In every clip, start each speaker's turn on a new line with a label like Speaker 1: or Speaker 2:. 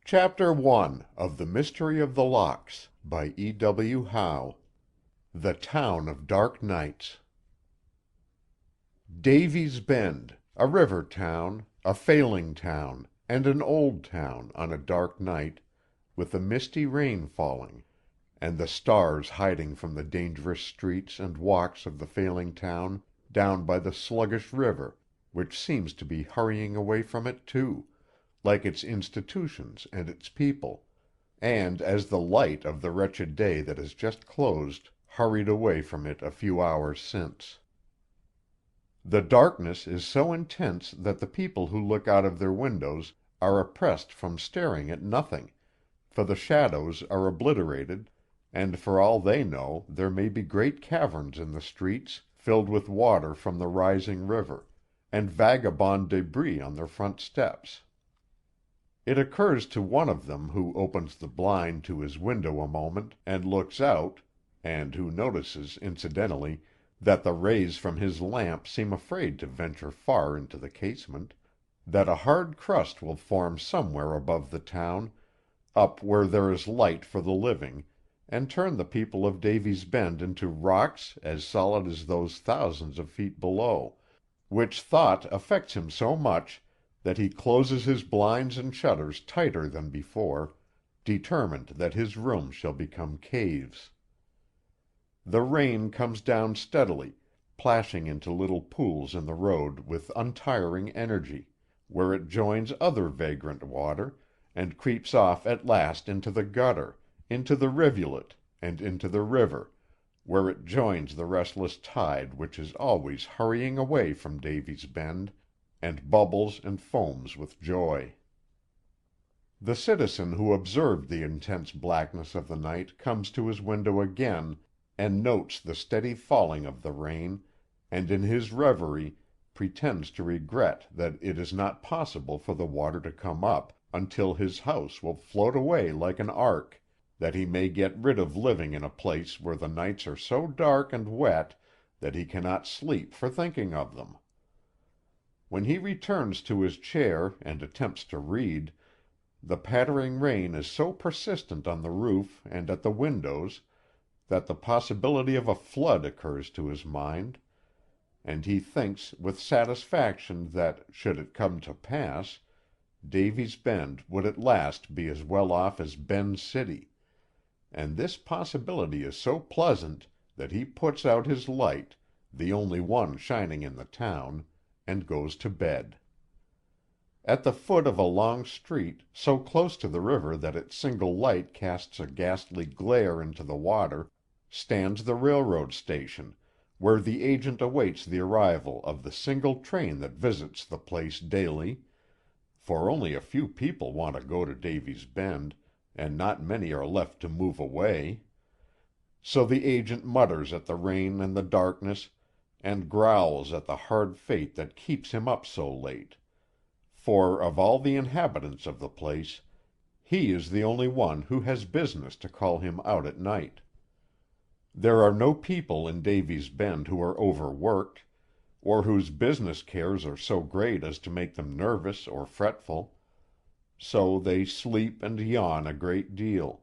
Speaker 1: Chapter 1 of The Mystery of the Locks by E.W. Howe. The Town of Dark Nights. Davy's Bend, a river town, a failing town, and an old town on a dark night, with a misty rain falling, and the stars hiding from the dangerous streets and walks of the failing town down by the sluggish river, which seems to be hurrying away from it too, like its institutions and its people, and as the light of the wretched day that has just closed hurried away from it a few hours since. The darkness is so intense that the people who look out of their windows are oppressed from staring at nothing, for the shadows are obliterated, and for all they know there may be great caverns in the streets filled with water from the rising river, and vagabond debris on their front steps. It occurs to one of them who opens the blind to his window a moment and looks out, and who notices incidentally that the rays from his lamp seem afraid to venture far into the casement, that a hard crust will form somewhere above the town, up where there is light for the living, and turn the people of Davy's Bend into rocks as solid as those thousands of feet below, which thought affects him so much that he closes his blinds and shutters tighter than before, determined that his rooms shall become caves. The rain comes down steadily, plashing into little pools in the road with untiring energy, where it joins other vagrant water, and creeps off at last into the gutter, into the rivulet, and into the river, where it joins the restless tide which is always hurrying away from Davy's Bend, and bubbles and foams with joy. The citizen who observed the intense blackness of the night comes to his window again, and notes the steady falling of the rain, and in his reverie pretends to regret that it is not possible for the water to come up until his house will float away like an ark, that he may get rid of living in a place where the nights are so dark and wet that he cannot sleep for thinking of them. When he returns to his chair and attempts to read, the pattering rain is so persistent on the roof and at the windows that the possibility of a flood occurs to his mind, and he thinks with satisfaction that, should it come to pass, Davy's Bend would at last be as well off as Ben's City, and this possibility is so pleasant that he puts out his light, the only one shining in the town, and goes to bed. At the foot of a long street, so close to the river that its single light casts a ghastly glare into the water, stands the railroad station, where the agent awaits the arrival of the single train that visits the place daily, for only a few people want to go to Davy's Bend, and not many are left to move away. So the agent mutters at the rain and the darkness, and growls at the hard fate that keeps him up so late, for of all the inhabitants of the place he is the only one who has business to call him out at night. There are no people in Davy's Bend who are overworked, or whose business cares are so great as to make them nervous or fretful, so they sleep and yawn a great deal,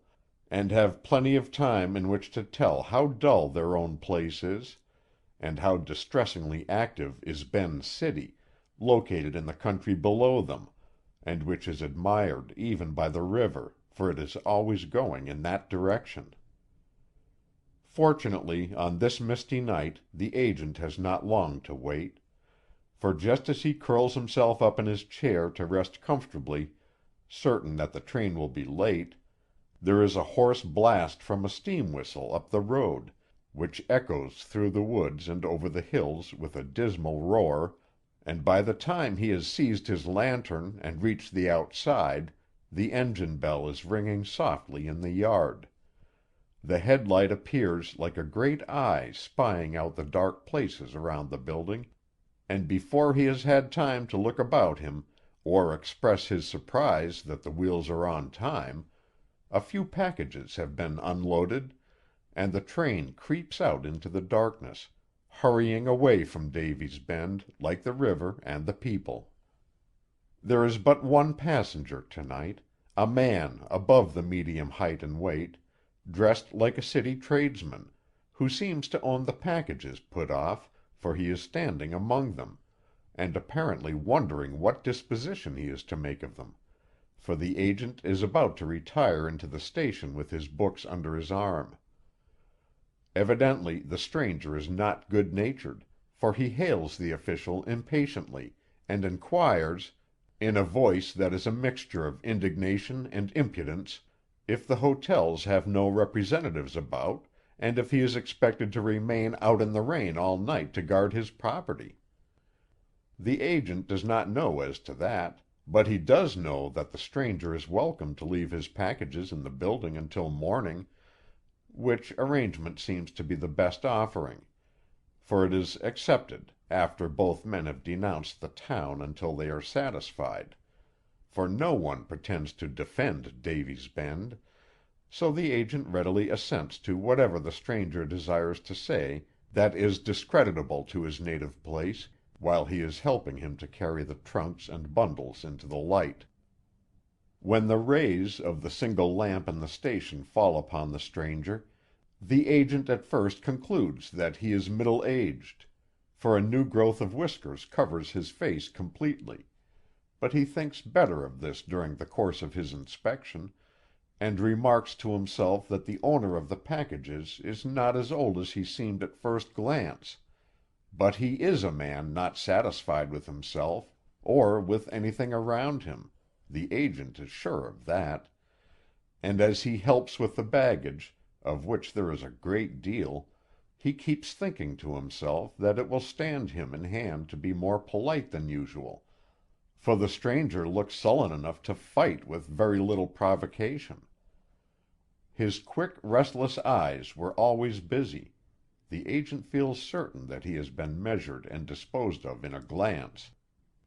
Speaker 1: and have plenty of time in which to tell how dull their own place is, and how distressingly active is Ben's City, located in the country below them, and which is admired even by the river, for it is always going in that direction. Fortunately, on this misty night the agent has not long to wait, for just as he curls himself up in his chair to rest comfortably, certain that the train will be late, there is a hoarse blast from a steam whistle up the road, which echoes through the woods and over the hills with a dismal roar, and by the time he has seized his lantern and reached the outside, the engine bell is ringing softly in the yard. The headlight appears like a great eye spying out the dark places around the building, and before he has had time to look about him, or express his surprise that the wheels are on time, a few packages have been unloaded, and the train creeps out into the darkness, hurrying away from Davy's Bend like the river and the people. There is but one passenger to-night, a man above the medium height and weight, dressed like a city tradesman, who seems to own the packages put off, for he is standing among them, and apparently wondering what disposition he is to make of them, for the agent is about to retire into the station with his books under his arm. Evidently the stranger is not good-natured, for he hails the official impatiently, and inquires, in a voice that is a mixture of indignation and impudence, if the hotels have no representatives about, and if he is expected to remain out in the rain all night to guard his property. The agent does not know as to that, but he does know that the stranger is welcome to leave his packages in the building until morning, which arrangement seems to be the best offering, for it is accepted after both men have denounced the town until they are satisfied, for no one pretends to defend Davy's Bend, so the agent readily assents to whatever the stranger desires to say that is discreditable to his native place, while he is helping him to carry the trunks and bundles into the light. When the rays of the single lamp in the station fall upon the stranger, the agent at first concludes that he is middle-aged, for a new growth of whiskers covers his face completely, but he thinks better of this during the course of his inspection, and remarks to himself that the owner of the packages is not as old as he seemed at first glance, but he is a man not satisfied with himself, or with anything around him, the agent is sure of that, and as he helps with the baggage, of which there is a great deal, he keeps thinking to himself that it will stand him in hand to be more polite than usual, for the stranger looks sullen enough to fight with very little provocation. His quick, restless eyes were always busy. The agent feels certain that he has been measured and disposed of in a glance,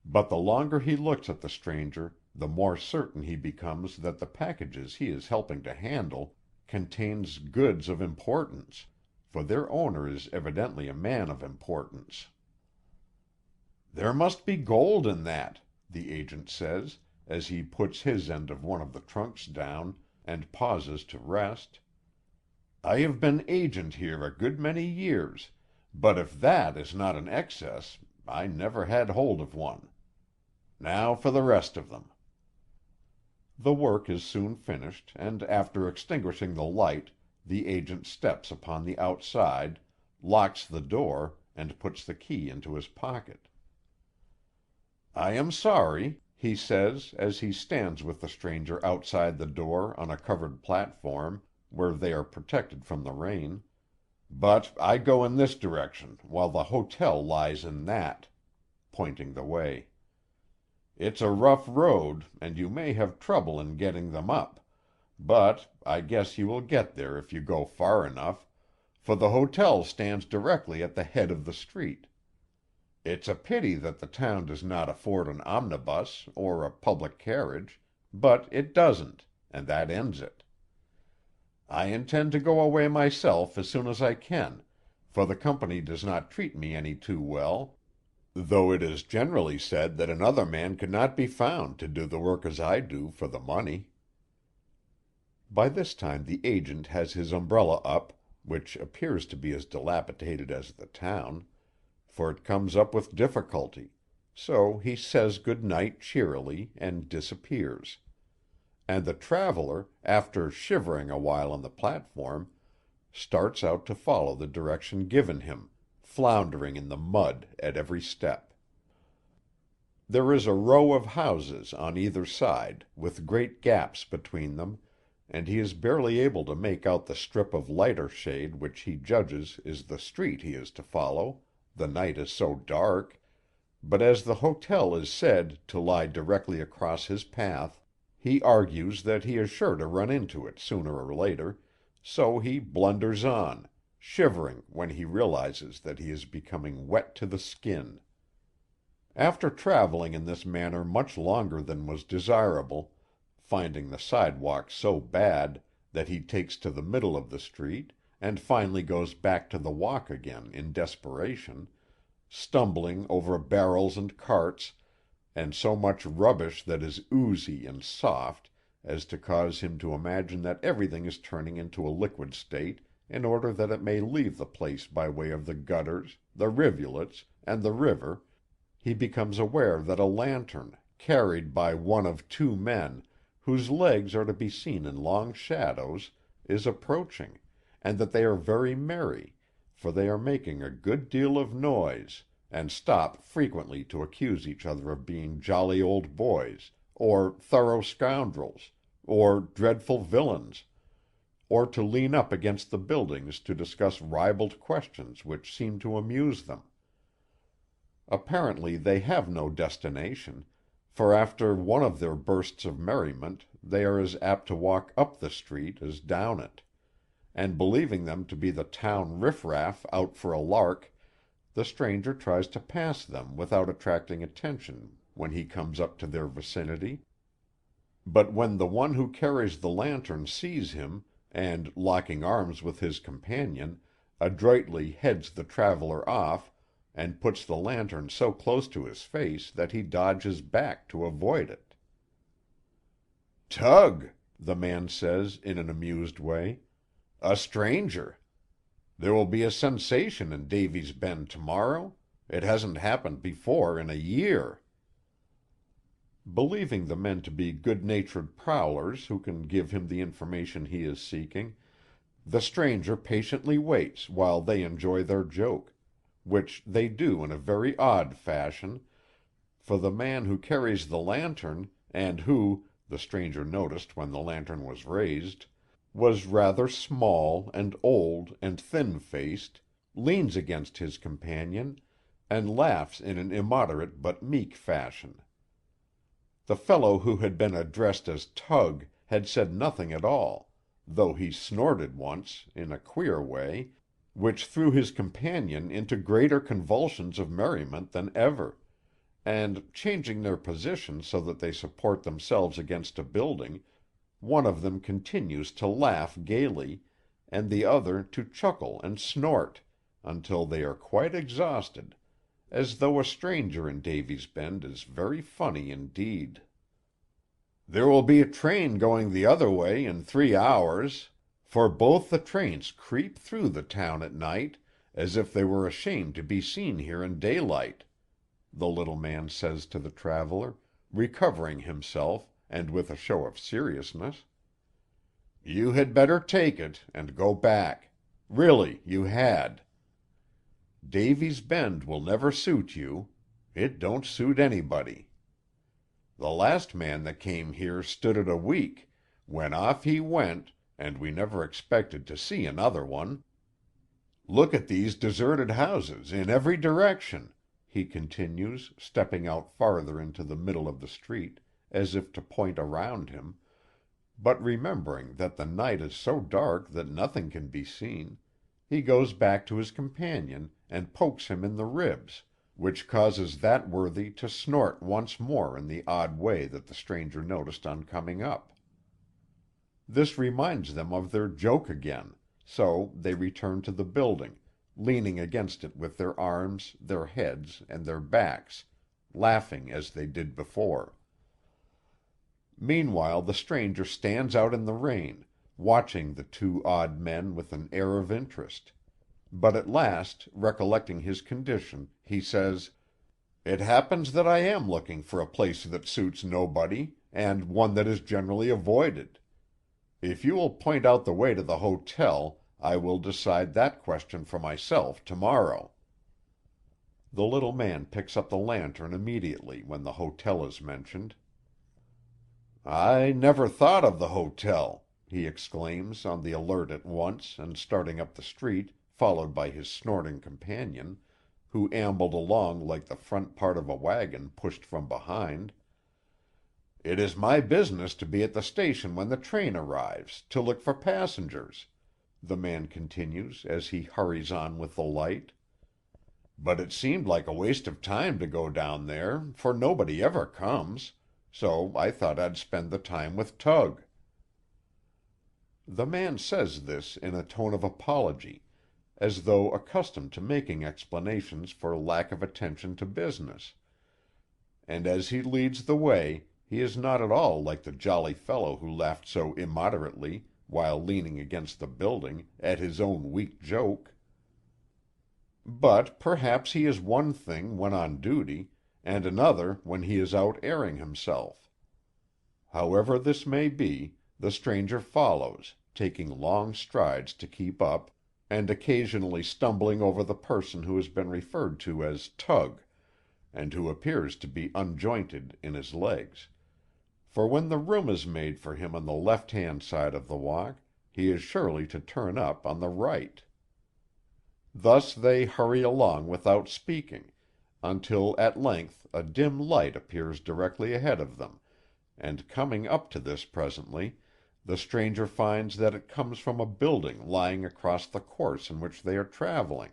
Speaker 1: but the longer he looks at the stranger, the more certain he becomes that the packages he is helping to handle contains goods of importance, for their owner is evidently a man of importance. "There must be gold in that," the agent says, as he puts his end of one of the trunks down, and pauses to rest. "I have been agent here a good many years, but if that is not an excess, I never had hold of one. Now for the rest of them." The work is soon finished, and after extinguishing the light, the agent steps upon the outside, locks the door, and puts the key into his pocket. "I am sorry," he says, as he stands with the stranger outside the door on a covered platform, where they are protected from the rain, "but I go in this direction, while the hotel lies in that," pointing the way. "It's a rough road, and you may have trouble in getting them up, but I guess you will get there if you go far enough, for the hotel stands directly at the head of the street. It's a pity that the town does not afford an omnibus or a public carriage, but it doesn't, and that ends it. I intend to go away myself as soon as I can, for the company does not treat me any too well, though it is generally said that another man could not be found to do the work as I do for the money." By this time the agent has his umbrella up, which appears to be as dilapidated as the town, for it comes up with difficulty, so he says good night cheerily, and disappears, and the traveler, after shivering a while on the platform, starts out to follow the direction given him, floundering in the mud at every step. There is a row of houses on either side, with great gaps between them, and he is barely able to make out the strip of lighter shade which he judges is the street he is to follow, the night is so dark, but as the hotel is said to lie directly across his path, he argues that he is sure to run into it sooner or later, so he blunders on, shivering when he realizes that he is becoming wet to the skin. After traveling in this manner much longer than was desirable, finding the sidewalk so bad that he takes to the middle of the street, and finally goes back to the walk again in desperation, stumbling over barrels and carts, and so much rubbish that is oozy and soft, as to cause him to imagine that everything is turning into a liquid state in order that it may leave the place by way of the gutters, the rivulets, and the river, he becomes aware that a lantern, carried by one of two men, whose legs are to be seen in long shadows, is approaching, and that they are very merry, for they are making a good deal of noise, and stop frequently to accuse each other of being jolly old boys, or thorough scoundrels, or dreadful villains, or to lean up against the buildings to discuss ribald questions which seem to amuse them. Apparently they have no destination, for after one of their bursts of merriment they are as apt to walk up the street as down it, and believing them to be the town riff-raff out for a lark, the stranger tries to pass them without attracting attention when he comes up to their vicinity. But when the one who carries the lantern sees him, and, locking arms with his companion, adroitly heads the traveler off, and puts the lantern so close to his face that he dodges back to avoid it. "Tug," the man says in an amused way. "A stranger. There will be a sensation in Davy's Bend tomorrow. It hasn't happened before in a year." Believing the men to be good-natured prowlers who can give him the information he is seeking, the stranger patiently waits while they enjoy their joke, which they do in a very odd fashion, for the man who carries the lantern, and who, the stranger noticed when the lantern was raised, was rather small and old and thin-faced, leans against his companion, and laughs in an immoderate but meek fashion. The fellow who had been addressed as Tug had said nothing at all, though he snorted once, in a queer way, which threw his companion into greater convulsions of merriment than ever, and, changing their position so that they support themselves against a building, one of them continues to laugh gaily, and the other to chuckle and snort, until they are quite exhausted, as though a stranger in Davy's Bend is very funny indeed. "There will be a train going the other way in 3 hours, for both the trains creep through the town at night, as if they were ashamed to be seen here in daylight," the little man says to the traveler, recovering himself, and with a show of seriousness. "You had better take it, and go back. Really, you had. Davy's Bend will never suit you. It don't suit anybody. The last man that came here stood it a week, when off he went, and we never expected to see another one. Look at these deserted houses in every direction," he continues, stepping out farther into the middle of the street, as if to point around him, but remembering that the night is so dark that nothing can be seen, he goes back to his companion and pokes him in the ribs, which causes that worthy to snort once more in the odd way that the stranger noticed on coming up. This reminds them of their joke again, so they return to the building, leaning against it with their arms, their heads, and their backs, laughing as they did before. Meanwhile the stranger stands out in the rain, watching the two odd men with an air of interest. But at last, recollecting his condition, he says, "It happens that I am looking for a place that suits nobody, and one that is generally avoided. If you will point out the way to the hotel, I will decide that question for myself tomorrow." The little man picks up the lantern immediately when the hotel is mentioned. "I never thought of the hotel," he exclaims, on the alert at once, and starting up the street, followed by his snorting companion, who ambled along like the front part of a wagon pushed from behind. "It is my business to be at the station when the train arrives, to look for passengers," the man continues as he hurries on with the light. "But it seemed like a waste of time to go down there, for nobody ever comes, so I thought I'd spend the time with Tug." The man says this in a tone of apology, as though accustomed to making explanations for lack of attention to business, and as he leads the way, He is not at all like the jolly fellow who laughed so immoderately, while leaning against the building, at his own weak joke. But perhaps he is one thing when on duty, and another when he is out airing himself. However this may be, the stranger follows, taking long strides to keep up, and occasionally stumbling over the person who has been referred to as Tug, and who appears to be unjointed in his legs. For when the room is made for him on the left-hand side of the walk, he is surely to turn up on the right. Thus they hurry along without speaking, until at length a dim light appears directly ahead of them, and coming up to this presently, the stranger finds that it comes from a building lying across the course in which they are traveling,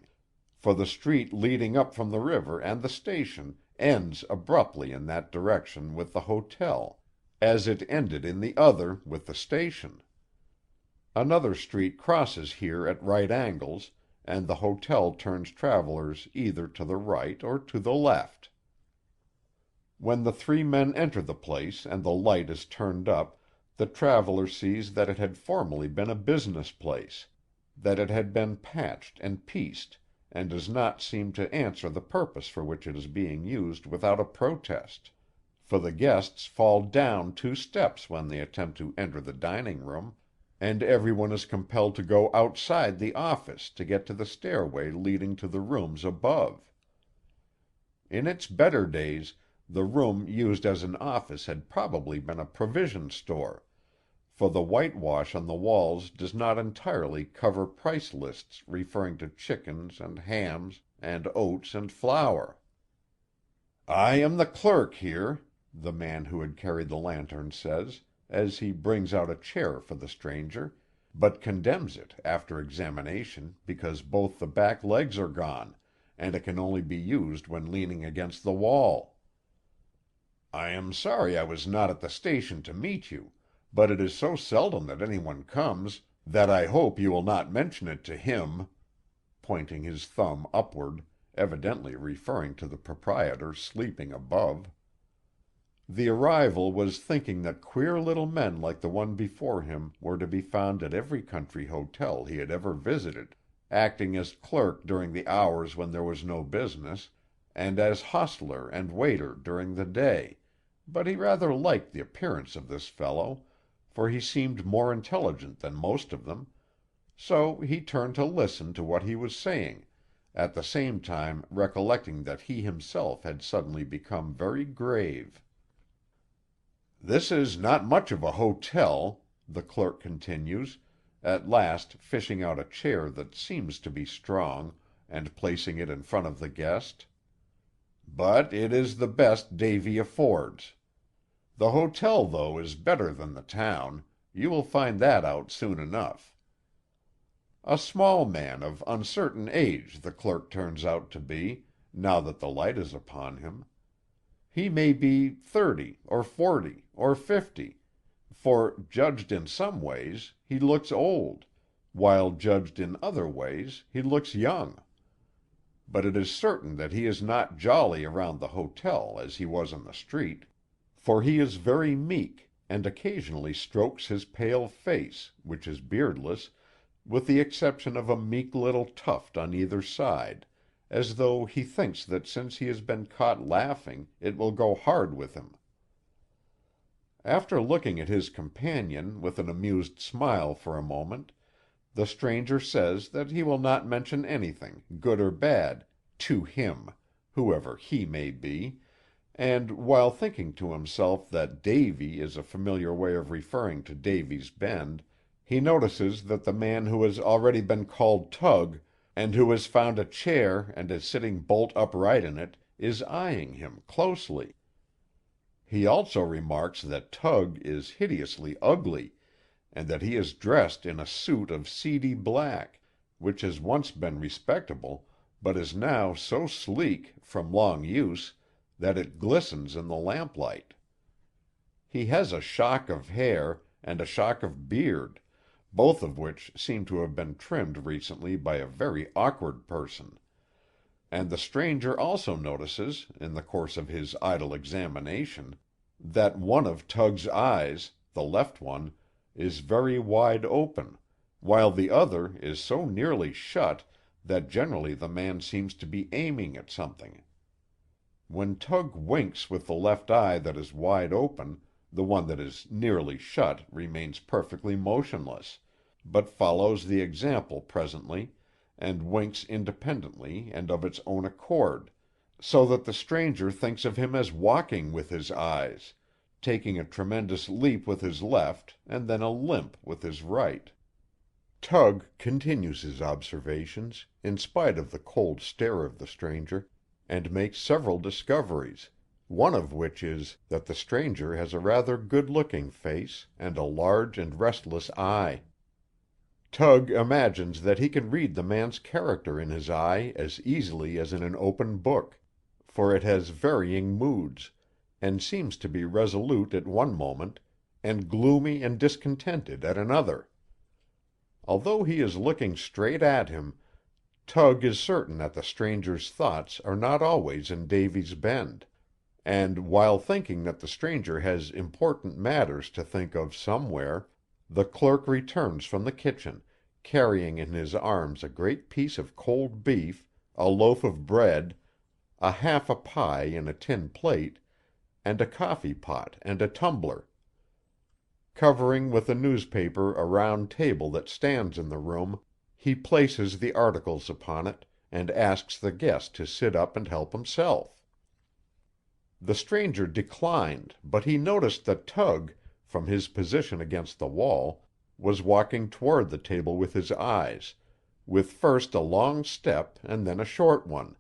Speaker 1: for the street leading up from the river and the station ends abruptly in that direction with the hotel, as it ended in the other with the station. Another street crosses here at right angles, and the hotel turns travelers either to the right or to the left. When the three men enter the place and the light is turned up, the traveler sees that it had formerly been a business place, that it had been patched and pieced, and does not seem to answer the purpose for which it is being used without a protest, for the guests fall down 2 steps when they attempt to enter the dining room, and everyone is compelled to go outside the office to get to the stairway leading to the rooms above. In its better days, the room used as an office had probably been a provision store, for the whitewash on the walls does not entirely cover price lists referring to chickens and hams and oats and flour. "I am the clerk here," the man who had carried the lantern says, as he brings out a chair for the stranger, but condemns it after examination because both the back legs are gone, and it can only be used when leaning against the wall. "I am sorry I was not at the station to meet you, but it is so seldom that anyone comes, that I hope you will not mention it to him," pointing his thumb upward, evidently referring to the proprietor sleeping above. The arrival was thinking that queer little men like the one before him were to be found at every country hotel he had ever visited, acting as clerk during the hours when there was no business, and as hostler and waiter during the day, but he rather liked the appearance of this fellow, for he seemed more intelligent than most of them, so he turned to listen to what he was saying, at the same time recollecting that he himself had suddenly become very grave. "This is not much of a hotel," the clerk continues, at last fishing out a chair that seems to be strong, and placing it in front of the guest. "But it is the best Davy affords. The hotel, though, is better than the town. You will find that out soon enough." A small man of uncertain age the clerk turns out to be, now that the light is upon him. He may be 30 or 40 or 50, for, judged in some ways, he looks old, while judged in other ways he looks young. But it is certain that he is not jolly around the hotel as he was on the street, for he is very meek, and occasionally strokes his pale face, which is beardless, with the exception of a meek little tuft on either side, as though he thinks that since he has been caught laughing it will go hard with him. After looking at his companion with an amused smile for a moment, the stranger says that he will not mention anything, good or bad, to him, whoever he may be, and while thinking to himself that Davy is a familiar way of referring to Davy's Bend, he notices that the man who has already been called Tug, and who has found a chair and is sitting bolt upright in it, is eyeing him closely. He also remarks that Tug is hideously ugly, and that he is dressed in a suit of seedy black, which has once been respectable, but is now so sleek, from long use, that it glistens in the lamplight. He has a shock of hair, and a shock of beard, both of which seem to have been trimmed recently by a very awkward person; and the stranger also notices, in the course of his idle examination, that one of Tug's eyes, the left one, is very wide open, while the other is so nearly shut that generally the man seems to be aiming at something. When Tug winks with the left eye that is wide open, the one that is nearly shut remains perfectly motionless, but follows the example presently, and winks independently and of its own accord, so that the stranger thinks of him as walking with his eyes, taking a tremendous leap with his left and then a limp with his right. Tug continues his observations, in spite of the cold stare of the stranger, and makes several discoveries, one of which is that the stranger has a rather good-looking face and a large and restless eye. Tug imagines that he can read the man's character in his eye as easily as in an open book, for it has varying moods, and seems to be resolute at one moment, and gloomy and discontented at another. Although he is looking straight at him, Tug is certain that the stranger's thoughts are not always in Davy's Bend, and while thinking that the stranger has important matters to think of somewhere, the clerk returns from the kitchen, carrying in his arms a great piece of cold beef, a loaf of bread, a half a pie in a tin plate, and a coffee-pot and a tumbler. Covering with a newspaper a round table that stands in the room, he places the articles upon it, and asks the guest to sit up and help himself. The stranger declined, but he noticed that Tug, from his position against the wall, was walking toward the table with his eyes, with first a long step and then a short one,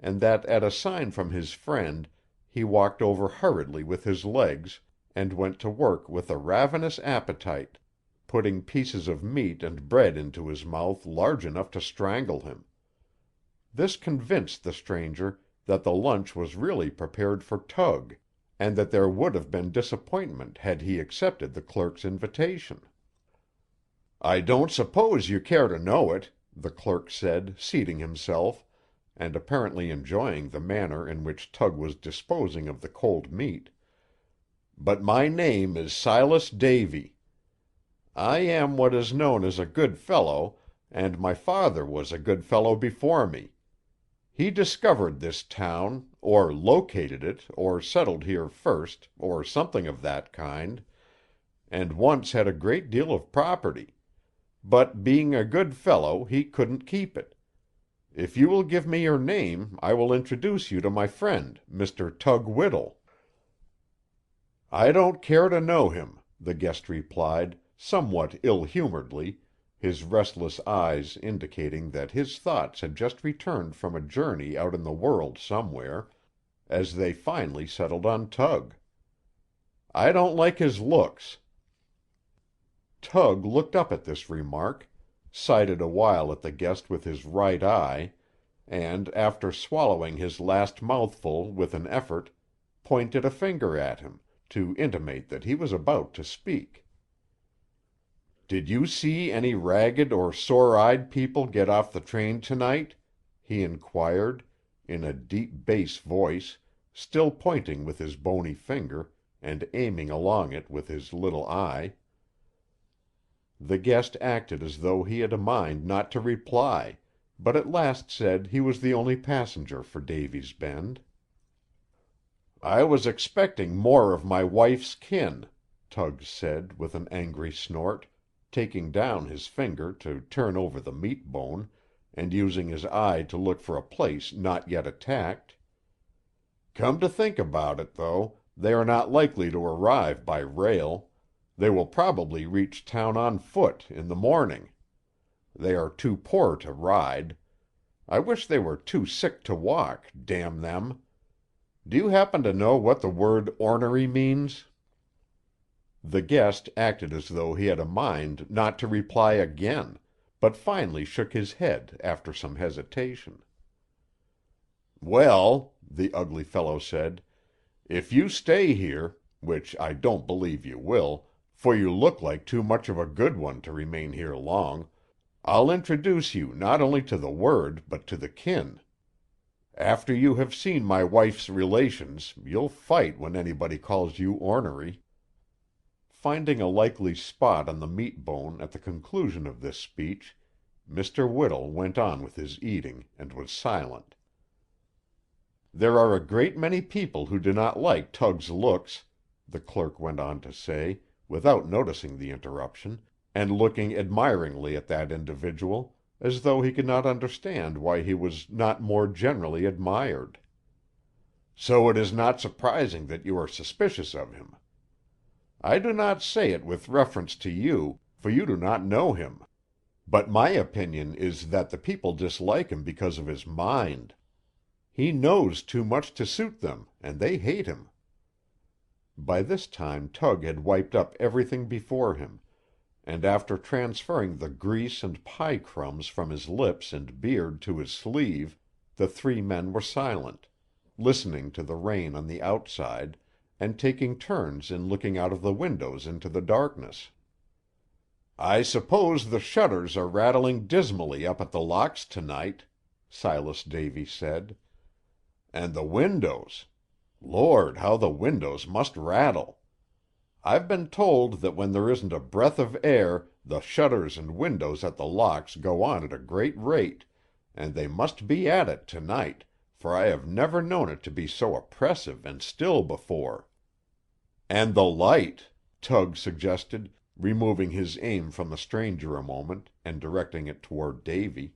Speaker 1: and that at a sign from his friend he walked over hurriedly with his legs, and went to work with a ravenous appetite, putting pieces of meat and bread into his mouth large enough to strangle him. This convinced the stranger that the lunch was really prepared for Tug, and that there would have been disappointment had he accepted the clerk's invitation. "I don't suppose you care to know it," the clerk said, seating himself, and apparently enjoying the manner in which Tug was disposing of the cold meat, "but my name is Silas Davy. I am what is known as a good fellow, and my father was a good fellow before me. He discovered this town, or located it, or settled here first, or something of that kind, and once had a great deal of property. But being a good fellow, he couldn't keep it. If you will give me your name, I will introduce you to my friend, Mr. Tug Whittle." "I don't care to know him," the guest replied, somewhat ill-humoredly, his restless eyes indicating that his thoughts had just returned from a journey out in the world somewhere, as they finally settled on Tug. "I don't like his looks." Tug looked up at this remark, sighted a while at the guest with his right eye, and, after swallowing his last mouthful with an effort, pointed a finger at him, to intimate that he was about to speak. "Did you see any ragged or sore-eyed people get off the train tonight?" he inquired, in a deep bass voice, still pointing with his bony finger, and aiming along it with his little eye. The guest acted as though he had a mind not to reply, but at last said he was the only passenger for Davy's Bend. "I was expecting more of my wife's kin," Tug said, with an angry snort, taking down his finger to turn over the meat bone, and using his eye to look for a place not yet attacked. "Come to think about it, though, they are not likely to arrive by rail. They will probably reach town on foot in the morning. They are too poor to ride. I wish they were too sick to walk, damn them. Do you happen to know what the word ornery means?" The guest acted as though he had a mind not to reply again, but finally shook his head after some hesitation. "Well," the ugly fellow said, "if you stay here, which I don't believe you will, for you look like too much of a good one to remain here long, I'll introduce you not only to the word but to the kin. After you have seen my wife's relations, you'll fight when anybody calls you ornery." Finding a likely spot on the meat bone at the conclusion of this speech, Mr. Whittle went on with his eating, and was silent. "There are a great many people who do not like Tug's looks," the clerk went on to say, without noticing the interruption, and looking admiringly at that individual, as though he could not understand why he was not more generally admired. "So it is not surprising that you are suspicious of him. I do not say it with reference to you, for you do not know him. But my opinion is that the people dislike him because of his mind. He knows too much to suit them, and they hate him." By this time Tug had wiped up everything before him, and after transferring the grease and pie crumbs from his lips and beard to his sleeve, the three men were silent, listening to the rain on the outside, and taking turns in looking out of the windows into the darkness. "I suppose the shutters are rattling dismally up at The Locks tonight," Silas Davy said. "And the windows! Lord, how the windows must rattle! I've been told that when there isn't a breath of air the shutters and windows at The Locks go on at a great rate, and they must be at it tonight, for I have never known it to be so oppressive and still before." "And the light," Tug suggested, removing his aim from the stranger a moment, and directing it toward Davy.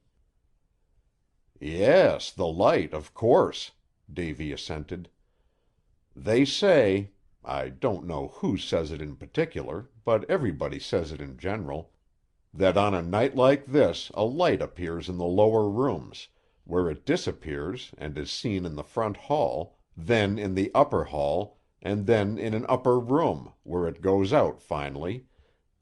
Speaker 1: "Yes, the light, of course," Davy assented. "They say—I don't know who says it in particular, but everybody says it in general—that on a night like this a light appears in the lower rooms, where it disappears and is seen in the front hall, then in the upper hall, and then in an upper room, where it goes out finally,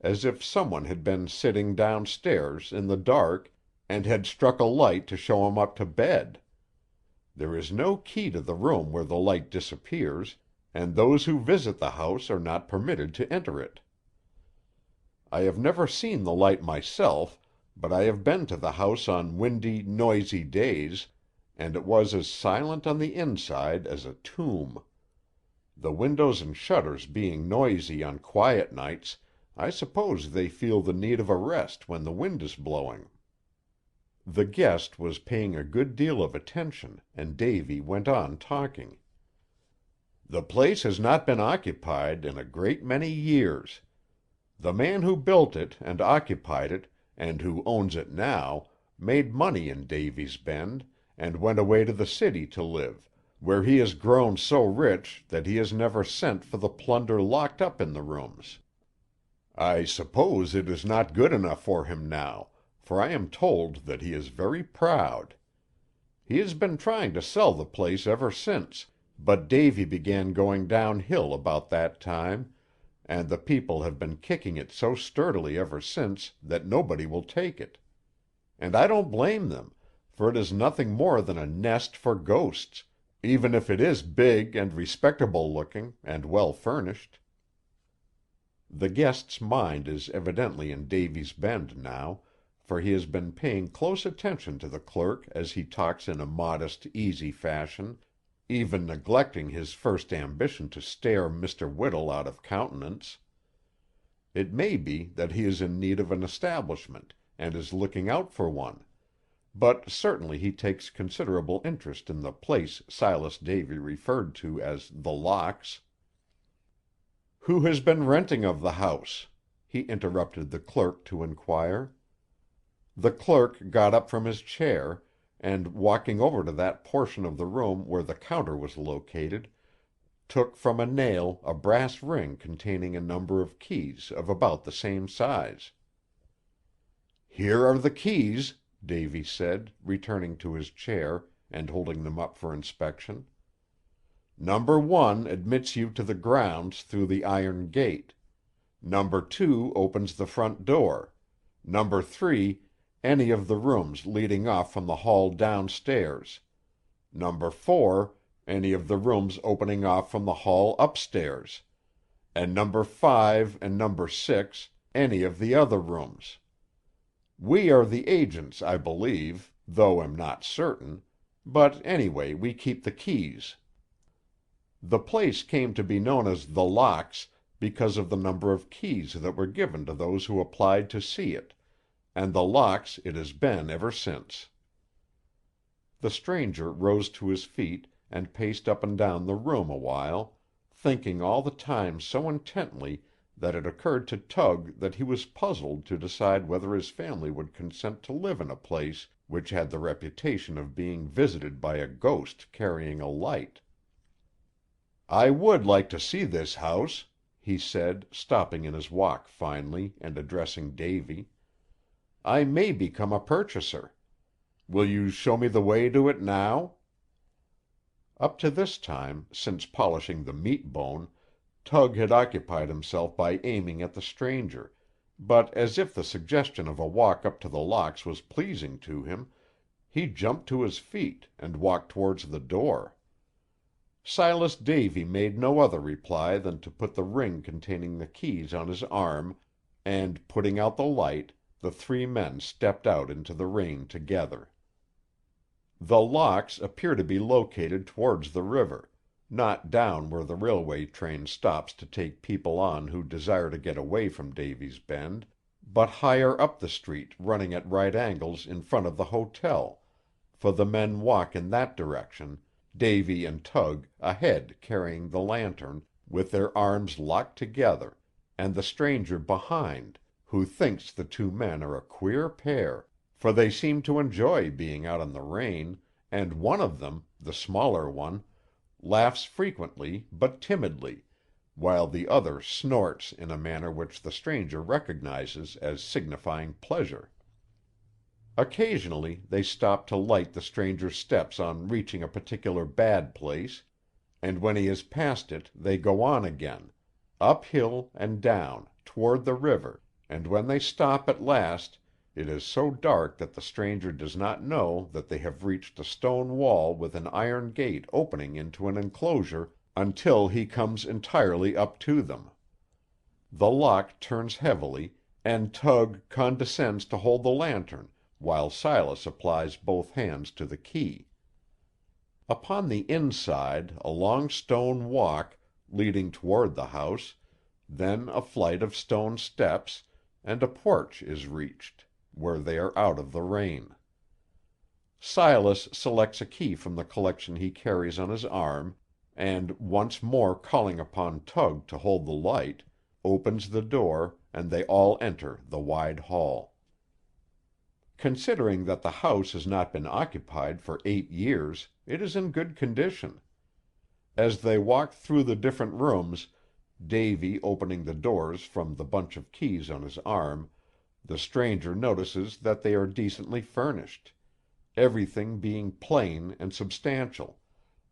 Speaker 1: as if someone had been sitting downstairs, in the dark, and had struck a light to show him up to bed. There is no key to the room where the light disappears, and those who visit the house are not permitted to enter it. I have never seen the light myself, but I have been to the house on windy, noisy days, and it was as silent on the inside as a tomb. The windows and shutters being noisy on quiet nights, I suppose they feel the need of a rest when the wind is blowing." The guest was paying a good deal of attention, and Davy went on talking. "The place has not been occupied in a great many years. The man who built it and occupied it, and who owns it now, made money in Davy's Bend, and went away to the city to live, where he has grown so rich that he has never sent for the plunder locked up in the rooms. I suppose it is not good enough for him now, for I am told that he is very proud. He has been trying to sell the place ever since, but Davy began going downhill about that time, and the people have been kicking it so sturdily ever since that nobody will take it. And I don't blame them, for it is nothing more than a nest for ghosts, even if it is big and respectable looking, and well furnished." The guest's mind is evidently in Davy's Bend now, for he has been paying close attention to the clerk as he talks in a modest, easy fashion, even neglecting his first ambition to stare Mr. Whittle out of countenance. It may be that he is in need of an establishment, and is looking out for one, but certainly he takes considerable interest in the place Silas Davy referred to as The Locks. "Who has been renting of the house?" he interrupted the clerk to inquire. The clerk got up from his chair, and, walking over to that portion of the room where the counter was located, took from a nail a brass ring containing a number of keys of about the same size. "Here are the keys," Davy said, returning to his chair and holding them up for inspection. "Number 1 admits you to the grounds through the iron gate. Number 2 opens the front door. Number 3, any of the rooms leading off from the hall downstairs. Number 4, any of the rooms opening off from the hall upstairs. And number 5 and number 6, any of the other rooms. We are the agents, I believe, though am not certain. But anyway, we keep the keys. The place came to be known as the Locks because of the number of keys that were given to those who applied to see it, and the Locks it has been ever since." The stranger rose to his feet and paced up and down the room a while, thinking all the time so intently that it occurred to Tug that he was puzzled to decide whether his family would consent to live in a place which had the reputation of being visited by a ghost carrying a light. "I would like to see this house," he said, stopping in his walk finally, and addressing Davy. "I may become a purchaser. Will you show me the way to it now?" Up to this time, since polishing the meat bone, Tug had occupied himself by aiming at the stranger, but as if the suggestion of a walk up to the Locks was pleasing to him, he jumped to his feet and walked towards the door. Silas Davy made no other reply than to put the ring containing the keys on his arm, and, putting out the light, the three men stepped out into the rain together. The Locks appear to be located towards the river, not down where the railway train stops to take people on who desire to get away from Davy's Bend, but higher up the street running at right angles in front of the hotel, for the men walk in that direction, Davy and Tug ahead carrying the lantern, with their arms locked together, and the stranger behind, who thinks the two men are a queer pair, for they seem to enjoy being out in the rain, and one of them, the smaller one, laughs frequently but timidly, while the other snorts in a manner which the stranger recognizes as signifying pleasure. Occasionally they stop to light the stranger's steps on reaching a particular bad place, and when he has passed it they go on again, up hill and down, toward the river, and when they stop at last it is so dark that the stranger does not know that they have reached a stone wall with an iron gate opening into an enclosure until he comes entirely up to them. The lock turns heavily, and Tug condescends to hold the lantern while Silas applies both hands to the key. Upon the inside a long stone walk, leading toward the house, then a flight of stone steps, and a porch is reached, where they are out of the rain. Silas selects a key from the collection he carries on his arm, and, once more calling upon Tug to hold the light, opens the door, and they all enter the wide hall. Considering that the house has not been occupied for 8 years, it is in good condition. As they walk through the different rooms, Davy opening the doors from the bunch of keys on his arm, the stranger notices that they are decently furnished, everything being plain and substantial,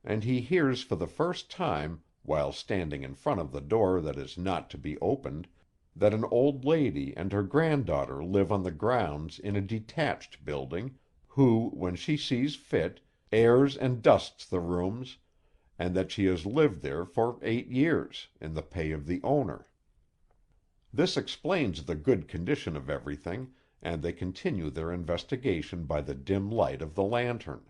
Speaker 1: and he hears for the first time, while standing in front of the door that is not to be opened, that an old lady and her granddaughter live on the grounds in a detached building, who, when she sees fit, airs and dusts the rooms, and that she has lived there for 8 years, in the pay of the owner. This explains the good condition of everything, and they continue their investigation by the dim light of the lantern.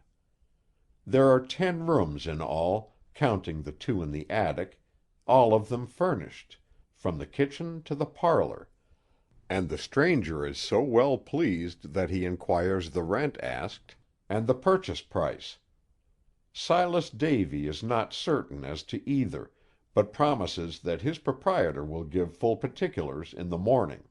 Speaker 1: There are 10 rooms in all, counting the 2 in the attic, all of them furnished, from the kitchen to the parlor, and the stranger is so well pleased that he inquires the rent asked, and the purchase price. Silas Davy is not certain as to either, but promises that his proprietor will give full particulars in the morning.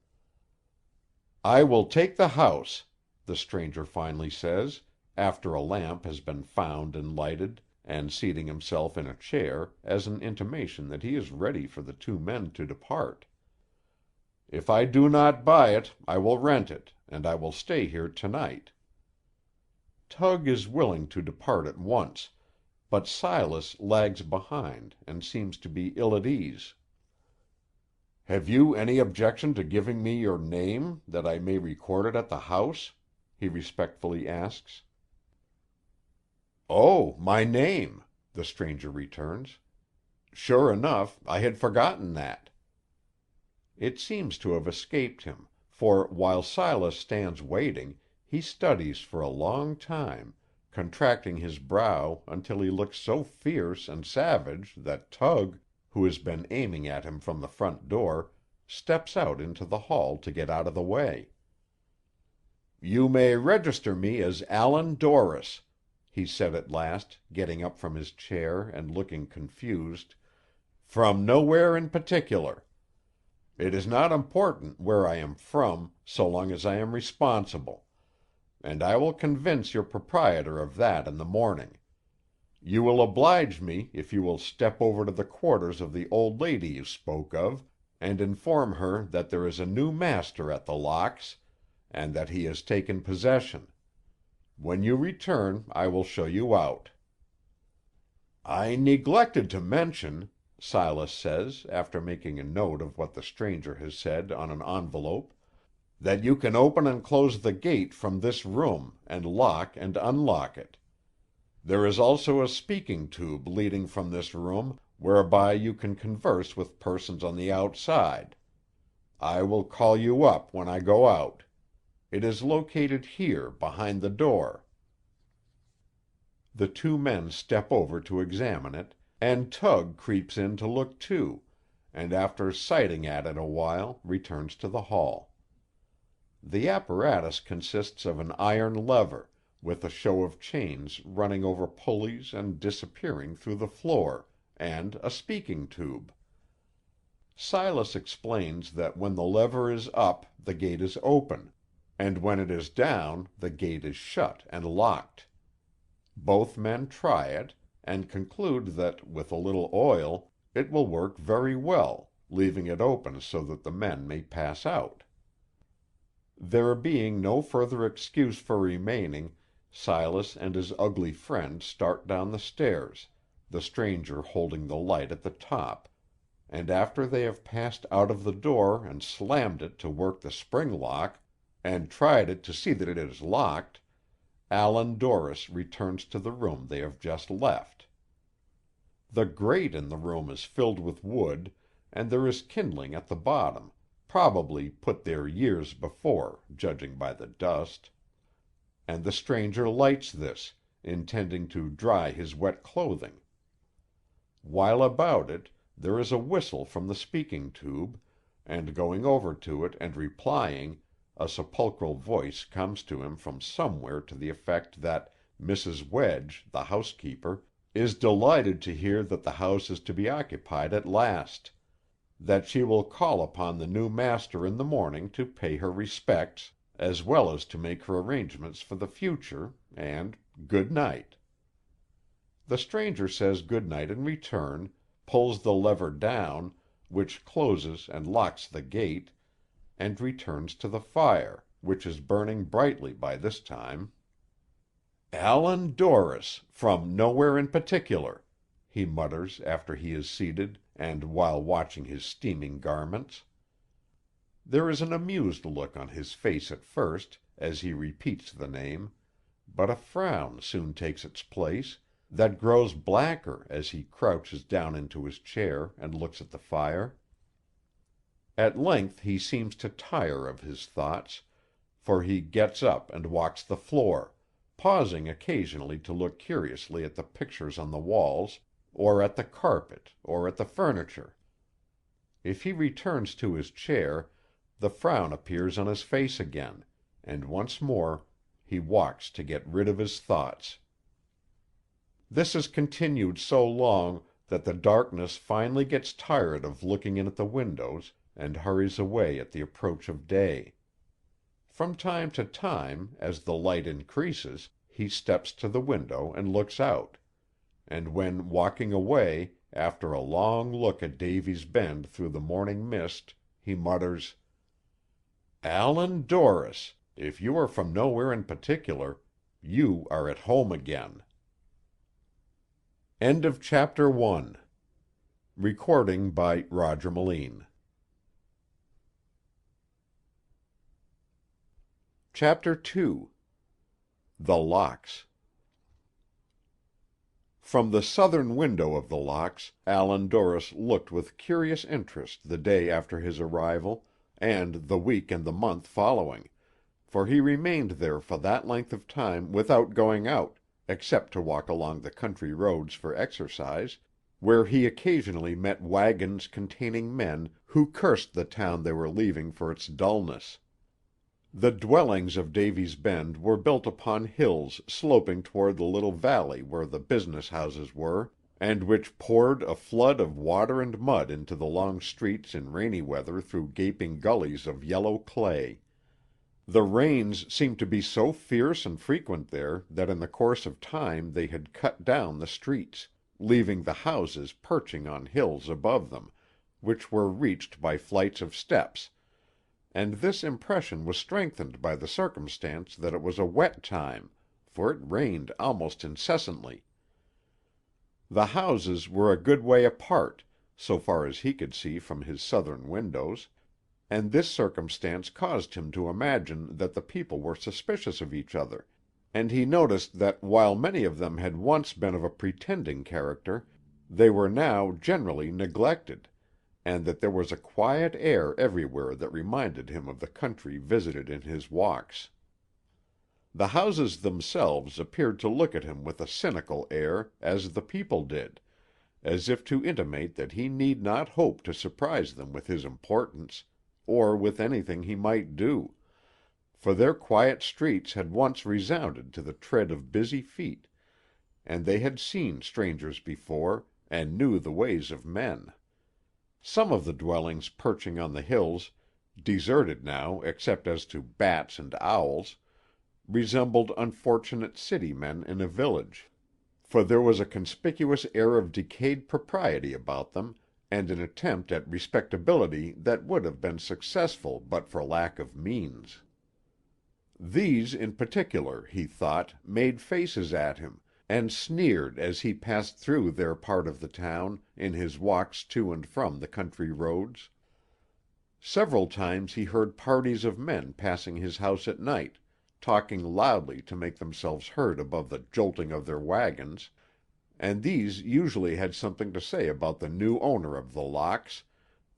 Speaker 1: "I will take the house," the stranger finally says, after a lamp has been found and lighted, and seating himself in a chair, as an intimation that he is ready for the 2 men to depart. "If I do not buy it, I will rent it, and I will stay here tonight." Tug is willing to depart at once, but Silas lags behind, and seems to be ill at ease. "Have you any objection to giving me your name, that I may record it at the house?" he respectfully asks. "Oh, my name," the stranger returns. "Sure enough, I had forgotten that." It seems to have escaped him, for while Silas stands waiting, he studies for a long time, contracting his brow until he looks so fierce and savage that Tug, who has been aiming at him from the front door, steps out into the hall to get out of the way. "You may register me as Allan Dorris," he said at last, getting up from his chair and looking confused, "from nowhere in particular. It is not important where I am from, so long as I am responsible, and I will convince your proprietor of that in the morning. You will oblige me if you will step over to the quarters of the old lady you spoke of, and inform her that there is a new master at the locks, and that he has taken possession. When you return, I will show you out." "I neglected to mention," Silas says, after making a note of what the stranger has said on an envelope, "that you can open and close the gate from this room, and lock and unlock it. There is also a speaking tube leading from this room, whereby you can converse with persons on the outside. I will call you up when I go out. It is located here, behind the door." The two men step over to examine it, and Tug creeps in to look too, and after sighting at it a while, returns to the hall. The apparatus consists of an iron lever, with a show of chains running over pulleys and disappearing through the floor, and a speaking tube. Silas explains that when the lever is up the gate is open, and when it is down the gate is shut and locked. Both men try it, and conclude that, with a little oil, it will work very well, leaving it open so that the men may pass out. There being no further excuse for remaining, Silas and his ugly friend start down the stairs, the stranger holding the light at the top, and after they have passed out of the door and slammed it to work the spring lock, and tried it to see that it is locked, Allan Dorris returns to the room they have just left. The grate in the room is filled with wood, and there is kindling at the bottom, probably put there years before, judging by the dust. And the stranger lights this, intending to dry his wet clothing. While about it, there is a whistle from the speaking tube, and going over to it and replying, a sepulchral voice comes to him from somewhere to the effect that Mrs. Wedge, the housekeeper, is delighted to hear that the house is to be occupied at last, that she will call upon the new master in the morning to pay her respects, as well as to make her arrangements for the future, and good night. The stranger says good night in return, pulls the lever down, which closes and locks the gate, and returns to the fire, which is burning brightly by this time. "Allan Dorris, from nowhere in particular," he mutters after he is seated, and while watching his steaming garments. There is an amused look on his face at first, as he repeats the name, but a frown soon takes its place, that grows blacker as he crouches down into his chair and looks at the fire. At length he seems to tire of his thoughts, for he gets up and walks the floor, pausing occasionally to look curiously at the pictures on the walls, or at the carpet, or at the furniture. If he returns to his chair, the frown appears on his face again, and once more he walks to get rid of his thoughts. This is continued so long that the darkness finally gets tired of looking in at the windows, and hurries away at the approach of day. From time to time, as the light increases, he steps to the window and looks out, and when walking away, after a long look at Davy's Bend through the morning mist, he mutters, "Allan Dorris, if you are from nowhere in particular, you are at home again." End of chapter 1. Recording by Roger Melin. Chapter 2. The Locks. From the southern window of the Locks, Allan Dorris looked with curious interest the day after his arrival, and the week and the month following, for he remained there for that length of time without going out, except to walk along the country roads for exercise, where he occasionally met wagons containing men who cursed the town they were leaving for its dullness. The dwellings of Davy's Bend were built upon hills sloping toward the little valley where the business houses were, and which poured a flood of water and mud into the long streets in rainy weather through gaping gullies of yellow clay. The rains seemed to be so fierce and frequent there that in the course of time they had cut down the streets, leaving the houses perching on hills above them, which were reached by flights of steps, and this impression was strengthened by the circumstance that it was a wet time, for it rained almost incessantly. The houses were a good way apart, so far as he could see from his southern windows, and this circumstance caused him to imagine that the people were suspicious of each other, and he noticed that while many of them had once been of a pretending character, they were now generally neglected, and that there was a quiet air everywhere that reminded him of the country visited in his walks. The houses themselves appeared to look at him with a cynical air, as the people did, as if to intimate that he need not hope to surprise them with his importance, or with anything he might do, for their quiet streets had once resounded to the tread of busy feet, and they had seen strangers before, and knew the ways of men. Some of the dwellings perching on the hills, deserted now except as to bats and owls, resembled unfortunate city men in a village, for there was a conspicuous air of decayed propriety about them, and an attempt at respectability that would have been successful but for lack of means. These, in particular, he thought, made faces at him, and sneered as he passed through their part of the town in his walks to and from the country roads. Several times he heard parties of men passing his house at night, talking loudly to make themselves heard above the jolting of their wagons, and these usually had something to say about the new owner of The Locks,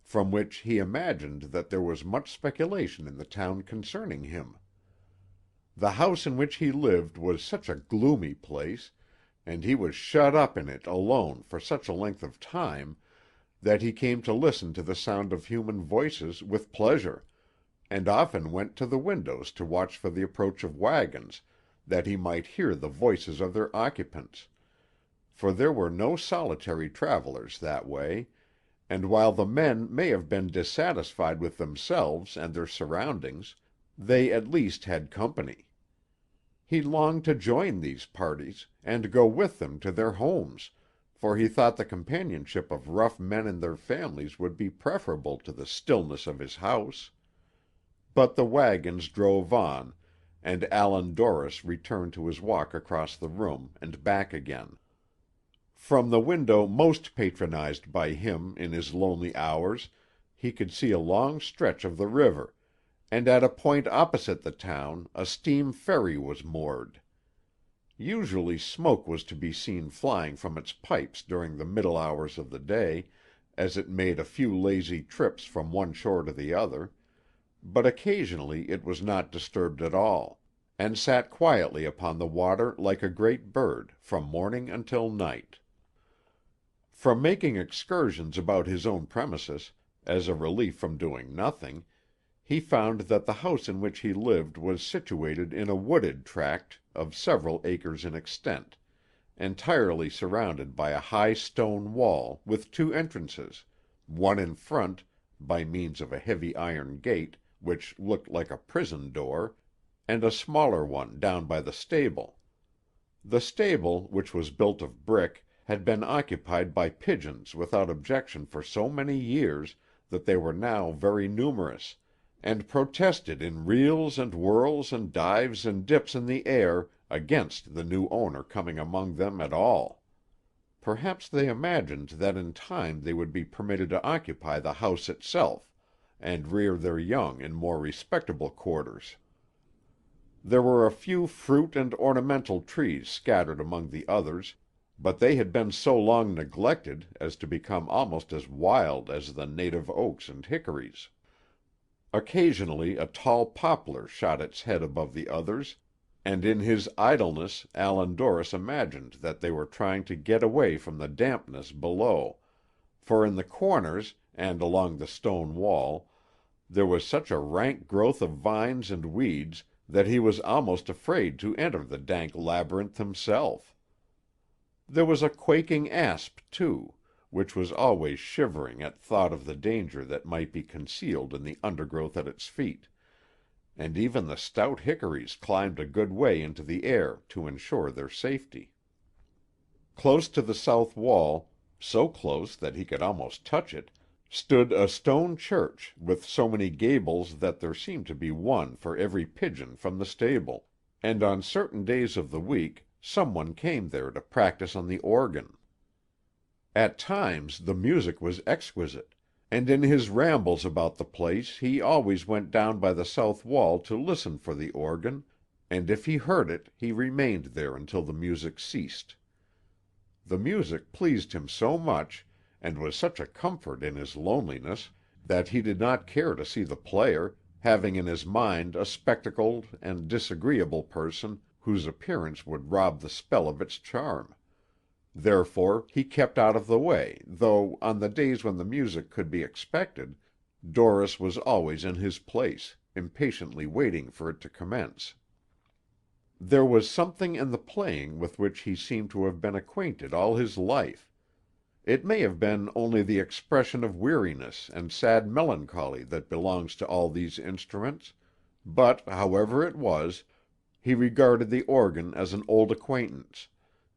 Speaker 1: from which he imagined that there was much speculation in the town concerning him. The house in which he lived was such a gloomy place, and he was shut up in it alone for such a length of time, that he came to listen to the sound of human voices with pleasure, and often went to the windows to watch for the approach of wagons, that he might hear the voices of their occupants, for there were no solitary travelers that way, and while the men may have been dissatisfied with themselves and their surroundings, they at least had company. He longed to join these parties, and go with them to their homes, for he thought the companionship of rough men and their families would be preferable to the stillness of his house. But the wagons drove on, and Allan Dorris returned to his walk across the room and back again. From the window most patronized by him in his lonely hours, he could see a long stretch of the river, and at a point opposite the town a steam ferry was moored. Usually smoke was to be seen flying from its pipes during the middle hours of the day, as it made a few lazy trips from one shore to the other, but occasionally it was not disturbed at all, and sat quietly upon the water like a great bird, from morning until night. From making excursions about his own premises, as a relief from doing nothing, he found that the house in which he lived was situated in a wooded tract of several acres in extent, entirely surrounded by a high stone wall with two entrances, one in front, by means of a heavy iron gate, which looked like a prison door, and a smaller one down by the stable. The stable, which was built of brick, had been occupied by pigeons without objection for so many years that they were now very numerous, and protested in reels and whirls and dives and dips in the air against the new owner coming among them at all. Perhaps they imagined that in time they would be permitted to occupy the house itself, and rear their young in more respectable quarters. There were a few fruit and ornamental trees scattered among the others, but they had been so long neglected as to become almost as wild as the native oaks and hickories. Occasionally a tall poplar shot its head above the others, and in his idleness Allan Dorris imagined that they were trying to get away from the dampness below, for in the corners, and along the stone wall, there was such a rank growth of vines and weeds that he was almost afraid to enter the dank labyrinth himself. There was a quaking asp, too, which was always shivering at thought of the danger that might be concealed in the undergrowth at its feet, and even the stout hickories climbed a good way into the air to ensure their safety. Close to the south wall, so close that he could almost touch it, stood a stone church with so many gables that there seemed to be one for every pigeon from the stable, and on certain days of the week some one came there to practice on the organ. At times the music was exquisite, and in his rambles about the place he always went down by the south wall to listen for the organ, and if he heard it he remained there until the music ceased. The music pleased him so much, and was such a comfort in his loneliness, that he did not care to see the player, having in his mind a spectacled and disagreeable person whose appearance would rob the spell of its charm. Therefore he kept out of the way, though, on the days when the music could be expected, Dorris was always in his place, impatiently waiting for it to commence. There was something in the playing with which he seemed to have been acquainted all his life. It may have been only the expression of weariness and sad melancholy that belongs to all these instruments, but, however it was, he regarded the organ as an old acquaintance,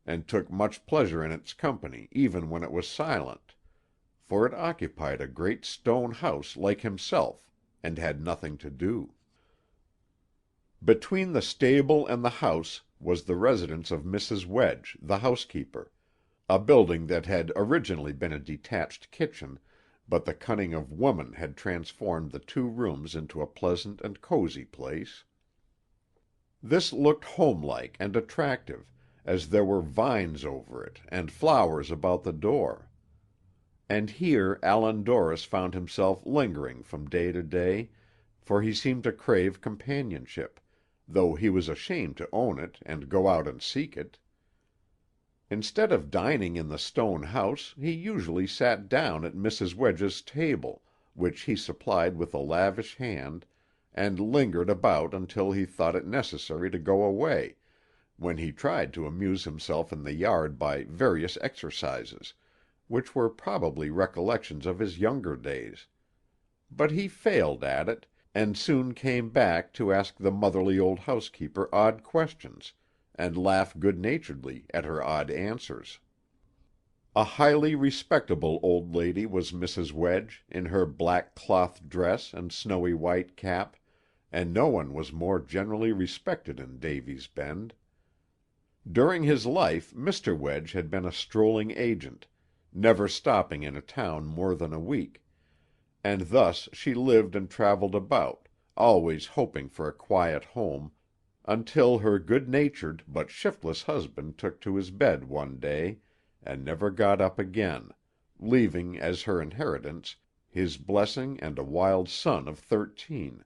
Speaker 1: and took much pleasure in its company even when it was silent, for it occupied a great stone house like himself, and had nothing to do. Between the stable and the house was the residence of Mrs. Wedge, the housekeeper, a building that had originally been a detached kitchen, but the cunning of woman had transformed the 2 rooms into a pleasant and cozy place. This looked homelike and attractive, as there were vines over it and flowers about the door. And here Allan Dorris found himself lingering from day to day, for he seemed to crave companionship, though he was ashamed to own it and go out and seek it. Instead of dining in the stone house, he usually sat down at Mrs. Wedge's table, which he supplied with a lavish hand, and lingered about until he thought it necessary to go away, when he tried to amuse himself in the yard by various exercises, which were probably recollections of his younger days. But he failed at it, and soon came back to ask the motherly old housekeeper odd questions, and laugh good-naturedly at her odd answers. A highly respectable old lady was Mrs. Wedge, in her black cloth dress and snowy white cap, and no one was more generally respected in Davy's Bend. During his life Mr. Wedge had been a strolling agent, never stopping in a town more than a week, and thus she lived and travelled about, always hoping for a quiet home, until her good-natured but shiftless husband took to his bed one day, and never got up again, leaving as her inheritance his blessing and a wild son of 13,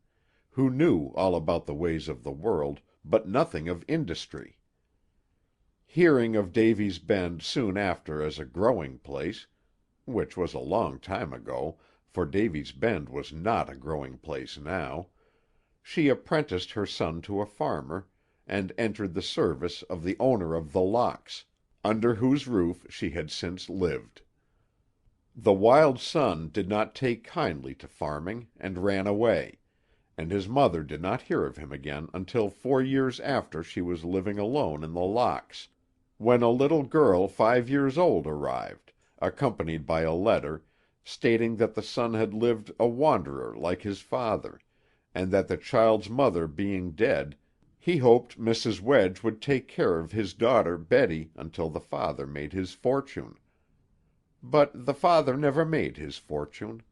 Speaker 1: who knew all about the ways of the world, but nothing of industry. Hearing of Davy's Bend soon after as a growing place, which was a long time ago, for Davy's Bend was not a growing place now, she apprenticed her son to a farmer, and entered the service of the owner of The Locks, under whose roof she had since lived. The wild son did not take kindly to farming, and ran away, and his mother did not hear of him again until 4 years after she was living alone in The Locks, when a little girl 5 years old arrived, accompanied by a letter, stating that the son had lived a wanderer like his father, and that the child's mother being dead, he hoped Mrs. Wedge would take care of his daughter Betty until the father made his fortune. But the father never made his fortune.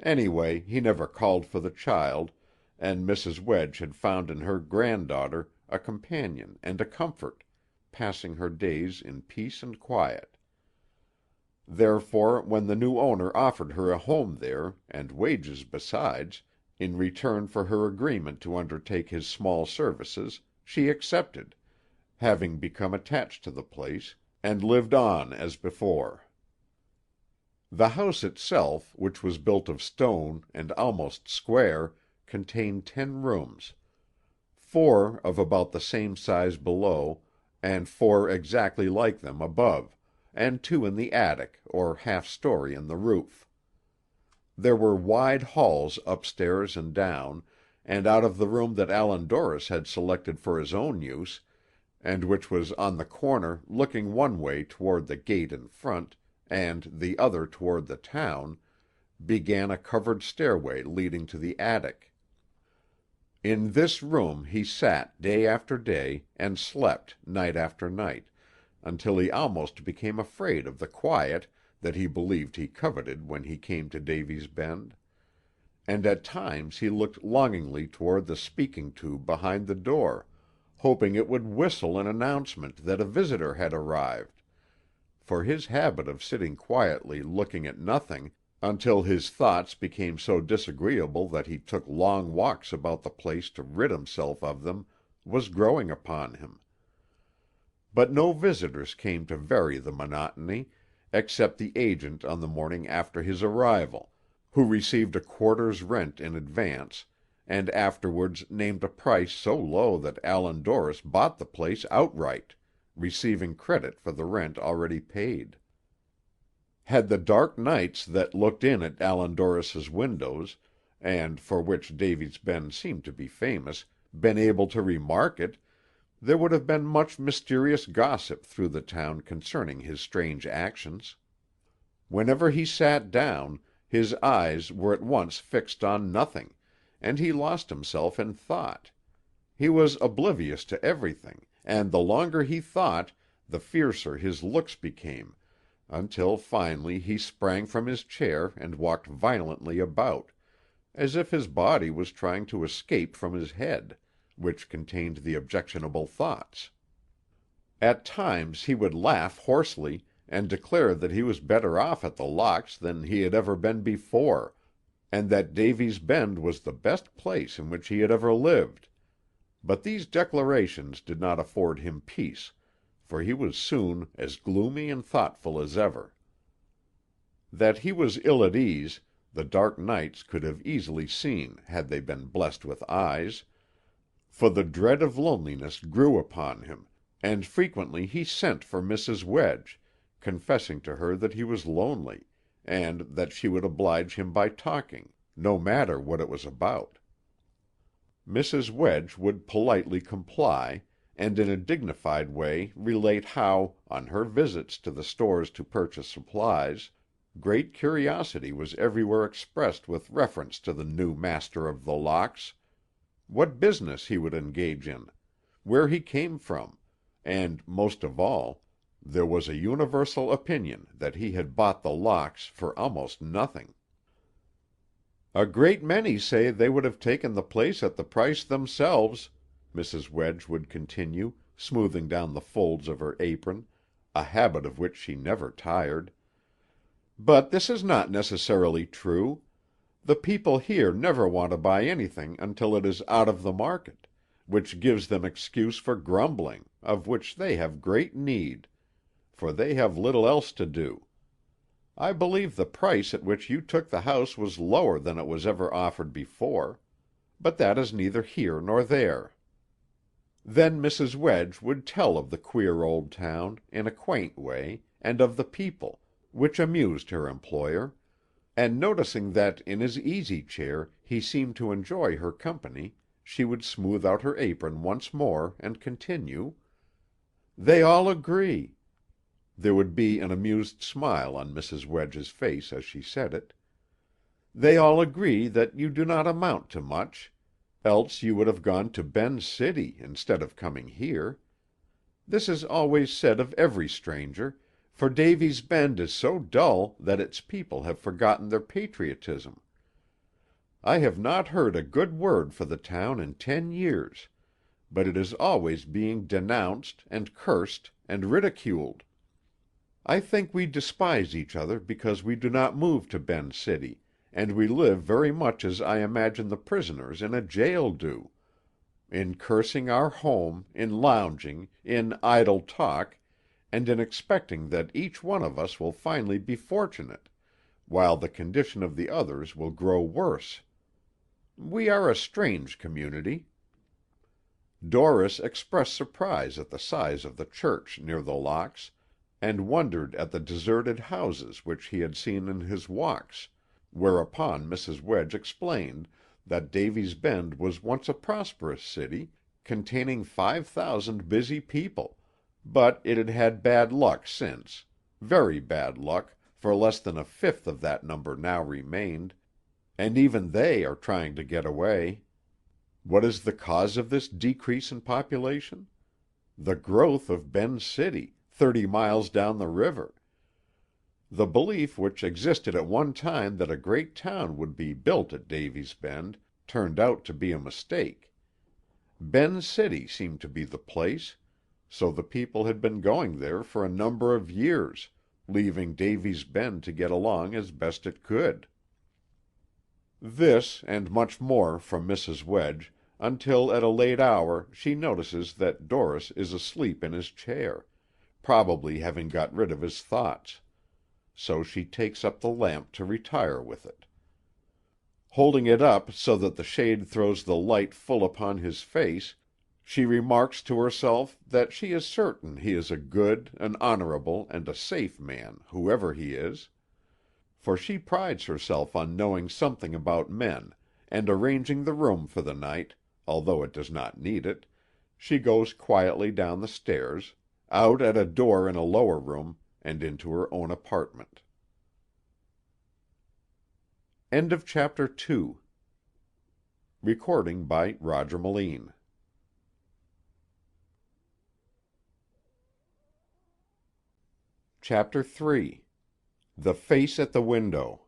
Speaker 1: Anyway, he never called for the child, and Mrs. Wedge had found in her granddaughter a companion and a comfort, passing her days in peace and quiet. Therefore, when the new owner offered her a home there, and wages besides, in return for her agreement to undertake his small services, she accepted, having become attached to the place, and lived on as before. The house itself, which was built of stone and almost square, contained 10 rooms, 4 of about the same size below, and 4 exactly like them above, and 2 in the attic or half-story in the roof. There were wide halls upstairs and down, and out of the room that Allan Dorris had selected for his own use, and which was on the corner looking one way toward the gate in front, and the other toward the town, began a covered stairway leading to the attic. In this room he sat day after day, and slept night after night, until he almost became afraid of the quiet that he believed he coveted when he came to Davy's Bend; and at times he looked longingly toward the speaking tube behind the door, hoping it would whistle an announcement that a visitor had arrived, for his habit of sitting quietly looking at nothing, until his thoughts became so disagreeable that he took long walks about the place to rid himself of them, was growing upon him. But no visitors came to vary the monotony, except the agent on the morning after his arrival, who received a quarter's rent in advance, and afterwards named a price so low that Allan Dorris bought the place outright, receiving credit for the rent already paid. Had the dark nights that looked in at Allan Dorris's windows, and for which Davy's Bend seemed to be famous, been able to remark it, there would have been much mysterious gossip through the town concerning his strange actions. Whenever he sat down, his eyes were at once fixed on nothing, and he lost himself in thought. He was oblivious to everything, and the longer he thought, the fiercer his looks became, until finally he sprang from his chair and walked violently about, as if his body was trying to escape from his head, which contained the objectionable thoughts. At times he would laugh hoarsely, and declare that he was better off at The Locks than he had ever been before, and that Davy's Bend was the best place in which he had ever lived; but these declarations did not afford him peace, for he was soon as gloomy and thoughtful as ever. That he was ill at ease, the dark nights could have easily seen had they been blessed with eyes, for the dread of loneliness grew upon him, and frequently he sent for Mrs. Wedge, confessing to her that he was lonely, and that she would oblige him by talking, no matter what it was about. Mrs. Wedge would politely comply, and in a dignified way relate how, on her visits to the stores to purchase supplies, great curiosity was everywhere expressed with reference to the new master of The Locks, what business he would engage in, where he came from, and, most of all, there was a universal opinion that he had bought The Locks for almost nothing. "A great many say they would have taken the place at the price themselves," Mrs. Wedge would continue, smoothing down the folds of her apron, a habit of which she never tired. "But this is not necessarily true. The people here never want to buy anything until it is out of the market, which gives them excuse for grumbling, of which they have great need, for they have little else to do. I believe the price at which you took the house was lower than it was ever offered before; but that is neither here nor there." Then Mrs. Wedge would tell of the queer old town, in a quaint way, and of the people, which amused her employer; and noticing that in his easy-chair he seemed to enjoy her company, she would smooth out her apron once more and continue, "They all agree." There would be an amused smile on Mrs. Wedge's face as she said it. "They all agree that you do not amount to much, else you would have gone to Ben's City instead of coming here. This is always said of every stranger, for Davy's Bend is so dull that its people have forgotten their patriotism. I have not heard a good word for the town in 10 years, but it is always being denounced, and cursed, and ridiculed. I think we despise each other because we do not move to Ben's City, and we live very much as I imagine the prisoners in a jail do. in cursing our home, in lounging, in idle talk, and in expecting that each one of us will finally be fortunate, while the condition of the others will grow worse. We are a strange community." Doris expressed surprise at the size of the church near the locks, and wondered at the deserted houses which he had seen in his walks, whereupon Mrs. Wedge explained that Davy's Bend was once a prosperous city, containing 5,000 busy people, but it had had bad luck since, very bad luck, for less than a fifth of that number now remained, and even they are trying to get away. What is the cause of this decrease in population? The growth of Bend City, 30 miles down the river. The belief which existed at one time that a great town would be built at Davy's Bend turned out to be a mistake. Bend City seemed to be the place, so the people had been going there for a number of years, leaving Davy's Bend to get along as best it could. This, and much more from Mrs. Wedge, until at a late hour she notices that Doris is asleep in his chair, probably having got rid of his thoughts. So she takes up the lamp to retire with it. Holding it up so that the shade throws the light full upon his face, she remarks to herself that she is certain he is a good, an honorable, and a safe man, whoever he is. For she prides herself on knowing something about men, and arranging the room for the night, although it does not need it, she goes quietly down the stairs, out at a door in a lower room, and into her own apartment. End of chapter 2. Recording by Roger Melin. Chapter 3. The Face at the Window.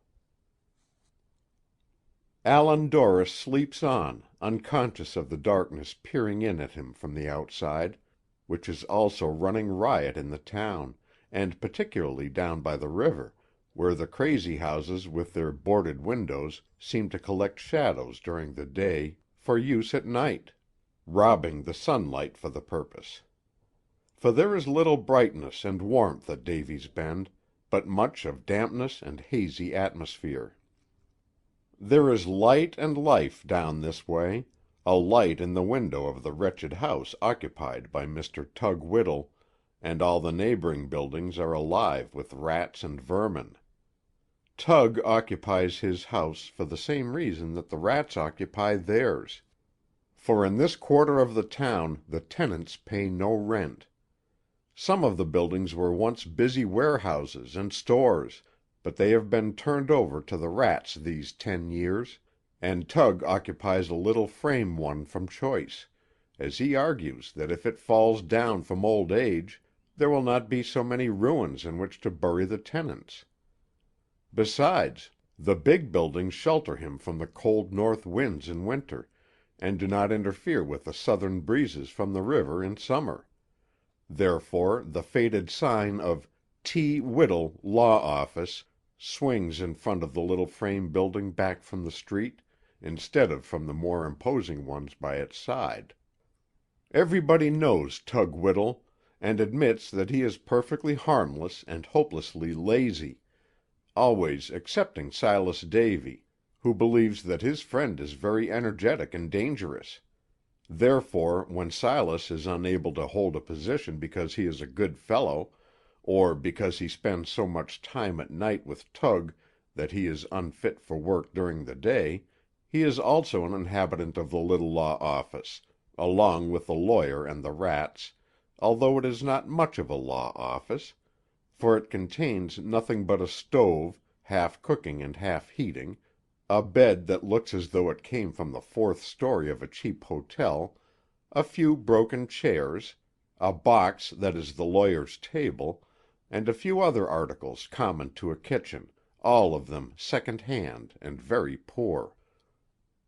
Speaker 1: Allan Dorris sleeps on, unconscious of the darkness peering in at him from the outside, which is also running riot in the town, and particularly down by the river, where the crazy houses with their boarded windows seem to collect shadows during the day for use at night, robbing the sunlight for the purpose. For there is little brightness and warmth at Davy's Bend, but much of dampness and hazy atmosphere. There is light and life down this way, a light in the window of the wretched house occupied by Mr. Tug Whittle, and all the neighboring buildings are alive with rats and vermin. Tug occupies his house for the same reason that the rats occupy theirs, for in this quarter of the town the tenants pay no rent. Some of the buildings were once busy warehouses and stores, but they have been turned over to the rats these 10 years, and Tug occupies a little frame one from choice, as he argues that if it falls down from old age, there will not be so many ruins in which to bury the tenants. Besides, the big buildings shelter him from the cold north winds in winter, and do not interfere with the southern breezes from the river in summer. Therefore the faded sign of T. Whittle, Law Office, swings in front of the little frame building back from the street, instead of from the more imposing ones by its side. Everybody knows Tug Whittle, and admits that he is perfectly harmless and hopelessly lazy, always excepting Silas Davy, who believes that his friend is very energetic and dangerous. Therefore, when Silas is unable to hold a position because he is a good fellow, or because he spends so much time at night with Tug that he is unfit for work during the day, he is also an inhabitant of the little law office, along with the lawyer and the rats, although it is not much of a law office, for it contains nothing but a stove, half cooking and half heating, a bed that looks as though it came from the 4th story of a cheap hotel, a few broken chairs, a box that is the lawyer's table, and a few other articles common to a kitchen, all of them second-hand and very poor.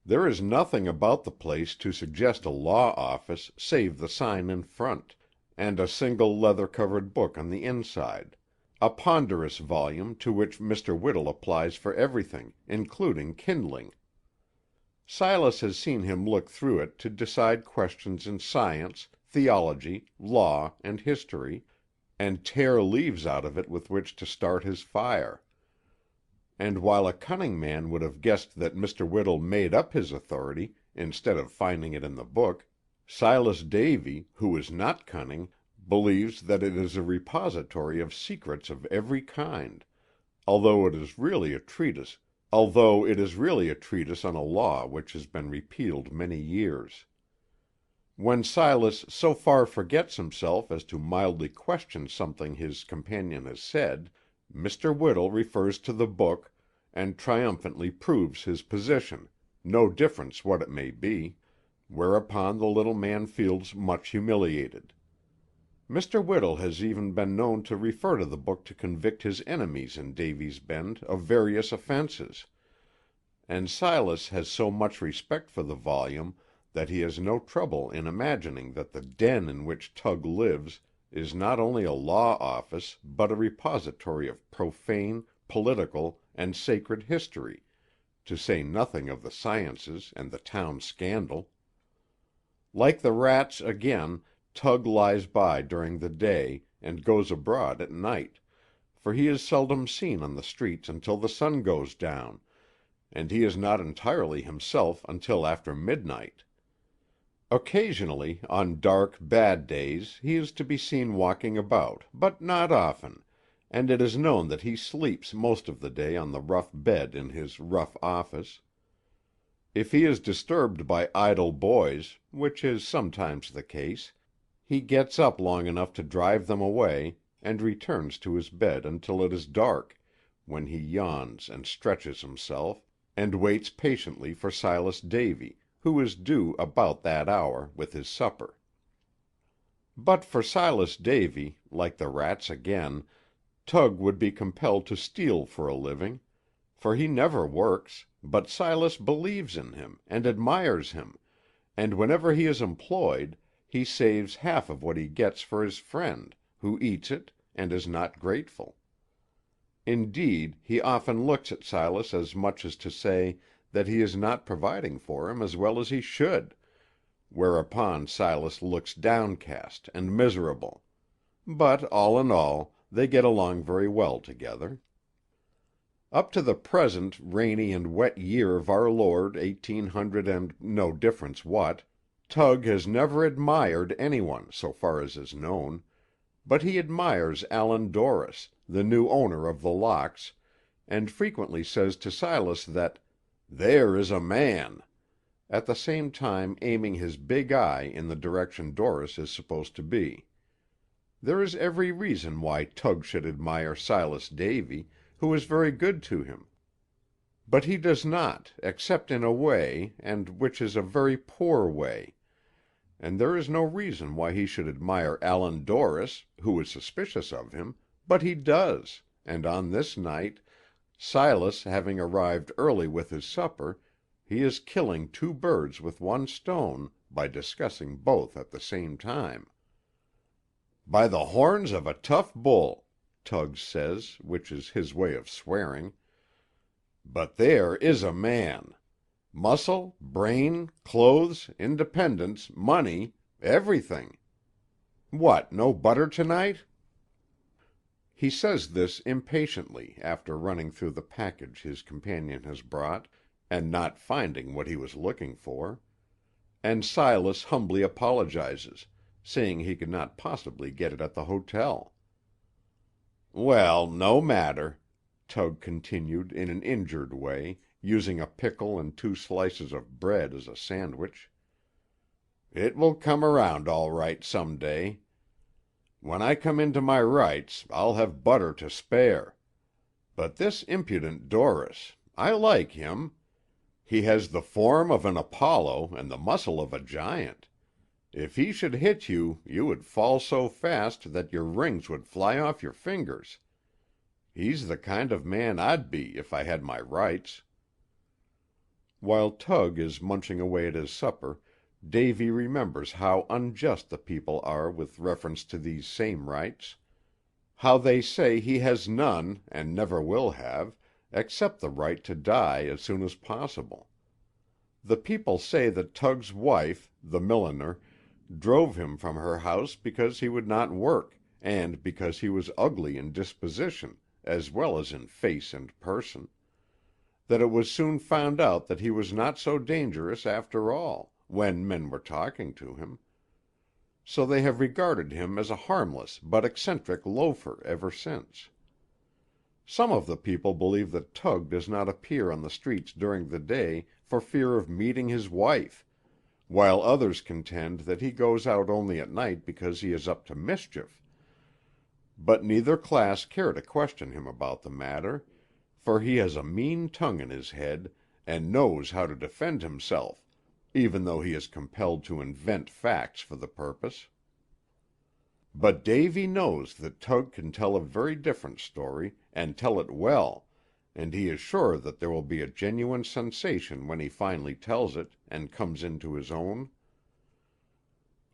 Speaker 1: There is nothing about the place to suggest a law office save the sign in front, and a single leather-covered book on the inside, a ponderous volume to which Mr. Whittle applies for everything, including kindling. Silas has seen him look through it to decide questions in science, theology, law, and history, and tear leaves out of it with which to start his fire. And while a cunning man would have guessed that Mr. Whittle made up his authority, instead of finding it in the book, Silas Davy, who is not cunning, believes that it is a repository of secrets of every kind, although it is really a treatise on a law which has been repealed many years. When Silas so far forgets himself as to mildly question something his companion has said, Mr. Whittle refers to the book, and triumphantly proves his position, no difference what it may be, whereupon the little man feels much humiliated. Mr. Whittle has even been known to refer to the book to convict his enemies in Davy's Bend of various offenses, and Silas has so much respect for the volume that he has no trouble in imagining that the den in which Tug lives is not only a law office, but a repository of profane, political, and sacred history, to say nothing of the sciences and the town scandal. Like the rats, again, Tug lies by during the day, and goes abroad at night, for he is seldom seen on the streets until the sun goes down, and he is not entirely himself until after midnight. Occasionally, on dark, bad days, he is to be seen walking about, but not often, and it is known that he sleeps most of the day on the rough bed in his rough office. If he is disturbed by idle boys, which is sometimes the case, he gets up long enough to drive them away, and returns to his bed until it is dark, when he yawns and stretches himself, and waits patiently for Silas Davy, who is due about that hour with his supper. But for Silas Davy, like the rats again, Tug would be compelled to steal for a living, for he never works, but Silas believes in him, and admires him, and whenever he is employed, he saves half of what he gets for his friend, who eats it, and is not grateful. Indeed, he often looks at Silas as much as to say that he is not providing for him as well as he should, whereupon Silas looks downcast and miserable. But, all in all, they get along very well together. Up to the present rainy and wet year of our Lord 1800 and no difference what, Tug has never admired anyone, so far as is known, but he admires Allan Dorris, the new owner of The Locks, and frequently says to Silas that "there is a man," at the same time aiming his big eye in the direction Dorris is supposed to be. There is every reason why Tug should admire Silas Davy, who is very good to him. But he does not, except in a way, and which is a very poor way. And there is no reason why he should admire Allan Dorris, who is suspicious of him, but he does, and on this night, Silas having arrived early with his supper, he is killing two birds with one stone by discussing both at the same time. "By the horns of a tough bull," Tug says, which is his way of swearing, "but there is a man. Muscle, brain, clothes, independence, money, everything. What, no butter to-night?" He says this impatiently, after running through the package his companion has brought, and not finding what he was looking for; and Silas humbly apologizes, saying he could not possibly get it at the hotel. "Well, no matter," Tug continued in an injured way, using a pickle and 2 slices of bread as a sandwich. "It will come around all right some day. When I come into my rights, I'll have butter to spare. But this impudent Dorris, I like him. He has the form of an Apollo and the muscle of a giant. If he should hit you, you would fall so fast that your rings would fly off your fingers. He's the kind of man I'd be if I had my rights." While Tug is munching away at his supper, Davy remembers how unjust the people are with reference to these same rights; how they say he has none, and never will have, except the right to die as soon as possible. The people say that Tug's wife, the milliner, drove him from her house because he would not work, and because he was ugly in disposition, as well as in face and person; that it was soon found out that he was not so dangerous after all, when men were talking to him. So they have regarded him as a harmless but eccentric loafer ever since. Some of the people believe that Tug does not appear on the streets during the day for fear of meeting his wife, while others contend that he goes out only at night because he is up to mischief. But neither class care to question him about the matter, for he has a mean tongue in his head, and knows how to defend himself, even though he is compelled to invent facts for the purpose. But Davy knows that Tug can tell a very different story, and tell it well, and he is sure that there will be a genuine sensation when he finally tells it, and comes into his own.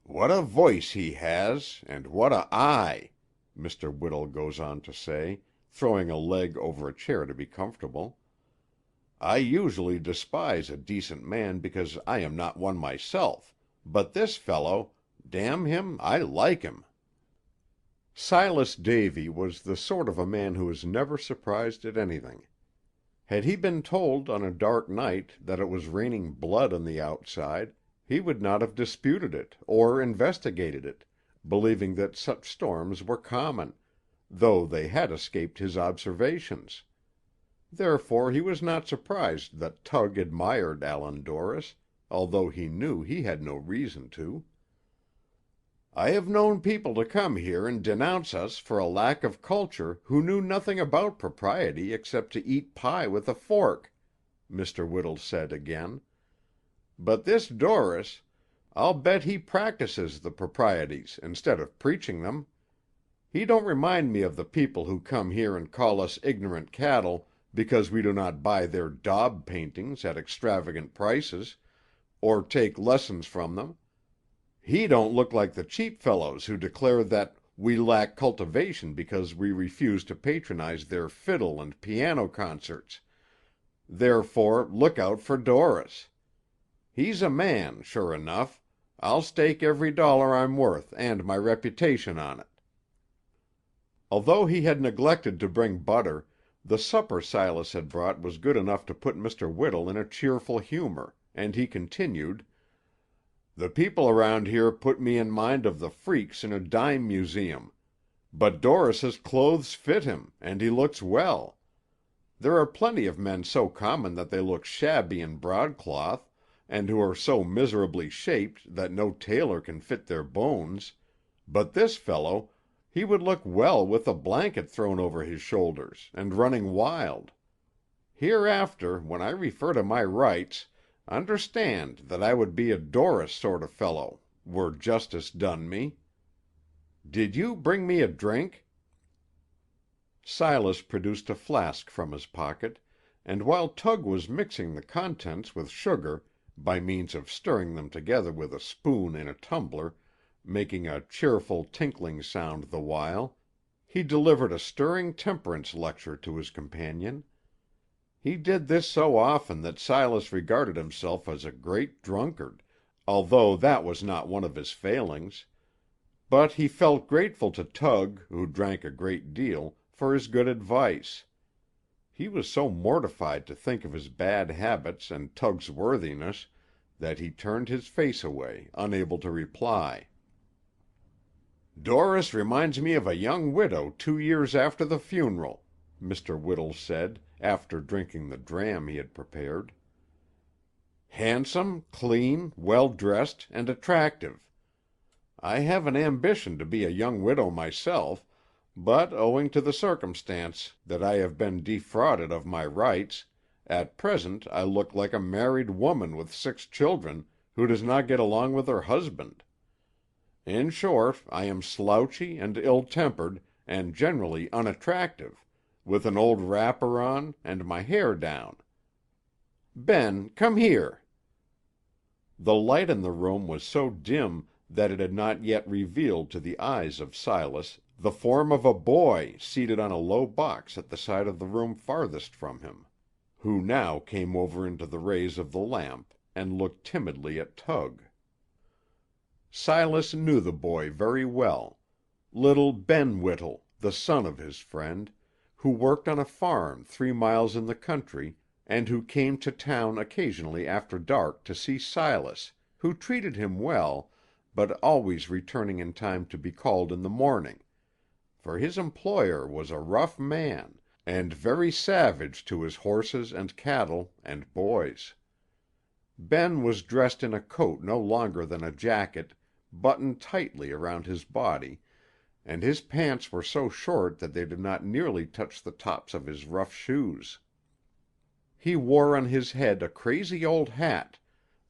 Speaker 1: "What a voice he has, and what a eye!" Mr. Whittle goes on to say, throwing a leg over a chair to be comfortable. "I usually despise a decent man because I am not one myself, but this fellow, damn him, I like him." Silas Davy was the sort of a man who is never surprised at anything. Had he been told on a dark night that it was raining blood on the outside, he would not have disputed it, or investigated it, believing that such storms were common, though they had escaped his observations. Therefore he was not surprised that Tug admired Allan Dorris, although he knew he had no reason to. "I have known people to come here and denounce us for a lack of culture who knew nothing about propriety except to eat pie with a fork," Mr. Whittle said again. "But this Dorris, I'll bet he practices the proprieties instead of preaching them. He don't remind me of the people who come here and call us ignorant cattle because we do not buy their daub paintings at extravagant prices, or take lessons from them. He don't look like the cheap fellows who declare that we lack cultivation because we refuse to patronize their fiddle and piano concerts. Therefore, look out for Dorris. He's a man, sure enough. I'll stake every dollar I'm worth and my reputation on it." Although he had neglected to bring butter, the supper Silas had brought was good enough to put Mr. Whittle in a cheerful humor, and he continued, "The people around here put me in mind of the freaks in a dime museum. But Dorris's clothes fit him, and he looks well. There are plenty of men so common that they look shabby in broadcloth, and who are so miserably shaped that no tailor can fit their bones, but this fellow, he would look well with a blanket thrown over his shoulders, and running wild. Hereafter, when I refer to my rights, understand that I would be a Dorris sort of fellow, were justice done me. Did you bring me a drink?" Silas produced a flask from his pocket, and while Tug was mixing the contents with sugar, by means of stirring them together with a spoon in a tumbler, making a cheerful tinkling sound the while, he delivered a stirring temperance lecture to his companion. He did this so often that Silas regarded himself as a great drunkard, although that was not one of his failings. But he felt grateful to Tug, who drank a great deal, for his good advice. He was so mortified to think of his bad habits and Tug's worthiness that he turned his face away, unable to reply. "Dorris reminds me of a young widow 2 years after the funeral," Mr. Whittle said, after drinking the dram he had prepared. "Handsome, clean, well-dressed, and attractive. I have an ambition to be a young widow myself, but owing to the circumstance that I have been defrauded of my rights, at present I look like a married woman with 6 children who does not get along with her husband. In short, I am slouchy and ill-tempered, and generally unattractive, with an old wrapper on, and my hair down. Ben, come here." The light in the room was so dim that it had not yet revealed to the eyes of Silas the form of a boy seated on a low box at the side of the room farthest from him, who now came over into the rays of the lamp, and looked timidly at Tug. Silas knew the boy very well. Little Ben Whittle, the son of his friend, who worked on a farm 3 miles in the country, and who came to town occasionally after dark to see Silas, who treated him well, but always returning in time to be called in the morning, for his employer was a rough man, and very savage to his horses and cattle and boys. Ben was dressed in a coat no longer than a jacket, buttoned tightly around his body, and his pants were so short that they did not nearly touch the tops of his rough shoes. He wore on his head a crazy old hat,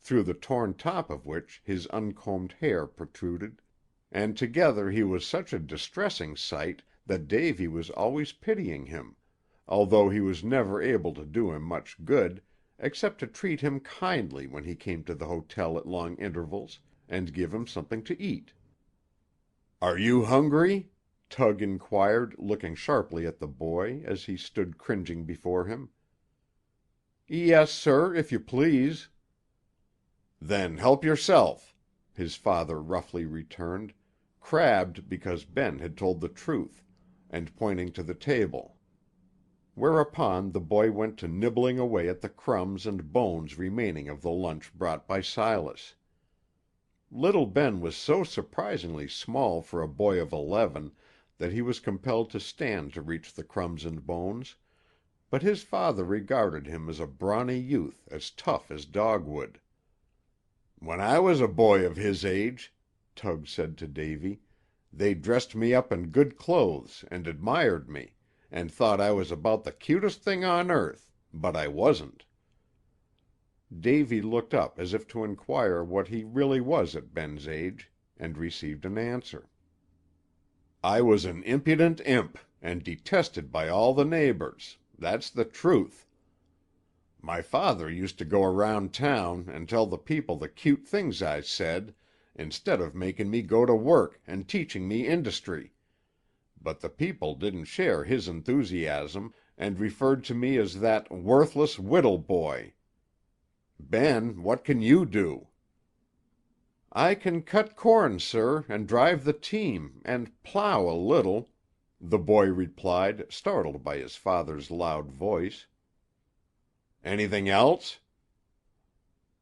Speaker 1: through the torn top of which his uncombed hair protruded, and together he was such a distressing sight that Davy was always pitying him, although he was never able to do him much good, except to treat him kindly when he came to the hotel at long intervals, and give him something to eat. "Are you hungry?" Tug inquired, looking sharply at the boy, as he stood cringing before him. "Yes, sir, if you please." "Then help yourself," his father roughly returned, crabbed because Ben had told the truth, and pointing to the table. Whereupon the boy went to nibbling away at the crumbs and bones remaining of the lunch brought by Silas. Little Ben was so surprisingly small for a boy of 11 that he was compelled to stand to reach the crumbs and bones, but his father regarded him as a brawny youth as tough as dogwood. "When I was a boy of his age," Tug said to Davy, "they dressed me up in good clothes and admired me, and thought I was about the cutest thing on earth, but I wasn't." Davy looked up as if to inquire what he really was at Ben's age, and received an answer. "I was an impudent imp, and detested by all the neighbors, that's the truth. My father used to go around town and tell the people the cute things I said, instead of making me go to work and teaching me industry, but the people didn't share his enthusiasm, and referred to me as that worthless Whittle boy. Ben, what can you do?" "I can cut corn, sir, and drive the team, and plow a little," the boy replied, startled by his father's loud voice. "Anything else?"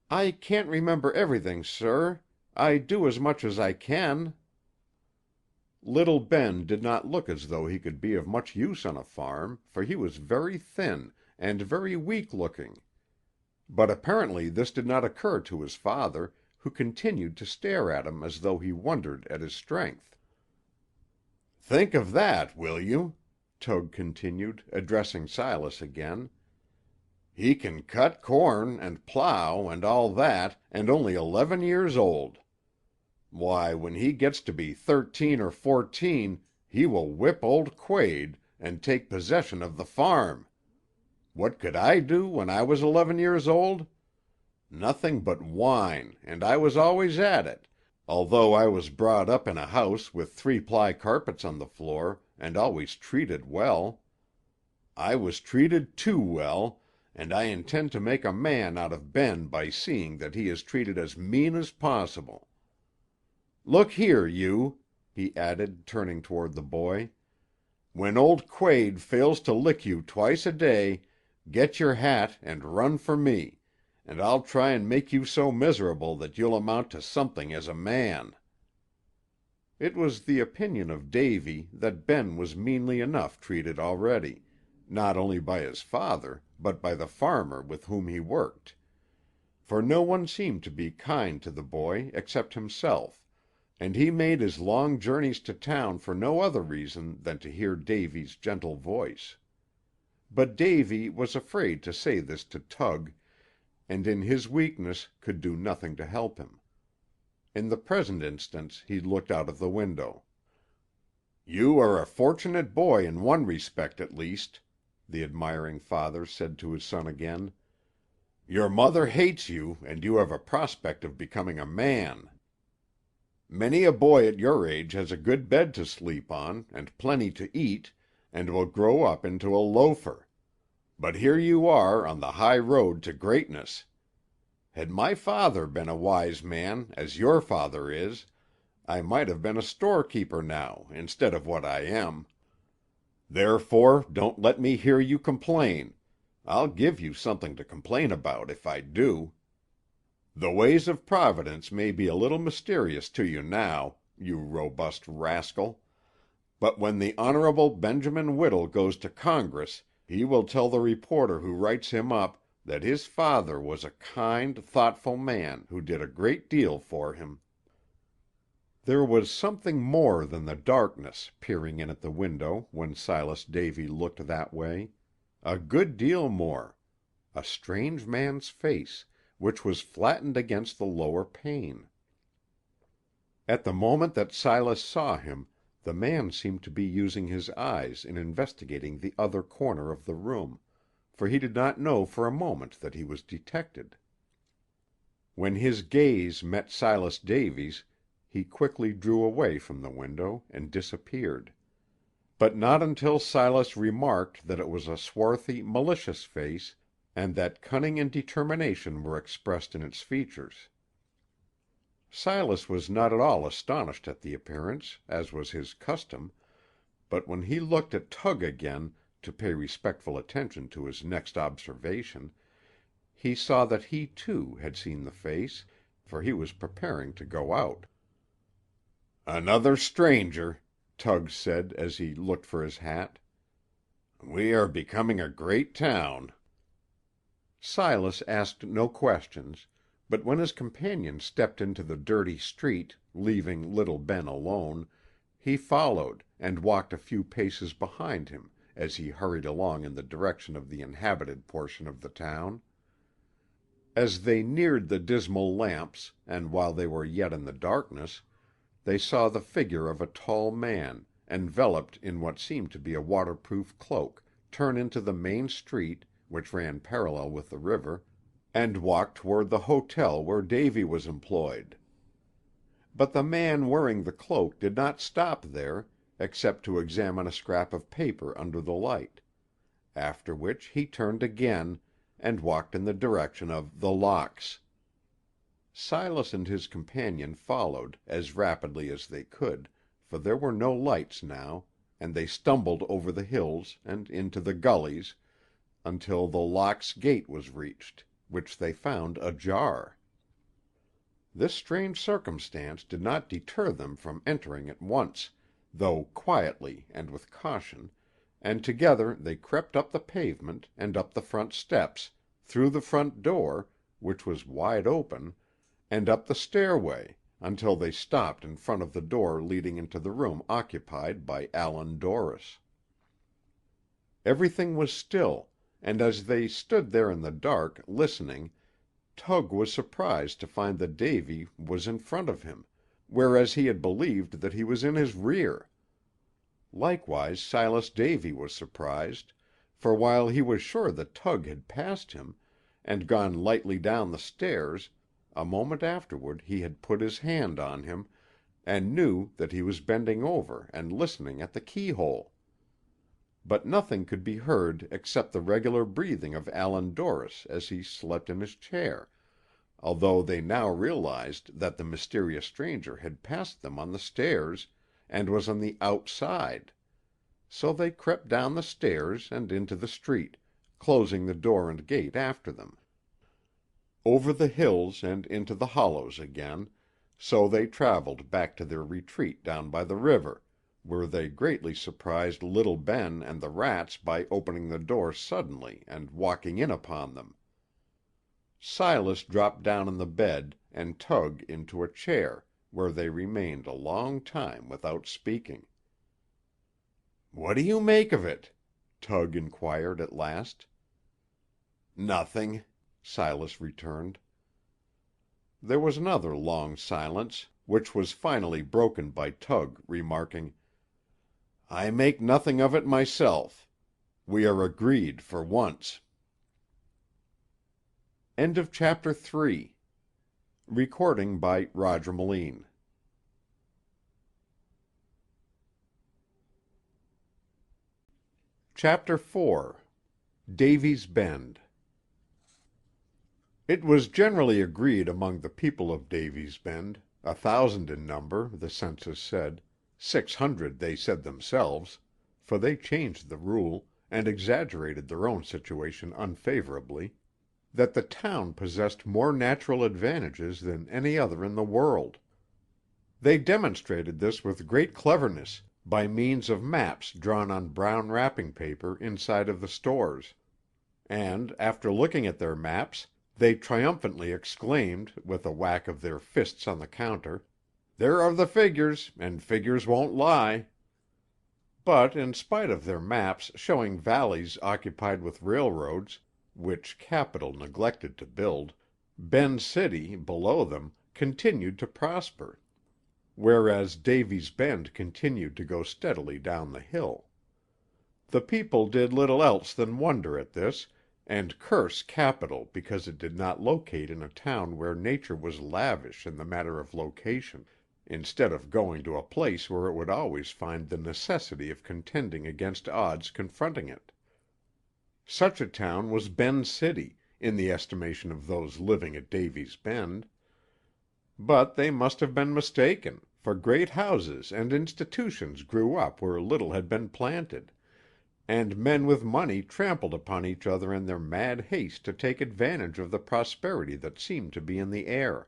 Speaker 1: "I can't remember everything, sir. I do as much as I can." Little Ben did not look as though he could be of much use on a farm, for he was very thin, and very weak-looking. But apparently this did not occur to his father, who continued to stare at him as though he wondered at his strength. "Think of that, will you?" Tug continued, addressing Silas again. "He can cut corn, and plow, and all that, and only 11 years old. Why, when he gets to be 13 or 14, he will whip old Quade, and take possession of the farm. What could I do when I was 11 years old? Nothing but whine, and I was always at it, although I was brought up in a house with 3-ply carpets on the floor, and always treated well. I was treated too well, and I intend to make a man out of Ben by seeing that he is treated as mean as possible. Look here, you," he added, turning toward the boy. "When old Quade fails to lick you twice a day, get your hat and run for me, and I'll try and make you so miserable that you'll amount to something as a man." It was the opinion of Davy that Ben was meanly enough treated already, not only by his father, but by the farmer with whom he worked; for no one seemed to be kind to the boy except himself, and he made his long journeys to town for no other reason than to hear Davy's gentle voice. But Davy was afraid to say this to Tug, and in his weakness could do nothing to help him. In the present instance he looked out of the window. "You are a fortunate boy in one respect at least," the admiring father said to his son again. "Your mother hates you, and you have a prospect of becoming a man. Many a boy at your age has a good bed to sleep on, and plenty to eat, and will grow up into a loafer. But here you are on the high road to greatness. Had my father been a wise man, as your father is, I might have been a storekeeper now, instead of what I am. Therefore, don't let me hear you complain. I'll give you something to complain about if I do. The ways of Providence may be a little mysterious to you now, you robust rascal, but when the Honorable Benjamin Whittle goes to Congress, he will tell the reporter who writes him up that his father was a kind, thoughtful man who did a great deal for him." There was something more than the darkness peering in at the window when Silas Davy looked that way. A good deal more. A strange man's face, which was flattened against the lower pane. At the moment that Silas saw him, the man seemed to be using his eyes in investigating the other corner of the room, for he did not know for a moment that he was detected. When his gaze met Silas Davy's, he quickly drew away from the window and disappeared. But not until Silas remarked that it was a swarthy, malicious face, and that cunning and determination were expressed in its features. Silas was not at all astonished at the appearance, as was his custom, but when he looked at Tug again to pay respectful attention to his next observation, he saw that he, too, had seen the face, for he was preparing to go out. "Another stranger," Tug said as he looked for his hat. "We are becoming a great town." Silas asked no questions, but when his companion stepped into the dirty street, leaving little Ben alone, he followed, and walked a few paces behind him as he hurried along in the direction of the inhabited portion of the town. As they neared the dismal lamps, and while they were yet in the darkness, they saw the figure of a tall man, enveloped in what seemed to be a waterproof cloak, turn into the main street, which ran parallel with the river, and walk toward the hotel where Davy was employed. But the man wearing the cloak did not stop there, except to examine a scrap of paper under the light; after which he turned again, and walked in the direction of The Locks. Silas and his companion followed as rapidly as they could, for there were no lights now, and they stumbled over the hills and into the gullies, until the Locks' gate was reached, which they found ajar. This strange circumstance did not deter them from entering at once, though quietly and with caution, and together they crept up the pavement and up the front steps, through the front door, which was wide open, and up the stairway, until they stopped in front of the door leading into the room occupied by Allan Dorris. Everything was still, and as they stood there in the dark, listening, Tug was surprised to find that Davy was in front of him, whereas he had believed that he was in his rear. Likewise Silas Davy was surprised, for while he was sure that Tug had passed him, and gone lightly down the stairs, a moment afterward he had put his hand on him, and knew that he was bending over and listening at the keyhole. But nothing could be heard except the regular breathing of Allan Dorris as he slept in his chair, although they now realized that the mysterious stranger had passed them on the stairs, and was on the outside. So they crept down the stairs and into the street, closing the door and gate after them. Over the hills and into the hollows again, so they traveled back to their retreat down by the river, where they greatly surprised little Ben and the rats by opening the door suddenly and walking in upon them. Silas dropped down on the bed, and Tug into a chair, where they remained a long time without speaking. "What do you make of it?" Tug inquired at last. "Nothing," Silas returned. There was another long silence, which was finally broken by Tug remarking, "I make nothing of it myself. We are agreed for once." End of chapter 3. Recording by Roger Melin. Chapter 4. Davy's Bend. It was generally agreed among the people of Davy's Bend, 1,000 in number, the census said, 600 they said themselves, for they changed the rule, and exaggerated their own situation unfavorably, that the town possessed more natural advantages than any other in the world. They demonstrated this with great cleverness, by means of maps drawn on brown wrapping paper inside of the stores; and, after looking at their maps, they triumphantly exclaimed, with a whack of their fists on the counter, "There are the figures, and figures won't lie." But, in spite of their maps showing valleys occupied with railroads, which capital neglected to build, Ben's City, below them, continued to prosper, whereas Davy's Bend continued to go steadily down the hill. The people did little else than wonder at this, and curse capital because it did not locate in a town where nature was lavish in the matter of location, instead of going to a place where it would always find the necessity of contending against odds confronting it. Such a town was Ben's City, in the estimation of those living at Davy's Bend. But they must have been mistaken, for great houses and institutions grew up where little had been planted, and men with money trampled upon each other in their mad haste to take advantage of the prosperity that seemed to be in the air.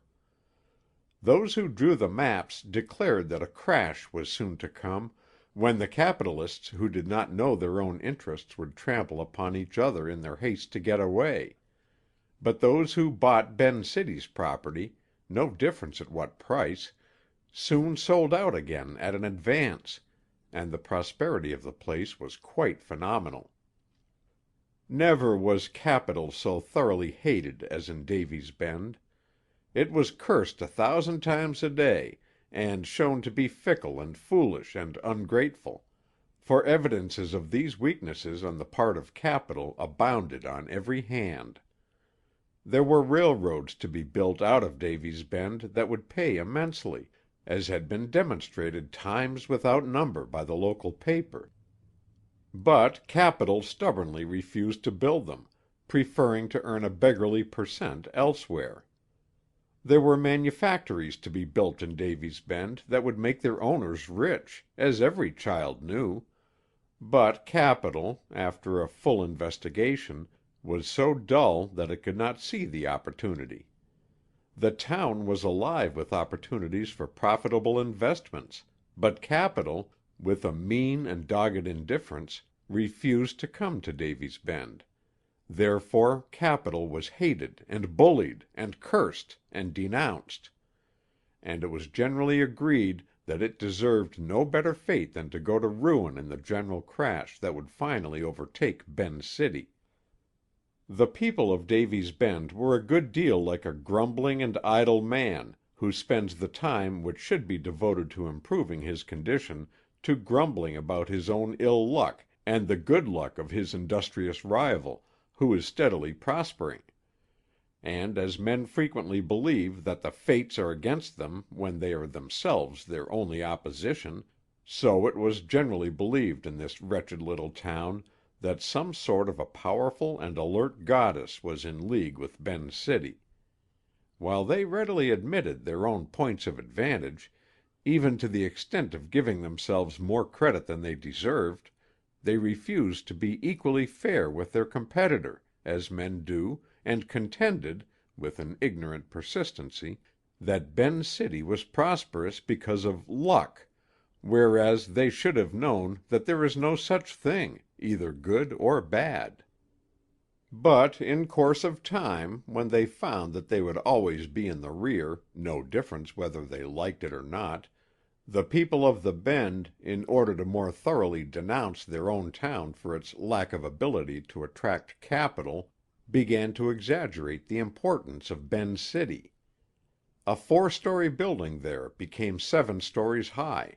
Speaker 1: Those who drew the maps declared that a crash was soon to come, when the capitalists who did not know their own interests would trample upon each other in their haste to get away; but those who bought Ben's City's property, no difference at what price, soon sold out again at an advance, and the prosperity of the place was quite phenomenal. Never was capital so thoroughly hated as in Davy's Bend. It was cursed 1,000 times a day, and shown to be fickle and foolish and ungrateful, for evidences of these weaknesses on the part of capital abounded on every hand. There were railroads to be built out of Davy's Bend that would pay immensely, as had been demonstrated times without number by the local paper; but capital stubbornly refused to build them, preferring to earn a beggarly per cent elsewhere. There were manufactories to be built in Davy's Bend that would make their owners rich, as every child knew; but capital, after a full investigation, was so dull that it could not see the opportunity. The town was alive with opportunities for profitable investments, but capital, with a mean and dogged indifference, refused to come to Davy's Bend. Therefore capital was hated and bullied and cursed and denounced; and it was generally agreed that it deserved no better fate than to go to ruin in the general crash that would finally overtake Ben's City. The people of Davy's Bend were a good deal like a grumbling and idle man, who spends the time which should be devoted to improving his condition to grumbling about his own ill luck and the good luck of his industrious rival, who is steadily prospering; and as men frequently believe that the fates are against them when they are themselves their only opposition, so it was generally believed in this wretched little town that some sort of a powerful and alert goddess was in league with Ben's City. While they readily admitted their own points of advantage, even to the extent of giving themselves more credit than they deserved, they refused to be equally fair with their competitor, as men do, and contended, with an ignorant persistency, that Ben's City was prosperous because of luck, whereas they should have known that there is no such thing, either good or bad. But in course of time, when they found that they would always be in the rear, no difference whether they liked it or not, the people of the Bend, in order to more thoroughly denounce their own town for its lack of ability to attract capital, began to exaggerate the importance of Ben's City. A 4-story building there became 7 stories high,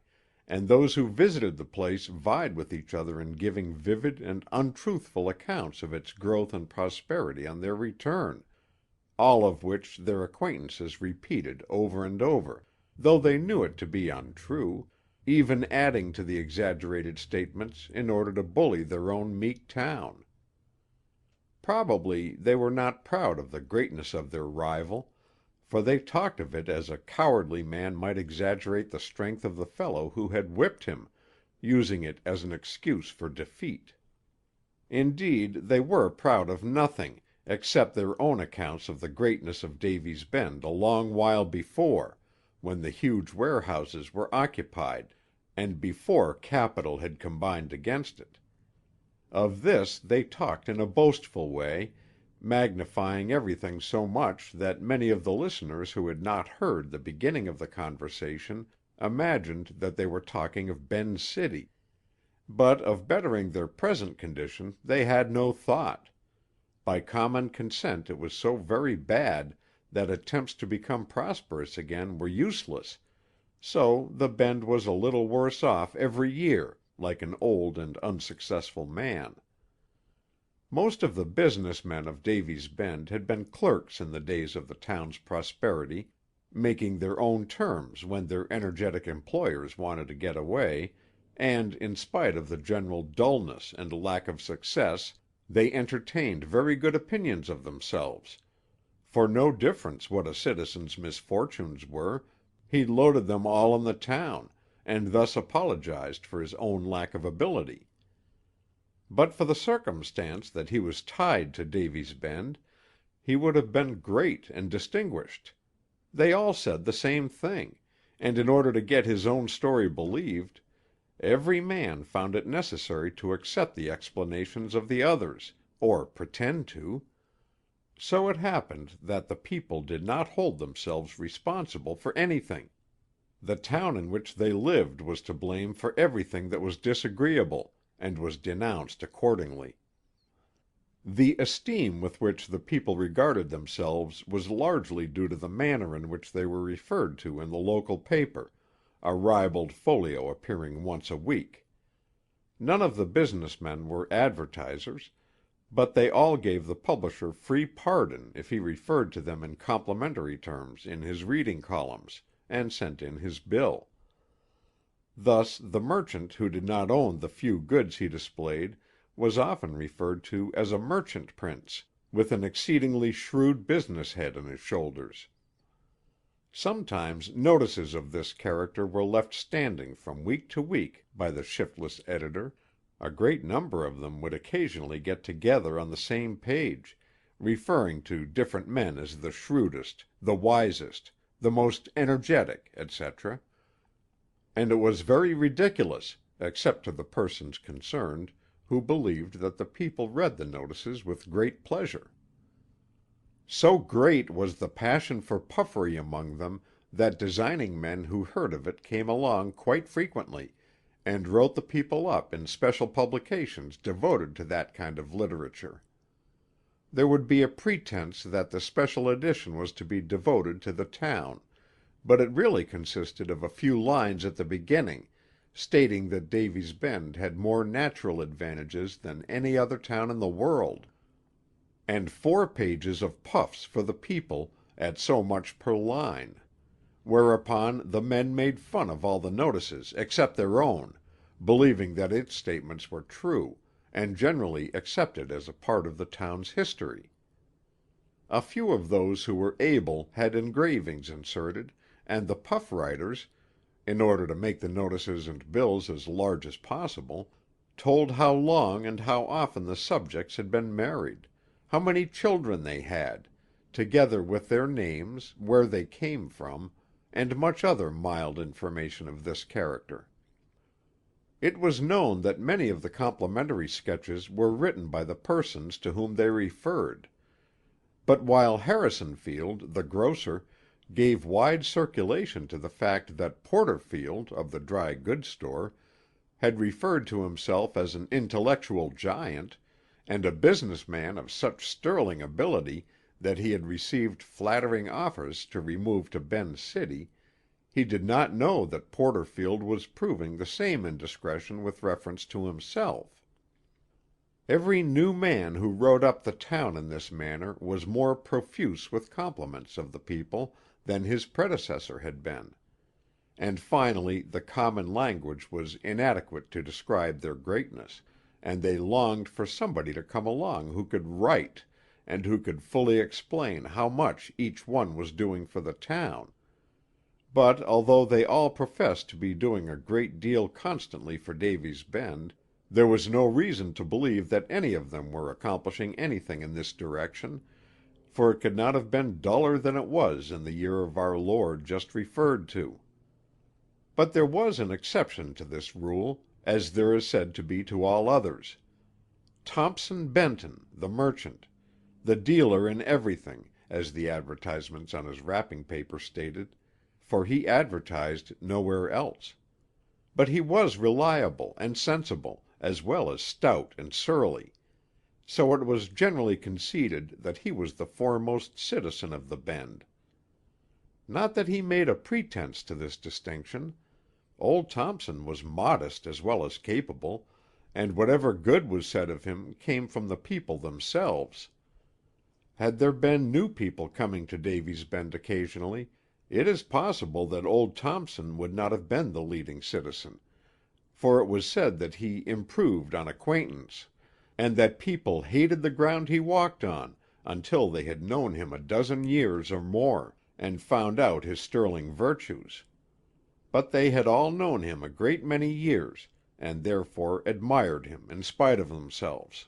Speaker 1: and those who visited the place vied with each other in giving vivid and untruthful accounts of its growth and prosperity on their return, all of which their acquaintances repeated over and over, though they knew it to be untrue, even adding to the exaggerated statements in order to bully their own meek town. Probably they were not proud of the greatness of their rival, for they talked of it as a cowardly man might exaggerate the strength of the fellow who had whipped him, using it as an excuse for defeat. Indeed, they were proud of nothing, except their own accounts of the greatness of Davy's Bend a long while before, when the huge warehouses were occupied, and before capital had combined against it. Of this they talked in a boastful way, magnifying everything so much that many of the listeners who had not heard the beginning of the conversation imagined that they were talking of Ben's City. But of bettering their present condition they had no thought. By common consent it was so very bad that attempts to become prosperous again were useless, so the Bend was a little worse off every year, like an old and unsuccessful man. Most of the business men of Davy's Bend had been clerks in the days of the town's prosperity, making their own terms when their energetic employers wanted to get away, and, in spite of the general dullness and lack of success, they entertained very good opinions of themselves. For no difference what a citizen's misfortunes were, he loaded them all on the town, and thus apologized for his own lack of ability. But for the circumstance that he was tied to Davy's Bend, he would have been great and distinguished. They all said the same thing, and in order to get his own story believed, every man found it necessary to accept the explanations of the others, or pretend to. So it happened that the people did not hold themselves responsible for anything. The town in which they lived was to blame for everything that was disagreeable, and was denounced accordingly. The esteem with which the people regarded themselves was largely due to the manner in which they were referred to in the local paper, a ribald folio appearing once a week. None of the business men were advertisers, but they all gave the publisher free pardon if he referred to them in complimentary terms in his reading columns, and sent in his bill. Thus the merchant who did not own the few goods he displayed was often referred to as a merchant prince, with an exceedingly shrewd business head on his shoulders. Sometimes notices of this character were left standing from week to week by the shiftless editor. A great number of them would occasionally get together on the same page, referring to different men as the shrewdest, the wisest, the most energetic, etc. And it was very ridiculous, except to the persons concerned, who believed that the people read the notices with great pleasure. So great was the passion for puffery among them that designing men who heard of it came along quite frequently, and wrote the people up in special publications devoted to that kind of literature. There would be a pretense that the special edition was to be devoted to the town, but it really consisted of a few lines at the beginning, stating that Davy's Bend had more natural advantages than any other town in the world, and 4 pages of puffs for the people at so much per line, whereupon the men made fun of all the notices except their own, believing that its statements were true, and generally accepted as a part of the town's history. A few of those who were able had engravings inserted, and the puff writers, in order to make the notices and bills as large as possible, told how long and how often the subjects had been married, how many children they had, together with their names, where they came from, and much other mild information of this character. It was known that many of the complimentary sketches were written by the persons to whom they referred. But while Harrisonfield, the grocer, gave wide circulation to the fact that Porterfield, of the dry goods store, had referred to himself as an intellectual giant, and a business man of such sterling ability that he had received flattering offers to remove to Ben's City, he did not know that Porterfield was proving the same indiscretion with reference to himself. Every new man who rode up the town in this manner was more profuse with compliments of the people than his predecessor had been, and finally the common language was inadequate to describe their greatness, and they longed for somebody to come along who could write, and who could fully explain how much each one was doing for the town. But although they all professed to be doing a great deal constantly for Davy's Bend, there was no reason to believe that any of them were accomplishing anything in this direction, for it could not have been duller than it was in the year of our Lord just referred to. But there was an exception to this rule, as there is said to be to all others. Thompson Benton, the merchant, the dealer in everything, as the advertisements on his wrapping paper stated, for he advertised nowhere else. But he was reliable and sensible, as well as stout and surly, so it was generally conceded that he was the foremost citizen of the Bend. Not that he made a pretense to this distinction. Old Thompson was modest as well as capable, and whatever good was said of him came from the people themselves. Had there been new people coming to Davy's Bend occasionally, it is possible that old Thompson would not have been the leading citizen, for it was said that he improved on acquaintance, and that people hated the ground he walked on until they had known him a dozen years or more, and found out his sterling virtues. But they had all known him a great many years, and therefore admired him in spite of themselves.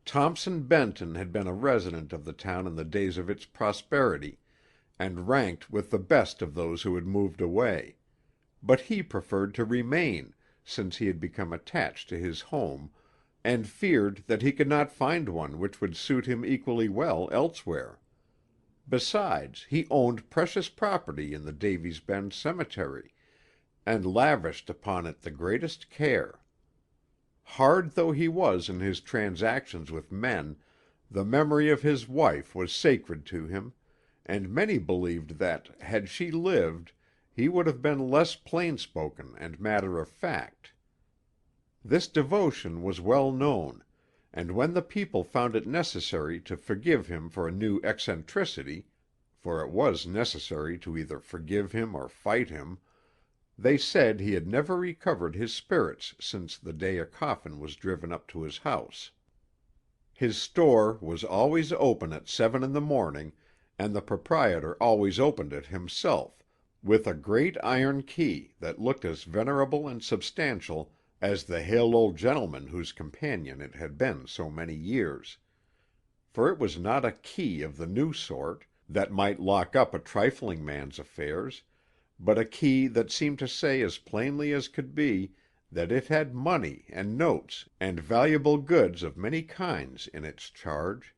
Speaker 1: Thompson Benton had been a resident of the town in the days of its prosperity, and ranked with the best of those who had moved away, but he preferred to remain, since he had become attached to his home, and feared that he could not find one which would suit him equally well elsewhere. Besides, he owned precious property in the Davy's Bend cemetery, and lavished upon it the greatest care. Hard though he was in his transactions with men, the memory of his wife was sacred to him, and many believed that, had she lived, he would have been less plain-spoken and matter-of-fact. This devotion was well known, and when the people found it necessary to forgive him for a new eccentricity, for it was necessary to either forgive him or fight him, they said he had never recovered his spirits since the day a coffin was driven up to his house. His store was always open at 7 in the morning, and the proprietor always opened it himself, with a great iron key that looked as venerable and substantial as the hale old gentleman whose companion it had been so many years. For it was not a key of the new sort, that might lock up a trifling man's affairs, but a key that seemed to say as plainly as could be that it had money and notes and valuable goods of many kinds in its charge.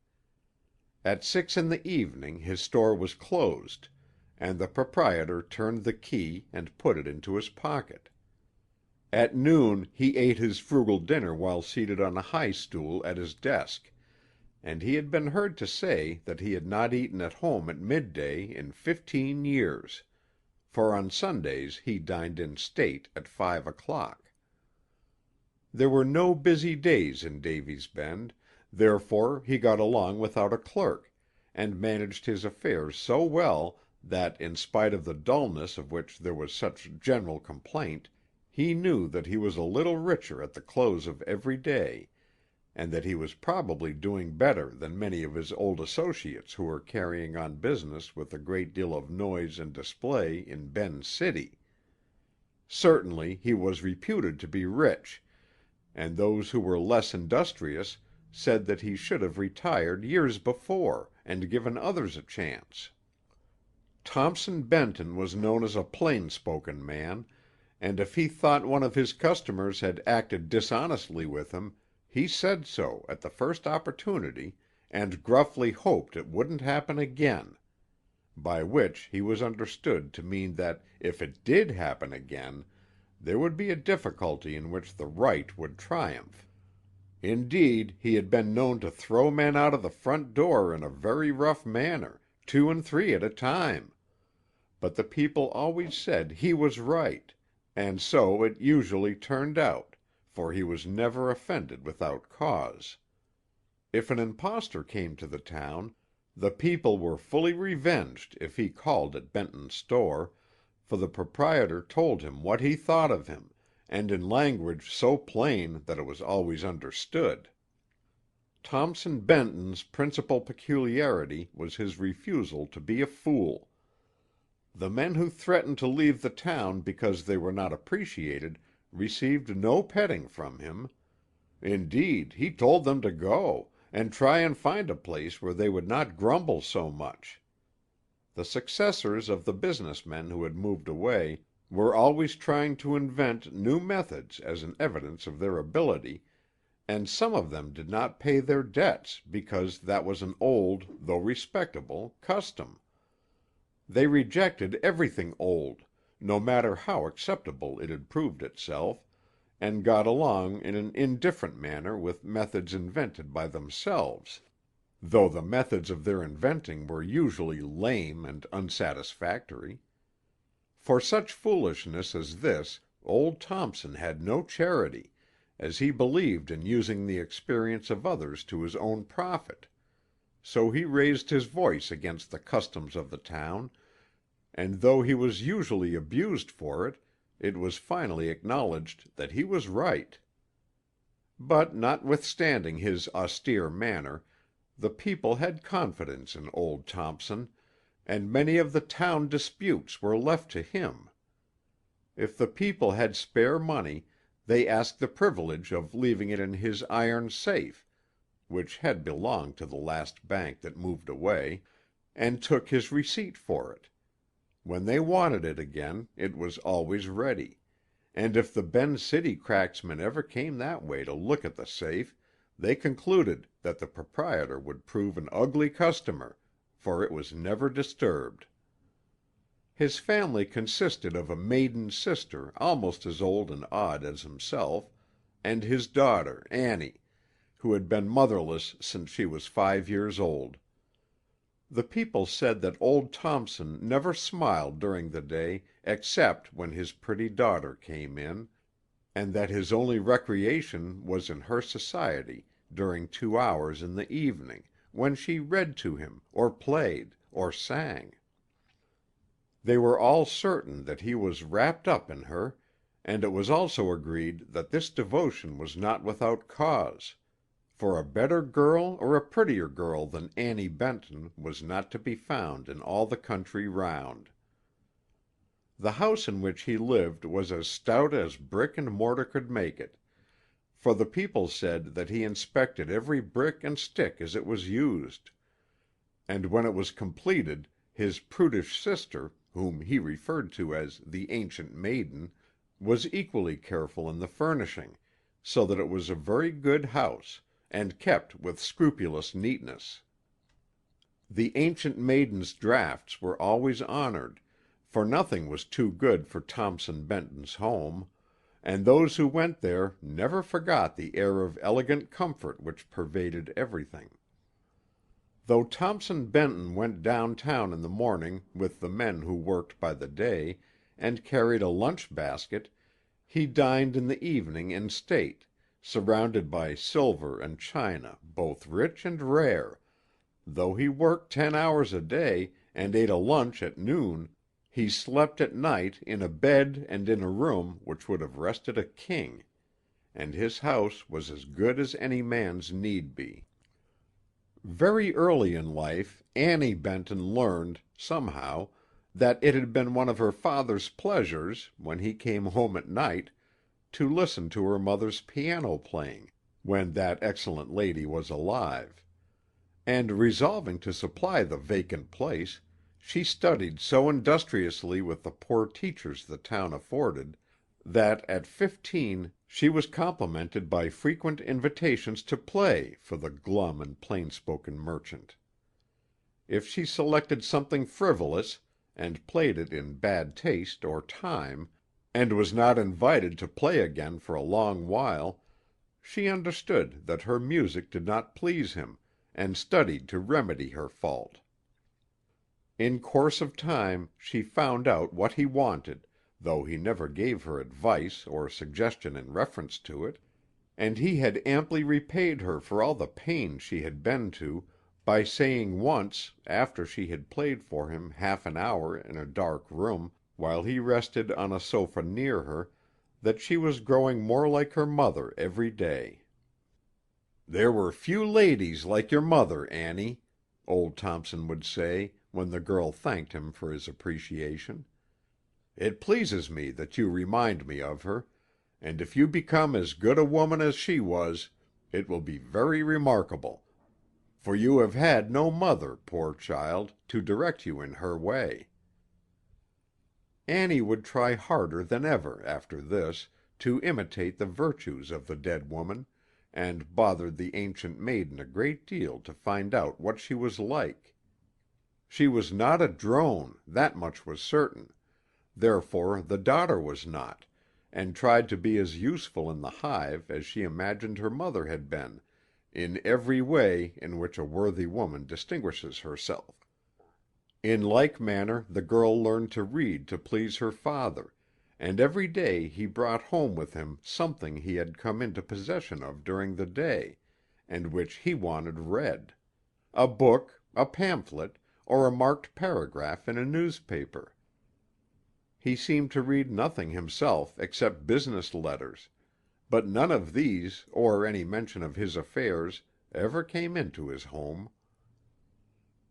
Speaker 1: At 6 in the evening his store was closed, and the proprietor turned the key and put it into his pocket. At noon he ate his frugal dinner while seated on a high stool at his desk, and he had been heard to say that he had not eaten at home at midday in 15 years, for on Sundays he dined in state at 5 o'clock. There were no busy days in Davy's Bend, therefore he got along without a clerk, and managed his affairs so well that, in spite of the dullness of which there was such general complaint, he knew that he was a little richer at the close of every day, and that he was probably doing better than many of his old associates who were carrying on business with a great deal of noise and display in Ben's City. Certainly he was reputed to be rich, and those who were less industrious said that he should have retired years before and given others a chance. Thompson Benton was known as a plain-spoken man, and if he thought one of his customers had acted dishonestly with him, he said so at the first opportunity, and gruffly hoped it wouldn't happen again, by which he was understood to mean that if it did happen again, there would be a difficulty in which the right would triumph. Indeed, he had been known to throw men out of the front door in a very rough manner, 2 and 3 at a time. But the people always said he was right, and so it usually turned out, for he was never offended without cause. If an impostor came to the town, the people were fully revenged if he called at Benton's store, for the proprietor told him what he thought of him, and in language so plain that it was always understood. Thompson Benton's principal peculiarity was his refusal to be a fool. The men who threatened to leave the town because they were not appreciated received no petting from him. Indeed, he told them to go, and try and find a place where they would not grumble so much. The successors of the business men who had moved away were always trying to invent new methods as an evidence of their ability, and some of them did not pay their debts because that was an old, though respectable, custom. They rejected everything old, no matter how acceptable it had proved itself, and got along in an indifferent manner with methods invented by themselves, though the methods of their inventing were usually lame and unsatisfactory. For such foolishness as this old Thompson had no charity, as he believed in using the experience of others to his own profit. So he raised his voice against the customs of the town, and though he was usually abused for it, it was finally acknowledged that he was right. But notwithstanding his austere manner, the people had confidence in old Thompson, and many of the town disputes were left to him. If the people had spare money, they asked the privilege of leaving it in his iron safe, which had belonged to the last bank that moved away, and took his receipt for it. When they wanted it again, it was always ready, and if the Bend City cracksmen ever came that way to look at the safe, they concluded that the proprietor would prove an ugly customer, for it was never disturbed. His family consisted of a maiden sister almost as old and odd as himself, and his daughter, Annie, who had been motherless since she was 5 years old. The people said that old Thompson never smiled during the day except when his pretty daughter came in, and that his only recreation was in her society during 2 hours in the evening, when she read to him, or played, or sang. They were all certain that he was wrapped up in her, and it was also agreed that this devotion was not without cause, for a better girl or a prettier girl than Annie Benton was not to be found in all the country round. The house in which he lived was as stout as brick and mortar could make it, for the people said that he inspected every brick and stick as it was used, and when it was completed his prudish sister, whom he referred to as the Ancient Maiden, was equally careful in the furnishing, so that it was a very good house, and kept with scrupulous neatness. The Ancient Maiden's drafts were always honored, for nothing was too good for Thompson Benton's home, and those who went there never forgot the air of elegant comfort which pervaded everything. Though Thompson Benton went downtown in the morning with the men who worked by the day, and carried a lunch basket, he dined in the evening in state, surrounded by silver and china both rich and rare. Though he worked 10 hours a day, and ate a lunch at noon, he slept at night in a bed and in a room which would have rested a king, and his house was as good as any man's need be. Very early in life Annie Benton learned, somehow, that it had been one of her father's pleasures, when he came home at night, to listen to her mother's piano playing, when that excellent lady was alive; and resolving to supply the vacant place, she studied so industriously with the poor teachers the town afforded, that at 15 she was complimented by frequent invitations to play for the glum and plain-spoken merchant. If she selected something frivolous, and played it in bad taste or time, and was not invited to play again for a long while, she understood that her music did not please him, and studied to remedy her fault. In course of time she found out what he wanted, though he never gave her advice or suggestion in reference to it, and he had amply repaid her for all the pains she had been to by saying once, after she had played for him half an hour in a dark room, while he rested on a sofa near her, that she was growing more like her mother every day. "There were few ladies like your mother, Annie," old Thompson would say, when the girl thanked him for his appreciation. "It pleases me that you remind me of her, and if you become as good a woman as she was, it will be very remarkable, for you have had no mother, poor child, to direct you in her way." Annie would try harder than ever, after this, to imitate the virtues of the dead woman, and bothered the Ancient Maiden a great deal to find out what she was like. She was not a drone, that much was certain; therefore the daughter was not, and tried to be as useful in the hive as she imagined her mother had been, in every way in which a worthy woman distinguishes herself. In like manner the girl learned to read to please her father, and every day he brought home with him something he had come into possession of during the day, and which he wanted read: a book, a pamphlet, or a marked paragraph in a newspaper. He seemed to read nothing himself except business letters, but none of these, or any mention of his affairs, ever came into his home.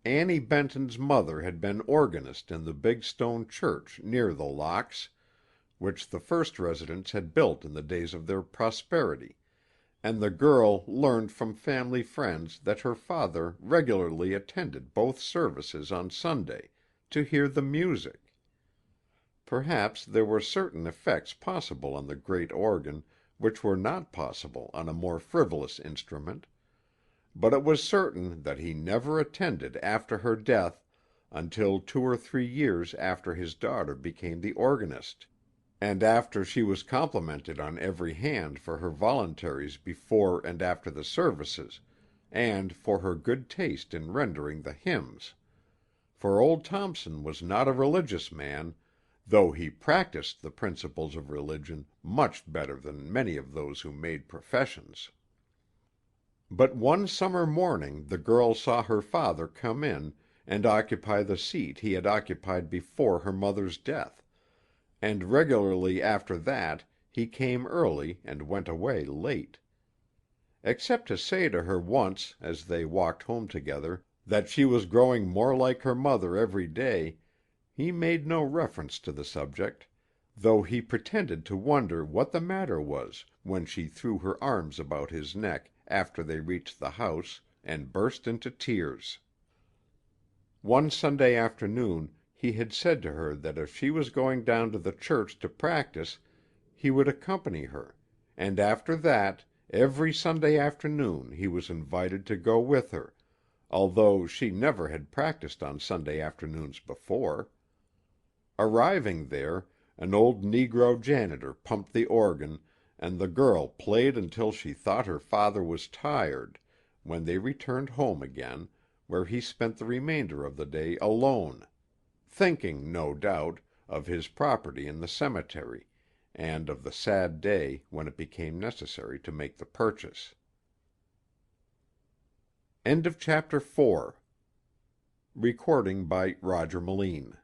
Speaker 1: Annie Benton's mother had been organist in the big stone church near The Locks, which the first residents had built in the days of their prosperity, and the girl learned from family friends that her father regularly attended both services on Sunday, to hear the music. Perhaps there were certain effects possible on the great organ which were not possible on a more frivolous instrument, but it was certain that he never attended after her death until 2 or 3 years after his daughter became the organist, and after she was complimented on every hand for her voluntaries before and after the services, and for her good taste in rendering the hymns; for old Thompson was not a religious man, though he practiced the principles of religion much better than many of those who made professions. But one summer morning the girl saw her father come in and occupy the seat he had occupied before her mother's death, and regularly after that he came early and went away late. Except to say to her once, as they walked home together, that she was growing more like her mother every day, he made no reference to the subject, though he pretended to wonder what the matter was when she threw her arms about his neck after they reached the house, and burst into tears. One Sunday afternoon he had said to her that if she was going down to the church to practice, he would accompany her, and after that, every Sunday afternoon he was invited to go with her, although she never had practiced on Sunday afternoons before. Arriving there, an old negro janitor pumped the organ, and the girl played until she thought her father was tired, when they returned home again, where he spent the remainder of the day alone, thinking, no doubt, of his property in the cemetery, and of the sad day when it became necessary to make the purchase. End of Chapter 4. Recording by Roger Melin.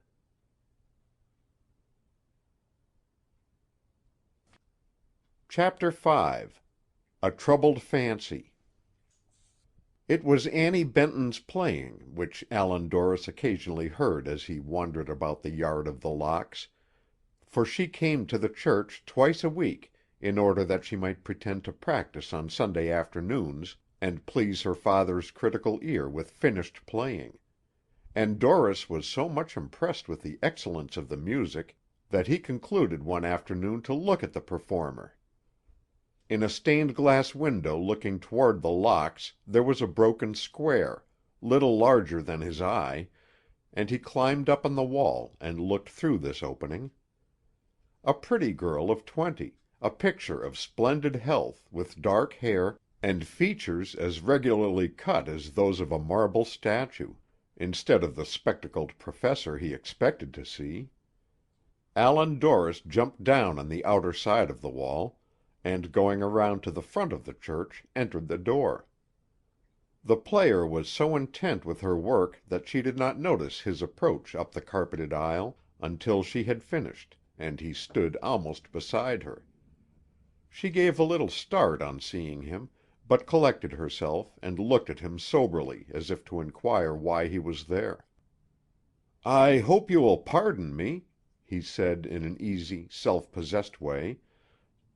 Speaker 1: Chapter 5. A Troubled Fancy. It was Annie Benton's playing, which Allan Dorris occasionally heard as he wandered about the yard of The Locks, for she came to the church twice a week in order that she might pretend to practice on Sunday afternoons, and please her father's critical ear with finished playing; and Dorris was so much impressed with the excellence of the music that he concluded one afternoon to look at the performer. In a stained-glass window looking toward The Locks there was a broken square, little larger than his eye, and he climbed up on the wall and looked through this opening. A pretty girl of 20, a picture of splendid health, with dark hair, and features as regularly cut as those of a marble statue, instead of the spectacled professor he expected to see. Allan Dorris jumped down on the outer side of the wall, and going around to the front of the church, entered the door. The player was so intent with her work that she did not notice his approach up the carpeted aisle until she had finished, and he stood almost beside her. She gave a little start on seeing him, but collected herself and looked at him soberly as if to inquire why he was there. "I hope you will pardon me," he said in an easy, self-possessed way,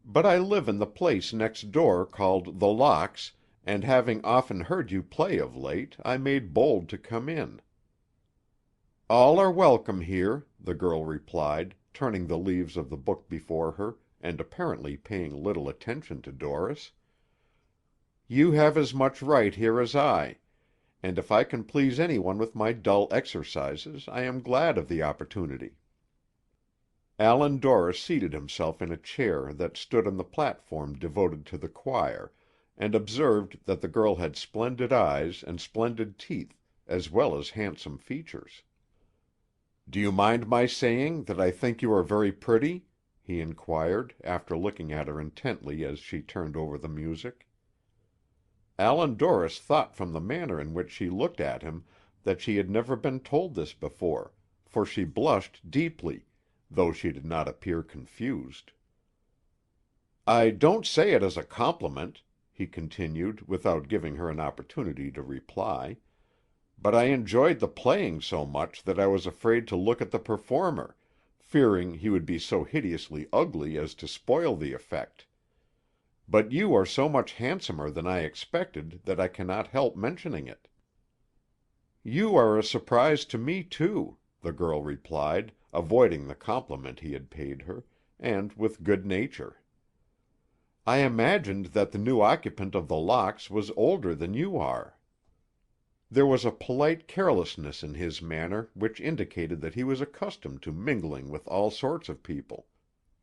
Speaker 1: "but I live in the place next door called The Locks, and having often heard you play of late, I made bold to come in." "All are welcome here," the girl replied, turning the leaves of the book before her and apparently paying little attention to Doris. "You have as much right here as I, and if I can please anyone with my dull exercises, I am glad of the opportunity." Allan Dorris seated himself in a chair that stood on the platform devoted to the choir, and observed that the girl had splendid eyes and splendid teeth, as well as handsome features. "Do you mind my saying that I think you are very pretty?" he inquired, after looking at her intently as she turned over the music. Allan Dorris thought from the manner in which she looked at him that she had never been told this before, for she blushed deeply, though she did not appear confused. "I don't say it as a compliment," he continued, without giving her an opportunity to reply, "but I enjoyed the playing so much that I was afraid to look at the performer, fearing he would be so hideously ugly as to spoil the effect. But you are so much handsomer than I expected that I cannot help mentioning it." "You are a surprise to me, too," the girl replied, avoiding the compliment he had paid her, and with good nature. "I imagined that the new occupant of The Locks was older than you are." There was a polite carelessness in his manner which indicated that he was accustomed to mingling with all sorts of people,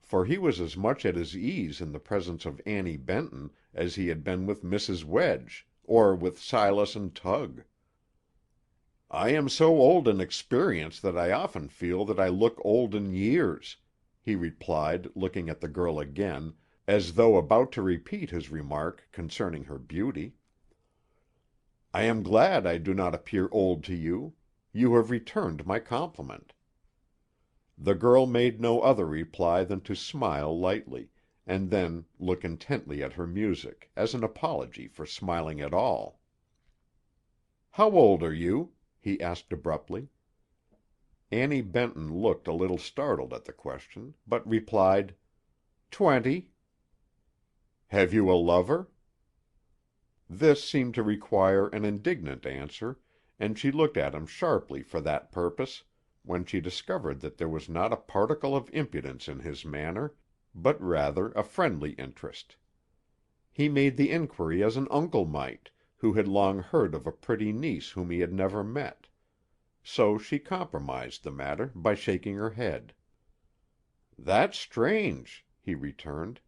Speaker 1: for he was as much at his ease in the presence of Annie Benton as he had been with Mrs. Wedge, or with Silas and Tug. "I am so old in experience that I often feel that I look old in years," he replied, looking at the girl again, as though about to repeat his remark concerning her beauty. "I am glad I do not appear old to you. You have returned my compliment." The girl made no other reply than to smile lightly, and then look intently at her music, as an apology for smiling at all. "How old are you?" he asked abruptly. Annie Benton looked a little startled at the question, but replied, "20." "Have you a lover?" This seemed to require an indignant answer, and she looked at him sharply for that purpose, when she discovered that there was not a particle of impudence in his manner, but rather a friendly interest. He made the inquiry as an uncle might, who had long heard of a pretty niece whom he had never met. So she compromised the matter by shaking her head. "That's strange," he returned.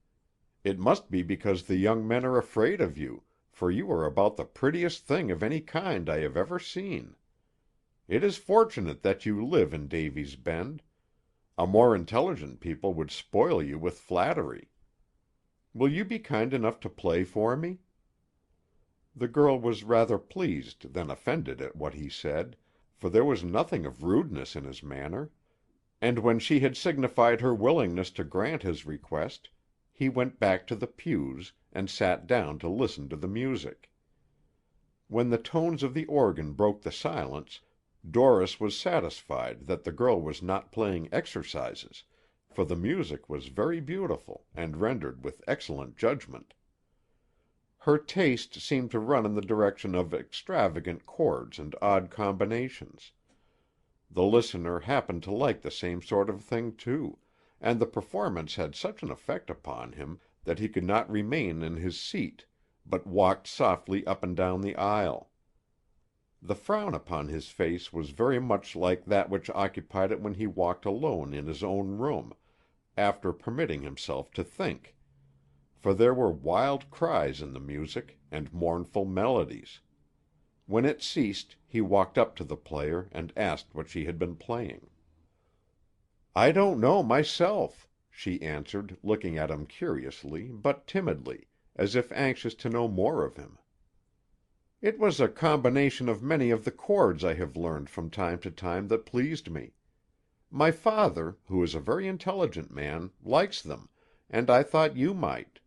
Speaker 1: "It must be because the young men are afraid of you, for you are about the prettiest thing of any kind I have ever seen. It is fortunate that you live in Davy's Bend. A more intelligent people would spoil you with flattery. Will you be kind enough to play for me?" The girl was rather pleased than offended at what he said, for there was nothing of rudeness in his manner, and when she had signified her willingness to grant his request, he went back to the pews, and sat down to listen to the music. When the tones of the organ broke the silence, Doris was satisfied that the girl was not playing exercises, for the music was very beautiful, and rendered with excellent judgment. Her taste seemed to run in the direction of extravagant chords and odd combinations. The listener happened to like the same sort of thing, too, and the performance had such an effect upon him that he could not remain in his seat, but walked softly up and down the aisle. The frown upon his face was very much like that which occupied it when he walked alone in his own room, after permitting himself to think, for there were wild cries in the music, and mournful melodies. When it ceased, he walked up to the player and asked what she had been playing. "I don't know myself," she answered, looking at him curiously, but timidly, as if anxious to know more of him. "It was a combination of many of the chords I have learned from time to time that pleased me. My father, who is a very intelligent man, likes them, and I thought you might.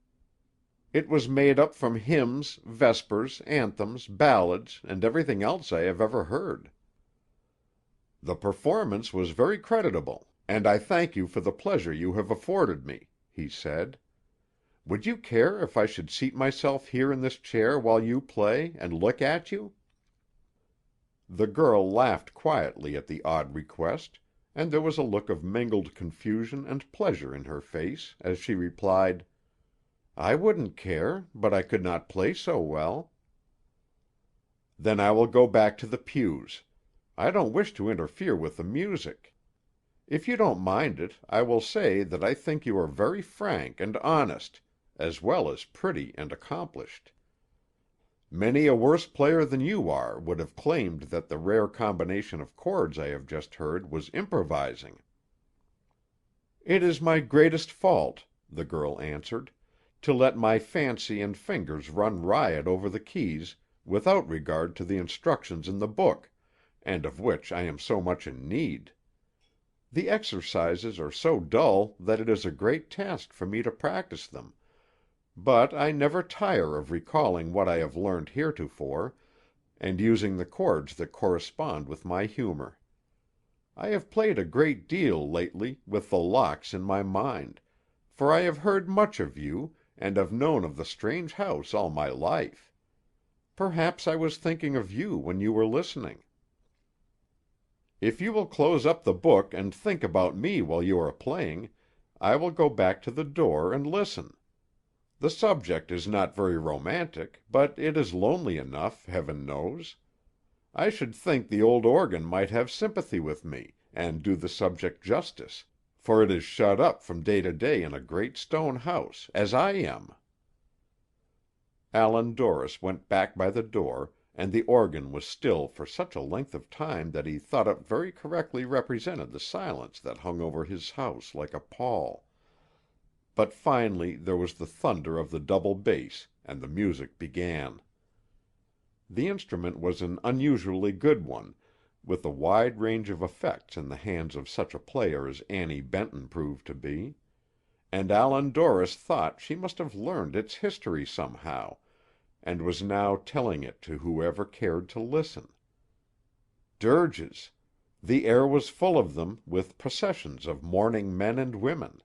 Speaker 1: It was made up from hymns, vespers, anthems, ballads, and everything else I have ever heard." "The performance was very creditable, and I thank you for the pleasure you have afforded me," he said. "Would you care if I should seat myself here in this chair while you play, and look at you?" The girl laughed quietly at the odd request, and there was a look of mingled confusion and pleasure in her face as she replied, "I wouldn't care, but I could not play so well." "Then I will go back to the pews. I don't wish to interfere with the music. If you don't mind it, I will say that I think you are very frank and honest, as well as pretty and accomplished. Many a worse player than you are would have claimed that the rare combination of chords I have just heard was improvising." "It is my greatest fault," the girl answered, "to let my fancy and fingers run riot over the keys without regard to the instructions in the book, and of which I am so much in need. The exercises are so dull that it is a great task for me to practice them, but I never tire of recalling what I have learned heretofore, and using the chords that correspond with my humor. I have played a great deal lately with the locks in my mind, for I have heard much of you, and have known of the strange house all my life. Perhaps I was thinking of you when you were listening." "If you will close up the book and think about me while you are playing, I will go back to the door and listen. The subject is not very romantic, but it is lonely enough, heaven knows. I should think the old organ might have sympathy with me, and do the subject justice, for it is shut up from day to day in a great stone house, as I am." Allan Dorris went back by the door, and the organ was still for such a length of time that he thought it very correctly represented the silence that hung over his house like a pall. But finally there was the thunder of the double bass, and the music began. The instrument was an unusually good one, with a wide range of effects in the hands of such a player as Annie Benton proved to be; and Allan Dorris thought she must have learned its history somehow, and was now telling it to whoever cared to listen. Dirges! The air was full of them, with processions of mourning men and women.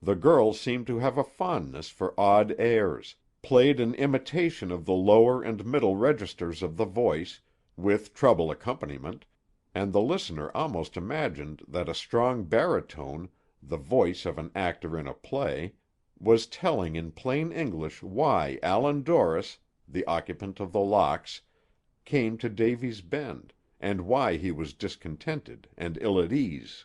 Speaker 1: The girl seemed to have a fondness for odd airs, played in imitation of the lower and middle registers of the voice, with treble accompaniment, and the listener almost imagined that a strong baritone, the voice of an actor in a play, was telling in plain English why Allan Dorris, the occupant of the Locks, came to Davy's Bend, and why he was discontented and ill at ease.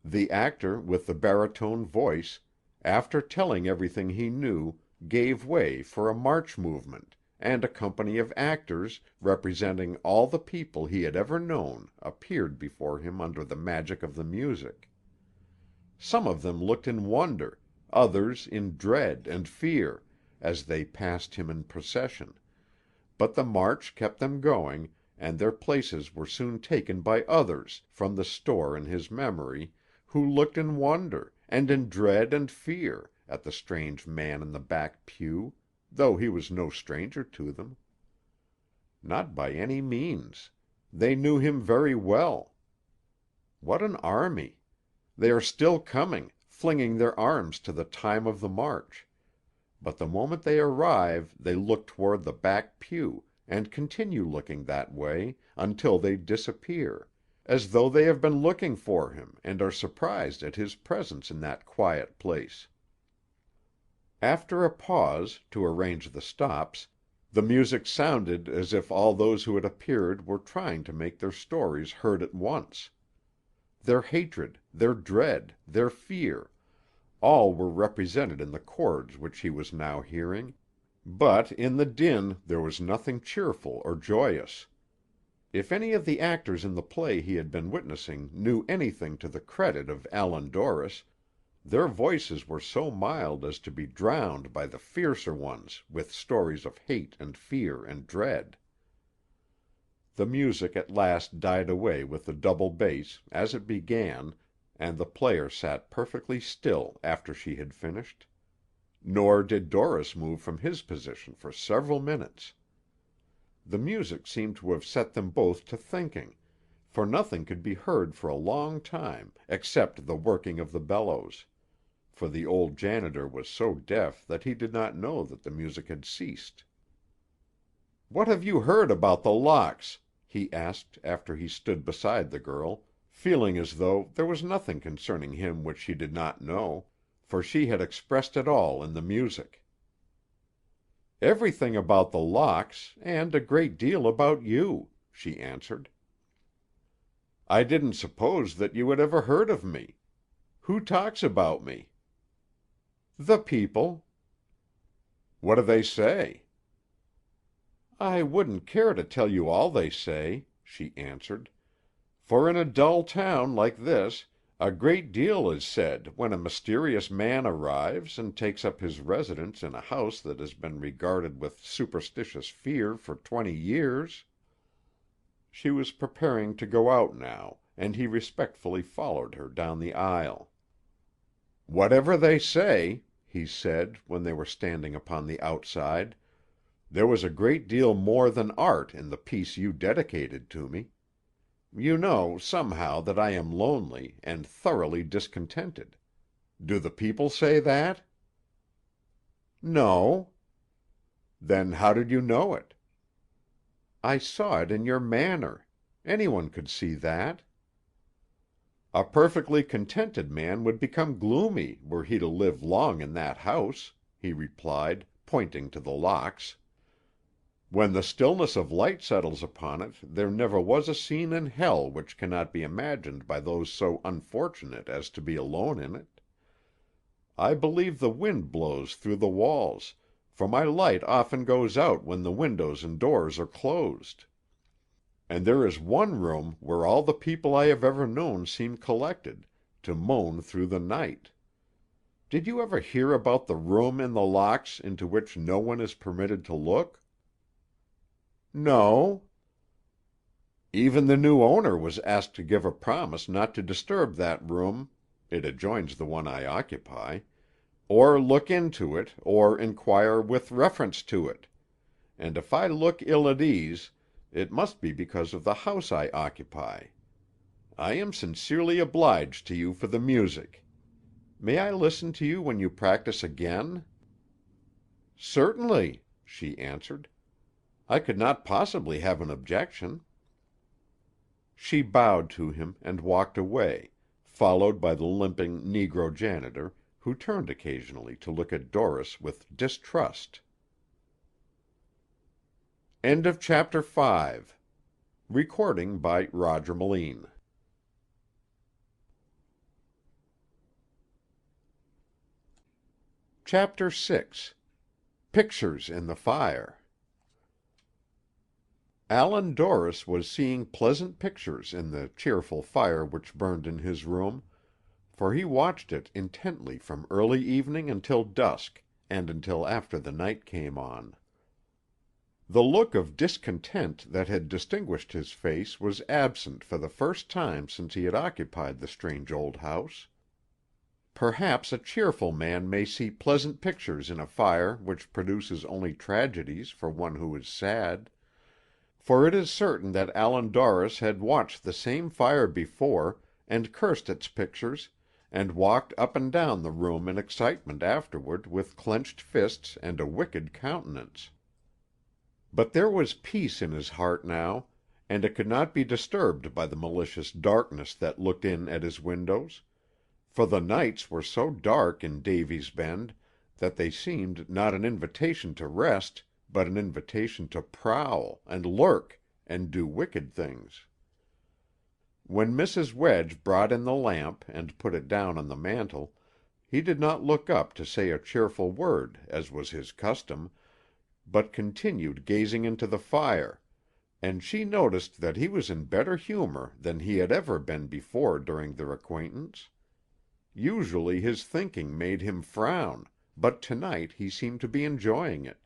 Speaker 1: The actor with the baritone voice, after telling everything he knew, gave way for a march movement, and a company of actors, representing all the people he had ever known, appeared before him under the magic of the music. Some of them looked in wonder, others in dread and fear, as they passed him in procession, but the march kept them going, and their places were soon taken by others from the store in his memory, who looked in wonder, and in dread and fear, at the strange man in the back pew, though he was no stranger to them. Not by any means. They knew him very well. What an army! They are still coming, flinging their arms to the time of the march; but the moment they arrive they look toward the back pew, and continue looking that way until they disappear, as though they have been looking for him, and are surprised at his presence in that quiet place. After a pause, to arrange the stops, the music sounded as if all those who had appeared were trying to make their stories heard at once. Their hatred, their dread, their fear, all were represented in the chords which he was now hearing, but in the din there was nothing cheerful or joyous. If any of the actors in the play he had been witnessing knew anything to the credit of Allan Dorris, their voices were so mild as to be drowned by the fiercer ones with stories of hate and fear and dread. The music at last died away with the double bass, as it began, and the player sat perfectly still after she had finished. nor did Doris move from his position for several minutes. The music seemed to have set them both to thinking, for nothing could be heard for a long time except the working of the bellows, for the old janitor was so deaf that he did not know that the music had ceased. "What have you heard about The Locks?" he asked after he stood beside the girl, feeling as though there was nothing concerning him which she did not know, for she had expressed it all in the music. "Everything about The Locks, and a great deal about you," she answered. "I didn't suppose that you had ever heard of me. Who talks about me?" "The people." "What do they say?" "I wouldn't care to tell you all they say," she answered, "for in a dull town like this a great deal is said when a mysterious man arrives and takes up his residence in a house that has been regarded with superstitious fear for 20 years." She was preparing to go out now, and he respectfully followed her down the aisle. "Whatever they say," he said, when they were standing upon the outside, "there was a great deal more than art in the piece you dedicated to me. You know, somehow, that I am lonely, and thoroughly discontented. Do the people say that?" "No." "Then how did you know it?" "I saw it in your manner. Anyone could see that." "A perfectly contented man would become gloomy were he to live long in that house," he replied, pointing to The Locks. "When the stillness of light settles upon it there never was a scene in hell which cannot be imagined by those so unfortunate as to be alone in it. I believe the wind blows through the walls, for my light often goes out when the windows and doors are closed. And there is one room where all the people I have ever known seem collected, to moan through the night. Did you ever hear about the room in The Locks into which no one is permitted to look?" "No." "Even the new owner was asked to give a promise not to disturb that room (it adjoins the one I occupy), or look into it, or inquire with reference to it; and if I look ill at ease, it must be because of the house I occupy. I am sincerely obliged to you for the music. May I listen to you when you practice again?" "Certainly," she answered. "I could not possibly have an objection." She bowed to him and walked away, followed by the limping negro janitor, who turned occasionally to look at Doris with distrust. End of Chapter 5. Recording by Roger Melin. Chapter 6. Pictures in the Fire. Allan Dorris was seeing pleasant pictures in the cheerful fire which burned in his room, for he watched it intently from early evening until dusk, and until after the night came on. The look of discontent that had distinguished his face was absent for the first time since he had occupied the strange old house. Perhaps a cheerful man may see pleasant pictures in a fire which produces only tragedies for one who is sad; for it is certain that Allan Dorris had watched the same fire before, and cursed its pictures, and walked up and down the room in excitement afterward with clenched fists and a wicked countenance. But there was peace in his heart now, and it could not be disturbed by the malicious darkness that looked in at his windows, for the nights were so dark in Davy's Bend that they seemed not an invitation to rest, but an invitation to prowl, and lurk, and do wicked things. When Mrs. Wedge brought in the lamp and put it down on the mantel, he did not look up to say a cheerful word, as was his custom, but continued gazing into the fire, and she noticed that he was in better humor than he had ever been before during their acquaintance. Usually his thinking made him frown, but tonight he seemed to be enjoying it.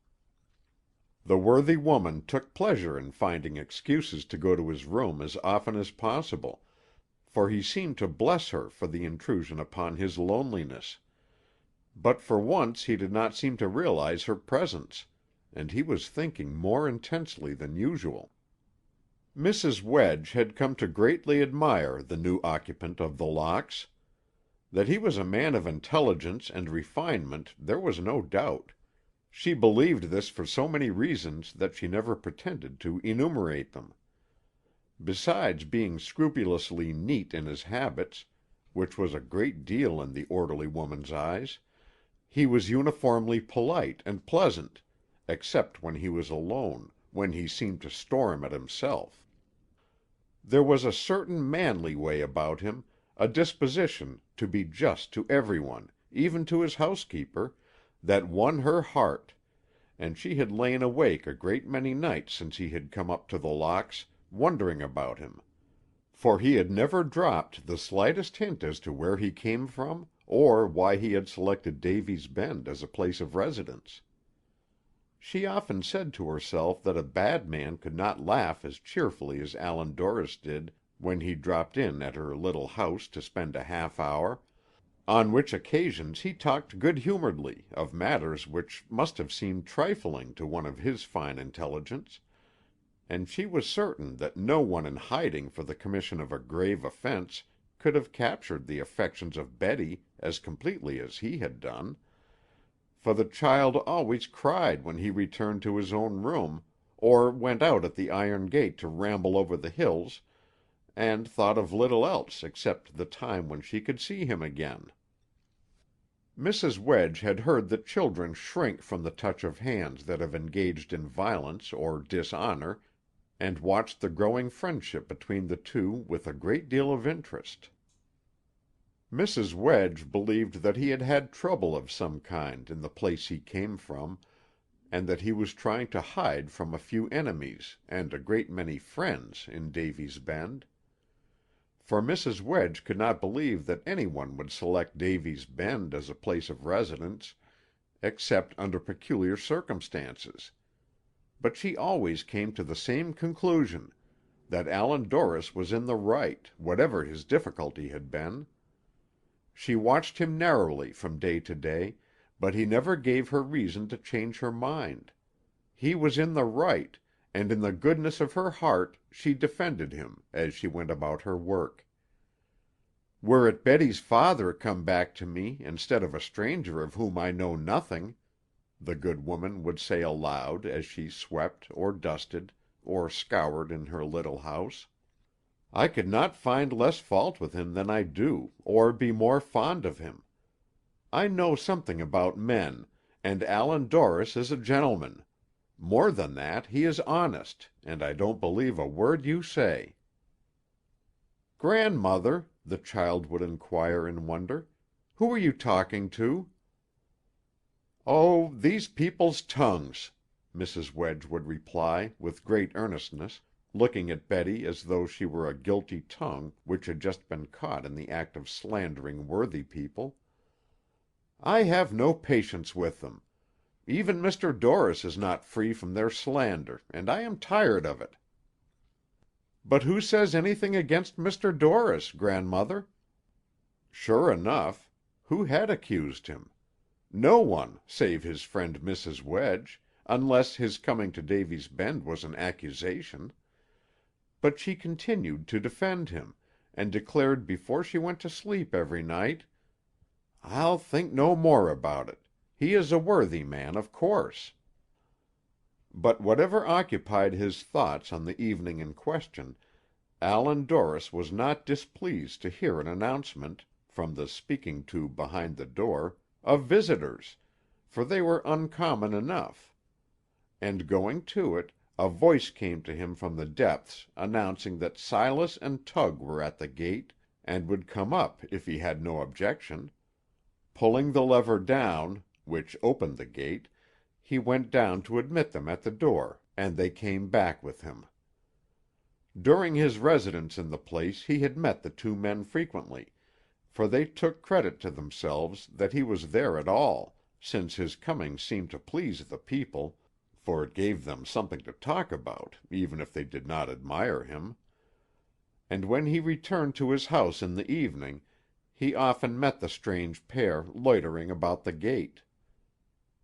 Speaker 1: The worthy woman took pleasure in finding excuses to go to his room as often as possible, for he seemed to bless her for the intrusion upon his loneliness, but for once he did not seem to realize her presence, and he was thinking more intensely than usual. Mrs. Wedge had come to greatly admire the new occupant of The Locks. That he was a man of intelligence and refinement there was no doubt. She believed this for so many reasons that she never pretended to enumerate them. Besides being scrupulously neat in his habits, which was a great deal in the orderly woman's eyes, he was uniformly polite and pleasant, except when he was alone, when he seemed to storm at himself. There was a certain manly way about him, a disposition to be just to everyone, even to his housekeeper, that won her heart, and she had lain awake a great many nights since he had come up to The Locks, wondering about him, for he had never dropped the slightest hint as to where he came from, or why he had selected Davy's Bend as a place of residence. She often said to herself that a bad man could not laugh as cheerfully as Allan Dorris did when he dropped in at her little house to spend a half hour, on which occasions he talked good-humoredly of matters which must have seemed trifling to one of his fine intelligence, and she was certain that no one in hiding for the commission of a grave offense could have captured the affections of Betty as completely as he had done, for the child always cried when he returned to his own room, or went out at the iron gate to ramble over the hills, and thought of little else except the time when she could see him again. Mrs. Wedge had heard that children shrink from the touch of hands that have engaged in violence or dishonor, and watched the growing friendship between the two with a great deal of interest. Mrs. Wedge believed that he had had trouble of some kind in the place he came from, and that he was trying to hide from a few enemies and a great many friends in Davy's Bend. For Mrs. Wedge could not believe that any one would select Davy's Bend as a place of residence except under peculiar circumstances. But she always came to the same conclusion, that Allan Dorris was in the right, whatever his difficulty had been. She watched him narrowly from day to day, but he never gave her reason to change her mind. He was in the right, and in the goodness of her heart she defended him as she went about her work. "Were it Betty's father come back to me, instead of a stranger of whom I know nothing," the good woman would say aloud as she swept, or dusted, or scoured in her little house, "I could not find less fault with him than I do, or be more fond of him. I know something about men, and Allan Dorris is a gentleman. More than that, he is honest, and I don't believe a word you say." "Grandmother," the child would inquire in wonder, "who are you talking to?" "Oh, these people's tongues," Mrs. Wedge would reply, with great earnestness, looking at Betty as though she were a guilty tongue which had just been caught in the act of slandering worthy people. "I have no patience with them. Even Mr. Dorris is not free from their slander, and I am tired of it." "But who says anything against Mr. Dorris, grandmother?" Sure enough, who had accused him? No one, save his friend Mrs. Wedge, unless his coming to Davy's Bend was an accusation. But she continued to defend him, and declared before she went to sleep every night, "I'll think no more about it. He is a worthy man, of course." But whatever occupied his thoughts on the evening in question, Allan Dorris was not displeased to hear an announcement, from the speaking tube behind the door, of visitors, for they were uncommon enough; and going to it, a voice came to him from the depths announcing that Silas and Tug were at the gate, and would come up if he had no objection. Pulling the lever down, which opened the gate, he went down to admit them at the door, and they came back with him. During his residence in the place he had met the two men frequently, for they took credit to themselves that he was there at all, since his coming seemed to please the people, for it gave them something to talk about, even if they did not admire him. And when he returned to his house in the evening, he often met the strange pair loitering about the gate.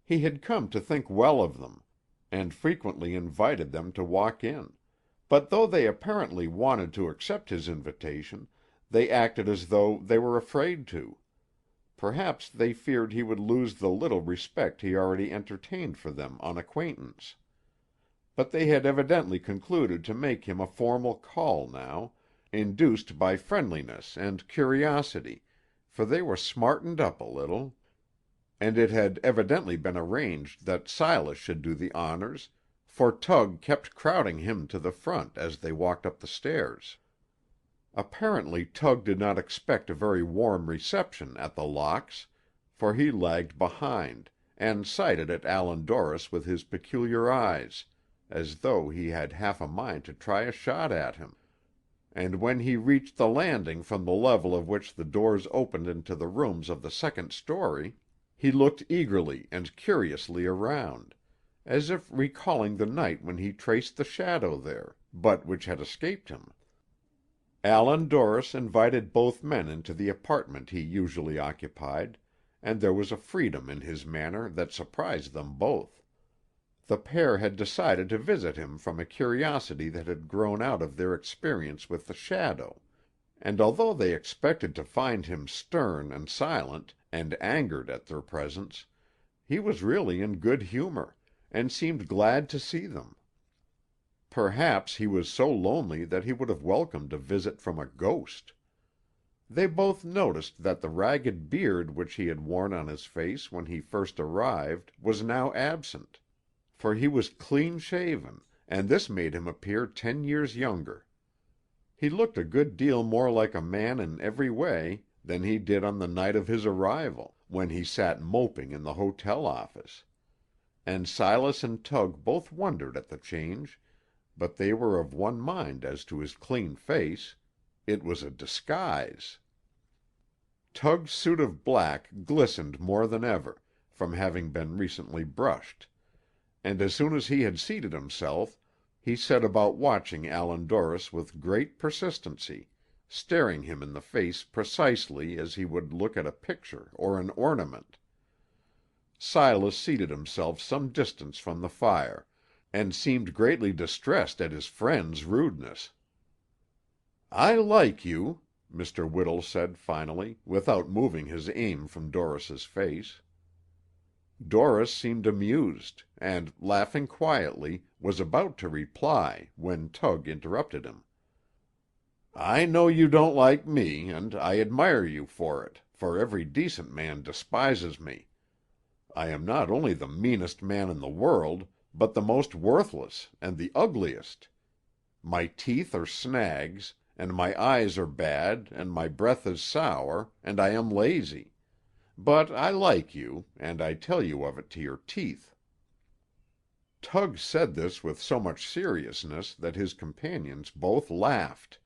Speaker 1: He had come to think well of them, and frequently invited them to walk in, but though they apparently wanted to accept his invitation, they acted as though they were afraid to. Perhaps they feared he would lose the little respect he already entertained for them on acquaintance. But they had evidently concluded to make him a formal call now, induced by friendliness and curiosity, for they were smartened up a little, and it had evidently been arranged that Silas should do the honors, for Tug kept crowding him to the front as they walked up the stairs. Apparently Tug did not expect a very warm reception at The Locks, for he lagged behind, and sighted at Allan Dorris with his peculiar eyes, as though he had half a mind to try a shot at him, and when he reached the landing from the level of which the doors opened into the rooms of the second story, he looked eagerly and curiously around, as if recalling the night when he traced the shadow there, but which had escaped him. Allan Dorris invited both men into the apartment he usually occupied, and there was a freedom in his manner that surprised them both. The pair had decided to visit him from a curiosity that had grown out of their experience with the shadow, and although they expected to find him stern and silent, and angered at their presence, he was really in good humor, and seemed glad to see them. Perhaps he was so lonely that he would have welcomed a visit from a ghost. They both noticed that the ragged beard which he had worn on his face when he first arrived was now absent, for he was clean-shaven, and this made him appear 10 years younger. He looked a good deal more like a man in every way than he did on the night of his arrival, when he sat moping in the hotel office. And Silas and Tug both wondered at the change, but they were of one mind as to his clean face. It was a disguise. Tug's suit of black glistened more than ever, from having been recently brushed, and as soon as he had seated himself, he set about watching Allan Dorris with great persistency, staring him in the face precisely as he would look at a picture or an ornament. Silas seated himself some distance from the fire, and seemed greatly distressed at his friend's rudeness. "I like you," Mr. Whittle said finally, without moving his aim from Dorris's face. Dorris seemed amused, and, laughing quietly, was about to reply, when Tug interrupted him. "I know you don't like me, and I admire you for it, for every decent man despises me. I am not only the meanest man in the world, but the most worthless, and the ugliest. My teeth are snags, and my eyes are bad, and my breath is sour, and I am lazy. But I like you, and I tell you of it to your teeth." Tug said this with so much seriousness that his companions both laughed.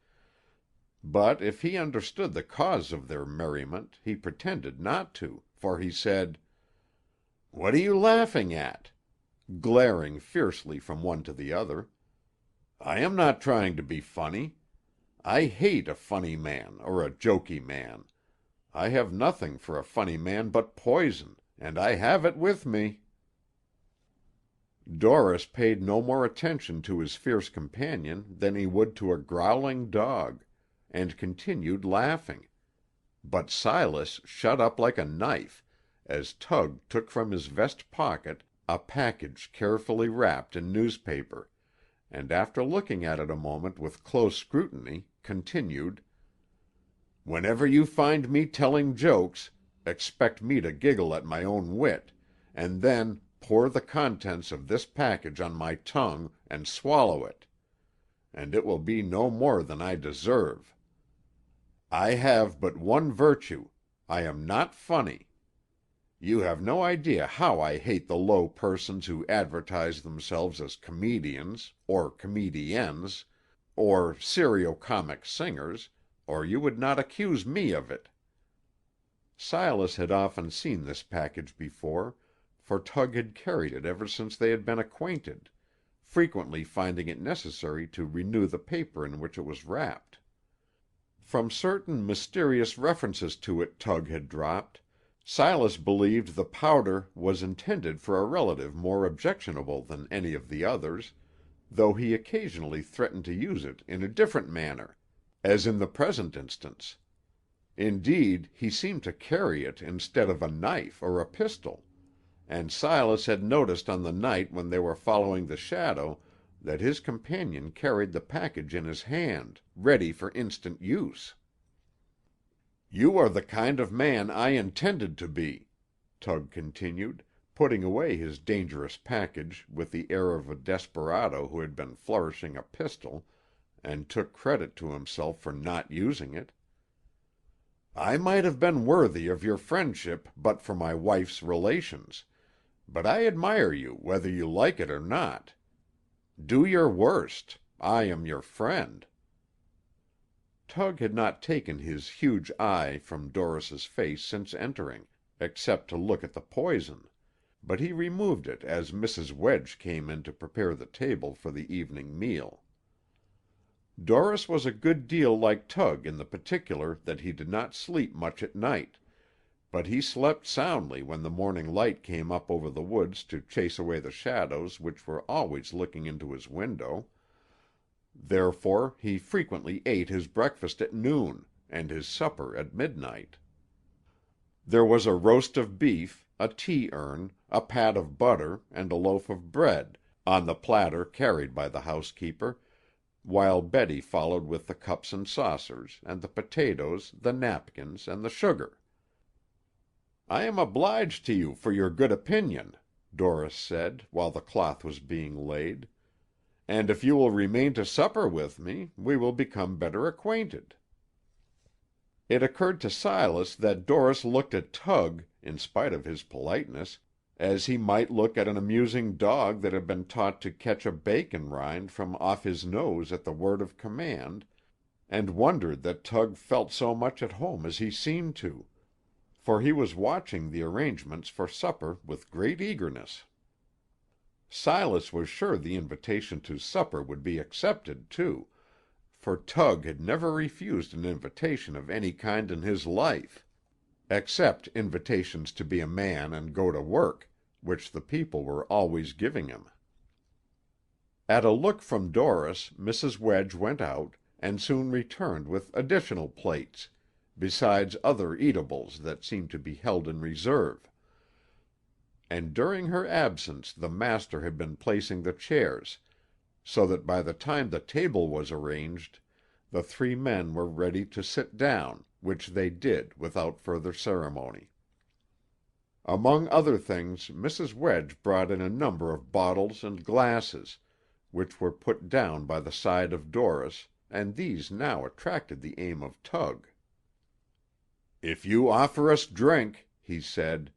Speaker 1: But if he understood the cause of their merriment, he pretended not to, for he said, "What are you laughing at?" glaring fiercely from one to the other. "I am not trying to be funny. I hate a funny man or a joky man. I have nothing for a funny man but poison, and I have it with me." Dorris paid no more attention to his fierce companion than he would to a growling dog, and continued laughing. But Silas shut up like a knife, as Tug took from his vest pocket a package carefully wrapped in newspaper, and after looking at it a moment with close scrutiny, continued, "Whenever you find me telling jokes, expect me to giggle at my own wit, and then pour the contents of this package on my tongue and swallow it, and it will be no more than I deserve. I have but one virtue: I am not funny. You have no idea how I hate the low persons who advertise themselves as comedians, or comediennes, or serio-comic singers, or you would not accuse me of it." Silas had often seen this package before, for Tug had carried it ever since they had been acquainted, frequently finding it necessary to renew the paper in which it was wrapped. From certain mysterious references to it Tug had dropped, Silas believed the powder was intended for a relative more objectionable than any of the others, though he occasionally threatened to use it in a different manner, as in the present instance. Indeed, he seemed to carry it instead of a knife or a pistol, and Silas had noticed on the night when they were following the shadow that his companion carried the package in his hand, ready for instant use. "You are the kind of man I intended to be," Tug continued, putting away his dangerous package with the air of a desperado who had been flourishing a pistol, and took credit to himself for not using it. "I might have been worthy of your friendship but for my wife's relations, but I admire you whether you like it or not. Do your worst. I am your friend." Tug had not taken his huge eye from Dorris's face since entering, except to look at the poison, but he removed it as Mrs. Wedge came in to prepare the table for the evening meal. Dorris was a good deal like Tug in the particular that he did not sleep much at night, but he slept soundly when the morning light came up over the woods to chase away the shadows which were always looking into his window. Therefore he frequently ate his breakfast at noon, and his supper at midnight. There was a roast of beef, a tea-urn, a pat of butter, and a loaf of bread, on the platter carried by the housekeeper, while Betty followed with the cups and saucers, and the potatoes, the napkins, and the sugar. "I am obliged to you for your good opinion," Dorris said, while the cloth was being laid, "and if you will remain to supper with me, we will become better acquainted." It occurred to Silas that Dorris looked at Tug, in spite of his politeness, as he might look at an amusing dog that had been taught to catch a bacon rind from off his nose at the word of command, and wondered that Tug felt so much at home as he seemed to, for he was watching the arrangements for supper with great eagerness. Silas was sure the invitation to supper would be accepted, too, for Tug had never refused an invitation of any kind in his life, except invitations to be a man and go to work, which the people were always giving him. At a look from Dorris, Mrs. Wedge went out, and soon returned with additional plates, besides other eatables that seemed to be held in reserve. And during her absence the master had been placing the chairs, so that by the time the table was arranged, the three men were ready to sit down, which they did without further ceremony. Among other things, Mrs. Wedge brought in a number of bottles and glasses, which were put down by the side of Dorris, and these now attracted the aim of Tug. "If you offer us drink," he said,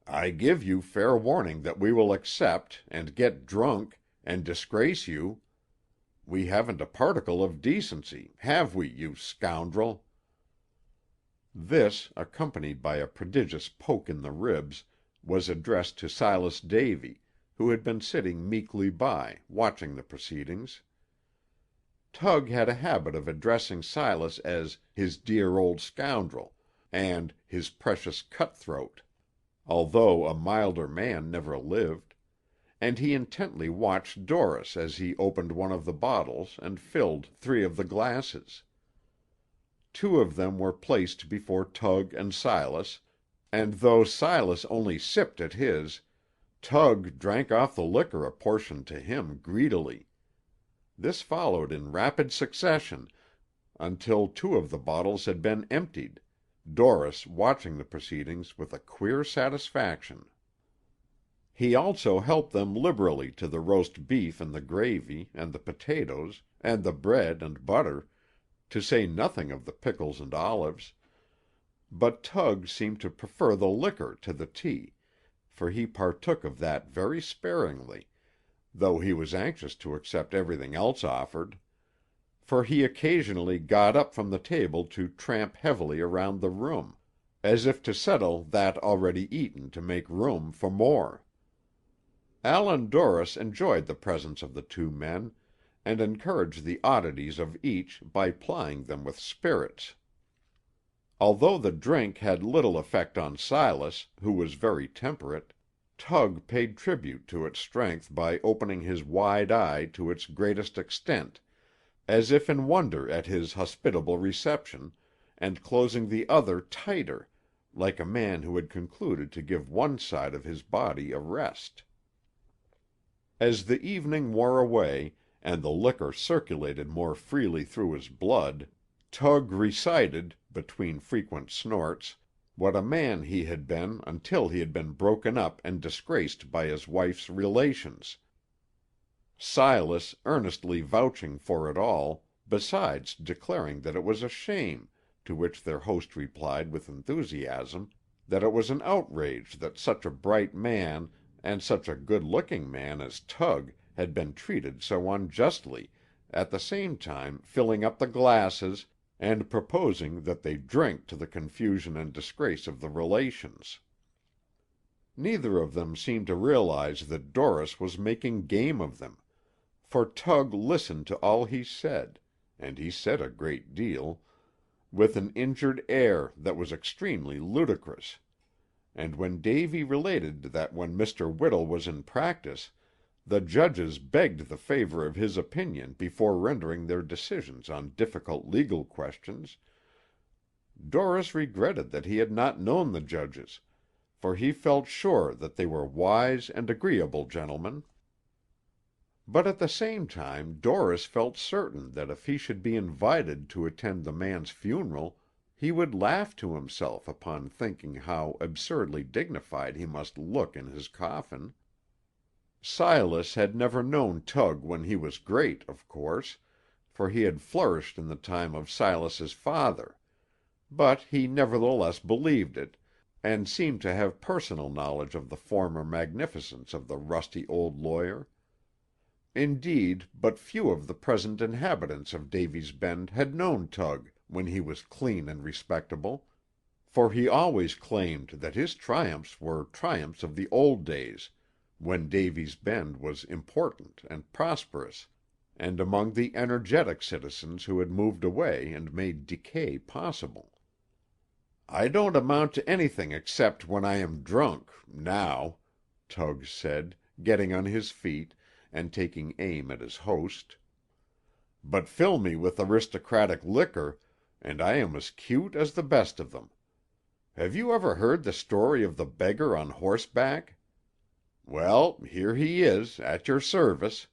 Speaker 1: "I give you fair warning that we will accept, and get drunk, and disgrace you. We haven't a particle of decency, have we, you scoundrel?" This, accompanied by a prodigious poke in the ribs, was addressed to Silas Davy, who had been sitting meekly by, watching the proceedings. Tug had a habit of addressing Silas as "his dear old scoundrel," and "his precious cutthroat," although a milder man never lived, and he intently watched Dorris as he opened one of the bottles and filled 3 of the glasses. 2 of them were placed before Tug and Silas, and though Silas only sipped at his, Tug drank off the liquor apportioned to him greedily. This followed in rapid succession, until 2 of the bottles had been emptied, Dorris watching the proceedings with a queer satisfaction. He also helped them liberally to the roast beef and the gravy, and the potatoes, and the bread and butter, to say nothing of the pickles and olives; but Tug seemed to prefer the liquor to the tea, for he partook of that very sparingly, though he was anxious to accept everything else offered; for he occasionally got up from the table to tramp heavily around the room, as if to settle that already eaten to make room for more. Allan Dorris enjoyed the presence of the 2 men, and encouraged the oddities of each by plying them with spirits. Although the drink had little effect on Silas, who was very temperate, Tug paid tribute to its strength by opening his wide eye to its greatest extent, as if in wonder at his hospitable reception, and closing the other tighter, like a man who had concluded to give one side of his body a rest. As the evening wore away, and the liquor circulated more freely through his blood, Tug recited, between frequent snorts, what a man he had been until he had been broken up and disgraced by his wife's relations, Silas earnestly vouching for it all, besides declaring that it was a shame, to which their host replied with enthusiasm, that it was an outrage that such a bright man and such a good-looking man as Tug had been treated so unjustly, at the same time filling up the glasses, and proposing that they drink to the confusion and disgrace of the relations. Neither of them seemed to realize that Doris was making game of them, for Tug listened to all he said, and he said a great deal, with an injured air that was extremely ludicrous, and when Davy related that when Mr. Whittle was in practice, the judges begged the favor of his opinion before rendering their decisions on difficult legal questions, Doris regretted that he had not known the judges, for he felt sure that they were wise and agreeable gentlemen. But at the same time Doris felt certain that if he should be invited to attend the man's funeral, he would laugh to himself upon thinking how absurdly dignified he must look in his coffin. Silas had never known Tug when he was great, of course, for he had flourished in the time of Silas's father, but he nevertheless believed it, and seemed to have personal knowledge of the former magnificence of the rusty old lawyer. Indeed, but few of the present inhabitants of Davy's Bend had known Tug when he was clean and respectable, for he always claimed that his triumphs were triumphs of the old days, when Davy's Bend was important and prosperous, and among the energetic citizens who had moved away and made decay possible. "I don't amount to anything except when I am drunk, now," Tug said, getting on his feet, and taking aim at his host. "But fill me with aristocratic liquor, and I am as cute as the best of them. Have you ever heard the story of the beggar on horseback? Well, here he is, at your service.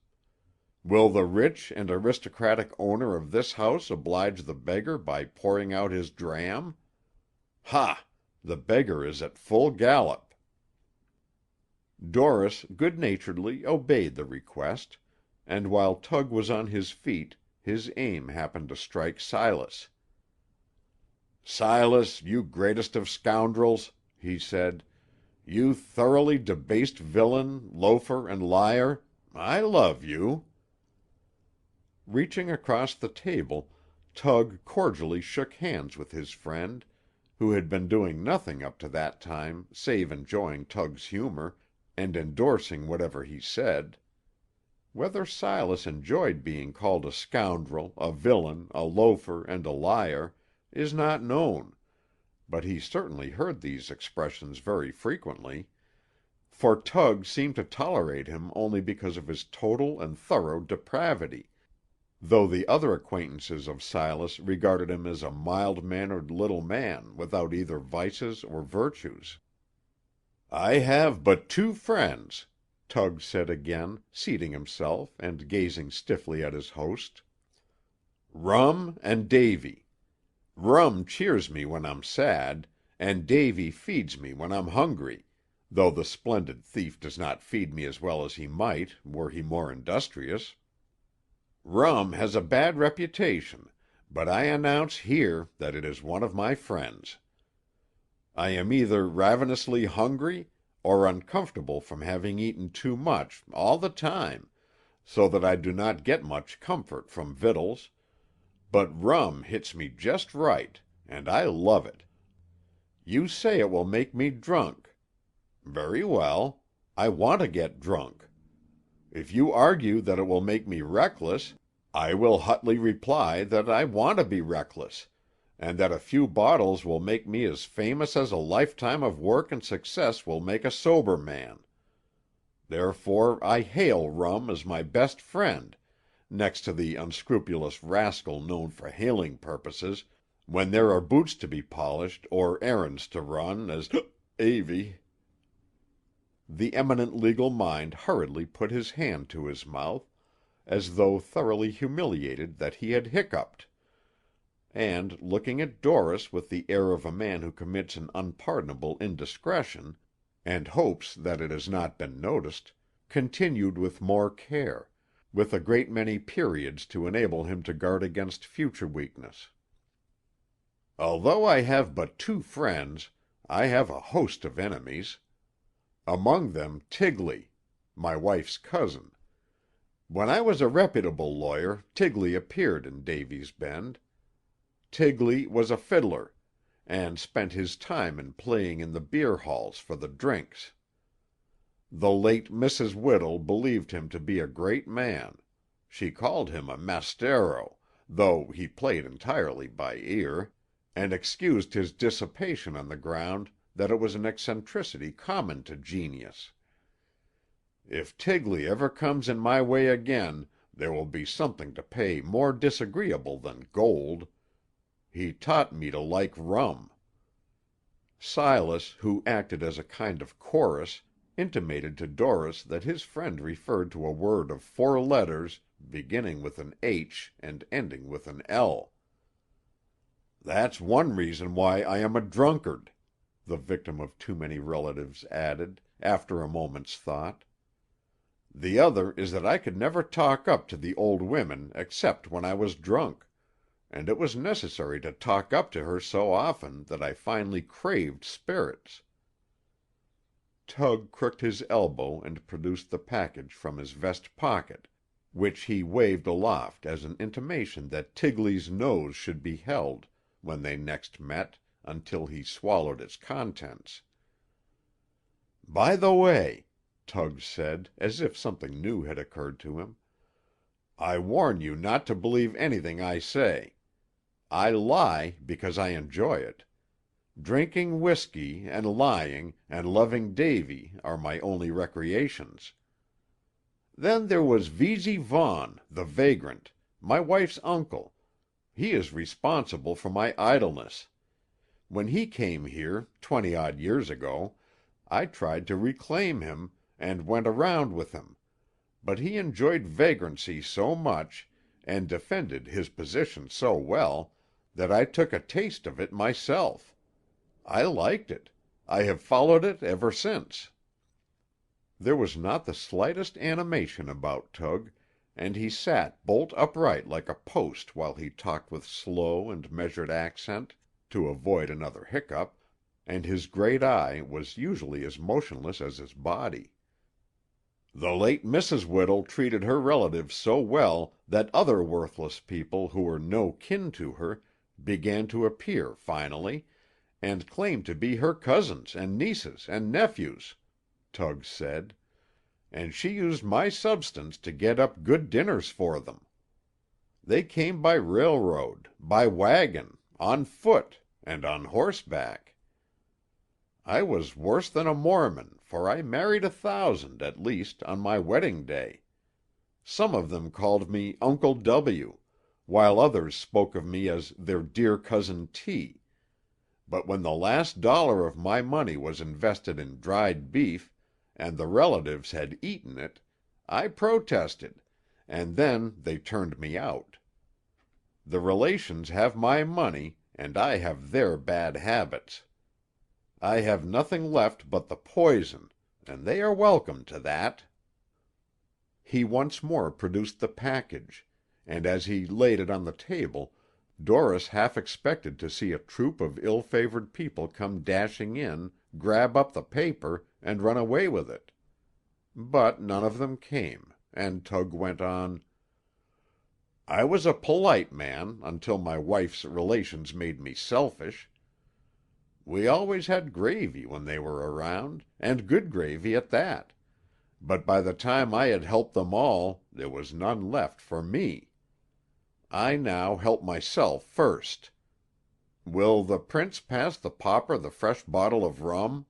Speaker 1: Will the rich and aristocratic owner of this house oblige the beggar by pouring out his dram? Ha! The beggar is at full gallop." Doris good-naturedly obeyed the request, and while Tug was on his feet, his aim happened to strike Silas. "Silas, you greatest of scoundrels," he said, "you thoroughly debased villain, loafer, and liar, I love you." Reaching across the table, Tug cordially shook hands with his friend, who had been doing nothing up to that time save enjoying Tug's humor, and endorsing whatever he said. Whether Silas enjoyed being called a scoundrel, a villain, a loafer, and a liar, is not known, but he certainly heard these expressions very frequently, for Tug seemed to tolerate him only because of his total and thorough depravity, though the other acquaintances of Silas regarded him as a mild-mannered little man without either vices or virtues. "I have but two friends," Tug said again, seating himself and gazing stiffly at his host. "Rum and Davy. Rum cheers me when I'm sad, and Davy feeds me when I'm hungry, though the splendid thief does not feed me as well as he might, were he more industrious. Rum has a bad reputation, but I announce here that it is one of my friends. I am either ravenously hungry, or uncomfortable from having eaten too much, all the time, so that I do not get much comfort from victuals, but rum hits me just right, and I love it. You say it will make me drunk. Very well. I want to get drunk. If you argue that it will make me reckless, I will hotly reply that I want to be reckless, and that a few bottles will make me as famous as a lifetime of work and success will make a sober man. Therefore I hail rum as my best friend, next to the unscrupulous rascal known for hailing purposes, when there are boots to be polished or errands to run, as Avy." The eminent legal mind hurriedly put his hand to his mouth, as though thoroughly humiliated that he had hiccuped, and, looking at Doris with the air of a man who commits an unpardonable indiscretion, and hopes that it has not been noticed, continued with more care, with a great many periods to enable him to guard against future weakness. "Although I have but 2 friends, I have a host of enemies. Among them Tigley, my wife's cousin. When I was a reputable lawyer, Tigley appeared in Davy's Bend. Tigley was a fiddler, and spent his time in playing in the beer halls for the drinks. The late Mrs. Whittle believed him to be a great man. She called him a mastero, though he played entirely by ear, and excused his dissipation on the ground that it was an eccentricity common to genius. If Tigley ever comes in my way again, there will be something to pay more disagreeable than gold. He taught me to like rum." Silas, who acted as a kind of chorus, intimated to Doris that his friend referred to a word of 4 letters, beginning with an H and ending with an L. "That's one reason why I am a drunkard," the victim of too many relatives added, after a moment's thought. "The other is that I could never talk up to the old women except when I was drunk, and it was necessary to talk up to her so often that I finally craved spirits." Tug crooked his elbow and produced the package from his vest pocket, which he waved aloft as an intimation that Tigley's nose should be held, when they next met, until he swallowed its contents. "By the way," Tug said, as if something new had occurred to him, "I warn you not to believe anything I say. I lie because I enjoy it. Drinking whiskey, and lying, and loving Davy are my only recreations. Then there was Veasy Vaughan, the vagrant, my wife's uncle. He is responsible for my idleness. When he came here, 20-odd years ago, I tried to reclaim him, and went around with him, but he enjoyed vagrancy so much, and defended his position so well, that I took a taste of it myself. I liked it. I have followed it ever since." There was not the slightest animation about Tug, and he sat bolt upright like a post while he talked with slow and measured accent, to avoid another hiccup, and his great eye was usually as motionless as his body. "The late Mrs. Whittle treated her relatives so well that other worthless people who were no kin to her began to appear finally, and claimed to be her cousins and nieces and nephews," Tug said, "and she used my substance to get up good dinners for them. They came by railroad, by wagon, on foot, and on horseback. I was worse than a Mormon, for I married 1,000, at least, on my wedding day. Some of them called me Uncle W., while others spoke of me as their dear cousin T. But when the last dollar of my money was invested in dried beef, and the relatives had eaten it, I protested, and then they turned me out. The relations have my money, and I have their bad habits. I have nothing left but the poison, and they are welcome to that." He once more produced the package, and as he laid it on the table, Doris half expected to see a troop of ill-favored people come dashing in, grab up the paper, and run away with it. But none of them came, and Tug went on: "I was a polite man until my wife's relations made me selfish. We always had gravy when they were around, and good gravy at that, but by the time I had helped them all, there was none left for me. I now help myself first. Will the prince pass the pauper the fresh bottle of rum?"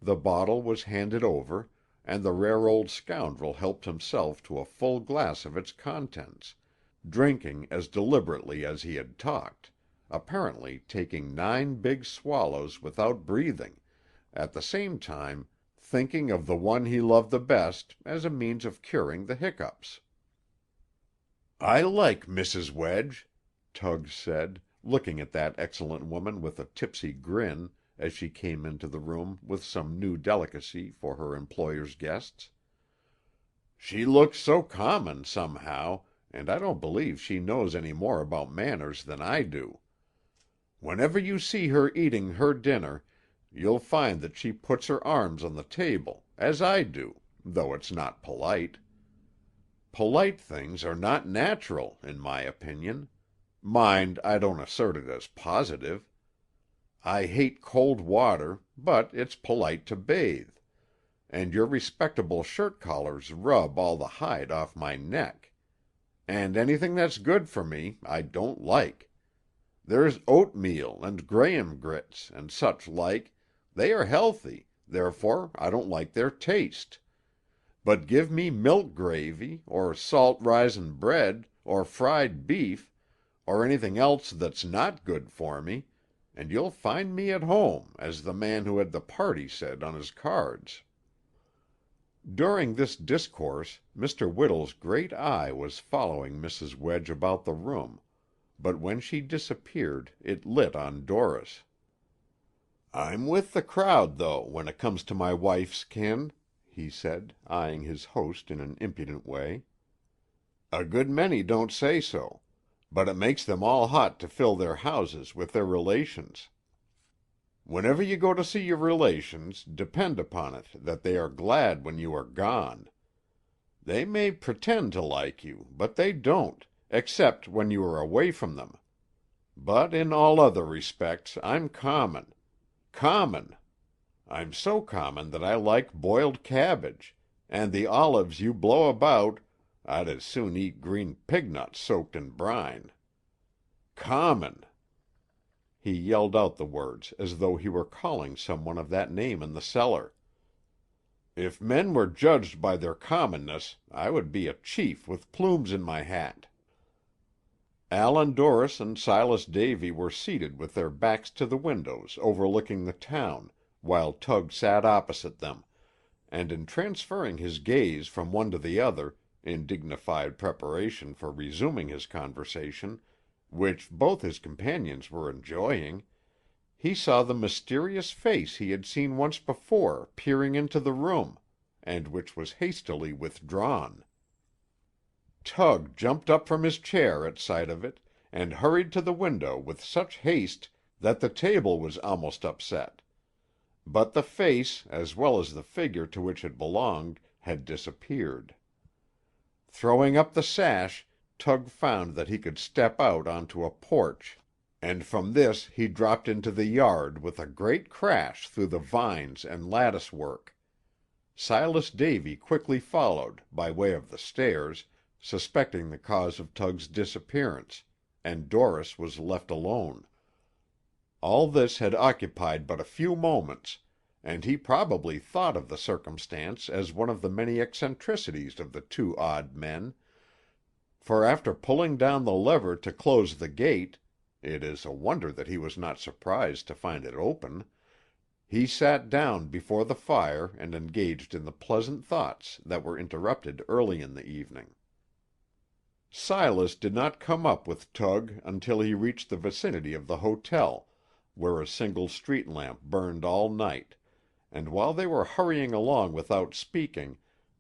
Speaker 1: The bottle was handed over, and the rare old scoundrel helped himself to a full glass of its contents, drinking as deliberately as he had talked, apparently taking 9 big swallows without breathing, at the same time thinking of the one he loved the best as a means of curing the hiccups. "I like Mrs. Wedge," Tug said, looking at that excellent woman with a tipsy grin as she came into the room with some new delicacy for her employer's guests. "She looks so common, somehow, and I don't believe she knows any more about manners than I do. Whenever you see her eating her dinner, you'll find that she puts her arms on the table, as I do, though it's not polite. Polite things are not natural, in my opinion. Mind, I don't assert it as positive. I hate cold water, but it's polite to bathe, and your respectable shirt collars rub all the hide off my neck. And anything that's good for me, I don't like. There's oatmeal and graham grits, and such like. They are healthy, therefore I don't like their taste. But give me milk gravy, or salt risin bread, or fried beef, or anything else that's not good for me, and you'll find me at home, as the man who had the party said on his cards." During this discourse, Mr. Whittle's great eye was following Mrs. Wedge about the room, but when she disappeared it lit on Doris. "I'm with the crowd, though, when it comes to my wife's kin," he said, eyeing his host in an impudent way. "A good many don't say so, but it makes them all hot to fill their houses with their relations. Whenever you go to see your relations, depend upon it that they are glad when you are gone. They may pretend to like you, but they don't, except when you are away from them. But in all other respects I'm common. Common! I'm so common that I like boiled cabbage, and the olives you blow about, I'd as soon eat green pignuts soaked in brine. Common!" He yelled out the words as though he were calling someone of that name in the cellar. "If men were judged by their commonness, I would be a chief with plumes in my hat." Allan Dorris and Silas Davy were seated with their backs to the windows overlooking the town, while Tug sat opposite them, and in transferring his gaze from one to the other, in dignified preparation for resuming his conversation, which both his companions were enjoying, he saw the mysterious face he had seen once before peering into the room, and which was hastily withdrawn. Tug jumped up from his chair at sight of it, and hurried to the window with such haste that the table was almost upset. But the face, as well as the figure to which it belonged, had disappeared. Throwing up the sash, Tug found that he could step out onto a porch, and from this he dropped into the yard with a great crash through the vines and lattice work. Silas Davy quickly followed, by way of the stairs, suspecting the cause of Tug's disappearance, and Doris was left alone. All this had occupied but a few moments, and he probably thought of the circumstance as one of the many eccentricities of the two odd men, for after pulling down the lever to close the gate (it is a wonder that he was not surprised to find it open), he sat down before the fire and engaged in the pleasant thoughts that were interrupted early in the evening. Silas did not come up with Tug until he reached the vicinity of the hotel, where a single street lamp burned all night, and while they were hurrying along without speaking,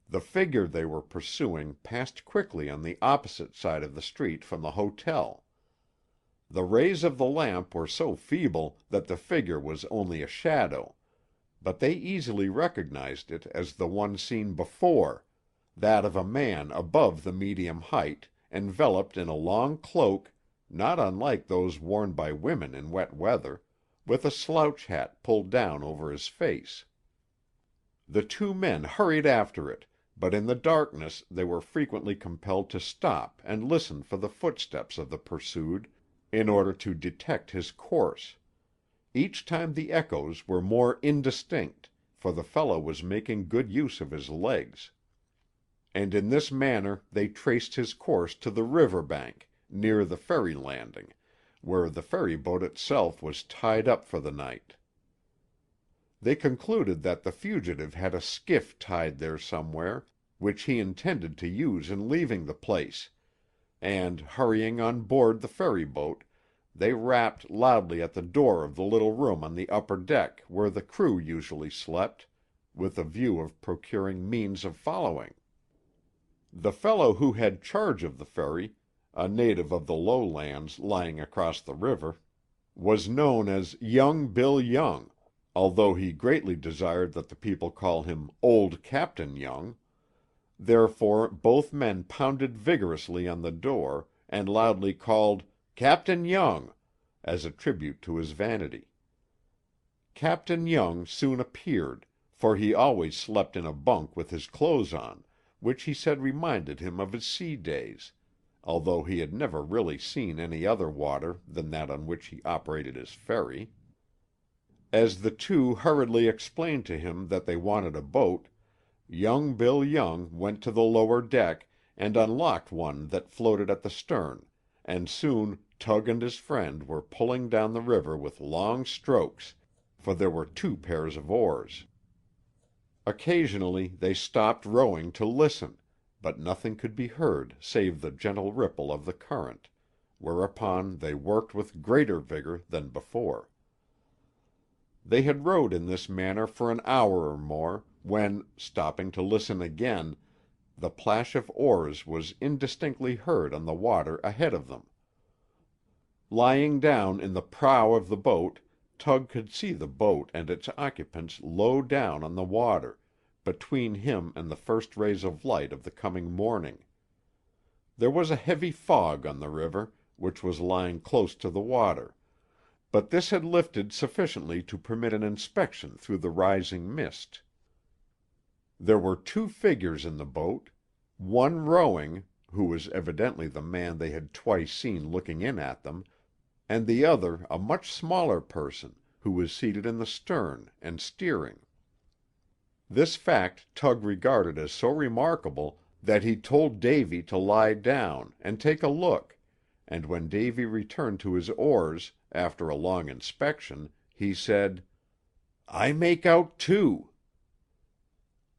Speaker 1: the figure they were pursuing passed quickly on the opposite side of the street from the hotel. The rays of the lamp were so feeble that the figure was only a shadow, but they easily recognized it as the one seen before, that of a man above the medium height, enveloped in a long cloak, not unlike those worn by women in wet weather, with a slouch hat pulled down over his face. The two men hurried after it, but in the darkness they were frequently compelled to stop and listen for the footsteps of the pursued, in order to detect his course. Each time the echoes were more indistinct, for the fellow was making good use of his legs. And in this manner they traced his course to the river bank, near the ferry landing, where the ferry boat itself was tied up for the night. They concluded that the fugitive had a skiff tied there somewhere, which he intended to use in leaving the place, and, hurrying on board the ferry boat, they rapped loudly at the door of the little room on the upper deck where the crew usually slept, with a view of procuring means of following. The fellow who had charge of the ferry, a native of the lowlands lying across the river, was known as Young Bill Young, although he greatly desired that the people call him Old Captain Young. Therefore both men pounded vigorously on the door, and loudly called "Captain Young," as a tribute to his vanity. Captain Young soon appeared, for he always slept in a bunk with his clothes on, which he said reminded him of his sea days, although he had never really seen any other water than that on which he operated his ferry. As the two hurriedly explained to him that they wanted a boat, Young Bill Young went to the lower deck and unlocked one that floated at the stern, and soon Tug and his friend were pulling down the river with long strokes, for there were 2 pairs of oars. Occasionally they stopped rowing to listen, but nothing could be heard save the gentle ripple of the current, whereupon they worked with greater vigor than before. They had rowed in this manner for an hour or more, when, stopping to listen again, the plash of oars was indistinctly heard on the water ahead of them. Lying down in the prow of the boat, Tug could see the boat and its occupants low down on the water, between him and the first rays of light of the coming morning. There was a heavy fog on the river, which was lying close to the water, but this had lifted sufficiently to permit an inspection through the rising mist. There were 2 figures in the boat, one rowing, who was evidently the man they had twice seen looking in at them, and the other a much smaller person, who was seated in the stern and steering. This fact Tug regarded as so remarkable that he told Davy to lie down and take a look, and when Davy returned to his oars, after a long inspection, he said, "I make out 2."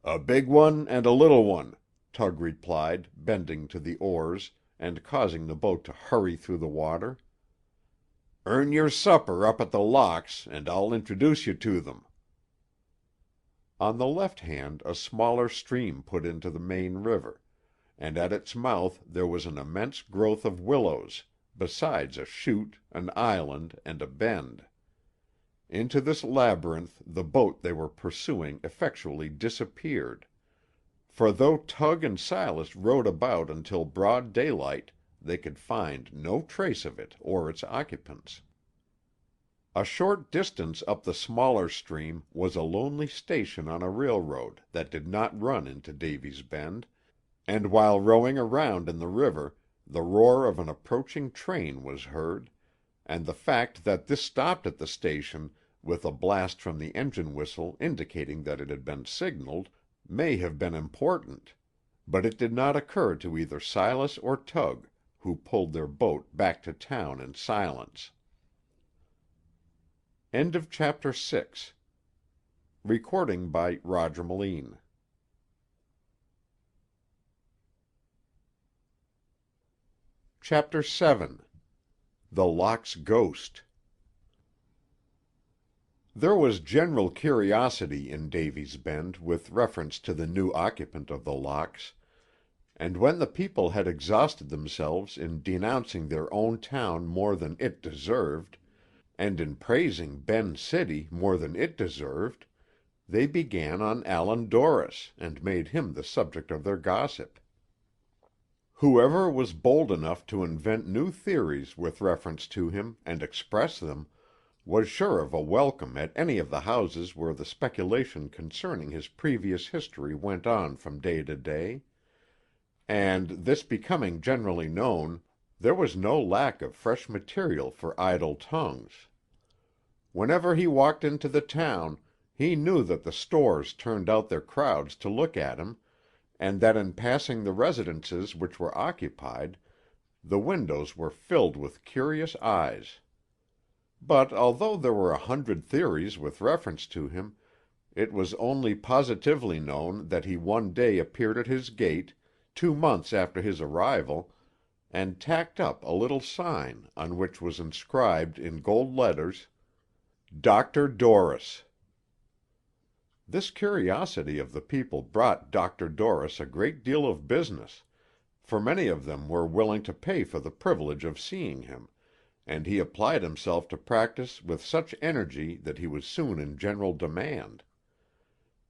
Speaker 1: "A big one and a little one," Tug replied, bending to the oars, and causing the boat to hurry through the water. "Earn your supper up at the locks, and I'll introduce you to them." On the left hand a smaller stream put into the main river, and at its mouth there was an immense growth of willows, besides a chute, an island, and a bend. Into this labyrinth the boat they were pursuing effectually disappeared, for though Tug and Silas rowed about until broad daylight, they could find no trace of it or its occupants. A short distance up the smaller stream was a lonely station on a railroad that did not run into Davy's Bend, and while rowing around in the river, the roar of an approaching train was heard, and the fact that this stopped at the station, with a blast from the engine whistle indicating that it had been signaled, may have been important, but it did not occur to either Silas or Tug, who pulled their boat back to town in silence. End of chapter 6. Recording by Roger Melin. Chapter 7. The Lock's Ghost. There was general curiosity in Davy's Bend with reference to the new occupant of the Locks, and when the people had exhausted themselves in denouncing their own town more than it deserved, and in praising Ben's City more than it deserved, they began on Allan Dorris, and made him the subject of their gossip. Whoever was bold enough to invent new theories with reference to him and express them was sure of a welcome at any of the houses where the speculation concerning his previous history went on from day to day, and, this becoming generally known, There was no lack of fresh material for idle tongues. Whenever he walked into the town, he knew that the stores turned out their crowds to look at him, and that in passing the residences which were occupied, the windows were filled with curious eyes. But although there were 100 theories with reference to him, it was only positively known that he one day appeared at his gate, 2 months after his arrival, and tacked up a little sign on which was inscribed in gold letters, "Dr. Dorris." This curiosity of the people brought Dr. Dorris a great deal of business, for many of them were willing to pay for the privilege of seeing him, and he applied himself to practice with such energy that he was soon in general demand.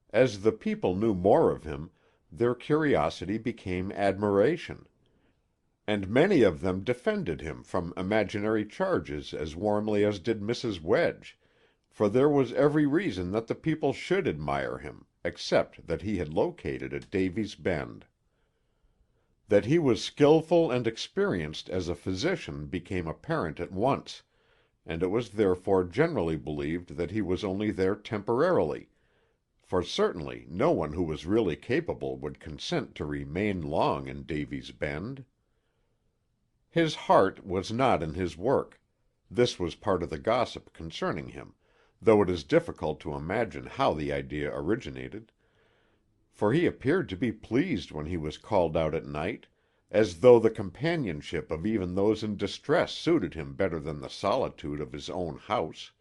Speaker 1: As the people knew more of him, their curiosity became admiration, and many of them defended him from imaginary charges as warmly as did Mrs. Wedge, for there was every reason that the people should admire him, except that he had located at Davy's Bend. That he was skillful and experienced as a physician became apparent at once, and it was therefore generally believed that he was only there temporarily, for certainly no one who was really capable would consent to remain long in Davy's Bend. His heart was not in his work. This was part of the gossip concerning him, though it is difficult to imagine how the idea originated. For he appeared to be pleased when he was called out at night, as though the companionship of even those in distress suited him better than the solitude of his own house.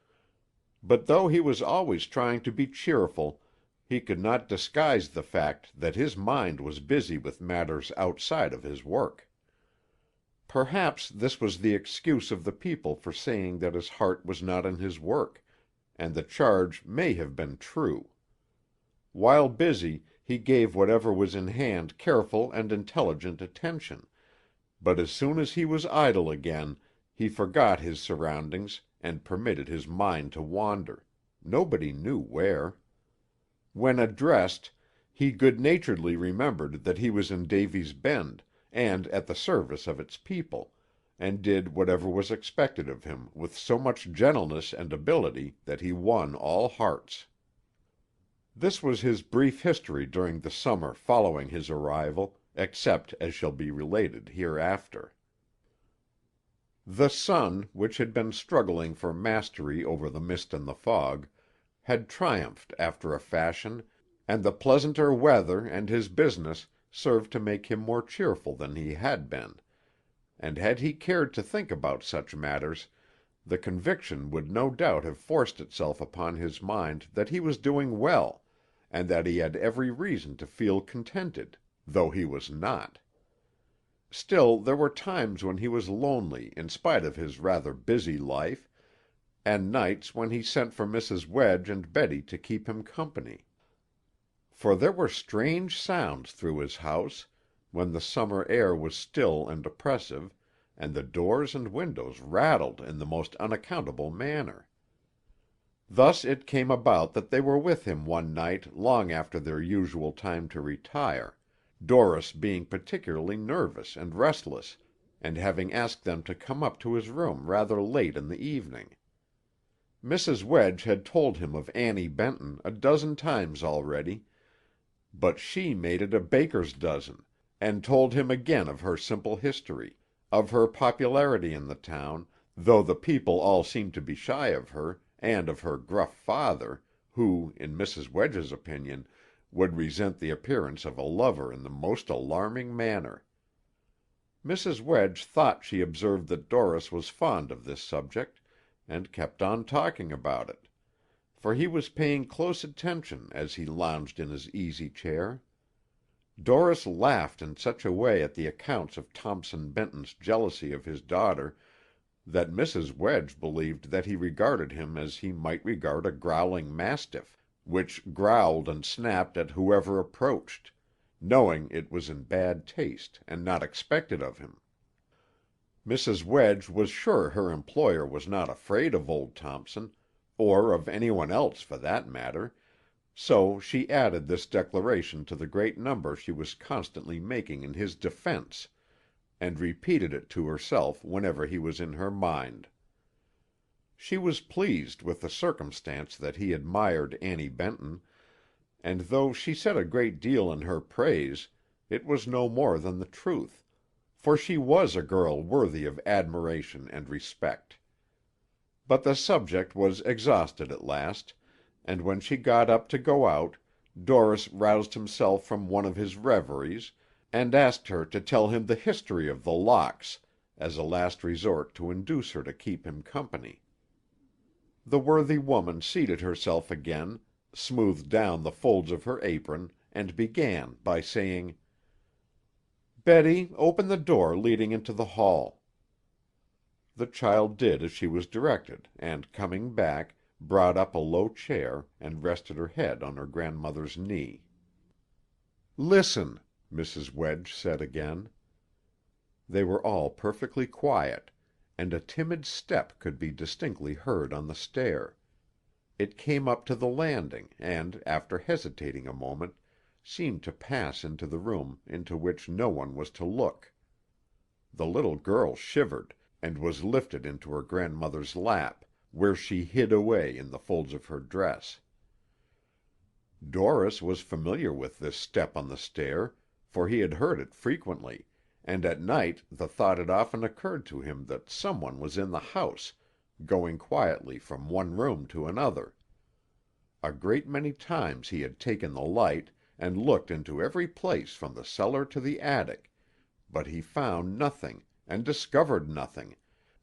Speaker 1: But though he was always trying to be cheerful, he could not disguise the fact that his mind was busy with matters outside of his work. Perhaps this was the excuse of the people for saying that his heart was not in his work, and the charge may have been true. While busy, he gave whatever was in hand careful and intelligent attention, but as soon as he was idle again, he forgot his surroundings and permitted his mind to wander, nobody knew where. When addressed, he good-naturedly remembered that he was in Davy's Bend, and at the service of its people, and did whatever was expected of him with so much gentleness and ability that he won all hearts. This was his brief history during the summer following his arrival, except as shall be related hereafter. The sun, which had been struggling for mastery over the mist and the fog, had triumphed after a fashion, and the pleasanter weather and his business served to make him more cheerful than he had been, and had he cared to think about such matters, the conviction would no doubt have forced itself upon his mind that he was doing well, and that he had every reason to feel contented, though he was not. Still, there were times when he was lonely in spite of his rather busy life, and nights when he sent for Mrs. Wedge and Betty to keep him company. For there were strange sounds through his house, when the summer air was still and oppressive, and the doors and windows rattled in the most unaccountable manner. Thus it came about that they were with him one night long after their usual time to retire, Dorris being particularly nervous and restless, and having asked them to come up to his room rather late in the evening. Mrs. Wedge had told him of Annie Benton a dozen times already, but she made it a baker's dozen, and told him again of her simple history, of her popularity in the town, though the people all seemed to be shy of her, and of her gruff father, who, in Mrs. Wedge's opinion, would resent the appearance of a lover in the most alarming manner. Mrs. Wedge thought she observed that Dorris was fond of this subject, and kept on talking about it, for he was paying close attention as he lounged in his easy chair. Dorris laughed in such a way at the accounts of Thompson Benton's jealousy of his daughter that Mrs. Wedge believed that he regarded him as he might regard a growling mastiff, which growled and snapped at whoever approached, knowing it was in bad taste and not expected of him. Mrs. Wedge was sure her employer was not afraid of old Thompson, or of anyone else for that matter, so she added this declaration to the great number she was constantly making in his defence, and repeated it to herself whenever he was in her mind. She was pleased with the circumstance that he admired Annie Benton, and though she said a great deal in her praise, it was no more than the truth, for she was a girl worthy of admiration and respect. But the subject was exhausted at last, and when she got up to go out, Dorris roused himself from one of his reveries, and asked her to tell him the history of The Locks, as a last resort to induce her to keep him company. The worthy woman seated herself again, smoothed down the folds of her apron, and began by saying, "Betty, open the door leading into the hall." The child did as she was directed, and, coming back, brought up a low chair, and rested her head on her grandmother's knee. "Listen," Mrs. Wedge said again. They were all perfectly quiet, and a timid step could be distinctly heard on the stair. It came up to the landing, and, after hesitating a moment, seemed to pass into the room into which no one was to look. The little girl shivered, and was lifted into her grandmother's lap, where she hid away in the folds of her dress. Dorris was familiar with this step on the stair, for he had heard it frequently, and at night the thought had often occurred to him that some one was in the house, going quietly from one room to another. A great many times he had taken the light, and looked into every place from the cellar to the attic, but he found nothing, and discovered nothing,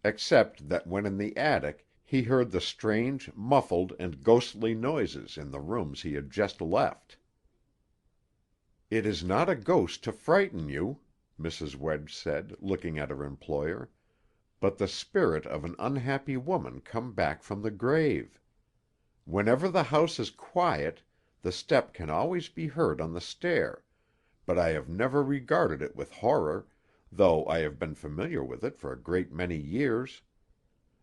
Speaker 1: except that when in the attic he heard the strange, muffled, and ghostly noises in the rooms he had just left. "It is not a ghost to frighten you," Mrs. Wedge said, looking at her employer, "but the spirit of an unhappy woman come back from the grave. Whenever the house is quiet, the step can always be heard on the stair, but I have never regarded it with horror, though I have been familiar with it for a great many years.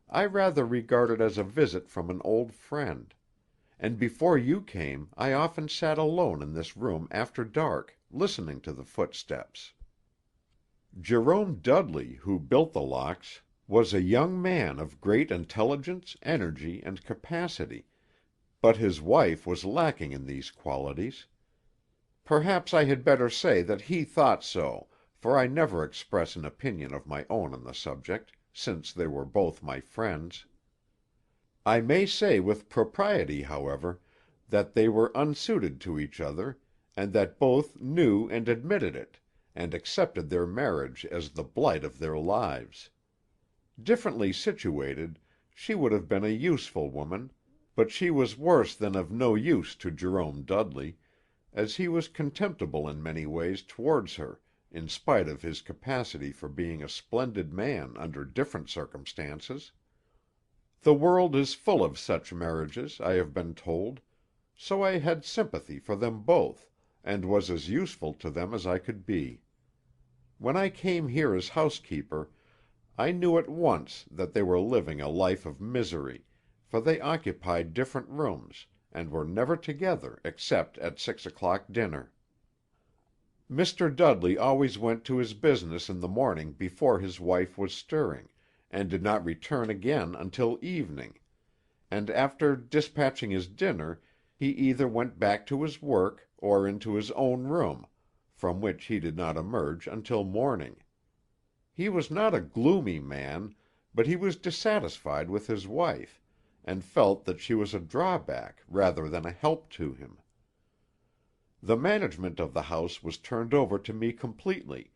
Speaker 1: I rather regard it as a visit from an old friend; and before you came I often sat alone in this room after dark, listening to the footsteps. Jerome Dudley, who built The Locks, was a young man of great intelligence, energy, and capacity, but his wife was lacking in these qualities. Perhaps I had better say that he thought so, for I never express an opinion of my own on the subject, since they were both my friends. I may say with propriety, however, that they were unsuited to each other, and that both knew and admitted it, and accepted their marriage as the blight of their lives. Differently situated, she would have been a useful woman, but she was worse than of no use to Jerome Dudley, as he was contemptible in many ways towards her, in spite of his capacity for being a splendid man under different circumstances. The world is full of such marriages, I have been told, so I had sympathy for them both, and was as useful to them as I could be. When I came here as housekeeper, I knew at once that they were living a life of misery, for they occupied different rooms, and were never together except at 6 o'clock dinner. Mr. Dudley always went to his business in the morning before his wife was stirring, and did not return again until evening, and after dispatching his dinner he either went back to his work or into his own room, from which he did not emerge until morning. He was not a gloomy man, but he was dissatisfied with his wife, and felt that she was a drawback rather than a help to him. The management of the house was turned over to me completely,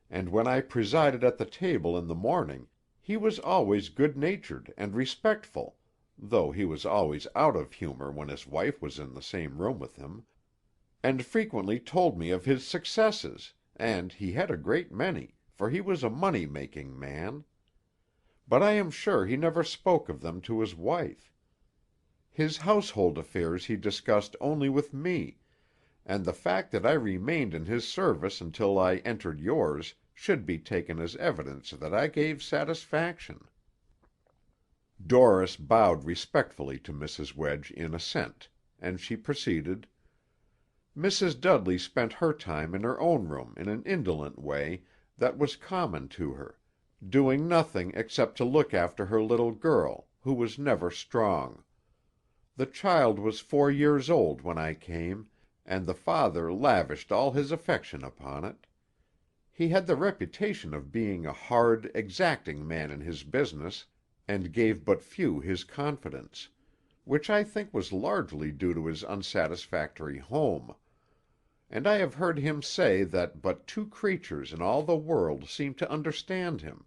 Speaker 1: and when I presided at the table in the morning, he was always good-natured and respectful, though he was always out of humor when his wife was in the same room with him, and frequently told me of his successes, and he had a great many, for he was a money-making man. But I am sure he never spoke of them to his wife. His household affairs he discussed only with me, and the fact that I remained in his service until I entered yours should be taken as evidence that I gave satisfaction." Dorris bowed respectfully to Mrs. Wedge in assent, and she proceeded: "Mrs. Dudley spent her time in her own room in an indolent way, that was common to her, doing nothing except to look after her little girl, who was never strong. The child was 4 years old when I came, and the father lavished all his affection upon it. He had the reputation of being a hard, exacting man in his business, and gave but few his confidence, which I think was largely due to his unsatisfactory home. And I have heard him say that but two creatures in all the world seemed to understand him,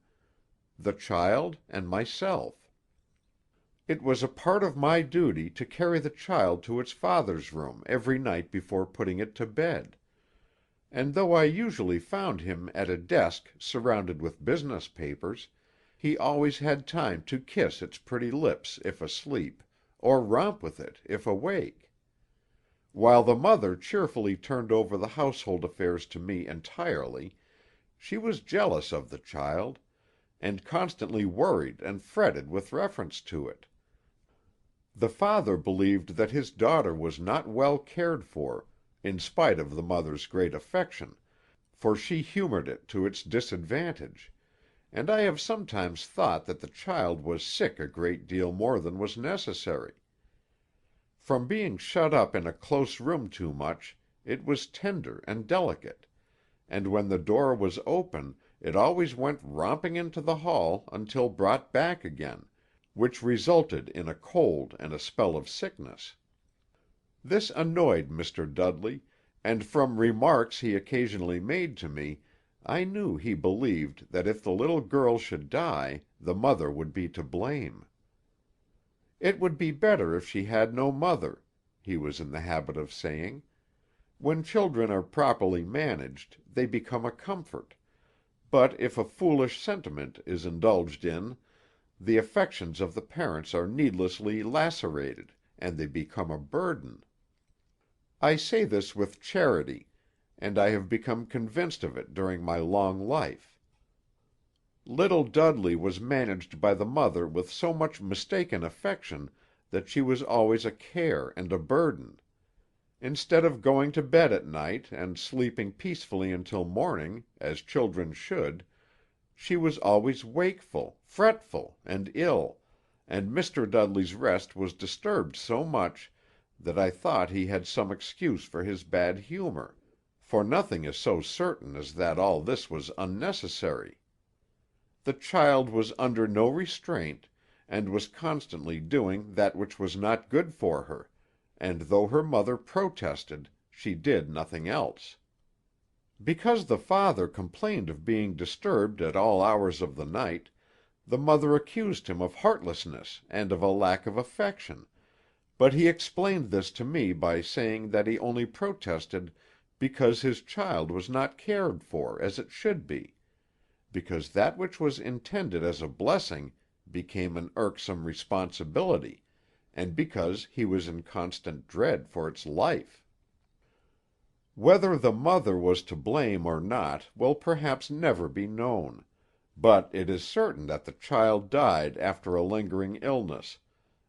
Speaker 1: the child and myself. It was a part of my duty to carry the child to its father's room every night before putting it to bed. And though I usually found him at a desk surrounded with business papers, he always had time to kiss its pretty lips if asleep, or romp with it if awake. While the mother cheerfully turned over the household affairs to me entirely, she was jealous of the child, and constantly worried and fretted with reference to it. The father believed that his daughter was not well cared for, in spite of the mother's great affection, for she humored it to its disadvantage, and I have sometimes thought that the child was sick a great deal more than was necessary. From being shut up in a close room too much, it was tender and delicate, and when the door was open it always went romping into the hall until brought back again, which resulted in a cold and a spell of sickness. This annoyed Mr. Dudley, and from remarks he occasionally made to me, I knew he believed that if the little girl should die, the mother would be to blame. "It would be better if she had no mother," he was in the habit of saying. "When children are properly managed, they become a comfort; but if a foolish sentiment is indulged in, the affections of the parents are needlessly lacerated, and they become a burden. I say this with charity, and I have become convinced of it during my long life. Little Dudley was managed by the mother with so much mistaken affection that she was always a care and a burden. Instead of going to bed at night and sleeping peacefully until morning, as children should, she was always wakeful, fretful, and ill, and Mr. Dudley's rest was disturbed so much that I thought he had some excuse for his bad humor, for nothing is so certain as that all this was unnecessary. The child was under no restraint, and was constantly doing that which was not good for her, and though her mother protested, she did nothing else. Because the father complained of being disturbed at all hours of the night, the mother accused him of heartlessness and of a lack of affection, but he explained this to me by saying that he only protested because his child was not cared for as it should be, because that which was intended as a blessing became an irksome responsibility, and because he was in constant dread for its life. Whether the mother was to blame or not will perhaps never be known, but it is certain that the child died after a lingering illness,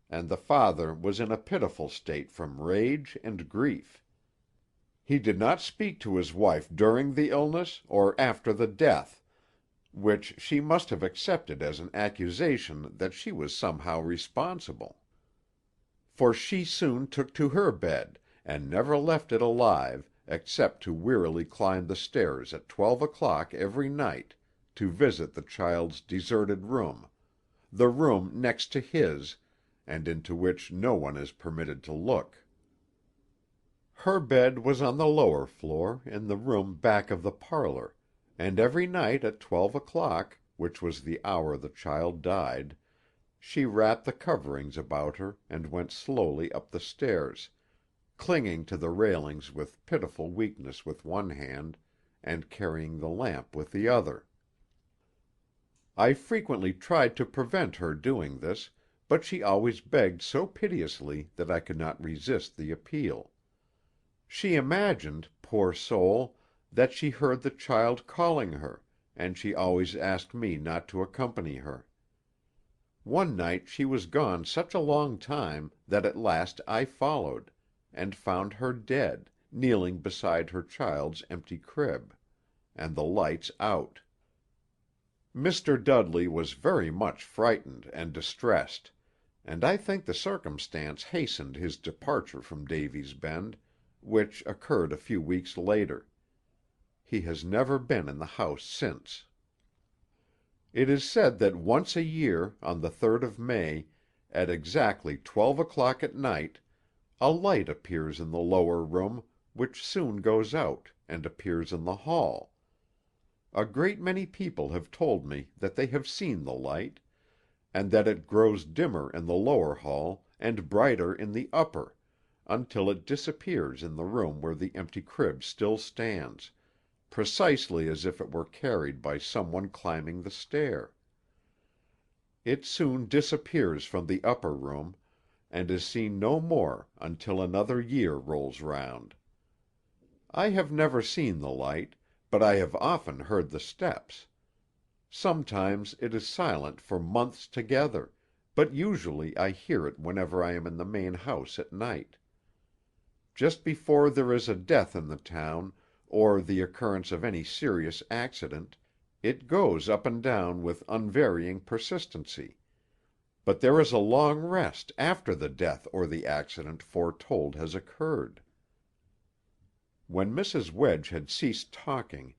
Speaker 1: and the father was in a pitiful state from rage and grief. He did not speak to his wife during the illness or after the death, which she must have accepted as an accusation that she was somehow responsible. For she soon took to her bed, and never left it alive, except to wearily climb the stairs at 12 o'clock every night to visit the child's deserted room, the room next to his, and into which no one is permitted to look. Her bed was on the lower floor, in the room back of the parlor, and every night at 12 o'clock, which was the hour the child died, she wrapped the coverings about her and went slowly up the stairs, clinging to the railings with pitiful weakness with one hand, and carrying the lamp with the other. I frequently tried to prevent her doing this, but she always begged so piteously that I could not resist the appeal. She imagined, poor soul, that she heard the child calling her, and she always asked me not to accompany her. One night she was gone such a long time that at last I followed, and found her dead, kneeling beside her child's empty crib, and the lights out. Mr. Dudley was very much frightened and distressed, and I think the circumstance hastened his departure from Davy's Bend, which occurred a few weeks later. He has never been in the house since. It is said that once a year, on the 3rd of May, at exactly 12 o'clock at night, a light appears in the lower room, which soon goes out, and appears in the hall. A great many people have told me that they have seen the light, and that it grows dimmer in the lower hall and brighter in the upper, until it disappears in the room where the empty crib still stands, precisely as if it were carried by some one climbing the stair. It soon disappears from the upper room, and is seen no more until another year rolls round. I have never seen the light, but I have often heard the steps. Sometimes it is silent for months together, but usually I hear it whenever I am in the main house at night. Just before there is a death in the town, or the occurrence of any serious accident, it goes up and down with unvarying persistency, but there is a long rest after the death or the accident foretold has occurred. When Mrs. Wedge had ceased talking,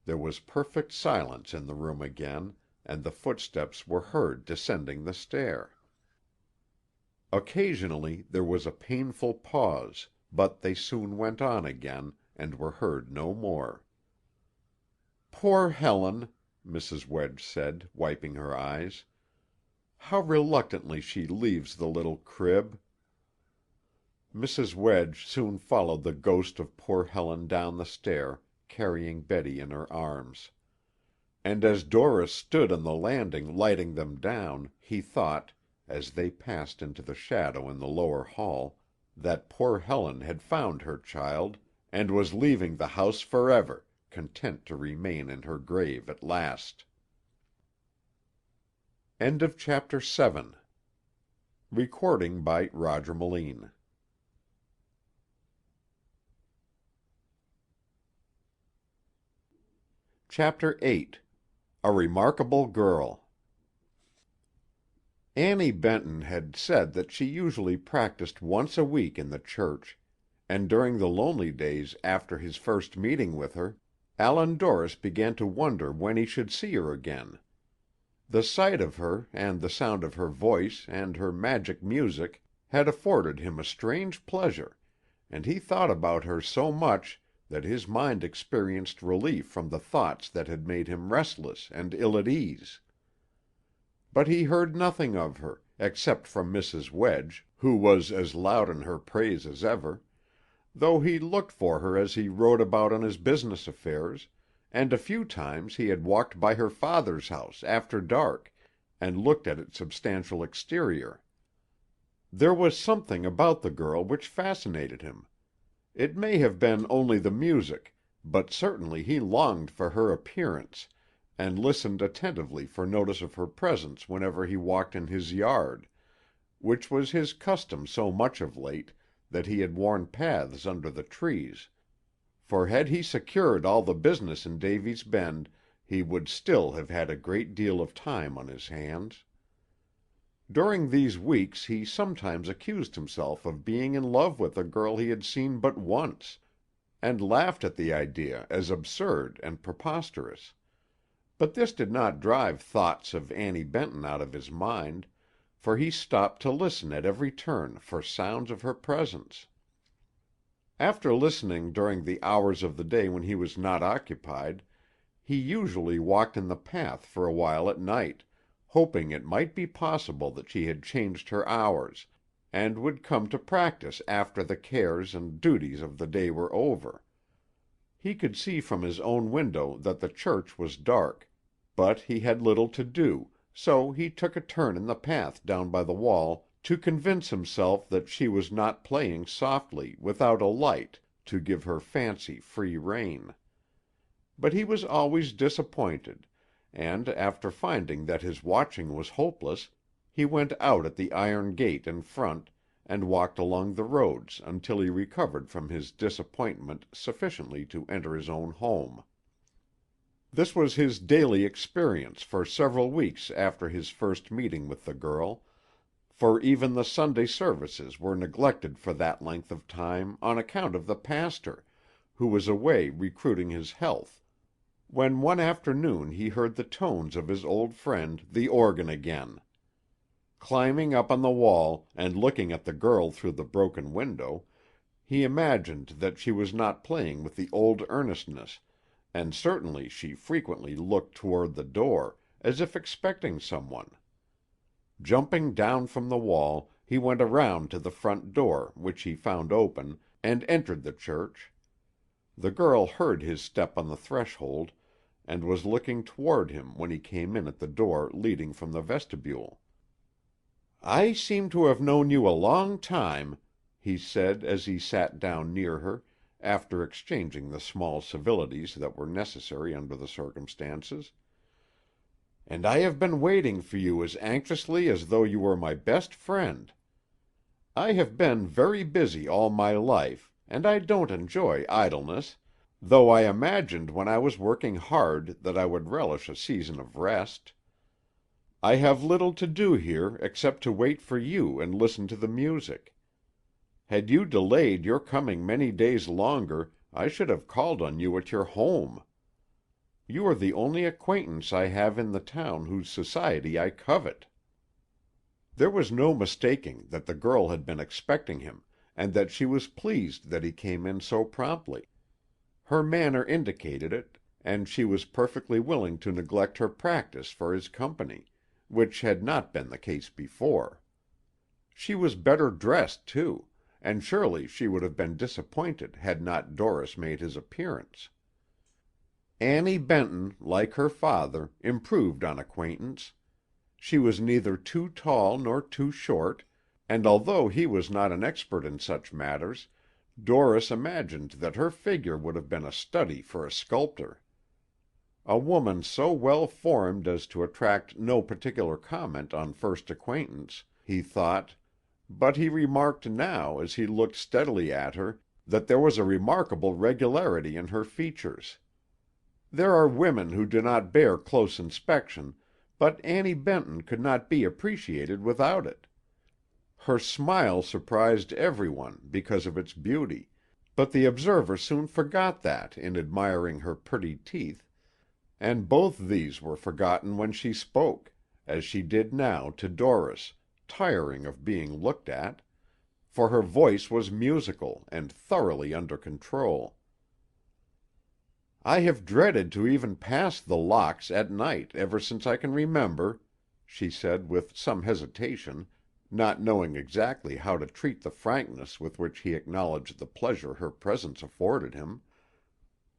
Speaker 1: there was perfect silence in the room again, and the footsteps were heard descending the stair. Occasionally there was a painful pause, but they soon went on again, and were heard no more. "Poor Helen," Mrs. Wedge said, wiping her eyes. "How reluctantly she leaves the little crib." Mrs. Wedge soon followed the ghost of poor Helen down the stair, carrying Betty in her arms. And as Dorris stood on the landing lighting them down, he thought, as they passed into the shadow in the lower hall, that poor Helen had found her child, and was leaving the house forever, content to remain in her grave at last. End of Chapter 7. Recording by Roger Melin. Chapter 8. A Remarkable Girl. Annie Benton had said that she usually practiced once a week in the church, and during the lonely days after his first meeting with her, Allan Dorris began to wonder when he should see her again. The sight of her, and the sound of her voice, and her magic music, had afforded him a strange pleasure, and he thought about her so much that his mind experienced relief from the thoughts that had made him restless and ill at ease. But he heard nothing of her, except from Mrs. Wedge, who was as loud in her praise as ever, though he looked for her as he rode about on his business affairs, and a few times he had walked by her father's house after dark, and looked at its substantial exterior. There was something about the girl which fascinated him. It may have been only the music, but certainly he longed for her appearance, and listened attentively for notice of her presence whenever he walked in his yard, which was his custom so much of late that he had worn paths under the trees, for had he secured all the business in Davy's Bend, he would still have had a great deal of time on his hands. During these weeks he sometimes accused himself of being in love with a girl he had seen but once, and laughed at the idea as absurd and preposterous. But this did not drive thoughts of Annie Benton out of his mind, for he stopped to listen at every turn for sounds of her presence. After listening during the hours of the day when he was not occupied, he usually walked in the path for a while at night, hoping it might be possible that she had changed her hours, and would come to practice after the cares and duties of the day were over. He could see from his own window that the church was dark, but he had little to do, so he took a turn in the path down by the wall to convince himself that she was not playing softly, without a light, to give her fancy free rein. But he was always disappointed, and after finding that his watching was hopeless, he went out at the iron gate in front, and walked along the roads until he recovered from his disappointment sufficiently to enter his own home. This was his daily experience for several weeks after his first meeting with the girl, for even the Sunday services were neglected for that length of time on account of the pastor, who was away recruiting his health, when one afternoon he heard the tones of his old friend, the organ, again. Climbing up on the wall, and looking at the girl through the broken window, he imagined that she was not playing with the old earnestness, and certainly she frequently looked toward the door, as if expecting someone. Jumping down from the wall, he went around to the front door, which he found open, and entered the church. The girl heard his step on the threshold, and was looking toward him when he came in at the door leading from the vestibule. "I seem to have known you a long time," he said as he sat down near her, after exchanging the small civilities that were necessary under the circumstances. "And I have been waiting for you as anxiously as though you were my best friend. I have been very busy all my life, and I don't enjoy idleness, though I imagined when I was working hard that I would relish a season of rest. I have little to do here except to wait for you and listen to the music. Had you delayed your coming many days longer, I should have called on you at your home. You are the only acquaintance I have in the town whose society I covet." There was no mistaking that the girl had been expecting him, and that she was pleased that he came in so promptly. Her manner indicated it, and she was perfectly willing to neglect her practice for his company, which had not been the case before. She was better dressed, too, and surely she would have been disappointed had not Doris made his appearance. Annie Benton, like her father, improved on acquaintance. She was neither too tall nor too short, and although he was not an expert in such matters, Doris imagined that her figure would have been a study for a sculptor. A woman so well formed as to attract no particular comment on first acquaintance, he thought, but he remarked now, as he looked steadily at her, that there was a remarkable regularity in her features. There are women who do not bear close inspection, but Annie Benton could not be appreciated without it. Her smile surprised everyone because of its beauty, but the observer soon forgot that in admiring her pretty teeth, and both these were forgotten when she spoke, as she did now to Doris, tiring of being looked at, for her voice was musical and thoroughly under control. "I have dreaded to even pass the locks at night ever since I can remember," she said with some hesitation, not knowing exactly how to treat the frankness with which he acknowledged the pleasure her presence afforded him.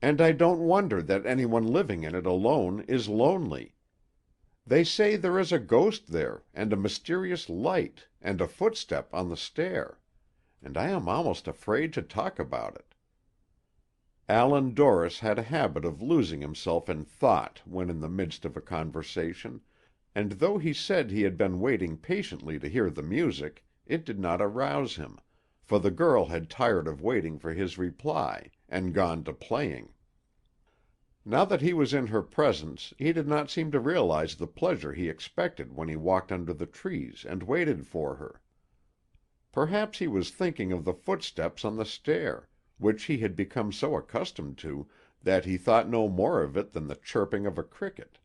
Speaker 1: "And I don't wonder that anyone living in it alone is lonely. They say there is a ghost there, and a mysterious light, and a footstep on the stair, and I am almost afraid to talk about it." Allan Dorris had a habit of losing himself in thought when in the midst of a conversation, and though he said he had been waiting patiently to hear the music, it did not arouse him, for the girl had tired of waiting for his reply, and gone to playing. Now that he was in her presence, he did not seem to realize the pleasure he expected when he walked under the trees and waited for her. Perhaps he was thinking of the footsteps on the stair, which he had become so accustomed to that he thought no more of it than the chirping of a cricket.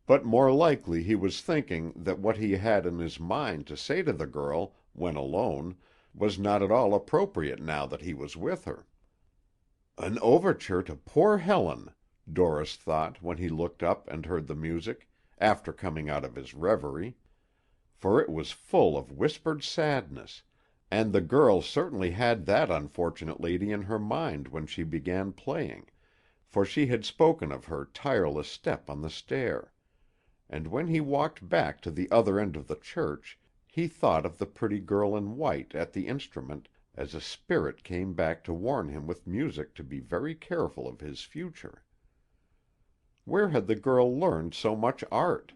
Speaker 1: But more likely he was thinking that what he had in his mind to say to the girl, when alone, was not at all appropriate now that he was with her. "An overture to poor Helen," Dorris thought when he looked up and heard the music, after coming out of his reverie, for it was full of whispered sadness, and the girl certainly had that unfortunate lady in her mind when she began playing, for she had spoken of her tireless step on the stair, and when he walked back to the other end of the church, he thought of the pretty girl in white at the instrument, as a spirit came back to warn him with music to be very careful of his future. Where had the girl learned so much art?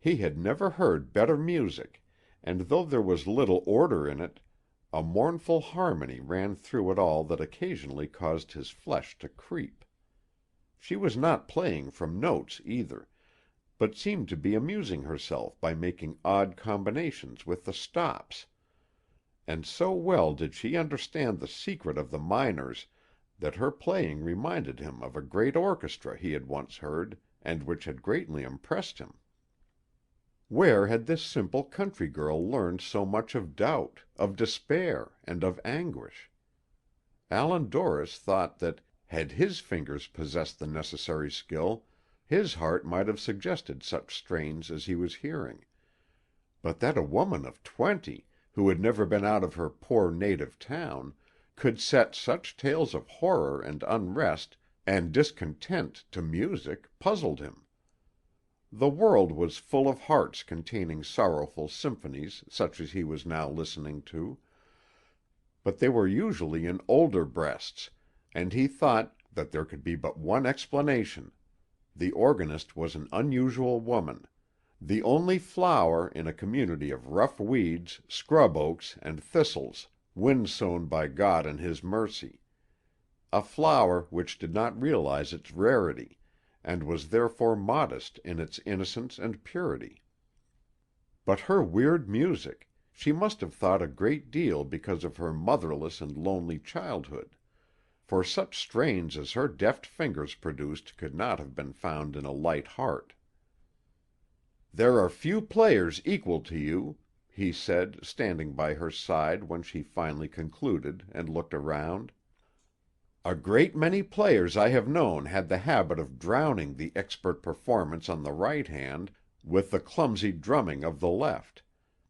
Speaker 1: He had never heard better music, and though there was little order in it, a mournful harmony ran through it all that occasionally caused his flesh to creep. She was not playing from notes either, but seemed to be amusing herself by making odd combinations with the stops. And so well did she understand the secret of the minors that her playing reminded him of a great orchestra he had once heard, and which had greatly impressed him. Where had this simple country girl learned so much of doubt, of despair, and of anguish? Allan Dorris thought that, had his fingers possessed the necessary skill, his heart might have suggested such strains as he was hearing. But that a woman of 20, who had never been out of her poor native town, could set such tales of horror and unrest and discontent to music, puzzled him. The world was full of hearts containing sorrowful symphonies such as he was now listening to, but they were usually in older breasts, and he thought that there could be but one explanation: the organist was an unusual woman, the only flower in a community of rough weeds, scrub oaks, and thistles, wind-sown by God in His mercy; a flower which did not realize its rarity, and was therefore modest in its innocence and purity. But her weird music, she must have thought a great deal because of her motherless and lonely childhood, for such strains as her deft fingers produced could not have been found in a light heart. "There are few players equal to you," he said, standing by her side when she finally concluded and looked around. "A great many players I have known had the habit of drowning the expert performance on the right hand with the clumsy drumming of the left,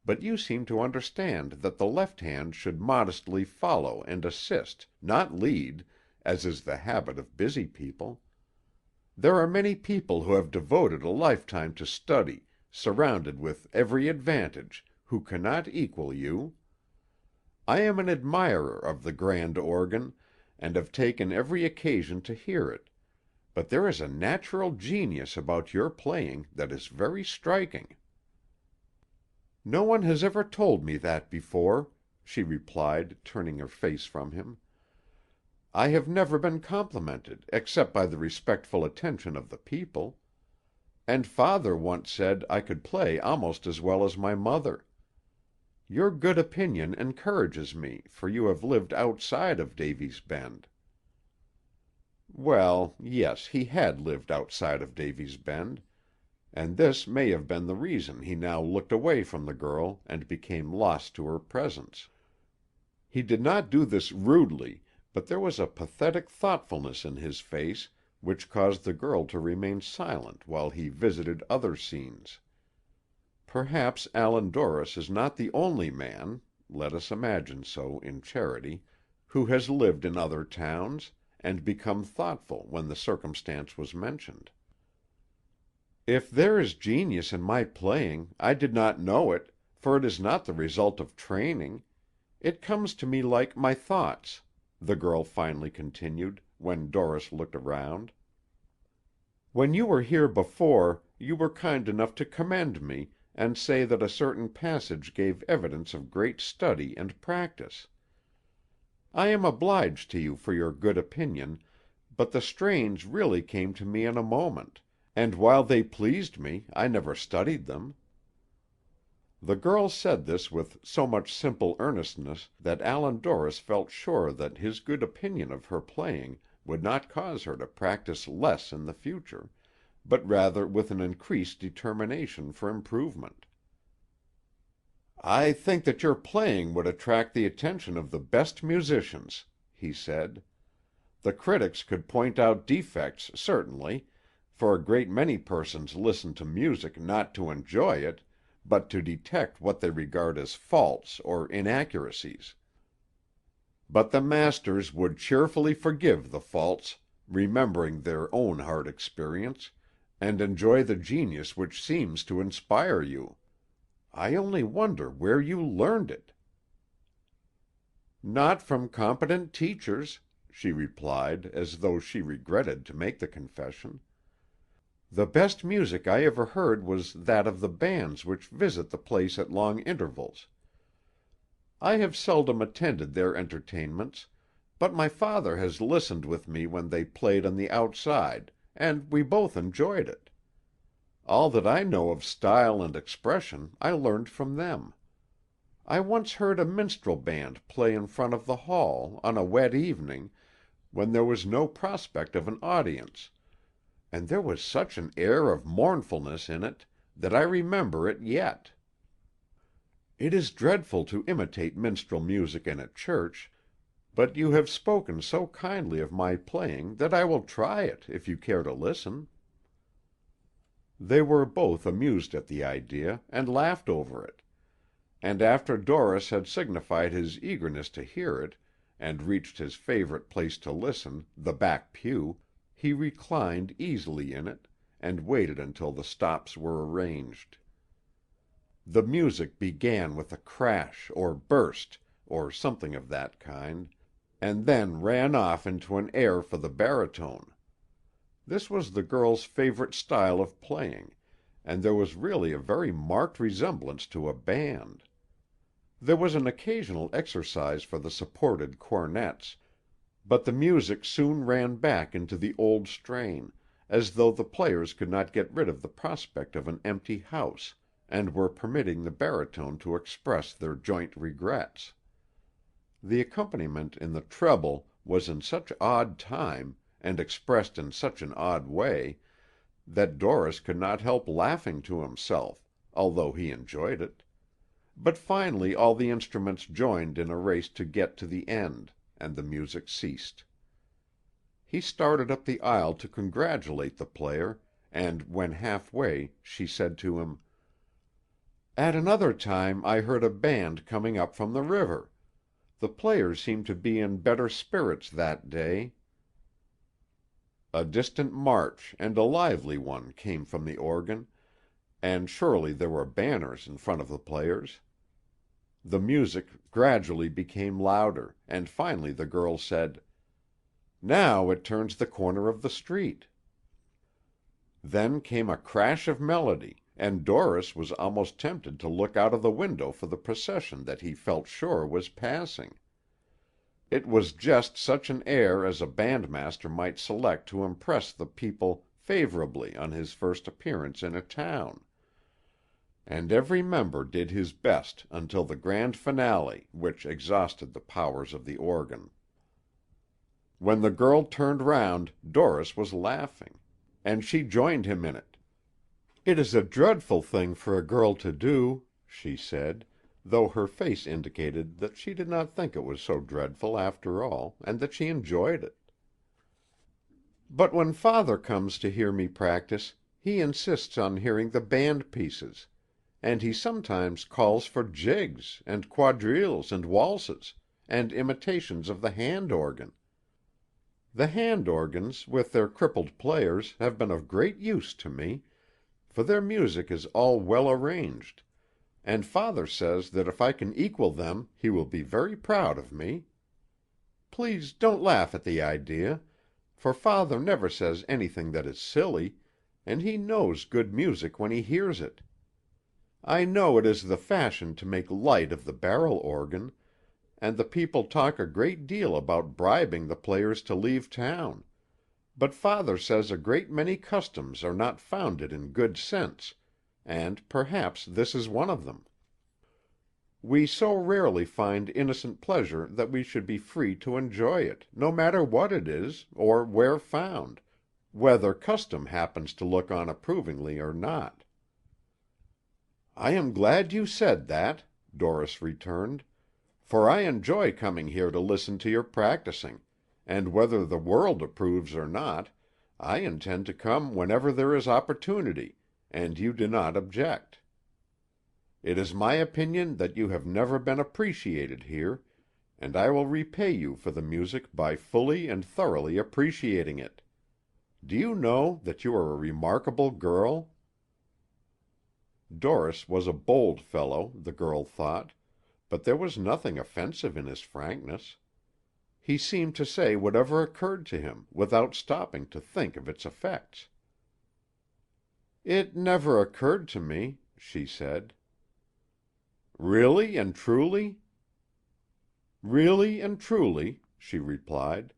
Speaker 1: but you seem to understand that the left hand should modestly follow and assist, not lead, as is the habit of busy people. There are many people who have devoted a lifetime to study, surrounded with every advantage, who cannot equal you. I am an admirer of the grand organ, and have taken every occasion to hear it, but there is a natural genius about your playing that is very striking." "No one has ever told me that before," she replied, turning her face from him. "I have never been complimented except by the respectful attention of the people. And father once said I could play almost as well as my mother. Your good opinion encourages me, for you have lived outside of Davy's Bend." Well, yes, he had lived outside of Davy's Bend, and this may have been the reason he now looked away from the girl and became lost to her presence. He did not do this rudely, but there was a pathetic thoughtfulness in his face which caused the girl to remain silent while he visited other scenes. Perhaps Allan Dorris is not the only man, let us imagine so in charity, who has lived in other towns, and become thoughtful when the circumstance was mentioned. "If there is genius in my playing, I did not know it, for it is not the result of training. It comes to me like my thoughts," the girl finally continued, when Dorris looked around. "When you were here before, you were kind enough to commend me, and say that a certain passage gave evidence of great study and practice. I am obliged to you for your good opinion, but the strains really came to me in a moment, and while they pleased me, I never studied them." The girl said this with so much simple earnestness that Allan Dorris felt sure that his good opinion of her playing would not cause her to practice less in the future, but rather with an increased determination for improvement. "I think that your playing would attract the attention of the best musicians," he said. "The critics could point out defects, certainly, for a great many persons listen to music not to enjoy it, but to detect what they regard as faults or inaccuracies. But the masters would cheerfully forgive the faults, remembering their own hard experience, and enjoy the genius which seems to inspire you. I only wonder where you learned it." "Not from competent teachers," she replied, as though she regretted to make the confession. "The best music I ever heard was that of the bands which visit the place at long intervals. I have seldom attended their entertainments, but my father has listened with me when they played on the outside, and we both enjoyed it. All that I know of style and expression I learned from them. I once heard a minstrel band play in front of the hall, on a wet evening, when there was no prospect of an audience, and there was such an air of mournfulness in it that I remember it yet. It is dreadful to imitate minstrel music in a church, but you have spoken so kindly of my playing that I will try it, if you care to listen." They were both amused at the idea, and laughed over it; and after Dorris had signified his eagerness to hear it, and reached his favorite place to listen, the back pew, he reclined easily in it, and waited until the stops were arranged. The music began with a crash or burst, or something of that kind, and then ran off into an air for the baritone. This was the girl's favorite style of playing, and there was really a very marked resemblance to a band. There was an occasional exercise for the supported cornets, but the music soon ran back into the old strain, as though the players could not get rid of the prospect of an empty house, and were permitting the baritone to express their joint regrets. The accompaniment in the treble was in such odd time, and expressed in such an odd way, that Dorris could not help laughing to himself, although he enjoyed it. But finally all the instruments joined in a race to get to the end, and the music ceased. He started up the aisle to congratulate the player, and when half-way she said to him, "At another time I heard a band coming up from the river. The players seemed to be in better spirits that day." A distant march, and a lively one, came from the organ, and surely there were banners in front of the players. The music gradually became louder, and finally the girl said, "Now it turns the corner of the street." Then came a crash of melody, and Dorris was almost tempted to look out of the window for the procession that he felt sure was passing. It was just such an air as a bandmaster might select to impress the people favorably on his first appearance in a town; and every member did his best until the grand finale, which exhausted the powers of the organ. When the girl turned round, Dorris was laughing, and she joined him in it. "It is a dreadful thing for a girl to do," she said, though her face indicated that she did not think it was so dreadful, after all, and that she enjoyed it. "But when father comes to hear me practice, he insists on hearing the band pieces, and he sometimes calls for jigs, and quadrilles, and waltzes, and imitations of the hand organ. The hand organs, with their crippled players, have been of great use to me, for their music is all well arranged, and father says that if I can equal them he will be very proud of me. Please don't laugh at the idea, for father never says anything that is silly, and he knows good music when he hears it. I know it is the fashion to make light of the barrel organ, and the people talk a great deal about bribing the players to leave town, but father says a great many customs are not founded in good sense, and perhaps this is one of them. We so rarely find innocent pleasure that we should be free to enjoy it, no matter what it is, or where found, whether custom happens to look on approvingly or not." "I am glad you said that," Dorris returned, "for I enjoy coming here to listen to your practicing, and whether the world approves or not, I intend to come whenever there is opportunity, and you do not object. It is my opinion that you have never been appreciated here, and I will repay you for the music by fully and thoroughly appreciating it. Do you know that you are a remarkable girl?" Dorris was a bold fellow, the girl thought, but there was nothing offensive in his frankness. He seemed to say whatever occurred to him, without stopping to think of its effects. "It never occurred to me," she said. "Really and truly?" "Really and truly," she replied.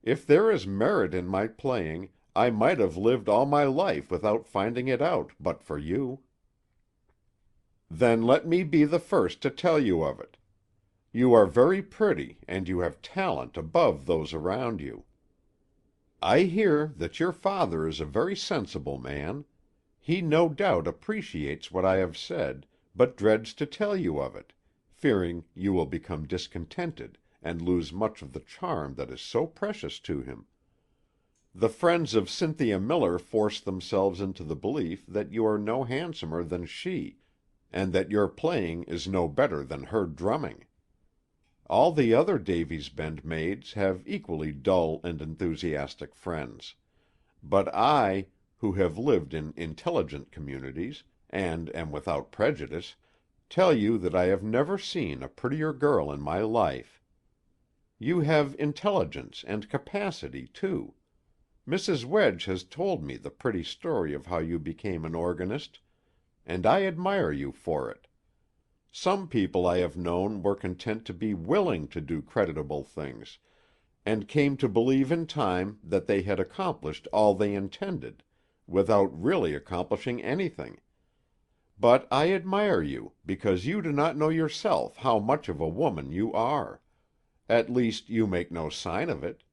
Speaker 1: "If there is merit in my playing, I might have lived all my life without finding it out but for you." "Then let me be the first to tell you of it. You are very pretty, and you have talent above those around you. I hear that your father is a very sensible man. He no doubt appreciates what I have said, but dreads to tell you of it, fearing you will become discontented and lose much of the charm that is so precious to him. The friends of Cynthia Miller force themselves into the belief that you are no handsomer than she, and that your playing is no better than her drumming. All the other Davy's Bend maids have equally dull and enthusiastic friends. But I, who have lived in intelligent communities, and am without prejudice, tell you that I have never seen a prettier girl in my life. You have intelligence and capacity, too. Mrs. Wedge has told me the pretty story of how you became an organist, and I admire you for it. Some people I have known were content to be willing to do creditable things, and came to believe in time that they had accomplished all they intended, without really accomplishing anything. But I admire you, because you do not know yourself how much of a woman you are. At least, you make no sign of it.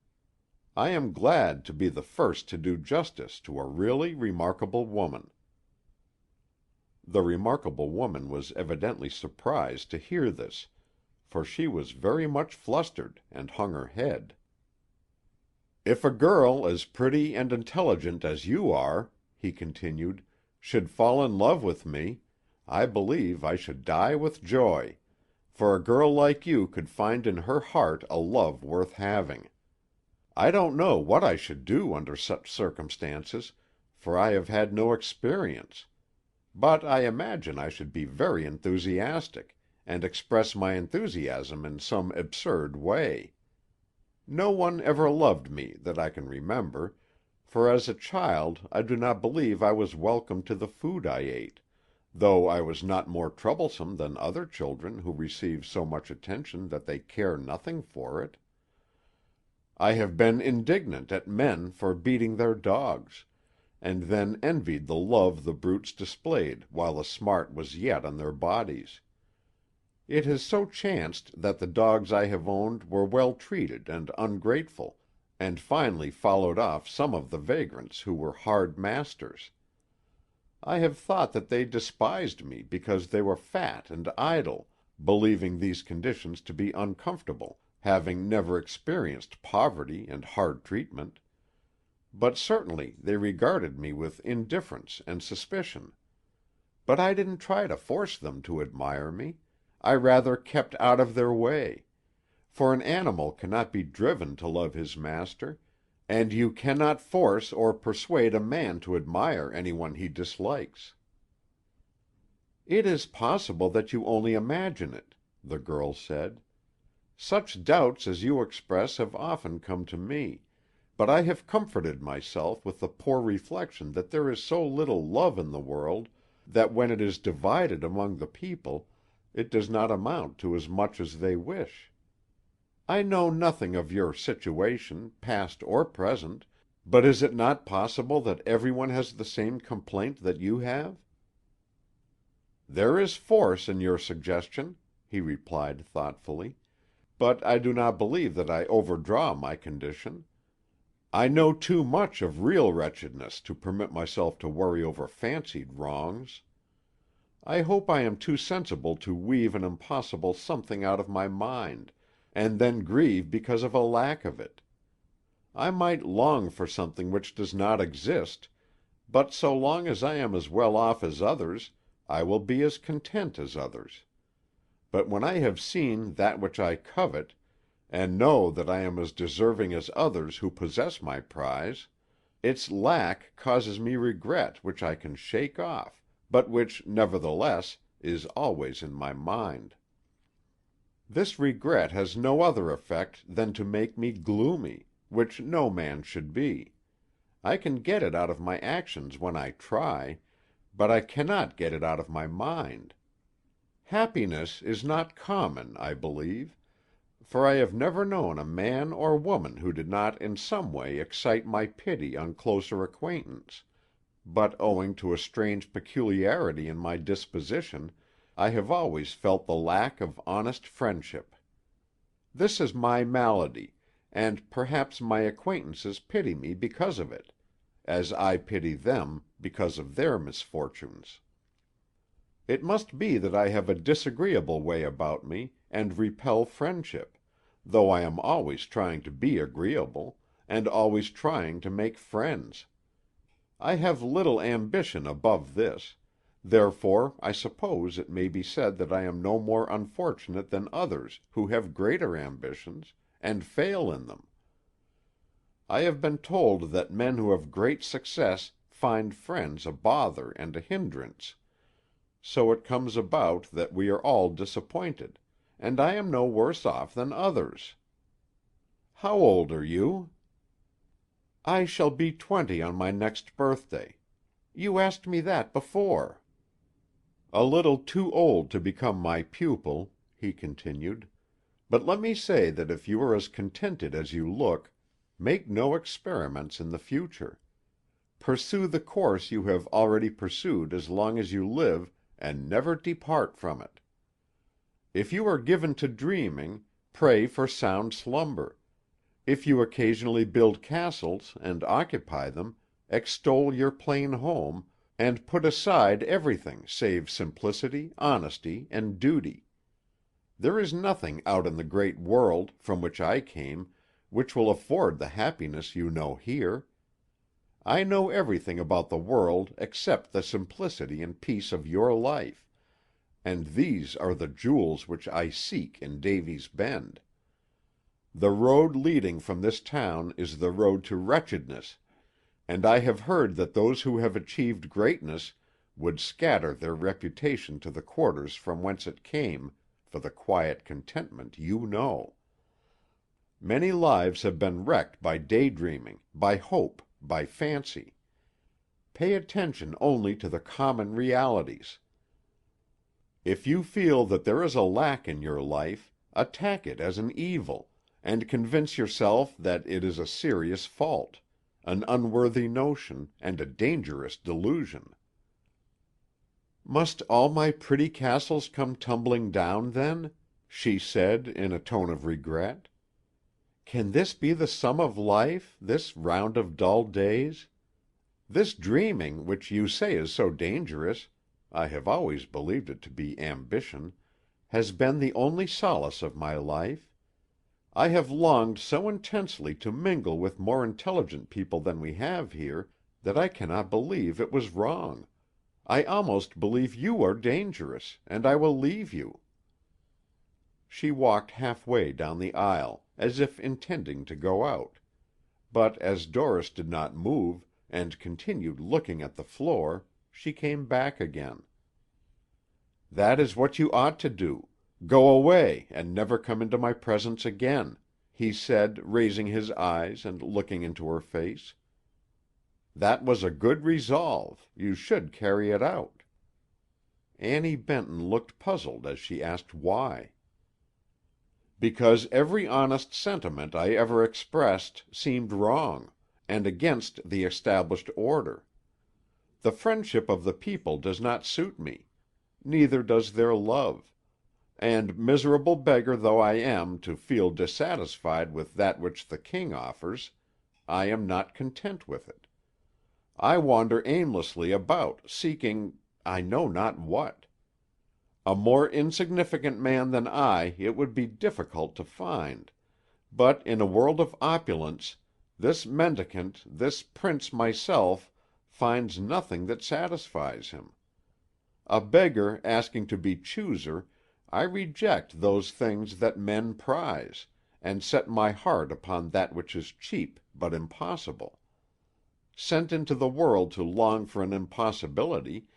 Speaker 1: I am glad to be the first to do justice to a really remarkable woman." The remarkable woman was evidently surprised to hear this, for she was very much flustered, and hung her head. "If a girl as pretty and intelligent as you are," he continued, "should fall in love with me, I believe I should die with joy, for a girl like you could find in her heart a love worth having. I don't know what I should do under such circumstances, for I have had no experience. But I imagine I should be very enthusiastic, and express my enthusiasm in some absurd way. No one ever loved me that I can remember, for as a child I do not believe I was welcome to the food I ate, though I was not more troublesome than other children who receive so much attention that they care nothing for it. I have been indignant at men for beating their dogs, and then envied the love the brutes displayed while the smart was yet on their bodies. It has so chanced that the dogs I have owned were well treated and ungrateful, and finally followed off some of the vagrants who were hard masters. I have thought that they despised me because they were fat and idle, believing these conditions to be uncomfortable, having never experienced poverty and hard treatment. But certainly they regarded me with indifference and suspicion. But I didn't try to force them to admire me. I rather kept out of their way. For an animal cannot be driven to love his master, and you cannot force or persuade a man to admire anyone he dislikes." "It is possible that you only imagine it," the girl said. "Such doubts as you express have often come to me, but I have comforted myself with the poor reflection that there is so little love in the world that when it is divided among the people it does not amount to as much as they wish. I know nothing of your situation, past or present, but is it not possible that everyone has the same complaint that you have?" "There is force in your suggestion," he replied thoughtfully, "but I do not believe that I overdraw my condition. I know too much of real wretchedness to permit myself to worry over fancied wrongs. I hope I am too sensible to weave an impossible something out of my mind, and then grieve because of a lack of it. I might long for something which does not exist, but so long as I am as well off as others, I will be as content as others. But when I have seen that which I covet, and know that I am as deserving as others who possess my prize, its lack causes me regret which I can shake off, but which, nevertheless, is always in my mind. This regret has no other effect than to make me gloomy, which no man should be. I can get it out of my actions when I try, but I cannot get it out of my mind. Happiness is not common, I believe, for I have never known a man or woman who did not in some way excite my pity on closer acquaintance, but owing to a strange peculiarity in my disposition, I have always felt the lack of honest friendship. This is my malady, and perhaps my acquaintances pity me because of it, as I pity them because of their misfortunes. It must be that I have a disagreeable way about me, and repel friendship, though I am always trying to be agreeable, and always trying to make friends. I have little ambition above this, therefore I suppose it may be said that I am no more unfortunate than others who have greater ambitions, and fail in them. I have been told that men who have great success find friends a bother and a hindrance. So it comes about that we are all disappointed, and I am no worse off than others. How old are you?" "I shall be 20 on my next birthday. You asked me that before." "A little too old to become my pupil," he continued, "but let me say that if you are as contented as you look, make no experiments in the future. Pursue the course you have already pursued as long as you live, and never depart from it. If you are given to dreaming, pray for sound slumber. If you occasionally build castles and occupy them, extol your plain home, and put aside everything save simplicity, honesty, and duty. There is nothing out in the great world, from which I came, which will afford the happiness you know here. I know everything about the world except the simplicity and peace of your life, and these are the jewels which I seek in Davy's Bend. The road leading from this town is the road to wretchedness, and I have heard that those who have achieved greatness would scatter their reputation to the quarters from whence it came for the quiet contentment you know. Many lives have been wrecked by daydreaming, by hope, by fancy. Pay attention only to the common realities. If you feel that there is a lack in your life, attack it as an evil, and convince yourself that it is a serious fault, an unworthy notion, and a dangerous delusion. "Must all my pretty castles come tumbling down, then?" she said, in a tone of regret. "Can this be the sum of life, this round of dull days? This dreaming, which you say is so dangerous (I have always believed it to be ambition), has been the only solace of my life. I have longed so intensely to mingle with more intelligent people than we have here, that I cannot believe it was wrong. I almost believe you are dangerous, and I will leave you." She walked halfway down the aisle, as if intending to go out; but as Doris did not move, and continued looking at the floor, she came back again. "That is what you ought to do. Go away, and never come into my presence again," he said, raising his eyes and looking into her face. "That was a good resolve. You should carry it out." Annie Benton looked puzzled as she asked why. "Because every honest sentiment I ever expressed seemed wrong, and against the established order. The friendship of the people does not suit me, neither does their love, and miserable beggar though I am to feel dissatisfied with that which the king offers, I am not content with it. I wander aimlessly about, seeking I know not what. A more insignificant man than I it would be difficult to find, but in a world of opulence, this mendicant, this prince myself, finds nothing that satisfies him. A beggar asking to be chooser, I reject those things that men prize, and set my heart upon that which is cheap but impossible. Sent into the world to long for an impossibility,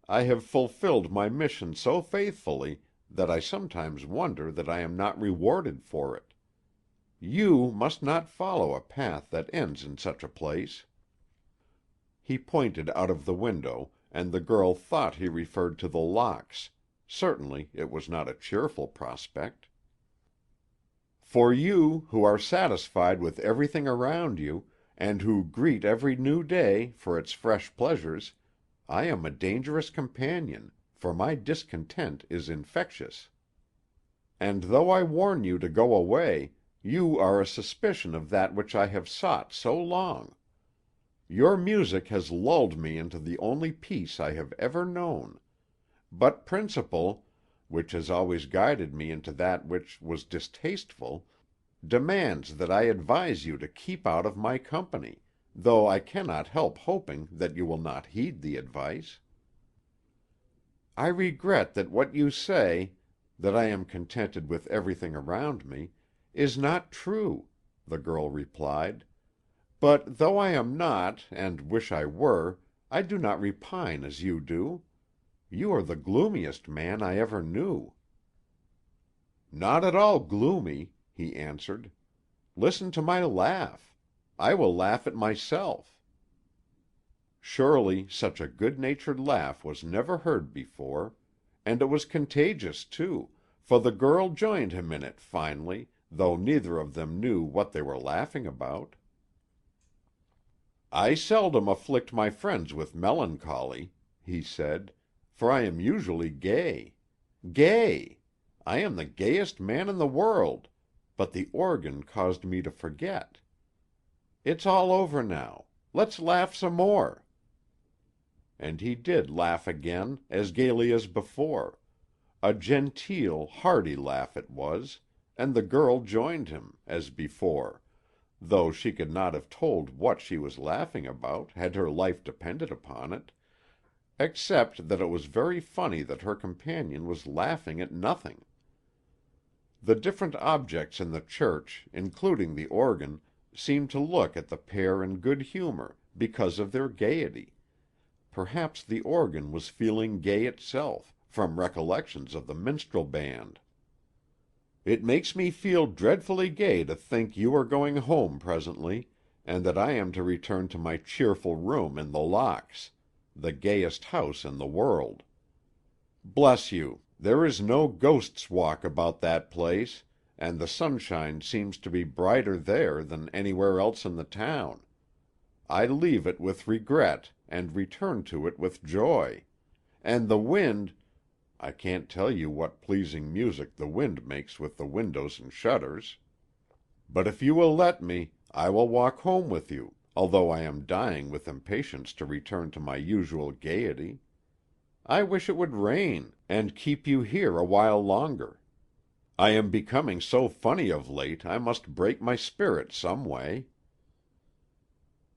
Speaker 1: I have fulfilled my mission so faithfully that I sometimes wonder that I am not rewarded for it. You must not follow a path that ends in such a place." He pointed out of the window, and the girl thought he referred to the Locks. Certainly it was not a cheerful prospect. For you, who are satisfied with everything around you, and who greet every new day for its fresh pleasures, I am a dangerous companion, for my discontent is infectious. And though I warn you to go away, you are a suspicion of that which I have sought so long. Your music has lulled me into the only peace I have ever known. But principle, which has always guided me into that which was distasteful, demands that I advise you to keep out of my company, though I cannot help hoping that you will not heed the advice. I regret that what you say, that I am contented with everything around me, is not true, the girl replied. But though I am not, and wish I were, I do not repine as you do. You are the gloomiest man I ever knew." "Not at all gloomy," he answered. "Listen to my laugh. I will laugh at myself." Surely such a good-natured laugh was never heard before, and it was contagious, too, for the girl joined him in it finally, though neither of them knew what they were laughing about. "I seldom afflict my friends with melancholy," he said, "for I am usually gay. Gay! I am the gayest man in the world, but the organ caused me to forget. It's all over now. Let's laugh some more." And he did laugh again, as gaily as before. A genteel, hearty laugh it was, and the girl joined him, as before, though she could not have told what she was laughing about had her life depended upon it, except that it was very funny that her companion was laughing at nothing. The different objects in the church, including the organ, seemed to look at the pair in good humor, because of their gaiety. Perhaps the organ was feeling gay itself, from recollections of the minstrel band. "It makes me feel dreadfully gay to think you are going home presently, and that I am to return to my cheerful room in the Locks, the gayest house in the world. Bless you, there is no Ghost's Walk about that place, and the sunshine seems to be brighter there than anywhere else in the town. I leave it with regret, and return to it with joy. And the wind—I can't tell you what pleasing music the wind makes with the windows and shutters. But if you will let me, I will walk home with you, although I am dying with impatience to return to my usual gaiety. I wish it would rain, and keep you here a while longer. I am becoming so funny of late I must break my spirit some way."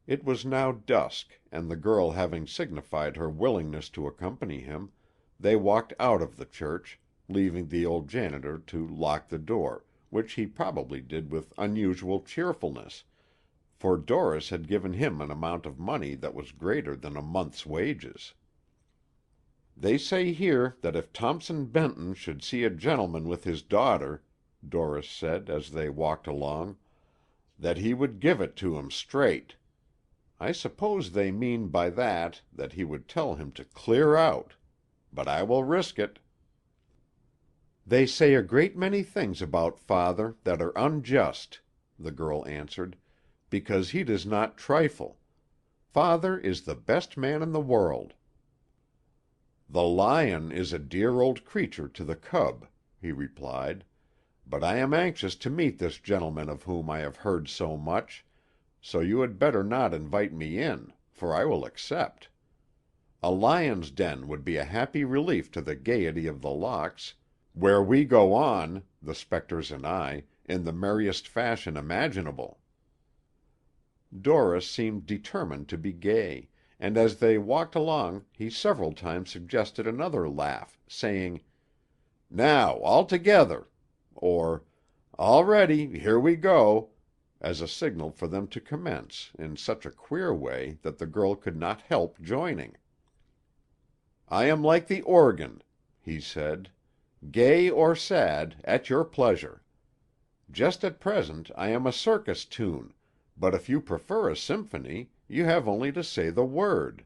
Speaker 1: It was now dusk, and the girl having signified her willingness to accompany him, they walked out of the church, leaving the old janitor to lock the door, which he probably did with unusual cheerfulness, for Doris had given him an amount of money that was greater than a month's wages. "They say here that if Thompson Benton should see a gentleman with his daughter," Doris said as they walked along, "that he would give it to him straight. I suppose they mean by that he would tell him to clear out. But I will risk it." "They say a great many things about father that are unjust," the girl answered, "because he does not trifle. Father is the best man in the world." "The lion is a dear old creature to the cub," he replied, "but I am anxious to meet this gentleman of whom I have heard so much, so you had better not invite me in, for I will accept. A lion's den would be a happy relief to the gaiety of the Locks, where we go on, the spectres and I, in the merriest fashion imaginable." Doris seemed determined to be gay, and as they walked along he several times suggested another laugh, saying, "Now, all together," or "All ready, here we go," as a signal for them to commence in such a queer way that the girl could not help joining. "I am like the organ," he said, "gay or sad, at your pleasure. Just at present I am a circus tune, but if you prefer a symphony, you have only to say the word.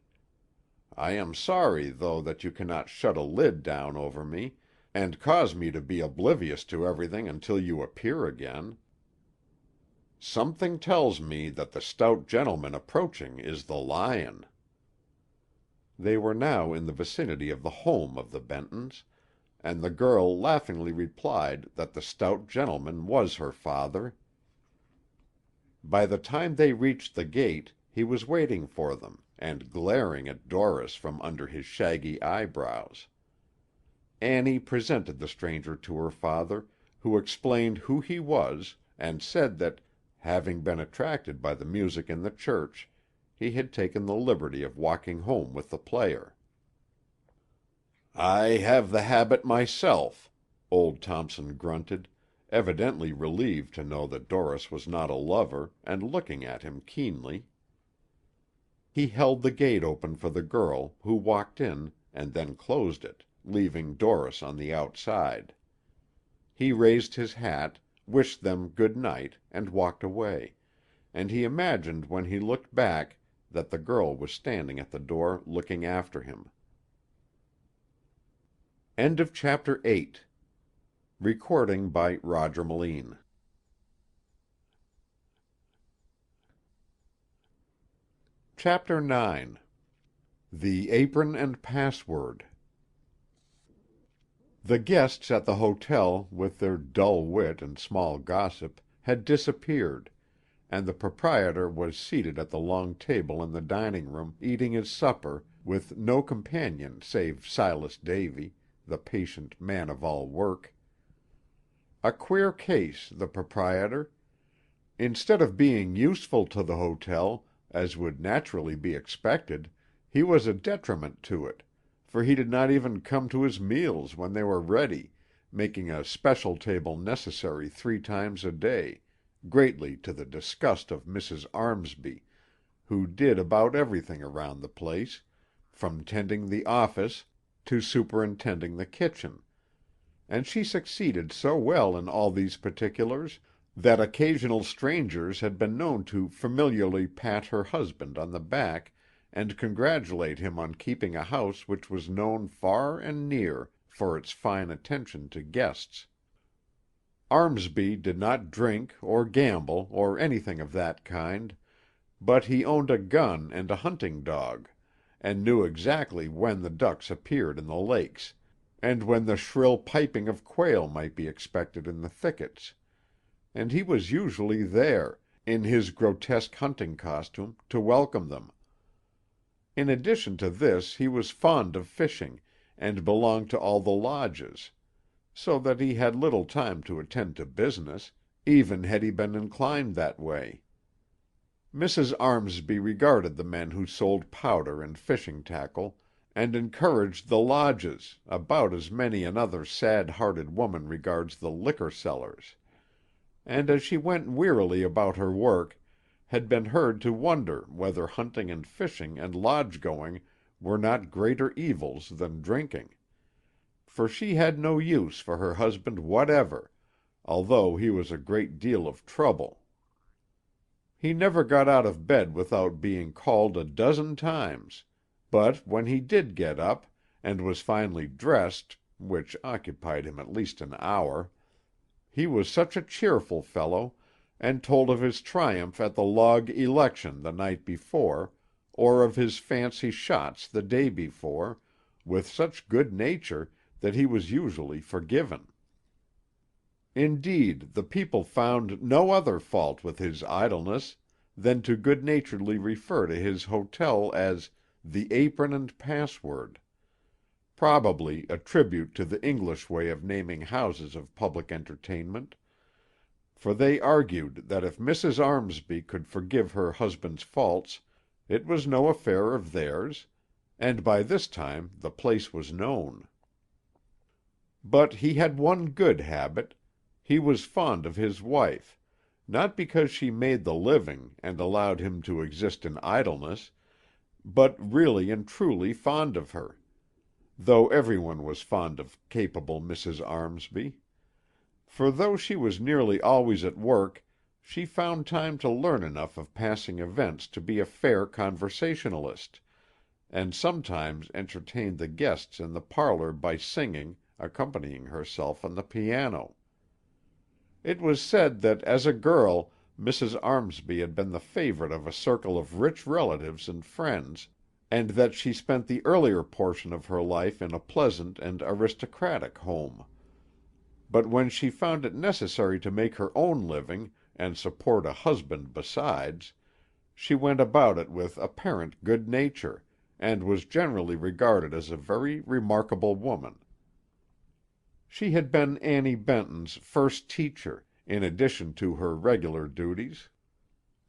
Speaker 1: I am sorry, though, that you cannot shut a lid down over me, and cause me to be oblivious to everything until you appear again. Something tells me that the stout gentleman approaching is the lion." They were now in the vicinity of the home of the Bentons, and the girl laughingly replied that the stout gentleman was her father. By the time they reached the gate, he was waiting for them, and glaring at Doris from under his shaggy eyebrows. Annie presented the stranger to her father, who explained who he was, and said that, having been attracted by the music in the church, he had taken the liberty of walking home with the player. "I have the habit myself," old Thompson grunted, evidently relieved to know that Doris was not a lover, and looking at him keenly. He held the gate open for the girl, who walked in, and then closed it, leaving Doris on the outside. He raised his hat, wished them good night, and walked away, and he imagined when he looked back that the girl was standing at the door looking after him. End of Chapter 8. Recording by Roger Melin. Chapter 9. The Apron and Password. The guests at the hotel, with their dull wit and small gossip, had disappeared, and the proprietor was seated at the long table in the dining room, eating his supper, with no companion save Silas Davy, the patient man-of-all-work. A queer case, the proprietor. Instead of being useful to the hotel, as would naturally be expected, he was a detriment to it, for he did not even come to his meals when they were ready, making a special table necessary 3 times a day, greatly to the disgust of Mrs. Armsby, who did about everything around the place, from tending the office to superintending the kitchen, and she succeeded so well in all these particulars that occasional strangers had been known to familiarly pat her husband on the back and congratulate him on keeping a house which was known far and near for its fine attention to guests. Armsby did not drink or gamble or anything of that kind, but he owned a gun and a hunting dog, and knew exactly when the ducks appeared in the lakes, and when the shrill piping of quail might be expected in the thickets, and he was usually there, in his grotesque hunting costume, to welcome them. In addition to this, he was fond of fishing, and belonged to all the lodges, so that he had little time to attend to business, even had he been inclined that way. Mrs. Armsby regarded the men who sold powder and fishing tackle, and encouraged the lodges, about as many another sad-hearted woman regards the liquor sellers, and as she went wearily about her work, had been heard to wonder whether hunting and fishing and lodge-going were not greater evils than drinking, for she had no use for her husband whatever, although he was a great deal of trouble. He never got out of bed without being called a dozen times, but when he did get up, and was finally dressed, which occupied him at least an hour, he was such a cheerful fellow, and told of his triumph at the log election the night before, or of his fancy shots the day before, with such good nature that he was usually forgiven. Indeed, the people found no other fault with his idleness than to good-naturedly refer to his hotel as the Apron and Password, probably a tribute to the English way of naming houses of public entertainment, for they argued that if Mrs. Armsby could forgive her husband's faults, it was no affair of theirs, and by this time the place was known. But he had one good habit: he was fond of his wife, not because she made the living and allowed him to exist in idleness, but really and truly fond of her, though everyone was fond of capable Mrs. Armsby. For though she was nearly always at work, she found time to learn enough of passing events to be a fair conversationalist, and sometimes entertained the guests in the parlor by singing, accompanying herself on the piano. It was said that as a girl Mrs. Armsby had been the favorite of a circle of rich relatives and friends, and that she spent the earlier portion of her life in a pleasant and aristocratic home. But when she found it necessary to make her own living, and support a husband besides, she went about it with apparent good nature, and was generally regarded as a very remarkable woman. She had been Annie Benton's first teacher, in addition to her regular duties,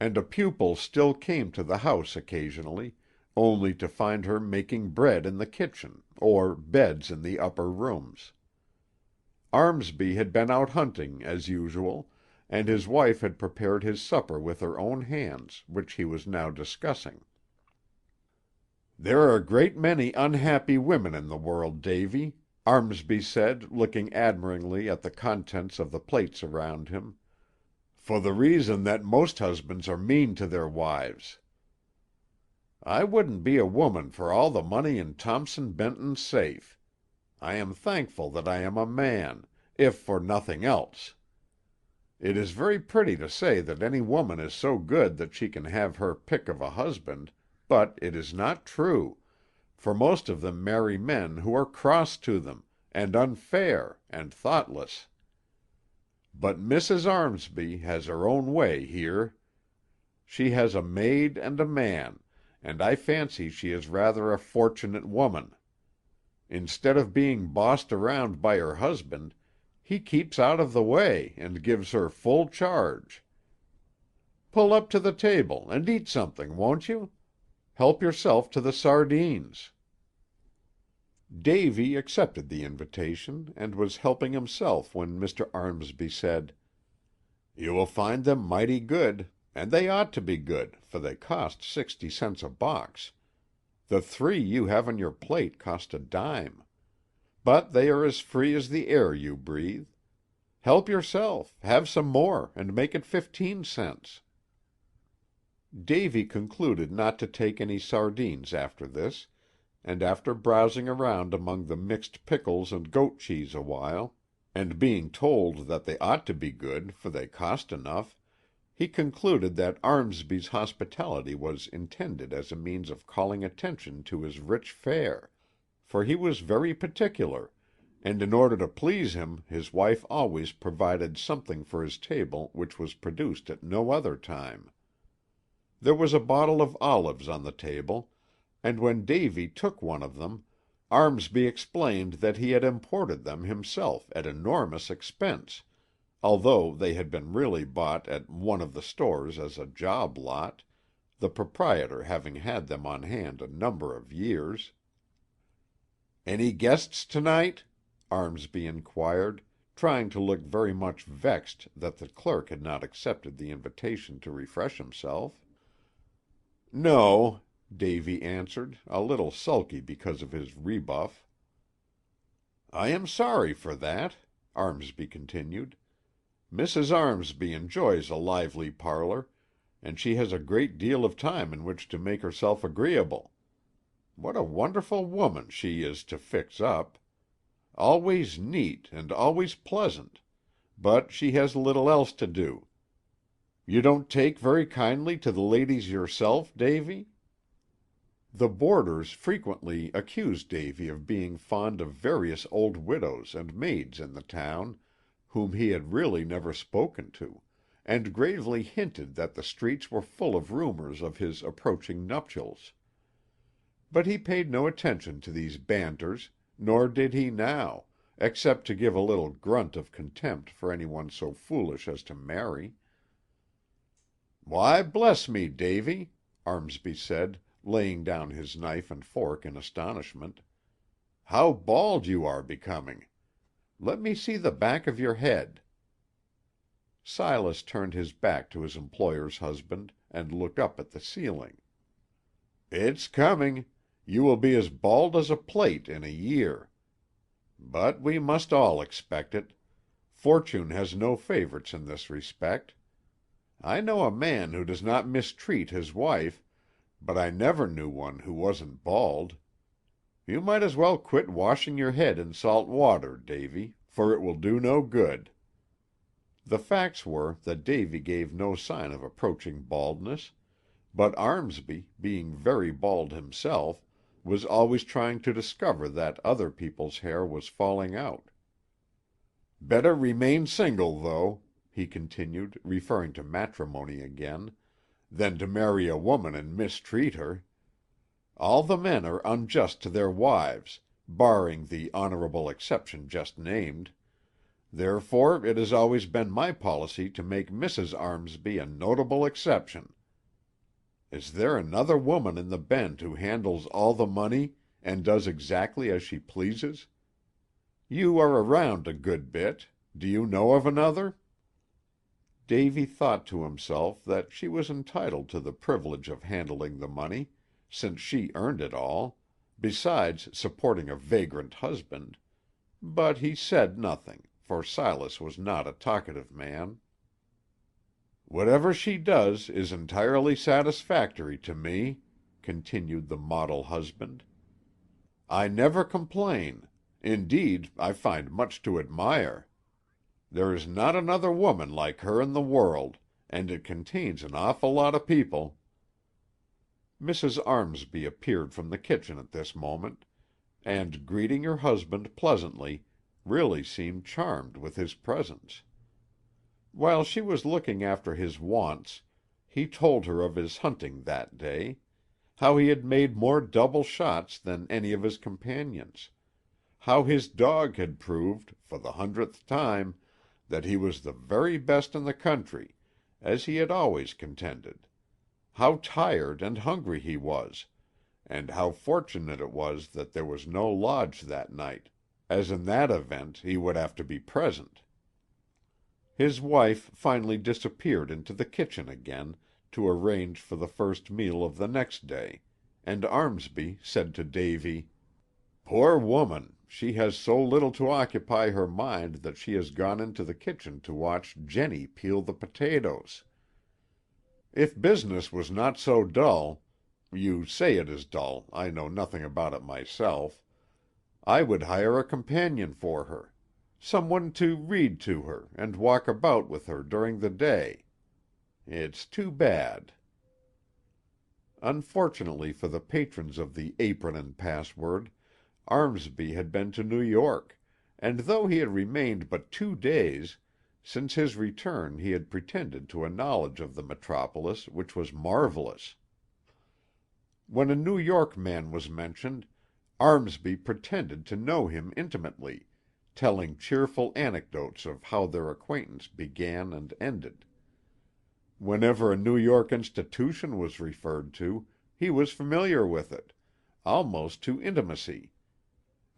Speaker 1: and a pupil still came to the house occasionally, only to find her making bread in the kitchen, or beds in the upper rooms. Armsby had been out hunting, as usual, and his wife had prepared his supper with her own hands, which he was now discussing. "There are a great many unhappy women in the world, Davy," Armsby said, looking admiringly at the contents of the plates around him, "for the reason that most husbands are mean to their wives. I wouldn't be a woman for all the money in Thompson Benton's safe. I am thankful that I am a man, if for nothing else. It is very pretty to say that any woman is so good that she can have her pick of a husband, but it is not true, for most of them marry men who are cross to them, and unfair, and thoughtless. But Mrs. Armsby has her own way here. She has a maid and a man, and I fancy she is rather a fortunate woman. Instead of being bossed around by her husband, he keeps out of the way, and gives her full charge. Pull up to the table, and eat something, won't you? Help yourself to the sardines." Davy accepted the invitation, and was helping himself when Mr. Armsby said, "You will find them mighty good, and they ought to be good, for they cost 60 cents a box. The 3 you have on your plate cost a dime. But they are as free as the air you breathe. Help yourself, have some more, and make it 15 cents." Davy concluded not to take any sardines after this, and after browsing around among the mixed pickles and goat cheese a while, and being told that they ought to be good, for they cost enough, he concluded that Armsby's hospitality was intended as a means of calling attention to his rich fare, for he was very particular, and in order to please him his wife always provided something for his table which was produced at no other time. There was a bottle of olives on the table, and when Davy took one of them, Armsby explained that he had imported them himself at enormous expense, although they had been really bought at one of the stores as a job lot, the proprietor having had them on hand a number of years. "Any guests to-night?" Armsby inquired, trying to look very much vexed that the clerk had not accepted the invitation to refresh himself. "No," Davy answered, a little sulky because of his rebuff. "I am sorry for that," Armsby continued. "Mrs. Armsby enjoys a lively parlor, and she has a great deal of time in which to make herself agreeable. What a wonderful woman she is to fix up! Always neat, and always pleasant, but she has little else to do. You don't take very kindly to the ladies yourself, Davy?" The boarders frequently accused Davy of being fond of various old widows and maids in the town, whom he had really never spoken to, and gravely hinted that the streets were full of rumors of his approaching nuptials. But he paid no attention to these banters, nor did he now, except to give a little grunt of contempt for anyone so foolish as to marry. "Why, bless me, Davy," Armsby said, laying down his knife and fork in astonishment, "how bald you are becoming! Let me see the back of your head." Silas turned his back to his employer's husband, and looked up at the ceiling. "It's coming. You will be as bald as a plate in a year. But we must all expect it. Fortune has no favorites in this respect. I know a man who does not mistreat his wife, but I never knew one who wasn't bald. You might as well quit washing your head in salt water, Davy, for it will do no good." The facts were that Davy gave no sign of approaching baldness, but Armsby, being very bald himself, was always trying to discover that other people's hair was falling out. "Better remain single, though," he continued, referring to matrimony again, "than to marry a woman and mistreat her. All the men are unjust to their wives, barring the honorable exception just named. Therefore it has always been my policy to make Mrs. Armsby a notable exception. Is there another woman in the Bend who handles all the money and does exactly as she pleases? You are around a good bit. Do you know of another?" Davy thought to himself that she was entitled to the privilege of handling the money, since she earned it all, besides supporting a vagrant husband. But he said nothing, for Silas was not a talkative man. "Whatever she does is entirely satisfactory to me," continued the model husband. "I never complain. Indeed, I find much to admire. There is not another woman like her in the world, and it contains an awful lot of people." Mrs. Armsby appeared from the kitchen at this moment, and, greeting her husband pleasantly, really seemed charmed with his presence. While she was looking after his wants, he told her of his hunting that day, how he had made more double shots than any of his companions, how his dog had proved, for the 100th time, that he was the very best in the country, as he had always contended, how tired and hungry he was, and how fortunate it was that there was no lodge that night, as in that event he would have to be present. His wife finally disappeared into the kitchen again, to arrange for the first meal of the next day, and Armsby said to Davy, "Poor woman, she has so little to occupy her mind that she has gone into the kitchen to watch Jenny peel the potatoes. If business was not so dull—you say it is dull, I know nothing about it myself—I would hire a companion for her, some one to read to her and walk about with her during the day. It's too bad." Unfortunately for the patrons of the Apron and Password, Armsby had been to New York, and though he had remained but 2 days, since his return he had pretended to a knowledge of the metropolis which was marvelous. When a New York man was mentioned, Armsby pretended to know him intimately, telling cheerful anecdotes of how their acquaintance began and ended. Whenever a New York institution was referred to, he was familiar with it, almost to intimacy,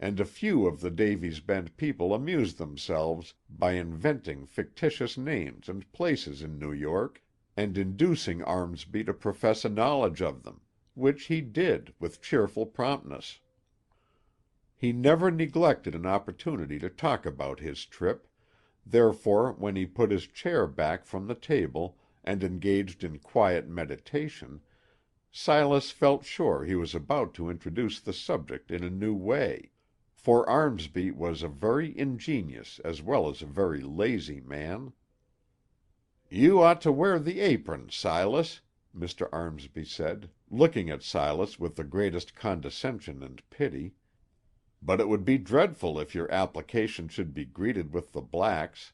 Speaker 1: and a few of the Davy's Bend people amused themselves by inventing fictitious names and places in New York, and inducing Armsby to profess a knowledge of them, which he did with cheerful promptness. He never neglected an opportunity to talk about his trip, therefore when he put his chair back from the table and engaged in quiet meditation, Silas felt sure he was about to introduce the subject in a new way, for Armsby was a very ingenious as well as a very lazy man. "You ought to wear the apron, Silas," Mr. Armsby said, looking at Silas with the greatest condescension and pity. "But it would be dreadful if your application should be greeted with the blacks.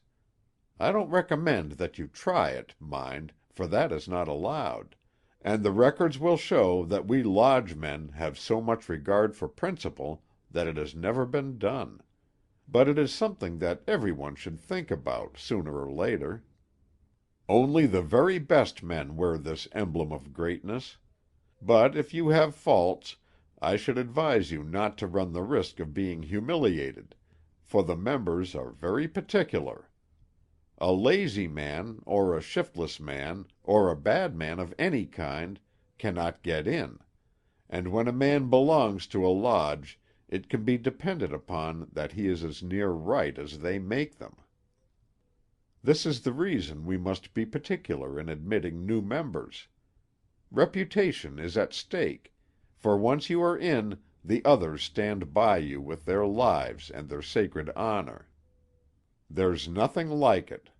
Speaker 1: I don't recommend that you try it, mind, for that is not allowed, and the records will show that we lodge men have so much regard for principle that it has never been done. But it is something that every one should think about, sooner or later. Only the very best men wear this emblem of greatness. But if you have faults, I should advise you not to run the risk of being humiliated, for the members are very particular. A lazy man, or a shiftless man, or a bad man of any kind, cannot get in, and when a man belongs to a lodge it can be depended upon that he is as near right as they make them. This is the reason we must be particular in admitting new members. Reputation is at stake, for once you are in, The others stand by you with their lives and their sacred honor. There's nothing like it."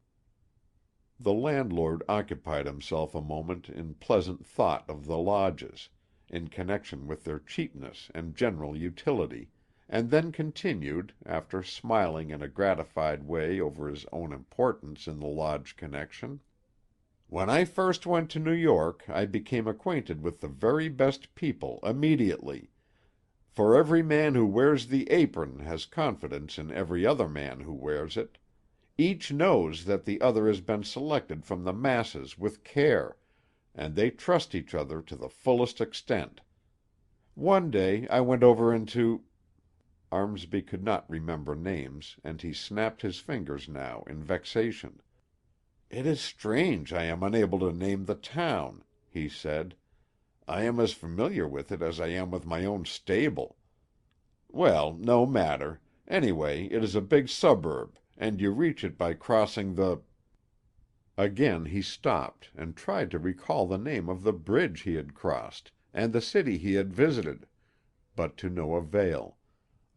Speaker 1: The landlord occupied himself a moment in pleasant thought of the lodges, in connection with their cheapness and general utility, and then continued, after smiling in a gratified way over his own importance in the lodge connection: "When I first went to New York I became acquainted with the very best people immediately, for every man who wears the apron has confidence in every other man who wears it. Each knows that the other has been selected from the masses with care, and they trust each other to the fullest extent. One day I went over into—" Armsby could not remember names, and he snapped his fingers now in vexation. "It is strange I am unable to name the town," he said. "I am as familiar with it as I am with my own stable. Well, no matter. Anyway, it is a big suburb, and you reach it by crossing the—" Again he stopped and tried to recall the name of the bridge he had crossed and the city he had visited, but to no avail,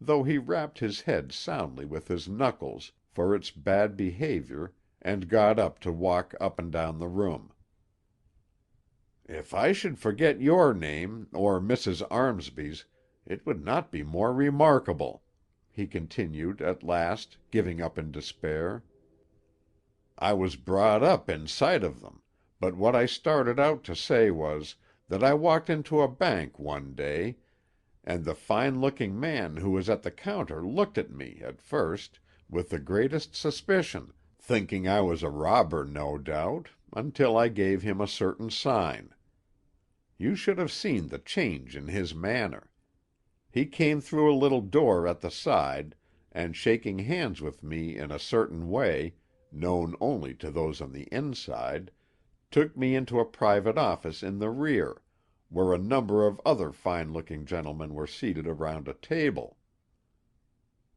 Speaker 1: though he rapped his head soundly with his knuckles for its bad behavior and got up to walk up and down the room. "If I should forget your name, or Mrs. Armsby's, it would not be more remarkable," he continued at last, giving up in despair. "I was brought up in sight of them, but what I started out to say was, that I walked into a bank one day, and the fine-looking man who was at the counter looked at me, at first, with the greatest suspicion, thinking I was a robber, no doubt, until I gave him a certain sign. You should have seen the change in his manner. He came through a little door at the side, and shaking hands with me in a certain way, known only to those on the inside, took me into a private office in the rear, where a number of other fine-looking gentlemen were seated around a table.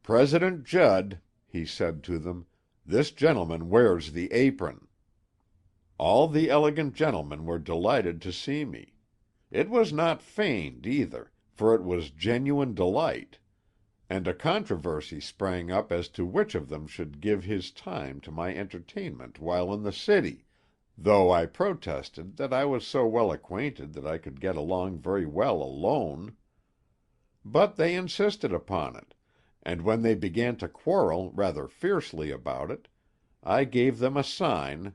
Speaker 1: 'President Judd,' he said to them, 'this gentleman wears the apron.' All the elegant gentlemen were delighted to see me. It was not feigned, either, for it was genuine delight, and a controversy sprang up as to which of them should give his time to my entertainment while in the city, though I protested that I was so well acquainted that I could get along very well alone. But they insisted upon it, and when they began to quarrel rather fiercely about it, I gave them a sign,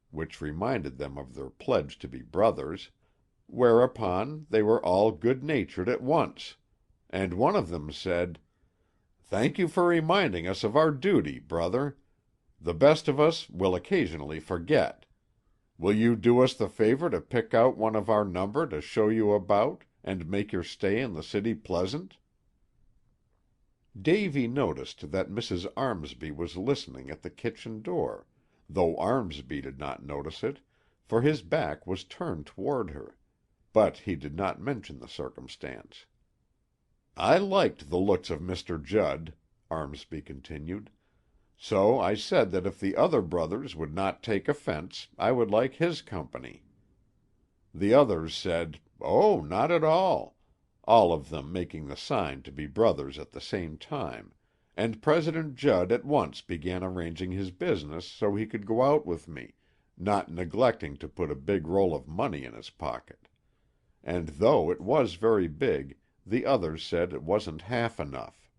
Speaker 1: which reminded them of their pledge to be brothers, whereupon they were all good-natured at once, and one of them said, 'Thank you for reminding us of our duty, brother. The best of us will occasionally forget. Will you do us the favor to pick out one of our number to show you about, and make your stay in the city pleasant?' Davy noticed that Mrs. Armsby was listening at the kitchen door, though Armsby did not notice it, for his back was turned toward her, but he did not mention the circumstance. 'I liked the looks of Mr. Judd,' Armsby continued, 'so I said that if the other brothers would not take offence, I would like his company. The others said, "Oh, not at all," all of them making the sign to be brothers at the same time, and President Judd at once began arranging his business so he could go out with me, not neglecting to put a big roll of money in his pocket. And though it was very big, the others said it wasn't half enough.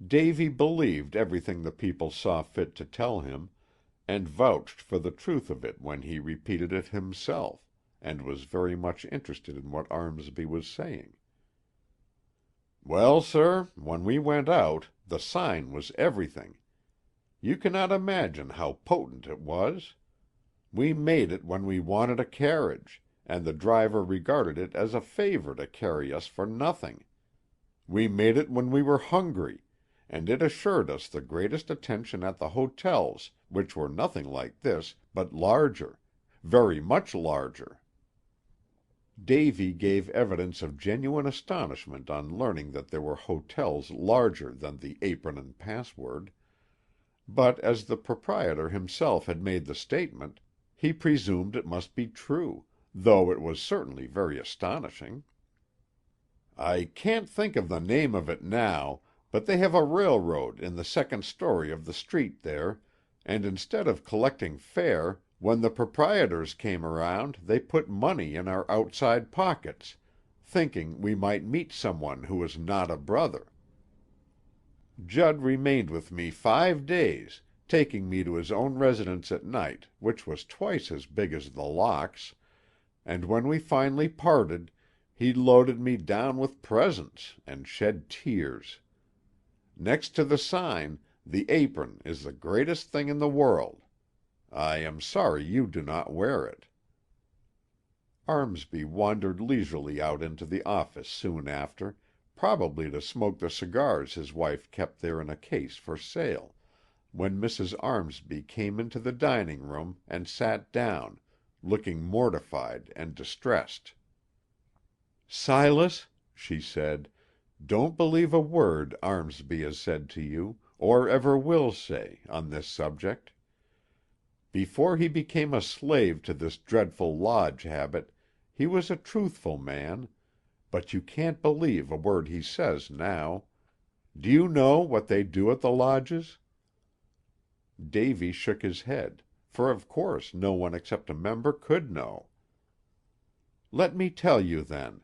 Speaker 1: Davy believed everything the people saw fit to tell him, and vouched for the truth of it when he repeated it himself, and was very much interested in what Armsby was saying. Well, sir, when we went out, the sign was everything. You cannot imagine how potent it was. We made it when we wanted a carriage, and the driver regarded it as a favor to carry us for nothing. We made it when we were hungry, and it assured us the greatest attention at the hotels, which were nothing like this, but larger, very much larger. Davy gave evidence of genuine astonishment on learning that there were hotels larger than the Apron and Password, but as the proprietor himself had made the statement, he presumed it must be true, though it was certainly very astonishing. I can't think of the name of it now, but they have a railroad in the second story of the street there, and instead of collecting fare, when the proprietors came around they put money in our outside pockets, thinking we might meet someone who was not a brother. Judd remained with me 5 days, taking me to his own residence at night, which was twice as big as The Locks, and when we finally parted, he loaded me down with presents and shed tears. Next to the sign, the apron is the greatest thing in the world. I am sorry you do not wear it." Armsby wandered leisurely out into the office soon after, probably to smoke the cigars his wife kept there in a case for sale, when Mrs. Armsby came into the dining room and sat down, looking mortified and distressed. "Silas," she said, "don't believe a word Armsby has said to you, or ever will say, on this subject. Before he became a slave to this dreadful lodge habit, he was a truthful man, but you can't believe a word he says now. Do you know what they do at the lodges?" Davy shook his head, for of course no one except a member could know. "Let me tell you, then.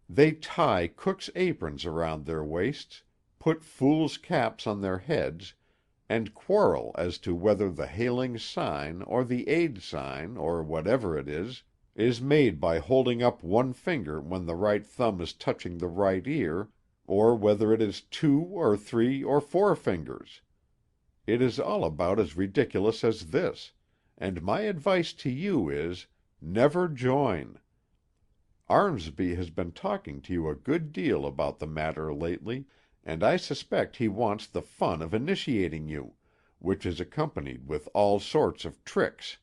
Speaker 1: They tie cooks' aprons around their waists, put fools' caps on their heads, and quarrel as to whether the hailing sign, or the aid sign, or whatever it is made by holding up one finger when the right thumb is touching the right ear, or whether it is 2 or 3 or 4 fingers. It is all about as ridiculous as this, and my advice to you is, never join. Armsby has been talking to you a good deal about the matter lately, and I suspect he wants the fun of initiating you, which is accompanied with all sorts of tricks,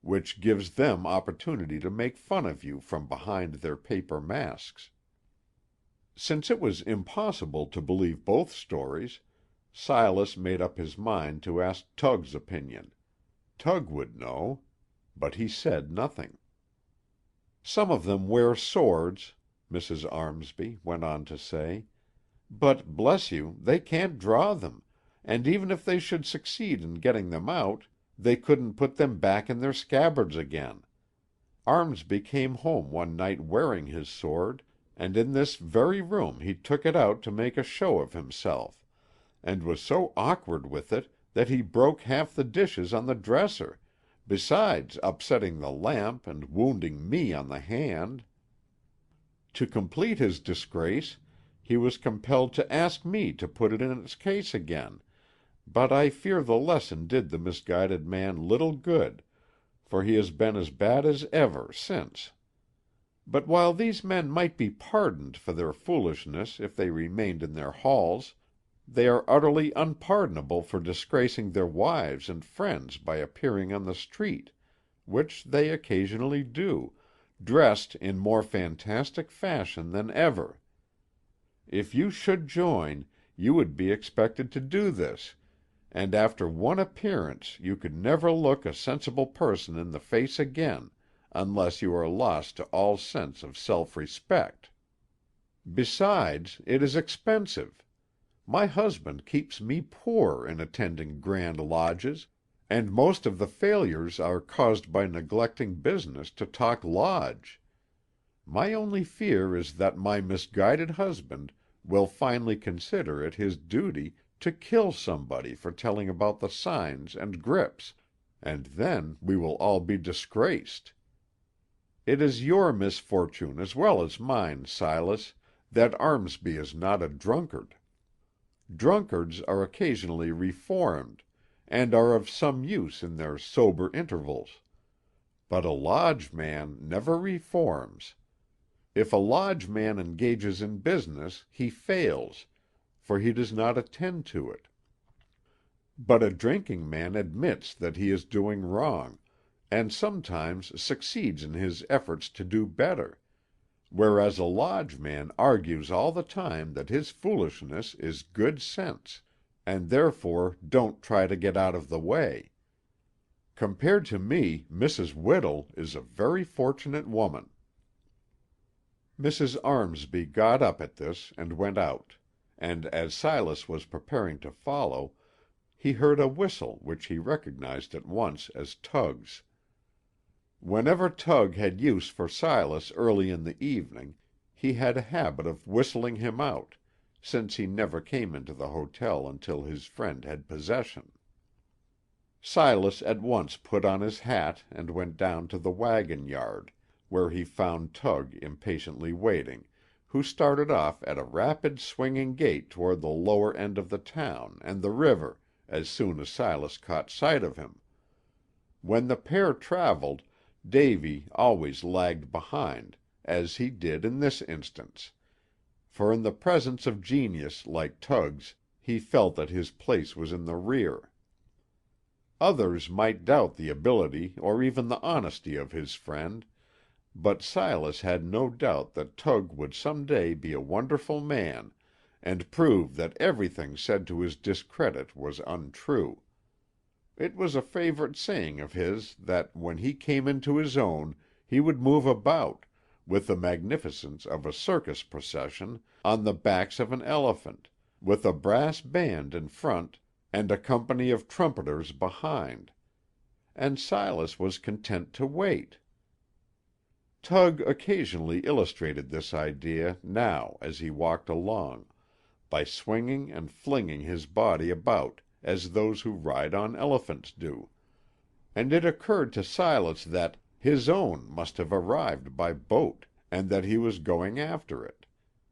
Speaker 1: which gives them opportunity to make fun of you from behind their paper masks." Since it was impossible to believe both stories, Silas made up his mind to ask Tug's opinion. Tug would know. But he said nothing. "Some of them wear swords," Mrs. Armsby went on to say, "but, bless you, they can't draw them, and even if they should succeed in getting them out, they couldn't put them back in their scabbards again. Armsby came home one night wearing his sword, and in this very room he took it out to make a show of himself, and was so awkward with it that he broke half the dishes on the dresser, besides upsetting the lamp and wounding me on the hand. To complete his disgrace, he was compelled to ask me to put it in its case again, but I fear the lesson did the misguided man little good, for he has been as bad as ever since. But while these men might be pardoned for their foolishness if they remained in their halls, they are utterly unpardonable for disgracing their wives and friends by appearing on the street, which they occasionally do, dressed in more fantastic fashion than ever. If you should join, you would be expected to do this, and after one appearance you could never look a sensible person in the face again, unless you are lost to all sense of self-respect. Besides, it is expensive. My husband keeps me poor in attending grand lodges, and most of the failures are caused by neglecting business to talk lodge. My only fear is that my misguided husband will finally consider it his duty to kill somebody for telling about the signs and grips, and then we will all be disgraced. It is your misfortune as well as mine, Silas, that Armsby is not a drunkard. Drunkards are occasionally reformed, and are of some use in their sober intervals. But a lodge man never reforms. If a lodge man engages in business, he fails, for he does not attend to it. But a drinking man admits that he is doing wrong, and sometimes succeeds in his efforts to do better, whereas a lodge man argues all the time that his foolishness is good sense, and therefore don't try to get out of the way. Compared to me, Mrs. Whittle is a very fortunate woman." Mrs. Armsby got up at this and went out, and as Silas was preparing to follow, he heard a whistle which he recognized at once as Tug's. Whenever Tug had use for Silas early in the evening, he had a habit of whistling him out, since he never came into the hotel until his friend had possession. Silas at once put on his hat and went down to the wagon yard, where he found Tug impatiently waiting, who started off at a rapid swinging gait toward the lower end of the town and the river, as soon as Silas caught sight of him. When the pair traveled, Davy always lagged behind, as he did in this instance, for in the presence of genius like Tug's he felt that his place was in the rear. Others might doubt the ability or even the honesty of his friend, but Silas had no doubt that Tug would some day be a wonderful man, and prove that everything said to his discredit was untrue. It was a favorite saying of his that when he came into his own he would move about, with the magnificence of a circus procession, on the backs of an elephant, with a brass band in front and a company of trumpeters behind. And Silas was content to wait. Tug occasionally illustrated this idea now as he walked along, by swinging and flinging his body about as those who ride on elephants do, and it occurred to Silas that his own must have arrived by boat, and that he was going after it,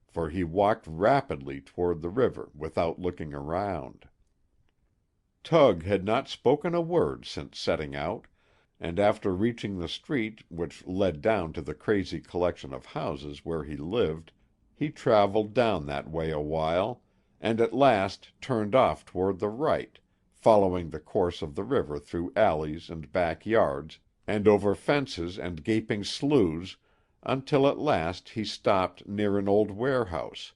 Speaker 1: for he walked rapidly toward the river without looking around. Tug had not spoken a word since setting out, and after reaching the street which led down to the crazy collection of houses where he lived, he traveled down that way a while, and at last turned off toward the right, following the course of the river through alleys and back yards, and over fences and gaping sloughs, until at last he stopped near an old warehouse,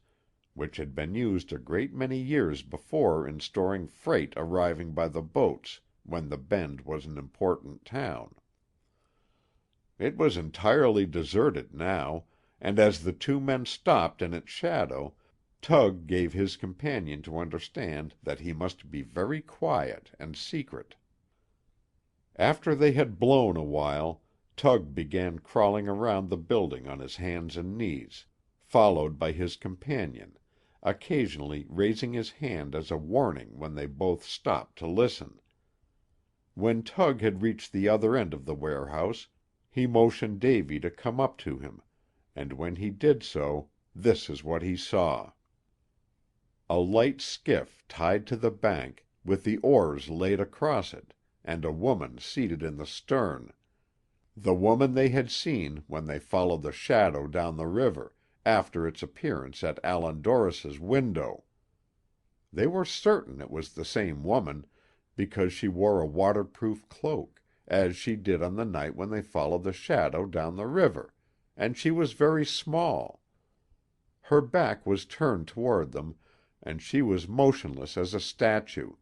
Speaker 1: which had been used a great many years before in storing freight arriving by the boats when the Bend was an important town. It was entirely deserted now, and as the two men stopped in its shadow, Tug gave his companion to understand that he must be very quiet and secret. After they had blown a while, Tug began crawling around the building on his hands and knees, followed by his companion, occasionally raising his hand as a warning when they both stopped to listen. When Tug had reached the other end of the warehouse, he motioned Davy to come up to him, and when he did so, this is what he saw. A light skiff tied to the bank, with the oars laid across it, and a woman seated in the stern, the woman they had seen when they followed the shadow down the river, after its appearance at Allan Dorris's window. They were certain it was the same woman, because she wore a waterproof cloak, as she did on the night when they followed the shadow down the river, and she was very small. Her back was turned toward them, and she was motionless as a statue,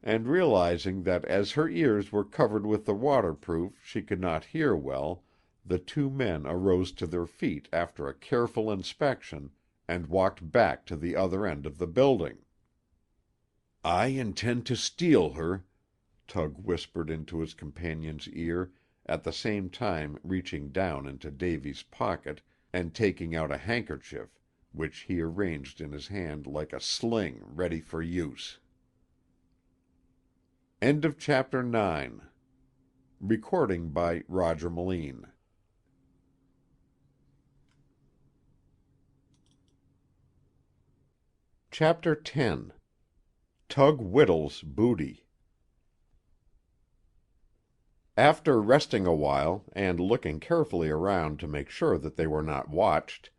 Speaker 1: and realizing that as her ears were covered with the waterproof she could not hear well, the two men arose to their feet after a careful inspection, and walked back to the other end of the building. "I intend to steal her," Tug whispered into his companion's ear, at the same time reaching down into Davy's pocket and taking out a handkerchief, which he arranged in his hand like a sling ready for use. End of chapter 9. Recording by Roger Melin. Chapter 10. Tug Whittle's Booty. After resting a while, and looking carefully around to make sure that they were not watched,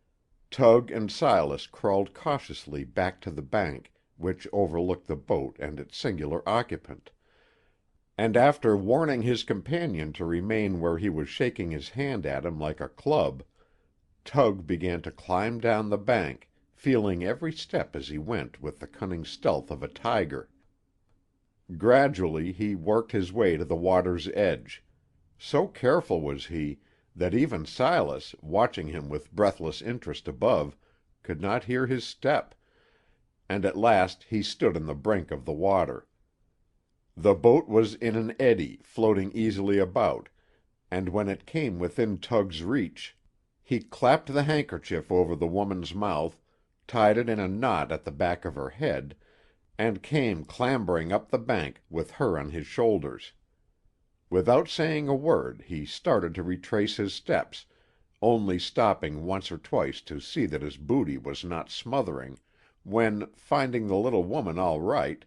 Speaker 1: Tug and Silas crawled cautiously back to the bank, which overlooked the boat and its singular occupant, and after warning his companion to remain where he was shaking his hand at him like a club, Tug began to climb down the bank, feeling every step as he went with the cunning stealth of a tiger. Gradually he worked his way to the water's edge. So careful was he, that even Silas, watching him with breathless interest above, could not hear his step, and at last he stood on the brink of the water. The boat was in an eddy, floating easily about, and when it came within Tug's reach, he clapped the handkerchief over the woman's mouth, tied it in a knot at the back of her head, and came clambering up the bank with her on his shoulders. Without saying a word, he started to retrace his steps, only stopping once or twice to see that his booty was not smothering, when, finding the little woman all right,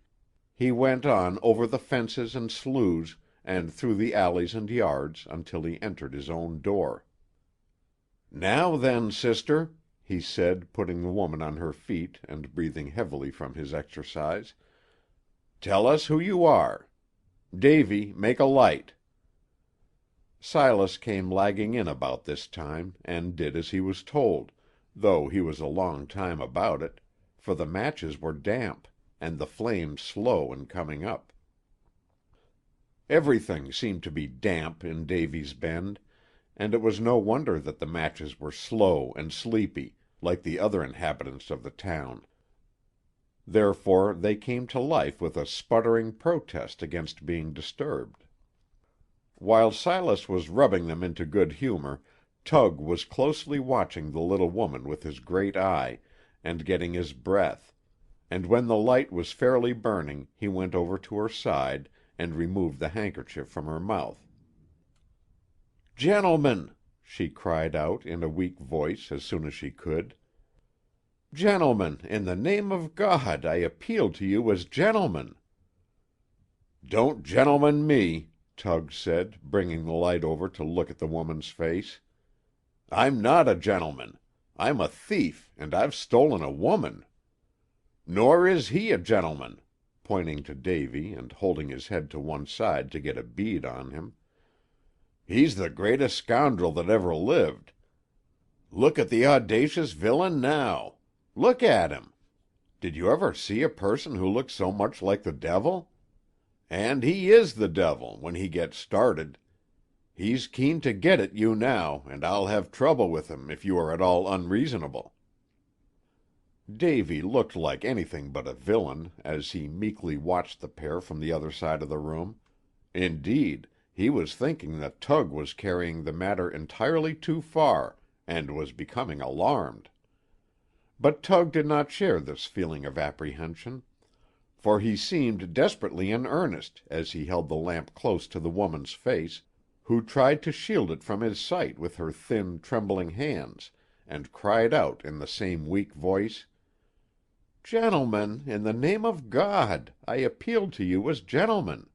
Speaker 1: he went on over the fences and sloughs and through the alleys and yards until he entered his own door. "Now then, sister," he said, putting the woman on her feet and breathing heavily from his exercise, "tell us who you are. Davy, make a light." Silas came lagging in about this time, and did as he was told, though he was a long time about it, for the matches were damp, and the flames slow in coming up. Everything seemed to be damp in Davy's Bend, and it was no wonder that the matches were slow and sleepy, like the other inhabitants of the town. Therefore they came to life with a sputtering protest against being disturbed. While Silas was rubbing them into good humor, Tug was closely watching the little woman with his great eye, and getting his breath, and when the light was fairly burning he went over to her side and removed the handkerchief from her mouth. "Gentlemen," she cried out in a weak voice as soon as she could, "gentlemen, in the name of God, I appeal to you as gentlemen." "Don't gentleman me," Tug said, bringing the light over to look at the woman's face. "I'm not a gentleman. I'm a thief, and I've stolen a woman. Nor is he a gentleman," pointing to Davy and holding his head to one side to get a bead on him. "He's the greatest scoundrel that ever lived. Look at the audacious villain now. Look at him. Did you ever see a person who looked so much like the devil? And he is the devil, when he gets started. He's keen to get at you now, and I'll have trouble with him if you are at all unreasonable." Davy looked like anything but a villain as he meekly watched the pair from the other side of the room. Indeed, he was thinking that Tug was carrying the matter entirely too far, and was becoming alarmed. But Tug did not share this feeling of apprehension, for he seemed desperately in earnest as he held the lamp close to the woman's face, who tried to shield it from his sight with her thin, trembling hands, and cried out in the same weak voice, "Gentlemen, in the name of God, I appeal to you as gentlemen."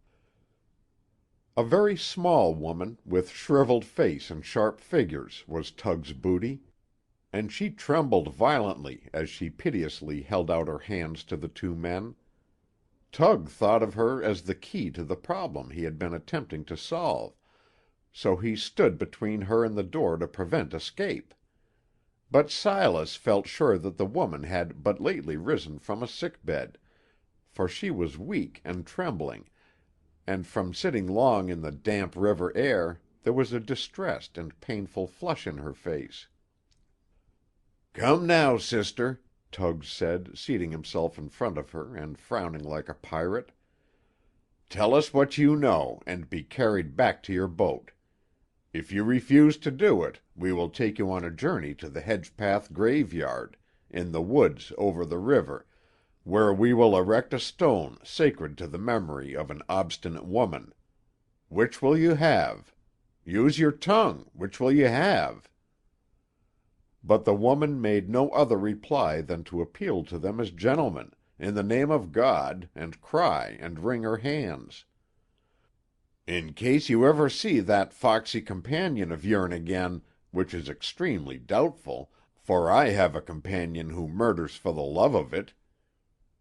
Speaker 1: A very small woman, with shriveled face and sharp figures, was Tug's booty, and she trembled violently as she piteously held out her hands to the two men. Tug thought of her as the key to the problem he had been attempting to solve, so he stood between her and the door to prevent escape. But Silas felt sure that the woman had but lately risen from a sick bed, for she was weak and trembling, and from sitting long in the damp river air there was a distressed and painful flush in her face. "Come now, sister," Tug said, seating himself in front of her and frowning like a pirate. "Tell us what you know, and be carried back to your boat. If you refuse to do it, we will take you on a journey to the Hedgepath graveyard, in the woods over the river, where we will erect a stone sacred to the memory of an obstinate woman. Which will you have? Use your tongue. Which will you have?" But the woman made no other reply than to appeal to them as gentlemen, in the name of God, and cry and wring her hands. "In case you ever see that foxy companion of yourn again, which is extremely doubtful, for I have a companion who murders for the love of it.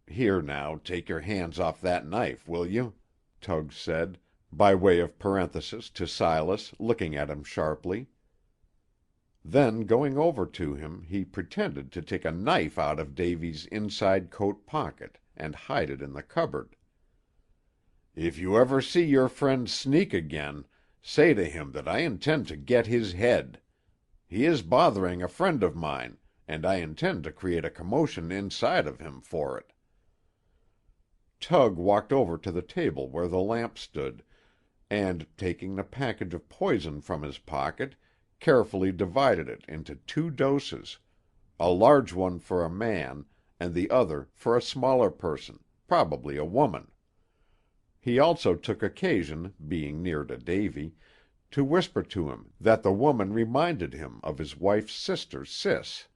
Speaker 1: Here now, take your hands off that knife, will you?" Tug said, by way of parenthesis to Silas, looking at him sharply. Then, going over to him, he pretended to take a knife out of Davy's inside coat pocket and hide it in the cupboard. "If you ever see your friend sneak again, Say to him that I intend to get his head. He is bothering a friend of mine, and I intend to create a commotion inside of him for it." Tug walked over to the table where the lamp stood, and, taking the package of poison from his pocket, carefully divided it into 2 doses, a large one for a man, and the other for a smaller person, probably a woman. He also took occasion, being near to Davy, to whisper to him that the woman reminded him of his wife's sister, Sis.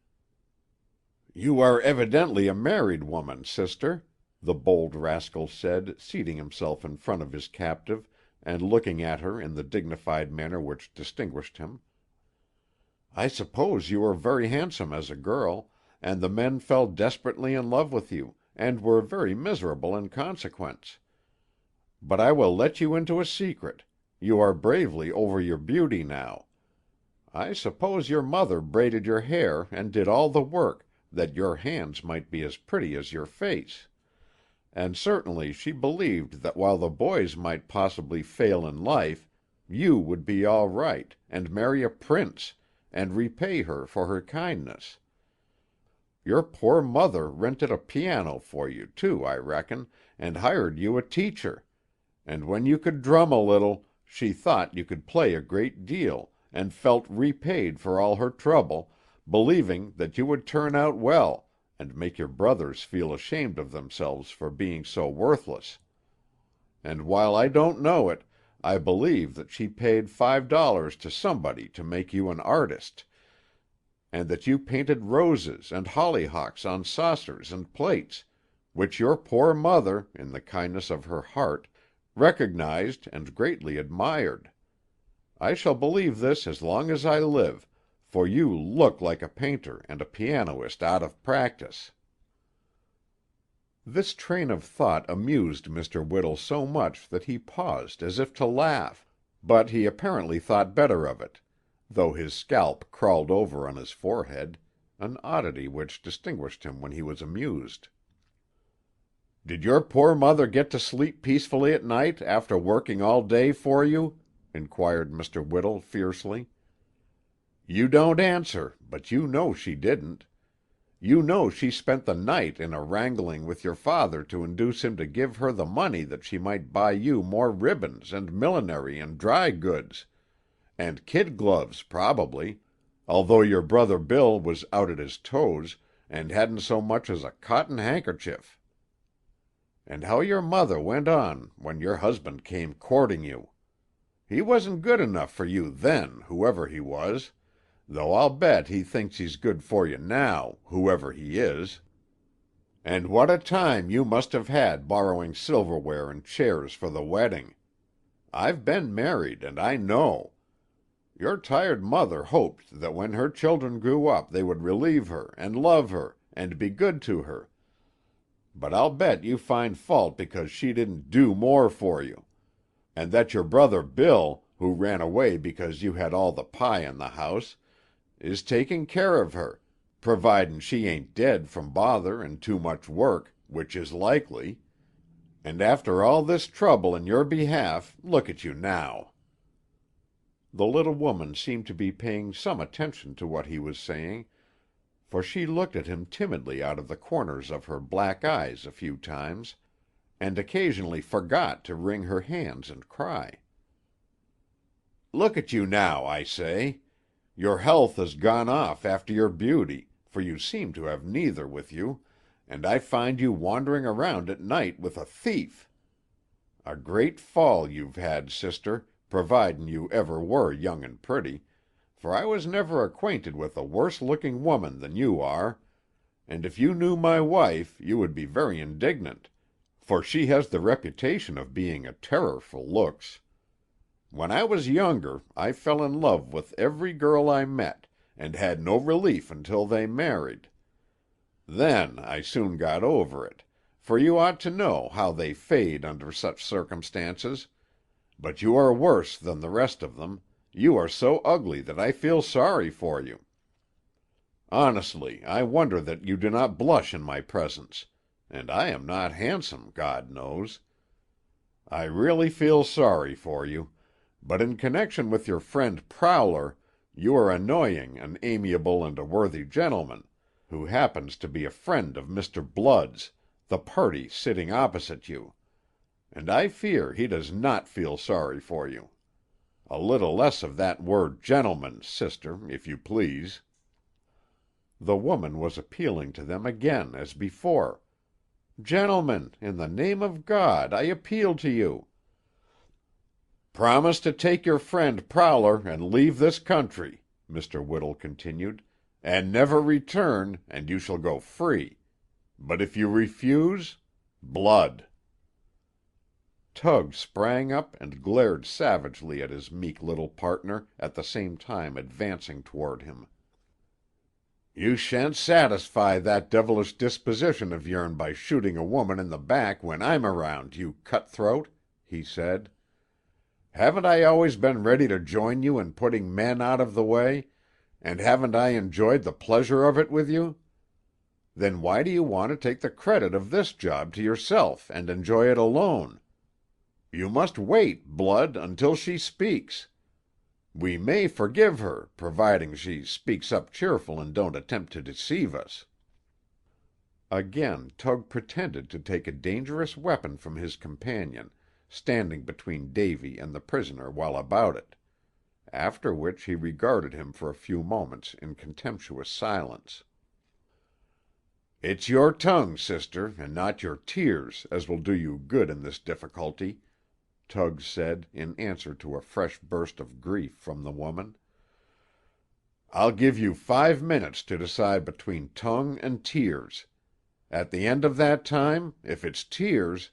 Speaker 1: "You are evidently a married woman, sister," the bold rascal said, seating himself in front of his captive, and looking at her in the dignified manner which distinguished him. "I suppose you were very handsome as a girl, and the men fell desperately in love with you, and were very miserable in consequence. But I will let you into a secret. You are bravely over your beauty now. I suppose your mother braided your hair and did all the work, that your hands might be as pretty as your face. And certainly she believed that while the boys might possibly fail in life, you would be all right, and marry a prince, and repay her for her kindness. Your poor mother rented a piano for you, too, I reckon, and hired you a teacher, and when you could drum a little, she thought you could play a great deal, and felt repaid for all her trouble, believing that you would turn out well, and make your brothers feel ashamed of themselves for being so worthless. And while I don't know it, I believe that she paid $5 to somebody to make you an artist, and that you painted roses and hollyhocks on saucers and plates, which your poor mother, in the kindness of her heart, recognized and greatly admired. I shall believe this as long as I live, for you look like a painter and a pianist out of practice." This train of thought amused Mr. Whittle so much that he paused as if to laugh, but he apparently thought better of it, though his scalp crawled over on his forehead, an oddity which distinguished him when he was amused. "Did your poor mother get to sleep peacefully at night after working all day for you?" inquired Mr. Whittle fiercely. "You don't answer, but you know she didn't. You know she spent the night in a wrangling with your father to induce him to give her the money that she might buy you more ribbons and millinery and dry goods, and kid gloves probably, although your brother Bill was out at his toes, and hadn't so much as a cotton handkerchief. And how your mother went on when your husband came courting you. He wasn't good enough for you then, whoever he was, though I'll bet he thinks he's good for you now, whoever he is. And what a time you must have had borrowing silverware and chairs for the wedding. I've been married, and I know. Your tired mother hoped that when her children grew up they would relieve her, and love her, and be good to her. But I'll bet you find fault because she didn't do more for you, and that your brother Bill, who ran away because you had all the pie in the house, is taking care of her, providin' she ain't dead from bother and too much work, which is likely. And after all this trouble in your behalf, look at you now." The little woman seemed to be paying some attention to what he was saying, for she looked at him timidly out of the corners of her black eyes a few times, and occasionally forgot to wring her hands and cry. "Look at you now, I say. Your health has gone off after your beauty, for you seem to have neither with you, and I find you wandering around at night with a thief. A great fall you've had, sister, providin' you ever were young and pretty, for I was never acquainted with a worse-looking woman than you are, and if you knew my wife you would be very indignant, for she has the reputation of being a terror for looks. When I was younger I fell in love with every girl I met, and had no relief until they married. Then I soon got over it, for you ought to know how they fade under such circumstances, but you are worse than the rest of them. You are so ugly that I feel sorry for you. Honestly, I wonder that you do not blush in my presence, and I am not handsome, God knows. I really feel sorry for you, But in connection with your friend Prowler, you are annoying an amiable and a worthy gentleman, who happens to be a friend of Mr. Blood's, the party sitting opposite you. And I fear he does not feel sorry for you. A little less of that word gentleman, sister, if you please." The woman was appealing to them again as before. "Gentlemen, in the name of God, I appeal to you." "Promise to take your friend Prowler and leave this country," Mr. Whittle continued, "and never return, and you shall go free. But if you refuse, blood." Tug sprang up and glared savagely at his meek little partner, at the same time advancing toward him. "You shan't satisfy that devilish disposition of yourn by shooting a woman in the back when I'm around, you cutthroat," he said. "Haven't I always been ready to join you in putting men out of the way, and haven't I enjoyed the pleasure of it with you? Then why do you want to take the credit of this job to yourself and enjoy it alone? You must wait, Blood, until she speaks. We may forgive her, providing she speaks up cheerful and don't attempt to deceive us." Again Tug pretended to take a dangerous weapon from his companion, standing between Davy and the prisoner while about it, after which he regarded him for a few moments in contemptuous silence. "It's your tongue, sister, and not your tears, as will do you good in this difficulty," Tug said, in answer to a fresh burst of grief from the woman. "I'll give you 5 minutes to decide between tongue and tears. At the end of that time, if it's tears,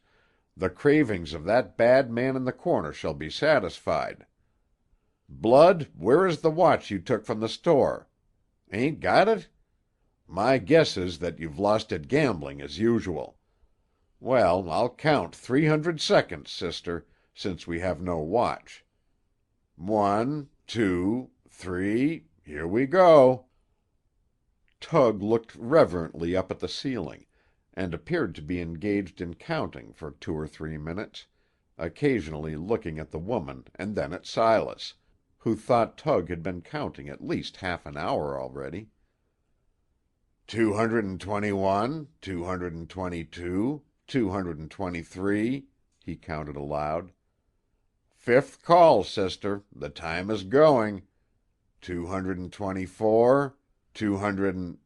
Speaker 1: the cravings of that bad man in the corner shall be satisfied. Blood, where is the watch you took from the store? Ain't got it? My guess is that you've lost it gambling as usual. Well, I'll count 300 seconds, sister, since we have no watch. 1, 2, 3, here we go." Tug looked reverently up at the ceiling, and appeared to be engaged in counting for 2 or 3 minutes, occasionally looking at the woman and then at Silas, who thought Tug had been counting at least half an hour already. 221, 222, 223, he counted aloud. "Fifth call, sister, the time is going. 224, 200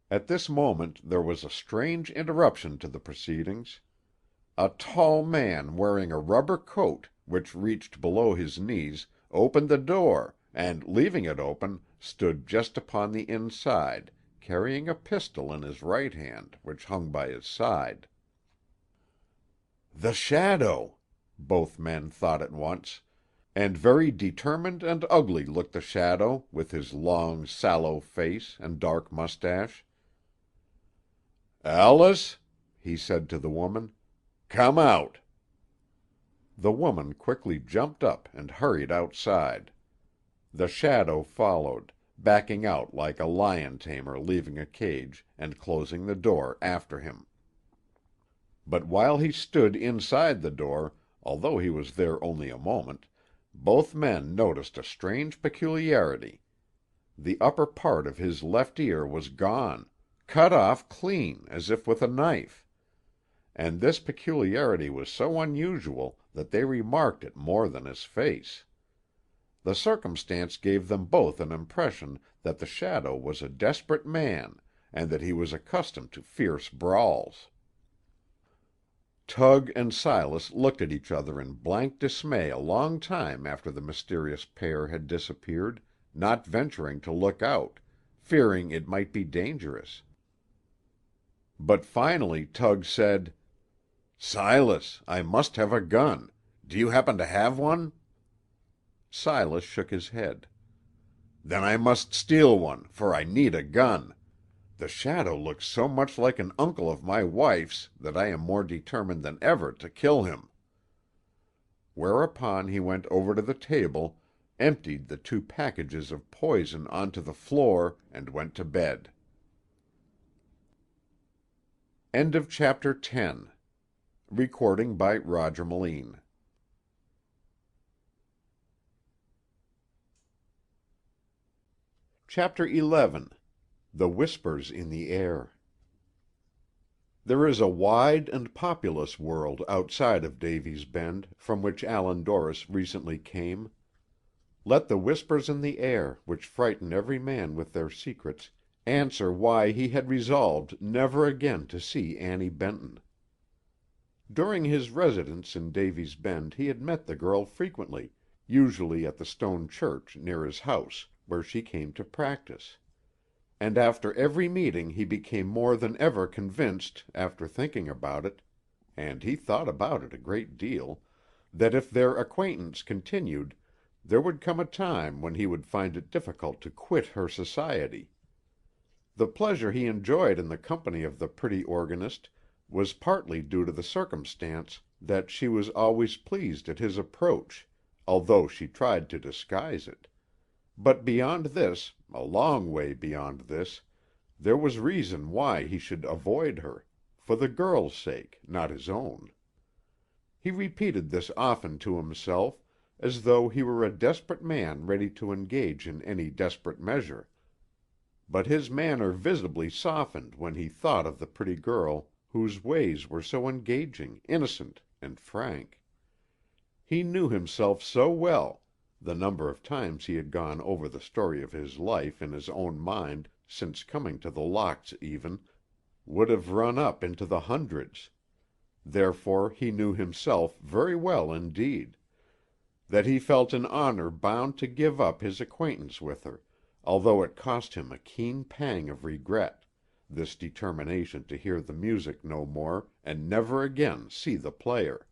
Speaker 1: At this moment there was a strange interruption to the proceedings. A tall man wearing a rubber coat, which reached below his knees, opened the door, and, leaving it open, stood just upon the inside, carrying a pistol in his right hand, which hung by his side. "The shadow!" both men thought at once, and very determined and ugly looked the shadow, with his long, sallow face and dark mustache. "Alice," he said to the woman, "come out." The woman quickly jumped up and hurried outside. The shadow followed, backing out like a lion tamer leaving a cage, and closing the door after him. But while he stood inside the door, although he was there only a moment, both men noticed a strange peculiarity. The upper part of his left ear was gone, cut off clean as if with a knife, and this peculiarity was so unusual that they remarked it more than his face. The circumstance gave them both an impression that the shadow was a desperate man, and that he was accustomed to fierce brawls. Tug and Silas looked at each other in blank dismay a long time after the mysterious pair had disappeared, not venturing to look out, fearing it might be dangerous. But finally Tug said, "Silas, I must have a gun. Do you happen to have one?" Silas shook his head. "Then I must steal one, for I need a gun. The shadow looks so much like an uncle of my wife's that I am more determined than ever to kill him." Whereupon he went over to the table, emptied the 2 packages of poison onto the floor, and went to bed. End of chapter 10. Recording by Roger Melin. Chapter 11. The Whispers in the Air. There is a wide and populous world outside of Davy's Bend, from which Allan Dorris recently came. Let the whispers in the air, which frighten every man with their secrets, answer why he had resolved never again to see Annie Benton. During his residence in Davy's Bend he had met the girl frequently, usually at the stone church near his house, where she came to practice. And after every meeting he became more than ever convinced, after thinking about it, and he thought about it a great deal, that if their acquaintance continued, there would come a time when he would find it difficult to quit her society. The pleasure he enjoyed in the company of the pretty organist was partly due to the circumstance that she was always pleased at his approach, although she tried to disguise it. But beyond this, a long way beyond this, there was reason why he should avoid her, for the girl's sake, not his own. He repeated this often to himself, as though he were a desperate man ready to engage in any desperate measure. But his manner visibly softened when he thought of the pretty girl whose ways were so engaging, innocent, and frank. He knew himself so well, the number of times he had gone over the story of his life in his own mind since coming to the Locks even, would have run up into the hundreds. Therefore he knew himself very well indeed, that he felt in honor bound to give up his acquaintance with her, although it cost him a keen pang of regret, this determination to hear the music no more and never again see the player.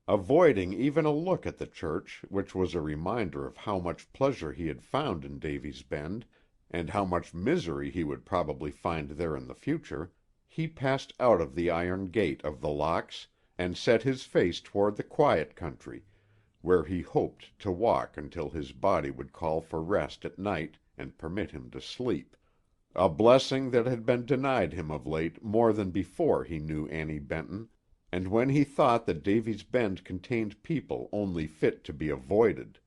Speaker 1: Avoiding even a look at the church, which was a reminder of how much pleasure he had found in Davy's Bend, and how much misery he would probably find there in the future, he passed out of the iron gate of the Locks, and set his face toward the quiet country, where he hoped to walk until his body would call for rest at night and permit him to sleep, a blessing that had been denied him of late more than before he knew Annie Benton, and when he thought that Davy's Bend contained people only fit to be avoided.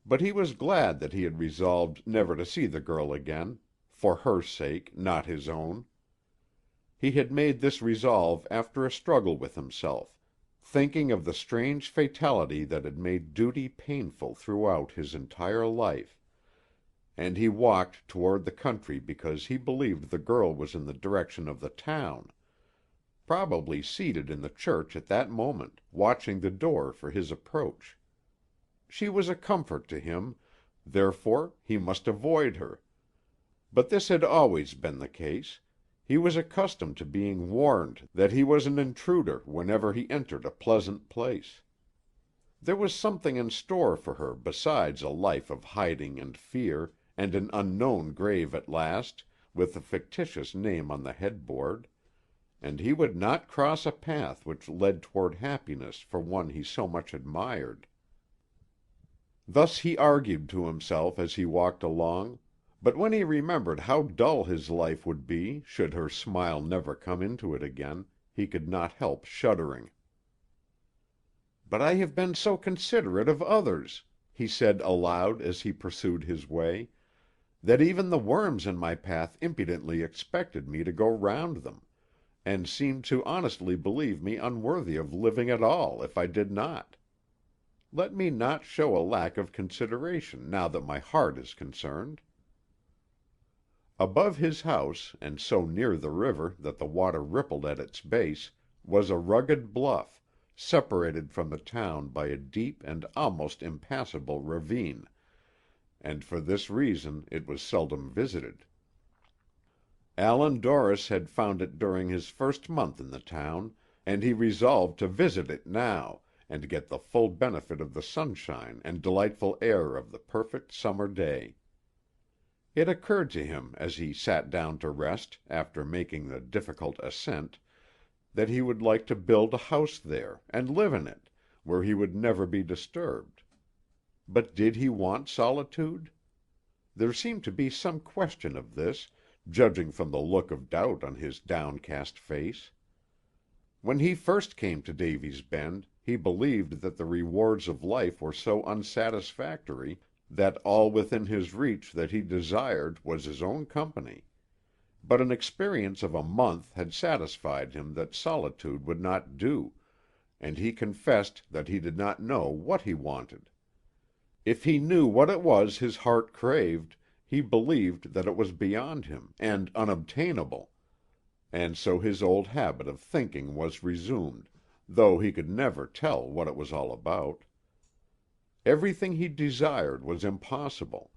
Speaker 1: But he was glad that he had resolved never to see the girl again, for her sake, not his own. He had made this resolve after a struggle with himself, thinking of the strange fatality that had made duty painful throughout his entire life, and he walked toward the country because he believed the girl was in the direction of the town, probably seated in the church at that moment, watching the door for his approach. She was a comfort to him, therefore he must avoid her. But this had always been the case. He was accustomed to being warned that he was an intruder whenever he entered a pleasant place. There was something in store for her besides a life of hiding and fear, and an unknown grave at last, with a fictitious name on the headboard, and he would not cross a path which led toward happiness for one he so much admired. Thus he argued to himself as he walked along, but when he remembered how dull his life would be should her smile never come into it again, he could not help shuddering. "But I have been so considerate of others," he said aloud as he pursued his way, "that even the worms in my path impudently expected me to go round them, and seemed to honestly believe me unworthy of living at all if I did not. Let me not show a lack of consideration now that my heart is concerned." Above his house, and so near the river that the water rippled at its base, was a rugged bluff, separated from the town by a deep and almost impassable ravine, and for this reason it was seldom visited. Allan Dorris had found it during his first month in the town, and he resolved to visit it now, and get the full benefit of the sunshine and delightful air of the perfect summer day. It occurred to him, as he sat down to rest, after making the difficult ascent, that he would like to build a house there, and live in it, where he would never be disturbed. But did he want solitude? There seemed to be some question of this, judging from the look of doubt on his downcast face. When he first came to Davy's Bend, he believed that the rewards of life were so unsatisfactory that all within his reach that he desired was his own company. But an experience of a month had satisfied him that solitude would not do, and he confessed that he did not know what he wanted. If he knew what it was his heart craved, he believed that it was beyond him, and unobtainable, and so his old habit of thinking was resumed, though he could never tell what it was all about. Everything he desired was impossible.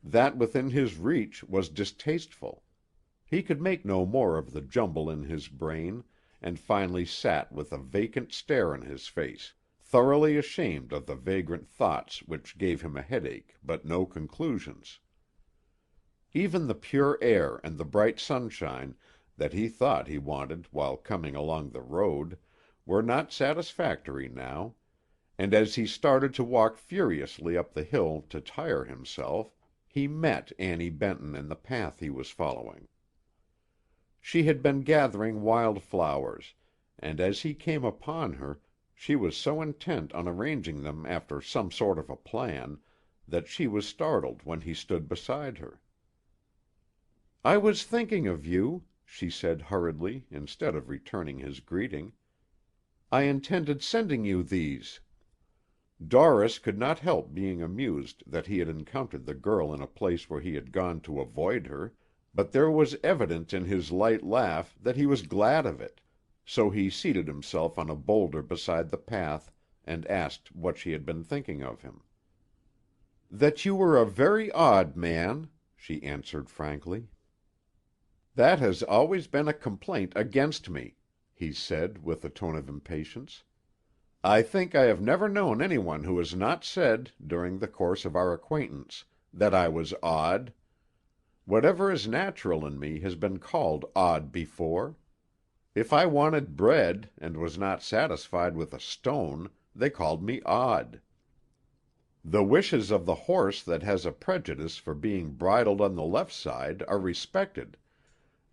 Speaker 1: That within his reach was distasteful. He could make no more of the jumble in his brain, and finally sat with a vacant stare on his face, thoroughly ashamed of the vagrant thoughts which gave him a headache, but no conclusions. Even the pure air and the bright sunshine that he thought he wanted while coming along the road were not satisfactory now, and as he started to walk furiously up the hill to tire himself, he met Annie Benton in the path he was following. She had been gathering wild flowers, and as he came upon her, she was so intent on arranging them after some sort of a plan, that she was startled when he stood beside her. "I was thinking of you," she said hurriedly, instead of returning his greeting. "I intended sending you these." Doris could not help being amused that he had encountered the girl in a place where he had gone to avoid her, but there was evident in his light laugh that he was glad of it, so he seated himself on a boulder beside the path and asked what she had been thinking of him. "That you were a very odd man," she answered frankly. "That has always been a complaint against me," he said with a tone of impatience. "I think I have never known anyone who has not said, during the course of our acquaintance, that I was odd. Whatever is natural in me has been called odd before. If I wanted bread, and was not satisfied with a stone, they called me odd. The wishes of the horse that has a prejudice for being bridled on the left side are respected,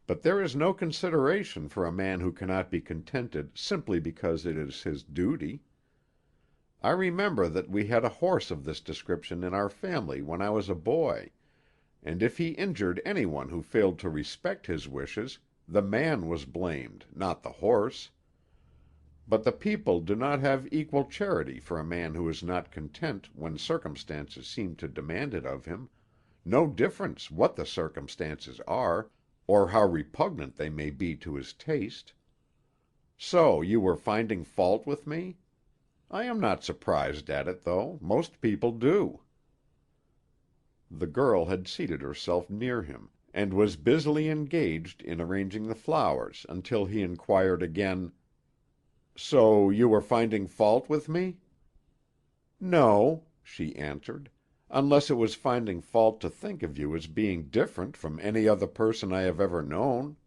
Speaker 1: but there is no consideration for a man who cannot be contented simply because it is his duty. I remember that we had a horse of this description in our family when I was a boy, and if he injured anyone who failed to respect his wishes, the man was blamed, not the horse. But the people do not have equal charity for a man who is not content when circumstances seem to demand it of him, no difference what the circumstances are, or how repugnant they may be to his taste. So you were finding fault with me? I am not surprised at it, though. Most people do." The girl had seated herself near him, and was busily engaged in arranging the flowers until he inquired again, "So you were finding fault with me?" "No," she answered, "unless it was finding fault to think of you as being different from any other person I have ever known.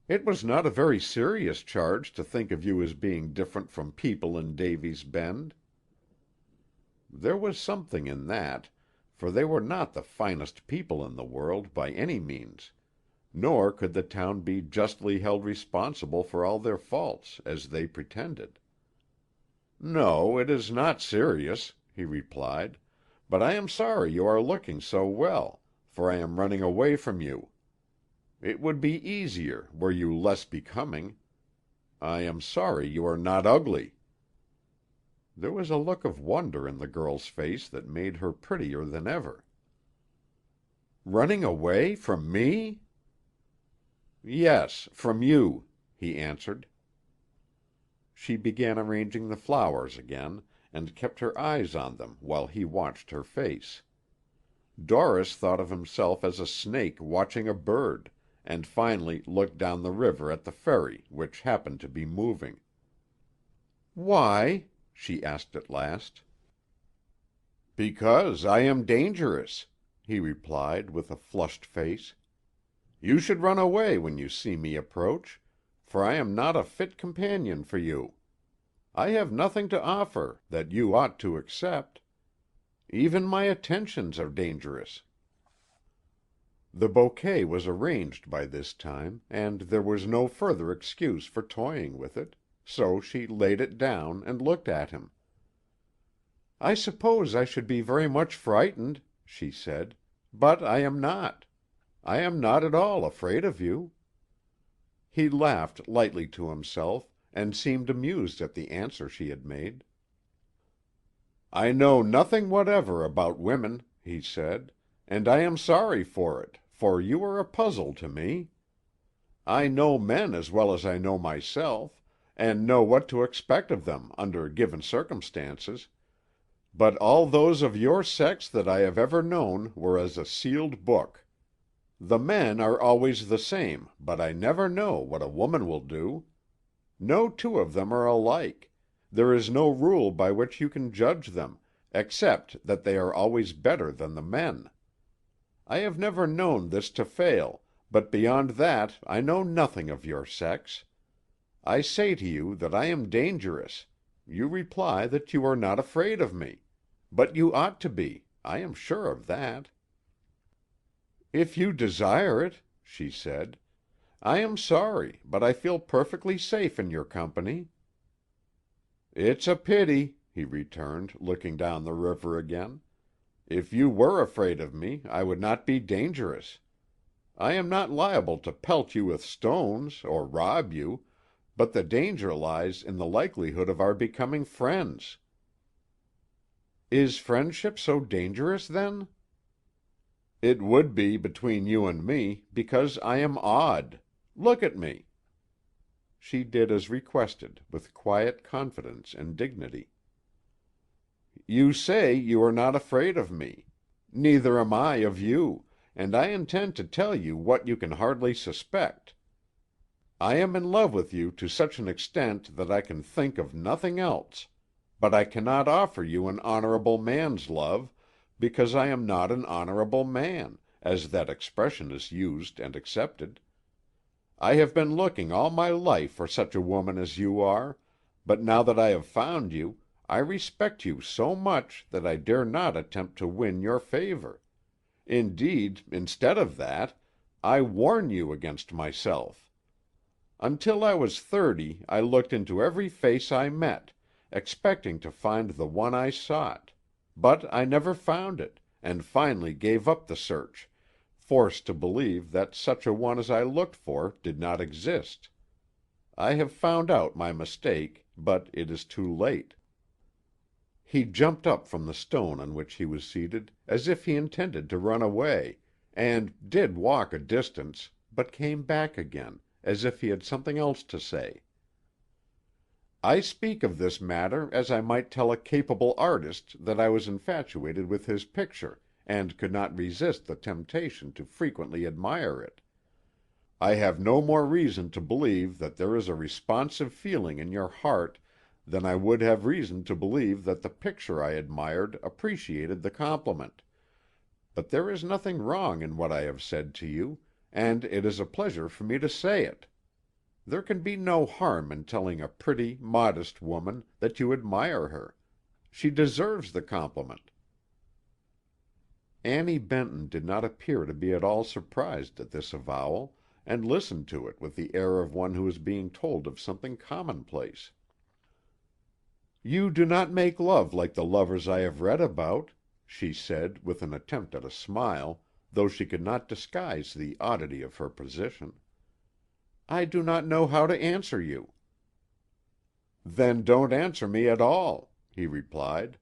Speaker 1: It was not a very serious charge to think of you as being different from people in Davy's Bend." There was something in that, for they were not the finest people in the world by any means, nor could the town be justly held responsible for all their faults, as they pretended. "No, it is not serious," he replied, "but I am sorry you are looking so well, for I am running away from you. It would be easier, were you less becoming. I am sorry you are not ugly." There was a look of wonder in the girl's face that made her prettier than ever. "Running away from me?" "Yes, from you," he answered. She began arranging the flowers again, and kept her eyes on them while he watched her face. Doris thought of himself as a snake watching a bird, and finally looked down the river at the ferry, which happened to be moving. "Why?" she asked at last. "Because I am dangerous," he replied with a flushed face. "You should run away when you see me approach, for I am not a fit companion for you. I have nothing to offer that you ought to accept. Even my attentions are dangerous." The bouquet was arranged by this time, and there was no further excuse for toying with it, so she laid it down and looked at him. "I suppose I should be very much frightened," she said, "but I am not. I am not at all afraid of you." He laughed lightly to himself, and seemed amused at the answer she had made. "I know nothing whatever about women," he said, "and I am sorry for it, for you are a puzzle to me. I know men as well as I know myself, and know what to expect of them under given circumstances, but all those of your sex that I have ever known were as a sealed book. The men are always the same, but I never know what a woman will do. No two of them are alike; there is no rule by which you can judge them, except that they are always better than the men. I have never known this to fail, but beyond that I know nothing of your sex. I say to you that I am dangerous. You reply that you are not afraid of me. But you ought to be. I am sure of that." "If you desire it," she said. "I am sorry, but I feel perfectly safe in your company." "It's a pity," he returned, looking down the river again. "If you were afraid of me, I would not be dangerous. I am not liable to pelt you with stones, or rob you, but the danger lies in the likelihood of our becoming friends." "Is friendship so dangerous, then?" "It would be between you and me, because I am odd. Look at me." She did as requested, with quiet confidence and dignity. "You say you are not afraid of me. Neither am I of you, and I intend to tell you what you can hardly suspect. I am in love with you to such an extent that I can think of nothing else, but I cannot offer you an honorable man's love, because I am not an honorable man, as that expression is used and accepted. I have been looking all my life for such a woman as you are, but now that I have found you, I respect you so much that I dare not attempt to win your favor. Indeed, instead of that, I warn you against myself. Until I was 30 I looked into every face I met, expecting to find the one I sought, but I never found it, and finally gave up the search, forced to believe that such a one as I looked for did not exist. I have found out my mistake, but it is too late." He jumped up from the stone on which he was seated, as if he intended to run away, and did walk a distance, but came back again, as if he had something else to say. "I speak of this matter as I might tell a capable artist that I was infatuated with his picture, and could not resist the temptation to frequently admire it. I have no more reason to believe that there is a responsive feeling in your heart than I would have reason to believe that the picture I admired appreciated the compliment. But there is nothing wrong in what I have said to you, and it is a pleasure for me to say it. There can be no harm in telling a pretty, modest woman that you admire her. She deserves the compliment." Annie Benton did not appear to be at all surprised at this avowal, and listened to it with the air of one who is being told of something commonplace. "You do not make love like the lovers I have read about," she said, with an attempt at a smile, though she could not disguise the oddity of her position. "I do not know how to answer you." "Then don't answer me at all," he replied.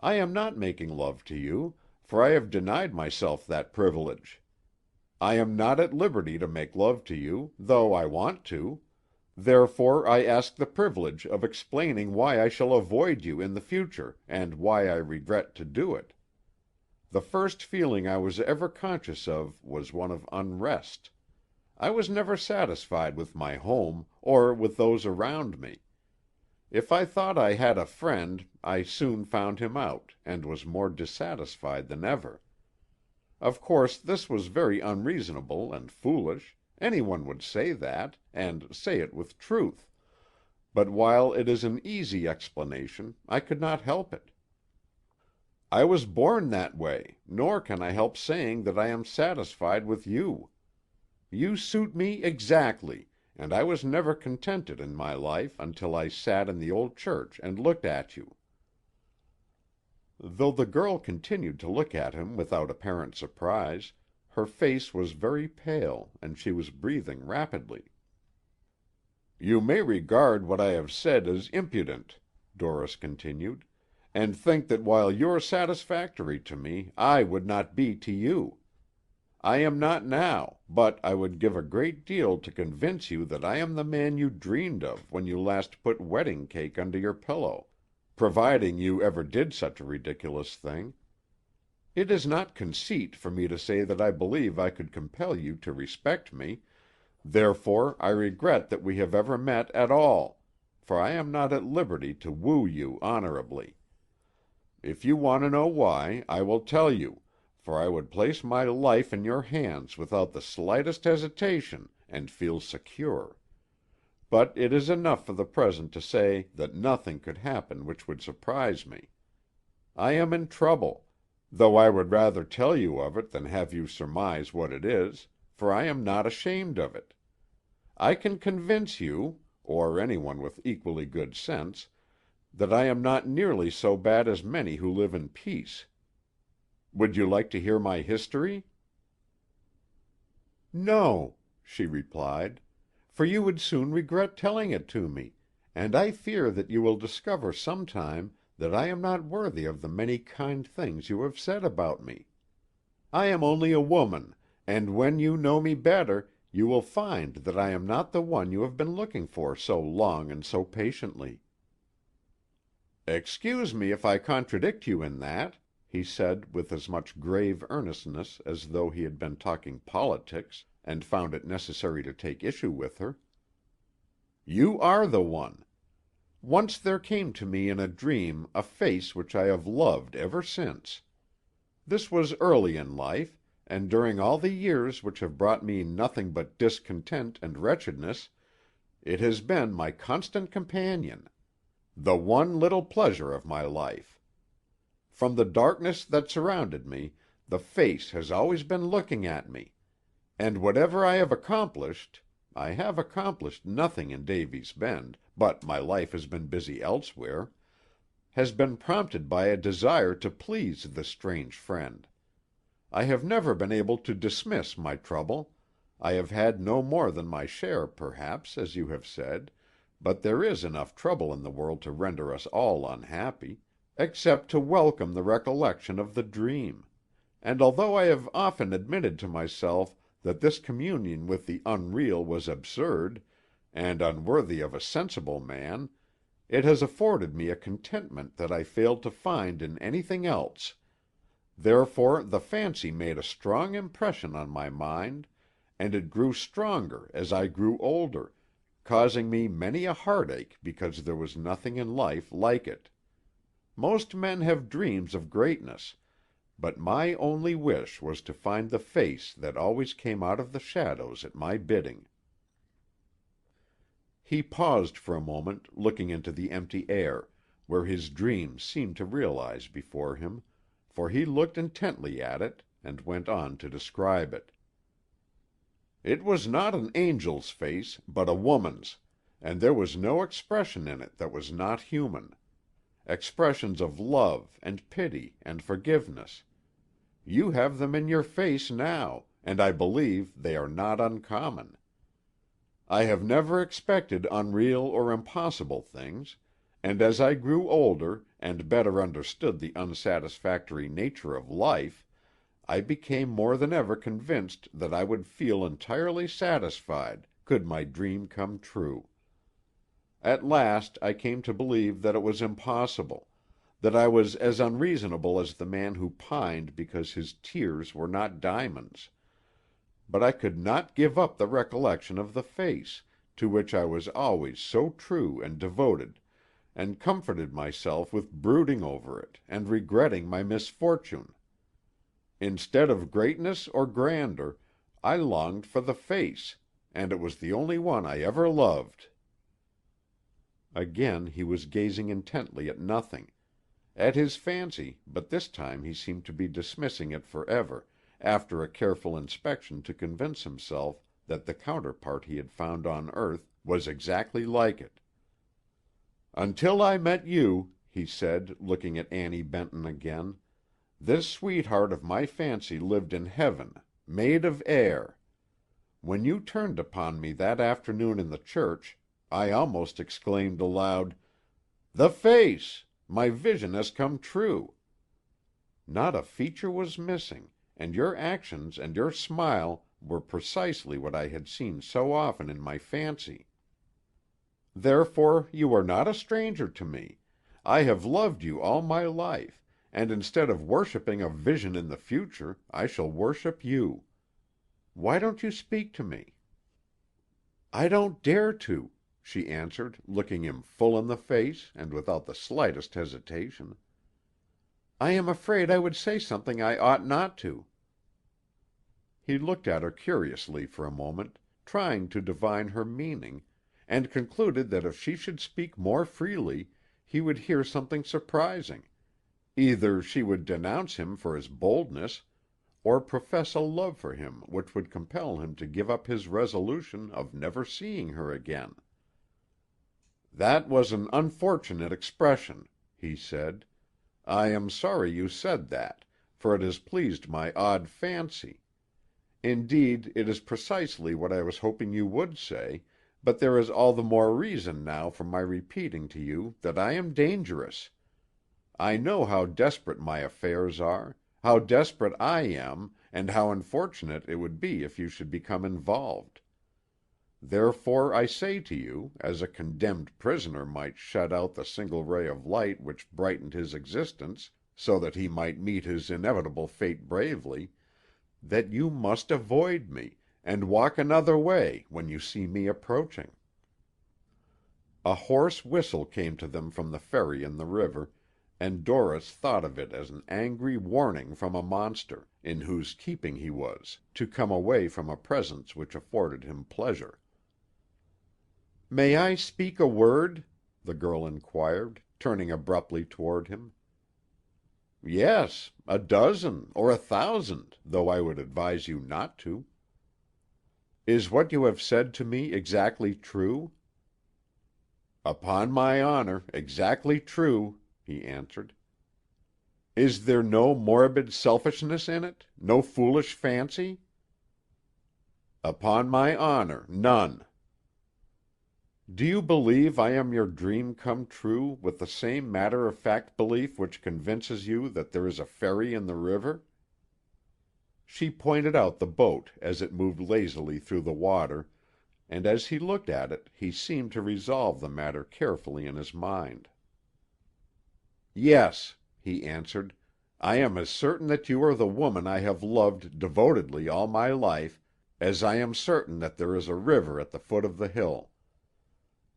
Speaker 1: "I am not making love to you, for I have denied myself that privilege. I am not at liberty to make love to you, though I want to. Therefore I ask the privilege of explaining why I shall avoid you in the future, and why I regret to do it. The first feeling I was ever conscious of was one of unrest. I was never satisfied with my home, or with those around me. If I thought I had a friend, I soon found him out, and was more dissatisfied than ever. Of course this was very unreasonable and foolish; anyone would say that, and say it with truth, but while it is an easy explanation, I could not help it. I was born that way, nor can I help saying that I am satisfied with you. You suit me exactly, and I was never contented in my life until I sat in the old church and looked at you." Though the girl continued to look at him without apparent surprise, her face was very pale, and she was breathing rapidly. "You may regard what I have said as impudent," Dorris continued, "and think that while you're satisfactory to me, I would not be to you. I am not now, but I would give a great deal to convince you that I am the man you dreamed of when you last put wedding cake under your pillow, providing you ever did such a ridiculous thing. It is not conceit for me to say that I believe I could compel you to respect me, therefore I regret that we have ever met at all, for I am not at liberty to woo you honorably. If you want to know why, I will tell you, for I would place my life in your hands without the slightest hesitation, and feel secure. But it is enough for the present to say that nothing could happen which would surprise me. I am in trouble, though I would rather tell you of it than have you surmise what it is, for I am not ashamed of it. I can convince you, or anyone with equally good sense, that I am not nearly so bad as many who live in peace. Would you like to hear my history?" "No," she replied, "for you would soon regret telling it to me, and I fear that you will discover some time that I am not worthy of the many kind things you have said about me. I am only a woman, and when you know me better, you will find that I am not the one you have been looking for so long and so patiently." "Excuse me if I contradict you in that," he said with as much grave earnestness as though he had been talking politics, and found it necessary to take issue with her. "You are the one. Once there came to me in a dream a face which I have loved ever since. This was early in life, and during all the years which have brought me nothing but discontent and wretchedness, it has been my constant companion, the one little pleasure of my life. From the darkness that surrounded me, the face has always been looking at me, and whatever I have accomplished, I have accomplished nothing in Davy's Bend, but my life has been busy elsewhere, has been prompted by a desire to please this strange friend. I have never been able to dismiss my trouble. I have had no more than my share, perhaps, as you have said, but there is enough trouble in the world to render us all unhappy, except to welcome the recollection of the dream, and although I have often admitted to myself that this communion with the unreal was absurd, and unworthy of a sensible man, it has afforded me a contentment that I failed to find in anything else. Therefore the fancy made a strong impression on my mind, and it grew stronger as I grew older, causing me many a heartache because there was nothing in life like it. Most men have dreams of greatness, but my only wish was to find the face that always came out of the shadows at my bidding." He paused for a moment, looking into the empty air, where his dream seemed to realize before him, for he looked intently at it, and went on to describe it. "It was not an angel's face, but a woman's, and there was no expression in it that was not human. Expressions of love and pity and forgiveness. You have them in your face now, and I believe they are not uncommon. I have never expected unreal or impossible things, and as I grew older and better understood the unsatisfactory nature of life, I became more than ever convinced that I would feel entirely satisfied could my dream come true. At last I came to believe that it was impossible, that I was as unreasonable as the man who pined because his tears were not diamonds. But I could not give up the recollection of the face, to which I was always so true and devoted, and comforted myself with brooding over it and regretting my misfortune. Instead of greatness or grandeur, I longed for the face, and it was the only one I ever loved." Again he was gazing intently at nothing, at his fancy, but this time he seemed to be dismissing it forever, after a careful inspection to convince himself that the counterpart he had found on earth was exactly like it. "Until I met you," he said, looking at Annie Benton again. "This sweetheart of my fancy lived in heaven, made of air. When you turned upon me that afternoon in the church, I almost exclaimed aloud, 'The face! My vision has come true!' Not a feature was missing, and your actions and your smile were precisely what I had seen so often in my fancy. Therefore you are not a stranger to me. I have loved you all my life, and instead of worshiping a vision in the future, I shall worship you. Why don't you speak to me?" "I don't dare to," she answered, looking him full in the face, and without the slightest hesitation. "I am afraid I would say something I ought not to." He looked at her curiously for a moment, trying to divine her meaning, and concluded that if she should speak more freely, he would hear something surprising. Either she would denounce him for his boldness, or profess a love for him which would compel him to give up his resolution of never seeing her again. "That was an unfortunate expression," he said. "I am sorry you said that, for it has pleased my odd fancy. Indeed, it is precisely what I was hoping you would say, but there is all the more reason now for my repeating to you that I am dangerous. I know how desperate my affairs are, how desperate I am, and how unfortunate it would be if you should become involved. Therefore I say to you, as a condemned prisoner might shut out the single ray of light which brightened his existence so that he might meet his inevitable fate bravely, that you must avoid me, and walk another way when you see me approaching." A hoarse whistle came to them from the ferry in the river, and Dorris thought of it as an angry warning from a monster, in whose keeping he was, to come away from a presence which afforded him pleasure. "May I speak a word?" the girl inquired, turning abruptly toward him. "Yes, a dozen or 1,000, though I would advise you not to." "Is what you have said to me exactly true?" "Upon my honor, exactly true," he answered. "Is there no morbid selfishness in it, no foolish fancy?" "Upon my honor, none." "Do you believe I am your dream come true with the same matter-of-fact belief which convinces you that there is a ferry in the river?" She pointed out the boat as it moved lazily through the water, and as he looked at it he seemed to resolve the matter carefully in his mind. "Yes," he answered, "I am as certain that you are the woman I have loved devotedly all my life, as I am certain that there is a river at the foot of the hill.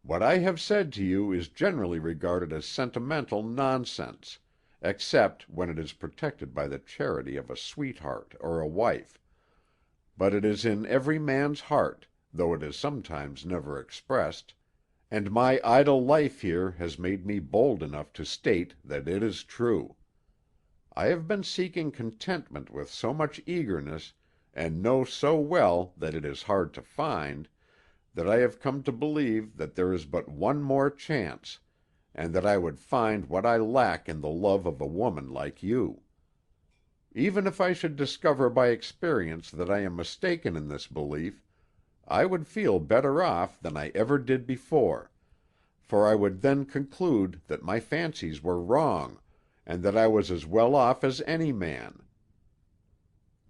Speaker 1: What I have said to you is generally regarded as sentimental nonsense, except when it is protected by the charity of a sweetheart or a wife, but it is in every man's heart, though it is sometimes never expressed, and my idle life here has made me bold enough to state that it is true. I have been seeking contentment with so much eagerness, and know so well that it is hard to find, that I have come to believe that there is but one more chance, and that I would find what I lack in the love of a woman like you. Even if I should discover by experience that I am mistaken in this belief, I would feel better off than I ever did before, for I would then conclude that my fancies were wrong, and that I was as well off as any man.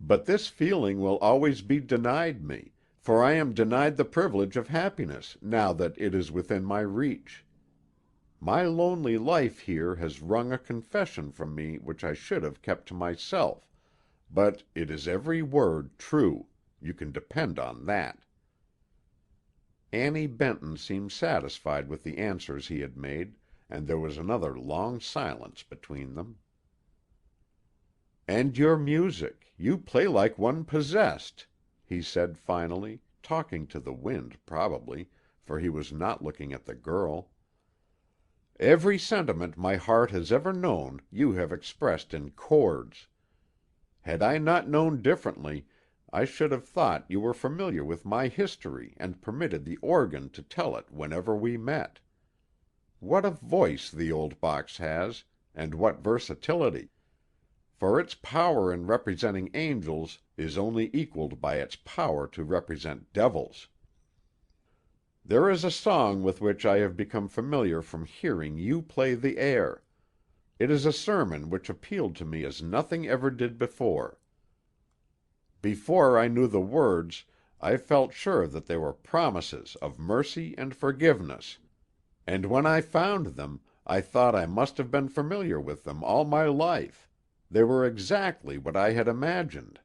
Speaker 1: But this feeling will always be denied me, for I am denied the privilege of happiness now that it is within my reach. My lonely life here has wrung a confession from me which I should have kept to myself, but it is every word true. You can depend on that." Annie Benton seemed satisfied with the answers he had made, and there was another long silence between them. "And your music, you play like one possessed," he said finally, talking to the wind probably, for he was not looking at the girl. "Every sentiment my heart has ever known you have expressed in chords. Had I not known differently, I should have thought you were familiar with my history and permitted the organ to tell it whenever we met. What a voice the old box has, and what versatility! For its power in representing angels is only equaled by its power to represent devils. There is a song with which I have become familiar from hearing you play the air. It is a sermon which appealed to me as nothing ever did before. Before I knew the words, I felt sure that they were promises of mercy and forgiveness, and when I found them, I thought I must have been familiar with them all my life. They were exactly what I had imagined.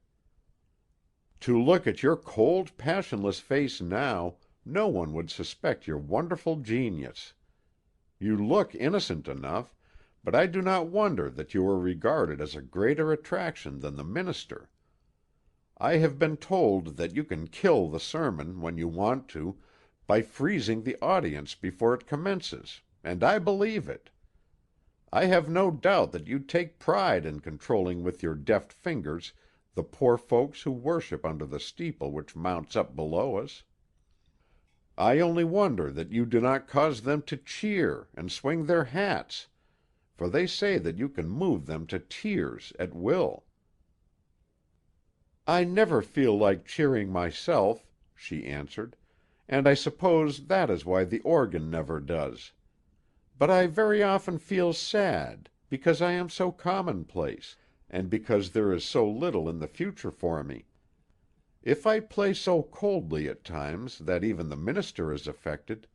Speaker 1: To look at your cold, passionless face now, no one would suspect your wonderful genius. You look innocent enough, but I do not wonder that you are regarded as a greater attraction than the minister. I have been told that you can kill the sermon, when you want to, by freezing the audience before it commences, and I believe it. I have no doubt that you take pride in controlling with your deft fingers the poor folks who worship under the steeple which mounts up below us. I only wonder that you do not cause them to cheer and swing their hats, for they say that you can move them to tears at will." "I never feel like cheering myself," she answered, "and I suppose that is why the organ never does. But I very often feel sad, because I am so commonplace, and because there is so little in the future for me. If I play so coldly at times that even the minister is affected,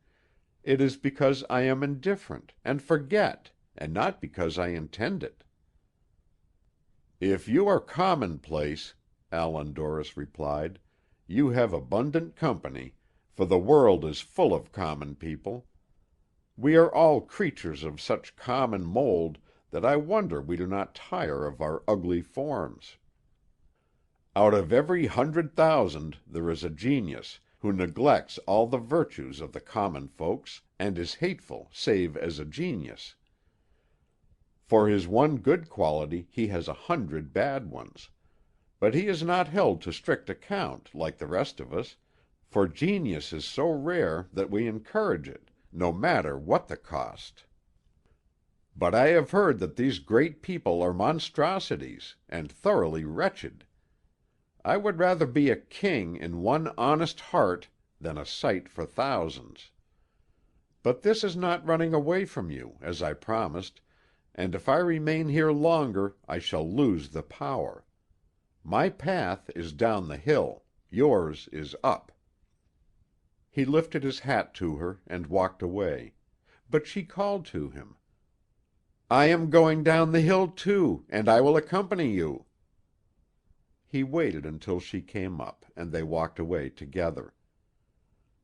Speaker 1: it is because I am indifferent, and forget, and not because I intend it." "If you are commonplace," Allan Dorris replied, "you have abundant company, for the world is full of common people. We are all creatures of such common mold that I wonder we do not tire of our ugly forms. Out of every 100,000 there is a genius who neglects all the virtues of the common folks, and is hateful save as a genius. For his one good quality he has 100 bad ones. But he is not held to strict account, like the rest of us, for genius is so rare that we encourage it, no matter what the cost. But I have heard that these great people are monstrosities, and thoroughly wretched. I would rather be a king in one honest heart than a sight for thousands. But this is not running away from you, as I promised, and if I remain here longer I shall lose the power. My path is down the hill, yours is up." He lifted his hat to her and walked away, but she called to him, "I am going down the hill too, and I will accompany you." He waited until she came up, and they walked away together.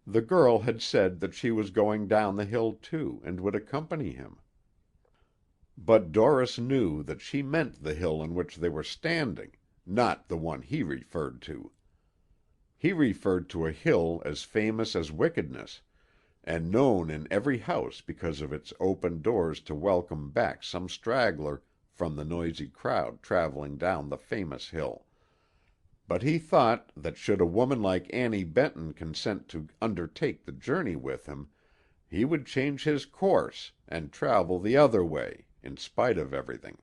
Speaker 1: The girl had said that she was going down the hill too, and would accompany him. But Dorris knew that she meant the hill on which they were standing, not the one he referred to. He referred to a hill as famous as wickedness, and known in every house because of its open doors to welcome back some straggler from the noisy crowd traveling down the famous hill. But he thought that should a woman like Annie Benton consent to undertake the journey with him, he would change his course, and travel the other way, in spite of everything.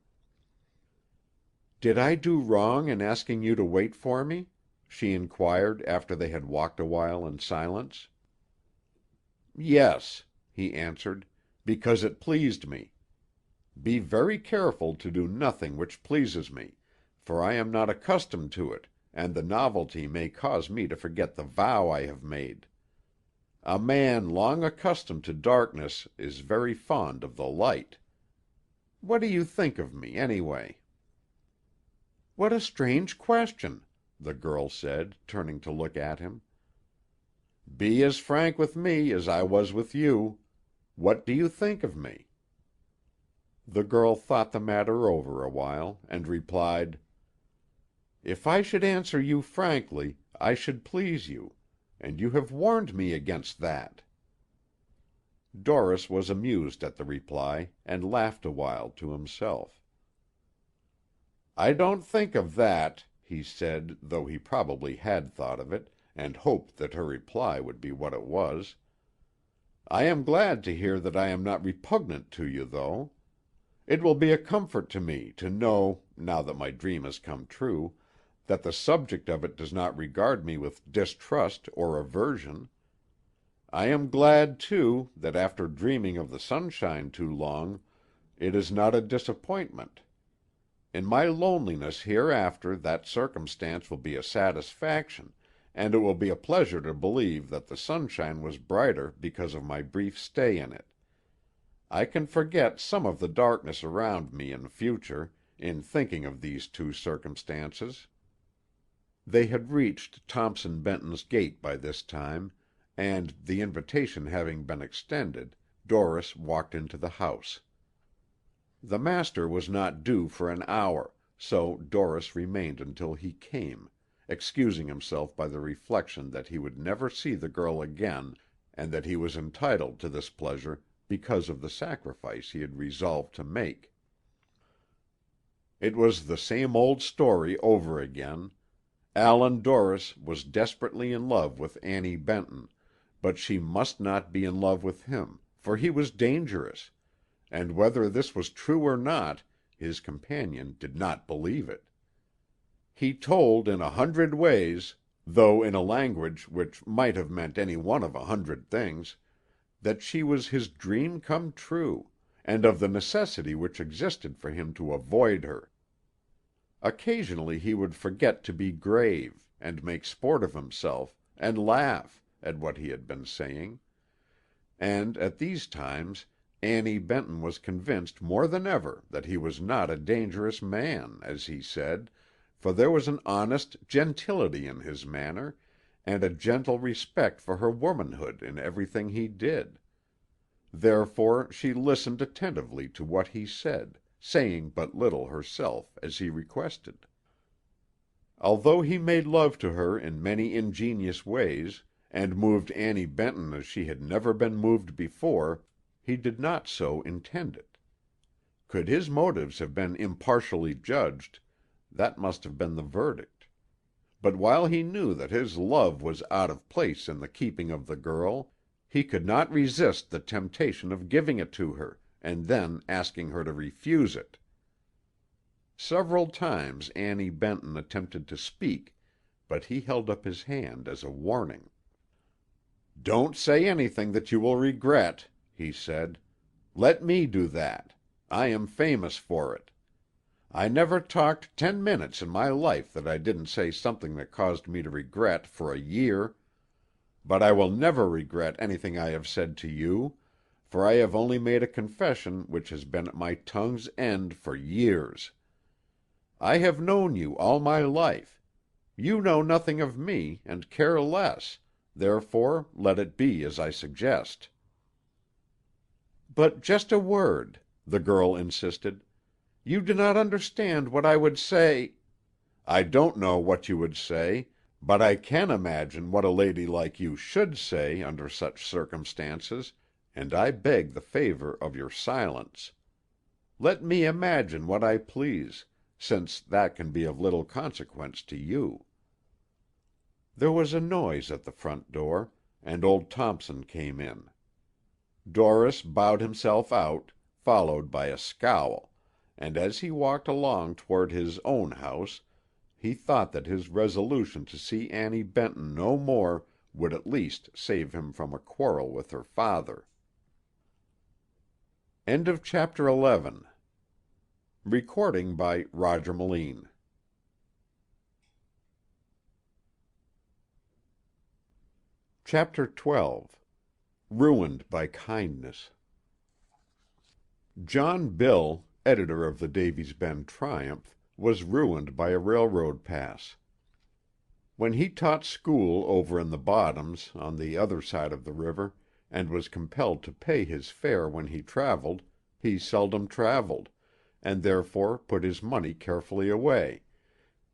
Speaker 1: "Did I do wrong in asking you to wait for me?" she inquired after they had walked a while in silence. "Yes," he answered, "because it pleased me. Be very careful to do nothing which pleases me, for I am not accustomed to it, and the novelty may cause me to forget the vow I have made. A man long accustomed to darkness is very fond of the light. What do you think of me, anyway?" "What a strange question," the girl said, turning to look at him. "Be as frank with me as I was with you. What do you think of me?" The girl thought the matter over a while, and replied, "If I should answer you frankly, I should please you, and you have warned me against that." Dorris was amused at the reply, and laughed a while to himself. "I don't think of that," he said, though he probably had thought of it, and hoped that her reply would be what it was. I am glad to hear that I am not repugnant to you, though. It will be a comfort to me to know, now that my dream has come true, that the subject of it does not regard me with distrust or aversion. I am glad, too, that after dreaming of the sunshine too long, it is not a disappointment. In my loneliness hereafter that circumstance will be a satisfaction, and it will be a pleasure to believe that the sunshine was brighter because of my brief stay in it. I can forget some of the darkness around me in future, in thinking of these two circumstances. They had reached Thompson Benton's gate by this time, and, the invitation having been extended, Doris walked into the house. The master was not due for an hour, so Doris remained until he came, excusing himself by the reflection that he would never see the girl again, and that he was entitled to this pleasure because of the sacrifice he had resolved to make. It was the same old story over again. Allan Dorris was desperately in love with Annie Benton, but she must not be in love with him, for he was dangerous, and whether this was true or not, his companion did not believe it. He told in 100 ways, though in a language which might have meant any one of 100 things, that she was his dream come true, and of the necessity which existed for him to avoid her. Occasionally he would forget to be grave, and make sport of himself, and laugh, at what he had been saying; and at these times Annie Benton was convinced more than ever that he was not a dangerous man, as he said, for there was an honest gentility in his manner, and a gentle respect for her womanhood in everything he did. Therefore she listened attentively to what he said, saying but little herself, as he requested. Although he made love to her in many ingenious ways, and moved Annie Benton as she had never been moved before, he did not so intend it. Could his motives have been impartially judged, that must have been the verdict. But while he knew that his love was out of place in the keeping of the girl, he could not resist the temptation of giving it to her, and then asking her to refuse it. Several times Annie Benton attempted to speak, but he held up his hand as a warning. "Don't say anything that you will regret," he said. "Let me do that. I am famous for it. I never talked 10 minutes in my life that I didn't say something that caused me to regret for a year. But I will never regret anything I have said to you, for I have only made a confession which has been at my tongue's end for years. I have known you all my life. You know nothing of me, and care less, therefore let it be as I suggest." "But just a word," the girl insisted. "You do not understand what I would say—" "I don't know what you would say, but I can imagine what a lady like you should say under such circumstances, and I beg the favor of your silence. Let me imagine what I please, since that can be of little consequence to you." There was a noise at the front door, and old Thompson came in. Dorris bowed himself out, followed by a scowl, and as he walked along toward his own house, he thought that his resolution to see Annie Benton no more would at least save him from a quarrel with her father. End of Chapter 11. Recording by Roger Melin. Chapter 12. Ruined by Kindness. John Bill, editor of the Davy's Bend Triumph, was ruined by a railroad pass. When he taught school over in the Bottoms, on the other side of the river, and was compelled to pay his fare when he traveled, he seldom traveled, and therefore put his money carefully away,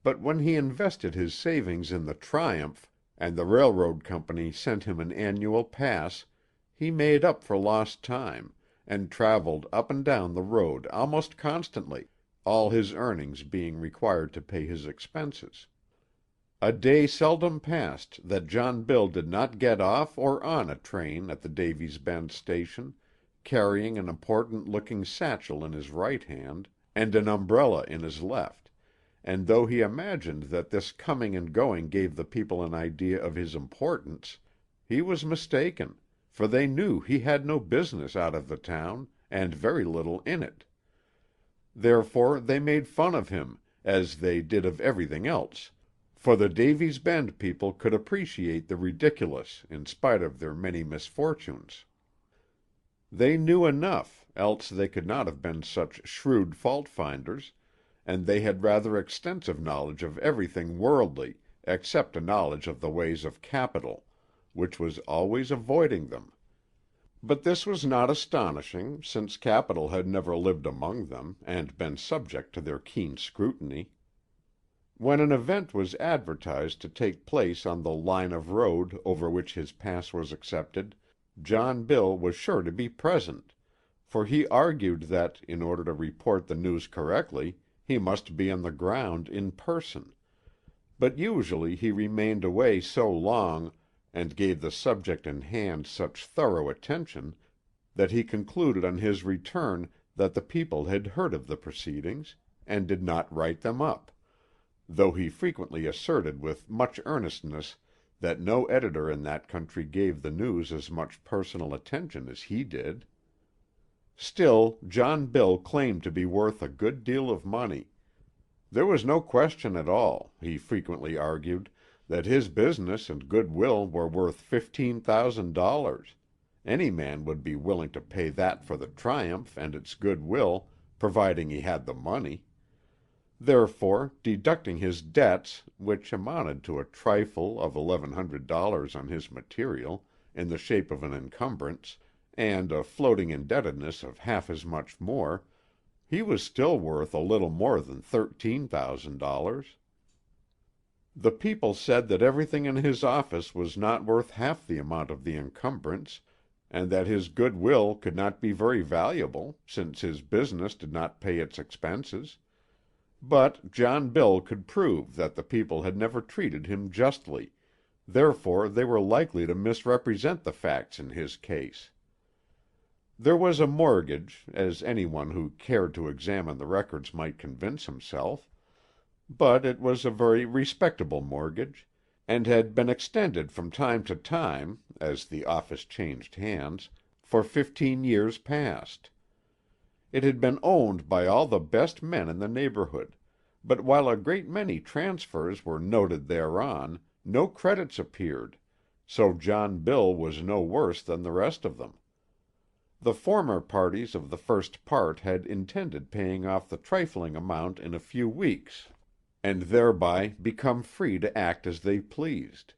Speaker 1: but when he invested his savings in the Triumph, and the railroad company sent him an annual pass, he made up for lost time, and traveled up and down the road almost constantly, all his earnings being required to pay his expenses. A day seldom passed that John Bill did not get off or on a train at the Davy's Bend station, carrying an important-looking satchel in his right hand and an umbrella in his left, and though he imagined that this coming and going gave the people an idea of his importance, he was mistaken, for they knew he had no business out of the town, and very little in it. Therefore they made fun of him, as they did of everything else, for the Davy's Bend people could appreciate the ridiculous in spite of their many misfortunes. They knew enough, else they could not have been such shrewd fault-finders, and they had rather extensive knowledge of everything worldly, except a knowledge of the ways of capital, which was always avoiding them. But this was not astonishing, since capital had never lived among them, and been subject to their keen scrutiny. When an event was advertised to take place on the line of road over which his pass was accepted, John Bill was sure to be present, for he argued that, in order to report the news correctly, he must be on the ground in person. But usually he remained away so long, and gave the subject in hand such thorough attention, that he concluded on his return that the people had heard of the proceedings, and did not write them up, though he frequently asserted with much earnestness that no editor in that country gave the news as much personal attention as he did. Still, John Bill claimed to be worth a good deal of money. There was no question at all, he frequently argued, that his business and good will were worth $15,000. Any man would be willing to pay that for the Triumph and its good will, providing he had the money. Therefore, deducting his debts, which amounted to a trifle of $1,100 on his material, in the shape of an encumbrance, and a floating indebtedness of half as much more, he was still worth a little more than $13,000. The people said that everything in his office was not worth half the amount of the encumbrance, and that his good will could not be very valuable, since his business did not pay its expenses. But John Bill could prove that the people had never treated him justly, therefore they were likely to misrepresent the facts in his case. There was a mortgage, as any one who cared to examine the records might convince himself, but it was a very respectable mortgage, and had been extended from time to time, as the office changed hands, for 15 years past. It had been owned by all the best men in the neighborhood, but while a great many transfers were noted thereon, no credits appeared, so John Bill was no worse than the rest of them. The former parties of the first part had intended paying off the trifling amount in a few weeks, and thereby become free to act as they pleased.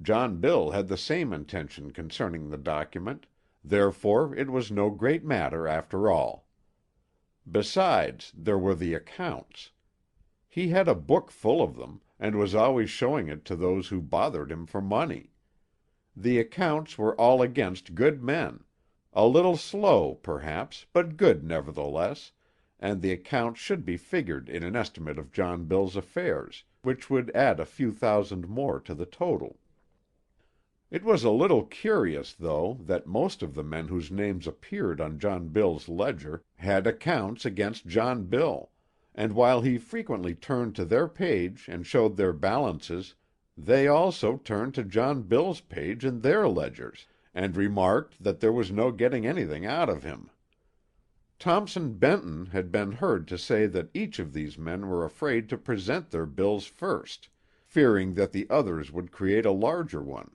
Speaker 1: John Bill had the same intention concerning the document, therefore it was no great matter after all. Besides, there were the accounts. He had a book full of them, and was always showing it to those who bothered him for money. The accounts were all against good men, a little slow, perhaps, but good nevertheless, and the accounts should be figured in an estimate of John Bill's affairs, which would add a few thousand more to the total. It was a little curious, though, that most of the men whose names appeared on John Bill's ledger had accounts against John Bill, and while he frequently turned to their page and showed their balances, they also turned to John Bill's page in their ledgers, and remarked that there was no getting anything out of him. Thompson Benton had been heard to say that each of these men were afraid to present their bills first, fearing that the others would create a larger one.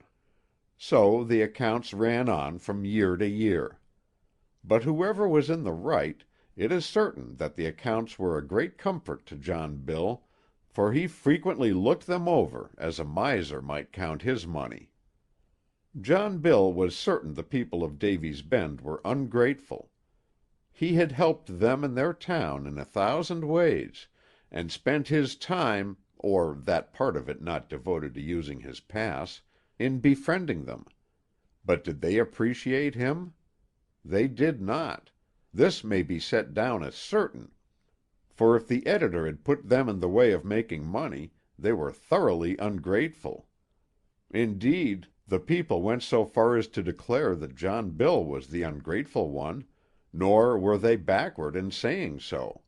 Speaker 1: So the accounts ran on from year to year. But whoever was in the right, it is certain that the accounts were a great comfort to John Bill, for he frequently looked them over as a miser might count his money. John Bill was certain the people of Davy's Bend were ungrateful. He had helped them and their town in 1,000 ways, and spent his time, or that part of it not devoted to using his pass, in befriending them. But did they appreciate him? They did not. This may be set down as certain, for if the editor had put them in the way of making money, They were thoroughly ungrateful. Indeed, the people went so far as to declare that John Bill was the ungrateful one, nor were they backward in saying so.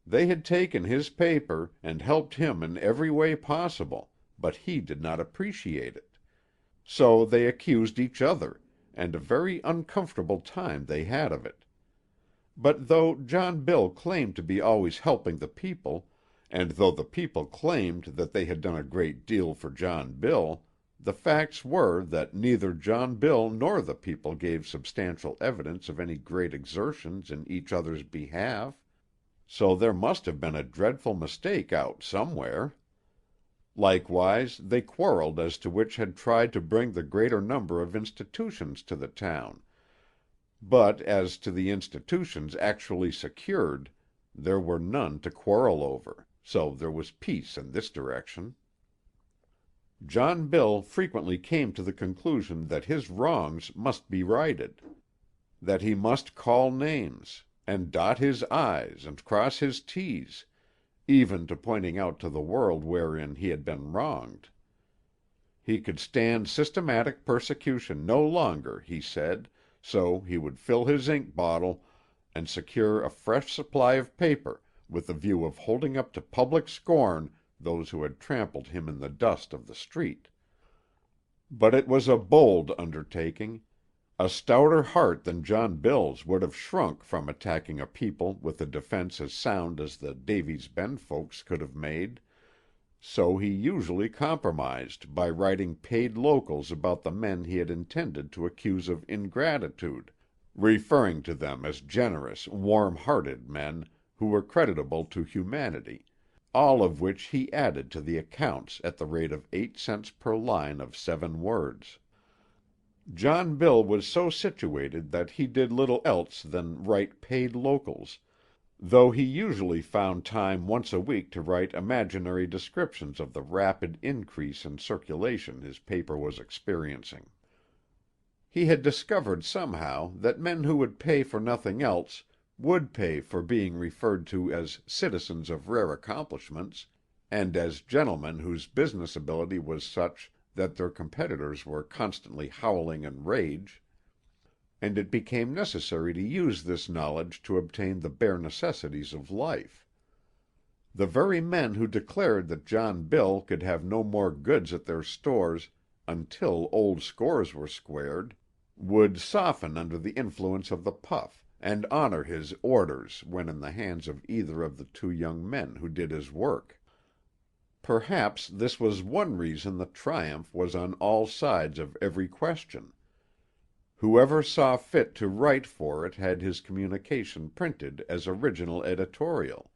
Speaker 1: They had taken his paper and helped him in every way possible, but he did not appreciate it. So they accused each other, and a very uncomfortable time they had of it. But though John Bill claimed to be always helping the people, and though the people claimed that they had done a great deal for John Bill, the facts were that neither John Bill nor the people gave substantial evidence of any great exertions in each other's behalf, so there must have been a dreadful mistake out somewhere. Likewise, they quarreled as to which had tried to bring the greater number of institutions to the town. But as to the institutions actually secured, there were none to quarrel over, so there was peace in this direction. John Bill frequently came to the conclusion that his wrongs must be righted, that he must call names, and dot his I's and cross his T's, even to pointing out to the world wherein he had been wronged. He could stand systematic persecution no longer, he said, so he would fill his ink bottle, and secure a fresh supply of paper, with the view of holding up to public scorn those who had trampled him in the dust of the street. But it was a bold undertaking. A stouter heart than John Bill's would have shrunk from attacking a people with a defense as sound as the Davy's Bend folks could have made, so he usually compromised by writing paid locals about the men he had intended to accuse of ingratitude, referring to them as generous, warm-hearted men who were creditable to humanity, all of which he added to the accounts at the rate of 8 cents per line of 7 words. John Bill was so situated that he did little else than write paid locals, though he usually found time once a week to write imaginary descriptions of the rapid increase in circulation his paper was experiencing. He had discovered somehow that men who would pay for nothing else would pay for being referred to as citizens of rare accomplishments, and as gentlemen whose business ability was such that their competitors were constantly howling in rage, and it became necessary to use this knowledge to obtain the bare necessities of life. The very men who declared that John Bill could have no more goods at their stores until old scores were squared, would soften under the influence of the puff, and honor his orders when in the hands of either of the 2 young men who did his work. Perhaps this was one reason the Triumph was on all sides of every question. Whoever saw fit to write for it had his communication printed as original editorial,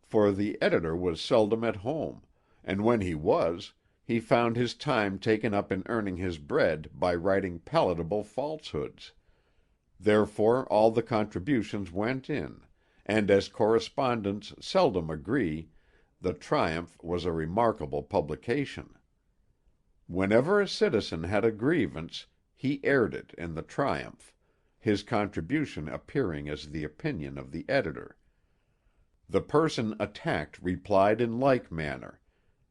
Speaker 1: for the editor was seldom at home, and when he was, he found his time taken up in earning his bread by writing palatable falsehoods. Therefore all the contributions went in, and as correspondents seldom agree, the Triumph was a remarkable publication. Whenever a citizen had a grievance, he aired it in the Triumph, his contribution appearing as the opinion of the editor. The person attacked replied in like manner,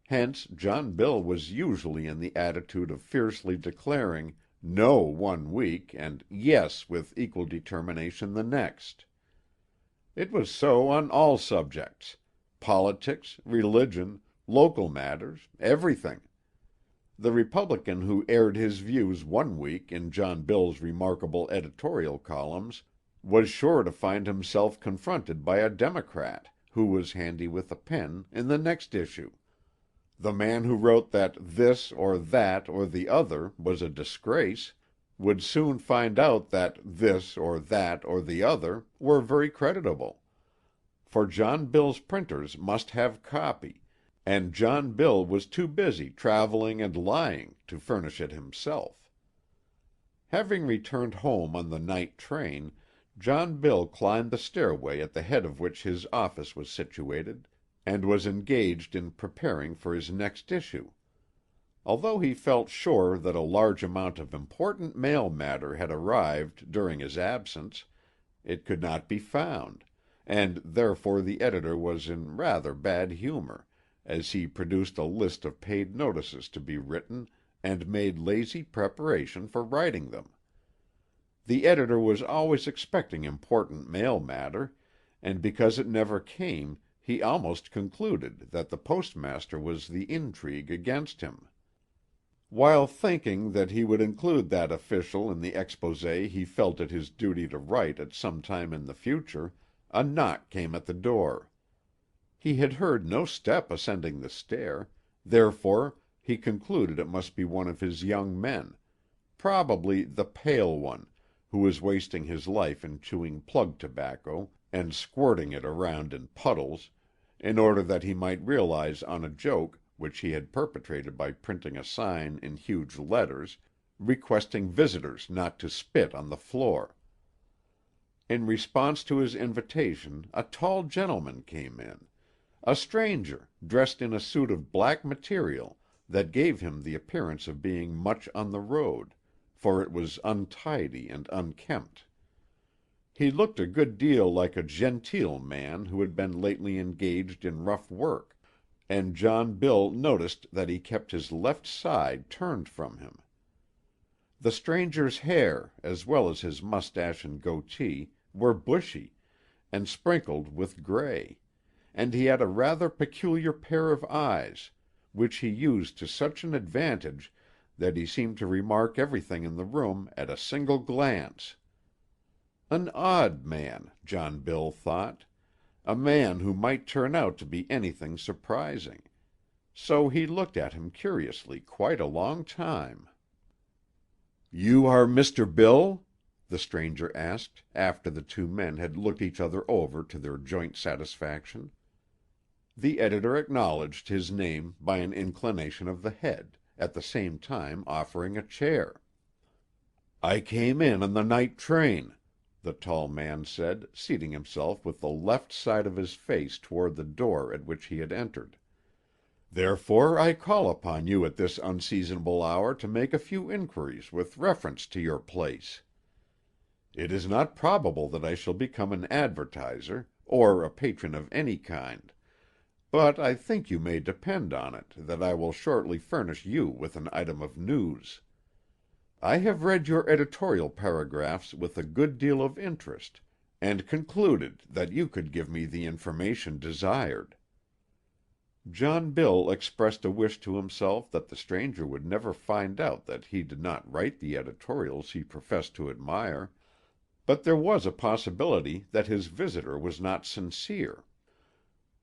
Speaker 1: hence John Bill was usually in the attitude of fiercely declaring "no" one week and "yes" with equal determination the next. It was so on all subjects: politics, religion, local matters, everything. The Republican who aired his views one week in John Bill's remarkable editorial columns was sure to find himself confronted by a Democrat, who was handy with a pen, in the next issue. The man who wrote that this or that or the other was a disgrace would soon find out that this or that or the other were very creditable. For John Bill's printers must have copy, and John Bill was too busy traveling and lying to furnish it himself. Having returned home on the night train, John Bill climbed the stairway at the head of which his office was situated, and was engaged in preparing for his next issue. Although he felt sure that a large amount of important mail matter had arrived during his absence, it could not be found, and therefore the editor was in rather bad humor, as he produced a list of paid notices to be written, and made lazy preparation for writing them. The editor was always expecting important mail matter, and because it never came, he almost concluded that the postmaster was the intrigue against him. While thinking that he would include that official in the exposé he felt it his duty to write at some time in the future, a knock came at the door. He had heard no step ascending the stair, therefore he concluded it must be one of his young men, probably the pale one, who was wasting his life in chewing plug tobacco and squirting it around in puddles, in order that he might realize on a joke which he had perpetrated by printing a sign in huge letters, requesting visitors not to spit on the floor. In response to his invitation, a tall gentleman came in, a stranger, dressed in a suit of black material that gave him the appearance of being much on the road, for it was untidy and unkempt. He looked a good deal like a genteel man who had been lately engaged in rough work, and John Bill noticed that he kept his left side turned from him. The stranger's hair, as well as his mustache and goatee, were bushy, and sprinkled with gray, and he had a rather peculiar pair of eyes, which he used to such an advantage that he seemed to remark everything in the room at a single glance. An odd man, John Bill thought, a man who might turn out to be anything surprising. So he looked at him curiously quite a long time. "You are Mr. Bill?" the stranger asked, after the two men had looked each other over to their joint satisfaction. The editor acknowledged his name by an inclination of the head, at the same time offering a chair. "I came in on the night train," the tall man said, seating himself with the left side of his face toward the door at which he had entered. "Therefore I call upon you at this unseasonable hour to make a few inquiries with reference to your place. It is not probable that I shall become an advertiser, or a patron of any kind, but I think you may depend on it that I will shortly furnish you with an item of news. I have read your editorial paragraphs with a good deal of interest, and concluded that you could give me the information desired." John Bill expressed a wish to himself that the stranger would never find out that he did not write the editorials he professed to admire, but there was a possibility that his visitor was not sincere.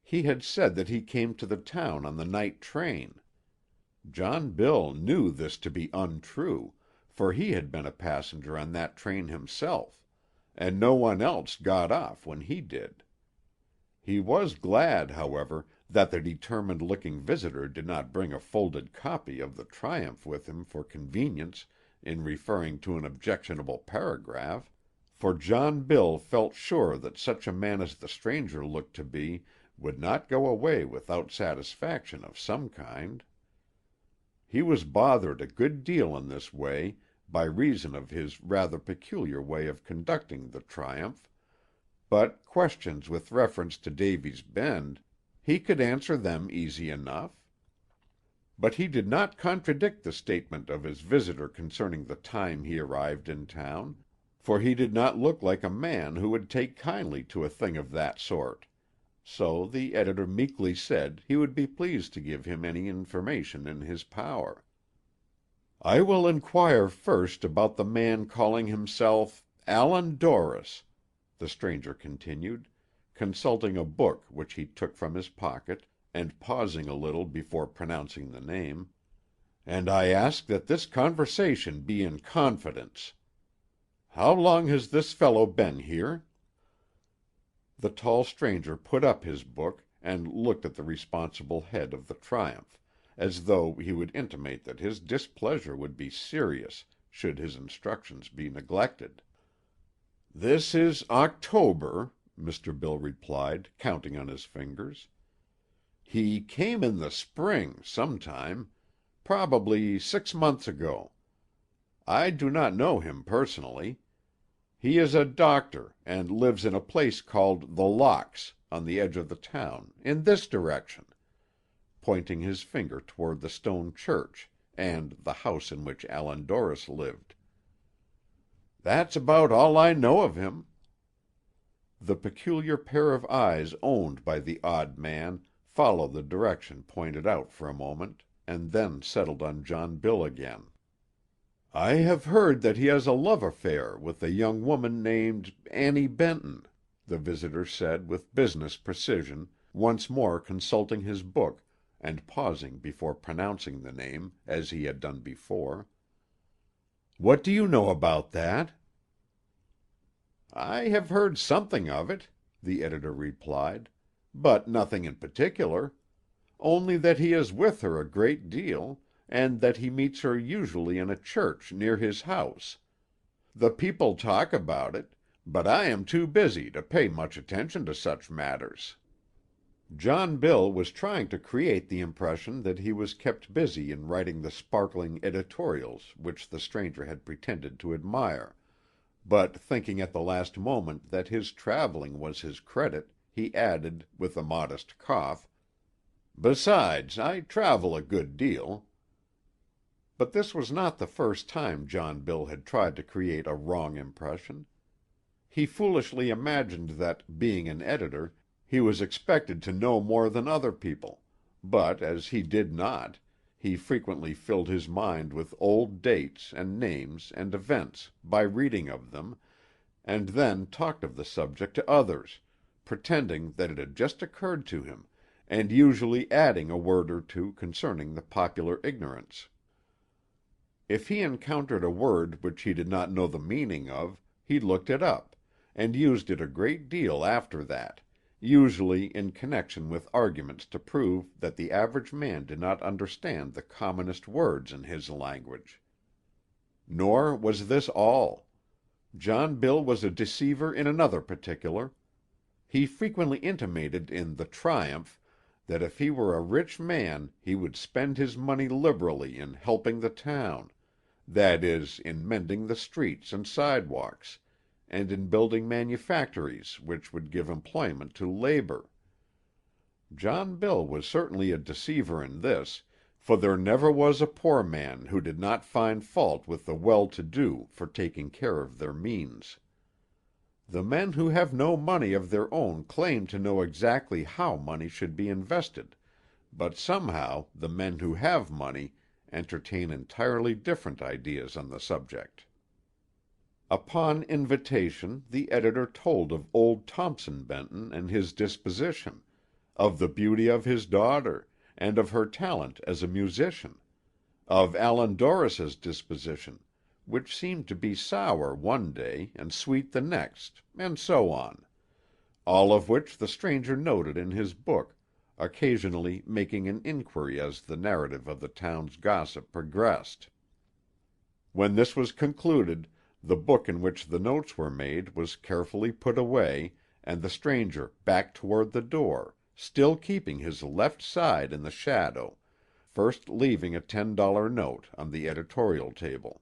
Speaker 1: He had said that he came to the town on the night train. John Bill knew this to be untrue, for he had been a passenger on that train himself, and no one else got off when he did. He was glad, however, that the determined-looking visitor did not bring a folded copy of the Triumph with him for convenience in referring to an objectionable paragraph, for John Bill felt sure that such a man as the stranger looked to be would not go away without satisfaction of some kind. He was bothered a good deal in this way, by reason of his rather peculiar way of conducting the Triumph, but questions with reference to Davy's Bend, he could answer them easy enough. But he did not contradict the statement of his visitor concerning the time he arrived in town, for he did not look like a man who would take kindly to a thing of that sort. So the editor meekly said he would be pleased to give him any information in his power. "I will inquire first about the man calling himself Allan Dorris," the stranger continued, consulting a book which he took from his pocket, and pausing a little before pronouncing the name, "and I ask that this conversation be in confidence. How long has this fellow been here?" The tall stranger put up his book, and looked at the responsible head of the Triumph, as though he would intimate that his displeasure would be serious should his instructions be neglected. "This is October," Mr. Bill replied, counting on his fingers. "He came in the spring, sometime, probably 6 months ago. I do not know him personally. He is a doctor, and lives in a place called The Locks, on the edge of the town, in this direction. pointing his finger toward the stone church and the house in which Allan Dorris lived. "That's about all I know of him." The peculiar pair of eyes owned by the odd man followed the direction pointed out for a moment, and then settled on John Bill again. "I have heard that he has a love affair with a young woman named Annie Benton," the visitor said with business precision, once more consulting his book, and pausing before pronouncing the name, as he had done before. "What do you know about that?" "I have heard something of it," the editor replied, "but nothing in particular. Only that he is with her a great deal, and that he meets her usually in a church near his house. The people talk about it, but I am too busy to pay much attention to such matters." John Bill was trying to create the impression that he was kept busy in writing the sparkling editorials which the stranger had pretended to admire, but thinking at the last moment that his traveling was his credit, he added, with a modest cough, "Besides, I travel a good deal." But this was not the first time John Bill had tried to create a wrong impression. He foolishly imagined that, being an editor, he was expected to know more than other people, but as he did not, he frequently filled his mind with old dates and names and events by reading of them, and then talked of the subject to others, pretending that it had just occurred to him, and usually adding a word or two concerning the popular ignorance. If he encountered a word which he did not know the meaning of, he looked it up, and used it a great deal after that, usually in connection with arguments to prove that the average man did not understand the commonest words in his language. Nor was this all. John Bill was a deceiver in another particular. He frequently intimated in The Triumph that if he were a rich man he would spend his money liberally in helping the town, that is, in mending the streets and sidewalks, and in building manufactories which would give employment to labor. John Bill was certainly a deceiver in this, for there never was a poor man who did not find fault with the well-to-do for taking care of their means. The men who have no money of their own claim to know exactly how money should be invested, but somehow the men who have money entertain entirely different ideas on the subject. Upon invitation, the editor told of old Thompson Benton and his disposition, of the beauty of his daughter, and of her talent as a musician, of Allan Dorris's disposition, which seemed to be sour one day and sweet the next, and so on, all of which the stranger noted in his book, occasionally making an inquiry as the narrative of the town's gossip progressed. When this was concluded, the book in which the notes were made was carefully put away, and the stranger backed toward the door, still keeping his left side in the shadow, first leaving a $10 note on the editorial table.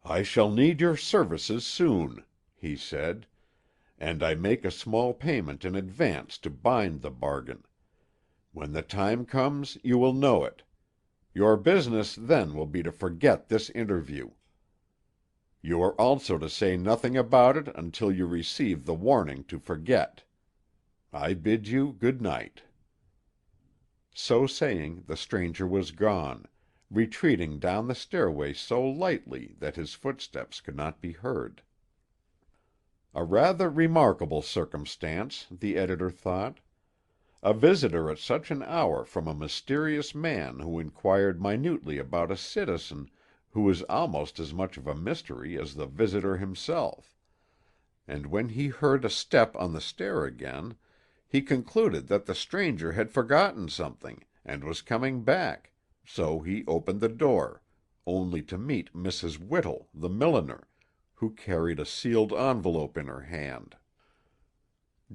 Speaker 1: "I shall need your services soon," he said, "and I make a small payment in advance to bind the bargain. When the time comes you will know it. Your business then will be to forget this interview. You are also to say nothing about it until you receive the warning to forget. I bid you good night." So saying, the stranger was gone, retreating down the stairway so lightly that his footsteps could not be heard. A rather remarkable circumstance, the editor thought. A visitor at such an hour from a mysterious man who inquired minutely about a citizen who was almost as much of a mystery as the visitor himself; and when he heard a step on the stair again, he concluded that the stranger had forgotten something, and was coming back, so he opened the door, only to meet Mrs. Whittle, the milliner, who carried a sealed envelope in her hand.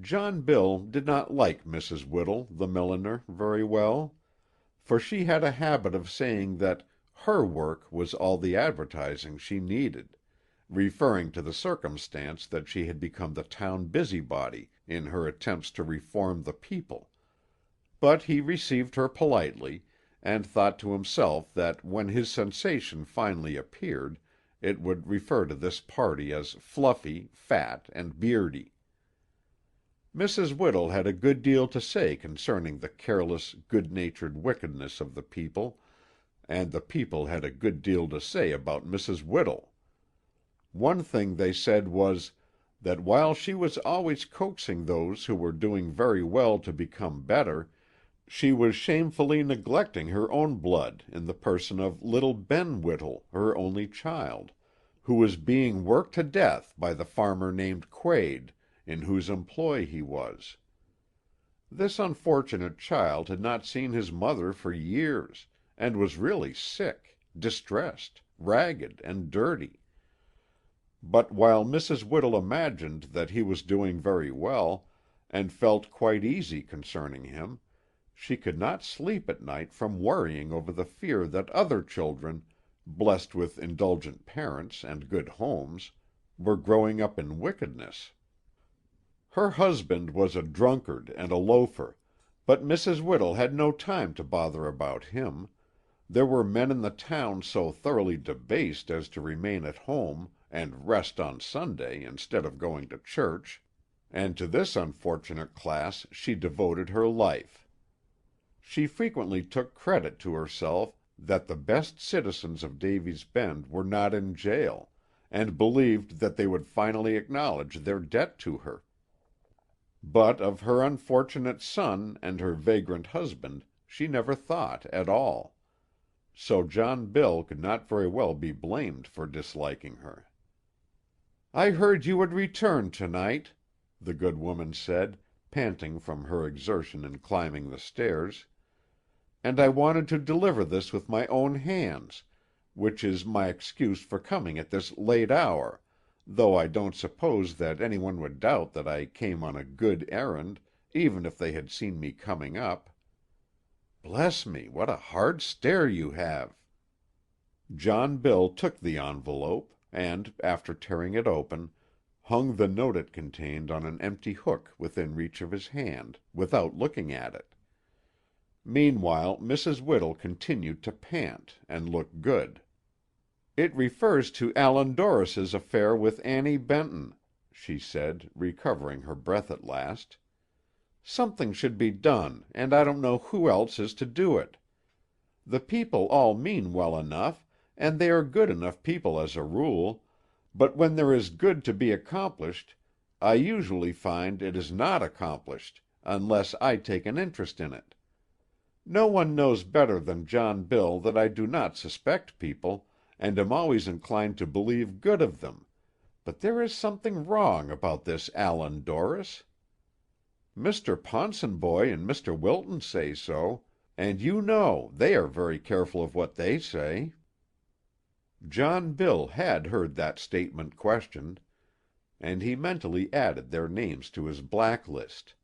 Speaker 1: John Bill did not like Mrs. Whittle, the milliner, very well, for she had a habit of saying that her work was all the advertising she needed, referring to the circumstance that she had become the town busybody in her attempts to reform the people. but he received her politely, and thought to himself that when his sensation finally appeared, it would refer to this party as fluffy, fat, and beardy. Mrs. Whittle had a good deal to say concerning the careless, good-natured wickedness of the people, and the people had a good deal to say about Mrs. Whittle. One thing they said was, that while she was always coaxing those who were doing very well to become better, she was shamefully neglecting her own blood in the person of little Ben Whittle, her only child, who was being worked to death by the farmer named Quade, in whose employ he was. This unfortunate child had not seen his mother for years, and was really sick, distressed, ragged, and dirty. But while Mrs. Whittle imagined that he was doing very well, and felt quite easy concerning him, she could not sleep at night from worrying over the fear that other children, blessed with indulgent parents and good homes, were growing up in wickedness. Her husband was a drunkard and a loafer, but Mrs. Whittle had no time to bother about him. There were men in the town so thoroughly debased as to remain at home and rest on Sunday instead of going to church, and to this unfortunate class she devoted her life. She frequently took credit to herself that the best citizens of Davy's Bend were not in jail, and believed that they would finally acknowledge their debt to her. But of her unfortunate son and her vagrant husband she never thought at all. So John Bill could not very well be blamed for disliking her. "I heard you would return to-night," the good woman said, panting from her exertion in climbing the stairs, "and I wanted to deliver this with my own hands, which is my excuse for coming at this late hour, though I don't suppose that anyone would doubt that I came on a good errand, even if they had seen me coming up. Bless me, what a hard stair you have!" John Bill took the envelope, and, after tearing it open, hung the note it contained on an empty hook within reach of his hand, without looking at it. Meanwhile Mrs. Whittle continued to pant, and look good. "It refers to Allan Dorris's affair with Annie Benton," she said, recovering her breath at last. "Something should be done, and I don't know who else is to do it. The people all mean well enough, and they are good enough people as a rule, but when there is good to be accomplished, I usually find it is not accomplished, unless I take an interest in it. No one knows better than John Bill that I do not suspect people, and am always inclined to believe good of them, but there is something wrong about this Allan Dorris. Mr. Ponsonboy and Mr. Wilton say so, and you know they are very careful of what they say." John Bill had heard that statement questioned, and he mentally added their names to his blacklist.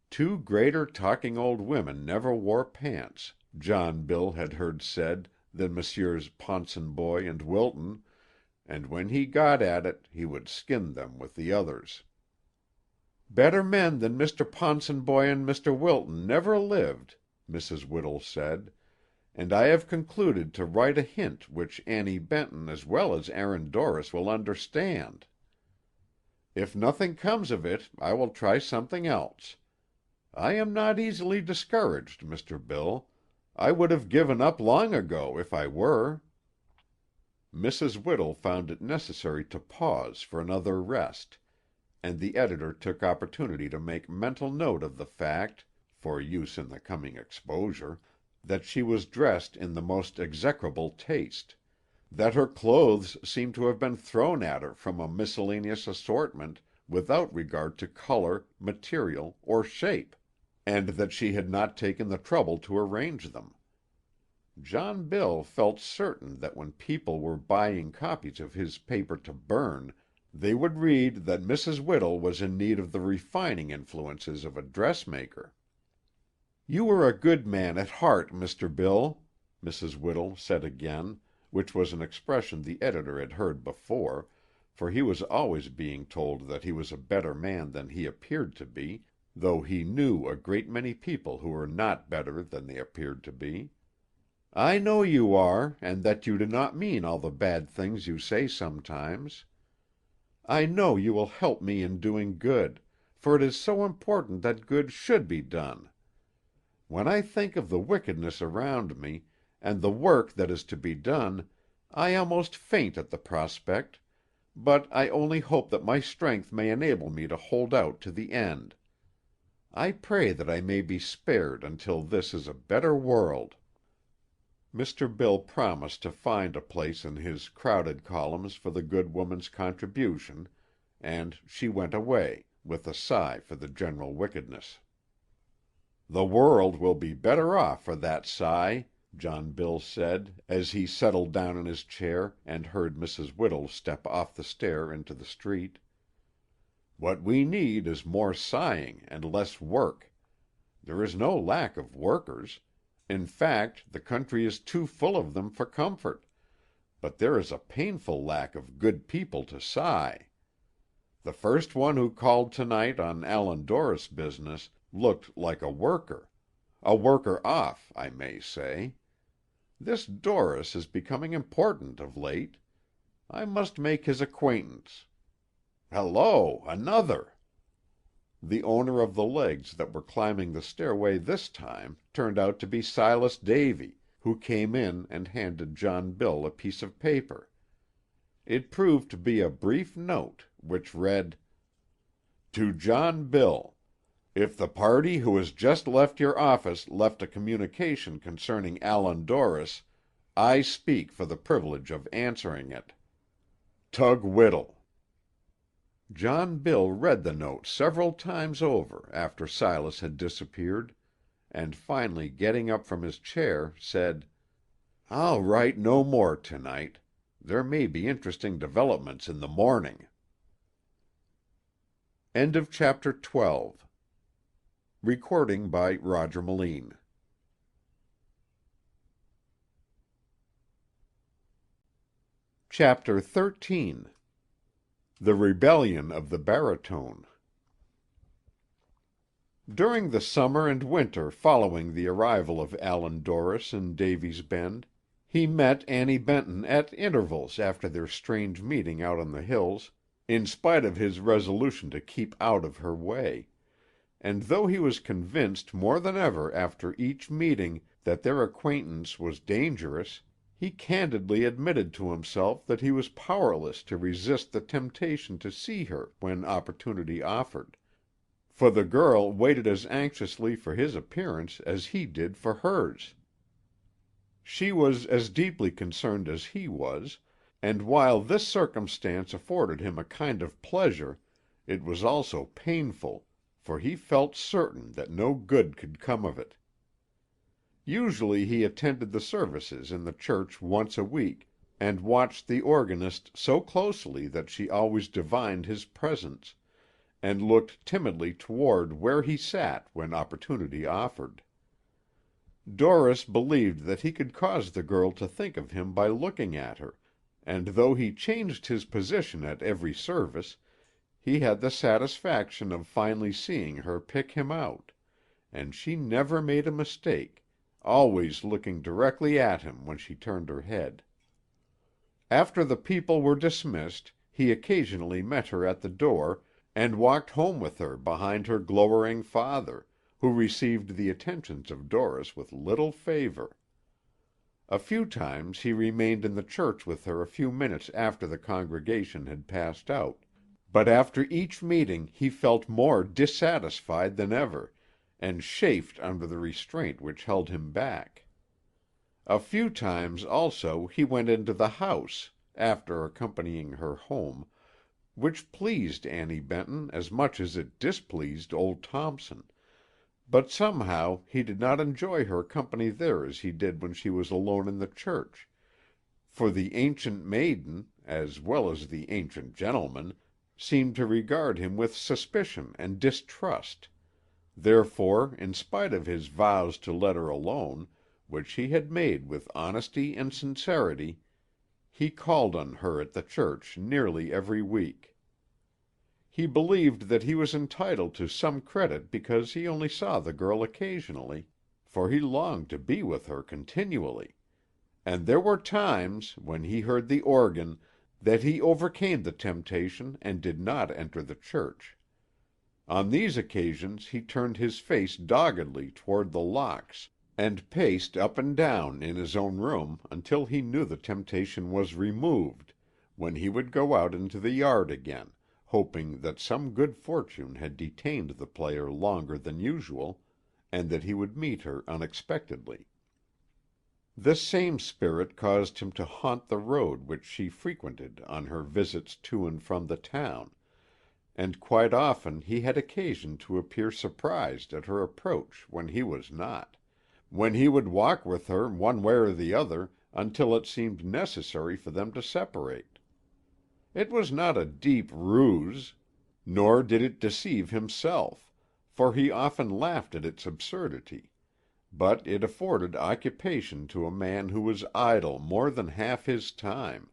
Speaker 1: Two greater talking old women never wore pants, John Bill had heard said, than Messrs. Ponsonboy and Wilton, and when he got at it he would skin them with the others. "Better men than Mr. Ponsonboy and Mr. Wilton never lived," Mrs. Whittle said, "and I have concluded to write a hint which Annie Benton as well as Aaron Dorris will understand. If nothing comes of it, I will try something else. I am not easily discouraged, Mr. Bill. I would have given up long ago if I were." Mrs. Whittle found it necessary to pause for another rest, and the editor took opportunity to make mental note of the fact, for use in the coming exposure, that she was dressed in the most execrable taste, that her clothes seemed to have been thrown at her from a miscellaneous assortment without regard to color, material, or shape, and that she had not taken the trouble to arrange them. John Bill felt certain that when people were buying copies of his paper to burn, they would read that Mrs. Whittle was in need of the refining influences of a dressmaker. "You are a good man at heart, Mr. Bill," Mrs. Whittle said again, which was an expression the editor had heard before, for he was always being told that he was a better man than he appeared to be, though he knew a great many people who were not better than they appeared to be. "I know you are, and that you do not mean all the bad things you say sometimes. I know you will help me in doing good, for it is so important that good should be done. When I think of the wickedness around me, and the work that is to be done, I almost faint at the prospect, but I only hope that my strength may enable me to hold out to the end. I pray that I may be spared until this is a better world." Mr. Bill promised to find a place in his crowded columns for the good woman's contribution, and she went away, with a sigh for the general wickedness. "The world will be better off for that sigh," John Bill said, as he settled down in his chair and heard Mrs. Whittle step off the stair into the street. "What we need is more sighing and less work. There is no lack of workers. In fact, the country is too full of them for comfort, but there is a painful lack of good people to sigh. The first one who called tonight on Allan Dorris business looked like a worker off, I may say. This Dorris is becoming important of late. I must make his acquaintance. Hello, another!" The owner of the legs that were climbing the stairway this time turned out to be Silas Davy, who came in and handed John Bill a piece of paper. It proved to be a brief note, which read: "To John Bill. If the party who has just left your office left a communication concerning Allan Dorris, I speak for the privilege of answering it. Tug Whittle." John Bill read the note several times over after Silas had disappeared, and finally getting up from his chair, said, "I'll write no more tonight. There may be interesting developments in the morning." End of chapter 12. Recording by Roger Melin. Chapter 13. The Rebellion of the Baritone. During the summer and winter following the arrival of Allan Dorris in Davy's Bend, he met Annie Benton at intervals after their strange meeting out on the hills, in spite of his resolution to keep out of her way, and though he was convinced more than ever after each meeting that their acquaintance was dangerous, he candidly admitted to himself that he was powerless to resist the temptation to see her when opportunity offered, for the girl waited as anxiously for his appearance as he did for hers. She was as deeply concerned as he was, and while this circumstance afforded him a kind of pleasure, it was also painful, for he felt certain that no good could come of it. Usually he attended the services in the church once a week, and watched the organist so closely that she always divined his presence, and looked timidly toward where he sat when opportunity offered. Dorris believed that he could cause the girl to think of him by looking at her, and though he changed his position at every service, he had the satisfaction of finally seeing her pick him out, and she never made a mistake, always looking directly at him when she turned her head. After the people were dismissed, he occasionally met her at the door, and walked home with her behind her glowering father, who received the attentions of Dorris with little favor. A few times he remained in the church with her a few minutes after the congregation had passed out, but after each meeting he felt more dissatisfied than ever, and chafed under the restraint which held him back. A few times, also, he went into the house, after accompanying her home, which pleased Annie Benton as much as it displeased old Thompson, but somehow he did not enjoy her company there as he did when she was alone in the church, for the Ancient Maiden, as well as the Ancient Gentleman, seemed to regard him with suspicion and distrust. Therefore, in spite of his vows to let her alone, which he had made with honesty and sincerity, he called on her at the church nearly every week. He believed that he was entitled to some credit because he only saw the girl occasionally, for he longed to be with her continually. And there were times, when he heard the organ, that he overcame the temptation and did not enter the church. On these occasions he turned his face doggedly toward the locks, and paced up and down in his own room until he knew the temptation was removed, when he would go out into the yard again, hoping that some good fortune had detained the player longer than usual, and that he would meet her unexpectedly. This same spirit caused him to haunt the road which she frequented on her visits to and from the town, and quite often he had occasion to appear surprised at her approach when he was not, when he would walk with her one way or the other until it seemed necessary for them to separate. It was not a deep ruse, nor did it deceive himself, for he often laughed at its absurdity, but it afforded occupation to a man who was idle more than half his time,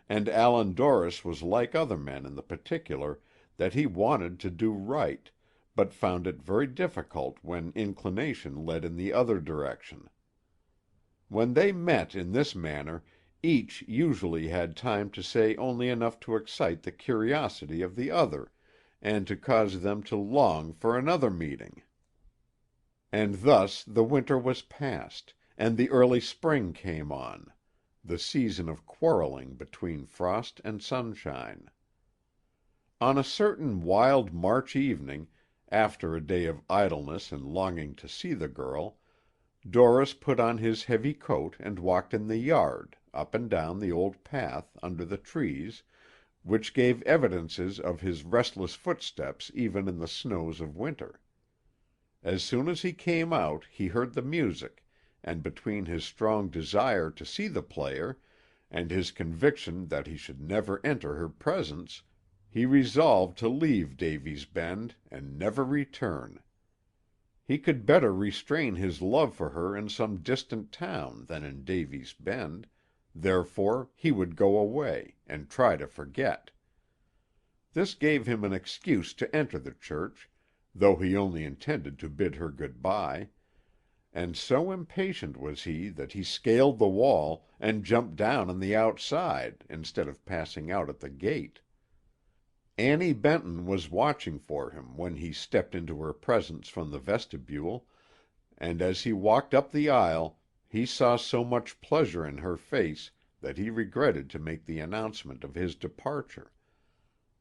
Speaker 1: and Allan Dorris was like other men in the particular that he wanted to do right, but found it very difficult when inclination led in the other direction. When they met in this manner, each usually had time to say only enough to excite the curiosity of the other, and to cause them to long for another meeting. And thus the winter was past, and the early spring came on, the season of quarreling between frost and sunshine. On a certain wild March evening, after a day of idleness and longing to see the girl, Dorris put on his heavy coat and walked in the yard, up and down the old path, under the trees, which gave evidences of his restless footsteps even in the snows of winter. As soon as he came out he heard the music, and between his strong desire to see the player, and his conviction that he should never enter her presence, he resolved to leave Davy's Bend and never return. He could better restrain his love for her in some distant town than in Davy's Bend, therefore he would go away, and try to forget. This gave him an excuse to enter the church, though he only intended to bid her good-bye, and so impatient was he that he scaled the wall and jumped down on the outside instead of passing out at the gate. Annie Benton was watching for him when he stepped into her presence from the vestibule, and as he walked up the aisle he saw so much pleasure in her face that he regretted to make the announcement of his departure.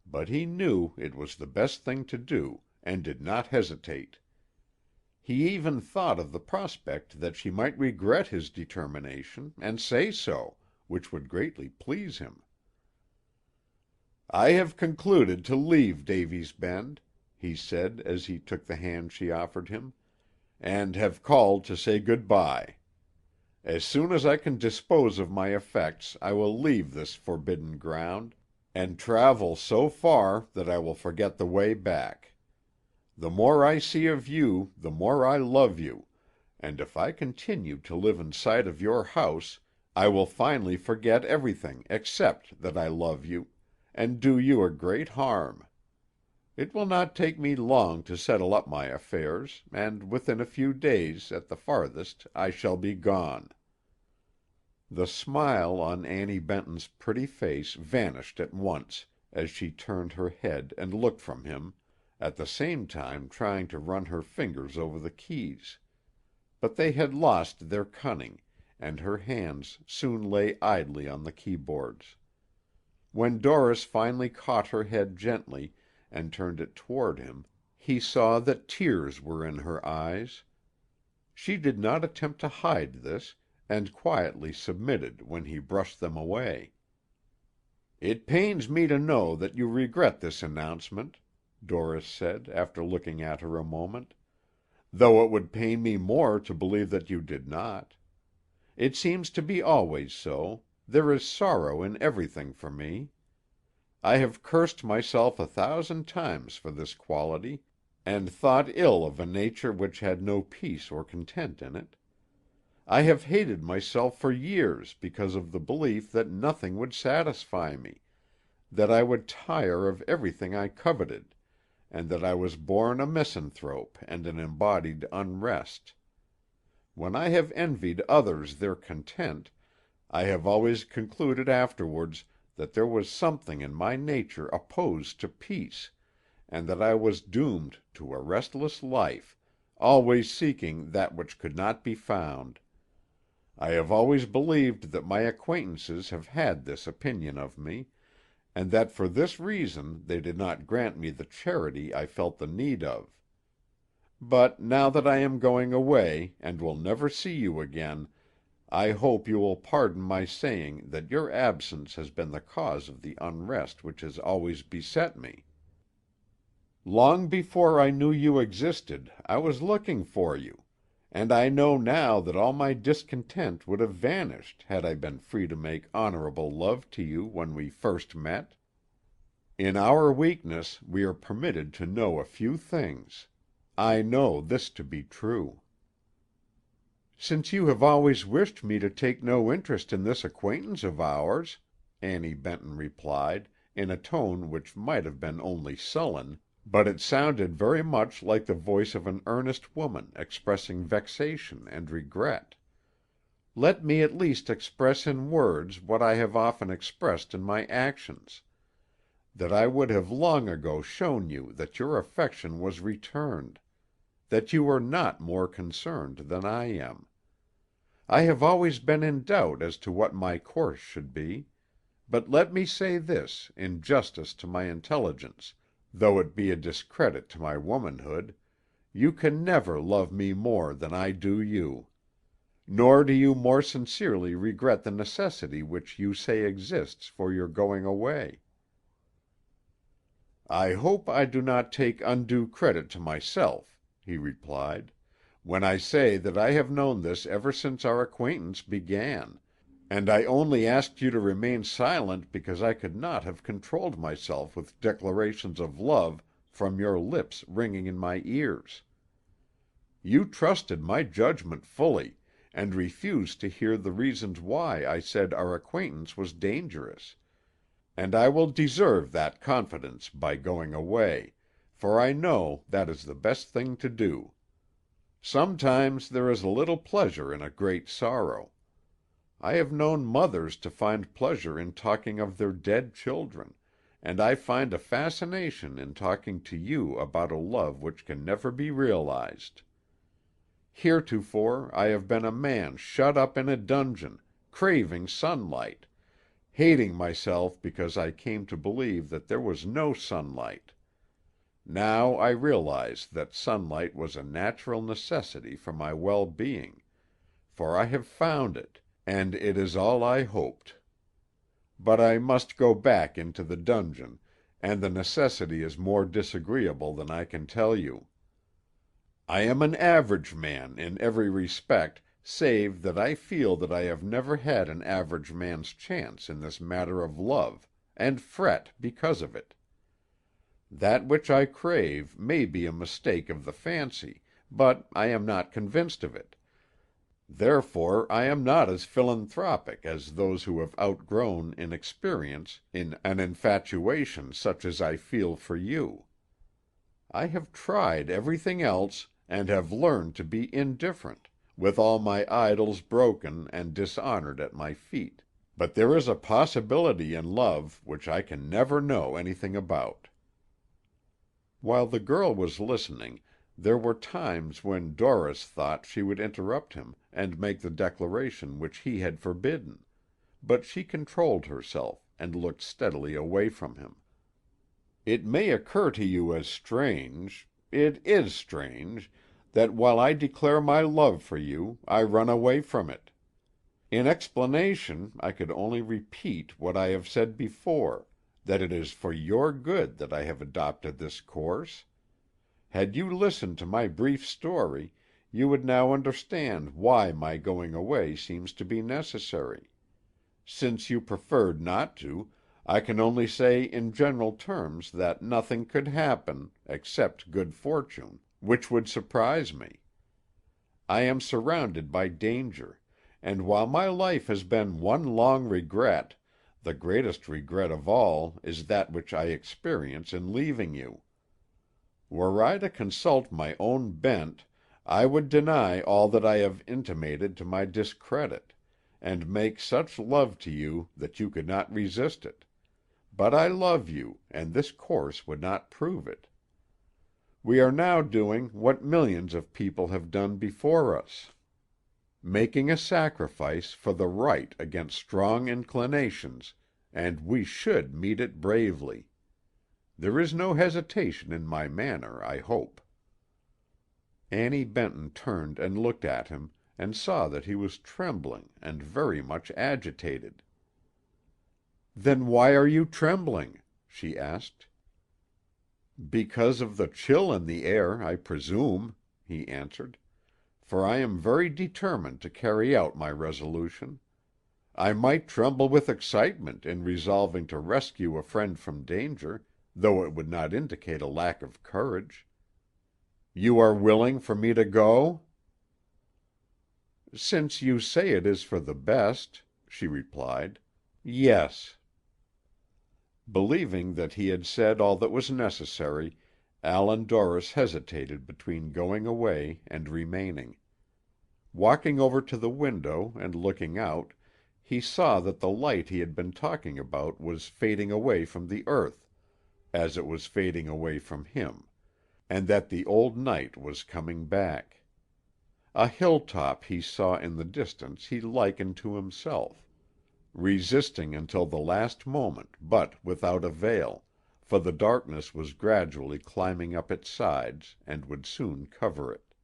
Speaker 1: But he knew it was the best thing to do, and did not hesitate. He even thought of the prospect that she might regret his determination, and say so, which would greatly please him. "I have concluded to leave Davy's Bend," he said as he took the hand she offered him, "and have called to say good-bye. As soon as I can dispose of my effects I will leave this forbidden ground, and travel so far that I will forget the way back. The more I see of you, the more I love you, and if I continue to live in sight of your house, I will finally forget everything except that I love you, and do you a great harm. It will not take me long to settle up my affairs, and within a few days, at the farthest, I shall be gone." The smile on Annie Benton's pretty face vanished at once, as she turned her head and looked from him, at the same time trying to run her fingers over the keys. But they had lost their cunning, and her hands soon lay idly on the keyboards. When Dorris finally caught her head gently, and turned it toward him, he saw that tears were in her eyes. She did not attempt to hide this, and quietly submitted when he brushed them away. "It pains me to know that you regret this announcement," Dorris said, after looking at her a moment, "though it would pain me more to believe that you did not. It seems to be always so. There is sorrow in everything for me. I have cursed myself 1,000 times for this quality, and thought ill of a nature which had no peace or content in it. I have hated myself for years because of the belief that nothing would satisfy me, that I would tire of everything I coveted, and that I was born a misanthrope and an embodied unrest. When I have envied others their content, I have always concluded afterwards that there was something in my nature opposed to peace, and that I was doomed to a restless life, always seeking that which could not be found. I have always believed that my acquaintances have had this opinion of me, and that for this reason they did not grant me the charity I felt the need of. But now that I am going away, and will never see you again, I hope you will pardon my saying that your absence has been the cause of the unrest which has always beset me. Long before I knew you existed, I was looking for you, and I know now that all my discontent would have vanished had I been free to make honorable love to you when we first met. In our weakness we are permitted to know a few things. I know this to be true. "Since you have always wished me to take no interest in this acquaintance of ours," Annie Benton replied, in a tone which might have been only sullen, but it sounded very much like the voice of an earnest woman expressing vexation and regret, "let me at least express in words what I have often expressed in my actions, that I would have long ago shown you that your affection was returned, that you were not more concerned than I am. I have always been in doubt as to what my course should be, but let me say this, in justice to my intelligence, though it be a discredit to my womanhood, you can never love me more than I do you. Nor do you more sincerely regret the necessity which you say exists for your going away." "I hope I do not take undue credit to myself," he replied, "when I say that I have known this ever since our acquaintance began, and I only asked you to remain silent because I could not have controlled myself with declarations of love from your lips ringing in my ears. You trusted my judgment fully, and refused to hear the reasons why I said our acquaintance was dangerous, and I will deserve that confidence by going away, for I know that is the best thing to do. Sometimes there is a little pleasure in a great sorrow. I have known mothers to find pleasure in talking of their dead children, and I find a fascination in talking to you about a love which can never be realized. Heretofore I have been a man shut up in a dungeon, craving sunlight, hating myself because I came to believe that there was no sunlight. Now I realize that sunlight was a natural necessity for my well-being, for I have found it, and it is all I hoped. But I must go back into the dungeon, and the necessity is more disagreeable than I can tell you. I am an average man in every respect, save that I feel that I have never had an average man's chance in this matter of love, and fret because of it. That which I crave may be a mistake of the fancy, but I am not convinced of it. Therefore I am not as philanthropic as those who have outgrown in experience in an infatuation such as I feel for you. I have tried everything else, and have learned to be indifferent, with all my idols broken and dishonored at my feet. But there is a possibility in love which I can never know anything about." While the girl was listening, there were times when Doris thought she would interrupt him and make the declaration which he had forbidden, but she controlled herself, and looked steadily away from him. "It may occur to you as strange—it is strange—that while I declare my love for you, I run away from it. In explanation, I could only repeat what I have said before, that it is for your good that I have adopted this course. Had you listened to my brief story, you would now understand why my going away seems to be necessary. Since you preferred not to, I can only say in general terms that nothing could happen, except good fortune, which would surprise me. I am surrounded by danger, and while my life has been one long regret, the greatest regret of all is that which I experience in leaving you. Were I to consult my own bent, I would deny all that I have intimated to my discredit, and make such love to you that you could not resist it. But I love you, and this course would not prove it. We are now doing what millions of people have done before us, making a sacrifice for the right against strong inclinations, and we should meet it bravely. There is no hesitation in my manner, I hope." Annie Benton turned and looked at him, and saw that he was trembling and very much agitated. "Then why are you trembling?" she asked. "Because of the chill in the air, I presume," he answered. "For I am very determined to carry out my resolution. I might tremble with excitement in resolving to rescue a friend from danger, though it would not indicate a lack of courage. You are willing for me to go?" "Since you say it is for the best," she replied, "yes." Believing that he had said all that was necessary, Allan Dorris hesitated between going away and remaining. Walking over to the window and looking out, he saw that the light he had been talking about was fading away from the earth, as it was fading away from him, and that the old night was coming back. A hilltop he saw in the distance he likened to himself, resisting until the last moment, but without avail, for the darkness was gradually climbing up its sides, and would soon cover it.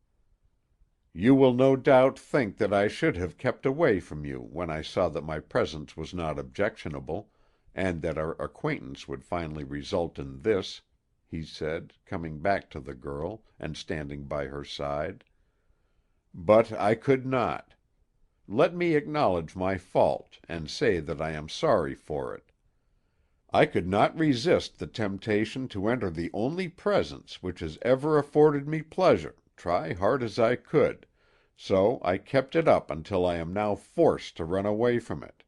Speaker 1: "You will no doubt think that I should have kept away from you when I saw that my presence was not objectionable, and that our acquaintance would finally result in this," he said, coming back to the girl, and standing by her side. "But I could not. Let me acknowledge my fault, and say that I am sorry for it. I could not resist the temptation to enter the only presence which has ever afforded me pleasure, try hard as I could, so I kept it up until I am now forced to run away from it.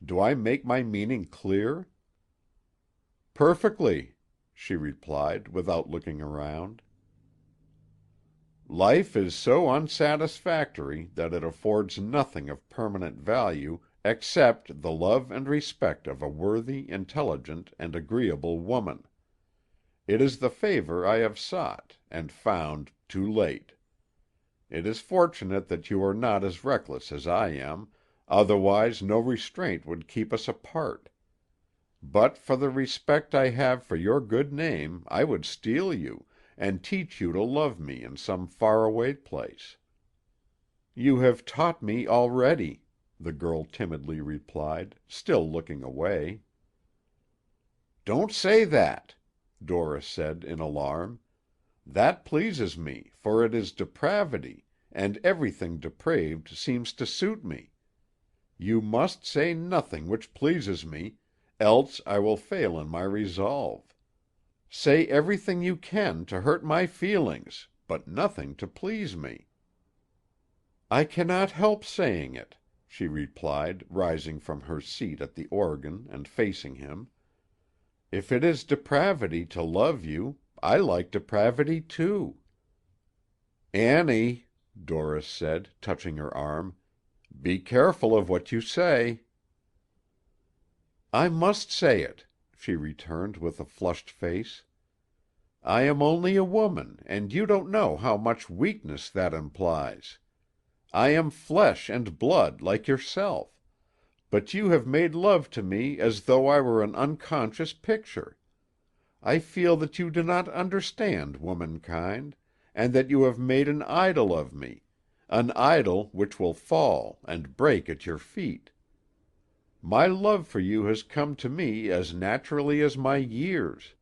Speaker 1: Do I make my meaning clear?" "Perfectly," she replied, without looking around. "Life is so unsatisfactory that it affords nothing of permanent value except the love and respect of a worthy, intelligent, and agreeable woman. It is the favor I have sought, and found too late. It is fortunate that you are not as reckless as I am, otherwise no restraint would keep us apart. But for the respect I have for your good name I would steal you, and teach you to love me in some far-away place." "You have taught me already," the girl timidly replied, still looking away. "Don't say that," Dorris said in alarm. "That pleases me, for it is depravity, and everything depraved seems to suit me. You must say nothing which pleases me, else I will fail in my resolve. Say everything you can to hurt my feelings, but nothing to please me." "I cannot help saying it," she replied, rising from her seat at the organ and facing him. "If it is depravity to love you, I like depravity too." "Annie," Dorris said, touching her arm, "be careful of what you say." "I must say it," she returned with a flushed face. "I am only a woman, and you don't know how much weakness that implies. I am flesh and blood, like yourself, but you have made love to me as though I were an unconscious picture. I feel that you do not understand womankind, and that you have made an idol of me, an idol which will fall and break at your feet. My love for you has come to me as naturally as my years,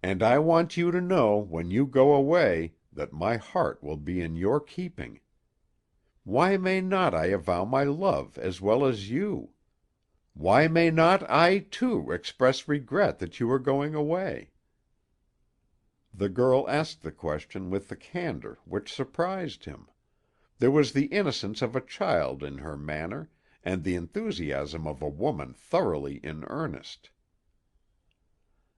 Speaker 1: and I want you to know when you go away that my heart will be in your keeping. Why may not I avow my love as well as you? Why may not I, too, express regret that you are going away?" The girl asked the question with the candor which surprised him. There was the innocence of a child in her manner, and the enthusiasm of a woman thoroughly in earnest.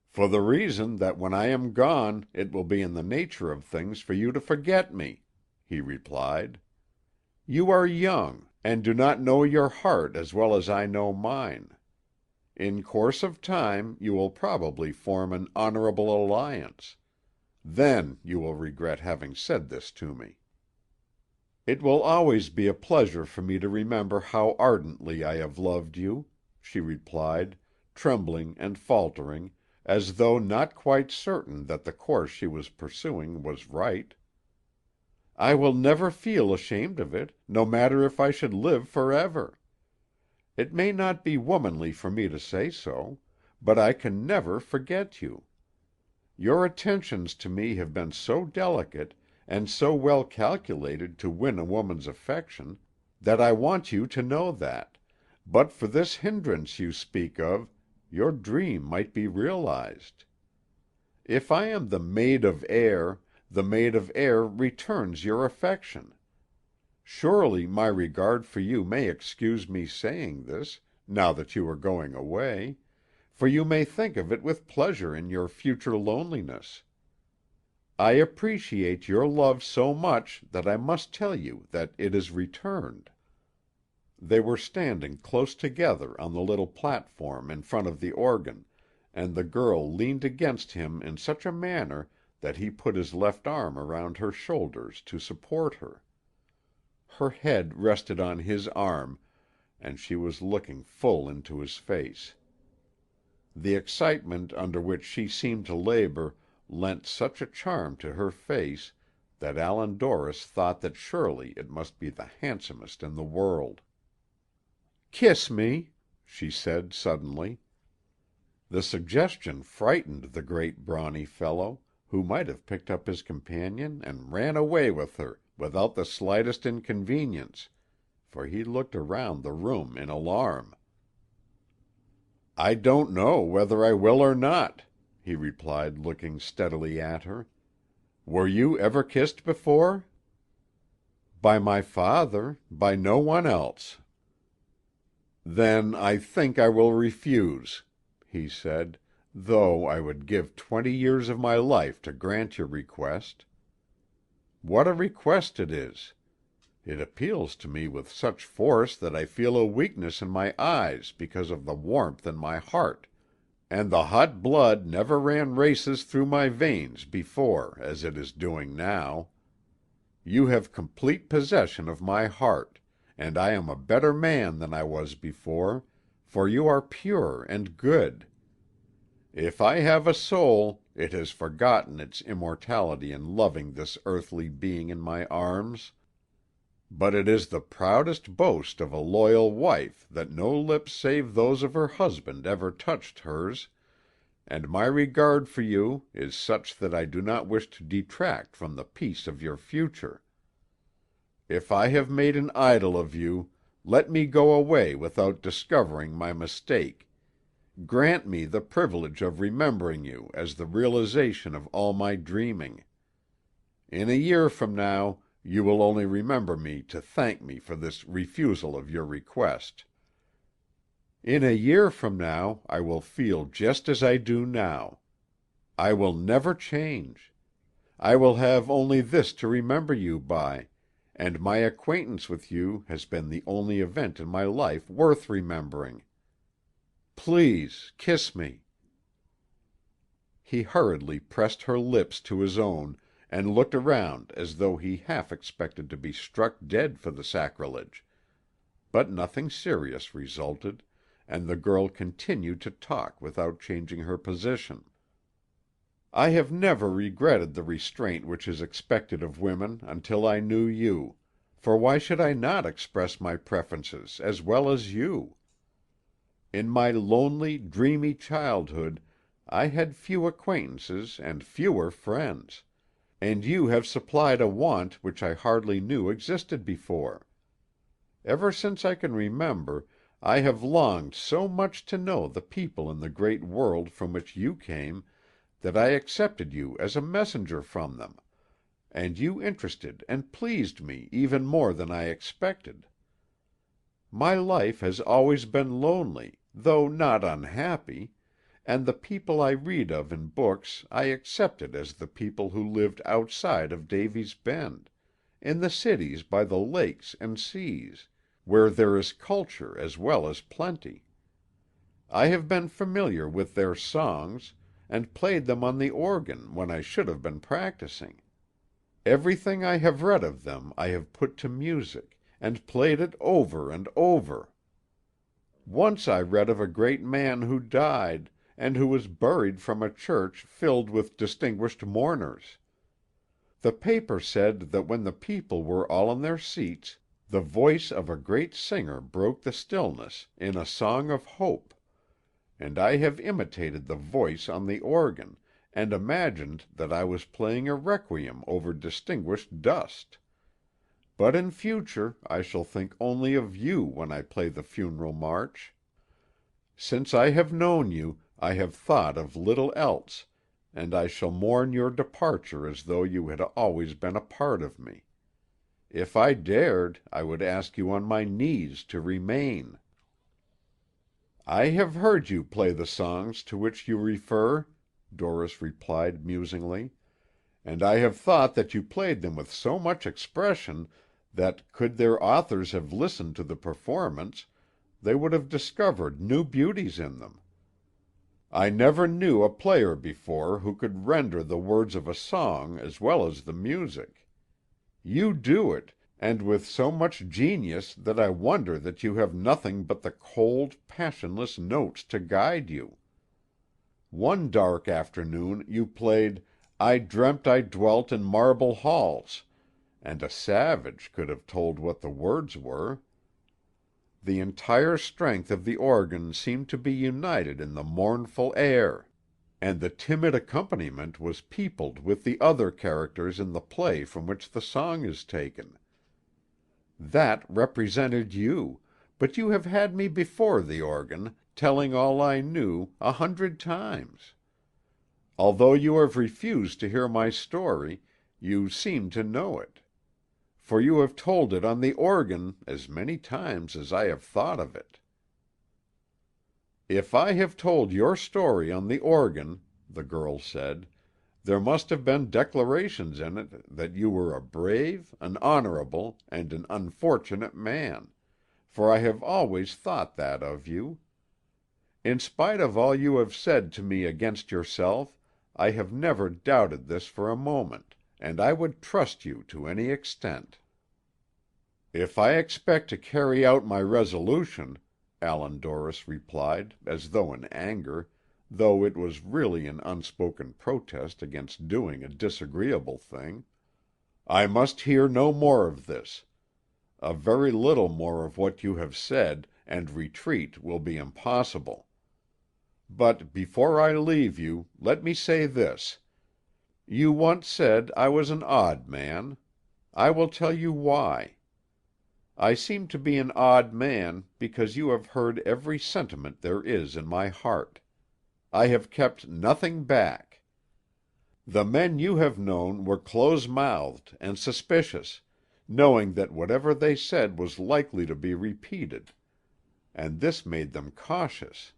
Speaker 1: "For the reason that when I am gone it will be in the nature of things for you to forget me," he replied. "You are young, and do not know your heart as well as I know mine. In course of time you will probably form an honorable alliance. Then you will regret having said this to me." "It will always be a pleasure for me to remember how ardently I have loved you," she replied, trembling and faltering, as though not quite certain that the course she was pursuing was right. "I will never feel ashamed of it, no matter if I should live forever. It may not be womanly for me to say so, but I can never forget you. Your attentions to me have been so delicate, and so well calculated to win a woman's affection, that I want you to know that, but for this hindrance you speak of, your dream might be realized. If I am the maid of air, the maid of air returns your affection. Surely my regard for you may excuse me saying this, now that you are going away, for you may think of it with pleasure in your future loneliness. I appreciate your love so much that I must tell you that it is returned." They were standing close together on the little platform in front of the organ, and the girl leaned against him in such a manner that he put his left arm around her shoulders to support her. Her head rested on his arm, and she was looking full into his face. The excitement under which she seemed to labor lent such a charm to her face that Allan Dorris thought that surely it must be the handsomest in the world. "Kiss me," she said suddenly. The suggestion frightened the great brawny fellow, who might have picked up his companion and ran away with her without the slightest inconvenience, for he looked around the room in alarm. "I don't know whether I will or not," he replied, looking steadily at her. "Were you ever kissed before?" "By my father, by no one else." "Then I think I will refuse," he said, "though I would give 20 years of my life to grant your request. What a request it is! It appeals to me with such force that I feel a weakness in my eyes because of the warmth in my heart, and the hot blood never ran races through my veins before as it is doing now. You have complete possession of my heart, and I am a better man than I was before, for you are pure and good. If I have a soul, it has forgotten its immortality in loving this earthly being in my arms. But it is the proudest boast of a loyal wife that no lips save those of her husband ever touched hers, and my regard for you is such that I do not wish to detract from the peace of your future. If I have made an idol of you, let me go away without discovering my mistake. Grant me the privilege of remembering you as the realization of all my dreaming. In a year from now you will only remember me to thank me for this refusal of your request. In a year from now I will feel just as I do now. I will never change. I will have only this to remember you by, and my acquaintance with you has been the only event in my life worth remembering. Please kiss me." He hurriedly pressed her lips to his own, and looked around as though he half expected to be struck dead for the sacrilege; but nothing serious resulted, and the girl continued to talk without changing her position. "I have never regretted the restraint which is expected of women until I knew you, for why should I not express my preferences as well as you? In my lonely, dreamy childhood I had few acquaintances and fewer friends, and you have supplied a want which I hardly knew existed before. Ever since I can remember, I have longed so much to know the people in the great world from which you came that I accepted you as a messenger from them, and you interested and pleased me even more than I expected. My life has always been lonely, though not unhappy, and the people I read of in books I accepted as the people who lived outside of Davy's Bend, in the cities by the lakes and seas, where there is culture as well as plenty. I have been familiar with their songs, and played them on the organ when I should have been practicing. Everything I have read of them I have put to music, and played it over and over. Once I read of a great man who died, and who was buried from a church filled with distinguished mourners. The paper said that when the people were all in their seats, the voice of a great singer broke the stillness in a song of hope, and I have imitated the voice on the organ, and imagined that I was playing a requiem over distinguished dust. But in future I shall think only of you when I play the funeral march. Since I have known you, I have thought of little else, and I shall mourn your departure as though you had always been a part of me. If I dared, I would ask you on my knees to remain." "I have heard you play the songs to which you refer," Doris replied musingly, "and I have thought that you played them with so much expression that, could their authors have listened to the performance, they would have discovered new beauties in them. I never knew a player before who could render the words of a song as well as the music. You do it, and with so much genius that I wonder that you have nothing but the cold, passionless notes to guide you. One dark afternoon you played 'I dreamt I dwelt in marble halls,' and a savage could have told what the words were. The entire strength of the organ seemed to be united in the mournful air, and the timid accompaniment was peopled with the other characters in the play from which the song is taken. That represented you, but you have had me before the organ, telling all I knew 100 times. Although you have refused to hear my story, you seem to know it. For you have told it on the organ as many times as I have thought of it." "If I have told your story on the organ," the girl said, "there must have been declarations in it that you were a brave, an honorable, and an unfortunate man, for I have always thought that of you. In spite of all you have said to me against yourself, I have never doubted this for a moment, and I would trust you to any extent." "If I expect to carry out my resolution," Allan Dorris replied, as though in anger, though it was really an unspoken protest against doing a disagreeable thing, "I must hear no more of this. A very little more of what you have said, and retreat will be impossible. But before I leave you, let me say this. You once said I was an odd man. I will tell you why. I seem to be an odd man because you have heard every sentiment there is in my heart. I have kept nothing back. The men you have known were close-mouthed and suspicious, knowing that whatever they said was likely to be repeated, and this made them cautious.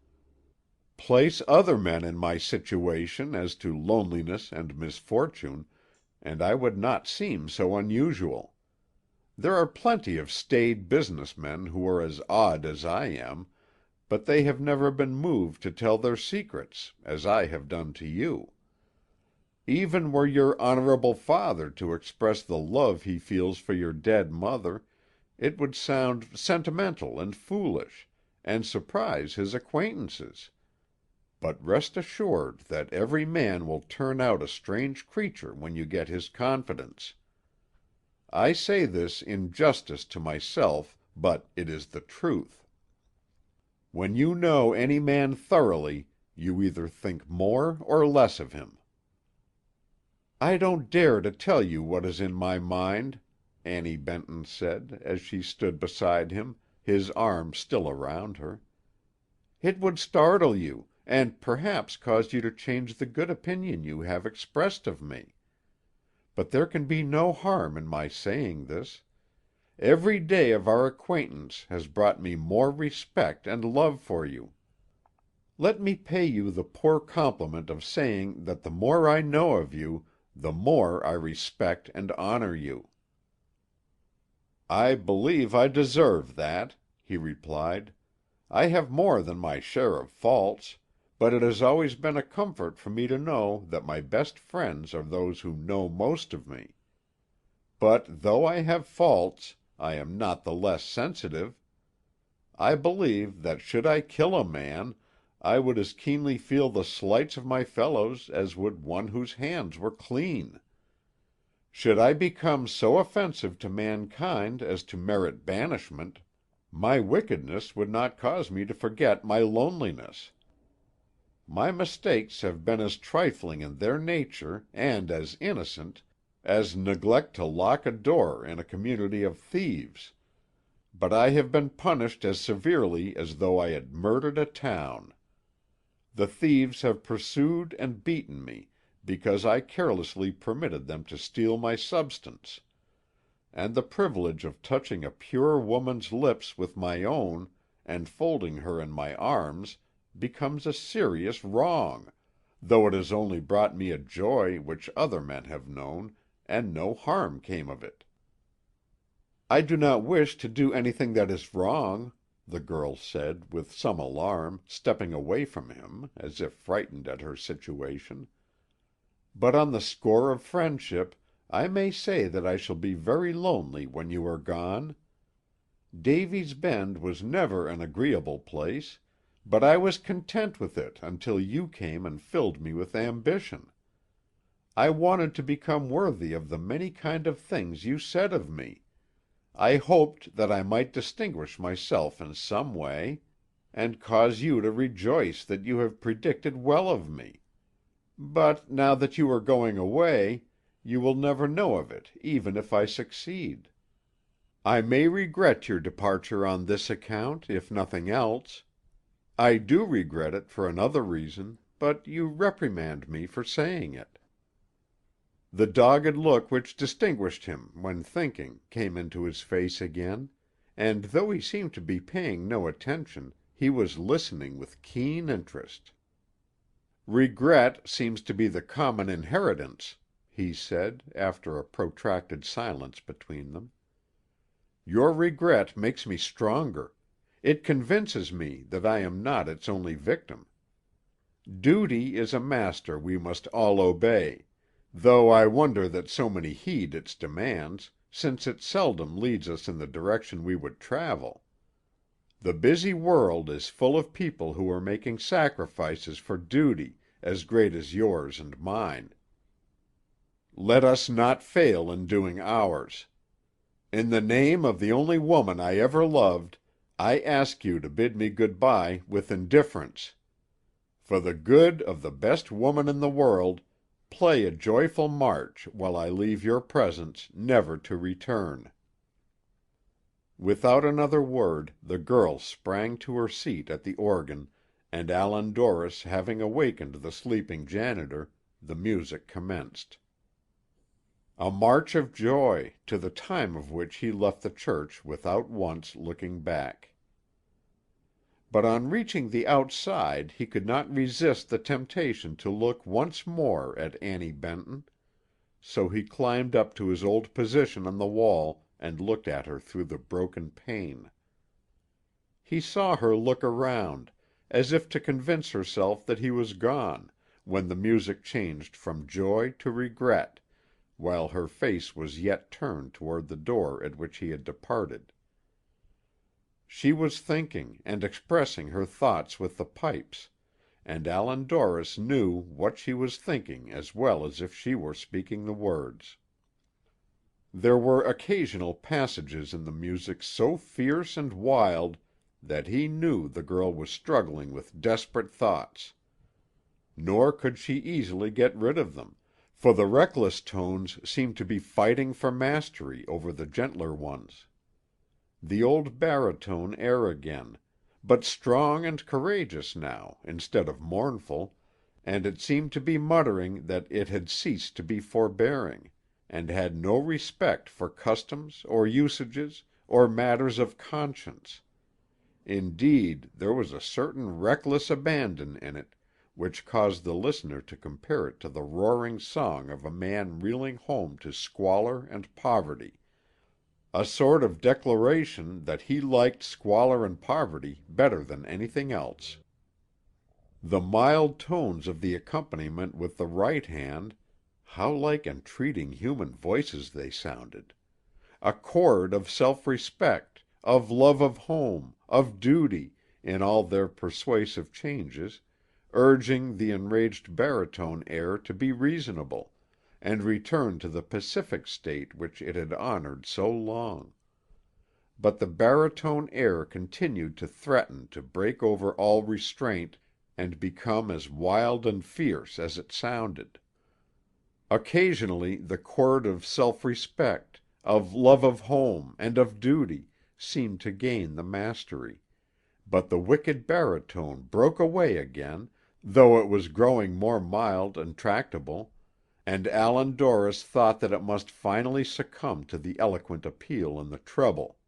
Speaker 1: Place other men in my situation as to loneliness and misfortune, and I would not seem so unusual. There are plenty of staid business men who are as odd as I am, but they have never been moved to tell their secrets, as I have done to you. Even were your honorable father to express the love he feels for your dead mother, it would sound sentimental and foolish, and surprise his acquaintances. But rest assured that every man will turn out a strange creature when you get his confidence. I say this in justice to myself, but it is the truth. When you know any man thoroughly, you either think more or less of him." "I don't dare to tell you what is in my mind," Annie Benton said, as she stood beside him, his arm still around her. "It would startle you, and perhaps cause you to change the good opinion you have expressed of me. But there can be no harm in my saying this. Every day of our acquaintance has brought me more respect and love for you. Let me pay you the poor compliment of saying that the more I know of you, the more I respect and honor you." "I believe I deserve that," he replied. "I have more than my share of faults, but it has always been a comfort for me to know that my best friends are those who know most of me. But though I have faults, I am not the less sensitive. I believe that should I kill a man, I would as keenly feel the slights of my fellows as would one whose hands were clean. Should I become so offensive to mankind as to merit banishment, my wickedness would not cause me to forget my loneliness. My mistakes have been as trifling in their nature, and as innocent, as neglect to lock a door in a community of thieves, but I have been punished as severely as though I had murdered a town. The thieves have pursued and beaten me, because I carelessly permitted them to steal my substance, and the privilege of touching a pure woman's lips with my own, and folding her in my arms, becomes a serious wrong, though it has only brought me a joy which other men have known, and no harm came of it." "I do not wish to do anything that is wrong," the girl said, with some alarm, stepping away from him, as if frightened at her situation. "But on the score of friendship, I may say that I shall be very lonely when you are gone. Davy's Bend was never an agreeable place, but I was content with it until you came and filled me with ambition. I wanted to become worthy of the many kind of things you said of me. I hoped that I might distinguish myself in some way, and cause you to rejoice that you have predicted well of me. But now that you are going away, you will never know of it, even if I succeed. I may regret your departure on this account, if nothing else. I do regret it for another reason, but you reprimand me for saying it." The dogged look which distinguished him when thinking came into his face again, and though he seemed to be paying no attention, he was listening with keen interest. "Regret seems to be the common inheritance," he said, after a protracted silence between them. "Your regret makes me stronger. It convinces me that I am not its only victim. Duty is a master we must all obey, though I wonder that so many heed its demands, since it seldom leads us in the direction we would travel. The busy world is full of people who are making sacrifices for duty as great as yours and mine. Let us not fail in doing ours. In the name of the only woman I ever loved, I ask you to bid me good-bye with indifference. For the good of the best woman in the world, play a joyful march while I leave your presence, never to return." Without another word, the girl sprang to her seat at the organ, and Allan Dorris having awakened the sleeping janitor, the music commenced. A march of joy, to the time of which he left the church without once looking back. But on reaching the outside he could not resist the temptation to look once more at Annie Benton, so he climbed up to his old position on the wall and looked at her through the broken pane. He saw her look around, as if to convince herself that he was gone, when the music changed from joy to regret, while her face was yet turned toward the door at which he had departed. She was thinking, and expressing her thoughts with the pipes, and Allan Dorris knew what she was thinking as well as if she were speaking the words. There were occasional passages in the music so fierce and wild that he knew the girl was struggling with desperate thoughts. Nor could she easily get rid of them, for the reckless tones seemed to be fighting for mastery over the gentler ones. The old baritone air again, but strong and courageous now, instead of mournful, and it seemed to be muttering that it had ceased to be forbearing, and had no respect for customs or usages or matters of conscience. Indeed, there was a certain reckless abandon in it, which caused the listener to compare it to the roaring song of a man reeling home to squalor and poverty, a sort of declaration that he liked squalor and poverty better than anything else. The mild tones of the accompaniment with the right hand, how like entreating human voices they sounded! A chord of self-respect, of love of home, of duty, in all their persuasive changes, urging the enraged baritone air to be reasonable, and return to the pacific state which it had honored so long. But the baritone air continued to threaten to break over all restraint and become as wild and fierce as it sounded. Occasionally the chord of self-respect, of love of home and of duty, seemed to gain the mastery, but the wicked baritone broke away again, though it was growing more mild and tractable, and Allan Dorris thought that it must finally succumb to the eloquent appeal in the treble.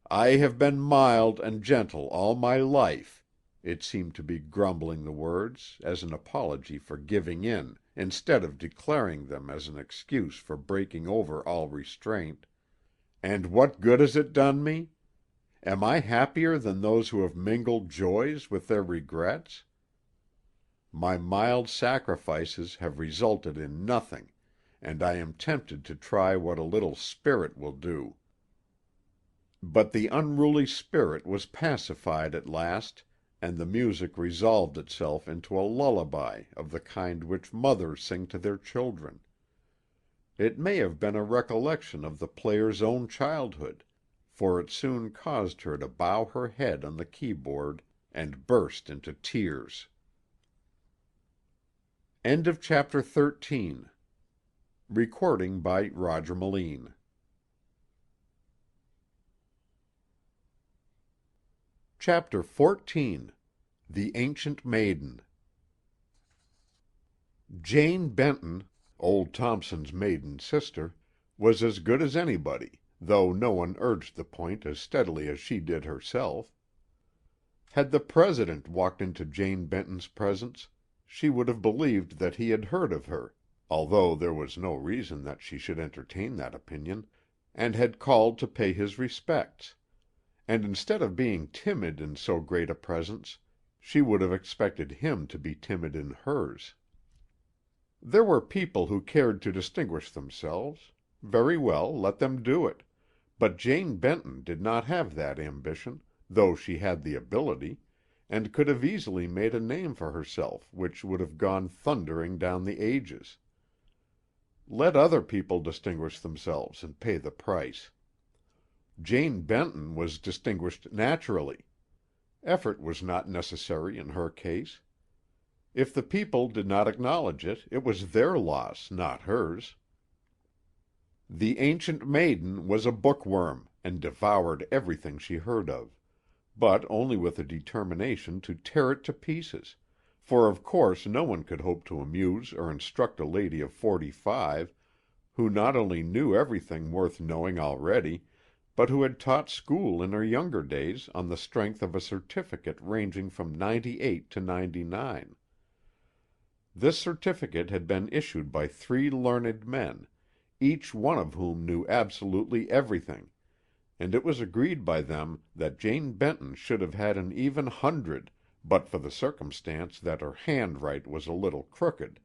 Speaker 1: "I have been mild and gentle all my life," it seemed to be grumbling the words, as an apology for giving in, instead of declaring them as an excuse for breaking over all restraint. "And what good has it done me? Am I happier than those who have mingled joys with their regrets? My mild sacrifices have resulted in nothing, and I am tempted to try what a little spirit will do." But the unruly spirit was pacified at last, and the music resolved itself into a lullaby of the kind which mothers sing to their children. It may have been a recollection of the player's own childhood, for it soon caused her to bow her head on the keyboard and burst into tears. End of Chapter 13. Recording by Roger Melin. Chapter 14. The Ancient Maiden. Jane Benton, old Thompson's maiden sister, was as good as anybody, though no one urged the point as steadily as she did herself. Had the president walked into Jane Benton's presence, she would have believed that he had heard of her, although there was no reason that she should entertain that opinion, and had called to pay his respects; and instead of being timid in so great a presence, she would have expected him to be timid in hers. There were people who cared to distinguish themselves. Very well, let them do it, but Jane Benton did not have that ambition, though she had the ability, and could have easily made a name for herself which would have gone thundering down the ages. Let other people distinguish themselves and pay the price. Jane Benton was distinguished naturally. Effort was not necessary in her case. If the people did not acknowledge it, it was their loss, not hers. The Ancient Maiden was a bookworm, and devoured everything she heard of, but only with a determination to tear it to pieces, for of course no one could hope to amuse or instruct a lady of 45, who not only knew everything worth knowing already, but who had taught school in her younger days on the strength of a certificate ranging from 98 to 99. This certificate had been issued by 3 learned men, each one of whom knew absolutely everything, and it was agreed by them that Jane Benton should have had an even 100, but for the circumstance that her handwriting was a little crooked.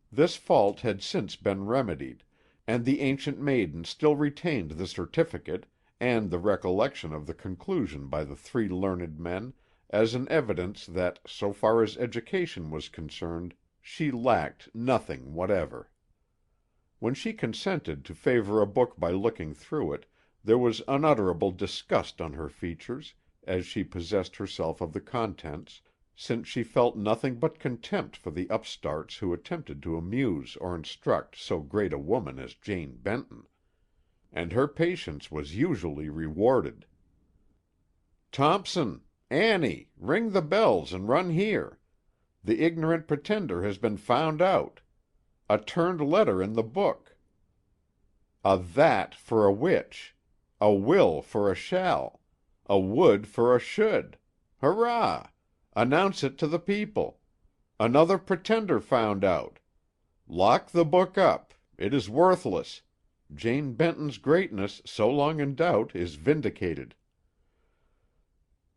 Speaker 1: This fault had since been remedied, and the Ancient Maiden still retained the certificate, and the recollection of the conclusion by the 3 learned men, as an evidence that, so far as education was concerned, she lacked nothing whatever. When she consented to favor a book by looking through it, there was unutterable disgust on her features, as she possessed herself of the contents, since she felt nothing but contempt for the upstarts who attempted to amuse or instruct so great a woman as Jane Benton. And her patience was usually rewarded. "Thompson! Annie! Ring the bells and run here. The ignorant pretender has been found out. A turned letter in the book. A that for a which. A will for a shall. A would for a should. Hurrah! Announce it to the people. Another pretender found out. Lock the book up. It is worthless. Jane Benton's greatness, so long in doubt, is vindicated.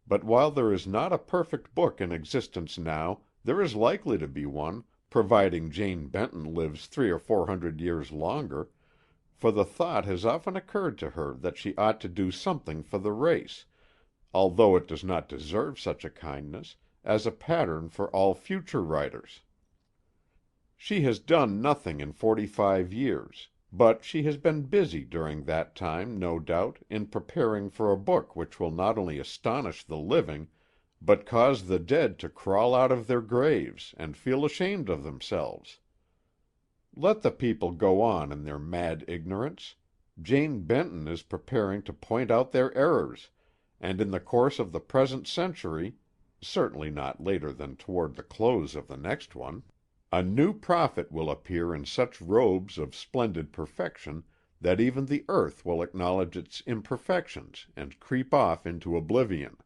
Speaker 1: But while there is not a perfect book in existence now, there is likely to be one, providing Jane Benton lives 300 or 400 years longer, for the thought has often occurred to her that she ought to do something for the race, although it does not deserve such a kindness, as a pattern for all future writers. She has done nothing in 45 years, but she has been busy during that time, no doubt, in preparing for a book which will not only astonish the living, but cause the dead to crawl out of their graves and feel ashamed of themselves. Let the people go on in their mad ignorance. Jane Benton is preparing to point out their errors, and in the course of the present century, certainly not later than toward the close of the next one, a new prophet will appear in such robes of splendid perfection that even the earth will acknowledge its imperfections and creep off into oblivion.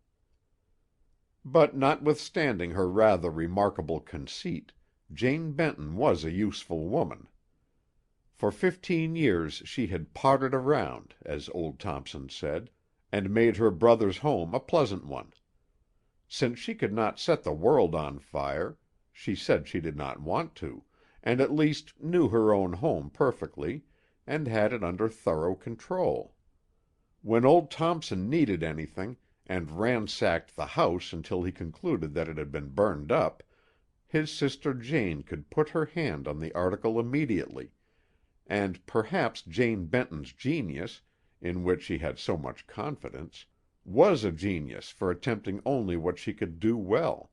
Speaker 1: But notwithstanding her rather remarkable conceit, Jane Benton was a useful woman. For 15 years she had pottered around, as old Thompson said, and made her brother's home a pleasant one. Since she could not set the world on fire, she said she did not want to, and at least knew her own home perfectly, and had it under thorough control. When old Thompson needed anything, and ransacked the house until he concluded that it had been burned up, his sister Jane could put her hand on the article immediately, and perhaps Jane Benton's genius, in which she had so much confidence, was a genius for attempting only what she could do well,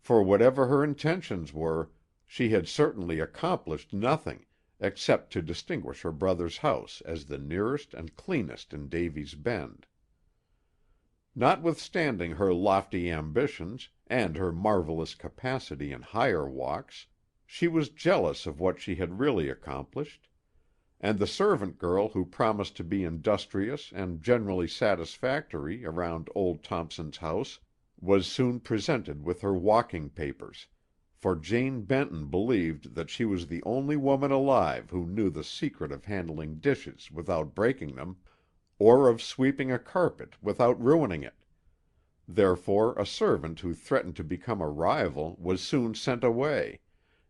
Speaker 1: for whatever her intentions were, she had certainly accomplished nothing, except to distinguish her brother's house as the nearest and cleanest in Davy's Bend. Notwithstanding her lofty ambitions, and her marvelous capacity in higher walks, she was jealous of what she had really accomplished, and the servant girl who promised to be industrious and generally satisfactory around old Thompson's house was soon presented with her walking papers, for Jane Benton believed that she was the only woman alive who knew the secret of handling dishes without breaking them, or of sweeping a carpet without ruining it. Therefore a servant who threatened to become a rival was soon sent away,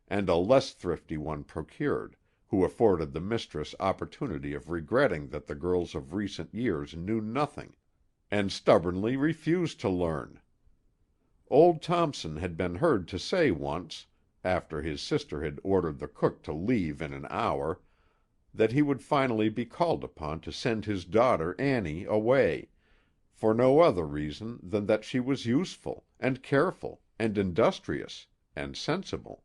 Speaker 1: and a less thrifty one procured, who afforded the mistress opportunity of regretting that the girls of recent years knew nothing, and stubbornly refused to learn. Old Thompson had been heard to say once, after his sister had ordered the cook to leave in an hour, that he would finally be called upon to send his daughter Annie away, for no other reason than that she was useful, and careful, and industrious, and sensible.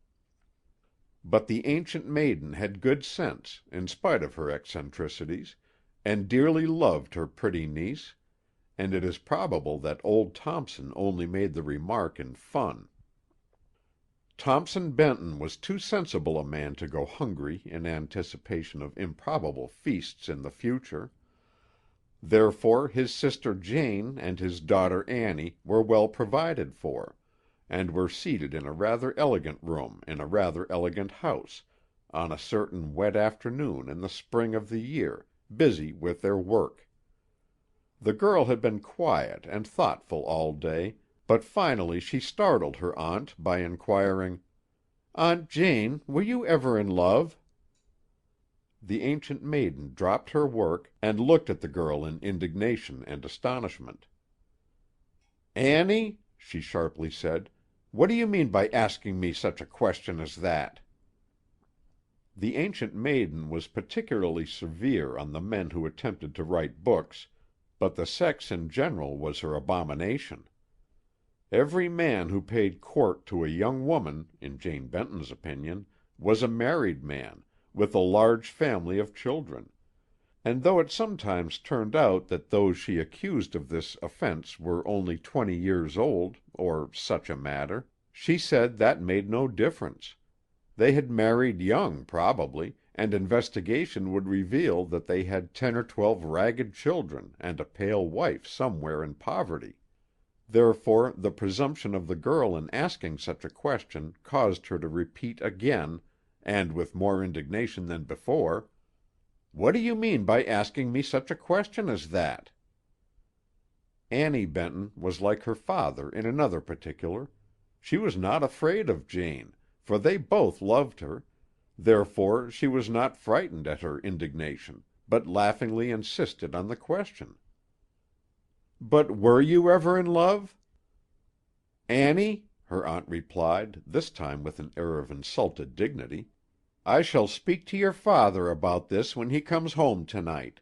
Speaker 1: But the Ancient Maiden had good sense, in spite of her eccentricities, and dearly loved her pretty niece, and it is probable that old Thompson only made the remark in fun. Thompson Benton was too sensible a man to go hungry in anticipation of improbable feasts in the future. Therefore his sister Jane and his daughter Annie were well provided for, and were seated in a rather elegant room in a rather elegant house, on a certain wet afternoon in the spring of the year, busy with their work. The girl had been quiet and thoughtful all day, but finally she startled her aunt by inquiring, "Aunt Jane, were you ever in love?" The Ancient Maiden dropped her work, and looked at the girl in indignation and astonishment. "Annie," she sharply said, "what do you mean by asking me such a question as that?" The Ancient Maiden was particularly severe on the men who attempted to write books, but the sex in general was her abomination. Every man who paid court to a young woman, in Jane Benton's opinion, was a married man, with a large family of children, and though it sometimes turned out that those she accused of this offense were only 20 years old, or such a matter, she said that made no difference. They had married young, probably, and investigation would reveal that they had 10 or 12 ragged children and a pale wife somewhere in poverty. Therefore, the presumption of the girl in asking such a question caused her to repeat again, and with more indignation than before, "What do you mean by asking me such a question as that?" Annie Benton was like her father in another particular. She was not afraid of Jane, for they both loved her; therefore she was not frightened at her indignation, but laughingly insisted on the question. "But were you ever in love?" "Annie," her aunt replied, this time with an air of insulted dignity, "I shall speak to your father about this when he comes home to-night.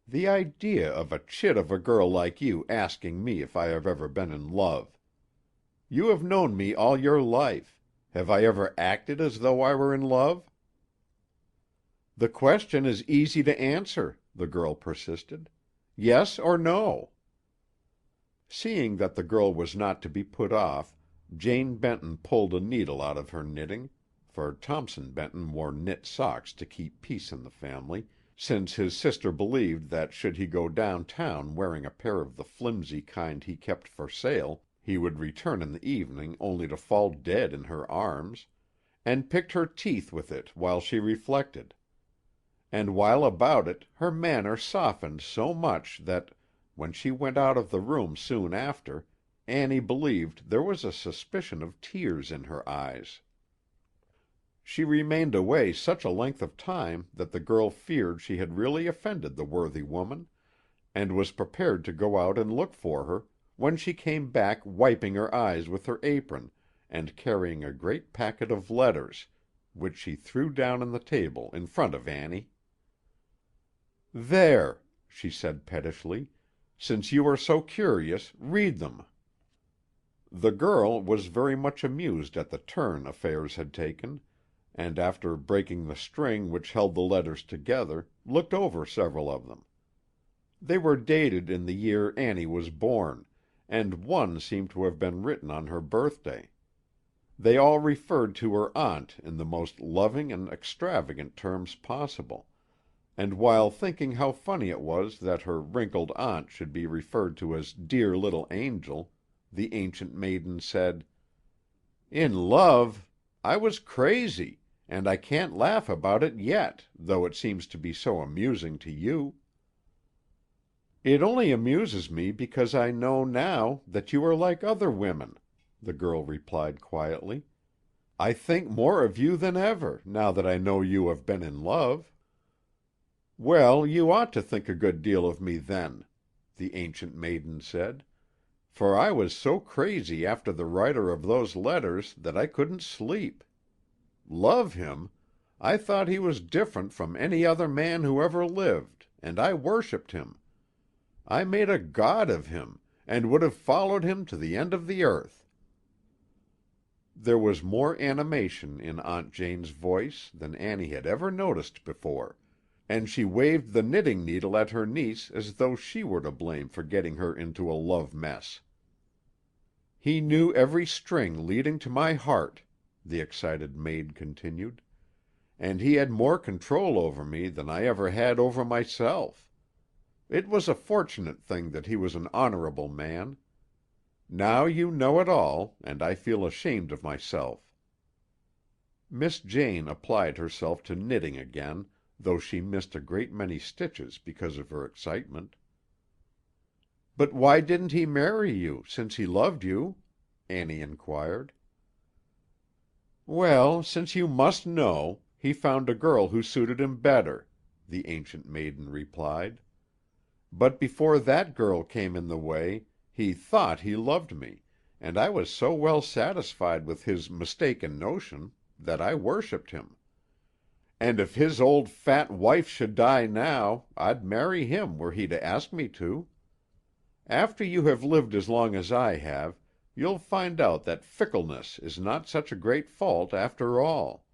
Speaker 1: The idea of a chit of a girl like you asking me if I have ever been in love! You have known me all your life. Have I ever acted as though I were in love?" "The question is easy to answer," the girl persisted. "Yes or no?" Seeing that the girl was not to be put off, Jane Benton pulled a needle out of her knitting, for Thompson Benton wore knit socks to keep peace in the family, since his sister believed that should he go down town wearing a pair of the flimsy kind he kept for sale, he would return in the evening only to fall dead in her arms, and picked her teeth with it while she reflected. And while about it, her manner softened so much that, when she went out of the room soon after, Annie believed there was a suspicion of tears in her eyes. She remained away such a length of time that the girl feared she had really offended the worthy woman, and was prepared to go out and look for her, when she came back wiping her eyes with her apron, and carrying a great packet of letters, which she threw down on the table in front of Annie. "There," she said pettishly, "since you are so curious, read them." The girl was very much amused at the turn affairs had taken, and after breaking the string which held the letters together, looked over several of them. They were dated in the year Annie was born, and one seemed to have been written on her birthday. They all referred to her aunt in the most loving and extravagant terms possible, and while thinking how funny it was that her wrinkled aunt should be referred to as "dear little angel," the Ancient Maiden said, "In love! I was crazy, and I can't laugh about it yet, though it seems to be so amusing to you." "It only amuses me because I know now that you are like other women," the girl replied quietly. "I think more of you than ever, now that I know you have been in love." "Well, you ought to think a good deal of me then," the Ancient Maiden said, "for I was so crazy after the writer of those letters that I couldn't sleep. Love him! I thought he was different from any other man who ever lived, and I worshipped him. I made a god of him, and would have followed him to the end of the earth." There was more animation in Aunt Jane's voice than Annie had ever noticed before, and she waved the knitting needle at her niece as though she were to blame for getting her into a love mess. "He knew every string leading to my heart," the excited maid continued, "and he had more control over me than I ever had over myself. It was a fortunate thing that he was an honorable man. Now you know it all, and I feel ashamed of myself." Miss Jane applied herself to knitting again, though she missed a great many stitches because of her excitement. "But why didn't he marry you, since he loved you?" Annie inquired. "Well, since you must know, he found a girl who suited him better," the Ancient Maiden replied. "But before that girl came in the way, he thought he loved me, and I was so well satisfied with his mistaken notion that I worshipped him. And if his old fat wife should die now, I'd marry him were he to ask me to. After you have lived as long as I have, you'll find out that fickleness is not such a great fault after all.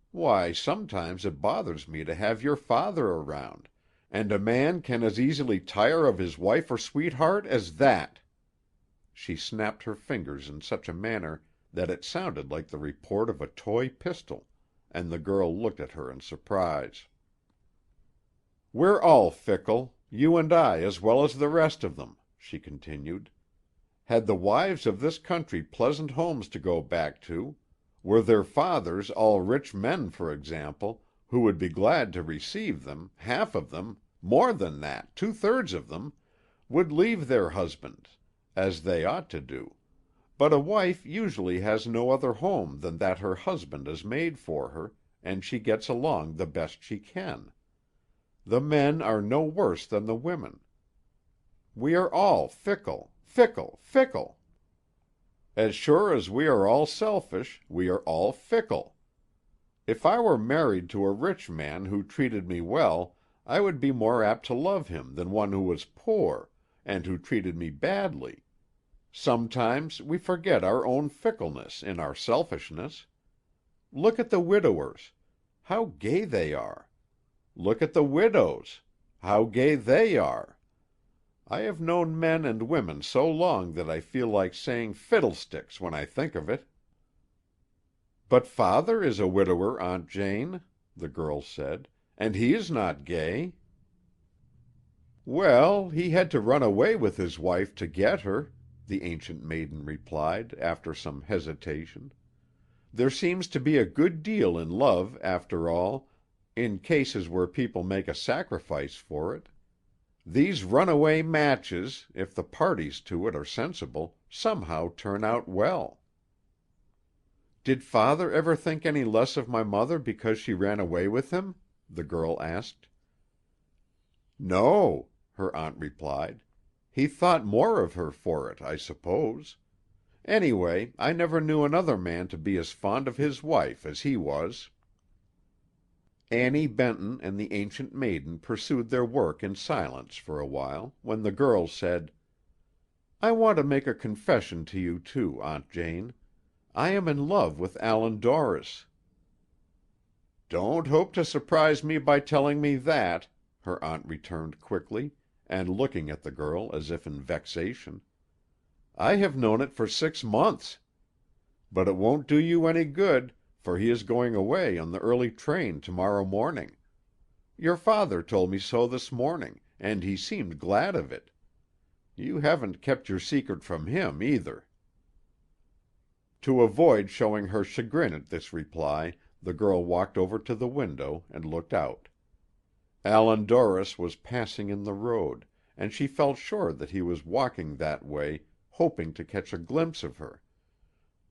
Speaker 1: Why, sometimes it bothers me to have your father around, and a man can as easily tire of his wife or sweetheart as that." She snapped her fingers in such a manner that it sounded like the report of a toy pistol. and the girl looked at her in surprise. "We're all fickle, you and I as well as the rest of them," she continued. "Had the wives of this country pleasant homes to go back to, were their fathers all rich men, for example, who would be glad to receive them, half of them, more than that, 2/3 of them, would leave their husbands, as they ought to do. But a wife usually has no other home than that her husband has made for her, and she gets along the best she can. The men are no worse than the women. We are all fickle, fickle, fickle. As sure as we are all selfish, we are all fickle. If I were married to a rich man who treated me well, I would be more apt to love him than one who was poor, and who treated me badly. Sometimes we forget our own fickleness in our selfishness. Look at the widowers. How gay they are! Look at the widows. How gay they are! I have known men and women so long that I feel like saying fiddlesticks when I think of it." "But father is a widower, Aunt Jane," the girl said, "and he is not gay." "Well, he had to run away with his wife to get her," the Ancient Maiden replied, after some hesitation. "There seems to be a good deal in love, after all, in cases where people make a sacrifice for it. These runaway matches, if the parties to it are sensible, somehow turn out well." "Did father ever think any less of my mother because she ran away with him?" the girl asked. "No," her aunt replied. "He thought more of her for it, I suppose. Anyway, I never knew another man to be as fond of his wife as he was." Annie Benton and the Ancient Maiden pursued their work in silence for a while, when the girl said, "I want to make a confession to you, too, Aunt Jane. I am in love with Allan Dorris." "Don't hope to surprise me by telling me that," her aunt returned quickly, and looking at the girl as if in vexation. "I have known it for 6 months. But it won't do you any good, for he is going away on the early train to-morrow morning. Your father told me so this morning, and he seemed glad of it. You haven't kept your secret from him, either." To avoid showing her chagrin at this reply, the girl walked over to the window and looked out. Allan Dorris was passing in the road, and she felt sure that he was walking that way, hoping to catch a glimpse of her.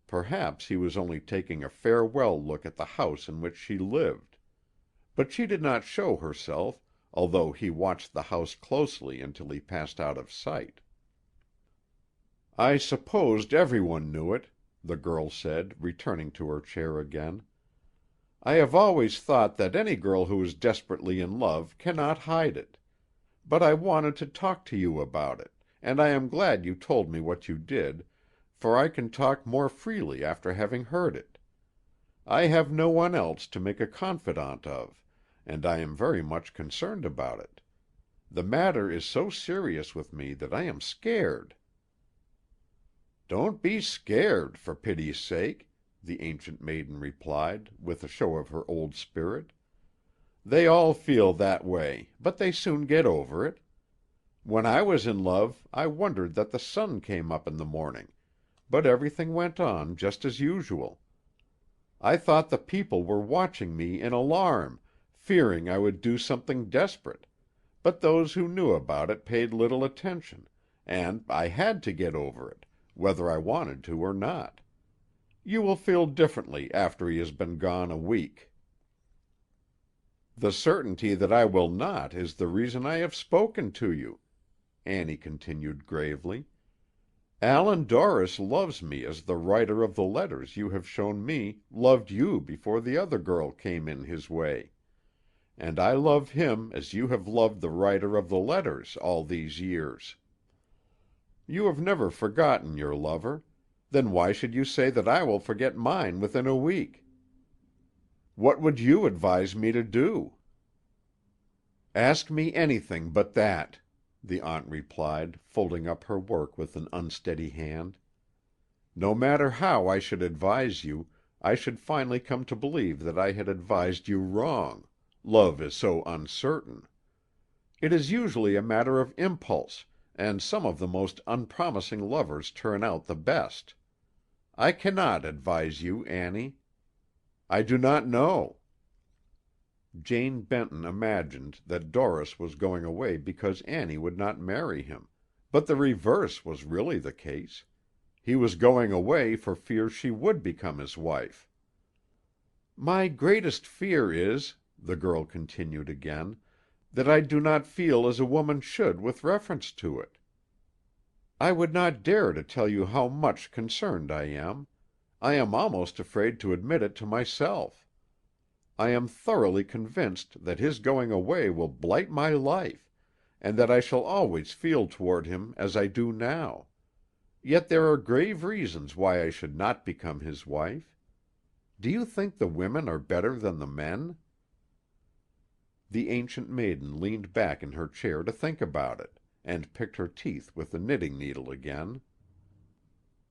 Speaker 1: Perhaps he was only taking a farewell look at the house in which she lived. But she did not show herself, although he watched the house closely until he passed out of sight. "I supposed everyone knew it," the girl said, returning to her chair again. "I have always thought that any girl who is desperately in love cannot hide it. But I wanted to talk to you about it, and I am glad you told me what you did, for I can talk more freely after having heard it. I have no one else to make a confidant of, and I am very much concerned about it. The matter is so serious with me that I am scared." "Don't be scared, for pity's sake," the Ancient Maiden replied, with a show of her old spirit. "They all feel that way, but they soon get over it. When I was in love, I wondered that the sun came up in the morning, but everything went on just as usual. I thought the people were watching me in alarm, fearing I would do something desperate, but those who knew about it paid little attention, and I had to get over it, whether I wanted to or not. You will feel differently after he has been gone a week." "The certainty that I will not is the reason I have spoken to you," Annie continued gravely. "Allan Dorris loves me as the writer of the letters you have shown me loved you before the other girl came in his way. And I love him as you have loved the writer of the letters all these years. You have never forgotten your lover. Then why should you say that I will forget mine within a week? What would you advise me to do?" "Ask me anything but that," the aunt replied, folding up her work with an unsteady hand. "No matter how I should advise you, I should finally come to believe that I had advised you wrong. Love is so uncertain. It is usually a matter of impulse, and some of the most unpromising lovers turn out the best. I cannot advise you, Annie. I do not know." Jane Benton imagined that Doris was going away because Annie would not marry him, but the reverse was really the case. He was going away for fear she would become his wife. "My greatest fear is," the girl continued again, "that I do not feel as a woman should with reference to it. I would not dare to tell you how much concerned I am. I am almost afraid to admit it to myself. I am thoroughly convinced that his going away will blight my life, and that I shall always feel toward him as I do now. Yet there are grave reasons why I should not become his wife. Do you think the women are better than the men?" The Ancient Maiden leaned back in her chair to think about it, and picked her teeth with the knitting needle again.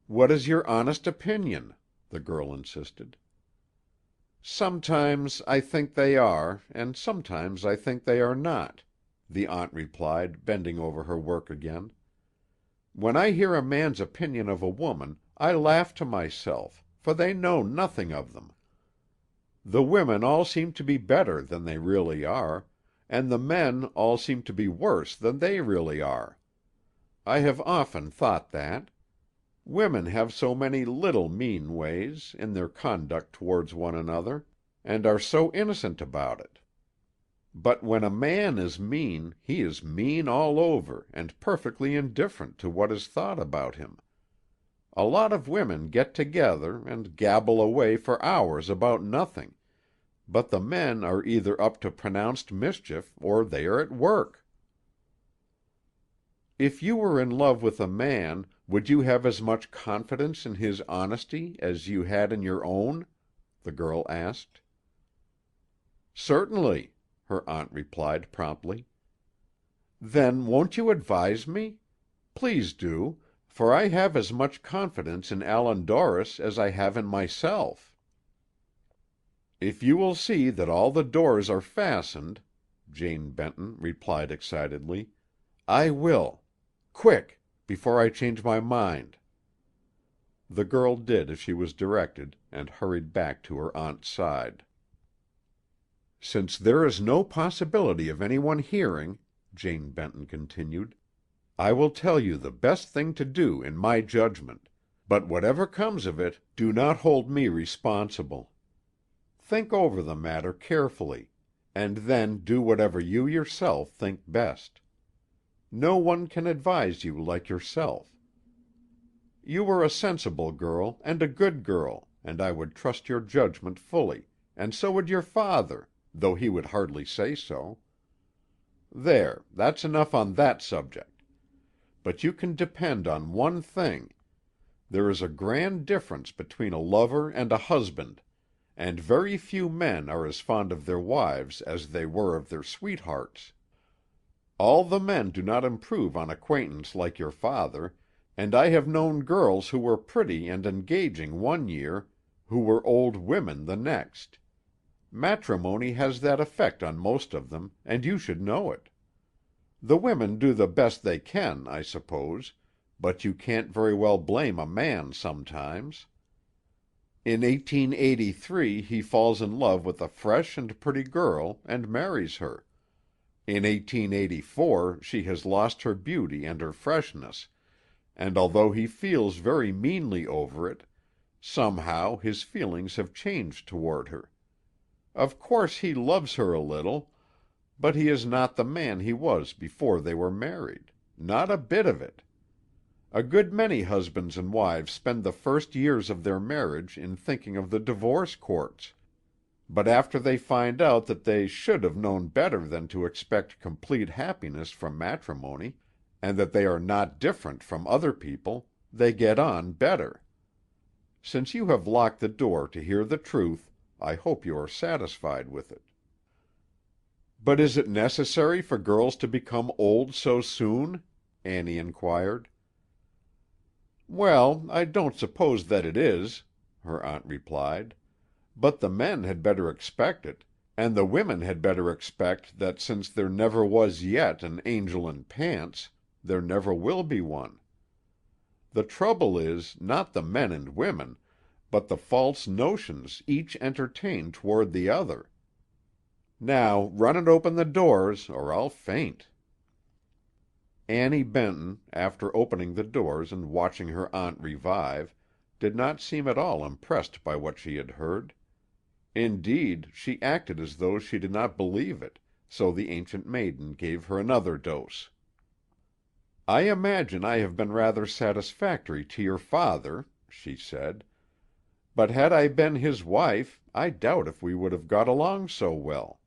Speaker 1: "What is your honest opinion?" the girl insisted. "Sometimes I think they are, and sometimes I think they are not," the aunt replied, bending over her work again. "When I hear a man's opinion of a woman, I laugh to myself, for they know nothing of them. The women all seem to be better than they really are, and the men all seem to be worse than they really are. I have often thought that. Women have so many little mean ways, in their conduct towards one another, and are so innocent about it. But when a man is mean, he is mean all over, and perfectly indifferent to what is thought about him. A lot of women get together, and gabble away for hours about nothing, but the men are either up to pronounced mischief, or they are at work." "If you were in love with a man, would you have as much confidence in his honesty as you had in your own?" the girl asked. "Certainly," her aunt replied promptly. "Then won't you advise me? Please do, for I have as much confidence in Allan Dorris as I have in myself." "If you will see that all the doors are fastened," Jane Benton replied excitedly, "I will. Quick, before I change my mind." The girl did as she was directed, and hurried back to her aunt's side. "Since there is no possibility of any one hearing," Jane Benton continued, "I will tell you the best thing to do in my judgment, but whatever comes of it, do not hold me responsible. Think over the matter carefully, and then do whatever you yourself think best. No one can advise you like yourself. You are a sensible girl, and a good girl, and I would trust your judgment fully, and so would your father, though he would hardly say so. There, that's enough on that subject. But you can depend on one thing. There is a grand difference between a lover and a husband, and very few men are as fond of their wives as they were of their sweethearts. All the men do not improve on acquaintance like your father, and I have known girls who were pretty and engaging one year, who were old women the next. Matrimony has that effect on most of them, and you should know it. The women do the best they can, I suppose, but you can't very well blame a man sometimes. In 1883 he falls in love with a fresh and pretty girl, and marries her. In 1884 she has lost her beauty and her freshness, and although he feels very meanly over it, somehow his feelings have changed toward her. Of course he loves her a little, but he is not the man he was before they were married. Not a bit of it. A good many husbands and wives spend the first years of their marriage in thinking of the divorce courts, but after they find out that they should have known better than to expect complete happiness from matrimony, and that they are not different from other people, they get on better. Since you have locked the door to hear the truth, I hope you are satisfied with it." "But is it necessary for girls to become old so soon?" Annie inquired. "Well, I don't suppose that it is," her aunt replied. But the men had better expect it, and the women had better expect that since there never was yet an angel in pants, there never will be one. The trouble is, not the men and women, but the false notions each entertain toward the other. Now run and open the doors, or I'll faint." Annie Benton, after opening the doors and watching her aunt revive, did not seem at all impressed by what she had heard. Indeed, she acted as though she did not believe it, so the Ancient Maiden gave her another dose. "I imagine I have been rather satisfactory to your father," she said, "but had I been his wife, I doubt if we would have got along so well.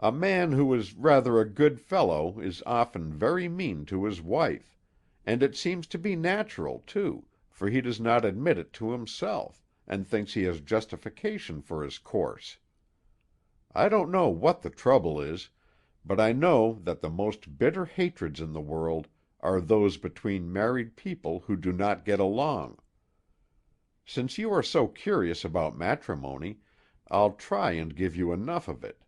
Speaker 1: A man who is rather a good fellow is often very mean to his wife, and it seems to be natural, too, for he does not admit it to himself, and thinks he has justification for his course. I don't know what the trouble is, but I know that the most bitter hatreds in the world are those between married people who do not get along. Since you are so curious about matrimony, I'll try and give you enough of it.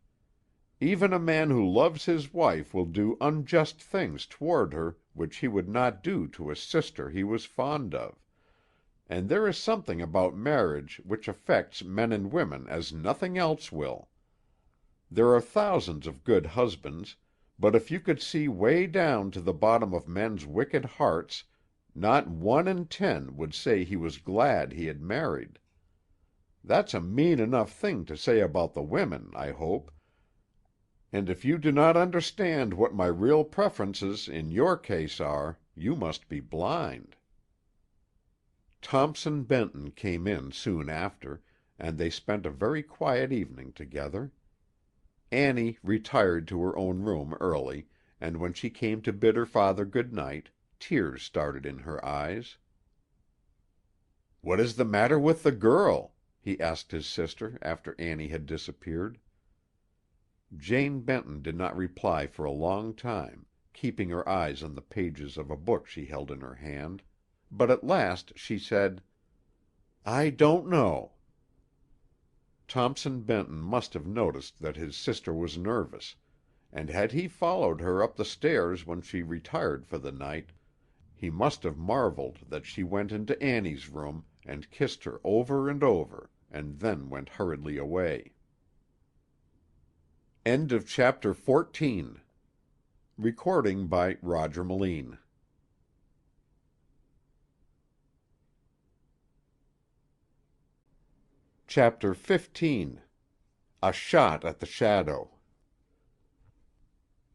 Speaker 1: Even a man who loves his wife will do unjust things toward her which he would not do to a sister he was fond of, and there is something about marriage which affects men and women as nothing else will. There are thousands of good husbands, but if you could see way down to the bottom of men's wicked hearts, not 1 in 10 would say he was glad he had married. That's a mean enough thing to say about the women, I hope, and if you do not understand what my real preferences in your case are, you must be blind." Thompson Benton came in soon after, and they spent a very quiet evening together. Annie retired to her own room early, and when she came to bid her father good night, tears started in her eyes. "What is the matter with the girl?" he asked his sister after Annie had disappeared. Jane Benton did not reply for a long time, keeping her eyes on the pages of a book she held in her hand, but at last she said, "I don't know." Thompson Benton must have noticed that his sister was nervous, and had he followed her up the stairs when she retired for the night, he must have marveled that she went into Annie's room and kissed her over and over, and then went hurriedly away. End of chapter 14. Recording by Roger Melin. Chapter 15. A Shot at the Shadow.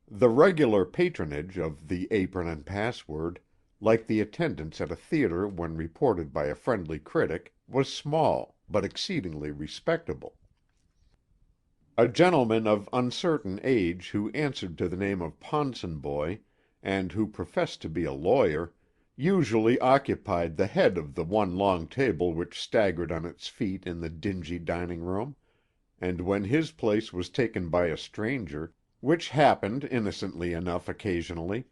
Speaker 1: The regular patronage of the Apron and Password, like the attendance at a theater when reported by a friendly critic, was small, but exceedingly respectable. A gentleman of uncertain age who answered to the name of Ponsonboy, and who professed to be a lawyer, usually occupied the head of the one long table which staggered on its feet in the dingy dining-room, and when his place was taken by a stranger, which happened innocently enough occasionally,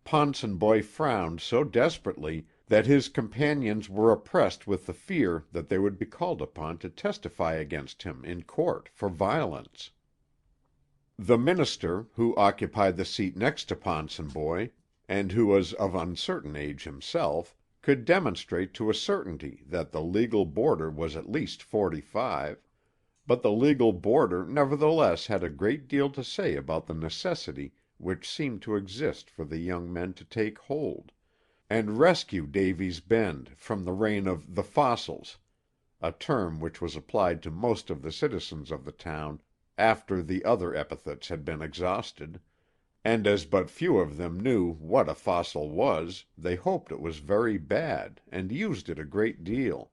Speaker 1: Ponsonboy frowned so desperately that his companions were oppressed with the fear that they would be called upon to testify against him in court for violence. The minister, who occupied the seat next to Ponsonboy, and who was of uncertain age himself, could demonstrate to a certainty that the legal boarder was at least 45, but the legal boarder nevertheless had a great deal to say about the necessity which seemed to exist for the young men to take hold, and rescue Davy's Bend from the reign of the fossils, a term which was applied to most of the citizens of the town after the other epithets had been exhausted, and as but few of them knew what a fossil was, they hoped it was very bad, and used it a great deal.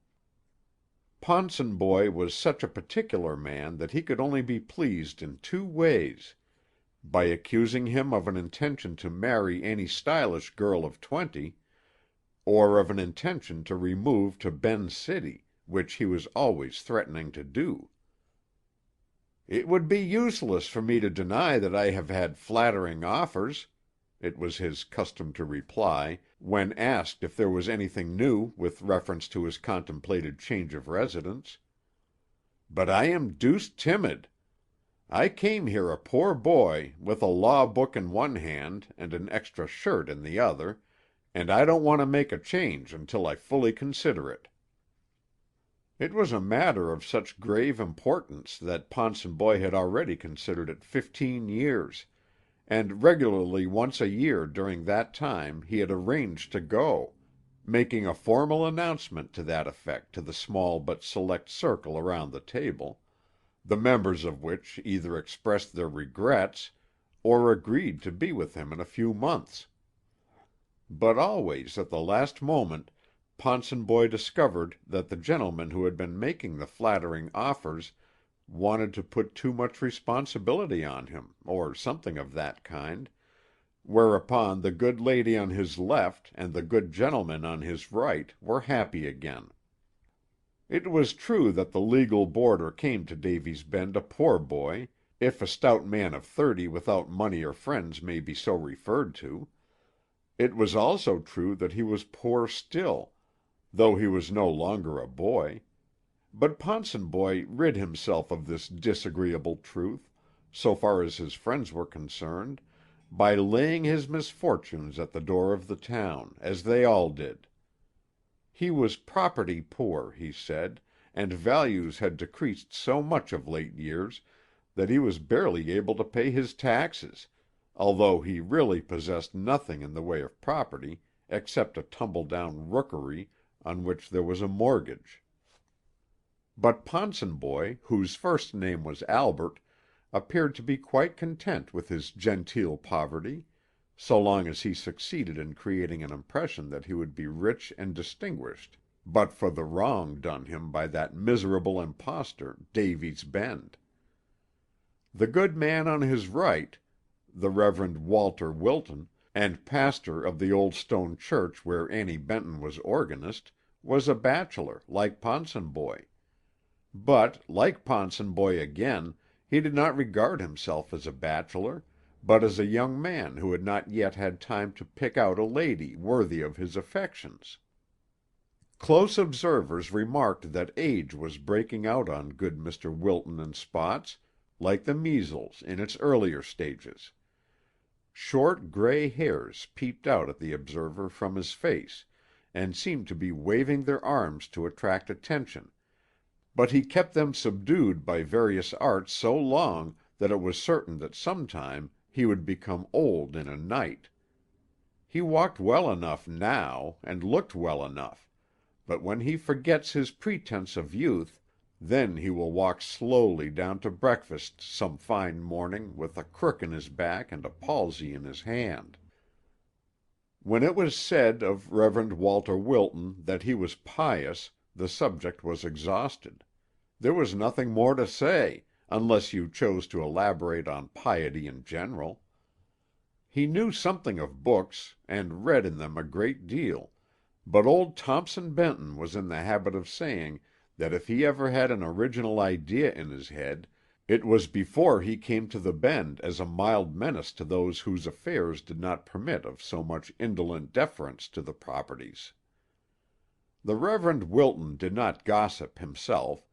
Speaker 1: Ponsonboy was such a particular man that he could only be pleased in 2 ways: by accusing him of an intention to marry any stylish girl of 20, or of an intention to remove to Ben's City, which he was always threatening to do. "It would be useless for me to deny that I have had flattering offers," it was his custom to reply, when asked if there was anything new with reference to his contemplated change of residence. but I am deuced timid. I came here a poor boy, with a law book in one hand and an extra shirt in the other, and I don't want to make a change until I fully consider it." It was a matter of such grave importance that Ponsonboy had already considered it 15 years, and regularly once a year during that time he had arranged to go, making a formal announcement to that effect to the small but select circle around the table, the members of which either expressed their regrets or agreed to be with him in a few months. But always at the last moment Ponsonboy discovered that the gentleman who had been making the flattering offers wanted to put too much responsibility on him, or something of that kind, whereupon the good lady on his left and the good gentleman on his right were happy again. It was true that the legal boarder came to Davy's Bend a poor boy, if a stout man of 30 without money or friends may be so referred to. It was also true that he was poor still, though he was no longer a boy. But Ponsonboy rid himself of this disagreeable truth, so far as his friends were concerned, by laying his misfortunes at the door of the town, as they all did. He was property poor, he said, and values had decreased so much of late years that he was barely able to pay his taxes, although he really possessed nothing in the way of property except a tumble-down rookery on which there was a mortgage. But Ponsonboy, whose first name was Albert, appeared to be quite content with his genteel poverty, so long as he succeeded in creating an impression that he would be rich and distinguished but for the wrong done him by that miserable impostor, Davy's Bend. The good man on his right, the Reverend Walter Wilton, and pastor of the old stone church where Annie Benton was organist, was a bachelor, like Ponsonboy. But, like Ponsonboy again, he did not regard himself as a bachelor, but as a young man who had not yet had time to pick out a lady worthy of his affections. Close observers remarked that age was breaking out on good Mr. Wilton in spots, like the measles in its earlier stages. Short gray hairs peeped out at the observer from his face, and seemed to be waving their arms to attract attention, but he kept them subdued by various arts so long that it was certain that sometime he would become old in a night. He walked well enough now, and looked well enough, but when he forgets his pretense of youth, then he will walk slowly down to breakfast some fine morning with a crook in his back and a palsy in his hand. When it was said of Reverend Walter Wilton that he was pious, the subject was exhausted. There was nothing more to say, unless you chose to elaborate on piety in general. He knew something of books, and read in them a great deal, but old Thompson Benton was in the habit of saying that if he ever had an original idea in his head, it was before he came to the Bend as a mild menace to those whose affairs did not permit of so much indolent deference to the proprieties. The Reverend Wilton did not gossip himself,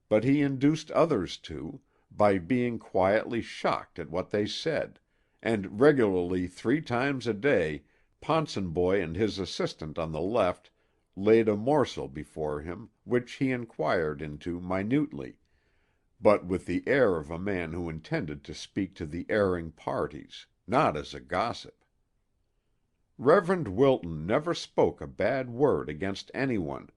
Speaker 1: but he induced others to, by being quietly shocked at what they said, and regularly 3 times a day Ponsonboy and his assistant on the left laid a morsel before him which he inquired into minutely, but with the air of a man who intended to speak to the erring parties, not as a gossip. Reverend Wilton never spoke a bad word against anyone,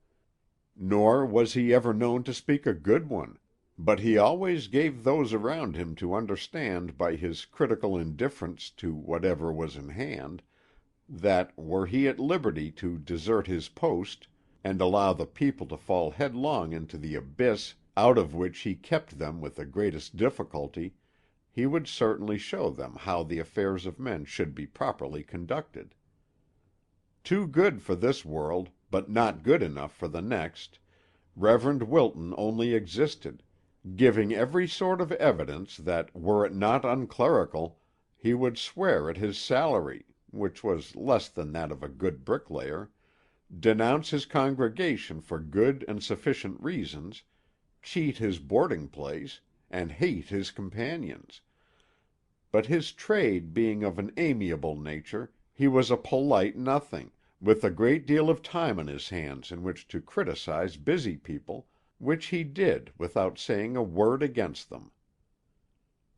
Speaker 1: nor was he ever known to speak a good one, but he always gave those around him to understand by his critical indifference to whatever was in hand, that, were he at liberty to desert his post, and allow the people to fall headlong into the abyss out of which he kept them with the greatest difficulty, he would certainly show them how the affairs of men should be properly conducted. Too good for this world, but not good enough for the next, Reverend Wilton only existed, giving every sort of evidence that, were it not unclerical, he would swear at his salary, which was less than that of a good bricklayer, denounce his congregation for good and sufficient reasons, cheat his boarding place, and hate his companions. But his trade being of an amiable nature, he was a polite nothing, with a great deal of time on his hands in which to criticize busy people, which he did without saying a word against them.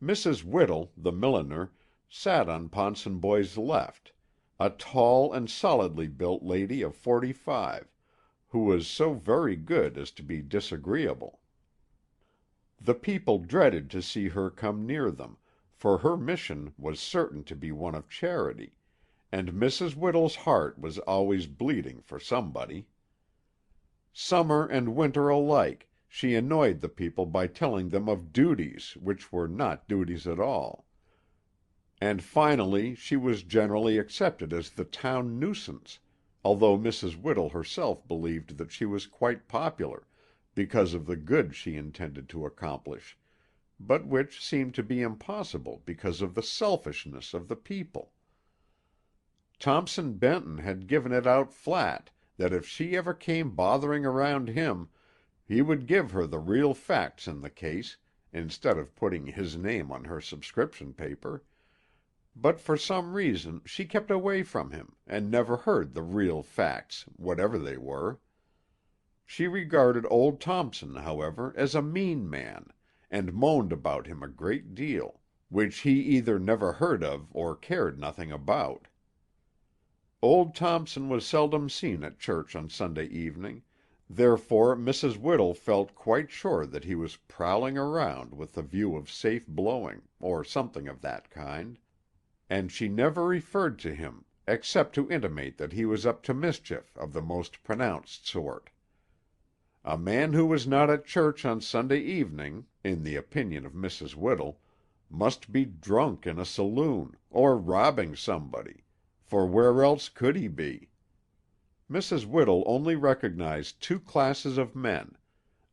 Speaker 1: Mrs. Whittle, the milliner, sat on Ponsonboy's left, a tall and solidly built lady of 45, who was so very good as to be disagreeable. The people dreaded to see her come near them, for her mission was certain to be one of charity, and Mrs. Whittle's heart was always bleeding for somebody. Summer and winter alike, she annoyed the people by telling them of duties which were not duties at all. And finally she was generally accepted as the town nuisance, although Mrs. Whittle herself believed that she was quite popular, because of the good she intended to accomplish, but which seemed to be impossible because of the selfishness of the people. Thompson Benton had given it out flat that if she ever came bothering around him, he would give her the real facts in the case, instead of putting his name on her subscription paper. But for some reason she kept away from him, and never heard the real facts, whatever they were. She regarded old Thompson, however, as a mean man, and moaned about him a great deal, which he either never heard of or cared nothing about. Old Thompson was seldom seen at church on Sunday evening, therefore Mrs. Whittle felt quite sure that he was prowling around with the view of safe blowing, or something of that kind, and she never referred to him, except to intimate that he was up to mischief of the most pronounced sort. A man who was not at church on Sunday evening, in the opinion of Mrs. Whittle, must be drunk in a saloon, or robbing somebody, for where else could he be? Mrs. Whittle only recognized two classes of men,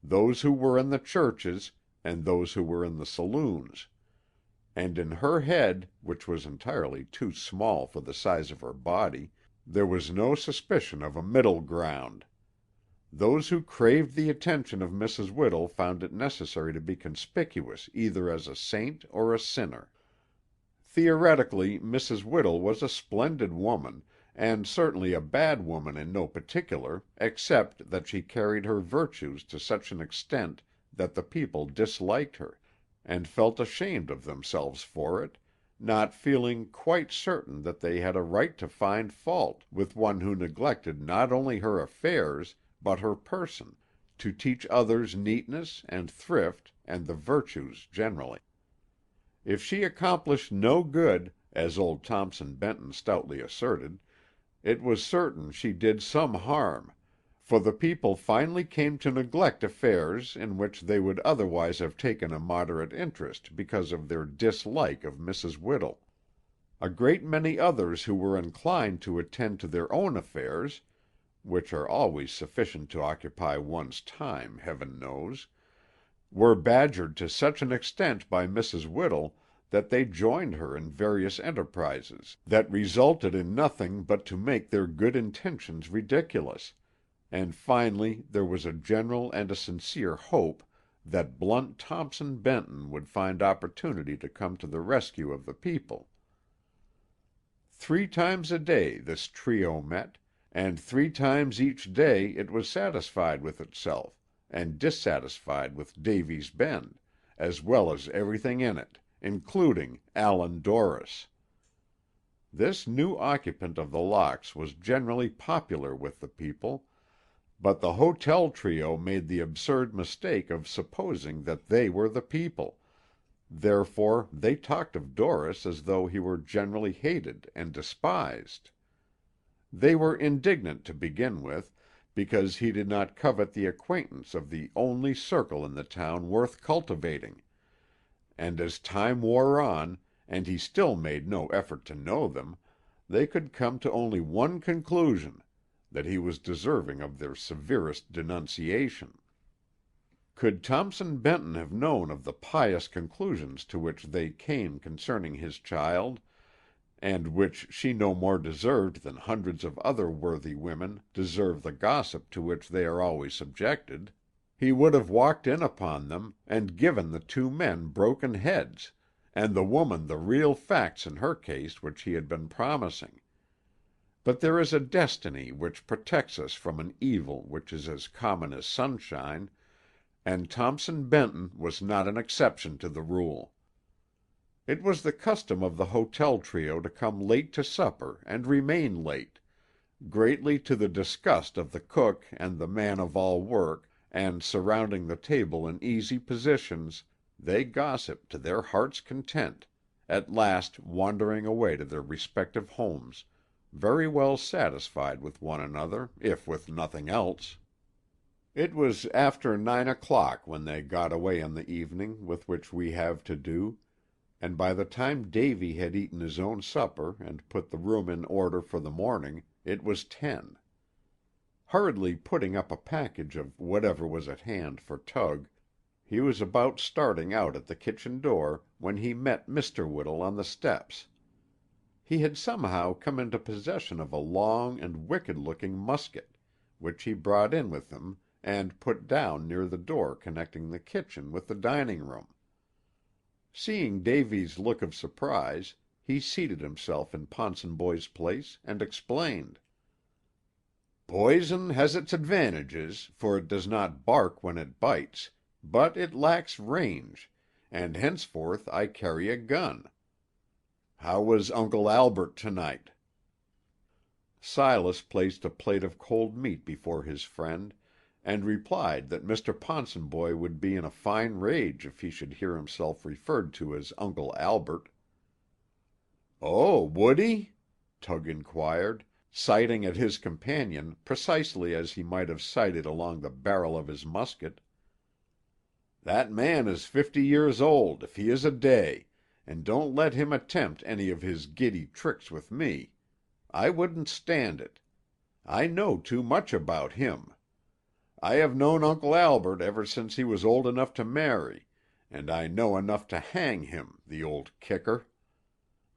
Speaker 1: those who were in the churches and those who were in the saloons, and in her head, which was entirely too small for the size of her body, there was no suspicion of a middle ground. Those who craved the attention of Mrs. Whittle found it necessary to be conspicuous either as a saint or a sinner. Theoretically, Mrs. Whittle was a splendid woman, and certainly a bad woman in no particular, except that she carried her virtues to such an extent that the people disliked her, and felt ashamed of themselves for it, not feeling quite certain that they had a right to find fault with one who neglected not only her affairs, but her person, to teach others neatness and thrift and the virtues generally. If she accomplished no good, as old Thompson Benton stoutly asserted, it was certain she did some harm, for the people finally came to neglect affairs in which they would otherwise have taken a moderate interest because of their dislike of Mrs. Whittle. A great many others who were inclined to attend to their own affairs, which are always sufficient to occupy one's time, heaven knows, were badgered to such an extent by Mrs. Whittle that they joined her in various enterprises that resulted in nothing but to make their good intentions ridiculous, and finally there was a general and a sincere hope that blunt Thompson Benton would find opportunity to come to the rescue of the people. 3 times a day this trio met, and 3 times each day it was satisfied with itself, and dissatisfied with Davy's Bend, as well as everything in it, including Allan Dorris. This new occupant of The Locks was generally popular with the people, but the hotel trio made the absurd mistake of supposing that they were the people, therefore they talked of Dorris as though he were generally hated and despised. They were indignant to begin with, because he did not covet the acquaintance of the only circle in the town worth cultivating, and as time wore on, and he still made no effort to know them, they could come to only one conclusion, that he was deserving of their severest denunciation. Could Thompson Benton have known of the pious conclusions to which they came concerning his child, and which she no more deserved than hundreds of other worthy women deserve the gossip to which they are always subjected, He would have walked in upon them, and given the two men broken heads, and the woman the real facts in her case which he had been promising. But there is a destiny which protects us from an evil which is as common as sunshine, and Thompson Benton was not an exception to the rule. It was the custom of the hotel trio to come late to supper and remain late, greatly to the disgust of the cook and the man of all work, and surrounding the table in easy positions, they gossiped to their hearts' content, at last wandering away to their respective homes, very well satisfied with one another, if with nothing else. It was after 9 o'clock when they got away on the evening with which we have to do, and by the time Davy had eaten his own supper and put the room in order for the morning, it was 10. Hurriedly putting up a package of whatever was at hand for Tug, he was about starting out at the kitchen door when he met Mr. Whittle on the steps. He had somehow come into possession of a long and wicked-looking musket, which he brought in with him and put down near the door connecting the kitchen with the dining room. Seeing Davy's look of surprise, he seated himself in Ponsonboy's place and explained. "Poison has its advantages, for it does not bark when it bites, but it lacks range, and henceforth I carry a gun. How was Uncle Albert tonight?" Silas placed a plate of cold meat before his friend, and replied that Mr. Ponsonboy would be in a fine rage if he should hear himself referred to as Uncle Albert. "Oh, would he?" Tug inquired, sighting at his companion precisely as he might have sighted along the barrel of his musket. "That man is 50 years old, if he is a day, and don't let him attempt any of his giddy tricks with me. I wouldn't stand it. I know too much about him. I have known Uncle Albert ever since he was old enough to marry, and I know enough to hang him, the old kicker.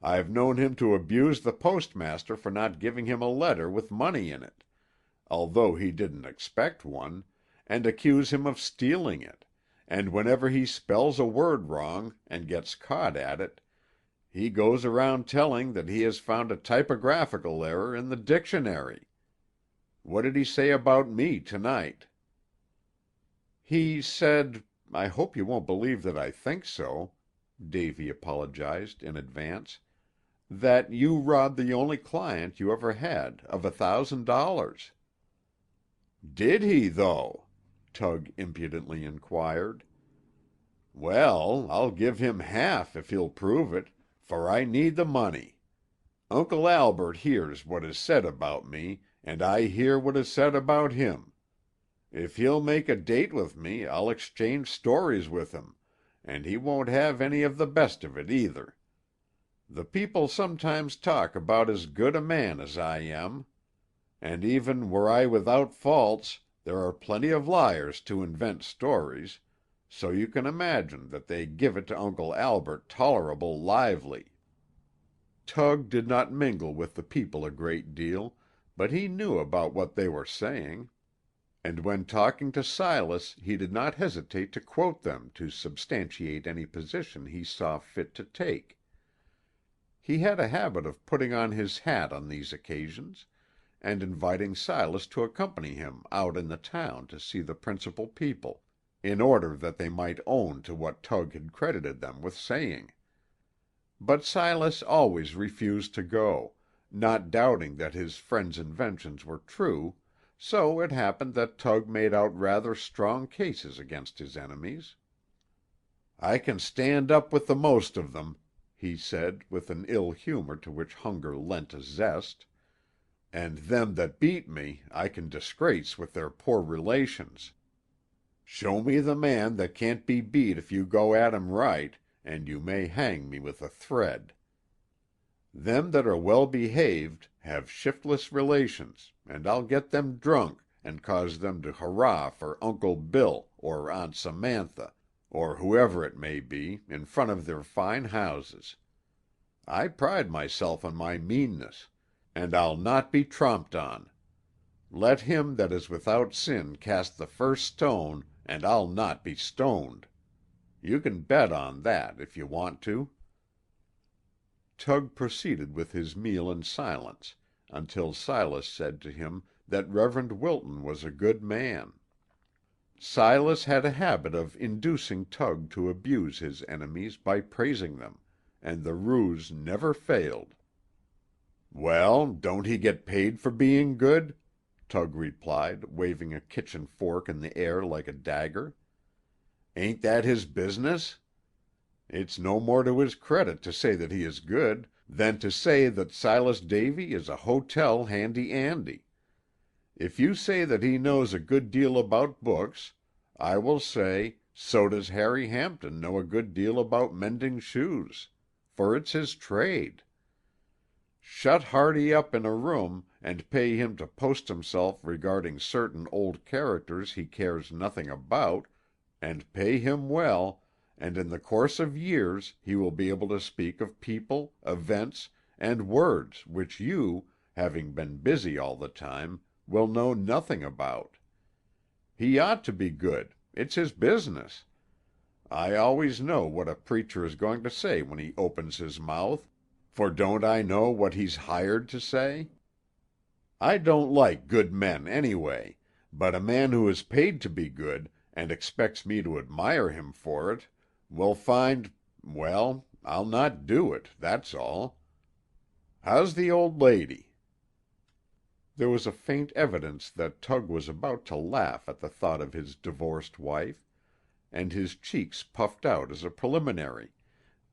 Speaker 1: I've known him to abuse the postmaster for not giving him a letter with money in it, although he didn't expect one, and accuse him of stealing it, and whenever he spells a word wrong and gets caught at it, he goes around telling that he has found a typographical error in the dictionary. What did he say about me tonight?" "He said—I hope you won't believe that I think so," Davy apologized in advance, "that you robbed the only client you ever had of $1,000. "Did he, though?" Tug impudently inquired. "Well, I'll give him half if he'll prove it, for I need the money. Uncle Albert hears what is said about me, and I hear what is said about him. If he'll make a date with me, I'll exchange stories with him, and he won't have any of the best of it either. The people sometimes talk about as good a man as I am, and even were I without faults, there are plenty of liars to invent stories, so you can imagine that they give it to Uncle Albert tolerable lively." Tug did not mingle with the people a great deal, but he knew about what they were saying, and when talking to Silas he did not hesitate to quote them to substantiate any position he saw fit to take. He had a habit of putting on his hat on these occasions, and inviting Silas to accompany him out in the town to see the principal people, in order that they might own to what Tug had credited them with saying. But Silas always refused to go, not doubting that his friend's inventions were true, so it happened that Tug made out rather strong cases against his enemies. "I can stand up with the most of them," he said, with an ill humor to which hunger lent a zest, "and them that beat me I can disgrace with their poor relations. Show me the man that can't be beat if you go at him right, and you may hang me with a thread. Them that are well behaved have shiftless relations, and I'll get them drunk, and cause them to hurrah for Uncle Bill, or Aunt Samantha, or whoever it may be, in front of their fine houses. I pride myself on my meanness, and I'll not be tromped on. Let him that is without sin cast the first stone, and I'll not be stoned. You can bet on that, if you want to." Tug proceeded with his meal in silence, until Silas said to him that Reverend Wilton was a good man. Silas had a habit of inducing Tug to abuse his enemies by praising them, and the ruse never failed. "Well, don't he get paid for being good?" Tug replied, waving a kitchen fork in the air like a dagger. "Ain't that his business? It's no more to his credit to say that he is good than to say that Silas Davy is a hotel handy-andy. If you say that he knows a good deal about books, I will say, so does Harry Hampton know a good deal about mending shoes, for it's his trade. Shut Hardy up in a room, and pay him to post himself regarding certain old characters he cares nothing about, and pay him well, and in the course of years he will be able to speak of people, events, and words which you, having been busy all the time, will know nothing about. He ought to be good. It's his business. I always know what a preacher is going to say when he opens his mouth, for don't I know what he's hired to say? I don't like good men anyway, but a man who is paid to be good, and expects me to admire him for it, will find—well, I'll not do it, that's all. How's the old lady?" There was a faint evidence that Tug was about to laugh at the thought of his divorced wife, and his cheeks puffed out as a preliminary,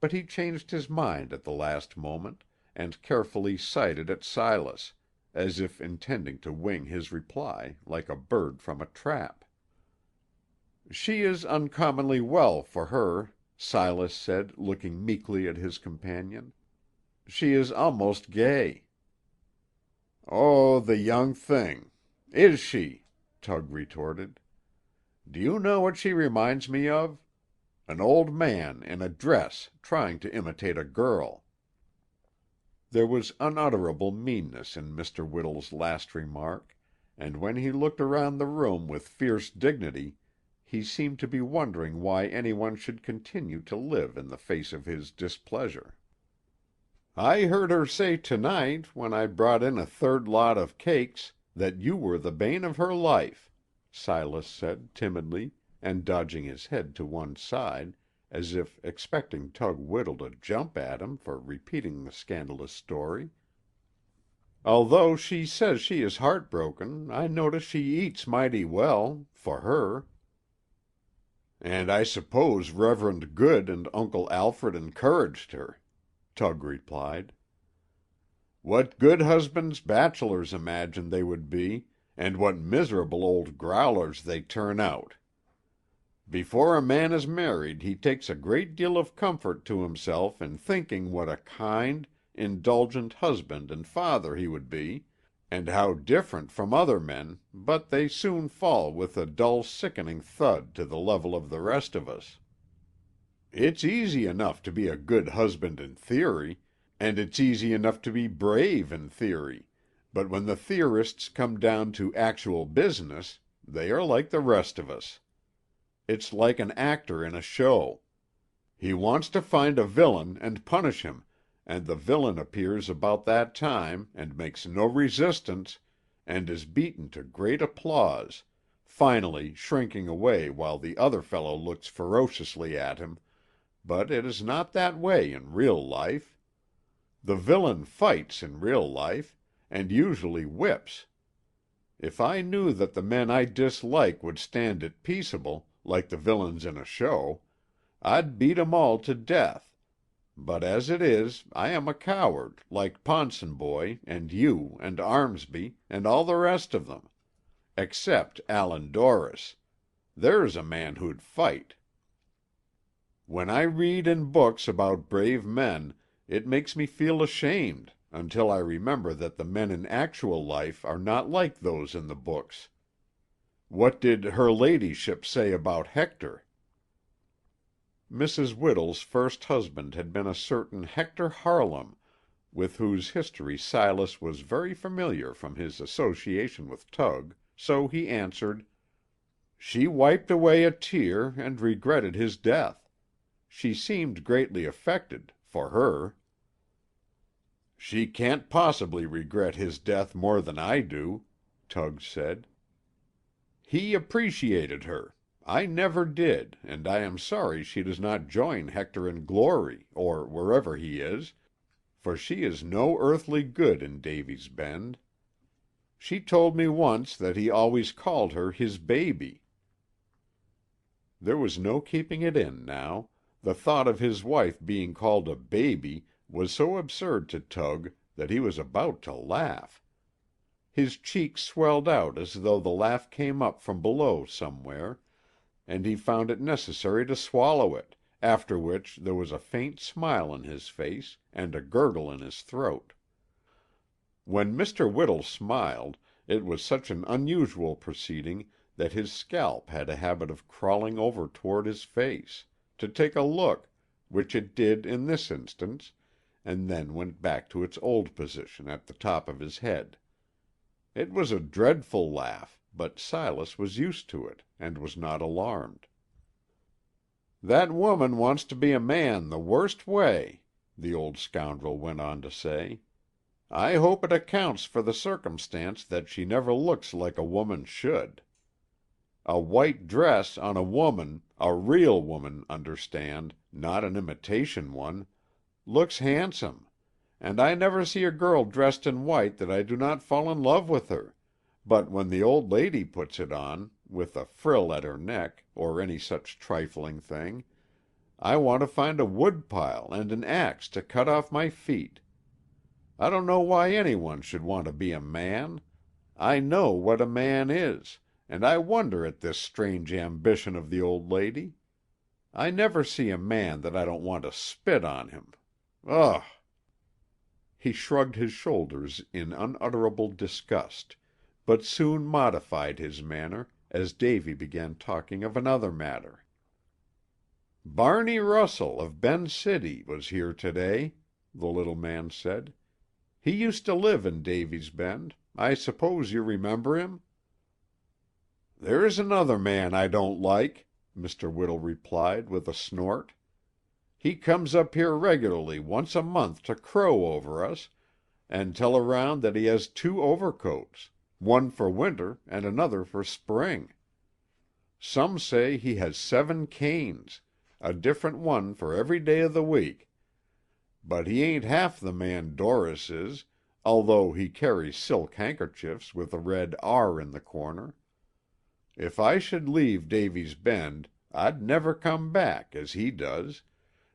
Speaker 1: but he changed his mind at the last moment, and carefully sighted at Silas, as if intending to wing his reply like a bird from a trap. "She is uncommonly well for her," Silas said, looking meekly at his companion. "She is almost gay." "Oh, the young thing! Is she?" Tug retorted. "Do you know what she reminds me of? An old man in a dress, trying to imitate a girl." There was unutterable meanness in Mr. Whittle's last remark, and when he looked around the room with fierce dignity, he seemed to be wondering why anyone should continue to live in the face of his displeasure. "I heard her say to-night, when I brought in a third lot of cakes, that you were the bane of her life," Silas said timidly, and dodging his head to one side, as if expecting Tug Whittle to jump at him for repeating the scandalous story. "Although she says she is heartbroken, I notice she eats mighty well, for her." "And I suppose Reverend Good and Uncle Alfred encouraged her," Tug replied. "What good husbands bachelors imagine they would be, and what miserable old growlers they turn out. Before a man is married he takes a great deal of comfort to himself in thinking what a kind, indulgent husband and father he would be, and how different from other men, but they soon fall with a dull sickening thud to the level of the rest of us. It's easy enough to be a good husband in theory, and it's easy enough to be brave in theory, but when the theorists come down to actual business, they are like the rest of us. It's like an actor in a show. He wants to find a villain and punish him, and the villain appears about that time and makes no resistance, and is beaten to great applause, finally shrinking away while the other fellow looks ferociously at him, but it is not that way in real life. The villain fights in real life, and usually whips. If I knew that the men I dislike would stand it peaceable, like the villains in a show, I'd beat 'em all to death, but as it is, I am a coward, like Ponsonboy, and you, and Armsby, and all the rest of them. Except Allan Dorris. There's a man who'd fight. When I read in books about brave men, it makes me feel ashamed, until I remember that the men in actual life are not like those in the books. What did her ladyship say about Hector?" Mrs. Whittle's first husband had been a certain Hector Harlem, with whose history Silas was very familiar from his association with Tug, so he answered, She wiped away a tear, and regretted his death. She seemed greatly affected, for her." "She can't possibly regret his death more than I do," Tug said. "He appreciated her. I never did, and I am sorry she does not join Hector in glory, or wherever he is, for she is no earthly good in Davy's Bend. She told me once that he always called her his baby." There was no keeping it in now. The thought of his wife being called a baby was so absurd to Tug that he was about to laugh. His cheeks swelled out as though the laugh came up from below somewhere, and he found it necessary to swallow it, after which there was a faint smile on his face and a gurgle in his throat. When Mr. Whittle smiled, it was such an unusual proceeding that his scalp had a habit of crawling over toward his face, to take a look, which it did in this instance, and then went back to its old position at the top of his head. It was a dreadful laugh, but Silas was used to it, and was not alarmed. "That woman wants to be a man the worst way," the old scoundrel went on to say. "I hope it accounts for the circumstance that she never looks like a woman should. A white dress on a woman, a real woman, understand, not an imitation one, looks handsome, and I never see a girl dressed in white that I do not fall in love with her, but when the old lady puts it on, with a frill at her neck, or any such trifling thing, I want to find a woodpile and an axe to cut off my feet. I don't know why anyone should want to be a man. I know what a man is, and I wonder at this strange ambition of the old lady. I never see a man that I don't want to spit on him. Ugh!" He shrugged his shoulders in unutterable disgust, but soon modified his manner, as Davy began talking of another matter. "Barney Russell, of Bend City, was here to-day," the little man said. "He used to live in Davy's Bend. I suppose you remember him?" "There's another man I don't like," Mr. Whittle replied, with a snort. "He comes up here regularly once a month to crow over us, and tell around that he has 2 overcoats, one for winter and another for spring. Some say he has 7 canes, a different one for every day of the week. But he ain't half the man Dorris is, although he carries silk handkerchiefs with a red R in the corner. If I should leave Davy's Bend, I'd never come back, as he does,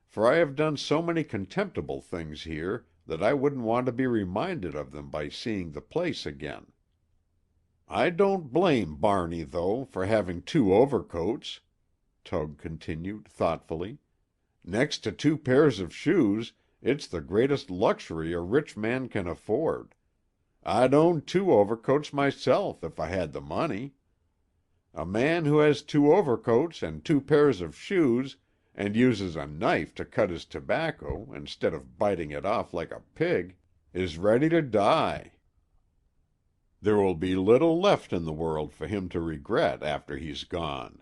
Speaker 1: for I have done so many contemptible things here that I wouldn't want to be reminded of them by seeing the place again. I don't blame Barney, though, for having 2 overcoats," Tug continued thoughtfully. "Next to 2 pairs of shoes, it's the greatest luxury a rich man can afford. I'd own 2 overcoats myself, if I had the money. A man who has 2 overcoats and 2 pairs of shoes, and uses a knife to cut his tobacco, instead of biting it off like a pig, is ready to die. There will be little left in the world for him to regret after he's gone.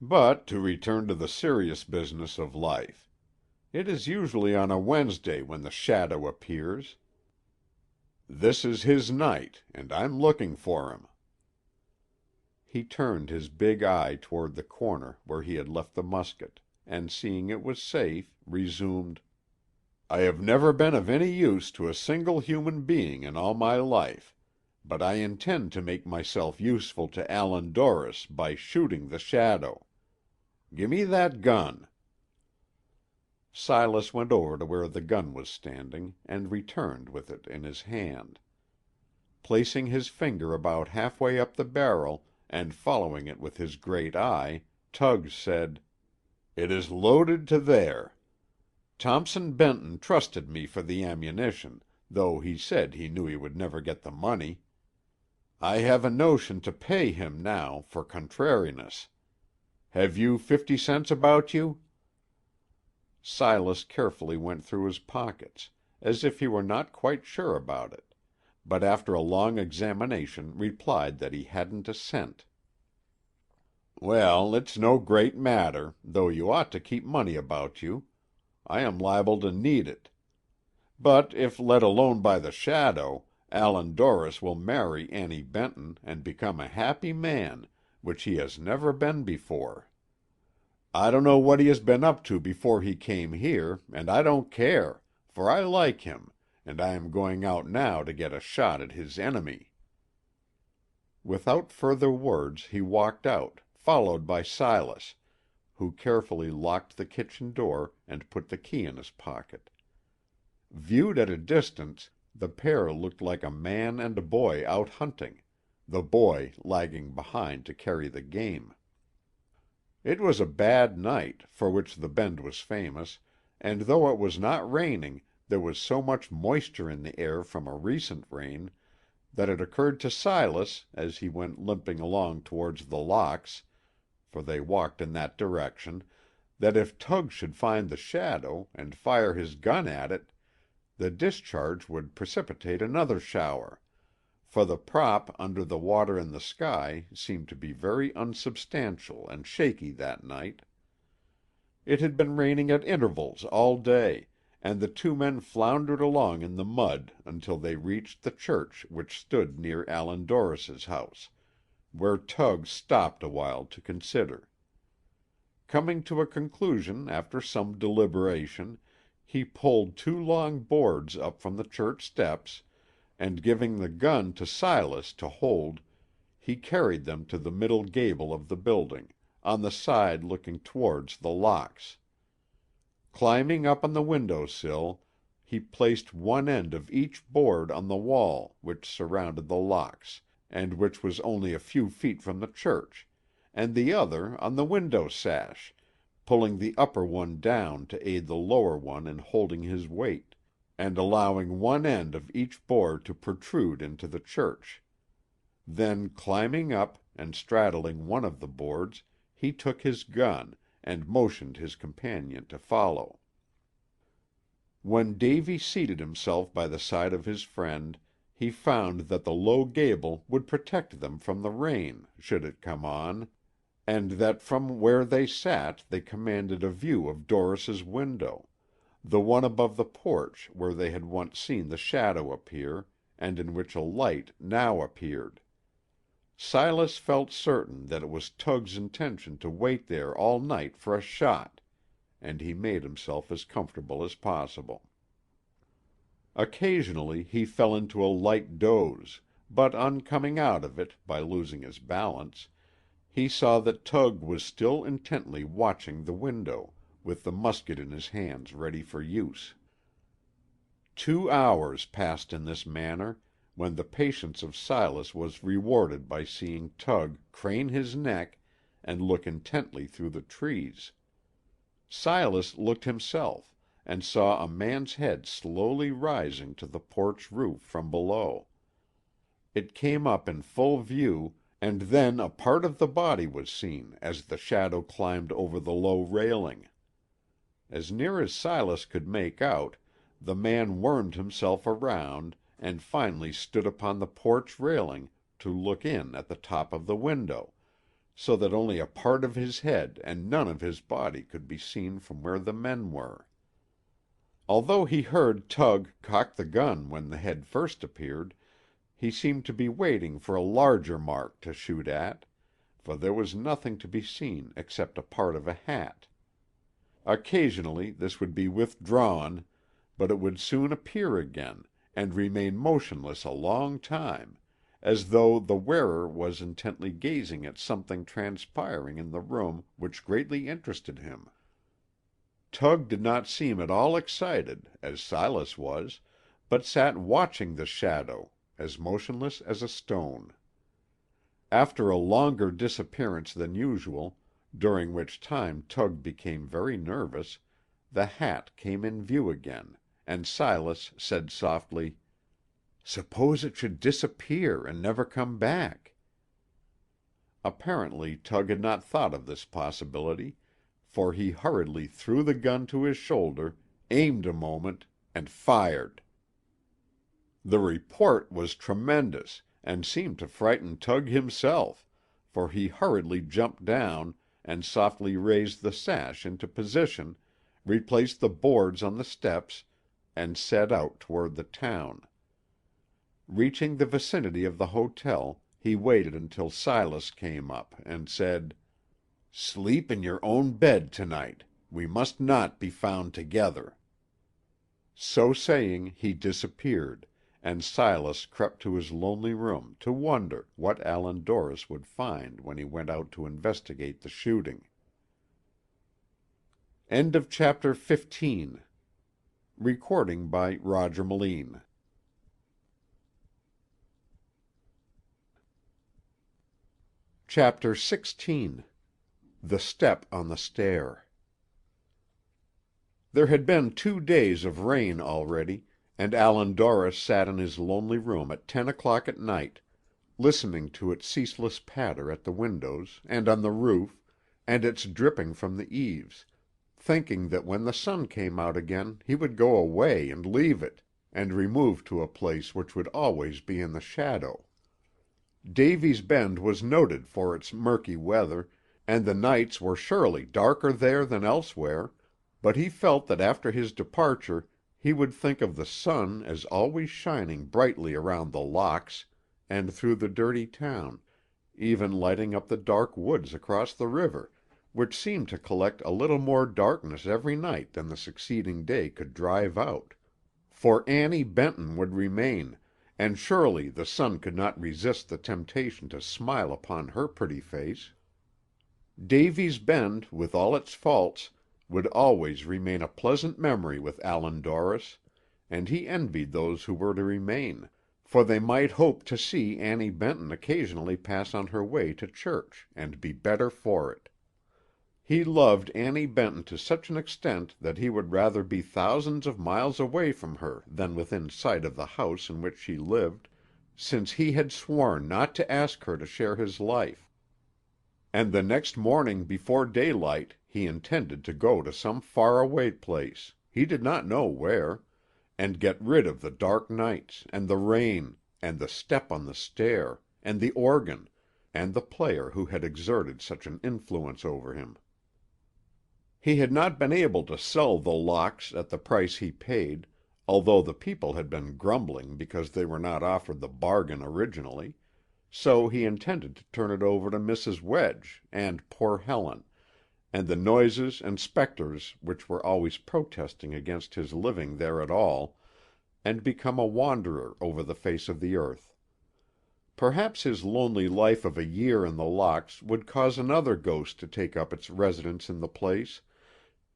Speaker 1: But to return to the serious business of life. It is usually on a Wednesday when the shadow appears. This is his night, and I'm looking for him." He turned his big eye toward the corner where he had left the musket, and seeing it was safe, resumed, "I have never been of any use to a single human being in all my life, but I intend to make myself useful to Allan Dorris by shooting the shadow. Give me that gun." Silas went over to where the gun was standing, and returned with it in his hand. Placing his finger about halfway up the barrel, and following it with his great eye, Tug said, "It is loaded to there. Thompson Benton trusted me for the ammunition, though he said he knew he would never get the money. I have a notion to pay him now for contrariness. Have you 50 cents about you?" Silas carefully went through his pockets, as if he were not quite sure about it, but after a long examination replied that he hadn't a cent. "Well, it's no great matter, though you ought to keep money about you. I am liable to need it. But if let alone by the shadow, Allan Dorris will marry Annie Benton and become a happy man, which he has never been before. I don't know what he has been up to before he came here, and I don't care, for I like him, and I am going out now to get a shot at his enemy." Without further words he walked out, followed by Silas, who carefully locked the kitchen door and put the key in his pocket. Viewed at a distance, the pair looked like a man and a boy out hunting, the boy lagging behind to carry the game. It was a bad night, for which the Bend was famous, and though it was not raining, there was so much moisture in the air from a recent rain, that it occurred to Silas, as he went limping along towards the locks, for they walked in that direction, that if Tug should find the shadow, and fire his gun at it, the discharge would precipitate another shower, for the prop under the water in the sky seemed to be very unsubstantial and shaky that night. It had been raining at intervals all day, and the two men floundered along in the mud until they reached the church which stood near Allan Dorris's house, where Tug stopped awhile to consider. Coming to a conclusion after some deliberation, he pulled two long boards up from the church steps, and giving the gun to Silas to hold, he carried them to the middle gable of the building, on the side looking towards the locks. Climbing up on the window-sill, he placed one end of each board on the wall which surrounded the locks, and which was only a few feet from the church, and the other on the window-sash, pulling the upper one down to aid the lower one in holding his weight, and allowing one end of each board to protrude into the church. Then climbing up, and straddling one of the boards, he took his gun, and motioned his companion to follow. When Davy seated himself by the side of his friend, he found that the low gable would protect them from the rain, should it come on, and that from where they sat they commanded a view of Dorris's window, the one above the porch where they had once seen the shadow appear, and in which a light now appeared. Silas felt certain that it was Tug's intention to wait there all night for a shot, and he made himself as comfortable as possible. Occasionally he fell into a light doze, but on coming out of it, by losing his balance, he saw that Tug was still intently watching the window, with the musket in his hands ready for use. 2 hours passed in this manner, when the patience of Silas was rewarded by seeing Tug crane his neck and look intently through the trees. Silas looked himself, and saw a man's head slowly rising to the porch roof from below. It came up in full view, and then a part of the body was seen as the shadow climbed over the low railing. As near as Silas could make out, the man wormed himself around, and finally stood upon the porch railing to look in at the top of the window, so that only a part of his head and none of his body could be seen from where the men were. Although he heard Tug cock the gun when the head first appeared, he seemed to be waiting for a larger mark to shoot at, for there was nothing to be seen except a part of a hat. Occasionally this would be withdrawn, but it would soon appear again, and remain motionless a long time, as though the wearer was intently gazing at something transpiring in the room which greatly interested him. Tug did not seem at all excited, as Silas was, but sat watching the shadow, as motionless as a stone. After a longer disappearance than usual, during which time Tug became very nervous, the hat came in view again, and Silas said softly, "Suppose it should disappear and never come back?" Apparently Tug had not thought of this possibility, for he hurriedly threw the gun to his shoulder, aimed a moment, and fired. The report was tremendous, and seemed to frighten Tug himself, for he hurriedly jumped down and softly raised the sash into position, replaced the boards on the steps, and set out toward the town. Reaching the vicinity of the hotel, he waited until Silas came up, and said, "Sleep in your own bed tonight. We must not be found together." So saying, he disappeared, and Silas crept to his lonely room to wonder what Allan Dorris would find when he went out to investigate the shooting. End of chapter 15. Recording by Roger Melin. Chapter 16. The Step on the Stair. There had been 2 days of rain already, and Allan Dorris sat in his lonely room at 10 o'clock at night, listening to its ceaseless patter at the windows and on the roof, and its dripping from the eaves, thinking that when the sun came out again he would go away and leave it, and remove to a place which would always be in the shadow. Davy's Bend was noted for its murky weather, and the nights were surely darker there than elsewhere, but he felt that after his departure he would think of the sun as always shining brightly around the locks and through the dirty town, even lighting up the dark woods across the river, which seemed to collect a little more darkness every night than the succeeding day could drive out. For Annie Benton would remain, and surely the sun could not resist the temptation to smile upon her pretty face. Davy's Bend, with all its faults, would always remain a pleasant memory with Allan Dorris, and he envied those who were to remain, for they might hope to see Annie Benton occasionally pass on her way to church, and be better for it. He loved Annie Benton to such an extent that he would rather be thousands of miles away from her than within sight of the house in which she lived, since he had sworn not to ask her to share his life. And the next morning before daylight he intended to go to some far-away place, he did not know where, and get rid of the dark nights, and the rain, and the step on the stair, and the organ, and the player who had exerted such an influence over him. He had not been able to sell The Locks at the price he paid, although the people had been grumbling because they were not offered the bargain originally, so he intended to turn it over to Mrs. Wedge and poor Helen, and the noises and spectres which were always protesting against his living there at all, and become a wanderer over the face of the earth. Perhaps his lonely life of a year in The Locks would cause another ghost to take up its residence in the place,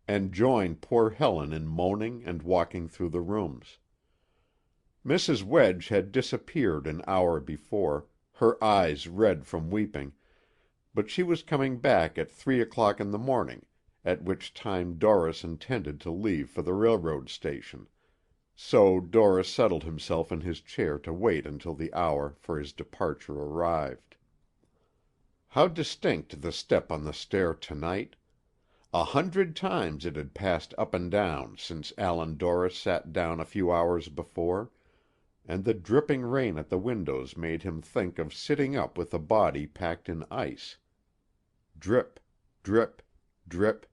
Speaker 1: and join poor Helen in moaning and walking through the rooms. Mrs. Wedge had disappeared an hour before, her eyes red from weeping, but she was coming back at 3 o'clock in the morning, at which time Dorris intended to leave for the railroad station, so Dorris settled himself in his chair to wait until the hour for his departure arrived. How distinct the step on the stair to-night! 100 times it had passed up and down since Allan Dorris sat down a few hours before, and the dripping rain at the windows made him think of sitting up with a body packed in ice. Drip, drip, drip,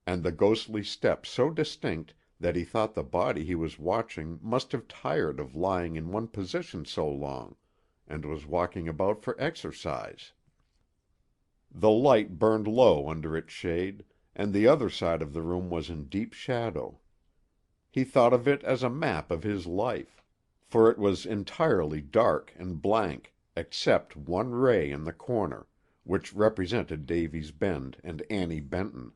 Speaker 1: and the ghostly step so distinct that he thought the body he was watching must have tired of lying in one position so long, and was walking about for exercise. The light burned low under its shade, and the other side of the room was in deep shadow. He thought of it as a map of his life, for it was entirely dark and blank, except one ray in the corner, which represented Davy's Bend and Annie Benton.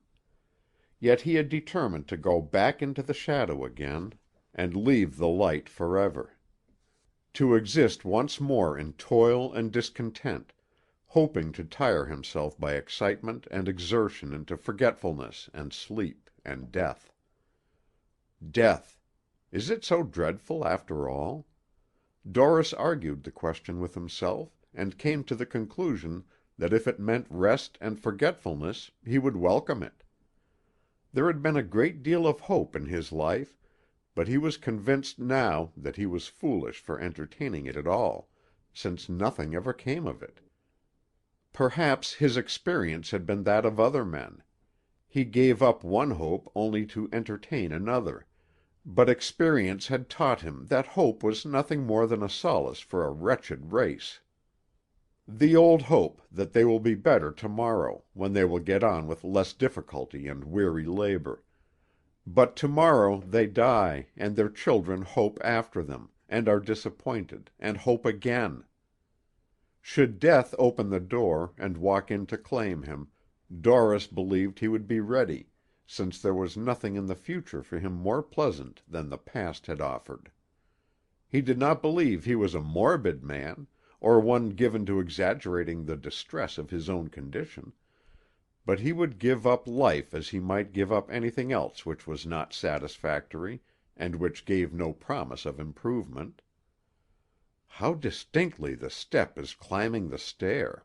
Speaker 1: Yet he had determined to go back into the shadow again, and leave the light forever. To exist once more in toil and discontent, hoping to tire himself by excitement and exertion into forgetfulness and sleep and death. Death! Is it so dreadful, after all? Dorris argued the question with himself, and came to the conclusion that if it meant rest and forgetfulness, he would welcome it. There had been a great deal of hope in his life, but he was convinced now that he was foolish for entertaining it at all, since nothing ever came of it. Perhaps his experience had been that of other men. He gave up one hope only to entertain another, but experience had taught him that hope was nothing more than a solace for a wretched race. The old hope that they will be better tomorrow, when they will get on with less difficulty and weary labor. But tomorrow they die, and their children hope after them, and are disappointed, and hope again. Should death open the door, and walk in to claim him, Dorris believed he would be ready, since there was nothing in the future for him more pleasant than the past had offered. He did not believe he was a morbid man, or one given to exaggerating the distress of his own condition, but he would give up life as he might give up anything else which was not satisfactory, and which gave no promise of improvement. How distinctly the step is climbing the stair!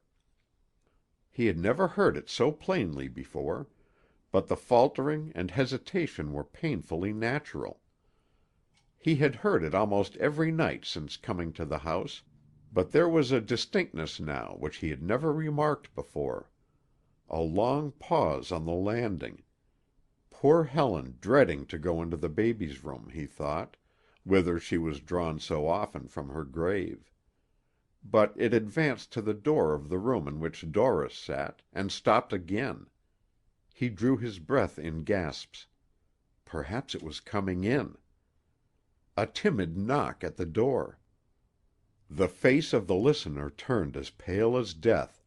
Speaker 1: He had never heard it so plainly before, but the faltering and hesitation were painfully natural. He had heard it almost every night since coming to the house, but there was a distinctness now which he had never remarked before. A long pause on the landing. Poor Helen dreading to go into the baby's room, he thought, whither she was drawn so often from her grave. But it advanced to the door of the room in which Dorris sat, and stopped again. He drew his breath in gasps. Perhaps it was coming in. A timid knock at the door. The face of the listener turned as pale as death,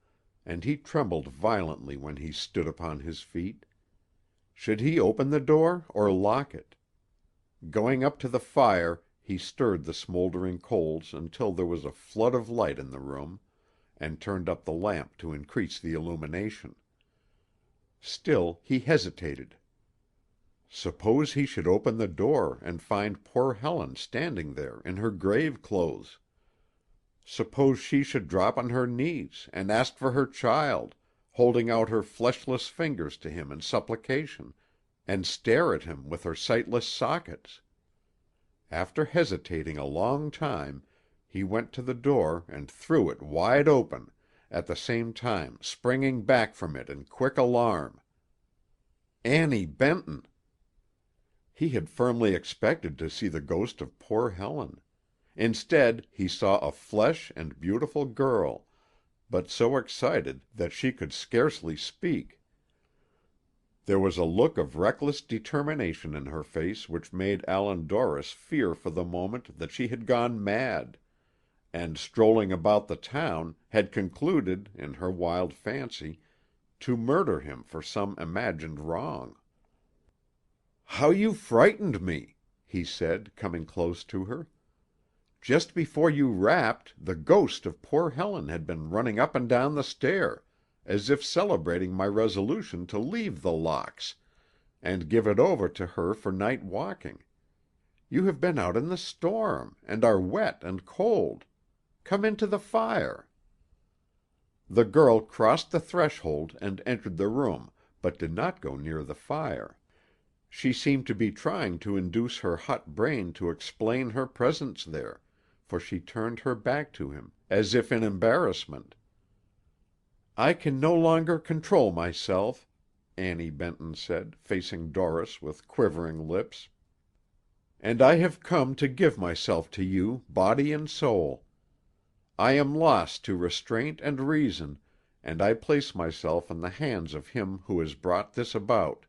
Speaker 1: and he trembled violently when he stood upon his feet. Should he open the door or lock it? Going up to the fire, he stirred the smoldering coals until there was a flood of light in the room, and turned up the lamp to increase the illumination. Still he hesitated. Suppose he should open the door and find poor Helen standing there in her grave clothes? Suppose she should drop on her knees and ask for her child, holding out her fleshless fingers to him in supplication, and stare at him with her sightless sockets? After hesitating a long time, he went to the door and threw it wide open, at the same time springing back from it in quick alarm. Annie Benton! He had firmly expected to see the ghost of poor Helen. Instead, he saw a fresh and beautiful girl, but so excited that she could scarcely speak. There was a look of reckless determination in her face which made Allan Dorris fear for the moment that she had gone mad, and, strolling about the town, had concluded, in her wild fancy, to murder him for some imagined wrong. "How you frightened me!" he said, coming close to her. "Just before you rapped, the ghost of poor Helen had been running up and down the stair, as if celebrating my resolution to leave The Locks, and give it over to her for night walking. You have been out in the storm, and are wet and cold. Come into the fire." The girl crossed the threshold and entered the room, but did not go near the fire. She seemed to be trying to induce her hot brain to explain her presence there, for she turned her back to him, as if in embarrassment. "I can no longer control myself," Annie Benton said, facing Dorris with quivering lips. "And I have come to give myself to you, body and soul. I am lost to restraint and reason, and I place myself in the hands of him who has brought this about,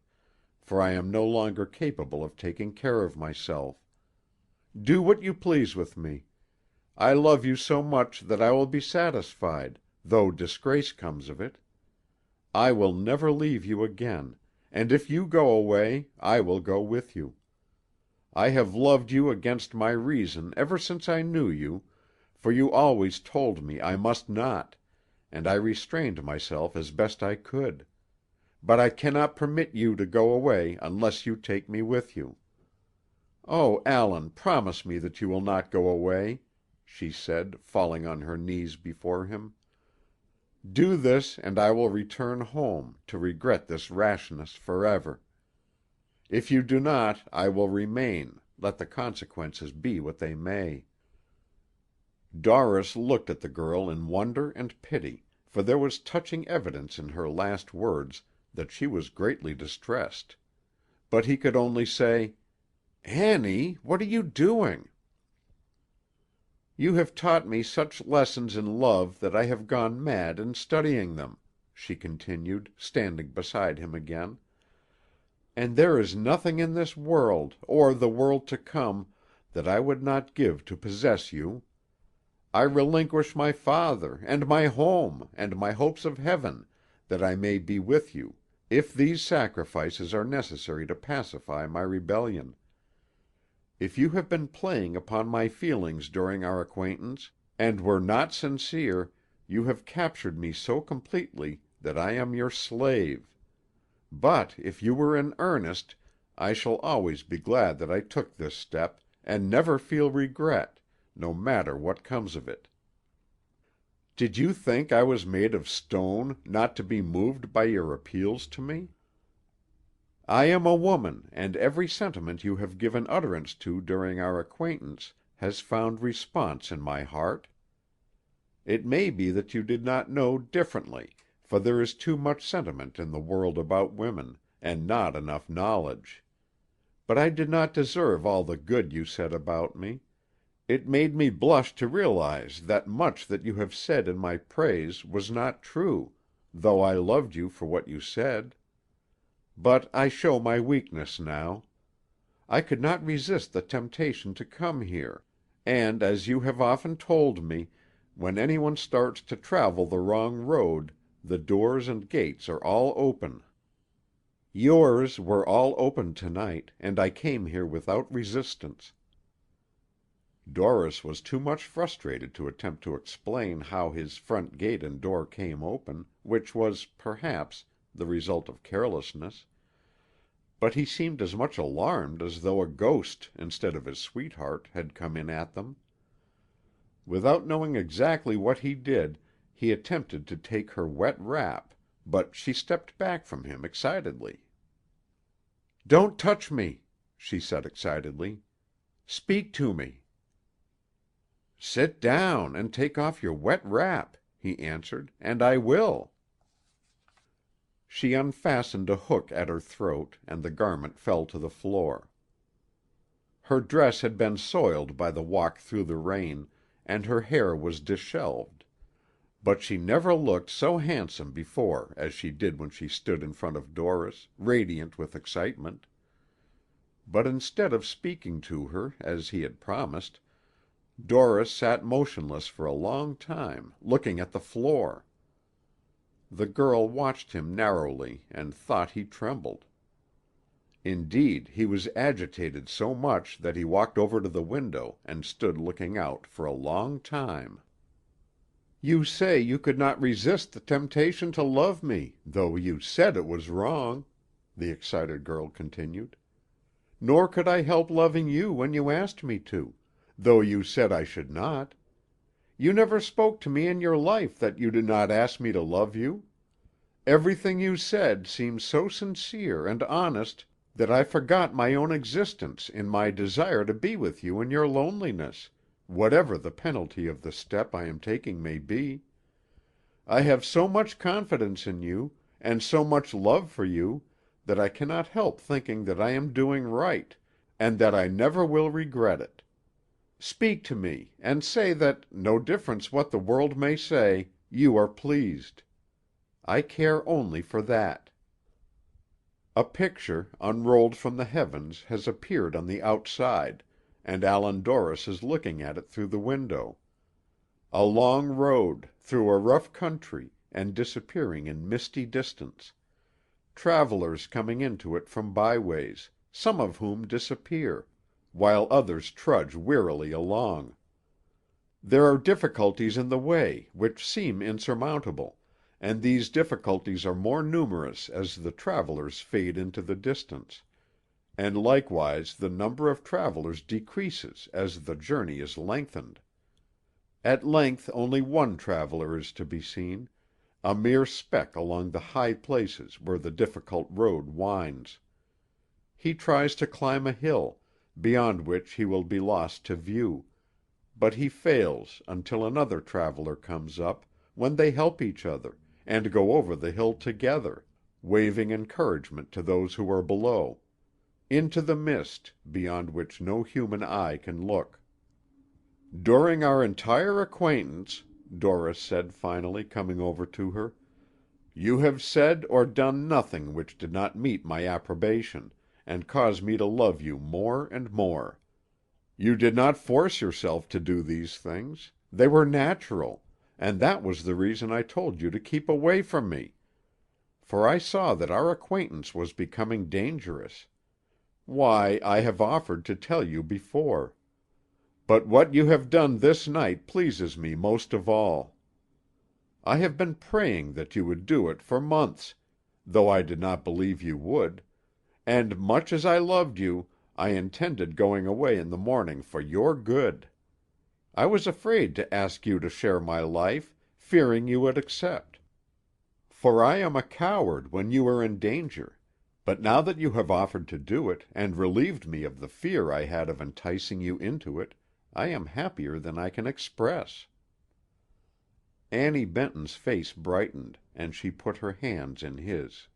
Speaker 1: for I am no longer capable of taking care of myself. Do what you please with me. I love you so much that I will be satisfied, though disgrace comes of it. I will never leave you again, and if you go away, I will go with you. I have loved you against my reason ever since I knew you, for you always told me I must not, and I restrained myself as best I could. But I cannot permit you to go away unless you take me with you. Oh, Allan, promise me that you will not go away," she said, falling on her knees before him. "Do this, and I will return home, to regret this rashness forever. If you do not, I will remain, let the consequences be what they may." Dorris looked at the girl in wonder and pity, for there was touching evidence in her last words that she was greatly distressed. But he could only say, "Annie, what are you doing?" "You have taught me such lessons in love that I have gone mad in studying them," she continued, standing beside him again. "And there is nothing in this world, or the world to come, that I would not give to possess you. I relinquish my father, and my home, and my hopes of heaven, that I may be with you, if these sacrifices are necessary to pacify my rebellion. If you have been playing upon my feelings during our acquaintance, and were not sincere, you have captured me so completely that I am your slave. But if you were in earnest, I shall always be glad that I took this step, and never feel regret, no matter what comes of it. Did you think I was made of stone, not to be moved by your appeals to me? I am a woman, and every sentiment you have given utterance to during our acquaintance has found response in my heart. It may be that you did not know differently, for there is too much sentiment in the world about women, and not enough knowledge. But I did not deserve all the good you said about me. It made me blush to realize that much that you have said in my praise was not true, though I loved you for what you said. But I show my weakness now. I could not resist the temptation to come here, and, as you have often told me, when anyone starts to travel the wrong road, the doors and gates are all open. Yours were all open tonight, and I came here without resistance." Doris was too much frustrated to attempt to explain how his front gate and door came open, which was, perhaps, the result of carelessness. But he seemed as much alarmed as though a ghost, instead of his sweetheart, had come in at them. Without knowing exactly what he did, he attempted to take her wet wrap, but she stepped back from him excitedly. "Don't touch me," she said excitedly. "Speak to me." "Sit down and take off your wet wrap," he answered, "and I will." She unfastened a hook at her throat, and the garment fell to the floor. Her dress had been soiled by the walk through the rain, and her hair was disheveled, but she never looked so handsome before as she did when she stood in front of Doris, radiant with excitement. But instead of speaking to her, as he had promised, Doris sat motionless for a long time, looking at the floor. The girl watched him narrowly and thought he trembled. Indeed, he was agitated so much that he walked over to the window and stood looking out for a long time. "You say you could not resist the temptation to love me, though you said it was wrong," the excited girl continued. "Nor could I help loving you when you asked me to, though you said I should not. You never spoke to me in your life that you did not ask me to love you. Everything you said seemed so sincere and honest that I forgot my own existence in my desire to be with you in your loneliness, whatever the penalty of the step I am taking may be. I have so much confidence in you, and so much love for you, that I cannot help thinking that I am doing right, and that I never will regret it. Speak to me, and say that, no difference what the world may say, you are pleased. I care only for that." A picture, unrolled from the heavens, has appeared on the outside, and Allan Dorris is looking at it through the window. A long road, through a rough country, and disappearing in misty distance. Travelers coming into it from byways, some of whom disappear, while others trudge wearily along. There are difficulties in the way which seem insurmountable, and these difficulties are more numerous as the travelers fade into the distance, and likewise the number of travelers decreases as the journey is lengthened. At length only one traveler is to be seen, a mere speck along the high places where the difficult road winds. He tries to climb a hill, beyond which he will be lost to view, but he fails until another traveler comes up, when they help each other, and go over the hill together, waving encouragement to those who are below, into the mist, beyond which no human eye can look. "During our entire acquaintance," Doris said finally, coming over to her, "you have said or done nothing which did not meet my approbation, and cause me to love you more and more. You did not force yourself to do these things. They were natural, and that was the reason I told you to keep away from me. For I saw that our acquaintance was becoming dangerous. Why, I have offered to tell you before. But what you have done this night pleases me most of all. I have been praying that you would do it for months, though I did not believe you would, and much as I loved you, I intended going away in the morning for your good. I was afraid to ask you to share my life, fearing you would accept. For I am a coward when you are in danger, but now that you have offered to do it, and relieved me of the fear I had of enticing you into it, I am happier than I can express." Annie Benton's face brightened, and she put her hands in his.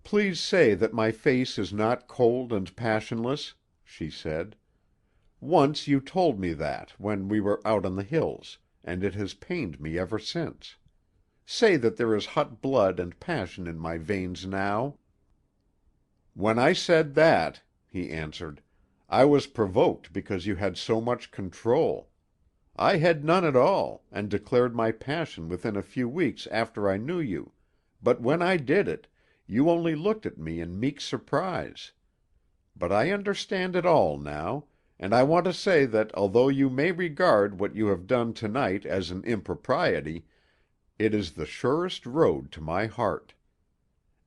Speaker 1: "Please say that my face is not cold and passionless," she said. "Once you told me that, when we were out on the hills, and it has pained me ever since. Say that there is hot blood and passion in my veins now." "When I said that," he answered, "I was provoked because you had so much control. I had none at all, and declared my passion within a few weeks after I knew you, but when I did it, you only looked at me in meek surprise. But I understand it all now, and I want to say that although you may regard what you have done to-night as an impropriety, it is the surest road to my heart.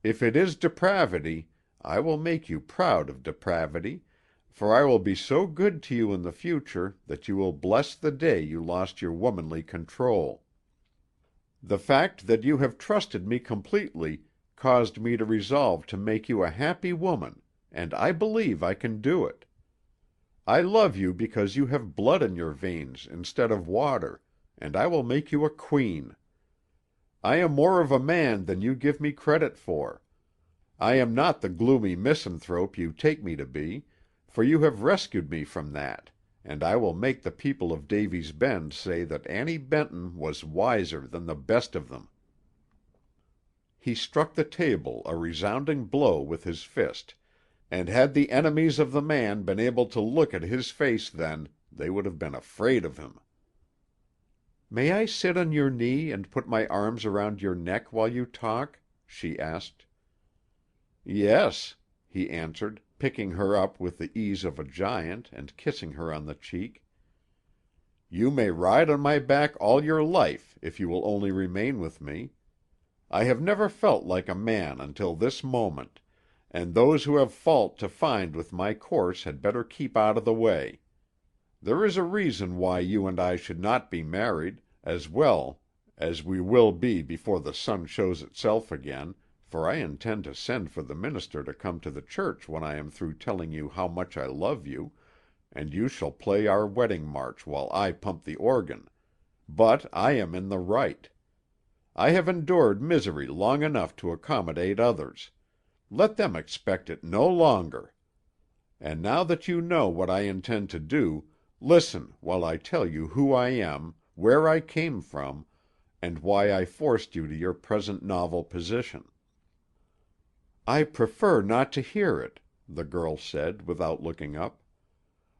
Speaker 1: If it is depravity, I will make you proud of depravity, for I will be so good to you in the future that you will bless the day you lost your womanly control. The fact that you have trusted me completely caused me to resolve to make you a happy woman, and I believe I can do it. I love you because you have blood in your veins instead of water, and I will make you a queen. I am more of a man than you give me credit for. I am not the gloomy misanthrope you take me to be, for you have rescued me from that, and I will make the people of Davy's Bend say that Annie Benton was wiser than the best of them." He struck the table a resounding blow with his fist, and had the enemies of the man been able to look at his face then, they would have been afraid of him. "May I sit on your knee and put my arms around your neck while you talk?" she asked. "Yes," he answered, picking her up with the ease of a giant and kissing her on the cheek. "You may ride on my back all your life, if you will only remain with me. I have never felt like a man until this moment, and those who have fault to find with my course had better keep out of the way. There is a reason why you and I should not be married, as well as we will be before the sun shows itself again, for I intend to send for the minister to come to the church when I am through telling you how much I love you, and you shall play our wedding march while I pump the organ. But I am in the right. I have endured misery long enough to accommodate others. Let them expect it no longer. And now that you know what I intend to do, listen while I tell you who I am, where I came from, and why I forced you to your present novel position." "I prefer not to hear it," the girl said, without looking up.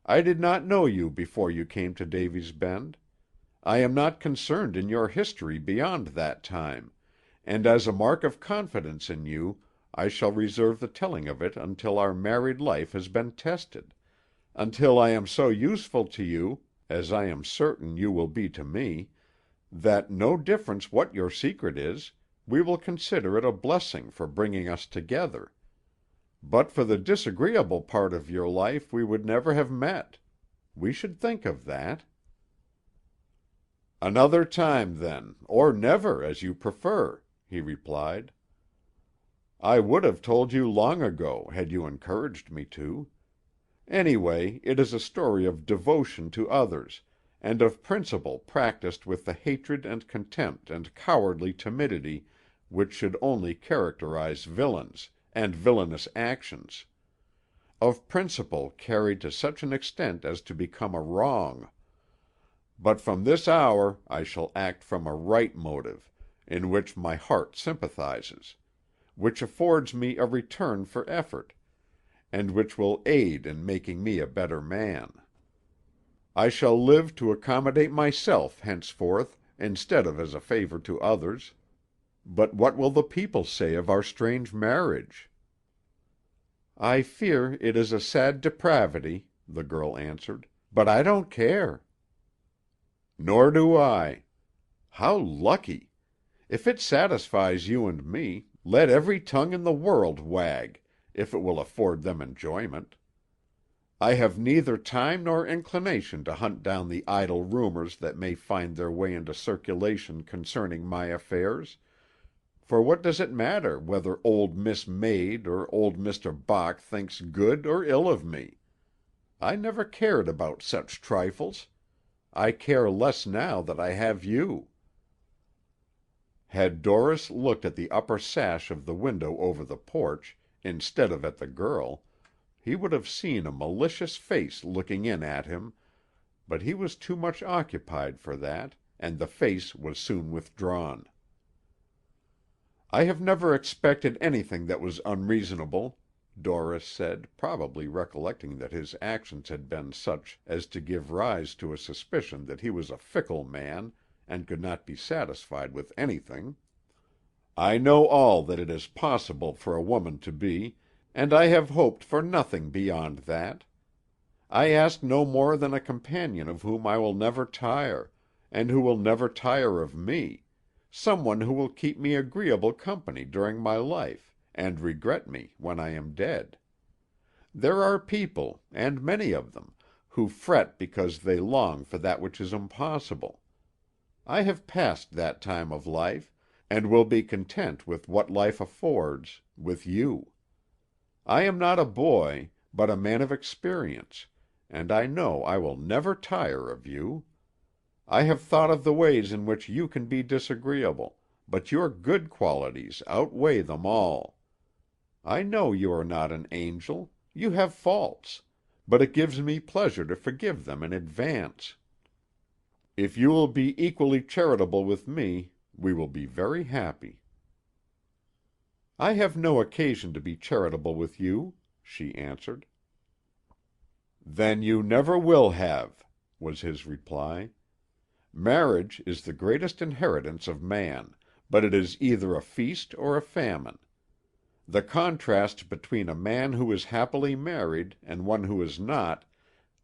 Speaker 1: "I did not know you before you came to Davy's Bend. I am not concerned in your history beyond that time, and as a mark of confidence in you I shall reserve the telling of it until our married life has been tested, until I am so useful to you, as I am certain you will be to me, that, no difference what your secret is, we will consider it a blessing for bringing us together. But for the disagreeable part of your life we would never have met. We should think of that." "Another time, then, or never, as you prefer," he replied. "I would have told you long ago, had you encouraged me to. Anyway, it is a story of devotion to others, and of principle practiced with the hatred and contempt and cowardly timidity which should only characterize villains, and villainous actions; of principle carried to such an extent as to become a wrong. But from this hour I shall act from a right motive, in which my heart sympathizes, which affords me a return for effort, and which will aid in making me a better man. I shall live to accommodate myself henceforth, instead of as a favor to others. But what will the people say of our strange marriage?" "I fear it is a sad depravity," the girl answered, "but I don't care." "Nor do I. How lucky! If it satisfies you and me, let every tongue in the world wag, if it will afford them enjoyment. I have neither time nor inclination to hunt down the idle rumors that may find their way into circulation concerning my affairs, for what does it matter whether old Miss Maid or old Mr. Bach thinks good or ill of me? I never cared about such trifles. I care less now that I have you." Had Dorris looked at the upper sash of the window over the porch, instead of at the girl, he would have seen a malicious face looking in at him, but he was too much occupied for that, and the face was soon withdrawn. "I have never expected anything that was unreasonable," Dorris said, probably recollecting that his actions had been such as to give rise to a suspicion that he was a fickle man, and could not be satisfied with anything. "I know all that it is possible for a woman to be, and I have hoped for nothing beyond that. I ask no more than a companion of whom I will never tire, and who will never tire of me, some one who will keep me agreeable company during my life, and regret me when I am dead. There are people, and many of them, who fret because they long for that which is impossible. I have passed that time of life, and will be content with what life affords, with you. I am not a boy, but a man of experience, and I know I will never tire of you. I have thought of the ways in which you can be disagreeable, but your good qualities outweigh them all. I know you are not an angel; you have faults, but it gives me pleasure to forgive them in advance. If you will be equally charitable with me, we will be very happy." "I have no occasion to be charitable with you," she answered. "Then you never will have," was his reply. "Marriage is the greatest inheritance of man, but it is either a feast or a famine. The contrast between a man who is happily married and one who is not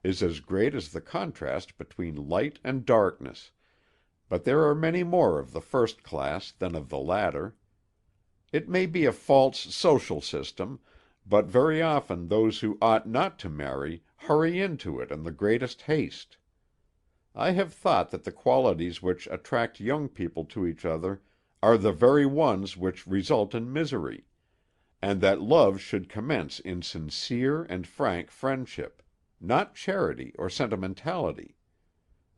Speaker 1: is as great as the contrast between light and darkness, but there are many more of the first class than of the latter. It may be a false social system, but very often those who ought not to marry hurry into it in the greatest haste. I have thought that the qualities which attract young people to each other are the very ones which result in misery, and that love should commence in sincere and frank friendship, not charity or sentimentality.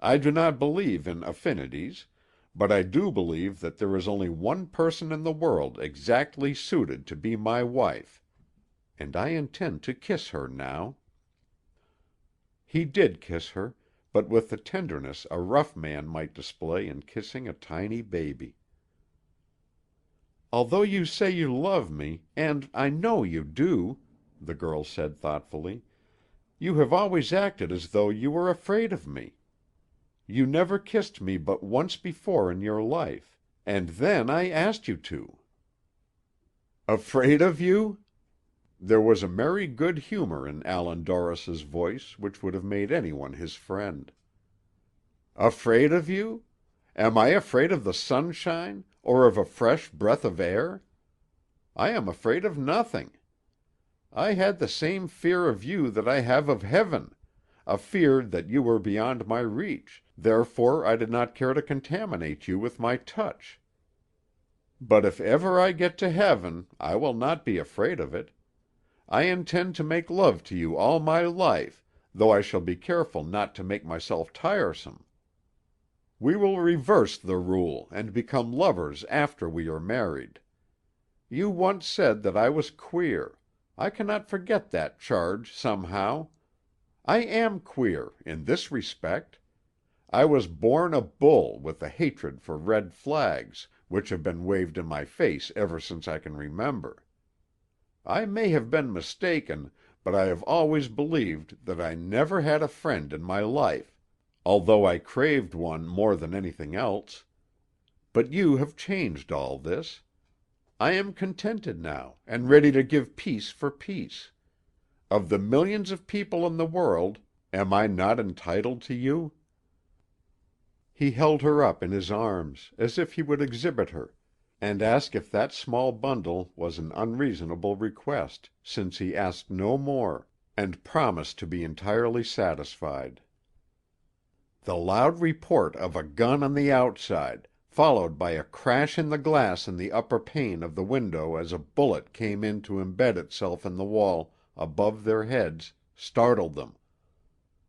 Speaker 1: I do not believe in affinities, but I do believe that there is only one person in the world exactly suited to be my wife, and I intend to kiss her now." He did kiss her, but with the tenderness a rough man might display in kissing a tiny baby. "Although you say you love me, and I know you do," the girl said thoughtfully, "you have always acted as though you were afraid of me. You never kissed me but once before in your life, and then I asked you to." "Afraid of you?" There was a merry good humor in Allan Dorris's voice which would have made anyone his friend. "Afraid of you? Am I afraid of the sunshine, or of a fresh breath of air? I am afraid of nothing. I had the same fear of you that I have of heaven, a fear that you were beyond my reach, therefore I did not care to contaminate you with my touch. But if ever I get to heaven, I will not be afraid of it. I intend to make love to you all my life, though I shall be careful not to make myself tiresome. We will reverse the rule, and become lovers after we are married. You once said that I was queer. I cannot forget that charge, somehow. I am queer, in this respect. I was born a bull with a hatred for red flags, which have been waved in my face ever since I can remember. I may have been mistaken, but I have always believed that I never had a friend in my life, although I craved one more than anything else. But you have changed all this. I am contented now, and ready to give peace for peace. Of the millions of people in the world, am I not entitled to you?" He held her up in his arms, as if he would exhibit her, and ask if that small bundle was an unreasonable request, since he asked no more, and promised to be entirely satisfied. The loud report of a gun on the outside, followed by a crash in the glass in the upper pane of the window as a bullet came in to embed itself in the wall above their heads, startled them.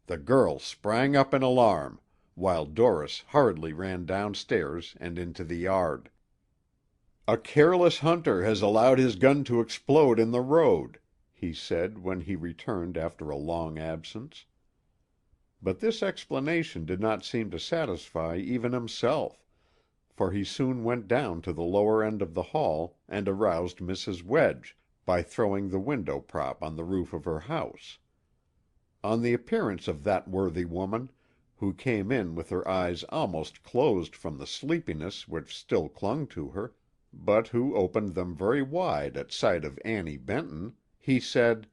Speaker 1: The girl sprang up in alarm, while Doris hurriedly ran downstairs and into the yard. "A careless hunter has allowed his gun to explode in the road," he said when he returned after a long absence. But this explanation did not seem to satisfy even himself, for he soon went down to the lower end of the hall and aroused Mrs. Wedge by throwing the window prop on the roof of her house. On the appearance of that worthy woman, who came in with her eyes almost closed from the sleepiness which still clung to her, but who opened them very wide at sight of Annie Benton, he said,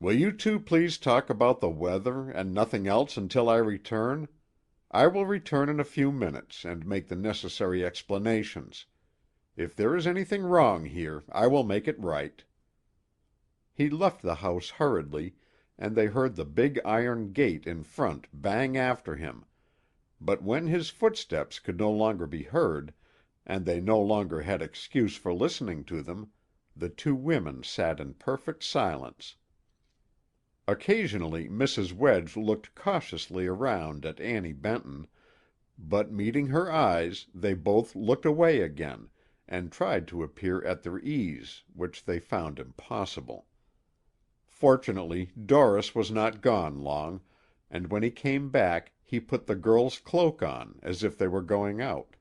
Speaker 1: "Will you two please talk about the weather and nothing else until I return? I will return in a few minutes and make the necessary explanations. If there is anything wrong here, I will make it right." He left the house hurriedly, and they heard the big iron gate in front bang after him, but when his footsteps could no longer be heard, and they no longer had excuse for listening to them, the two women sat in perfect silence. Occasionally Mrs. Wedge looked cautiously around at Annie Benton, but meeting her eyes, they both looked away again, and tried to appear at their ease, which they found impossible. Fortunately, Doris was not gone long, and when he came back he put the girl's cloak on, as if they were going out.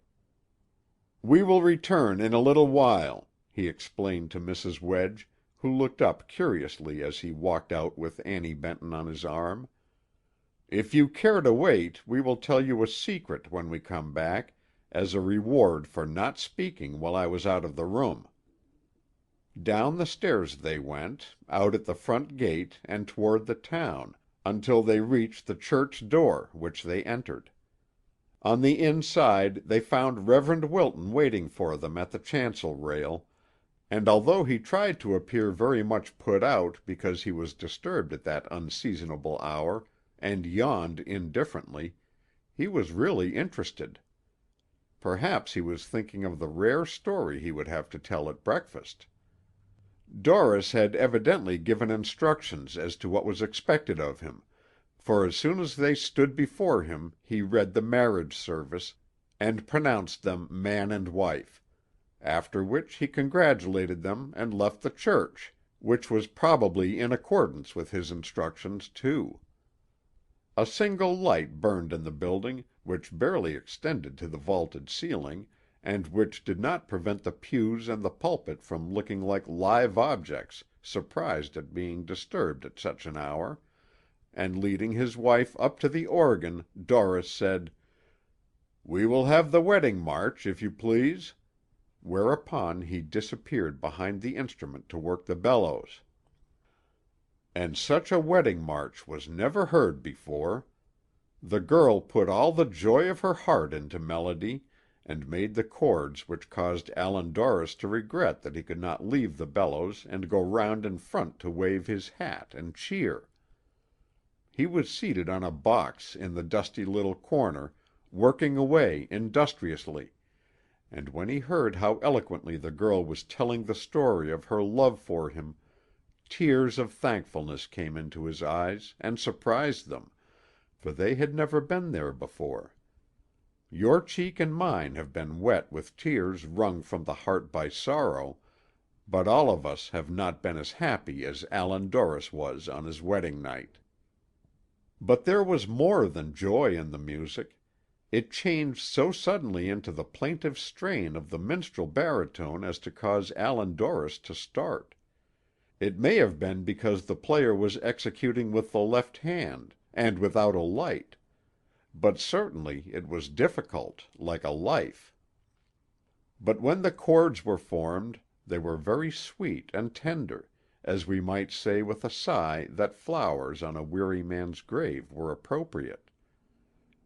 Speaker 1: "We will return in a little while," he explained to Mrs. Wedge, who looked up curiously as he walked out with Annie Benton on his arm. "If you care to wait, we will tell you a secret when we come back, as a reward for not speaking while I was out of the room." Down the stairs they went, out at the front gate and toward the town, until they reached the church door, which they entered. On the inside they found Reverend Wilton waiting for them at the chancel rail, and although he tried to appear very much put out because he was disturbed at that unseasonable hour, and yawned indifferently, he was really interested. Perhaps he was thinking of the rare story he would have to tell at breakfast. Doris had evidently given instructions as to what was expected of him, for as soon as they stood before him he read the marriage service, and pronounced them man and wife, after which he congratulated them and left the church, which was probably in accordance with his instructions, too. A single light burned in the building, which barely extended to the vaulted ceiling, and which did not prevent the pews and the pulpit from looking like live objects surprised at being disturbed at such an hour, and leading his wife up to the organ, Doris said, "We will have the wedding march, if you please," whereupon he disappeared behind the instrument to work the bellows. And such a wedding march was never heard before. The girl put all the joy of her heart into melody, and made the chords which caused Allan Dorris to regret that he could not leave the bellows and go round in front to wave his hat and cheer. He was seated on a box in the dusty little corner, working away industriously, and when he heard how eloquently the girl was telling the story of her love for him, tears of thankfulness came into his eyes and surprised them, for they had never been there before. Your cheek and mine have been wet with tears wrung from the heart by sorrow, but all of us have not been as happy as Allan Dorris was on his wedding night." But there was more than joy in the music. It changed so suddenly into the plaintive strain of the minstrel baritone as to cause Allan Dorris to start. It may have been because the player was executing with the left hand, and without a light, but certainly it was difficult, like a life. But when the chords were formed, they were very sweet and tender, as we might say with a sigh that flowers on a weary man's grave were appropriate.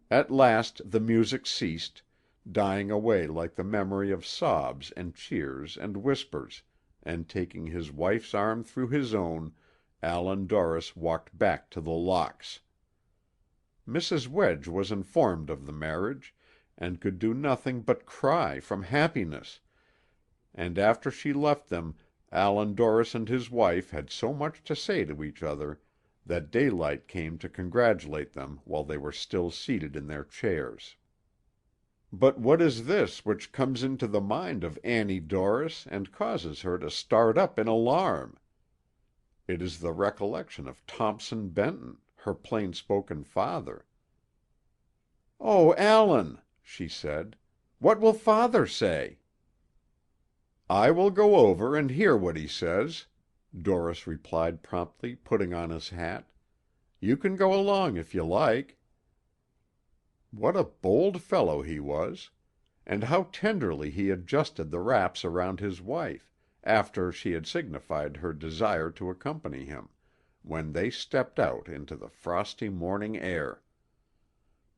Speaker 1: At last the music ceased, dying away like the memory of sobs and cheers and whispers, and taking his wife's arm through his own, Allan Dorris walked back to The Locks. Mrs. Wedge was informed of the marriage, and could do nothing but cry from happiness, and after she left them Allan Dorris and his wife had so much to say to each other that daylight came to congratulate them while they were still seated in their chairs. But what is this which comes into the mind of Annie Dorris and causes her to start up in alarm? It is the recollection of Thompson Benton, her plain-spoken father. "Oh, Allan," she said, "what will father say?" "I will go over and hear what he says," Dorris replied promptly, putting on his hat. "You can go along if you like." What a bold fellow he was! And how tenderly he adjusted the wraps around his wife, after she had signified her desire to accompany him, when they stepped out into the frosty morning air.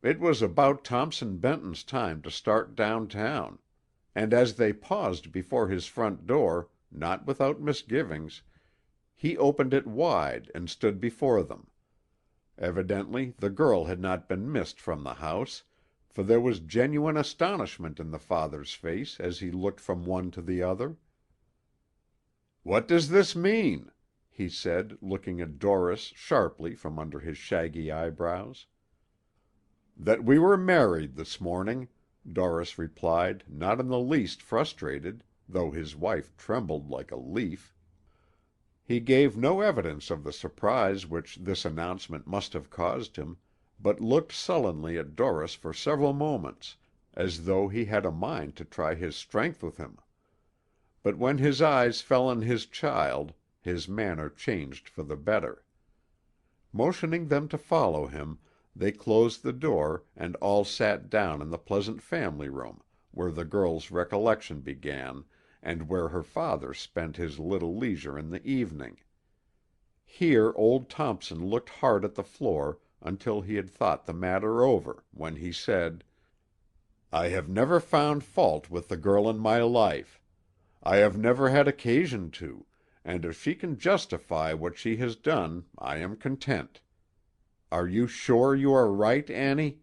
Speaker 1: It was about Thompson Benton's time to start downtown, and as they paused before his front door, not without misgivings, he opened it wide and stood before them. Evidently the girl had not been missed from the house, for there was genuine astonishment in the father's face as he looked from one to the other. "What does this mean?" he said, looking at Dorris sharply from under his shaggy eyebrows. "That we were married this morning," Dorris replied, not in the least frustrated, though his wife trembled like a leaf. He gave no evidence of the surprise which this announcement must have caused him, but looked sullenly at Dorris for several moments, as though he had a mind to try his strength with him. But when his eyes fell on his child, his manner changed for the better. Motioning them to follow him, they closed the door, and all sat down in the pleasant family room, where the girl's recollection began, and where her father spent his little leisure in the evening. Here old Thompson looked hard at the floor until he had thought the matter over, when he said, "I have never found fault with the girl in my life. I have never had occasion to, and if she can justify what she has done, I am content. Are you sure you are right, Annie?"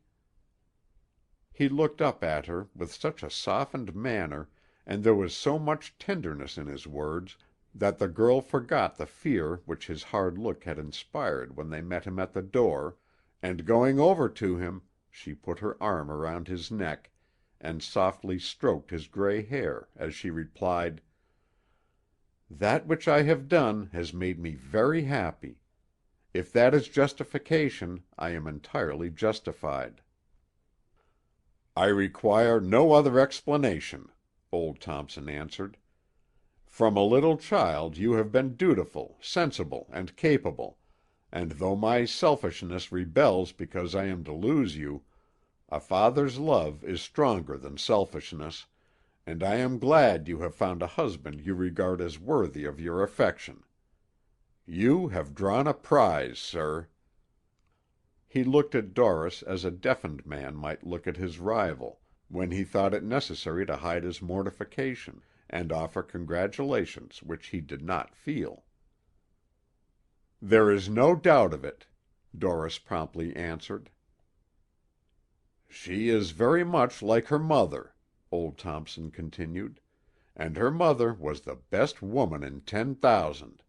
Speaker 1: He looked up at her with such a softened manner, and there was so much tenderness in his words, that the girl forgot the fear which his hard look had inspired when they met him at the door, and going over to him, she put her arm around his neck, and softly stroked his gray hair as she replied, "That which I have done has made me very happy. If that is justification, I am entirely justified." "I require no other explanation," old Thompson answered. "From a little child you have been dutiful, sensible, and capable, and though my selfishness rebels because I am to lose you, a father's love is stronger than selfishness, and I am glad you have found a husband you regard as worthy of your affection. You have drawn a prize, sir." He looked at Dorris as a deafened man might look at his rival, when he thought it necessary to hide his mortification, and offer congratulations which he did not feel. "There is no doubt of it," Dorris promptly answered. "She is very much like her mother," old Thompson continued, "and her mother was the best woman in 10,000.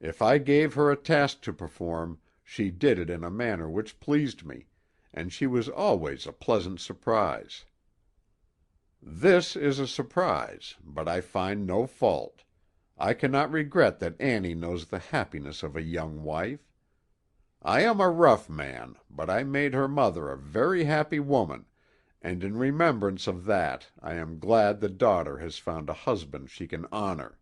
Speaker 1: If I gave her a task to perform, she did it in a manner which pleased me, and she was always a pleasant surprise. This is a surprise, but I find no fault. I cannot regret that Annie knows the happiness of a young wife. I am a rough man, but I made her mother a very happy woman, and in remembrance of that I am glad the daughter has found a husband she can honor.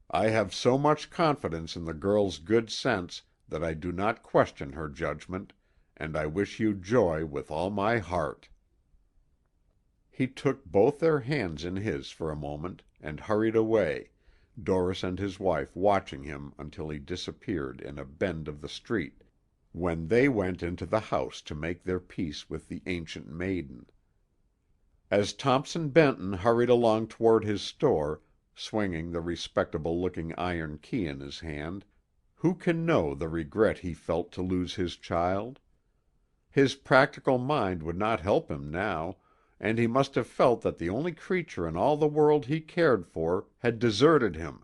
Speaker 1: I have so much confidence in the girl's good sense that I do not question her judgment, and I wish you joy with all my heart." He took both their hands in his for a moment and hurried away, Dorris and his wife watching him until he disappeared in a bend of the street, when they went into the house to make their peace with the Ancient Maiden. As Thompson Benton hurried along toward his store, swinging the respectable-looking iron key in his hand, who can know the regret he felt to lose his child? His practical mind would not help him now, and he must have felt that the only creature in all the world he cared for had deserted him,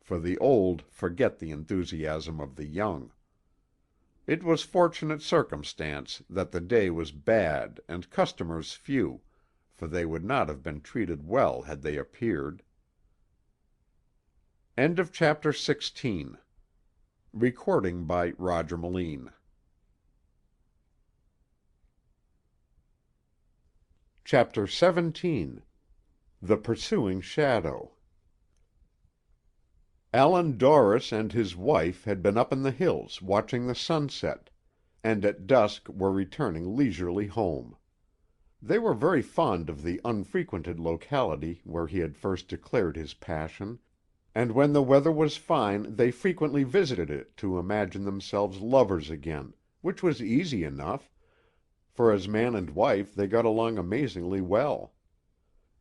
Speaker 1: for the old forget the enthusiasm of the young. It was fortunate circumstance that the day was bad and customers few, for they would not have been treated well had they appeared. End of chapter 16. Recording by Roger Melin. Chapter 17. The Pursuing Shadow. Allan Dorris and his wife had been up in the hills watching the sunset, and at dusk were returning leisurely home. They were very fond of the unfrequented locality where he had first declared his passion, and when the weather was fine they frequently visited it to imagine themselves lovers again, which was easy enough, for as man and wife they got along amazingly well.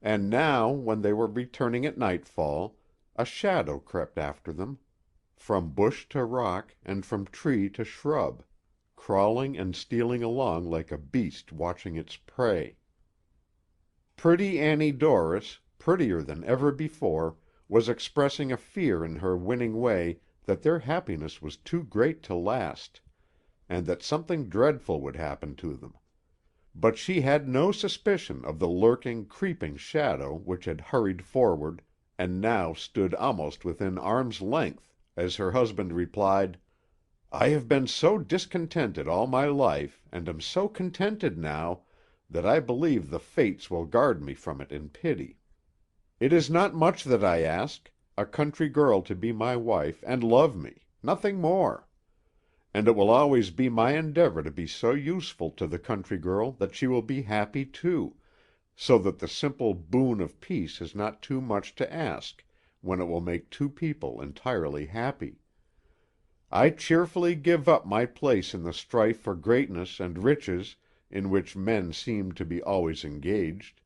Speaker 1: And now, when they were returning at nightfall, a shadow crept after them, from bush to rock and from tree to shrub, crawling and stealing along like a beast watching its prey. Pretty Annie Dorris, prettier than ever before, was expressing a fear in her winning way that their happiness was too great to last, and that something dreadful would happen to them. But she had no suspicion of the lurking, creeping shadow which had hurried forward, and now stood almost within arm's length, as her husband replied, "I have been so discontented all my life, and am so contented now, that I believe the fates will guard me from it in pity. It is not much that I ask, a country girl to be my wife and love me, nothing more. And it will always be my endeavor to be so useful to the country girl that she will be happy too, so that the simple boon of peace is not too much to ask when it will make two people entirely happy. I cheerfully give up my place in the strife for greatness and riches in which men seem to be always engaged,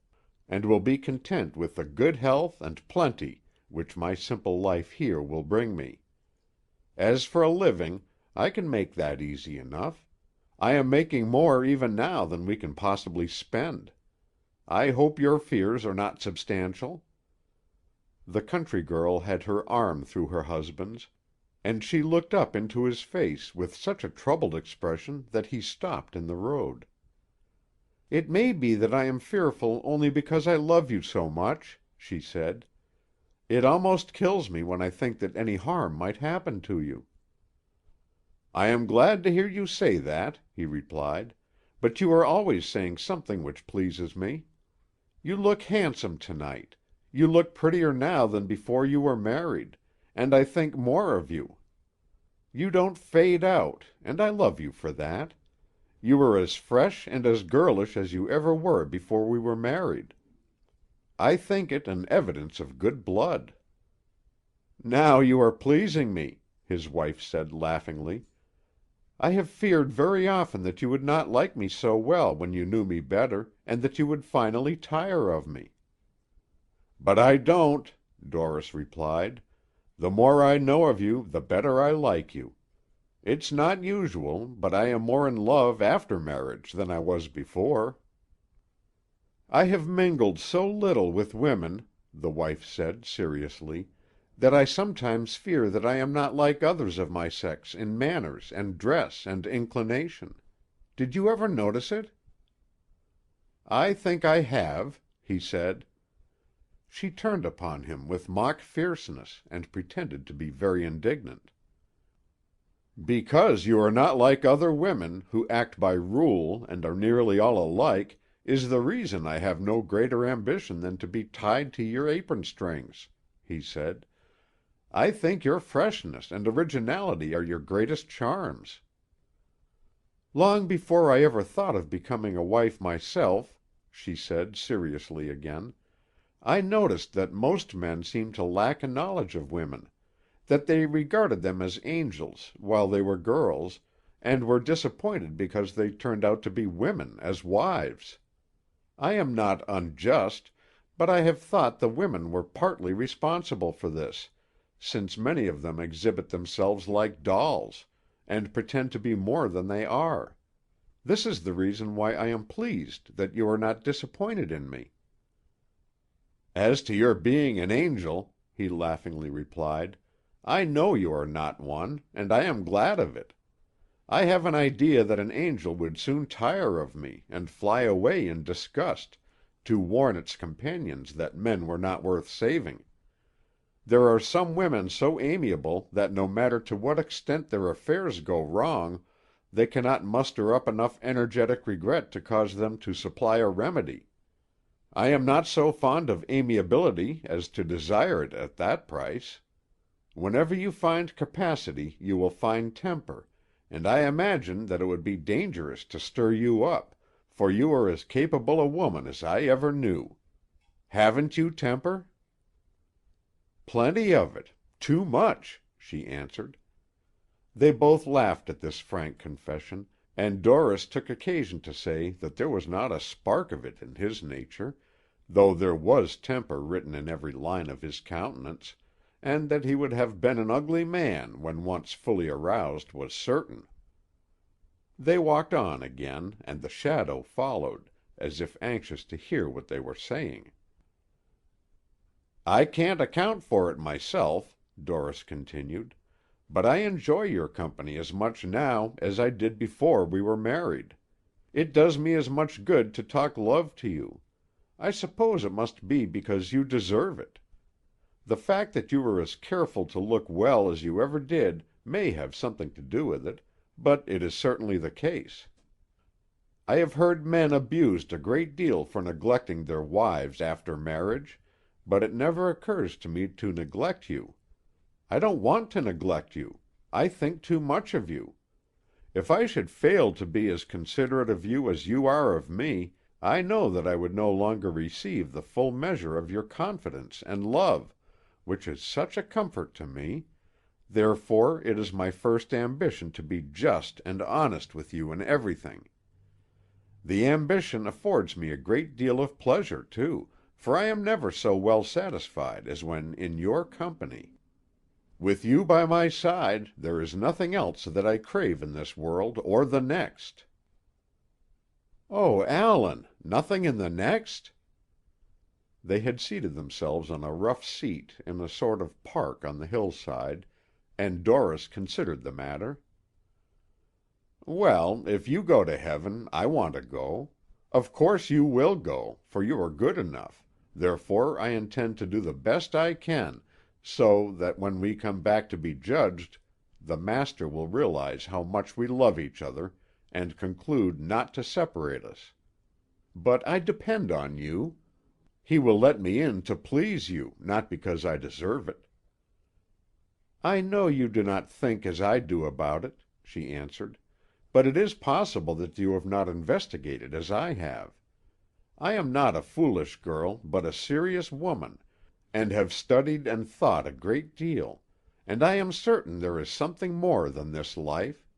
Speaker 1: and will be content with the good health and plenty which my simple life here will bring me. As for a living, I can make that easy enough. I am making more even now than we can possibly spend. I hope your fears are not substantial." The country girl had her arm through her husband's, and she looked up into his face with such a troubled expression that he stopped in the road. "It may be that I am fearful only because I love you so much," she said. "It almost kills me when I think that any harm might happen to you." "I am glad to hear you say that," he replied, "but you are always saying something which pleases me. You look handsome to-night. You look prettier now than before you were married, and I think more of you. You don't fade out, and I love you for that. You are as fresh and as girlish as you ever were before we were married. I think it an evidence of good blood." "Now you are pleasing me," his wife said laughingly. "I have feared very often that you would not like me so well when you knew me better, and that you would finally tire of me." "But I don't," Dorris replied. "The more I know of you, the better I like you. It's not usual, but I am more in love after marriage than I was before." "I have mingled so little with women," the wife said seriously, "that I sometimes fear that I am not like others of my sex in manners and dress and inclination. Did you ever notice it?" "I think I have," he said. She turned upon him with mock fierceness, and pretended to be very indignant. "Because you are not like other women, who act by rule and are nearly all alike, is the reason I have no greater ambition than to be tied to your apron strings," he said. "I think your freshness and originality are your greatest charms." "Long before I ever thought of becoming a wife myself," she said seriously again, "I noticed that most men seemed to lack a knowledge of women, that they regarded them as angels while they were girls, and were disappointed because they turned out to be women as wives. I am not unjust, but I have thought the women were partly responsible for this, since many of them exhibit themselves like dolls, and pretend to be more than they are. This is the reason why I am pleased that you are not disappointed in me." "As to your being an angel," he laughingly replied, "I know you are not one, and I am glad of it. I have an idea that an angel would soon tire of me, and fly away in disgust, to warn its companions that men were not worth saving. There are some women so amiable that no matter to what extent their affairs go wrong, they cannot muster up enough energetic regret to cause them to supply a remedy. I am not so fond of amiability as to desire it at that price. Whenever you find capacity you will find temper, and I imagine that it would be dangerous to stir you up, for you are as capable a woman as I ever knew. Haven't you temper?" "Plenty of it. Too much," she answered. They both laughed at this frank confession, and Dorris took occasion to say that there was not a spark of it in his nature, though there was temper written in every line of his countenance, and that he would have been an ugly man when once fully aroused was certain. They walked on again, and the shadow followed, as if anxious to hear what they were saying. "I can't account for it myself," Dorris continued, "but I enjoy your company as much now as I did before we were married. It does me as much good to talk love to you. I suppose it must be because you deserve it. The fact that you were as careful to look well as you ever did may have something to do with it, but it is certainly the case. I have heard men abused a great deal for neglecting their wives after marriage, but it never occurs to me to neglect you. I don't want to neglect you. I think too much of you. If I should fail to be as considerate of you as you are of me, I know that I would no longer receive the full measure of your confidence and love, which is such a comfort to me. Therefore it is my first ambition to be just and honest with you in everything. The ambition affords me a great deal of pleasure, too, for I am never so well satisfied as when in your company. With you by my side, there is nothing else that I crave in this world or the next." "Oh, Allan! Nothing in the next?" They had seated themselves on a rough seat in a sort of park on the hillside, and Dorris considered the matter. "Well, if you go to heaven, I want to go. Of course you will go, for you are good enough, therefore I intend to do the best I can, so that when we come back to be judged, the Master will realize how much we love each other, and conclude not to separate us. But I depend on you. He will let me in to please you, not because I deserve it." "I know you do not think as I do about it," she answered, "but it is possible that you have not investigated as I have. I am not a foolish girl, but a serious woman, and have studied and thought a great deal, and I am certain there is something more than this life.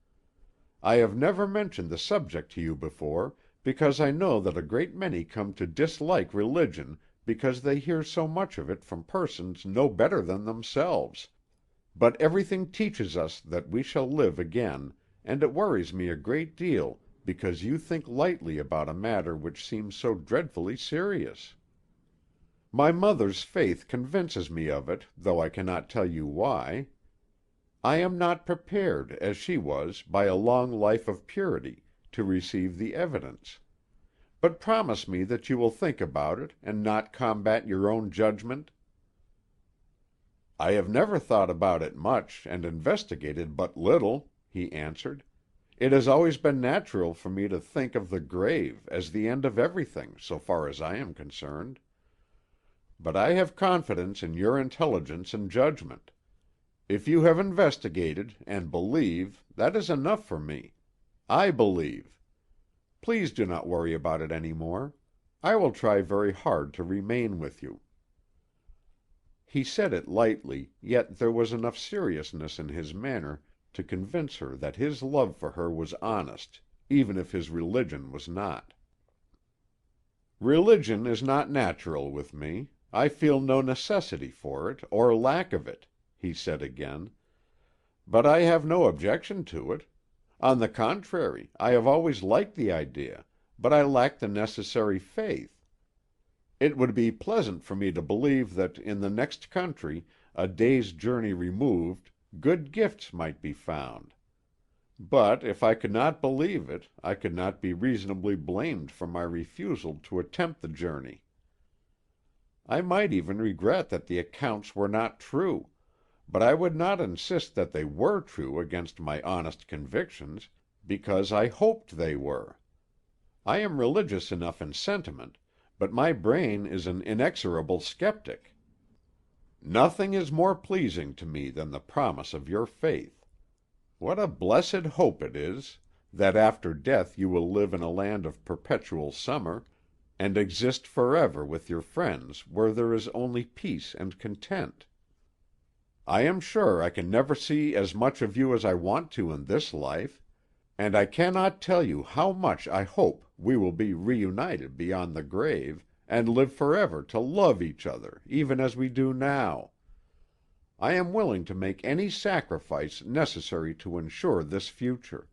Speaker 1: I have never mentioned the subject to you before, because I know that a great many come to dislike religion because they hear so much of it from persons no better than themselves, but everything teaches us that we shall live again, and it worries me a great deal because you think lightly about a matter which seems so dreadfully serious. My mother's faith convinces me of it, though I cannot tell you why. I am not prepared, as she was, by a long life of purity, to receive the evidence. But promise me that you will think about it, and not combat your own judgment." "I have never thought about it much, and investigated but little," he answered. "It has always been natural for me to think of the grave as the end of everything, so far as I am concerned. But I have confidence in your intelligence and judgment. If you have investigated, and believe, that is enough for me. I believe. Please do not worry about it any more. I will try very hard to remain with you." He said it lightly, yet there was enough seriousness in his manner to convince her that his love for her was honest, even if his religion was not. "Religion is not natural with me. I feel no necessity for it, or lack of it," he said again. "But I have no objection to it. On the contrary, I have always liked the idea, but I lack the necessary faith. It would be pleasant for me to believe that in the next country, a day's journey removed, good gifts might be found. But if I could not believe it, I could not be reasonably blamed for my refusal to attempt the journey. I might even regret that the accounts were not true, but I would not insist that they were true against my honest convictions, because I hoped they were. I am religious enough in sentiment, but my brain is an inexorable skeptic. Nothing is more pleasing to me than the promise of your faith. What a blessed hope it is, that after death you will live in a land of perpetual summer, and exist forever with your friends where there is only peace and content. I am sure I can never see as much of you as I want to in this life, and I cannot tell you how much I hope we will be reunited beyond the grave, and live forever to love each other, even as we do now. I am willing to make any sacrifice necessary to ensure this future.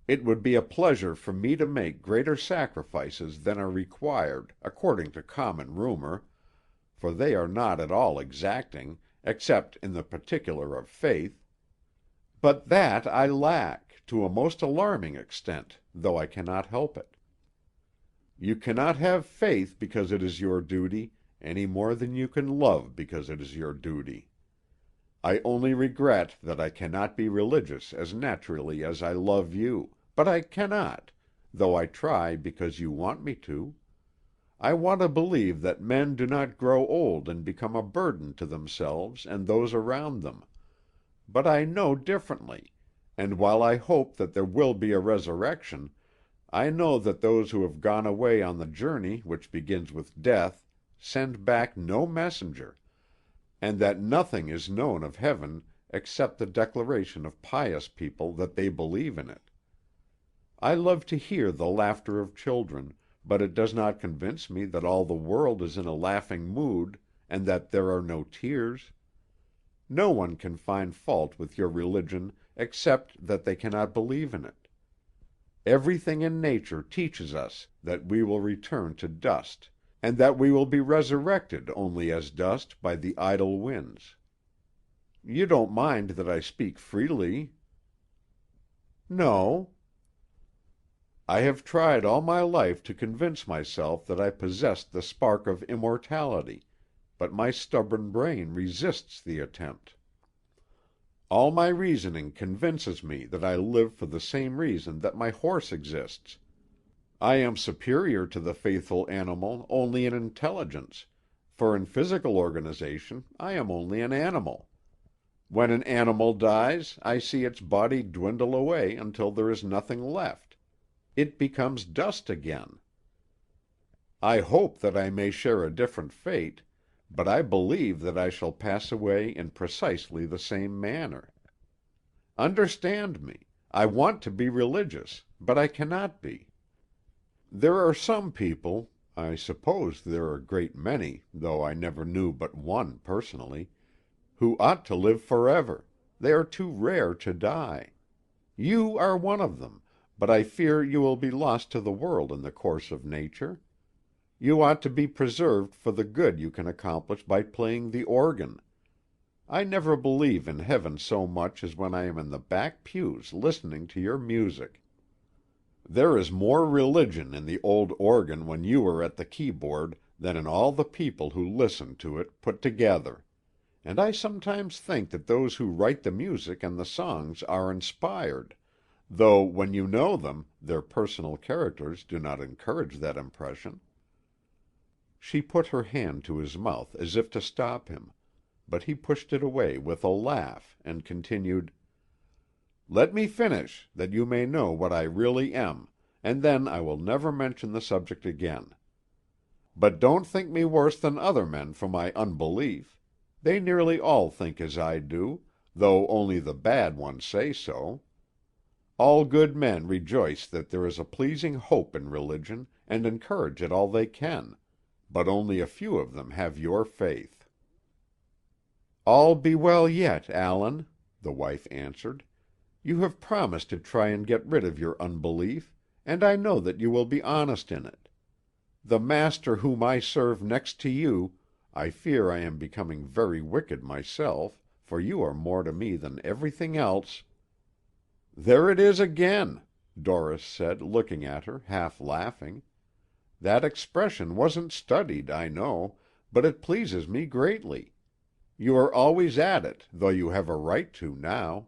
Speaker 1: It would be a pleasure for me to make greater sacrifices than are required, according to common rumor, for they are not at all exacting, except in the particular of faith. But that I lack, to a most alarming extent, though I cannot help it. You cannot have faith because it is your duty, any more than you can love because it is your duty. I only regret that I cannot be religious as naturally as I love you, but I cannot, though I try because you want me to. I want to believe that men do not grow old and become a burden to themselves and those around them. But I know differently, and while I hope that there will be a resurrection, I know that those who have gone away on the journey which begins with death send back no messenger, and that nothing is known of heaven except the declaration of pious people that they believe in it. I love to hear the laughter of children, but it does not convince me that all the world is in a laughing mood, and that there are no tears. No one can find fault with your religion except that they cannot believe in it. Everything in nature teaches us that we will return to dust, and that we will be resurrected only as dust by the idle winds. You don't mind that I speak freely?" "No." "I have tried all my life to convince myself that I possessed the spark of immortality, but my stubborn brain resists the attempt. All my reasoning convinces me that I live for the same reason that my horse exists. I am superior to the faithful animal only in intelligence, for in physical organization I am only an animal. When an animal dies, I see its body dwindle away until there is nothing left. It becomes dust again. I hope that I may share a different fate, but I believe that I shall pass away in precisely the same manner. Understand me, I want to be religious, but I cannot be. There are some people, I suppose there are a great many, though I never knew but one personally, who ought to live forever. They are too rare to die. You are one of them, but I fear you will be lost to the world in the course of nature. You ought to be preserved for the good you can accomplish by playing the organ. I never believe in heaven so much as when I am in the back pews listening to your music." There is more religion in the old organ when you are at the keyboard than in all the people who listen to it put together, and I sometimes think that those who write the music and the songs are inspired, though when you know them, their personal characters do not encourage that impression." She put her hand to his mouth as if to stop him, but he pushed it away with a laugh, and continued, "Let me finish, that you may know what I really am, and then I will never mention the subject again. But don't think me worse than other men for my unbelief. They nearly all think as I do, though only the bad ones say so. All good men rejoice that there is a pleasing hope in religion, and encourage it all they can, but only a few of them have your faith." "All be well yet, Allan," the wife answered. "You have promised to try and get rid of your unbelief, and I know that you will be honest in it. The Master whom I serve next to you, I fear I am becoming very wicked myself, for you are more to me than everything else—" "There it is again," Doris said, looking at her, half laughing. "That expression wasn't studied, I know, but it pleases me greatly. You are always at it, though you have a right to now.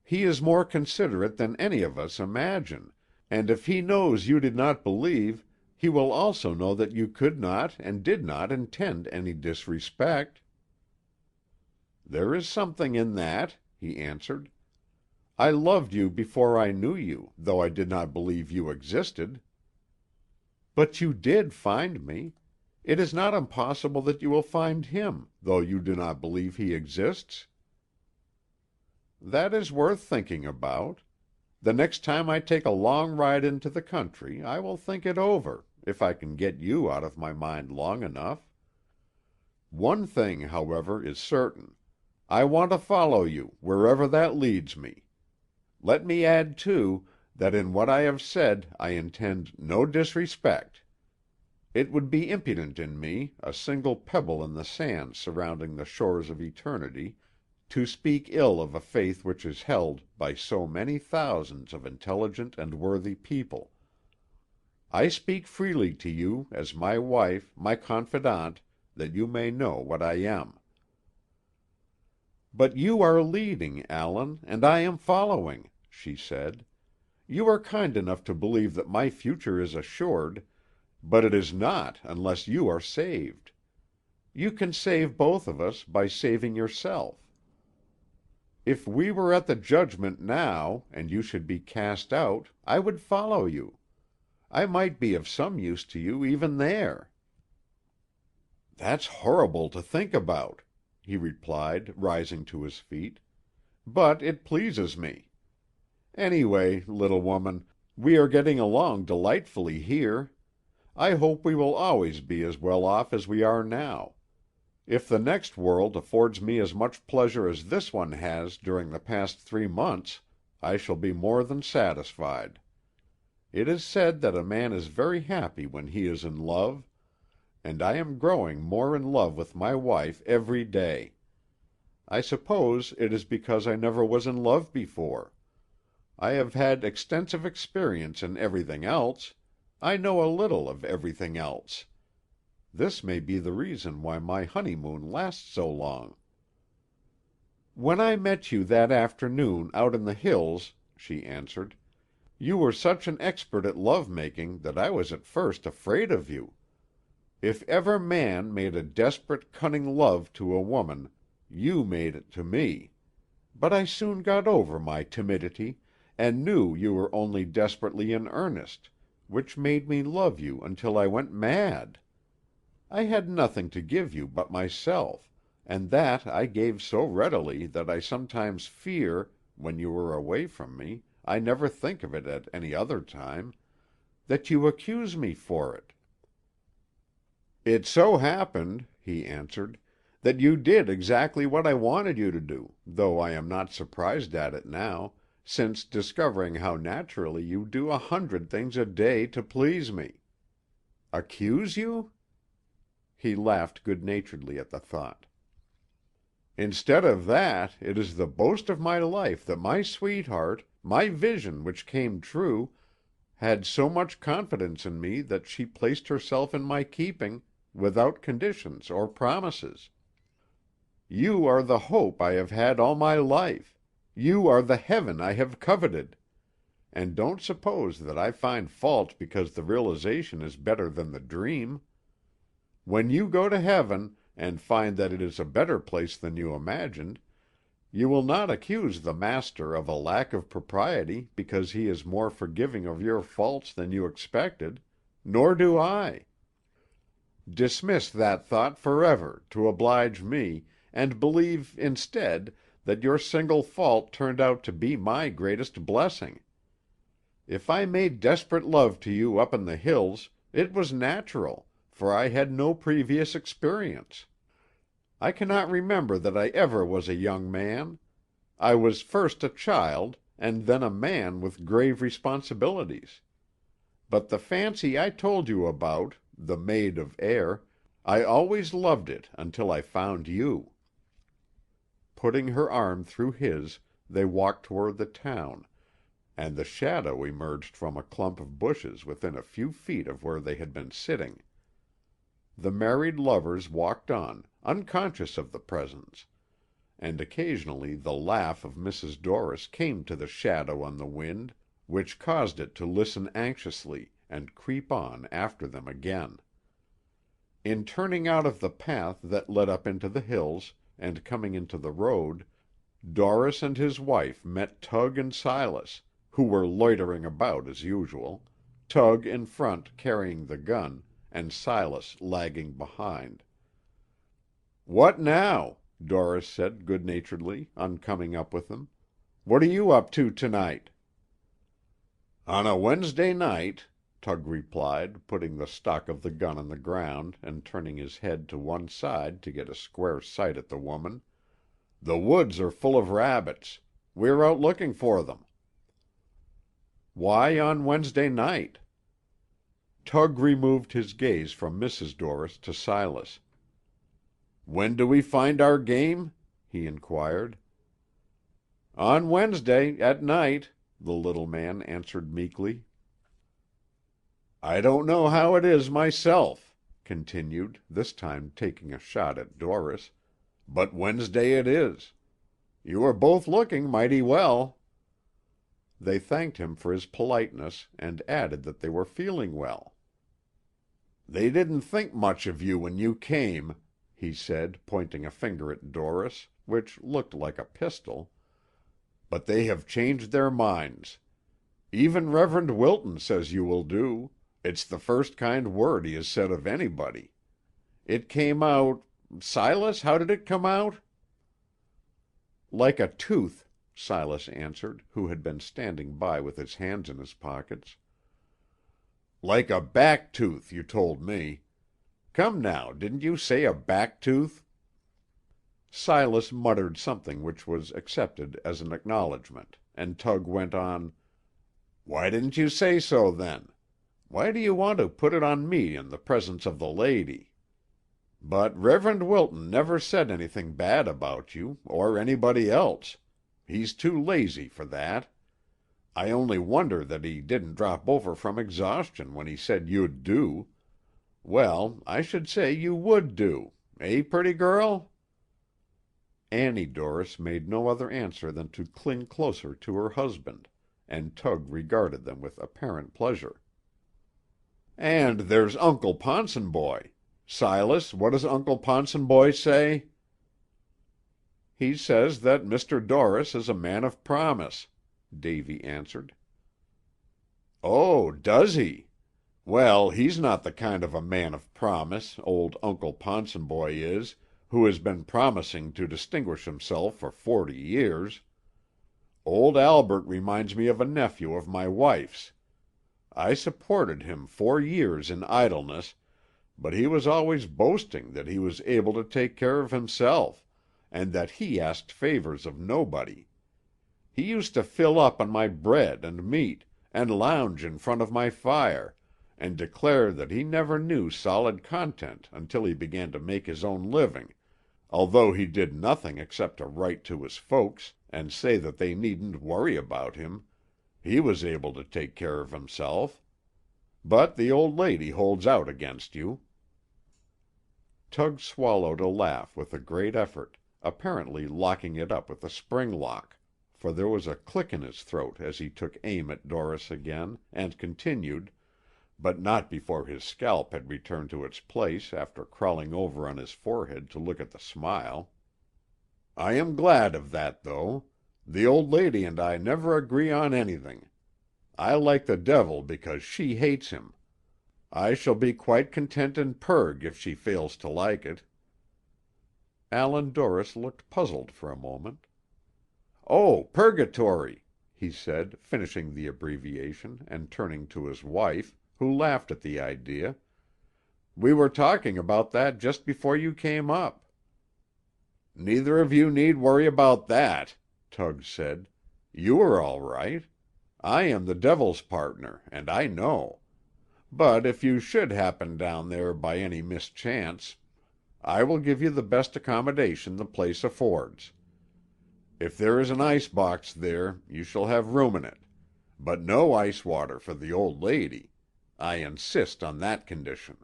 Speaker 1: He is more considerate than any of us imagine, and if he knows you did not believe, he will also know that you could not and did not intend any disrespect." "There is something in that," he answered. "I loved you before I knew you, though I did not believe you existed." "But you did find me. It is not impossible that you will find him, though you do not believe he exists." "That is worth thinking about. The next time I take a long ride into the country I will think it over, if I can get you out of my mind long enough. One thing, however, is certain. I want to follow you, wherever that leads me. Let me add, too, that in what I have said I intend no disrespect. It would be impudent in me, a single pebble in the sand surrounding the shores of eternity, to speak ill of a faith which is held by so many thousands of intelligent and worthy people. I speak freely to you, as my wife, my confidante, that you may know what I am." "But you are leading, Allan, and I am following," she said. "You are kind enough to believe that my future is assured, but it is not unless you are saved. You can save both of us by saving yourself. If we were at the judgment now, and you should be cast out, I would follow you. I might be of some use to you even there." "That's horrible to think about," he replied, rising to his feet. "But it pleases me. Anyway, little woman, we are getting along delightfully here. I hope we will always be as well off as we are now. If the next world affords me as much pleasure as this one has during the past 3 months, I shall be more than satisfied. It is said that a man is very happy when he is in love, and I am growing more in love with my wife every day. I suppose it is because I never was in love before. I have had extensive experience in everything else. I know a little of everything else. This may be the reason why my honeymoon lasts so long." "When I met you that afternoon out in the hills," she answered, "you were such an expert at love making that I was at first afraid of you. If ever man made a desperate, cunning love to a woman, you made it to me. But I soon got over my timidity, and knew you were only desperately in earnest, which made me love you until I went mad. I had nothing to give you but myself, and that I gave so readily that I sometimes fear, when you are away from me, I never think of it at any other time, that you accuse me for it." "It so happened," he answered, "that you did exactly what I wanted you to do, though I am not surprised at it now, since discovering how naturally you do 100 things a day to please me." "Accuse you?" He laughed good-naturedly at the thought. "Instead of that, it is the boast of my life that my sweetheart, my vision which came true, had so much confidence in me that she placed herself in my keeping without conditions or promises. You are the hope I have had all my life. You are the heaven I have coveted. And don't suppose that I find fault because the realization is better than the dream. When you go to heaven, and find that it is a better place than you imagined, you will not accuse the Master of a lack of propriety because he is more forgiving of your faults than you expected, nor do I. Dismiss that thought forever, to oblige me, and believe, instead, that your single fault turned out to be my greatest blessing. If I made desperate love to you up in the hills, it was natural, for I had no previous experience. I cannot remember that I ever was a young man. I was first a child, and then a man with grave responsibilities. But the fancy I told you about, the maid of air, I always loved it until I found you." Putting her arm through his, they walked toward the town, and the shadow emerged from a clump of bushes within a few feet of where they had been sitting. The married lovers walked on, unconscious of the presence, and occasionally the laugh of Mrs. Dorris came to the shadow on the wind, which caused it to listen anxiously and creep on after them again. In turning out of the path that led up into the hills, and coming into the road, Dorris and his wife met Tug and Silas, who were loitering about as usual, Tug in front carrying the gun, and Silas lagging behind. "What now?" Dorris said good-naturedly, on coming up with them. "What are you up to tonight?" "On a Wednesday night," Tug replied, putting the stock of the gun on the ground and turning his head to one side to get a square sight at the woman, "the woods are full of rabbits. We are out looking for them." "Why on Wednesday night?" Tug removed his gaze from Mrs. Dorris to Silas. "When do we find our game?" he inquired. "On Wednesday, at night," the little man answered meekly. "I don't know how it is myself," continued, this time taking a shot at Dorris, "but Wednesday it is. You are both looking mighty well." They thanked him for his politeness, and added that they were feeling well. "They didn't think much of you when you came," he said, pointing a finger at Dorris, which looked like a pistol, "but they have changed their minds. Even Reverend Wilton says you will do. It's the first kind word he has said of anybody. It came out—Silas, how did it come out?" "Like a tooth," Silas answered, who had been standing by with his hands in his pockets. "Like a back tooth, you told me. Come now, didn't you say a back tooth?" Silas muttered something which was accepted as an acknowledgment, and Tug went on, "Why didn't you say so, then? Why do you want to put it on me in the presence of the lady? But Reverend Wilton never said anything bad about you, or anybody else. He's too lazy for that. I only wonder that he didn't drop over from exhaustion when he said you'd do. Well, I should say you would do. Eh, pretty girl?" Annie Dorris made no other answer than to cling closer to her husband, and Tug regarded them with apparent pleasure. "And there's Uncle Ponsonboy. Silas, what does Uncle Ponsonboy say?" "He says that Mr. Dorris is a man of promise," Davy answered. "Oh, does he? Well, he's not the kind of a man of promise, old Uncle Ponsonboy is, who has been promising to distinguish himself for 40 years. Old Albert reminds me of a nephew of my wife's. I supported him 4 years in idleness, but he was always boasting that he was able to take care of himself, and that he asked favors of nobody. He used to fill up on my bread and meat, and lounge in front of my fire, and declare that he never knew solid content until he began to make his own living, although he did nothing except to write to his folks, and say that they needn't worry about him, He was able to take care of himself. But the old lady holds out against you." Tug swallowed a laugh with a great effort, apparently locking it up with a spring lock, for there was a click in his throat as he took aim at Doris again, and continued, but not before his scalp had returned to its place after crawling over on his forehead to look at the smile. "I am glad of that, though. The old lady and I never agree on anything. I like the devil because she hates him. I shall be quite content in purg if she fails to like it." Allan Dorris looked puzzled for a moment. "Oh, purgatory," he said, finishing the abbreviation, and turning to his wife, who laughed at the idea. "We were talking about that just before you came up." "Neither of you need worry about that," Tug said. "You are all right. I am the devil's partner, and I know. But if you should happen down there by any mischance, I will give you the best accommodation the place affords. If there is an ice box there, you shall have room in it, but no ice water for the old lady. I insist on that condition."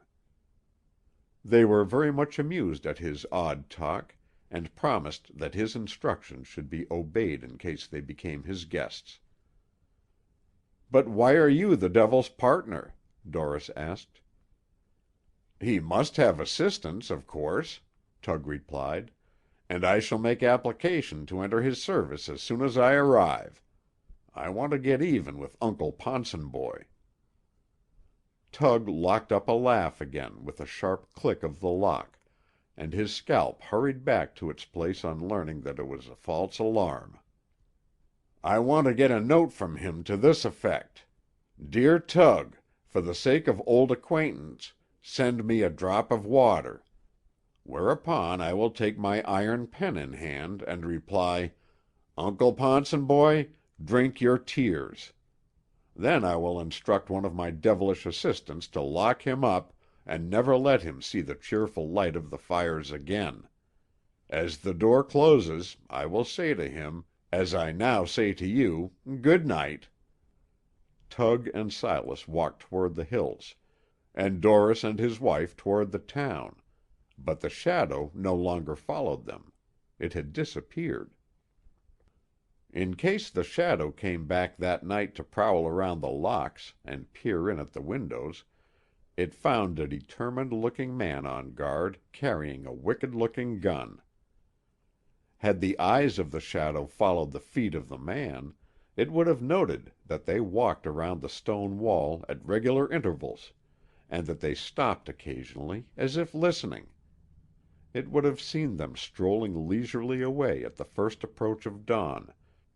Speaker 1: They were very much amused at his odd talk, and promised that his instructions should be obeyed in case they became his guests. "But why are you the devil's partner?" Doris asked. "He must have assistance, of course," Tug replied, "and I shall make application to enter his service as soon as I arrive. I want to get even with Uncle Ponsonboy." Tug locked up a laugh again with a sharp click of the lock, and his scalp hurried back to its place on learning that it was a false alarm. "I want to get a note from him to this effect: 'Dear Tug, for the sake of old acquaintance, send me a drop of water.' Whereupon I will take my iron pen in hand and reply, 'Uncle Ponsonboy, drink your tears.' Then I will instruct one of my devilish assistants to lock him up, and never let him see the cheerful light of the fires again. As the door closes, I will say to him, as I now say to you, good night." Tug and Silas walked toward the hills, and Dorris and his wife toward the town, but the shadow no longer followed them. It had disappeared. In case the shadow came back that night to prowl around the locks and peer in at the windows, it found a determined-looking man on guard, carrying a wicked-looking gun. Had the eyes of the shadow followed the feet of the man, it would have noted that they walked around the stone wall at regular intervals, and that they stopped occasionally, as if listening. It would have seen them strolling leisurely away at the first approach of dawn,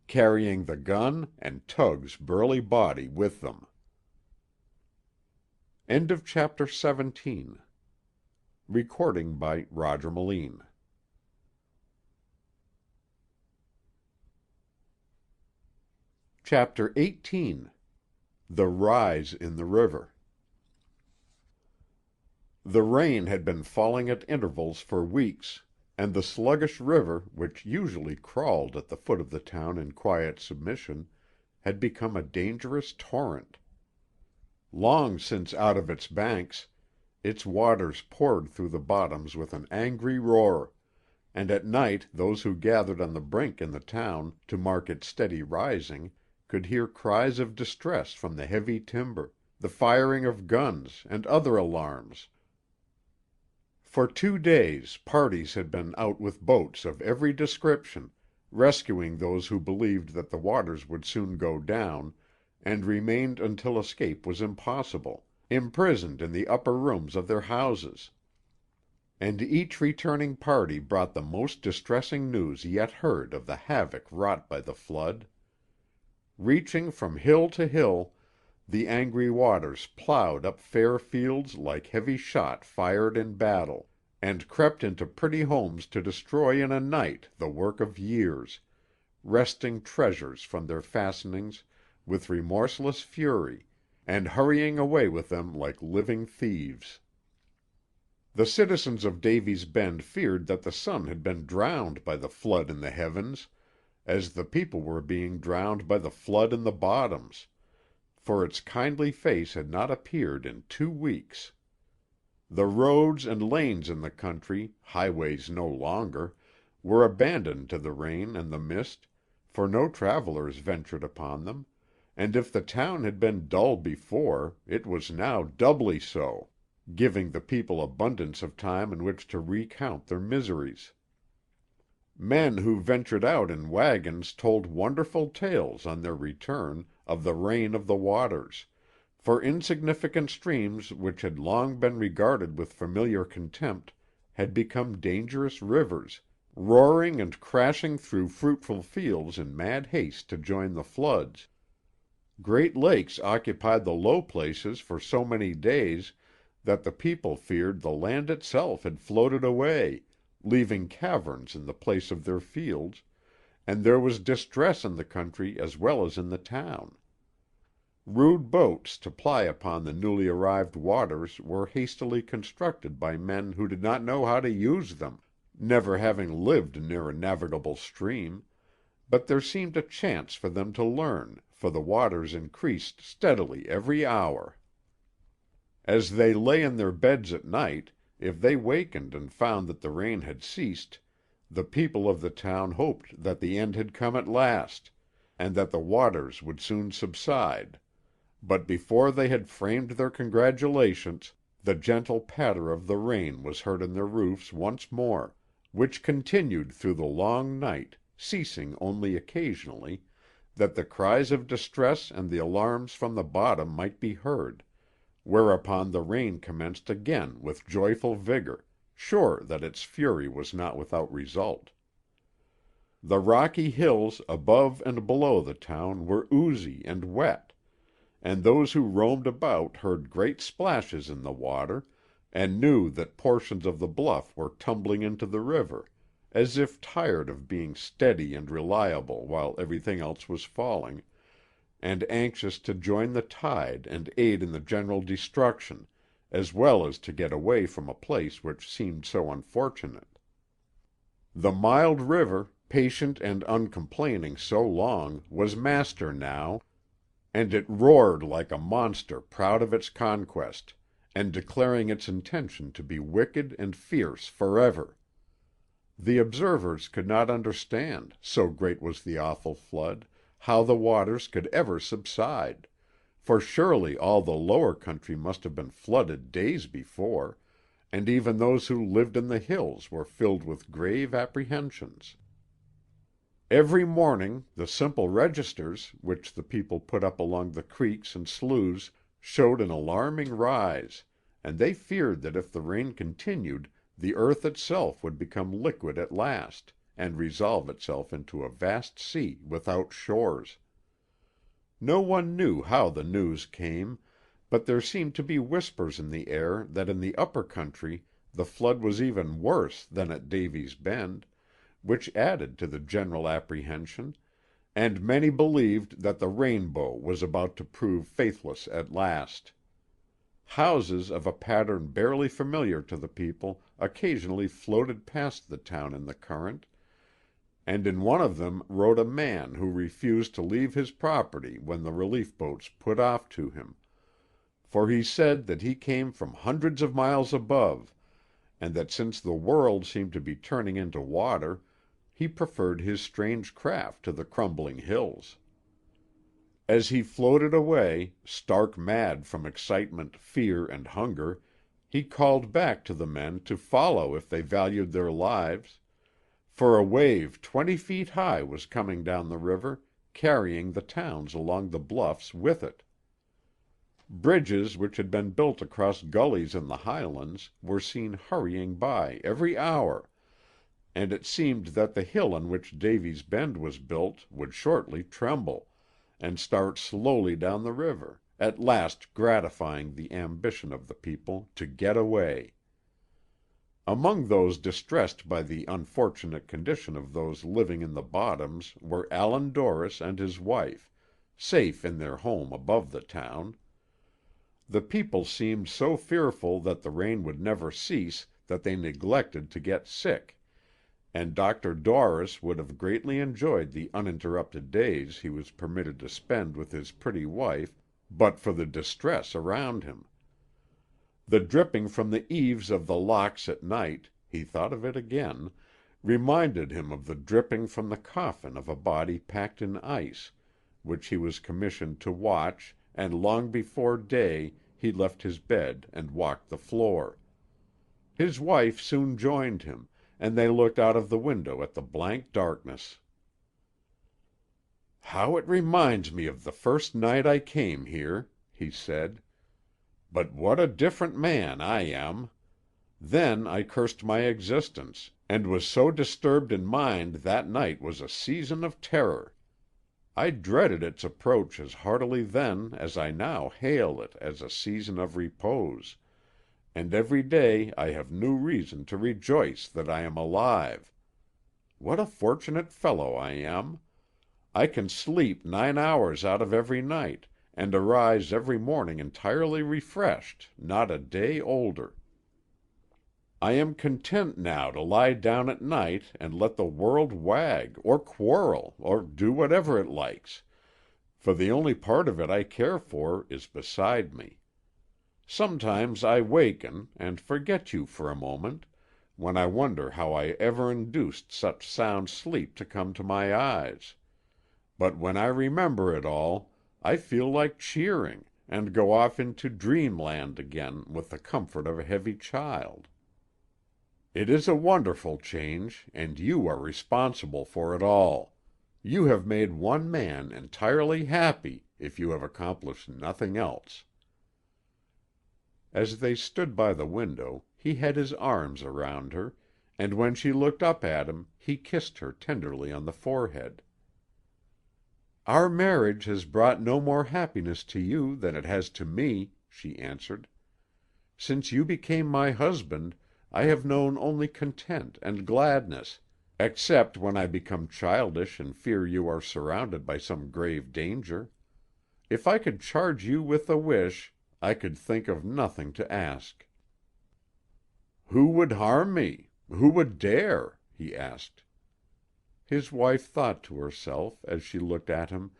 Speaker 1: carrying the gun and Tug's burly body with them. End of chapter 17. Recording by Roger Melin. Chapter 18. The Rise in the River. The rain had been falling at intervals for weeks, and the sluggish river, which usually crawled at the foot of the town in quiet submission, had become a dangerous torrent. Long since out of its banks, its waters poured through the bottoms with an angry roar, and at night those who gathered on the brink in the town to mark its steady rising could hear cries of distress from the heavy timber, the firing of guns, and other alarms. For 2 days parties had been out with boats of every description, rescuing those who believed that the waters would soon go down, and remained until escape was impossible, imprisoned in the upper rooms of their houses. And each returning party brought the most distressing news yet heard of the havoc wrought by the flood. Reaching from hill to hill, the angry waters plowed up fair fields like heavy shot fired in battle, and crept into pretty homes to destroy in a night the work of years, wresting treasures from their fastenings with remorseless fury, and hurrying away with them like living thieves. The citizens of Davy's Bend feared that the sun had been drowned by the flood in the heavens, as the people were being drowned by the flood in the bottoms, for its kindly face had not appeared in 2 weeks. The roads and lanes in the country, highways no longer, were abandoned to the rain and the mist, for no travelers ventured upon them, and if the town had been dull before, it was now doubly so, giving the people abundance of time in which to recount their miseries. Men who ventured out in wagons told wonderful tales on their return of the reign of the waters, for insignificant streams which had long been regarded with familiar contempt had become dangerous rivers, roaring and crashing through fruitful fields in mad haste to join the floods. Great lakes occupied the low places for so many days that the people feared the land itself had floated away, leaving caverns in the place of their fields, and there was distress in the country as well as in the town. Rude boats to ply upon the newly arrived waters were hastily constructed by men who did not know how to use them, never having lived near a navigable stream, but there seemed a chance for them to learn, for the waters increased steadily every hour. As they lay in their beds at night, if they wakened and found that the rain had ceased, the people of the town hoped that the end had come at last, and that the waters would soon subside, but before they had framed their congratulations, the gentle patter of the rain was heard on their roofs once more, which continued through the long night, ceasing only occasionally, that the cries of distress and the alarms from the bottom might be heard, whereupon the rain commenced again with joyful vigor, sure that its fury was not without result. The rocky hills above and below the town were oozy and wet, and those who roamed about heard great splashes in the water, and knew that portions of the bluff were tumbling into the river, as if tired of being steady and reliable while everything else was falling, and anxious to join the tide and aid in the general destruction, as well as to get away from a place which seemed so unfortunate. The mild river, patient and uncomplaining so long, was master now, and it roared like a monster proud of its conquest, and declaring its intention to be wicked and fierce forever. The observers could not understand, so great was the awful flood, how the waters could ever subside, for surely all the lower country must have been flooded days before, and even those who lived in the hills were filled with grave apprehensions. Every morning the simple registers, which the people put up along the creeks and sloughs, showed an alarming rise, and they feared that if the rain continued the earth itself would become liquid at last, and resolve itself into a vast sea without shores. No one knew how the news came, but there seemed to be whispers in the air that in the upper country the flood was even worse than at Davy's Bend, which added to the general apprehension, and many believed that the rainbow was about to prove faithless at last. Houses of a pattern barely familiar to the people occasionally floated past the town in the current, and in one of them rode a man who refused to leave his property when the relief boats put off to him, for he said that he came from hundreds of miles above, and that since the world seemed to be turning into water, he preferred his strange craft to the crumbling hills. As he floated away, stark mad from excitement, fear, and hunger, he called back to the men to follow if they valued their lives, for a wave 20 feet high was coming down the river, carrying the towns along the bluffs with it. Bridges which had been built across gullies in the highlands were seen hurrying by every hour, and it seemed that the hill on which Davy's Bend was built would shortly tremble, and start slowly down the river, at last gratifying the ambition of the people to get away. Among those distressed by the unfortunate condition of those living in the bottoms were Allan Dorris and his wife, safe in their home above the town. The people seemed so fearful that the rain would never cease that they neglected to get sick, and Dr. Dorris would have greatly enjoyed the uninterrupted days he was permitted to spend with his pretty wife but for the distress around him. The dripping from the eaves of the locks at night, he thought of it again, reminded him of the dripping from the coffin of a body packed in ice, which he was commissioned to watch, and long before day he left his bed and walked the floor. His wife soon joined him, and they looked out of the window at the blank darkness. "How it reminds me of the first night I came here," he said. "But what a different man I am! Then I cursed my existence, and was so disturbed in mind that night was a season of terror. I dreaded its approach as heartily then as I now hail it as a season of repose, and every day I have new reason to rejoice that I am alive. What a fortunate fellow I am! I can sleep 9 hours out of every night, and arise every morning entirely refreshed, not a day older. I am content now to lie down at night and let the world wag, or quarrel, or do whatever it likes, for the only part of it I care for is beside me. Sometimes I waken, and forget you for a moment, when I wonder how I ever induced such sound sleep to come to my eyes. But when I remember it all, I feel like cheering, and go off into dreamland again with the comfort of a heavy child. It is a wonderful change, and you are responsible for it all. You have made one man entirely happy, if you have accomplished nothing else." As they stood by the window, he had his arms around her, and when she looked up at him, he kissed her tenderly on the forehead. "Our marriage has brought no more happiness to you than it has to me," she answered. "Since you became my husband, I have known only content and gladness, except when I become childish and fear you are surrounded by some grave danger. If I could charge you with a wish, I could think of nothing to ask." "Who would harm me? Who would dare?" he asked. His wife thought to herself, as she looked at him,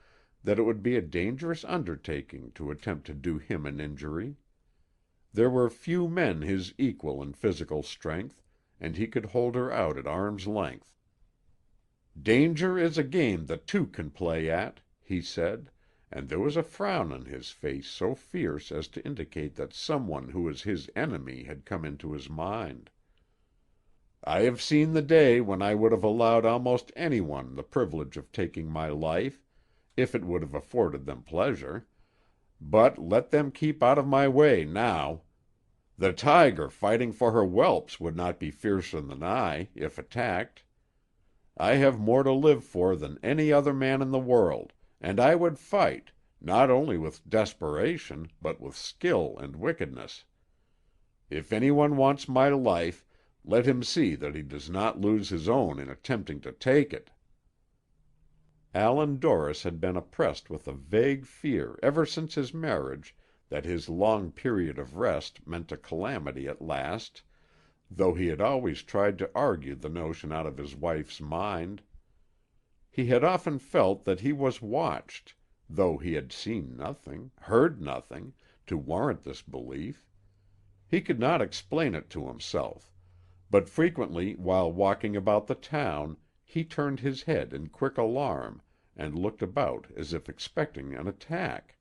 Speaker 1: that it would be a dangerous undertaking to attempt to do him an injury. There were few men his equal in physical strength, and he could hold her out at arm's length. "Danger is a game that two can play at," he said, and there was a frown on his face so fierce as to indicate that someone who was his enemy had come into his mind. "I have seen the day when I would have allowed almost anyone the privilege of taking my life, if it would have afforded them pleasure. But let them keep out of my way now. The tiger fighting for her whelps would not be fiercer than I, if attacked. I have more to live for than any other man in the world, and I would fight, not only with desperation, but with skill and wickedness. If anyone wants my life, let him see that he does not lose his own in attempting to take it." Allan Dorris had been oppressed with a vague fear ever since his marriage that his long period of rest meant a calamity at last, though he had always tried to argue the notion out of his wife's mind. He had often felt that he was watched, though he had seen nothing, heard nothing, to warrant this belief. He could not explain it to himself, but frequently while walking about the town he turned his head in quick alarm, and looked about as if expecting an attack.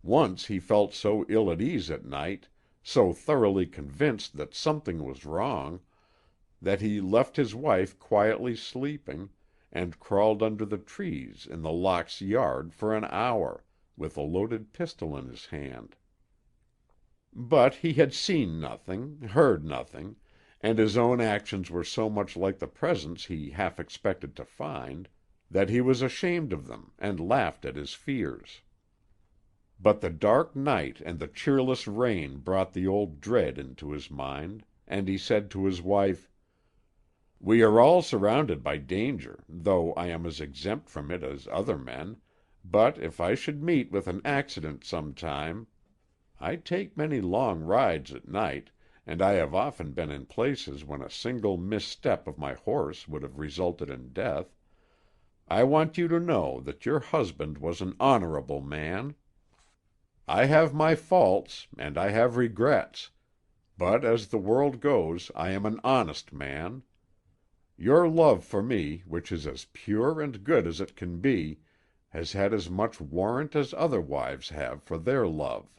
Speaker 1: Once he felt so ill at ease at night, so thoroughly convinced that something was wrong, that he left his wife quietly sleeping, and crawled under the trees in the Locks' yard for an hour, with a loaded pistol in his hand. But he had seen nothing, heard nothing, and his own actions were so much like the presence he half expected to find, that he was ashamed of them and laughed at his fears. But the dark night and the cheerless rain brought the old dread into his mind, and he said to his wife, "We are all surrounded by danger, though I am as exempt from it as other men, but if I should meet with an accident some time, I take many long rides at night, and I have often been in places when a single misstep of my horse would have resulted in death. I want you to know that your husband was an honorable man. I have my faults, and I have regrets, but as the world goes I am an honest man. Your love for me, which is as pure and good as it can be, has had as much warrant as other wives have for their love.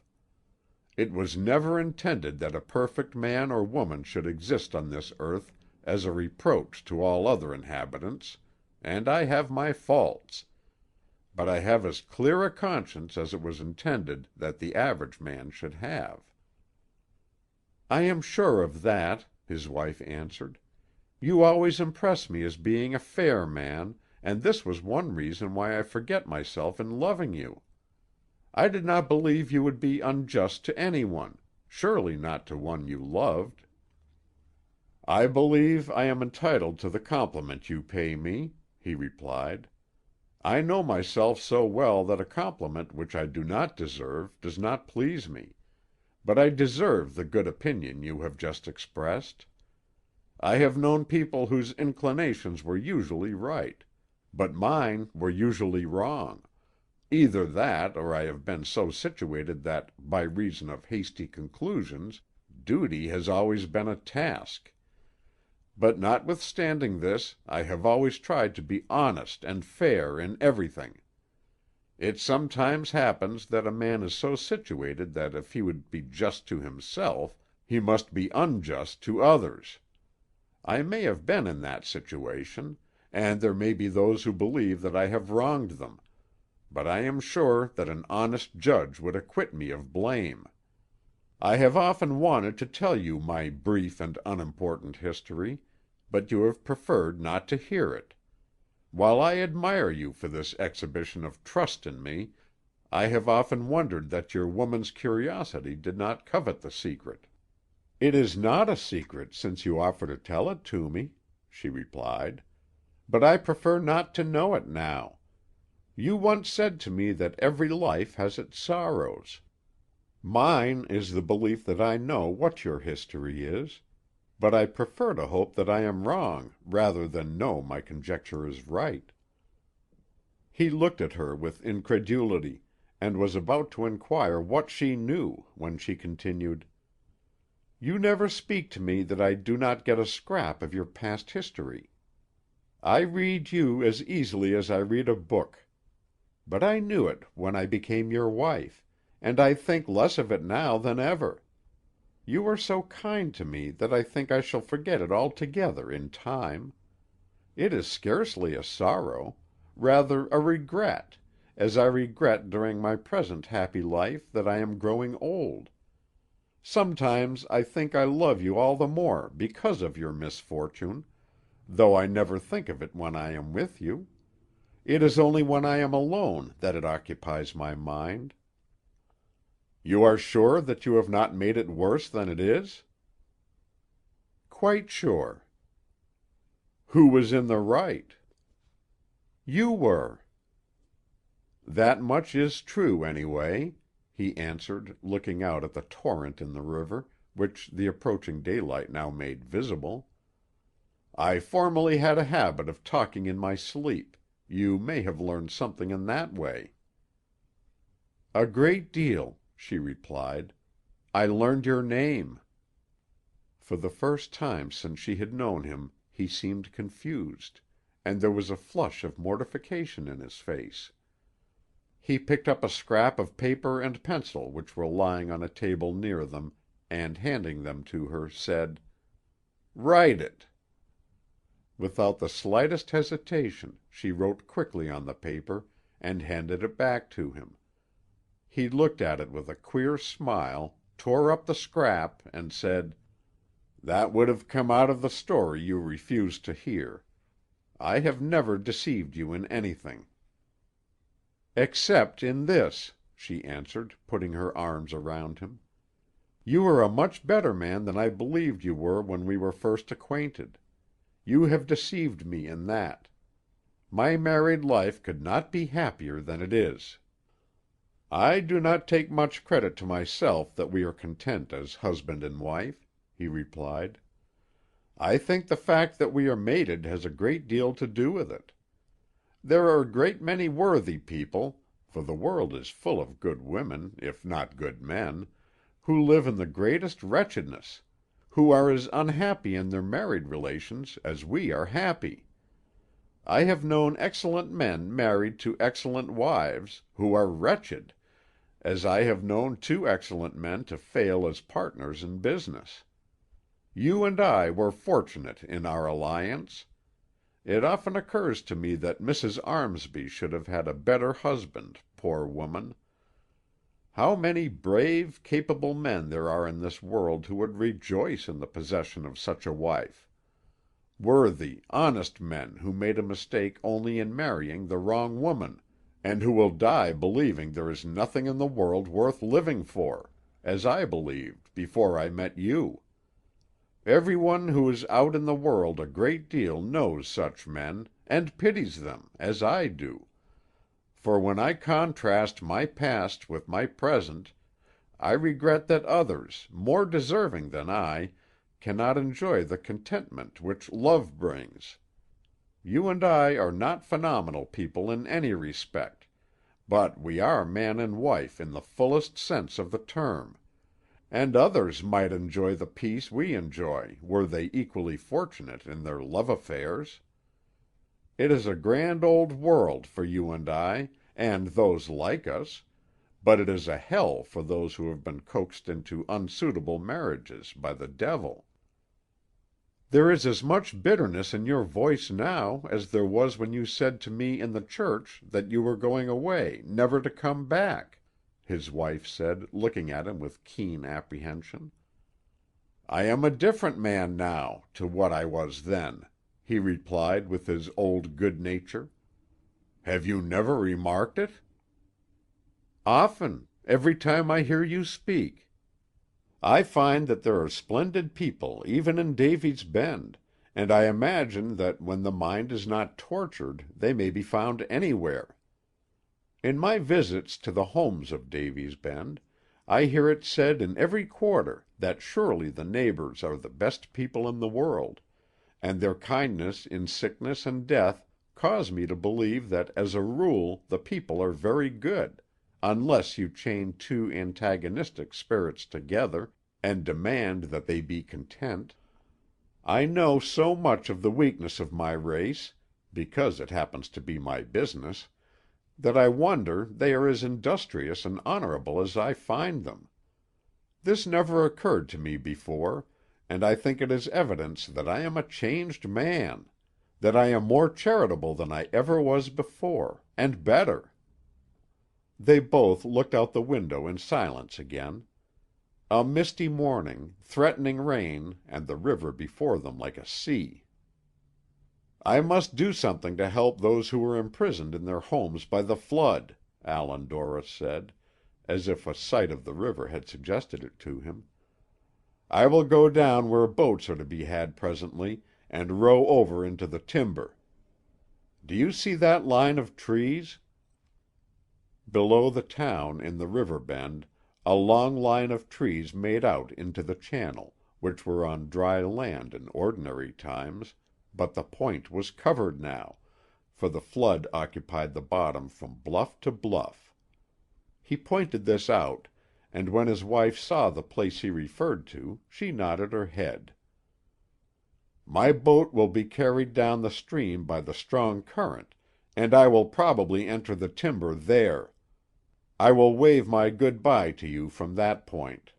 Speaker 1: It was never intended that a perfect man or woman should exist on this earth as a reproach to all other inhabitants, and I have my faults, but I have as clear a conscience as it was intended that the average man should have." "I am sure of that," his wife answered. "You always impress me as being a fair man, and this was one reason why I forget myself in loving you. I did not believe you would be unjust to anyone, surely not to one you loved." "I believe I am entitled to the compliment you pay me," he replied. "I know myself so well that a compliment which I do not deserve does not please me, but I deserve the good opinion you have just expressed. I have known people whose inclinations were usually right, but mine were usually wrong. Either that, or I have been so situated that, by reason of hasty conclusions, duty has always been a task. But notwithstanding this, I have always tried to be honest and fair in everything. It sometimes happens that a man is so situated that if he would be just to himself, he must be unjust to others. I may have been in that situation, and there may be those who believe that I have wronged them, but I am sure that an honest judge would acquit me of blame. I have often wanted to tell you my brief and unimportant history, but you have preferred not to hear it. While I admire you for this exhibition of trust in me, I have often wondered that your woman's curiosity did not covet the secret." "It is not a secret, since you offer to tell it to me," she replied. "But I prefer not to know it now. You once said to me that every life has its sorrows. Mine is the belief that I know what your history is, but I prefer to hope that I am wrong rather than know my conjecture is right." He looked at her with incredulity, and was about to inquire what she knew, when she continued, "You never speak to me that I do not get a scrap of your past history. I read you as easily as I read a book. But I knew it when I became your wife, and I think less of it now than ever. You are so kind to me that I think I shall forget it altogether in time. It is scarcely a sorrow, rather a regret, as I regret during my present happy life that I am growing old. Sometimes I think I love you all the more because of your misfortune, though I never think of it when I am with you. It is only when I am alone that it occupies my mind." "You are sure that you have not made it worse than it is?" "Quite sure." "Who was in the right?" "You were." "That much is true, anyway," he answered, looking out at the torrent in the river, which the approaching daylight now made visible. "I formerly had a habit of talking in my sleep. You may have learned something in that way." "A great deal," she replied. "I learned your name." For the first time since she had known him he seemed confused, and there was a flush of mortification in his face. He picked up a scrap of paper and pencil which were lying on a table near them, and handing them to her, said, "Write it." Without the slightest hesitation, she wrote quickly on the paper, and handed it back to him. He looked at it with a queer smile, tore up the scrap, and said, "That would have come out of the story you refused to hear. I have never deceived you in anything." "Except in this," she answered, putting her arms around him. "You are a much better man than I believed you were when we were first acquainted. You have deceived me in that. My married life could not be happier than it is. I do not take much credit to myself that we are content as husband and wife," he replied. "I think the fact that we are mated has a great deal to do with it. There are a great many worthy people, for the world is full of good women, if not good men, who live in the greatest wretchedness, who are as unhappy in their married relations as we are happy. I have known excellent men married to excellent wives, who are wretched, as I have known two excellent men to fail as partners in business. You and I were fortunate in our alliance. It often occurs to me that Mrs. Armsby should have had a better husband, poor woman. How many brave, capable men there are in this world who would rejoice in the possession of such a wife! Worthy, honest men who made a mistake only in marrying the wrong woman, and who will die believing there is nothing in the world worth living for, as I believed before I met you. Every one who is out in the world a great deal knows such men, and pities them, as I do. For when I contrast my past with my present, I regret that others, more deserving than I, cannot enjoy the contentment which love brings. You and I are not phenomenal people in any respect, but we are man and wife in the fullest sense of the term, and others might enjoy the peace we enjoy were they equally fortunate in their love affairs. It is a grand old world for you and I, and those like us, but it is a hell for those who have been coaxed into unsuitable marriages by the devil. There is as much bitterness in your voice now as there was when you said to me in the church that you were going away, never to come back," his wife said, looking at him with keen apprehension. "I am a different man now to what I was then," he replied with his old good nature. "Have you never remarked it?" "Often, every time I hear you speak. I find that there are splendid people even in Davy's Bend, and I imagine that when the mind is not tortured they may be found anywhere. In my visits to the homes of Davy's Bend, I hear it said in every quarter that surely the neighbors are the best people in the world, and their kindness in sickness and death cause me to believe that as a rule the people are very good, unless you chain two antagonistic spirits together, and demand that they be content. I know so much of the weakness of my race, because it happens to be my business, that I wonder they are as industrious and honorable as I find them. This never occurred to me before, and I think it is evidence that I am a changed man, that I am more charitable than I ever was before, and better." They both looked out the window in silence again. A misty morning, threatening rain, and the river before them like a sea. "I must do something to help those who were imprisoned in their homes by the flood," Allan Dorris said, as if a sight of the river had suggested it to him. "I will go down where boats are to be had presently, and row over into the timber. Do you see that line of trees?" Below the town, in the river bend, a long line of trees made out into the channel, which were on dry land in ordinary times, but the point was covered now, for the flood occupied the bottom from bluff to bluff. He pointed this out, and when his wife saw the place he referred to, she nodded her head. "My boat will be carried down the stream by the strong current, and I will probably enter the timber there. I will wave my good-bye to you from that point."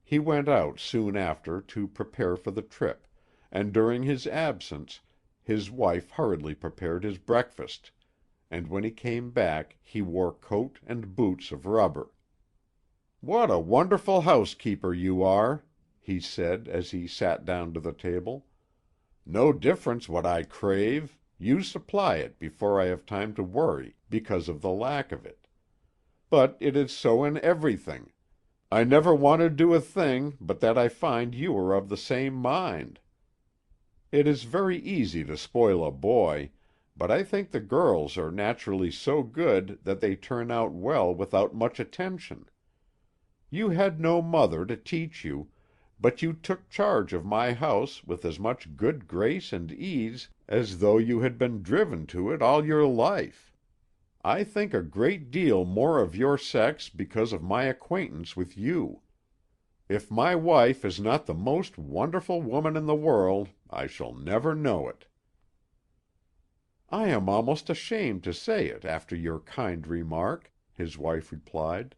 Speaker 1: He went out soon after to prepare for the trip, and during his absence his wife hurriedly prepared his breakfast, and when he came back he wore coat and boots of rubber. "What a wonderful housekeeper you are!" he said as he sat down to the table. "No difference what I crave, you supply it before I have time to worry because of the lack of it. But it is so in everything. I never want to do a thing but that I find you are of the same mind. It is very easy to spoil a boy, but I think the girls are naturally so good that they turn out well without much attention. You had no mother to teach you, but you took charge of my house with as much good grace and ease as though you had been driven to it all your life. I think a great deal more of your sex because of my acquaintance with you. If my wife is not the most wonderful woman in the world, I shall never know it." "I am almost ashamed to say it after your kind remark," his wife replied,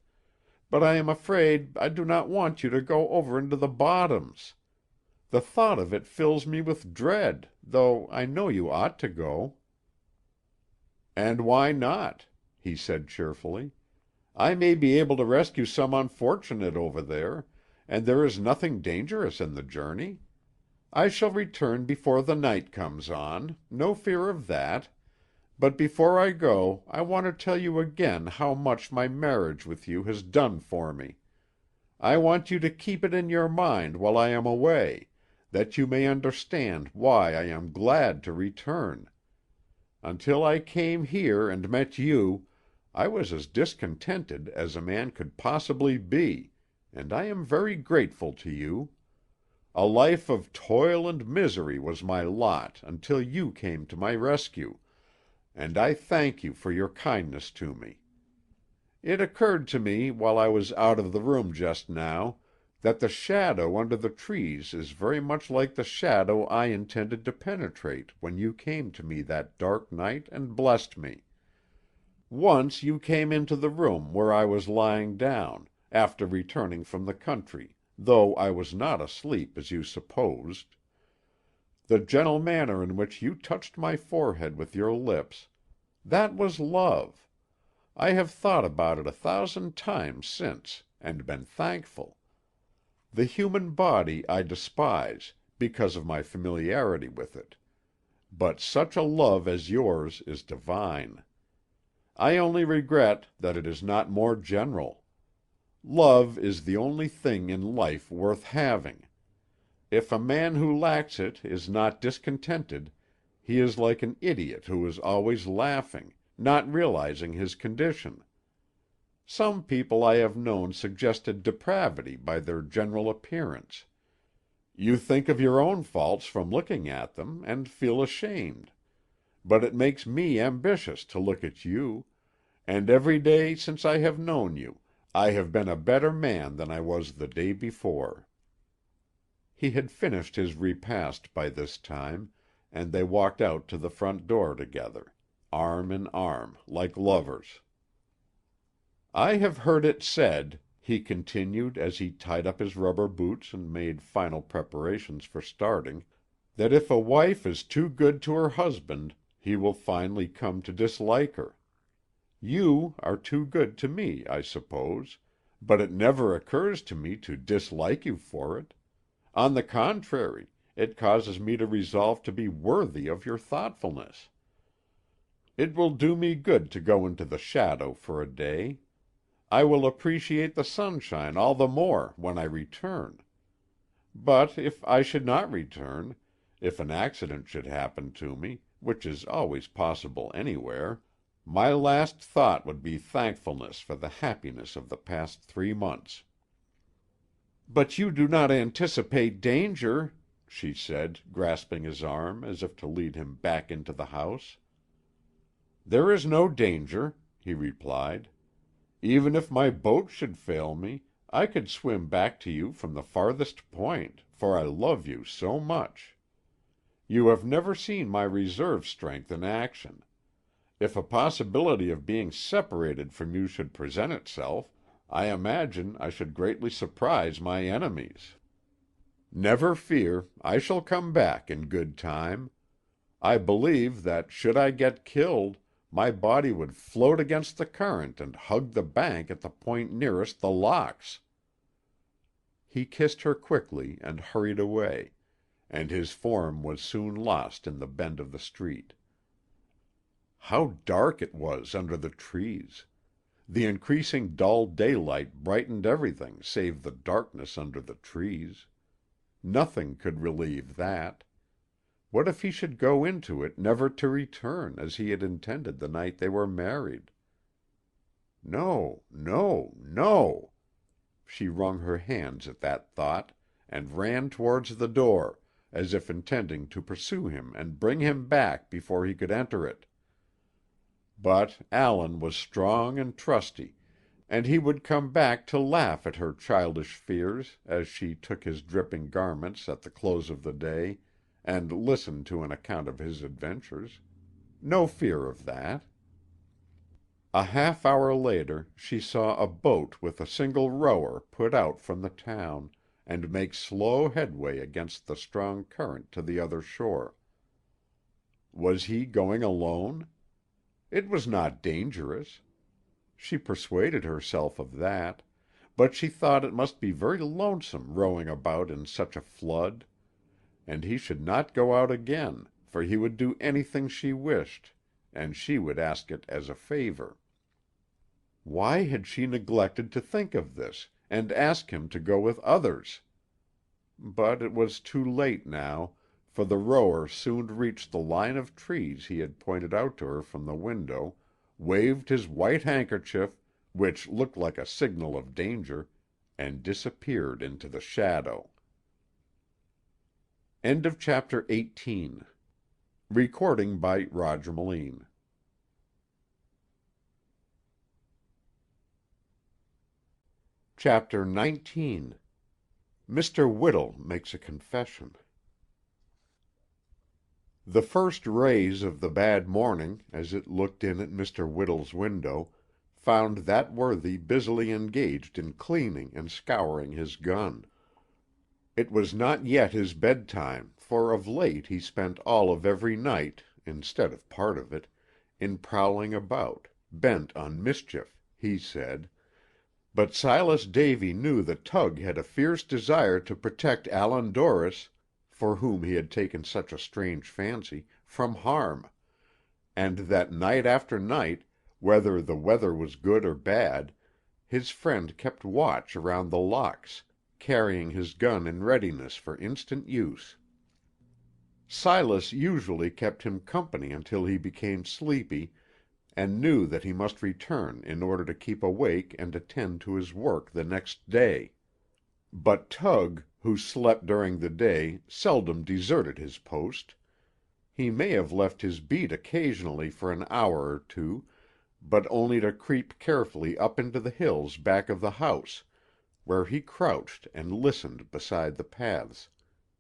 Speaker 1: "but I am afraid I do not want you to go over into the Bottoms. The thought of it fills me with dread, though I know you ought to go." "And why not?" he said cheerfully. "I may be able to rescue some unfortunate over there, and there is nothing dangerous in the journey. I shall return before the night comes on, no fear of that, but before I go I want to tell you again how much my marriage with you has done for me. I want you to keep it in your mind while I am away, that you may understand why I am glad to return. Until I came here and met you, I was as discontented as a man could possibly be, and I am very grateful to you. A life of toil and misery was my lot until you came to my rescue, and I thank you for your kindness to me. It occurred to me while I was out of the room just now that the shadow under the trees is very much like the shadow I intended to penetrate when you came to me that dark night and blessed me. Once you came into the room where I was lying down, after returning from the country, though I was not asleep as you supposed. The gentle manner in which you touched my forehead with your lips, that was love. I have thought about it 1,000 times since, and been thankful. The human body I despise, because of my familiarity with it, but such a love as yours is divine. I only regret that it is not more general. Love is the only thing in life worth having. If a man who lacks it is not discontented, he is like an idiot who is always laughing, not realizing his condition. Some people I have known suggested depravity by their general appearance. You think of your own faults from looking at them, and feel ashamed. But it makes me ambitious to look at you, and every day since I have known you, I have been a better man than I was the day before." He had finished his repast by this time, and they walked out to the front door together, arm in arm, like lovers. "I have heard it said," he continued as he tied up his rubber boots and made final preparations for starting, "that if a wife is too good to her husband, he will finally come to dislike her. You are too good to me, I suppose, but it never occurs to me to dislike you for it. On the contrary, it causes me to resolve to be worthy of your thoughtfulness. It will do me good to go into the shadow for a day. I will appreciate the sunshine all the more when I return. But if I should not return, if an accident should happen to me, which is always possible anywhere, my last thought would be thankfulness for the happiness of the past 3 months." "But you do not anticipate danger," she said, grasping his arm as if to lead him back into the house. "There is no danger," he replied. "Even if my boat should fail me, I could swim back to you from the farthest point, for I love you so much. You have never seen my reserve strength in action. If a possibility of being separated from you should present itself, I imagine I should greatly surprise my enemies. Never fear, I shall come back in good time. I believe that should I get killed, my body would float against the current and hug the bank at the point nearest the locks." He kissed her quickly and hurried away, and his form was soon lost in the bend of the street. How dark it was under the trees! The increasing dull daylight brightened everything save the darkness under the trees. Nothing could relieve that. What if he should go into it never to return, as he had intended the night they were married? No, no, no! She wrung her hands at that thought, and ran towards the door, as if intending to pursue him and bring him back before he could enter it. But Allan was strong and trusty, and he would come back to laugh at her childish fears as she took his dripping garments at the close of the day, and listened to an account of his adventures. No fear of that. A half hour later she saw a boat with a single rower put out from the town, and make slow headway against the strong current to the other shore. Was he going alone? It was not dangerous. She persuaded herself of that, but she thought it must be very lonesome rowing about in such a flood, and he should not go out again, for he would do anything she wished, and she would ask it as a favor. Why had she neglected to think of this, and ask him to go with others? But it was too late now, for the rower soon reached the line of trees he had pointed out to her from the window, waved his white handkerchief, which looked like a signal of danger, and disappeared into the shadow. End of chapter 18. Recording by Roger Melin. Chapter 19. Mr. Whittle makes a confession. The first rays of the bad morning, as it looked in at Mr. Whittle's window, found that worthy busily engaged in cleaning and scouring his gun. It was not yet his bedtime, for of late he spent all of every night, instead of part of it, in prowling about, bent on mischief, he said. But Silas Davy knew that Tug had a fierce desire to protect Allan Dorris, for whom he had taken such a strange fancy, from harm, and that night after night, whether the weather was good or bad, his friend kept watch around the locks, carrying his gun in readiness for instant use. Silas usually kept him company until he became sleepy, and knew that he must return in order to keep awake and attend to his work the next day. But Tug, who slept during the day, seldom deserted his post. He may have left his beat occasionally for an hour or two, but only to creep carefully up into the hills back of the house, where he crouched and listened beside the paths,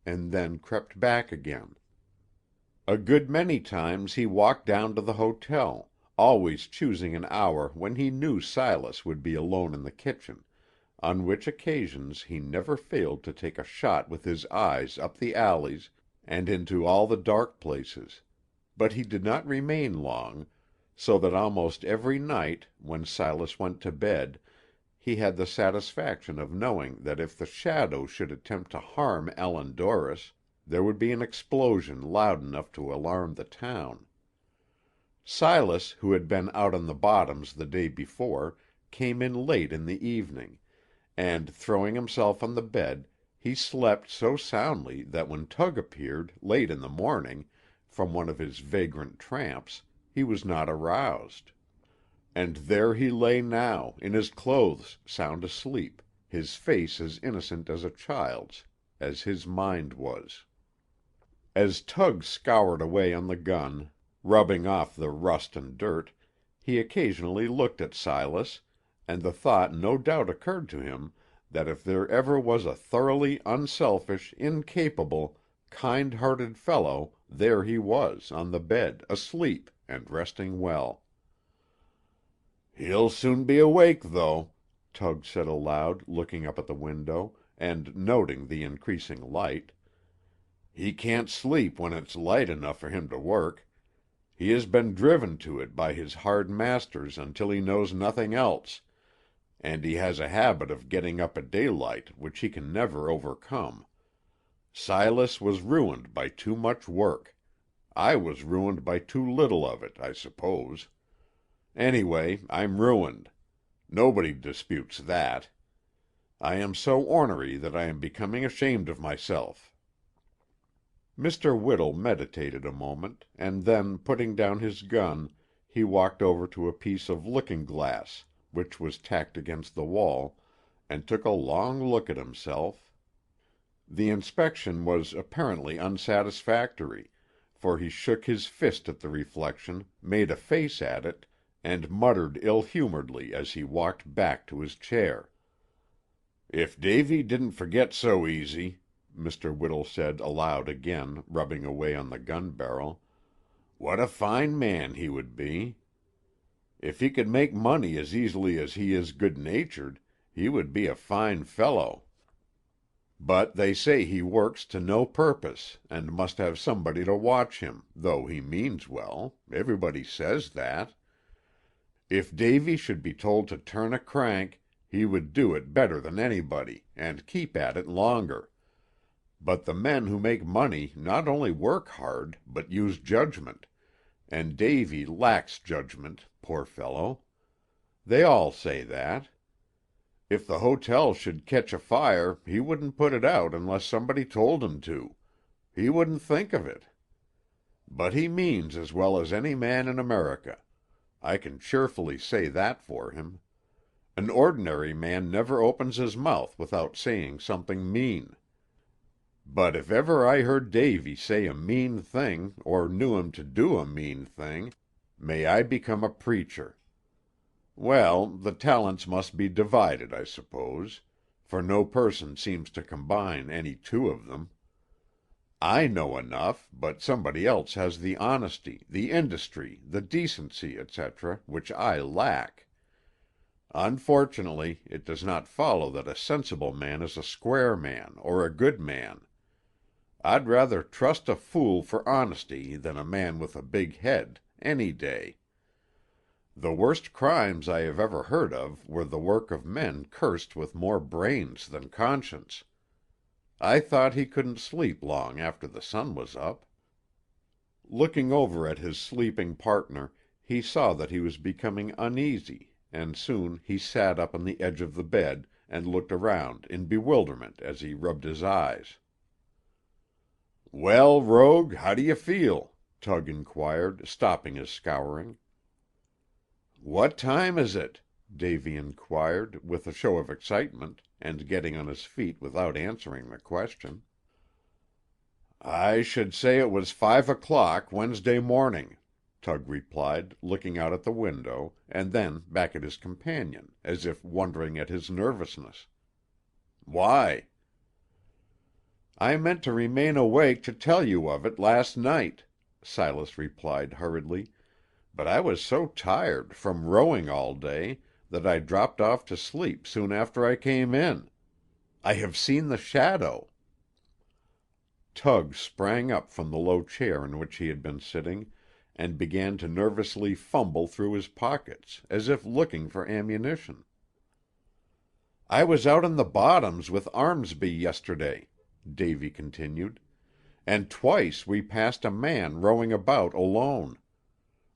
Speaker 1: and then crept back again. A good many times he walked down to the hotel, always choosing an hour when he knew Silas would be alone in the kitchen, on which occasions he never failed to take a shot with his eyes up the alleys and into all the dark places, but he did not remain long, so that almost every night, when Silas went to bed, he had the satisfaction of knowing that if the shadow should attempt to harm Allan Dorris, there would be an explosion loud enough to alarm the town. Silas, who had been out on the bottoms the day before, came in late in the evening, and, throwing himself on the bed, he slept so soundly that when Tug appeared, late in the morning, from one of his vagrant tramps, he was not aroused. And there he lay now, in his clothes, sound asleep, his face as innocent as a child's, as his mind was. As Tug scoured away on the gun, rubbing off the rust and dirt, he occasionally looked at Silas, and the thought no doubt occurred to him that if there ever was a thoroughly unselfish, incapable, kind-hearted fellow, there he was, on the bed, asleep, and resting well. "He'll soon be awake, though," Tug said aloud, looking up at the window, and noting the increasing light. "He can't sleep when it's light enough for him to work. He has been driven to it by his hard masters until he knows nothing else, and he has a habit of getting up at daylight which he can never overcome. Silas was ruined by too much work. I was ruined by too little of it, I suppose. Anyway, I'm ruined. Nobody disputes that. I am so ornery that I am becoming ashamed of myself." Mr. Whittle meditated a moment, and then, putting down his gun, he walked over to a piece of looking-glass, which was tacked against the wall, and took a long look at himself. The inspection was apparently unsatisfactory, for he shook his fist at the reflection, made a face at it, and muttered ill-humoredly as he walked back to his chair. "If Davy didn't forget so easy," Mr. Whittle said aloud again, rubbing away on the gun barrel, "what a fine man he would be. If he could make money as easily as he is good-natured, he would be a fine fellow. But they say he works to no purpose, and must have somebody to watch him, though he means well. Everybody says that. If Davy should be told to turn a crank, he would do it better than anybody, and keep at it longer. But the men who make money not only work hard, but use judgment, and Davy lacks judgment, poor fellow. They all say that. If the hotel should catch afire, he wouldn't put it out unless somebody told him to. He wouldn't think of it. But he means as well as any man in America. I can cheerfully say that for him. An ordinary man never opens his mouth without saying something mean. But if ever I heard Davy say a mean thing, or knew him to do a mean thing, may I become a preacher. Well, the talents must be divided, I suppose, for no person seems to combine any two of them. I know enough, but somebody else has the honesty, the industry, the decency, etc., which I lack. Unfortunately, it does not follow that a sensible man is a square man or a good man. I'd rather trust a fool for honesty than a man with a big head, any day. The worst crimes I have ever heard of were the work of men cursed with more brains than conscience. I thought he couldn't sleep long after the sun was up." Looking over at his sleeping partner, he saw that he was becoming uneasy, and soon he sat up on the edge of the bed and looked around in bewilderment as he rubbed his eyes. "Well, Rogue, how do you feel?" Tug inquired, stopping his scouring. "What time is it?" Davy inquired, with a show of excitement, and getting on his feet without answering the question. "I should say it was 5 o'clock Wednesday morning," Tug replied, looking out at the window, and then back at his companion, as if wondering at his nervousness. "Why?" "I meant to remain awake to tell you of it last night," Silas replied hurriedly, "but I was so tired, from rowing all day, that I dropped off to sleep soon after I came in. I have seen the shadow." Tug sprang up from the low chair in which he had been sitting, and began to nervously fumble through his pockets, as if looking for ammunition. "I was out in the bottoms with Armsby yesterday," Davy continued, "and twice we passed a man rowing about alone.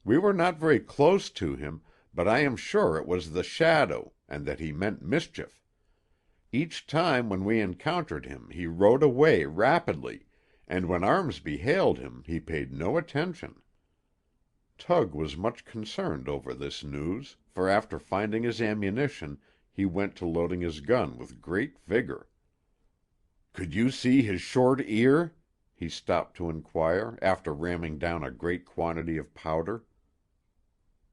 Speaker 1: We were not very close to him, but I am sure it was the shadow, and that he meant mischief. Each time when we encountered him he rowed away rapidly, and when Armsby hailed him he paid no attention." Tug was much concerned over this news, for after finding his ammunition he went to loading his gun with great vigor. "Could you see his short ear?" he stopped to inquire, after ramming down a great quantity of powder.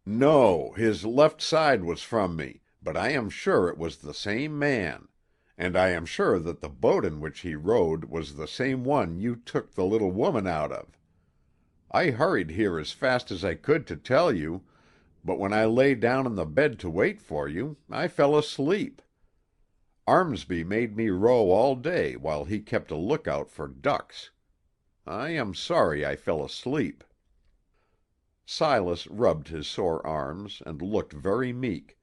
Speaker 1: "No, his left side was from me, but I am sure it was the same man. And I am sure that the boat in which he rowed was the same one you took the little woman out of. I hurried here as fast as I could to tell you, but when I lay down on the bed to wait for you, I fell asleep. Armsby made me row all day while he kept a lookout for ducks. I am sorry I fell asleep." Silas rubbed his sore arms and looked very meek,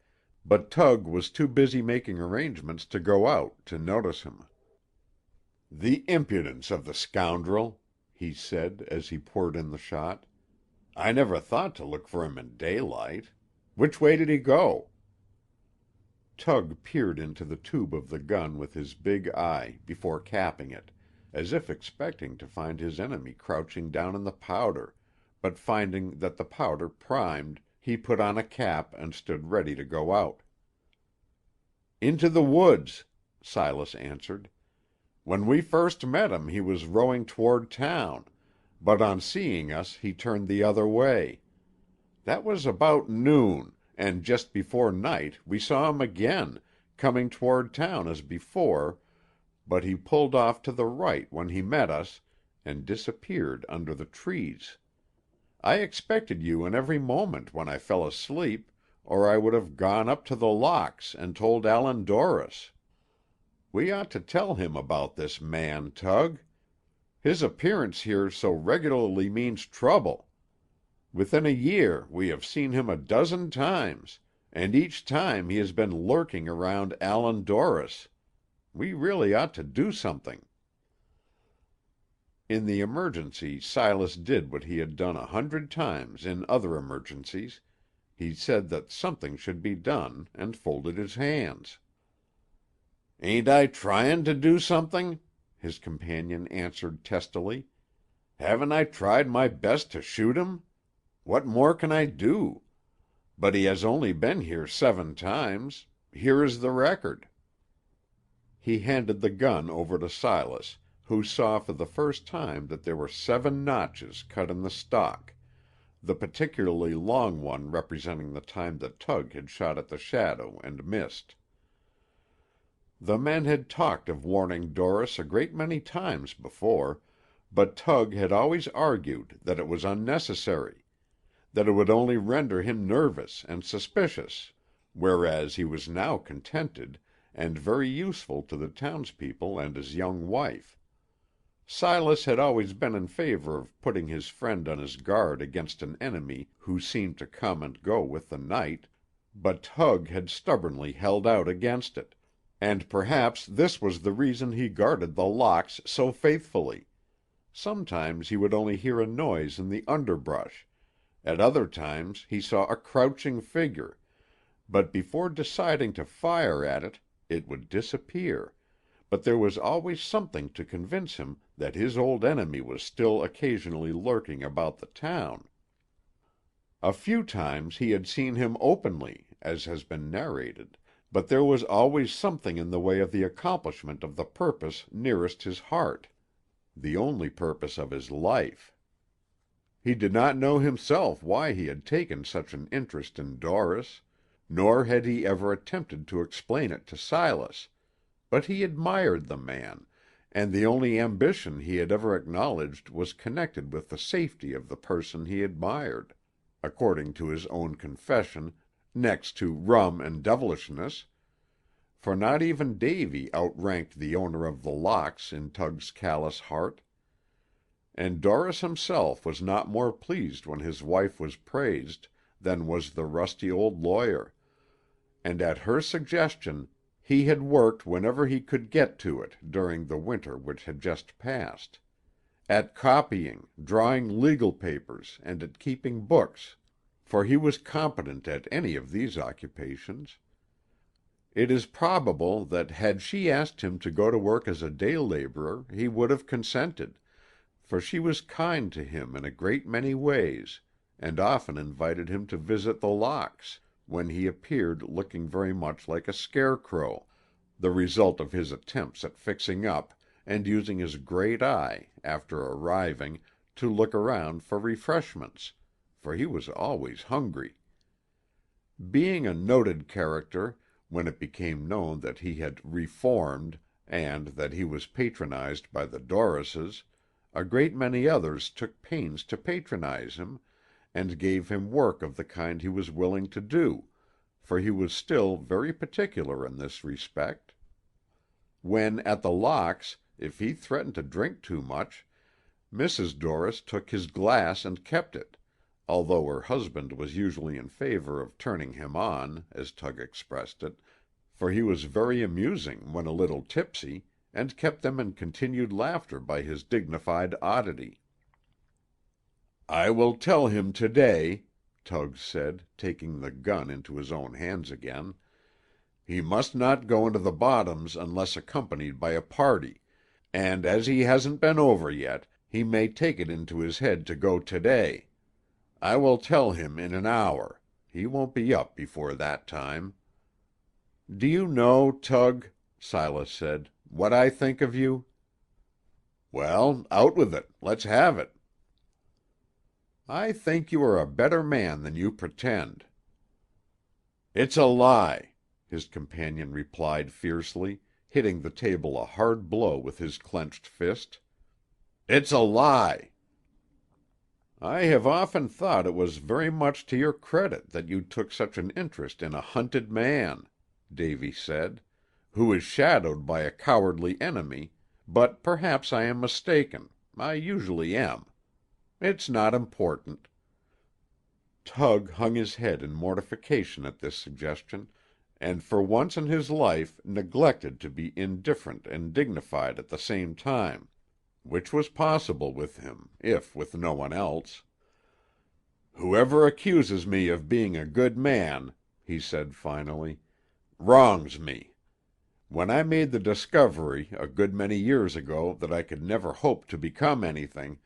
Speaker 1: but Tug was too busy making arrangements to go out to notice him. "The impudence of the scoundrel!" he said, as he poured in the shot. "I never thought to look for him in daylight. Which way did he go?" Tug peered into the tube of the gun with his big eye, before capping it, as if expecting to find his enemy crouching down in the powder, but finding that the powder primed, he put on a cap and stood ready to go out. "Into the woods," Silas answered. When we first met him he was rowing toward town, but on seeing us he turned the other way. That was about noon, and just before night we saw him again, coming toward town as before, but he pulled off to the right when he met us, and disappeared under the trees. I expected you in every moment when I fell asleep, or I would have gone up to the locks and told Allan Dorris. We ought to tell him about this man, Tug. His appearance here so regularly means trouble. Within a year we have seen him a dozen times, and each time he has been lurking around Allan Dorris. We really ought to do something." In the emergency Silas did what he had done 100 times in other emergencies. He said that something should be done, and folded his hands. "Ain't I tryin' to do something?" his companion answered testily. "Haven't I tried my best to shoot him? What more can I do? But he has only been here 7 times. Here is the record." He handed the gun over to Silas, who saw for the first time that there were 7 notches cut in the stock, the particularly long one representing the time that Tug had shot at the shadow and missed. The men had talked of warning Dorris a great many times before, but Tug had always argued that it was unnecessary, that it would only render him nervous and suspicious, whereas he was now contented, and very useful to the townspeople and his young wife. Silas had always been in favor of putting his friend on his guard against an enemy who seemed to come and go with the night, but Tug had stubbornly held out against it, and perhaps this was the reason he guarded the locks so faithfully. Sometimes he would only hear a noise in the underbrush, at other times he saw a crouching figure, but before deciding to fire at it, it would disappear, but there was always something to convince him that his old enemy was still occasionally lurking about the town. A few times he had seen him openly, as has been narrated, but there was always something in the way of the accomplishment of the purpose nearest his heart, the only purpose of his life. He did not know himself why he had taken such an interest in Dorris, nor had he ever attempted to explain it to Silas, but he admired the man, and the only ambition he had ever acknowledged was connected with the safety of the person he admired, according to his own confession, next to rum and devilishness, for not even Davy outranked the owner of the locks in Tug's callous heart. And Dorris himself was not more pleased when his wife was praised than was the rusty old lawyer, and at her suggestion he had worked whenever he could get to it during the winter which had just passed, at copying, drawing legal papers, and at keeping books, for he was competent at any of these occupations. It is probable that had she asked him to go to work as a day laborer he would have consented, for she was kind to him in a great many ways, and often invited him to visit the locks, when he appeared looking very much like a scarecrow, the result of his attempts at fixing up, and using his great eye, after arriving, to look around for refreshments, for he was always hungry. Being a noted character, when it became known that he had "reformed," and that he was patronized by the Dorrises, a great many others took pains to patronize him, and gave him work of the kind he was willing to do, for he was still very particular in this respect. When at the locks, if he threatened to drink too much, Mrs. Dorris took his glass and kept it, although her husband was usually in favor of turning him on, as Tug expressed it, for he was very amusing when a little tipsy, and kept them in continued laughter by his dignified oddity. "I will tell him to-day," Tug said, taking the gun into his own hands again. "He must not go into the bottoms unless accompanied by a party, and as he hasn't been over yet, he may take it into his head to go to-day. I will tell him in an hour. He won't be up before that time." "Do you know, Tug," Silas said, "what I think of you? Well, out with it. Let's have it." "I think you are a better man than you pretend." "It's a lie," his companion replied fiercely, hitting the table a hard blow with his clenched fist. "It's a lie." "I have often thought it was very much to your credit that you took such an interest in a hunted man," Davy said, "who is shadowed by a cowardly enemy, but perhaps I am mistaken. I usually am. It's not important." Tug hung his head in mortification at this suggestion, and for once in his life neglected to be indifferent and dignified at the same time, which was possible with him, if with no one else. "Whoever accuses me of being a good man," he said finally, "wrongs me. When I made the discovery, a good many years ago, that I could never hope to become anything,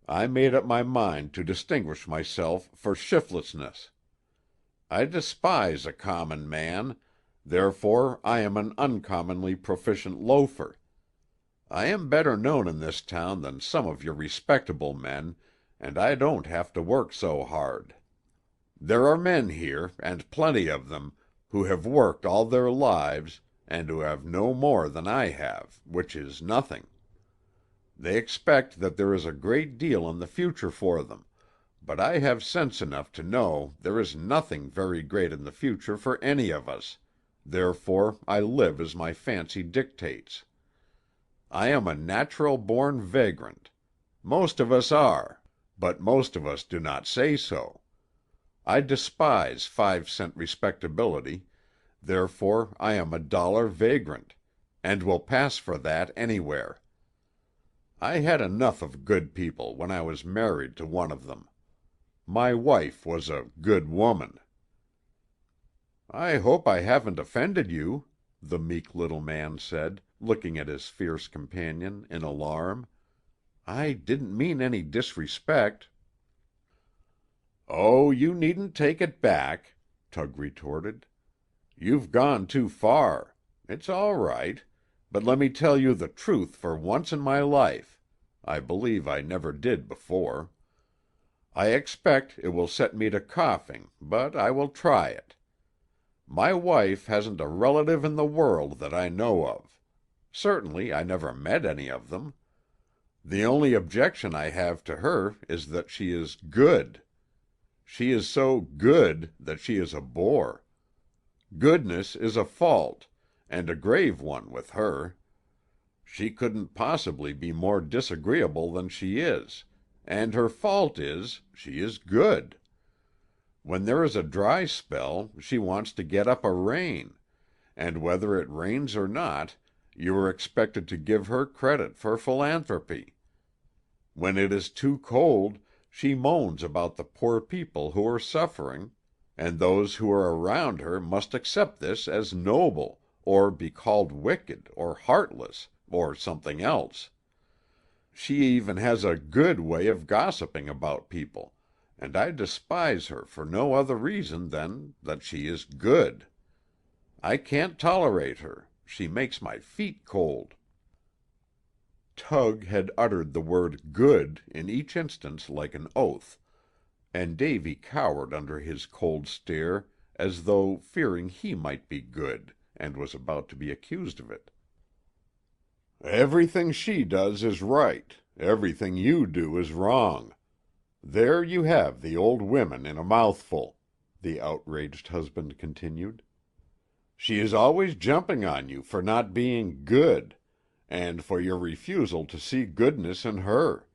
Speaker 1: I made up my mind to distinguish myself for shiftlessness. I despise a common man, therefore I am an uncommonly proficient loafer. I am better known in this town than some of your respectable men, and I don't have to work so hard. There are men here, and plenty of them, who have worked all their lives, and who have no more than I have, which is nothing. They expect that there is a great deal in the future for them, but I have sense enough to know there is nothing very great in the future for any of us, therefore I live as my fancy dictates. I am a natural-born vagrant. Most of us are, but most of us do not say so. I despise 5-cent respectability, therefore I am a $1 vagrant, and will pass for that anywhere. I had enough of good people when I was married to one of them. My wife was a good woman." "I hope I haven't offended you," the meek little man said, looking at his fierce companion in alarm. "I didn't mean any disrespect." "Oh, you needn't take it back," Tug retorted. "You've gone too far. It's all right. But let me tell you the truth for once in my life. I believe I never did before. I expect it will set me to coughing, but I will try it. My wife hasn't a relative in the world that I know of. Certainly I never met any of them. The only objection I have to her is that she is good. She is so good that she is a bore. Goodness is a fault, and a grave one with her. She couldn't possibly be more disagreeable than she is, and her fault is, she is good. When there is a dry spell, she wants to get up a rain, and whether it rains or not, you are expected to give her credit for philanthropy. When it is too cold, she moans about the poor people who are suffering, and those who are around her must accept this as noble, or be called wicked, or heartless, or something else. She even has a good way of gossiping about people, and I despise her for no other reason than that she is good. I can't tolerate her. She makes my feet cold." Tug had uttered the word "good" in each instance like an oath, and Davy cowered under his cold stare as though fearing he might be good, and was about to be accused of it. "Everything she does is right, everything you do is wrong. There you have the old women in a mouthful," the outraged husband continued. "She is always jumping on you for not being good, and for your refusal to see goodness in her,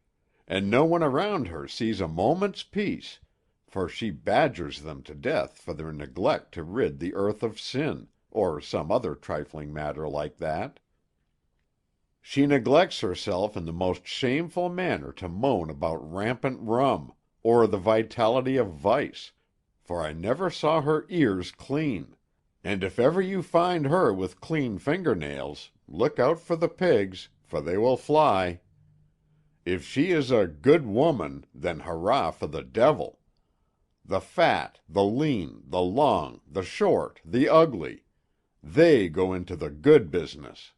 Speaker 1: and no one around her sees a moment's peace, for she badgers them to death for their neglect to rid the earth of sin, or some other trifling matter like that. She neglects herself in the most shameful manner to moan about rampant rum, or the vitality of vice, for I never saw her ears clean, and if ever you find her with clean fingernails, look out for the pigs, for they will fly. If she is a good woman, then hurrah for the devil. The fat, the lean, the long, the short, the ugly, they go into the good business.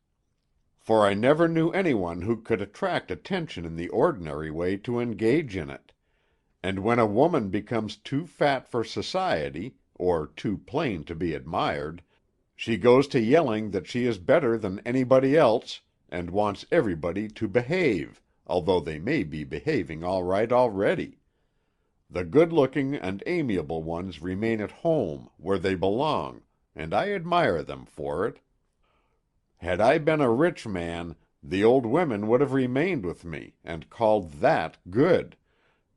Speaker 1: for I never knew anyone who could attract attention in the ordinary way to engage in it, and when a woman becomes too fat for society, or too plain to be admired, she goes to yelling that she is better than anybody else, and wants everybody to behave, although they may be behaving all right already. The good-looking and amiable ones remain at home, where they belong, and I admire them for it. Had I been a rich man, the old women would have remained with me, and called that good,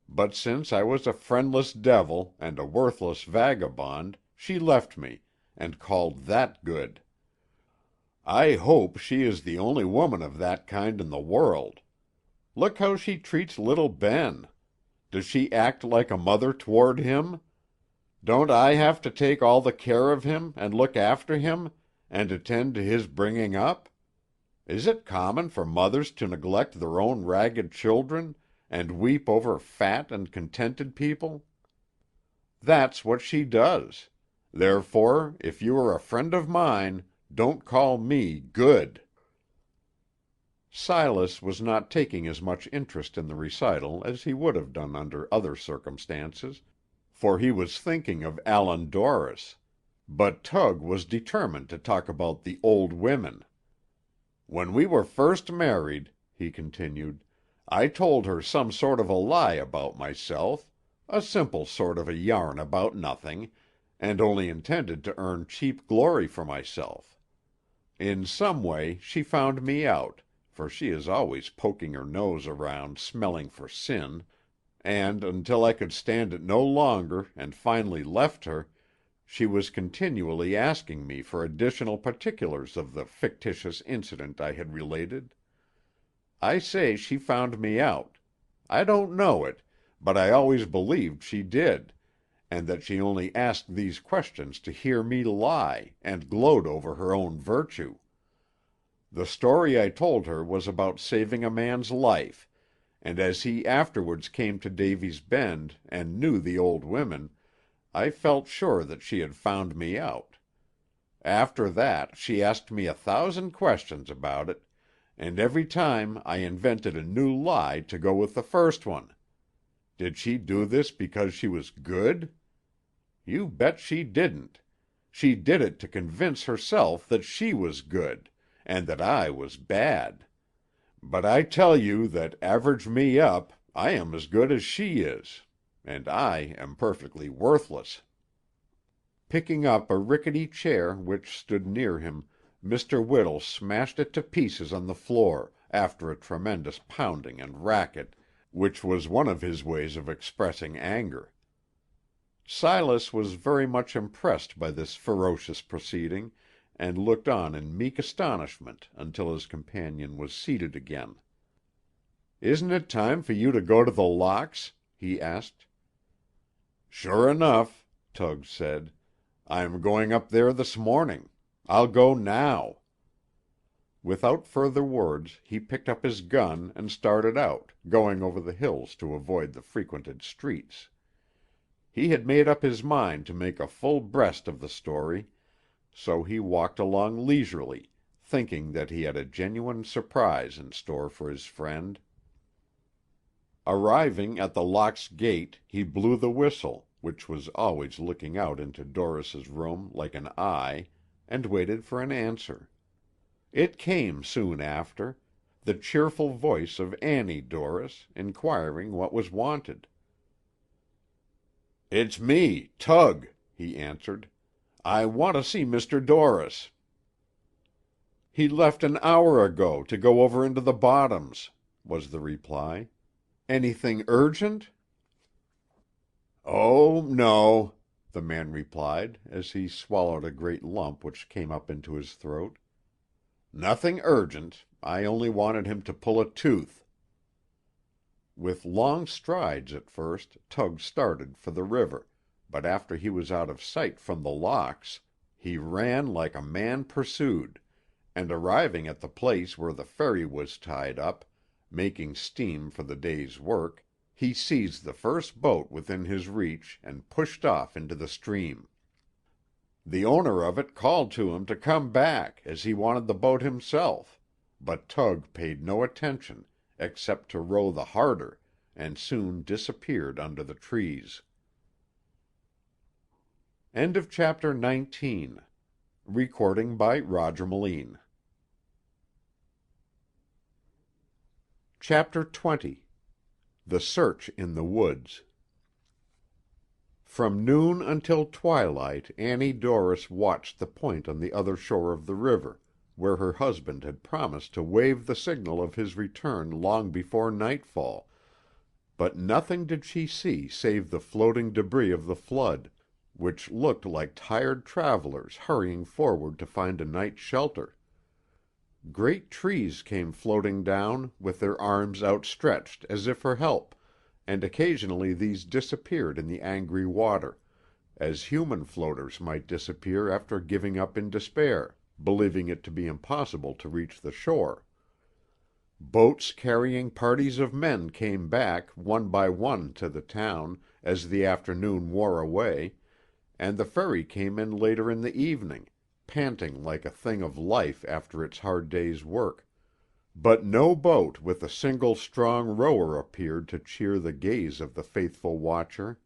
Speaker 1: but since I was a friendless devil, and a worthless vagabond, she left me, and called that good. I hope she is the only woman of that kind in the world. Look how she treats little Ben. Does she act like a mother toward him? Don't I have to take all the care of him, and look after him, and attend to his bringing up? Is it common for mothers to neglect their own ragged children, and weep over fat and contented people? That's what she does. Therefore, if you are a friend of mine, don't call me good." Silas was not taking as much interest in the recital as he would have done under other circumstances, for he was thinking of Allan Dorris, but Tug was determined to talk about the old women. "When we were first married," he continued, "I told her some sort of a lie about myself, a simple sort of a yarn about nothing, and only intended to earn cheap glory for myself. In some way she found me out, for she is always poking her nose around smelling for sin, and until I could stand it no longer and finally left her, she was continually asking me for additional particulars of the fictitious incident I had related. I say she found me out. I don't know it, but I always believed she did, and that she only asked these questions to hear me lie, and gloat over her own virtue. The story I told her was about saving a man's life, and as he afterwards came to Davy's Bend and knew the old women, I felt sure that she had found me out. After that she asked me 1,000 questions about it, and every time I invented a new lie to go with the first one. Did she do this because she was good? You bet she didn't. She did it to convince herself that she was good, and that I was bad. But I tell you that average me up, I am as good as she is, and I am perfectly worthless." Picking up a rickety chair which stood near him, Mr. Whittle smashed it to pieces on the floor, after a tremendous pounding and racket, which was one of his ways of expressing anger. Silas was very much impressed by this ferocious proceeding, and looked on in meek astonishment until his companion was seated again. "Isn't it time for you to go to The Locks?" he asked. "Sure enough," Tug said. "I am going up there this morning. I'll go now." Without further words he picked up his gun and started out, going over the hills to avoid the frequented streets. He had made up his mind to make a full breast of the story, so he walked along leisurely, thinking that he had a genuine surprise in store for his friend. Arriving at the Locks gate, he blew the whistle, which was always looking out into Dorris's room like an eye, and waited for an answer. It came soon after, the cheerful voice of Annie Dorris, inquiring what was wanted. "It's me, Tug," he answered. "I want to see Mr. Dorris." "He left an hour ago to go over into the Bottoms," was the reply. "Anything urgent?" "Oh, no," the man replied, as he swallowed a great lump which came up into his throat. "Nothing urgent. I only wanted him to pull a tooth." With long strides at first, Tug started for the river, but after he was out of sight from the Locks, he ran like a man pursued, and arriving at the place where the ferry was tied up, making steam for the day's work, he seized the first boat within his reach and pushed off into the stream. The owner of it called to him to come back, as he wanted the boat himself, but Tug paid no attention except to row the harder, and soon disappeared under the trees. End of chapter 19. Recording by Roger Melin. Chapter 20. The Search in the Woods. From noon until twilight Annie Dorris watched the point on the other shore of the river, where her husband had promised to wave the signal of his return long before nightfall, but nothing did she see save the floating debris of the flood, which looked like tired travelers hurrying forward to find a night's shelter. Great trees came floating down, with their arms outstretched as if for help, and occasionally these disappeared in the angry water, as human floaters might disappear after giving up in despair, believing it to be impossible to reach the shore. Boats carrying parties of men came back, one by one, to the town, as the afternoon wore away, and the ferry came in later in the evening, panting like a thing of life after its hard day's work. But no boat with a single strong rower appeared to cheer the gaze of the faithful watcher.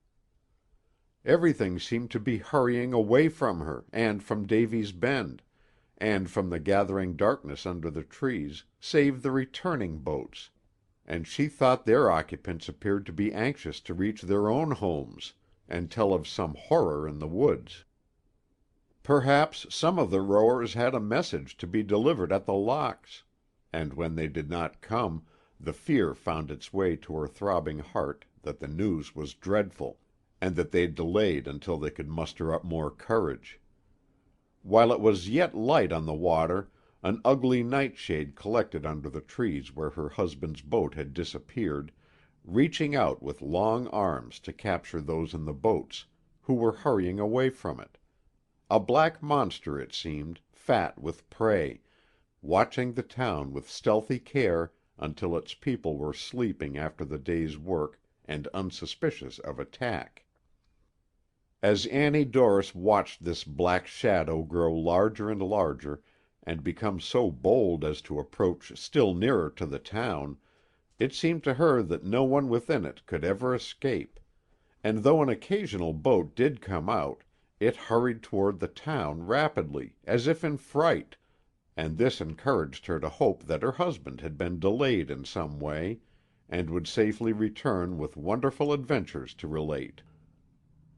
Speaker 1: Everything seemed to be hurrying away from her, and from Davy's Bend, and from the gathering darkness under the trees, save the returning boats, and she thought their occupants appeared to be anxious to reach their own homes, and tell of some horror in the woods. Perhaps some of the rowers had a message to be delivered at the locks, and when they did not come, the fear found its way to her throbbing heart that the news was dreadful, and that they delayed until they could muster up more courage. While it was yet light on the water, an ugly nightshade collected under the trees where her husband's boat had disappeared, reaching out with long arms to capture those in the boats, who were hurrying away from it. A black monster, it seemed, fat with prey, watching the town with stealthy care until its people were sleeping after the day's work and unsuspicious of attack. As Annie Dorris watched this black shadow grow larger and larger, and become so bold as to approach still nearer to the town, it seemed to her that no one within it could ever escape, and though an occasional boat did come out, it hurried toward the town rapidly, as if in fright, and this encouraged her to hope that her husband had been delayed in some way, and would safely return with wonderful adventures to relate.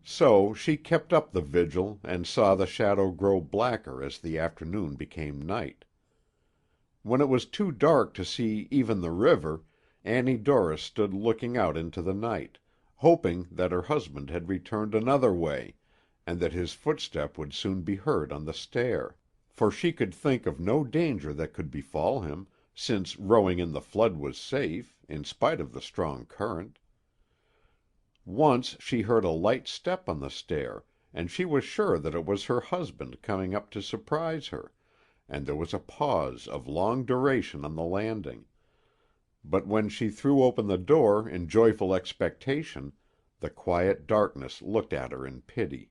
Speaker 1: So she kept up the vigil, and saw the shadow grow blacker as the afternoon became night. When it was too dark to see even the river, Annie Dorris stood looking out into the night, hoping that her husband had returned another way, and that his footstep would soon be heard on the stair, for she could think of no danger that could befall him, since rowing in the flood was safe, in spite of the strong current. Once she heard a light step on the stair, and she was sure that it was her husband coming up to surprise her, and there was a pause of long duration on the landing. But when she threw open the door in joyful expectation, the quiet darkness looked at her in pity.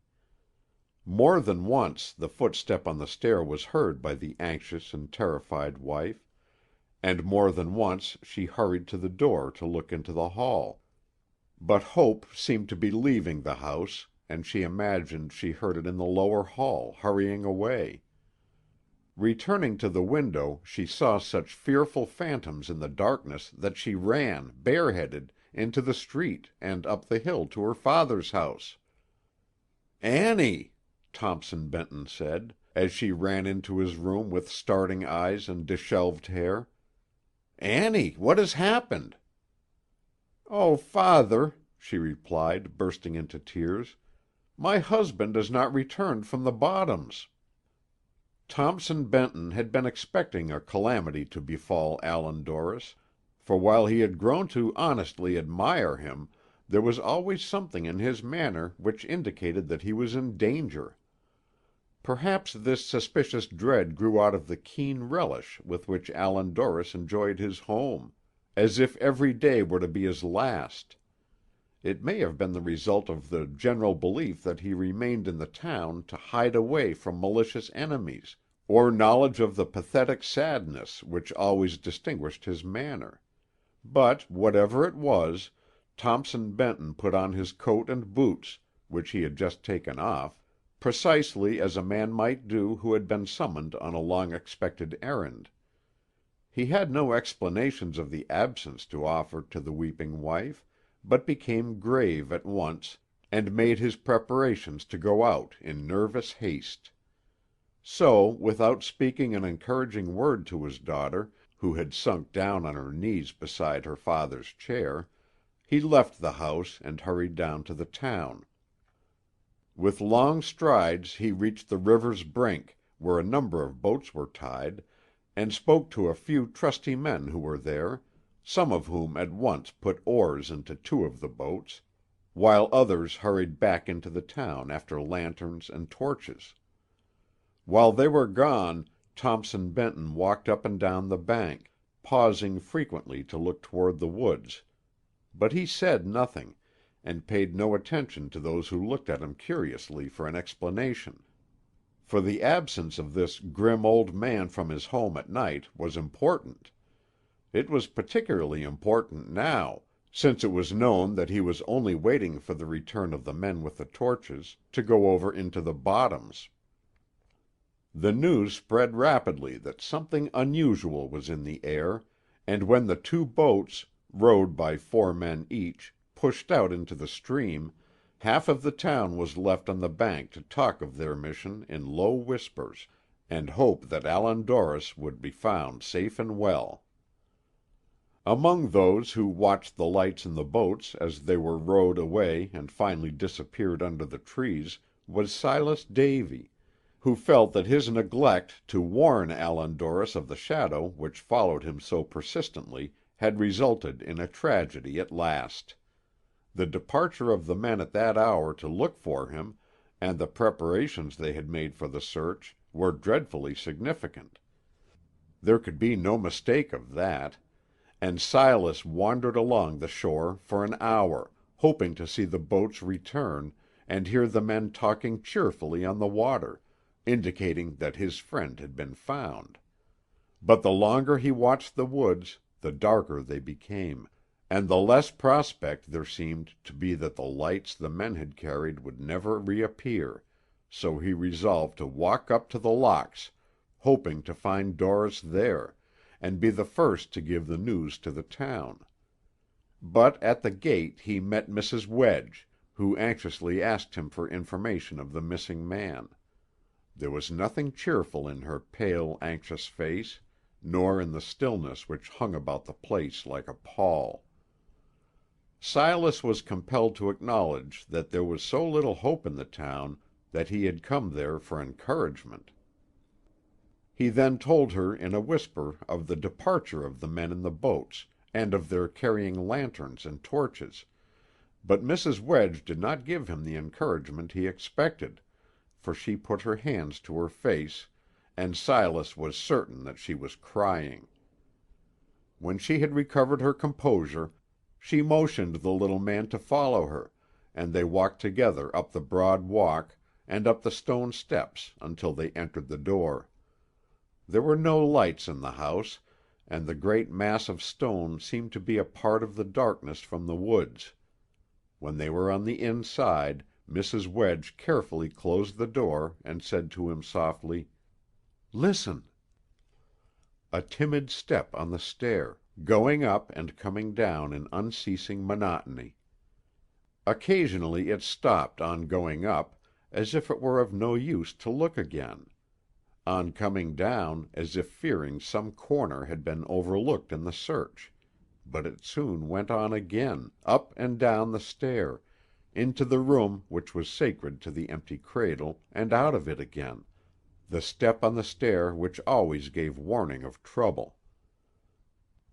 Speaker 1: More than once the footstep on the stair was heard by the anxious and terrified wife, and more than once she hurried to the door to look into the hall. But hope seemed to be leaving the house, and she imagined she heard it in the lower hall, hurrying away. Returning to the window, she saw such fearful phantoms in the darkness that she ran, bareheaded, into the street and up the hill to her father's house. "Annie!" Thompson Benton said, as she ran into his room with starting eyes and disheveled hair. "Annie, what has happened?" "Oh, father," she replied, bursting into tears, "my husband has not returned from the Bottoms." Thompson Benton had been expecting a calamity to befall Allan Dorris, for while he had grown to honestly admire him, there was always something in his manner which indicated that he was in danger. Perhaps this suspicious dread grew out of the keen relish with which Allan Dorris enjoyed his home, as if every day were to be his last. It may have been the result of the general belief that he remained in the town to hide away from malicious enemies, or knowledge of the pathetic sadness which always distinguished his manner. But, whatever it was, Thompson Benton put on his coat and boots, which he had just taken off, precisely as a man might do who had been summoned on a long-expected errand. He had no explanations of the absence to offer to the weeping wife, but became grave at once, and made his preparations to go out in nervous haste. So, without speaking an encouraging word to his daughter, who had sunk down on her knees beside her father's chair, he left the house and hurried down to the town. With long strides he reached the river's brink, where a number of boats were tied, and spoke to a few trusty men who were there, some of whom at once put oars into two of the boats, while others hurried back into the town after lanterns and torches. While they were gone, Thompson Benton walked up and down the bank, pausing frequently to look toward the woods. But he said nothing, and paid no attention to those who looked at him curiously for an explanation. For the absence of this grim old man from his home at night was important. It was particularly important now, since it was known that he was only waiting for the return of the men with the torches to go over into the bottoms. The news spread rapidly that something unusual was in the air, and when the two boats, rowed by 4 men each, pushed out into the stream, half of the town was left on the bank to talk of their mission in low whispers, and hope that Allan Dorris would be found safe and well. Among those who watched the lights in the boats as they were rowed away and finally disappeared under the trees was Silas Davy, who felt that his neglect to warn Allan Dorris of the shadow which followed him so persistently had resulted in a tragedy at last. The departure of the men at that hour to look for him, and the preparations they had made for the search, were dreadfully significant. There could be no mistake of that, and Silas wandered along the shore for an hour, hoping to see the boats return, and hear the men talking cheerfully on the water, indicating that his friend had been found. But the longer he watched the woods, the darker they became, and the less prospect there seemed to be that the lights the men had carried would never reappear, so he resolved to walk up to The Locks, hoping to find Dorris there, and be the first to give the news to the town. But at the gate he met Mrs. Wedge, who anxiously asked him for information of the missing man. There was nothing cheerful in her pale, anxious face, nor in the stillness which hung about the place like a pall. Silas was compelled to acknowledge that there was so little hope in the town that he had come there for encouragement. He then told her in a whisper of the departure of the men in the boats, and of their carrying lanterns and torches, but Mrs. Wedge did not give him the encouragement he expected, for she put her hands to her face, and Silas was certain that she was crying. When she had recovered her composure, she motioned the little man to follow her, and they walked together up the broad walk and up the stone steps until they entered the door. There were no lights in the house, and the great mass of stone seemed to be a part of the darkness from the woods. When they were on the inside, Mrs. Wedge carefully closed the door and said to him softly, "Listen." A timid step on the stair, going up and coming down in unceasing monotony. Occasionally it stopped on going up, as if it were of no use to look again; on coming down, as if fearing some corner had been overlooked in the search; but it soon went on again, up and down the stair, into the room which was sacred to the empty cradle, and out of it again, the step on the stair which always gave warning of trouble.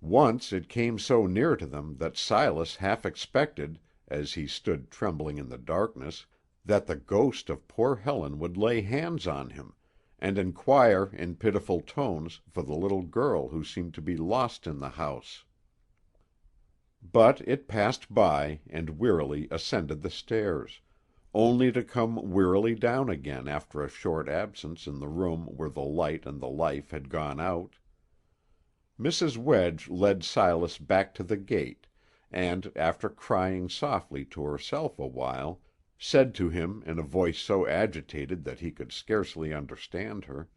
Speaker 1: Once it came so near to them that Silas half expected, as he stood trembling in the darkness, that the ghost of poor Helen would lay hands on him, and inquire in pitiful tones for the little girl who seemed to be lost in the house. But it passed by, and wearily ascended the stairs, only to come wearily down again after a short absence in the room where the light and the life had gone out. Mrs. Wedge led Silas back to the gate, and, after crying softly to herself a while, said to him in a voice so agitated that he could scarcely understand her,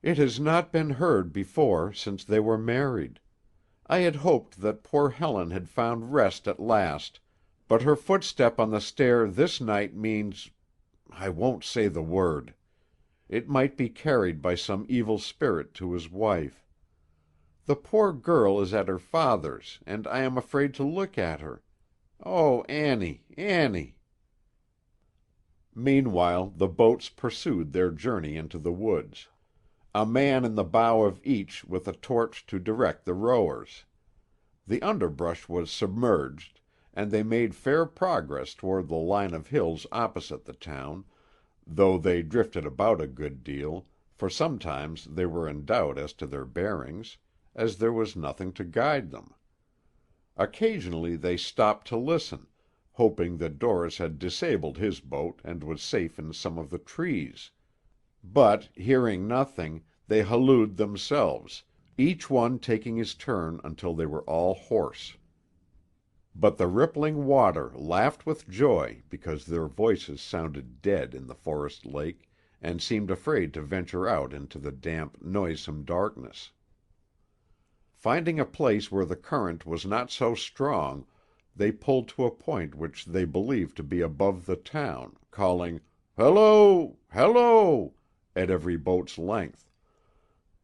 Speaker 1: "It has not been heard before since they were married. I had hoped that poor Helen had found rest at last, but her footstep on the stair this night means—I won't say the word. It might be carried by some evil spirit to his wife. The poor girl is at her father's, and I am afraid to look at her. Oh, Annie, Annie!" Meanwhile the boats pursued their journey into the woods, a man in the bow of each with a torch to direct the rowers. The underbrush was submerged, and they made fair progress toward the line of hills opposite the town, though they drifted about a good deal, for sometimes they were in doubt as to their bearings, as there was nothing to guide them. Occasionally they stopped to listen, hoping that Dorris had disabled his boat and was safe in some of the trees; but, hearing nothing, they hallooed themselves, each one taking his turn until they were all hoarse. But the rippling water laughed with joy because their voices sounded dead in the forest lake, and seemed afraid to venture out into the damp, noisome darkness. Finding a place where the current was not so strong, they pulled to a point which they believed to be above the town, calling "Hello! Hello!" at every boat's length;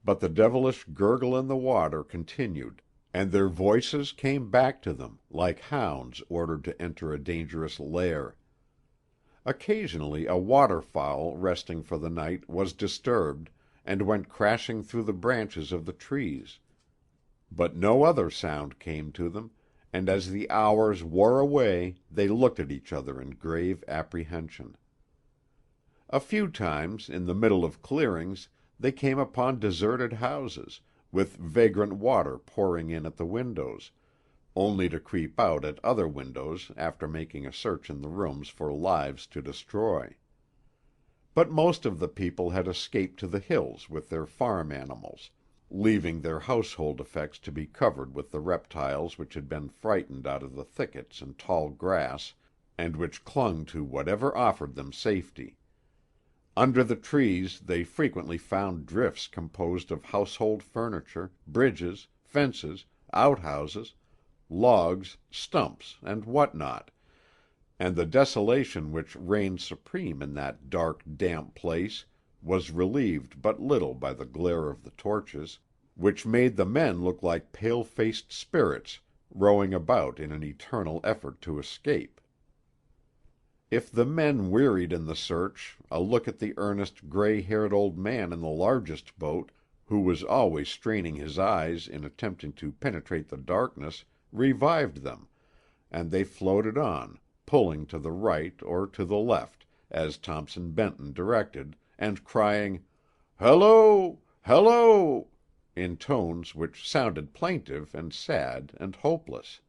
Speaker 1: but the devilish gurgle in the water continued, and their voices came back to them, like hounds ordered to enter a dangerous lair. Occasionally a waterfowl resting for the night was disturbed, and went crashing through the branches of the trees; but no other sound came to them, and as the hours wore away they looked at each other in grave apprehension. A few times, in the middle of clearings, they came upon deserted houses, with vagrant water pouring in at the windows, only to creep out at other windows after making a search in the rooms for lives to destroy. But most of the people had escaped to the hills with their farm animals, leaving their household effects to be covered with the reptiles which had been frightened out of the thickets and tall grass, and which clung to whatever offered them safety. Under the trees they frequently found drifts composed of household furniture, bridges, fences, outhouses, logs, stumps, and what not, and the desolation which reigned supreme in that dark, damp place was relieved but little by the glare of the torches, which made the men look like pale-faced spirits rowing about in an eternal effort to escape. If the men wearied in the search, a look at the earnest, gray-haired old man in the largest boat, who was always straining his eyes in attempting to penetrate the darkness, revived them, and they floated on, pulling to the right or to the left, as Thompson Benton directed, and crying, "Hello! Hello!" in tones which sounded plaintive and sad and hopeless.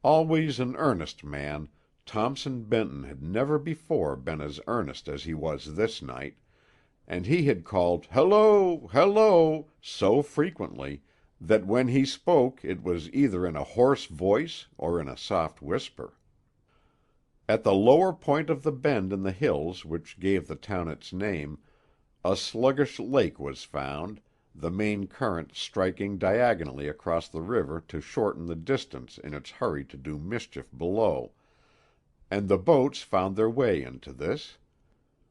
Speaker 1: Always an earnest man, Thompson Benton had never before been as earnest as he was this night, and he had called "Hello! Hello!" so frequently that when he spoke it was either in a hoarse voice or in a soft whisper. At the lower point of the bend in the hills which gave the town its name, a sluggish lake was found, the main current striking diagonally across the river to shorten the distance in its hurry to do mischief below, and the boats found their way into this.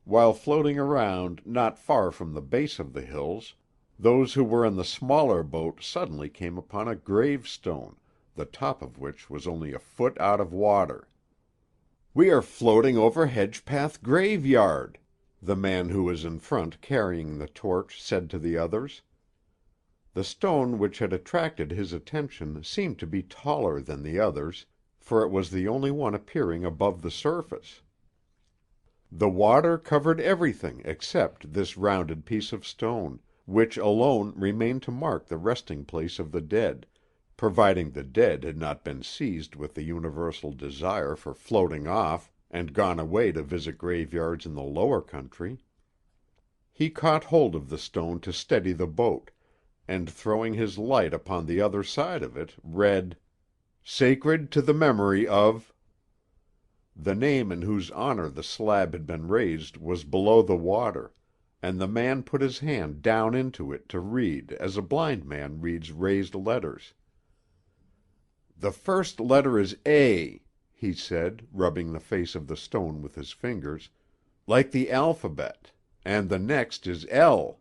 Speaker 1: While floating around not far from the base of the hills, those who were in the smaller boat suddenly came upon a gravestone, the top of which was only a foot out of water. "We are floating over Hedgepath graveyard," the man who was in front carrying the torch said to the others. The stone which had attracted his attention seemed to be taller than the others, for it was the only one appearing above the surface. The water covered everything except this rounded piece of stone, which alone remained to mark the resting place of the dead, providing the dead had not been seized with the universal desire for floating off, and gone away to visit graveyards in the lower country. He caught hold of the stone to steady the boat, and throwing his light upon the other side of it, read, "Sacred to the memory of—" The name in whose honor the slab had been raised was below the water, and the man put his hand down into it to read as a blind man reads raised letters. "The first letter is A," he said, rubbing the face of the stone with his fingers, "like the alphabet, and the next is L."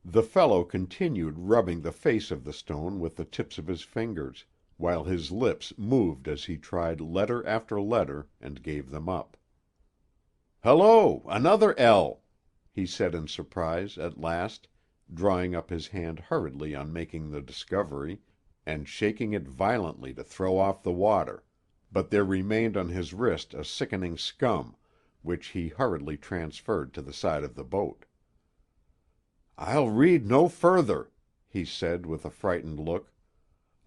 Speaker 1: The fellow continued rubbing the face of the stone with the tips of his fingers, while his lips moved as he tried letter after letter and gave them up. "Hello, another L," he said in surprise at last, drawing up his hand hurriedly on making the discovery, and shaking it violently to throw off the water, but there remained on his wrist a sickening scum, which he hurriedly transferred to the side of the boat. "I'll read no further," he said with a frightened look.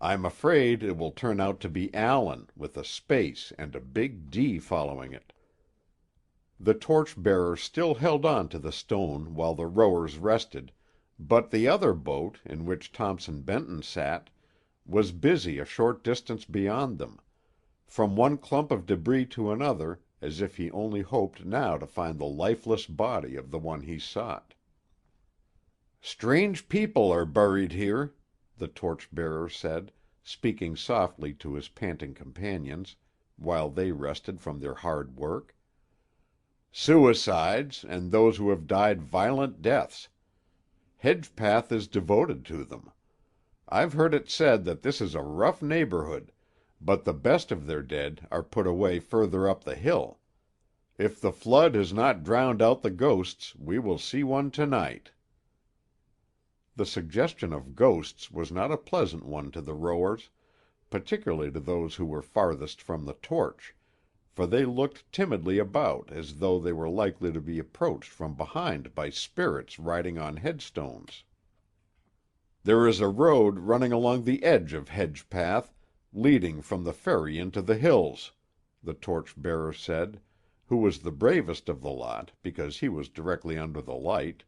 Speaker 1: "I'm afraid it will turn out to be Allen, with a space and a big D following it." The torch-bearer still held on to the stone while the rowers rested, but the other boat, in which Thompson Benton sat, was busy a short distance beyond them, from one clump of debris to another, as if he only hoped now to find the lifeless body of the one he sought. "Strange people are buried here," the torch-bearer said, speaking softly to his panting companions, while they rested from their hard work. "Suicides, and those who have died violent deaths. Hedgepath is devoted to them. I've heard it said that this is a rough neighborhood, but the best of their dead are put away further up the hill. If the flood has not drowned out the ghosts, we will see one tonight." The suggestion of ghosts was not a pleasant one to the rowers, particularly to those who were farthest from the torch, for they looked timidly about as though they were likely to be approached from behind by spirits riding on headstones. "There is a road running along the edge of Hedgepath, leading from the ferry into the hills," the torch-bearer said, who was the bravest of the lot because he was directly under the light,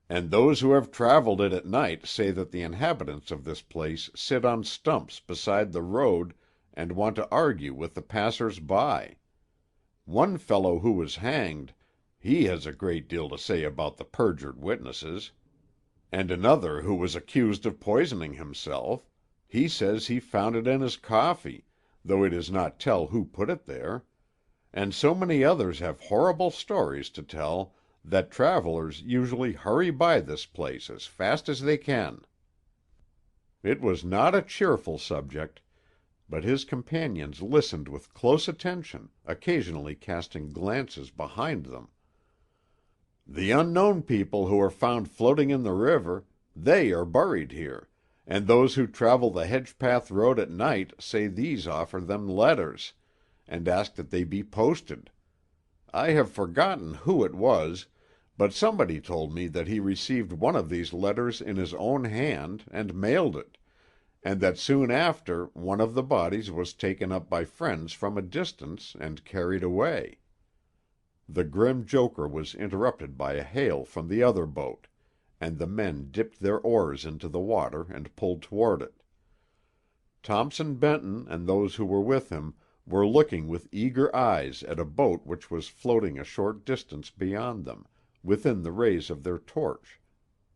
Speaker 1: "and those who have traveled it at night say that the inhabitants of this place sit on stumps beside the road and want to argue with the passers-by. One fellow who was hanged, he has a great deal to say about the perjured witnesses. And another who was accused of poisoning himself, he says he found it in his coffee, though he does not tell who put it there. And so many others have horrible stories to tell that travelers usually hurry by this place as fast as they can." It was not a cheerful subject, but his companions listened with close attention, occasionally casting glances behind them. "The unknown people who are found floating in the river, they are buried here, and those who travel the Hedgepath road at night say these offer them letters, and ask that they be posted. I have forgotten who it was, but somebody told me that he received one of these letters in his own hand and mailed it, and that soon after one of the bodies was taken up by friends from a distance and carried away." The grim joker was interrupted by a hail from the other boat, and the men dipped their oars into the water and pulled toward it. Thompson Benton and those who were with him were looking with eager eyes at a boat which was floating a short distance beyond them, within the rays of their torch,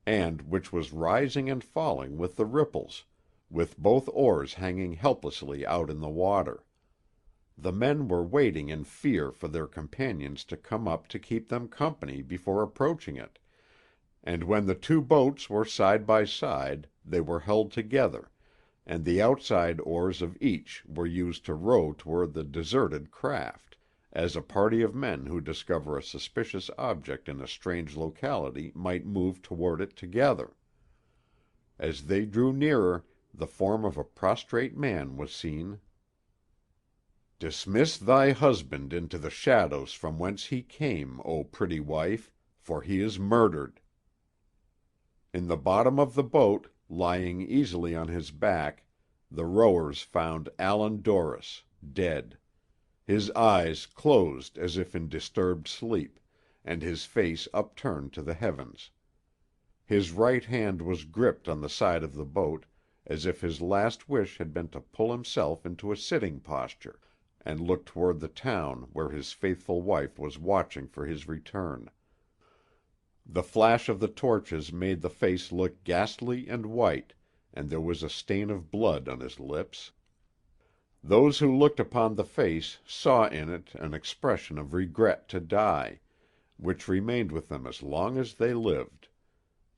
Speaker 1: and which was rising and falling with the ripples, with both oars hanging helplessly out in the water. The men were waiting in fear for their companions to come up to keep them company before approaching it, and when the two boats were side by side they were held together, and the outside oars of each were used to row toward the deserted craft, as a party of men who discover a suspicious object in a strange locality might move toward it together. As they drew nearer, the form of a prostrate man was seen. "Dismiss thy husband into the shadows from whence he came, O pretty wife, for he is murdered." In the bottom of the boat, lying easily on his back, the rowers found Allan Dorris, dead. his eyes closed as if in disturbed sleep, and his face upturned to the heavens. His right hand was gripped on the side of the boat, as if his last wish had been to pull himself into a sitting posture, and look toward the town where his faithful wife was watching for his return. The flash of the torches made the face look ghastly and white, and there was a stain of blood on his lips. Those who looked upon the face saw in it an expression of regret to die, which remained with them as long as they lived.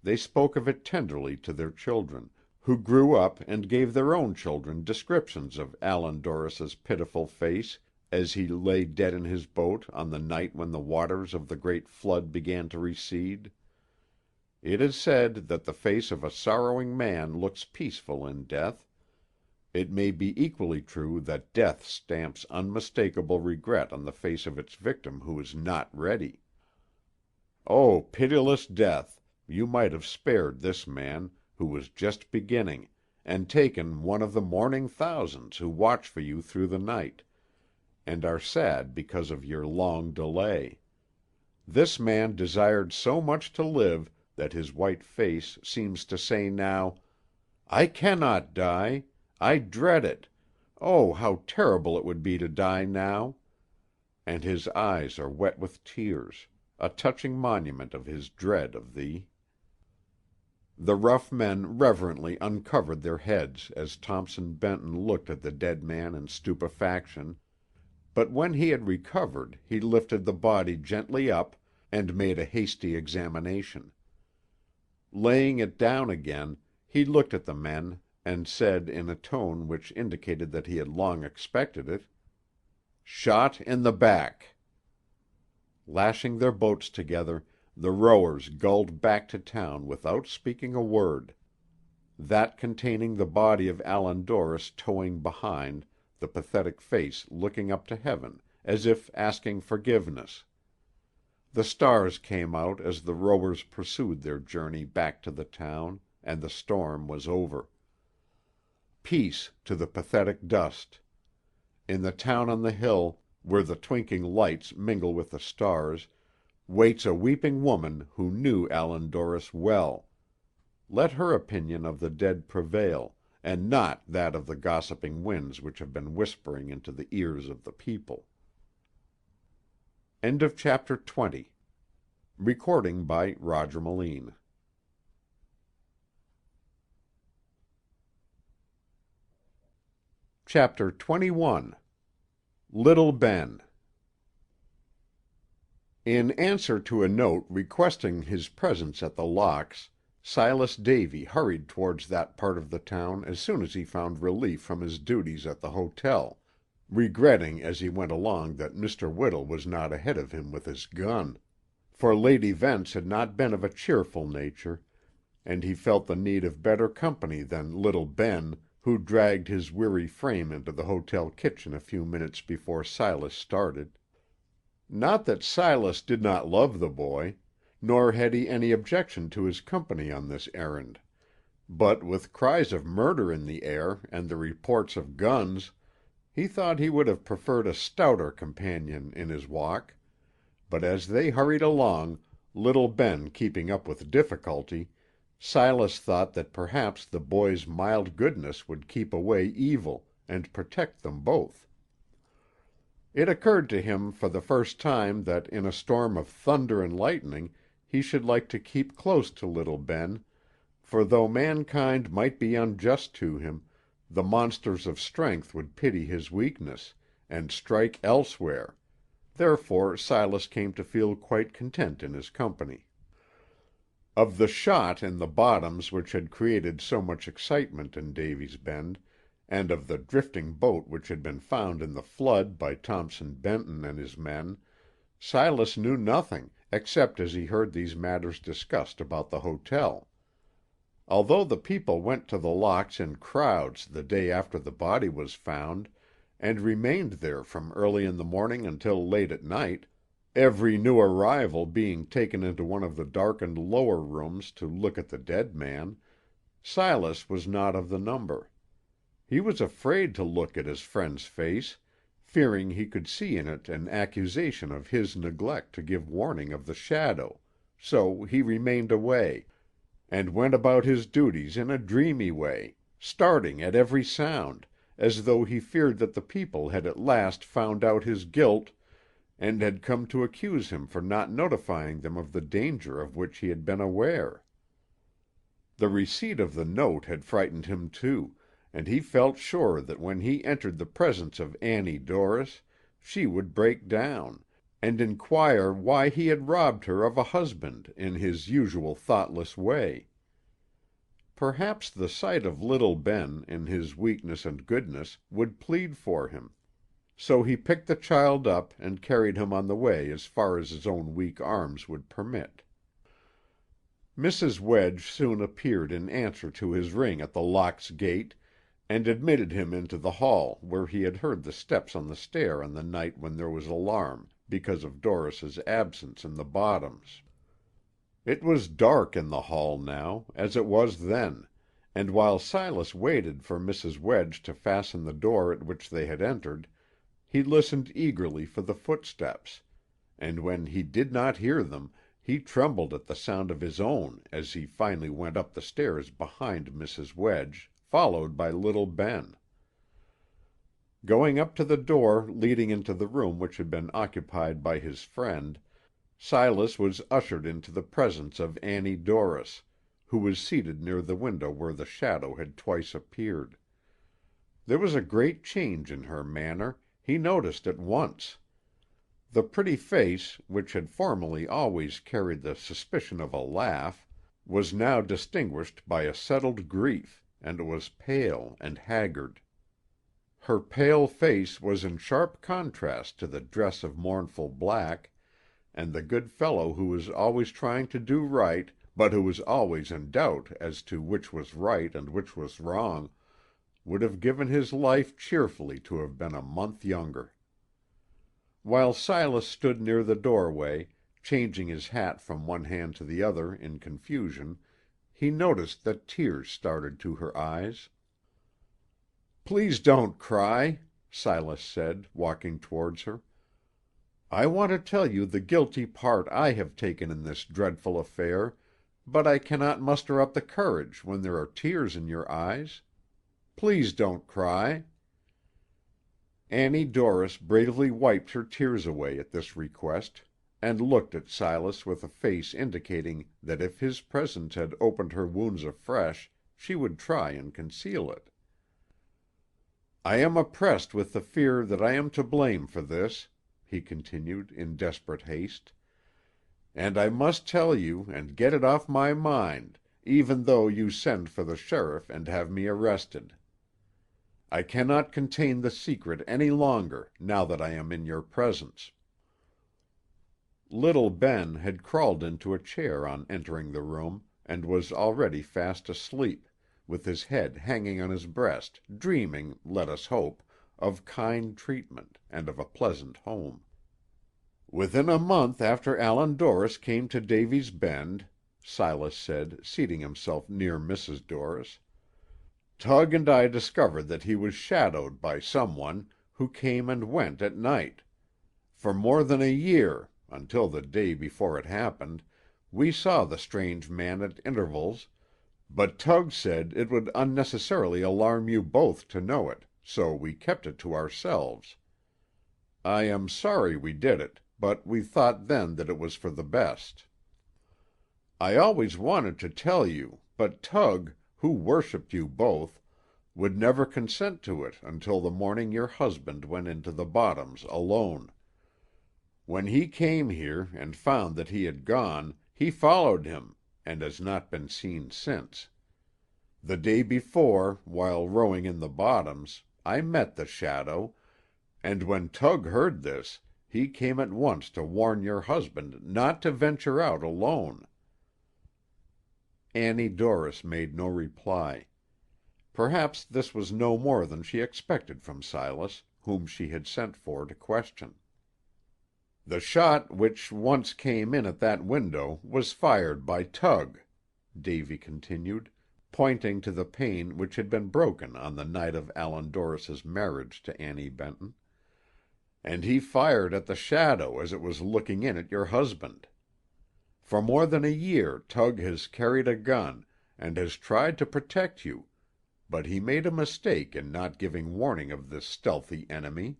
Speaker 1: They spoke of it tenderly to their children, who grew up and gave their own children descriptions of Allan Dorris's pitiful face as he lay dead in his boat on the night when the waters of the great flood began to recede. It is said that the face of a sorrowing man looks peaceful in death. It may be equally true that death stamps unmistakable regret on the face of its victim who is not ready. Oh, pitiless death, you might have spared this man, who was just beginning, and taken one of the mourning thousands who watch for you through the night, and are sad because of your long delay. This man desired so much to live that his white face seems to say now, "I cannot die. I dread it. Oh, how terrible it would be to die now!" And his eyes are wet with tears, a touching monument of his dread of thee. The rough men reverently uncovered their heads as Thompson Benton looked at the dead man in stupefaction, but when he had recovered he lifted the body gently up and made a hasty examination. Laying it down again, he looked at the men and said in a tone which indicated that he had long expected it, "Shot in the back." Lashing their boats together, the rowers gulled back to town without speaking a word. That containing the body of Allan Dorris towing behind, the pathetic face looking up to heaven, as if asking forgiveness. The stars came out as the rowers pursued their journey back to the town, and the storm was over. Peace to the pathetic dust. In the town on the hill, where the twinkling lights mingle with the stars, waits a weeping woman who knew Allan Dorris well. Let her opinion of the dead prevail, and not that of the gossiping winds which have been whispering into the ears of the people. End of chapter 20. Recording by Roger Melin. Chapter 21. Little Ben. In answer to a note requesting his presence at the locks, Silas Davy hurried towards that part of the town as soon as he found relief from his duties at the hotel, regretting as he went along that Mr. Whittle was not ahead of him with his gun, for Lady Vence had not been of a cheerful nature, and he felt the need of better company than little Ben, who dragged his weary frame into the hotel kitchen a few minutes before Silas started. Not that Silas did not love the boy, nor had he any objection to his company on this errand, but with cries of murder in the air and the reports of guns, he thought he would have preferred a stouter companion in his walk. But as they hurried along, little Ben keeping up with difficulty, Silas thought that perhaps the boy's mild goodness would keep away evil, and protect them both. It occurred to him for the first time that in a storm of thunder and lightning he should like to keep close to little Ben, for though mankind might be unjust to him, the monsters of strength would pity his weakness, and strike elsewhere. Therefore Silas came to feel quite content in his company. Of the shot in the bottoms which had created so much excitement in Davy's Bend, and of the drifting boat which had been found in the flood by Thompson Benton and his men, Silas knew nothing, except as he heard these matters discussed about the hotel. Although the people went to the locks in crowds the day after the body was found, and remained there from early in the morning until late at night, every new arrival being taken into one of the darkened lower rooms to look at the dead man, Silas was not of the number. He was afraid to look at his friend's face, fearing he could see in it an accusation of his neglect to give warning of the shadow, so he remained away, and went about his duties in a dreamy way, starting at every sound, as though he feared that the people had at last found out his guilt and had come to accuse him for not notifying them of the danger of which he had been aware. The receipt of the note had frightened him too, and he felt sure that when he entered the presence of Annie Dorris she would break down, and inquire why he had robbed her of a husband in his usual thoughtless way. Perhaps the sight of little Ben, in his weakness and goodness, would plead for him. So he picked the child up and carried him on the way as far as his own weak arms would permit. Mrs. Wedge soon appeared in answer to his ring at the Locks' gate, and admitted him into the hall where he had heard the steps on the stair on the night when there was alarm because of Dorris's absence in the bottoms. It was dark in the hall now, as it was then, and while Silas waited for Mrs. Wedge to fasten the door at which they had entered, he listened eagerly for the footsteps, and when he did not hear them, he trembled at the sound of his own as he finally went up the stairs behind Mrs. Wedge, followed by little Ben. Going up to the door leading into the room which had been occupied by his friend, Silas was ushered into the presence of Annie Dorris, who was seated near the window where the shadow had twice appeared. There was a great change in her manner, he noticed at once. The pretty face, which had formerly always carried the suspicion of a laugh, was now distinguished by a settled grief, and it was pale and haggard. Her pale face was in sharp contrast to the dress of mournful black, and the good fellow who was always trying to do right, but who was always in doubt as to which was right and which was wrong, would have given his life cheerfully to have been a month younger. While Silas stood near the doorway, changing his hat from one hand to the other in confusion, he noticed that tears started to her eyes. "Please don't cry," Silas said, walking towards her. "I want to tell you the guilty part I have taken in this dreadful affair, but I cannot muster up the courage when there are tears in your eyes. Please don't cry." Annie Dorris bravely wiped her tears away at this request, and looked at Silas with a face indicating that if his presence had opened her wounds afresh, she would try and conceal it. "I am oppressed with the fear that I am to blame for this," he continued in desperate haste, "and I must tell you and get it off my mind, even though you send for the sheriff and have me arrested. I cannot contain the secret any longer, now that I am in your presence." Little Ben had crawled into a chair on entering the room, and was already fast asleep, with his head hanging on his breast, dreaming, let us hope, of kind treatment, and of a pleasant home. "Within a month after Allan Dorris came to Davy's Bend," Silas said, seating himself near Mrs. Dorris, "Tug and I discovered that he was shadowed by some one, who came and went at night. For more than a year, until the day before it happened, we saw the strange man at intervals, but Tug said it would unnecessarily alarm you both to know it, so we kept it to ourselves. I am sorry we did it, but we thought then that it was for the best. I always wanted to tell you, but Tug, who worshipped you both, would never consent to it until the morning your husband went into the bottoms alone. When he came here, and found that he had gone, he followed him, and has not been seen since. The day before, while rowing in the bottoms, I met the shadow, and when Tug heard this, he came at once to warn your husband not to venture out alone." Annie Dorris made no reply. Perhaps this was no more than she expected from Silas, whom she had sent for to question. "The shot which once came in at that window was fired by Tug," Davy continued, pointing to the pane which had been broken on the night of Allan Dorris's marriage to Annie Benton. and he fired at the shadow as it was looking in at your husband. For more than a year Tug has carried a gun, and has tried to protect you, but he made a mistake in not giving warning of this stealthy enemy.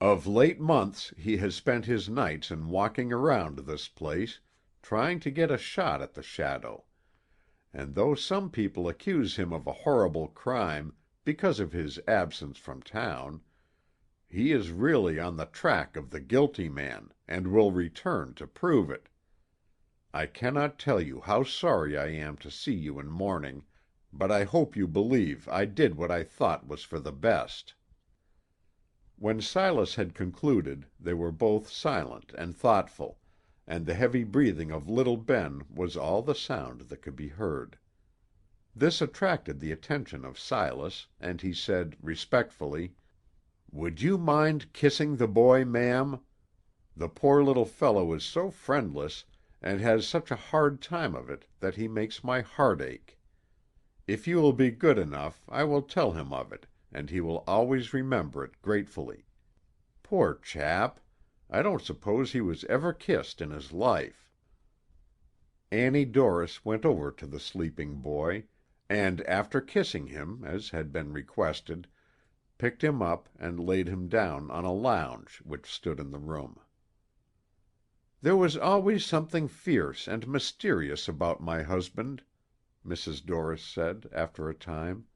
Speaker 1: Of late months he has spent his nights in walking around this place, trying to get a shot at the shadow, and though some people accuse him of a horrible crime because of his absence from town, he is really on the track of the guilty man, and will return to prove it. I cannot tell you how sorry I am to see you in mourning, but I hope you believe I did what I thought was for the best." When Silas had concluded, they were both silent and thoughtful, and the heavy breathing of little Ben was all the sound that could be heard. This attracted the attention of Silas, and he said, respectfully, "Would you mind kissing the boy, ma'am? The poor little fellow is so friendless, and has such a hard time of it, that he makes my heart ache. If you will be good enough, I will tell him of it, and he will always remember it gratefully. Poor chap! I don't suppose he was ever kissed in his life." Annie Dorris went over to the sleeping boy, and after kissing him, as had been requested, picked him up and laid him down on a lounge which stood in the room. "There was always something fierce and mysterious about my husband," Mrs. Dorris said, after a time,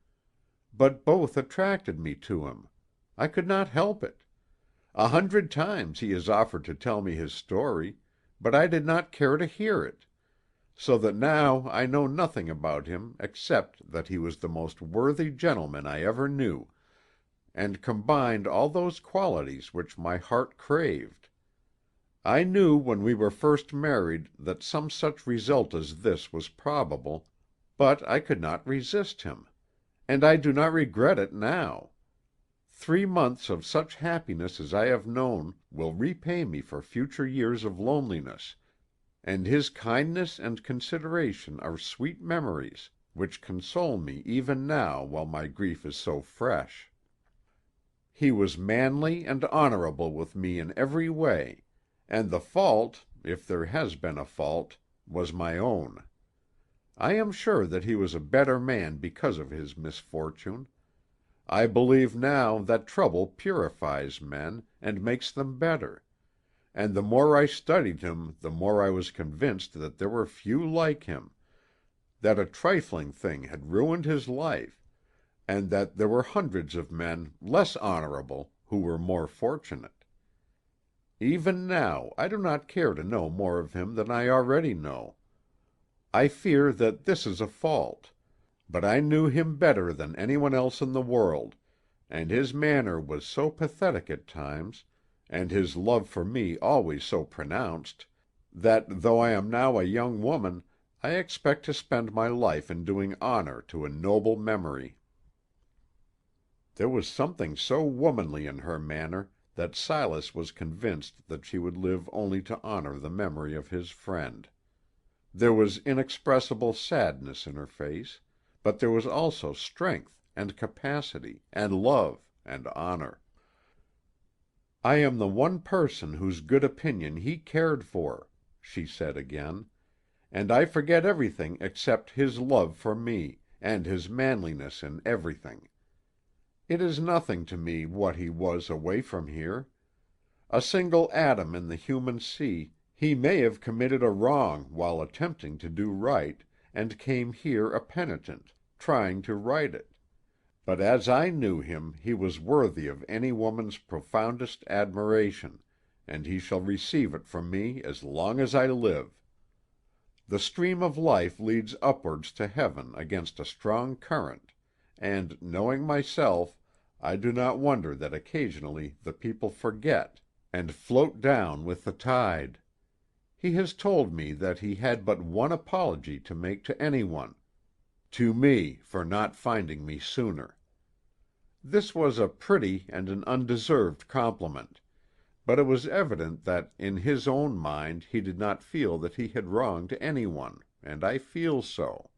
Speaker 1: "but both attracted me to him. I could not help it. 100 times he has offered to tell me his story, but I did not care to hear it, so that now I know nothing about him except that he was the most worthy gentleman I ever knew, and combined all those qualities which my heart craved. I knew when we were first married that some such result as this was probable, but I could not resist him, and I do not regret it now. 3 months of such happiness as I have known will repay me for future years of loneliness, and his kindness and consideration are sweet memories, which console me even now while my grief is so fresh. He was manly and honorable with me in every way, and the fault, if there has been a fault, was my own. I am sure that he was a better man because of his misfortune. I believe now that trouble purifies men, and makes them better, and the more I studied him the more I was convinced that there were few like him, that a trifling thing had ruined his life, and that there were hundreds of men less honorable who were more fortunate. Even now I do not care to know more of him than I already know. I fear that this is a fault, but I knew him better than anyone else in the world, and his manner was so pathetic at times, and his love for me always so pronounced, that though I am now a young woman, I expect to spend my life in doing honor to a noble memory." There was something so womanly in her manner that Silas was convinced that she would live only to honor the memory of his friend. There was inexpressible sadness in her face, but there was also strength, and capacity, and love, and honor. "I am the one person whose good opinion he cared for," she said again, "and I forget everything except his love for me, and his manliness in everything. It is nothing to me what he was away from here. A single atom in the human sea, he may have committed a wrong while attempting to do right, and came here a penitent, trying to right it. But as I knew him, he was worthy of any woman's profoundest admiration, and he shall receive it from me as long as I live. The stream of life leads upwards to heaven against a strong current, and, knowing myself, I do not wonder that occasionally the people forget, and float down with the tide. He has told me that he had but one apology to make to anyone, to me for not finding me sooner. This was a pretty and an undeserved compliment, but it was evident that in his own mind he did not feel that he had wronged anyone, and I feel so.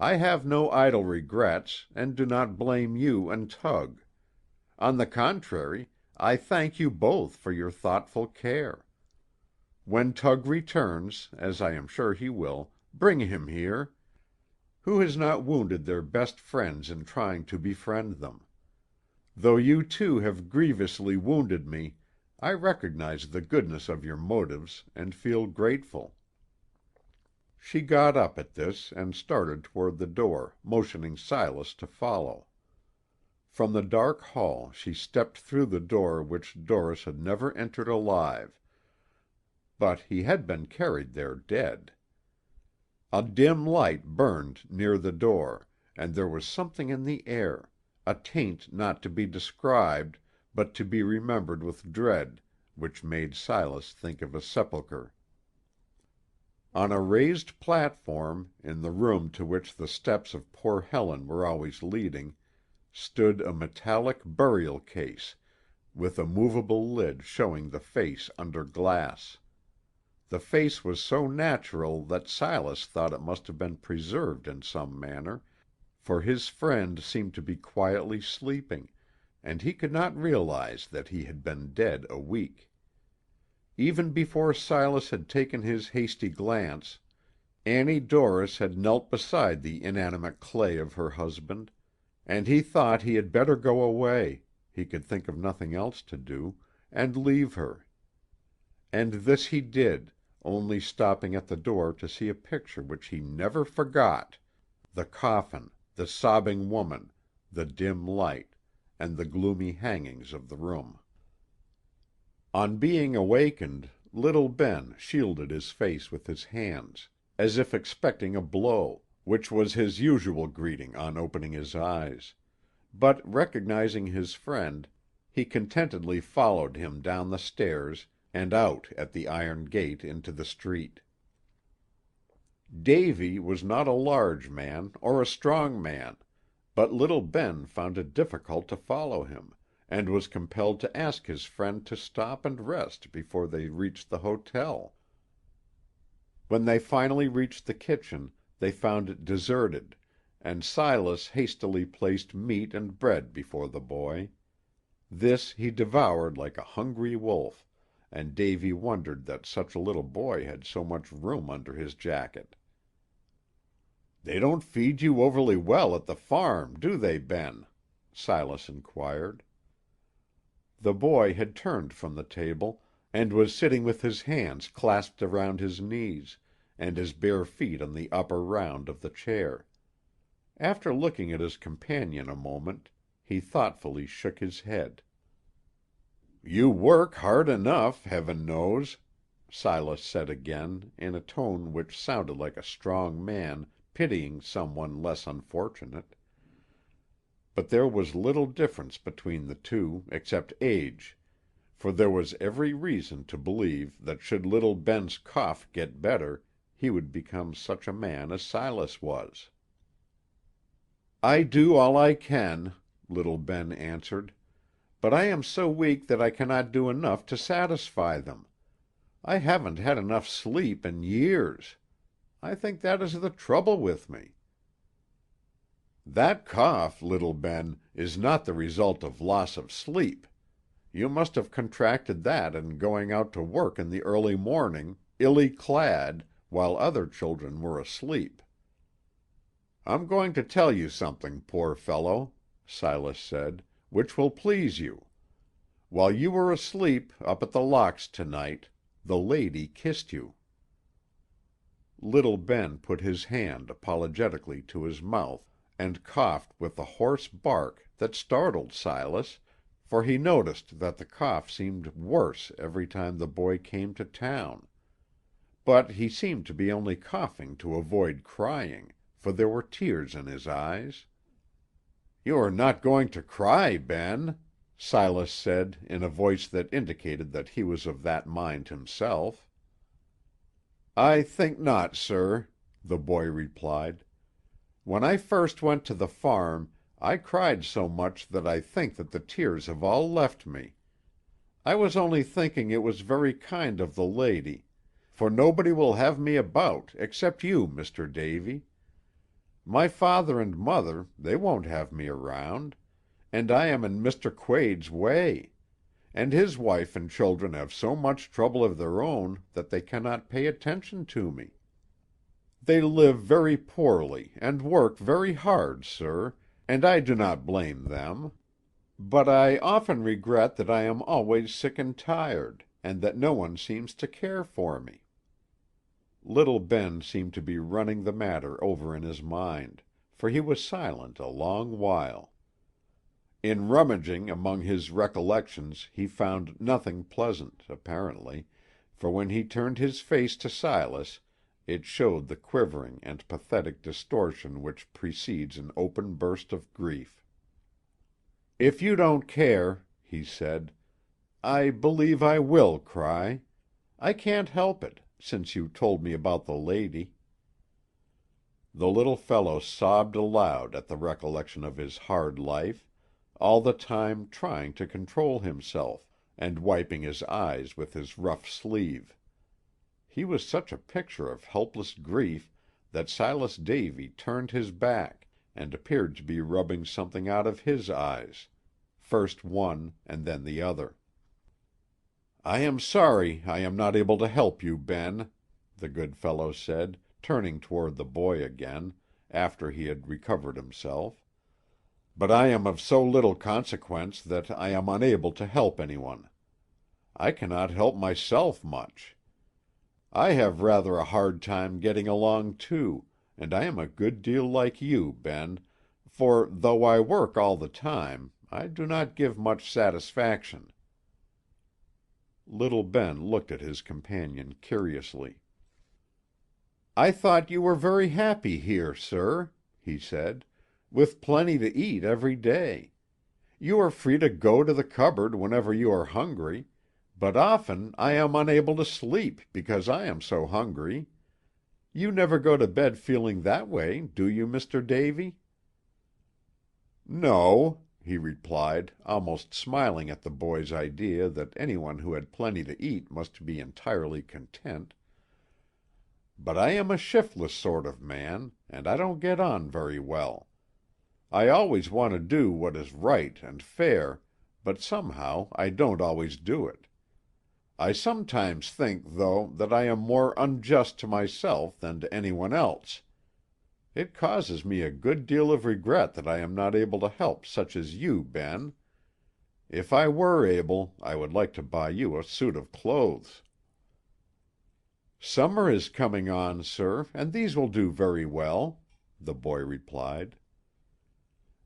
Speaker 1: I have no idle regrets, and do not blame you and Tug. On the contrary, I thank you both for your thoughtful care. When Tug returns, as I am sure he will, bring him here. Who has not wounded their best friends in trying to befriend them? Though you too have grievously wounded me, I recognize the goodness of your motives, and feel grateful." She got up at this, and started toward the door, motioning Silas to follow. From the dark hall she stepped through the door which Doris had never entered alive, but he had been carried there dead. A dim light burned near the door, and there was something in the air, a taint not to be described, but to be remembered with dread, which made Silas think of a sepulchre. On a raised platform, in the room to which the steps of poor Helen were always leading, stood a metallic burial case, with a movable lid showing the face under glass. The face was so natural that Silas thought it must have been preserved in some manner, for his friend seemed to be quietly sleeping, and he could not realize that he had been dead a week. Even before Silas had taken his hasty glance, Annie Dorris had knelt beside the inanimate clay of her husband, and he thought he had better go away, he could think of nothing else to do, and leave her. And this he did, only stopping at the door to see a picture which he never forgot: the coffin, the sobbing woman, the dim light, and the gloomy hangings of the room. On being awakened, little Ben shielded his face with his hands, as if expecting a blow, which was his usual greeting on opening his eyes; but recognizing his friend, he contentedly followed him down the stairs and out at the iron gate into the street. Davy was not a large man or a strong man, but little Ben found it difficult to follow him, and was compelled to ask his friend to stop and rest before they reached the hotel. When they finally reached the kitchen, they found it deserted, and Silas hastily placed meat and bread before the boy. This he devoured like a hungry wolf, and Davy wondered that such a little boy had so much room under his jacket. "They don't feed you overly well at the farm, do they, Ben?" Silas inquired. The boy had turned from the table, and was sitting with his hands clasped around his knees, and his bare feet on the upper round of the chair. After looking at his companion a moment, he thoughtfully shook his head. "You work hard enough, Heaven knows," Silas said again, in a tone which sounded like a strong man pitying some one less unfortunate. But there was little difference between the two, except age, for there was every reason to believe that should little Ben's cough get better, he would become such a man as Silas was. "I do all I can," little Ben answered, "but I am so weak that I cannot do enough to satisfy them. I haven't had enough sleep in years. I think that is the trouble with me." "That cough, little Ben, is not the result of loss of sleep. You must have contracted that in going out to work in the early morning, illy clad, while other children were asleep. I'm going to tell you something, poor fellow," Silas said, "which will please you. While you were asleep up at The Locks to-night, the lady kissed you." Little Ben put his hand apologetically to his mouth, and coughed with a hoarse bark that startled Silas, for he noticed that the cough seemed worse every time the boy came to town. But he seemed to be only coughing to avoid crying, for there were tears in his eyes. "You are not going to cry, Ben?" Silas said, in a voice that indicated that he was of that mind himself. "I think not, sir," the boy replied. "When I first went to the farm, I cried so much that I think that the tears have all left me. I was only thinking it was very kind of the lady, for nobody will have me about except you, Mr. Davy. My father and mother, they won't have me around, and I am in Mr. Quade's way. and his wife and children have so much trouble of their own that they cannot pay attention to me. They live very poorly, and work very hard, sir, and I do not blame them. But I often regret that I am always sick and tired, and that no one seems to care for me." Little Ben seemed to be running the matter over in his mind, for he was silent a long while. In rummaging among his recollections he found nothing pleasant, apparently, for when he turned his face to Silas, it showed the quivering and pathetic distortion which precedes an open burst of grief. "If you don't care," he said, "I believe I will cry. I can't help it, since you told me about the lady." The little fellow sobbed aloud at the recollection of his hard life, all the time trying to control himself, and wiping his eyes with his rough sleeve. He was such a picture of helpless grief that Silas Davy turned his back, and appeared to be rubbing something out of his eyes, first one and then the other. "I am sorry I am not able to help you, Ben," the good fellow said, turning toward the boy again, after he had recovered himself. "But I am of so little consequence that I am unable to help anyone. I cannot help myself much. I have rather a hard time getting along, too, and I am a good deal like you, Ben, for, though I work all the time, I do not give much satisfaction." Little Ben looked at his companion curiously. "I thought you were very happy here, sir," he said, "with plenty to eat every day. You are free to go to the cupboard whenever you are hungry, but often I am unable to sleep because I am so hungry. You never go to bed feeling that way, do you, Mr. Davy?" "No," he replied, almost smiling at the boy's idea that anyone who had plenty to eat must be entirely content. "But I am a shiftless sort of man, and I don't get on very well. I always want to do what is right and fair, but somehow I don't always do it. I sometimes think, though, that I am more unjust to myself than to anyone else. It causes me a good deal of regret that I am not able to help such as you, Ben. If I were able, I would like to buy you a suit of clothes." "Summer is coming on, sir, and these will do very well," the boy replied.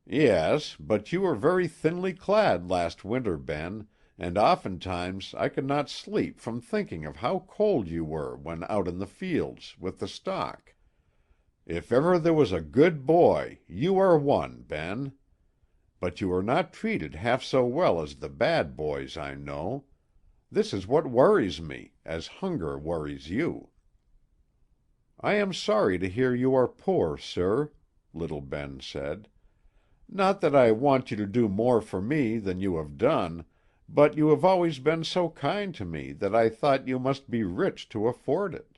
Speaker 1: "Yes, but you were very thinly clad last winter, Ben, and oftentimes I could not sleep from thinking of how cold you were when out in the fields with the stock. If ever there was a good boy, you are one, Ben. But you are not treated half so well as the bad boys I know. This is what worries me, as hunger worries you." "I am sorry to hear you are poor, sir," little Ben said. "Not that I want you to do more for me than you have done, but you have always been so kind to me that I thought you must be rich to afford it.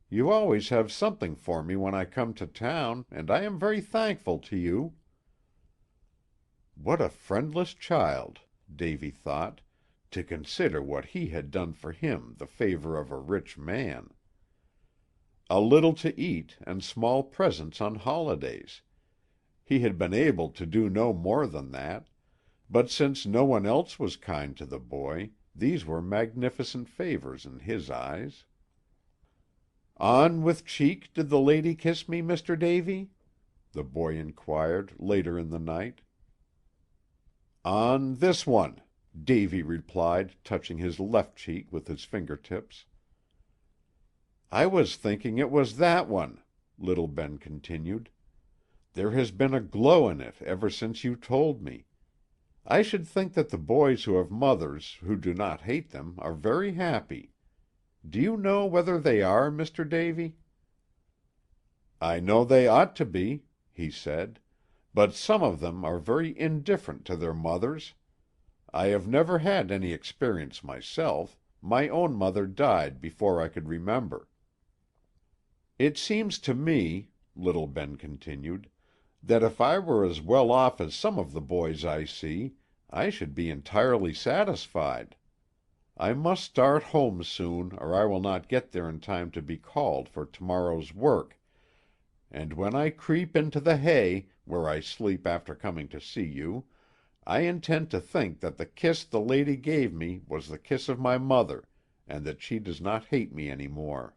Speaker 1: You always have something for me when I come to town, and I am very thankful to you." What a friendless child, Davy thought, to consider what he had done for him the favor of a rich man. A little to eat, and small presents on holidays. He had been able to do no more than that, but since no one else was kind to the boy, these were magnificent favors in his eyes. "On with cheek did the lady kiss me, Mr. Davy?" the boy inquired later in the night. "On this one," Davy replied, touching his left cheek with his fingertips. "I was thinking it was that one," little Ben continued. "There has been a glow in it ever since you told me. I should think that the boys who have mothers who do not hate them are very happy. Do you know whether they are, Mr. Davy?" "I know they ought to be," he said, "but some of them are very indifferent to their mothers. I have never had any experience myself. My own mother died before I could remember." "It seems to me," little Ben continued, "that if I were as well off as some of the boys I see, I should be entirely satisfied. I must start home soon, or I will not get there in time to be called for tomorrow's work, and when I creep into the hay, where I sleep after coming to see you, I intend to think that the kiss the lady gave me was the kiss of my mother, and that she does not hate me any more.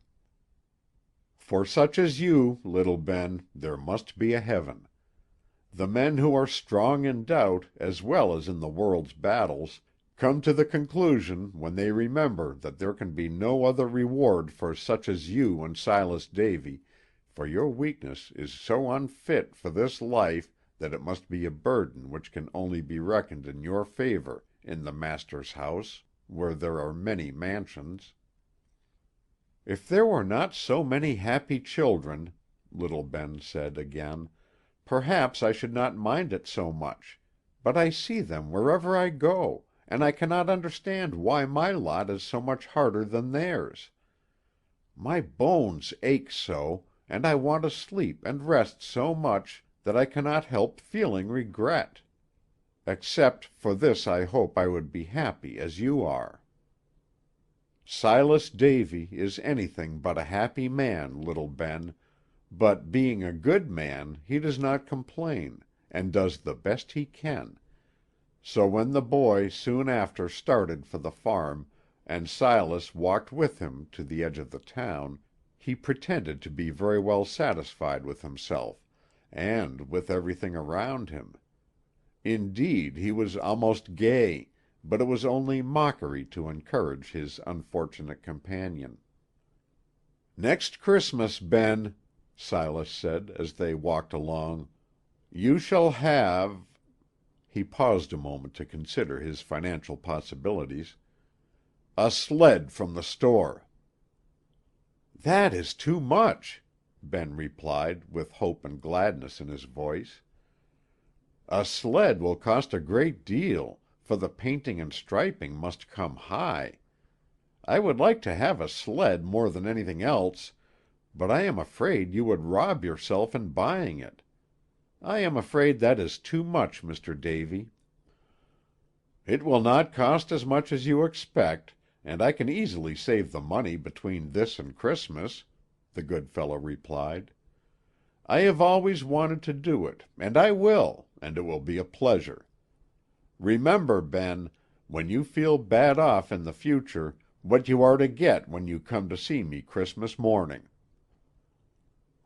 Speaker 1: For such as you, little Ben, there must be a heaven. The men who are strong in doubt, as well as in the world's battles, come to the conclusion, when they remember that there can be no other reward for such as you and Silas Davy, for your weakness is so unfit for this life that it must be a burden which can only be reckoned in your favor in the Master's house, where there are many mansions. If there were not so many happy children, little Ben said again, perhaps I should not mind it so much, but I see them wherever I go, and I cannot understand why my lot is so much harder than theirs. My bones ache so, and I want to sleep and rest so much that I cannot help feeling regret. Except for this I hope I would be happy as you are. Silas Davy is anything but a happy man, little Ben, but being a good man, he does not complain, and does the best he can. So when the boy soon after started for the farm, and Silas walked with him to the edge of the town, he pretended to be very well satisfied with himself, and with everything around him. Indeed, he was almost gay, but it was only mockery to encourage his unfortunate companion. "Next Christmas, Ben," Silas said as they walked along, "you shall have—" he paused a moment to consider his financial possibilities, "a sled from the store." "That is too much," Ben replied, with hope and gladness in his voice. "A sled will cost a great deal, for the painting and striping must come high. I would like to have a sled more than anything else, but I am afraid you would rob yourself in buying it. I am afraid that is too much, Mr. Davy." "It will not cost as much as you expect, and I can easily save the money between this and Christmas," the good fellow replied. "I have always wanted to do it, and I will, and it will be a pleasure. Remember, Ben, when you feel bad off in the future, what you are to get when you come to see me Christmas morning."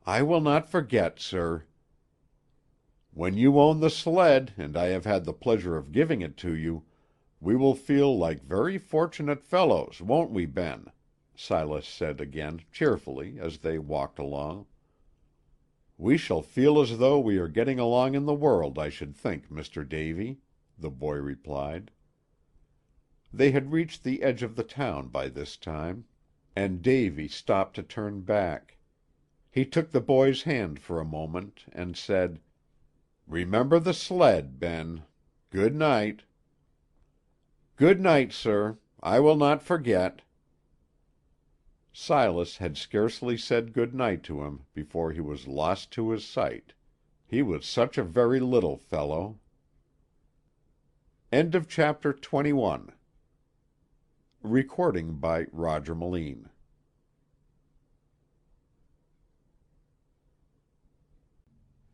Speaker 1: "I will not forget, sir." "When you own the sled, and I have had the pleasure of giving it to you, we will feel like very fortunate fellows, won't we, Ben?" Silas said again, cheerfully, as they walked along. "We shall feel as though we are getting along in the world, I should think, Mr. Davy," the boy replied. They had reached the edge of the town by this time, and Davy stopped to turn back. He took the boy's hand for a moment, and said, "Remember the sled, Ben. Good night." "Good night, sir. I will not forget." Silas had scarcely said good night to him before he was lost to his sight. He was such a very little fellow. End of chapter 21. Recording by Roger Melin.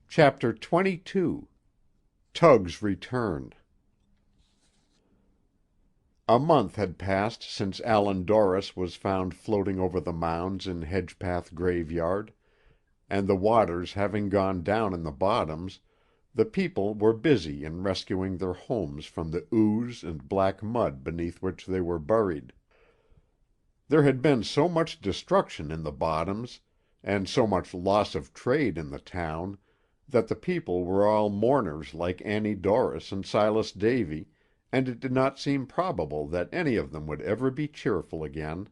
Speaker 1: Chapter 22. Tug's Return. A month had passed since Allan Dorris was found floating over the mounds in Hedgepath graveyard, and the waters having gone down in the bottoms, the people were busy in rescuing their homes from the ooze and black mud beneath which they were buried. There had been so much destruction in the bottoms, and so much loss of trade in the town, that the people were all mourners like Annie Dorris and Silas Davy, and it did not seem probable that any of them would ever be cheerful again.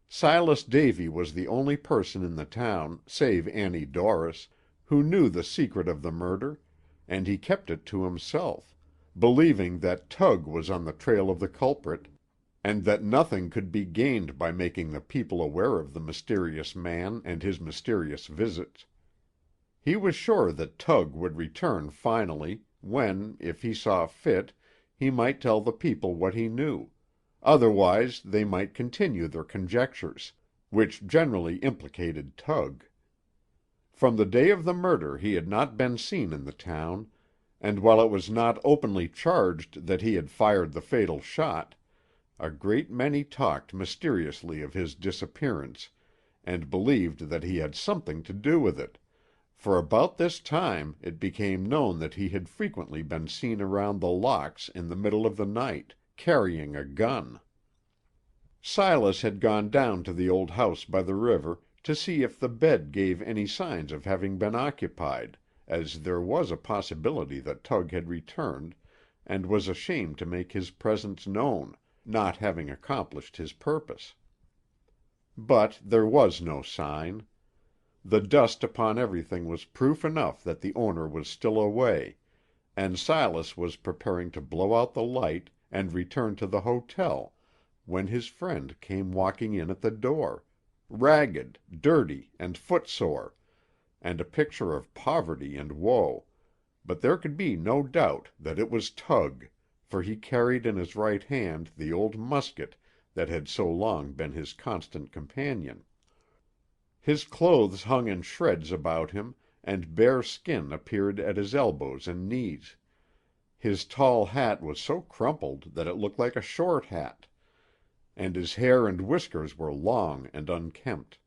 Speaker 1: Silas Davy was the only person in the town, save Annie Dorris, who knew the secret of the murder, and he kept it to himself, believing that Tug was on the trail of the culprit, and that nothing could be gained by making the people aware of the mysterious man and his mysterious visits. He was sure that Tug would return finally, when, if he saw fit, he might tell the people what he knew; otherwise they might continue their conjectures, which generally implicated Tug. From the day of the murder he had not been seen in the town, and while it was not openly charged that he had fired the fatal shot, a great many talked mysteriously of his disappearance, and believed that he had something to do with it, for about this time it became known that he had frequently been seen around the locks in the middle of the night, carrying a gun. Silas had gone down to the old house by the river to see if the bed gave any signs of having been occupied, as there was a possibility that Tug had returned, and was ashamed to make his presence known, not having accomplished his purpose. But there was no sign. The dust upon everything was proof enough that the owner was still away, and Silas was preparing to blow out the light and return to the hotel, when his friend came walking in at the door, ragged, dirty, and footsore, and a picture of poverty and woe, but there could be no doubt that it was Tug, for he carried in his right hand the old musket that had so long been his constant companion. His clothes hung in shreds about him, and bare skin appeared at his elbows and knees. His tall hat was so crumpled that it looked like a short hat, and his hair and whiskers were long and unkempt.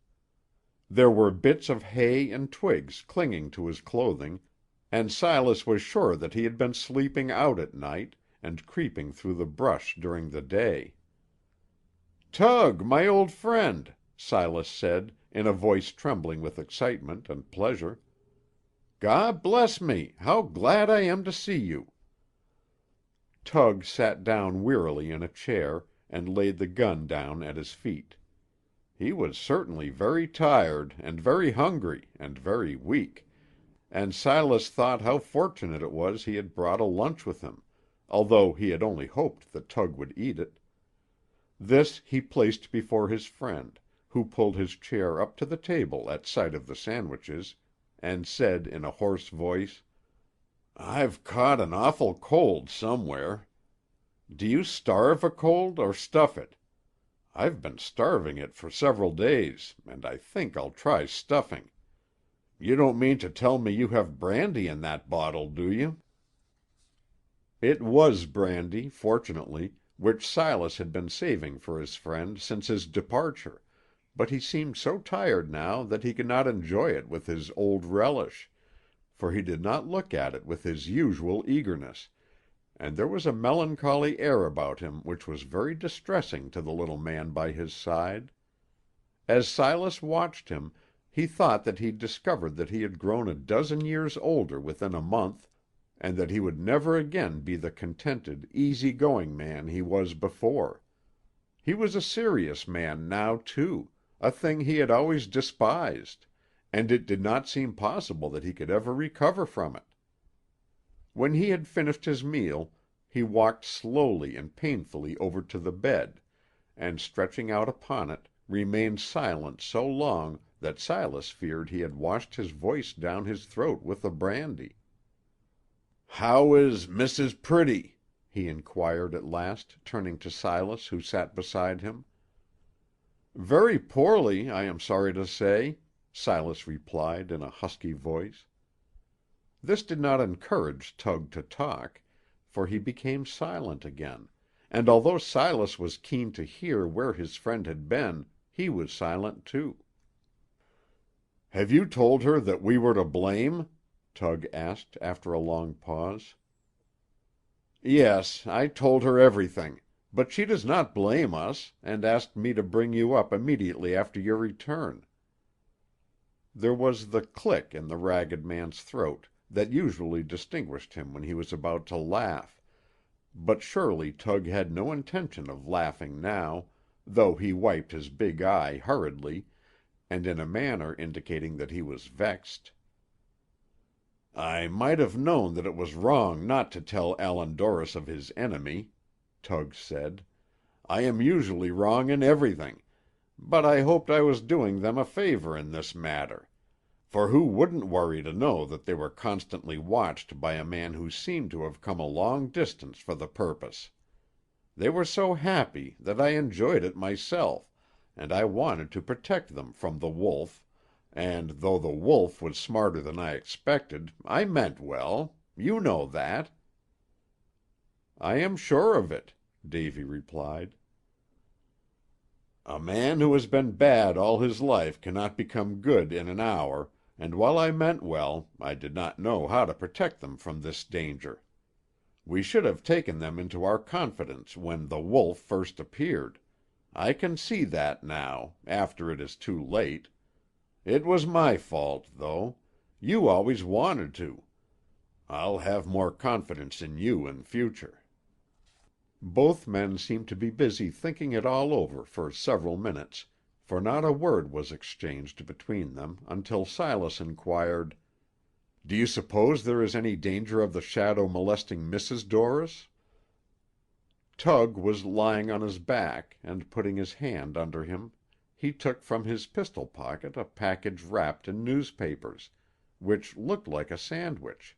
Speaker 1: There were bits of hay and twigs clinging to his clothing, and Silas was sure that he had been sleeping out at night, and creeping through the brush during the day. "Tug, my old friend," Silas said, in a voice trembling with excitement and pleasure. "God bless me, how glad I am to see you!" Tug sat down wearily in a chair, and laid the gun down at his feet. He was certainly very tired, and very hungry, and very weak, and Silas thought how fortunate it was he had brought a lunch with him, although he had only hoped that Tug would eat it. This he placed before his friend, who pulled his chair up to the table at sight of the sandwiches, and said in a hoarse voice, "I've caught an awful cold somewhere. Do you starve a cold, or stuff it? I've been starving it for several days, and I think I'll try stuffing. You don't mean to tell me you have brandy in that bottle, do you?" It was brandy, fortunately, which Silas had been saving for his friend since his departure, but he seemed so tired now that he could not enjoy it with his old relish, for he did not look at it with his usual eagerness, and there was a melancholy air about him which was very distressing to the little man by his side. As Silas watched him, he thought that he discovered that he had grown a dozen years older within a month, and that he would never again be the contented, easy-going man he was before. He was a serious man now, too, a thing he had always despised, and it did not seem possible that he could ever recover from it. When he had finished his meal, he walked slowly and painfully over to the bed, and, stretching out upon it, remained silent so long that Silas feared he had washed his voice down his throat with the brandy. "How is Mrs. Pretty?" he inquired at last, turning to Silas, who sat beside him. "Very poorly, I am sorry to say," Silas replied in a husky voice. This did not encourage Tug to talk, for he became silent again, and although Silas was keen to hear where his friend had been, he was silent too. "Have you told her that we were to blame?" Tug asked after a long pause. "Yes, I told her everything, but she does not blame us, and asked me to bring you up immediately after your return." There was the click in the ragged man's throat that usually distinguished him when he was about to laugh, but surely Tug had no intention of laughing now, though he wiped his big eye hurriedly, and in a manner indicating that he was vexed. "I might have known that it was wrong not to tell Allan Dorris of his enemy," Tug said. "I am usually wrong in everything, but I hoped I was doing them a favor in this matter. For who wouldn't worry to know that they were constantly watched by a man who seemed to have come a long distance for the purpose? They were so happy that I enjoyed it myself, and I wanted to protect them from the wolf, and though the wolf was smarter than I expected, I meant well. You know that." "I am sure of it," Davy replied. "A man who has been bad all his life cannot become good in an hour, and while I meant well, I did not know how to protect them from this danger. We should have taken them into our confidence when the wolf first appeared. I can see that now, after it is too late. It was my fault, though. You always wanted to. I'll have more confidence in you in future." Both men seemed to be busy thinking it all over for several minutes, for not a word was exchanged between them until Silas inquired, "Do you suppose there is any danger of the shadow molesting Mrs. Dorris?" Tug was lying on his back, and putting his hand under him, he took from his pistol pocket a package wrapped in newspapers, which looked like a sandwich.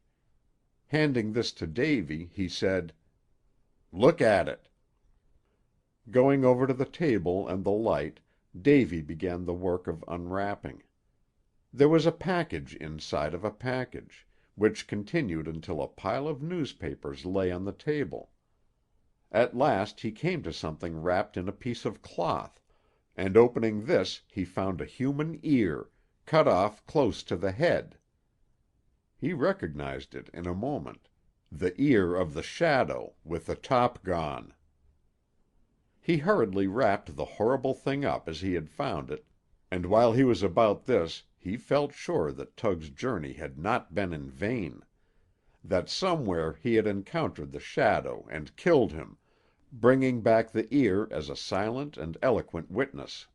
Speaker 1: Handing this to Davy, he said, "Look at it." Going over to the table and the light, Davy began the work of unwrapping. There was a package inside of a package, which continued until a pile of newspapers lay on the table. At last he came to something wrapped in a piece of cloth, and opening this he found a human ear, cut off close to the head. He recognized it in a moment. The ear of the shadow, with the top gone. He hurriedly wrapped the horrible thing up as he had found it, and while he was about this he felt sure that Tug's journey had not been in vain; that somewhere he had encountered the shadow and killed him, bringing back the ear as a silent and eloquent witness.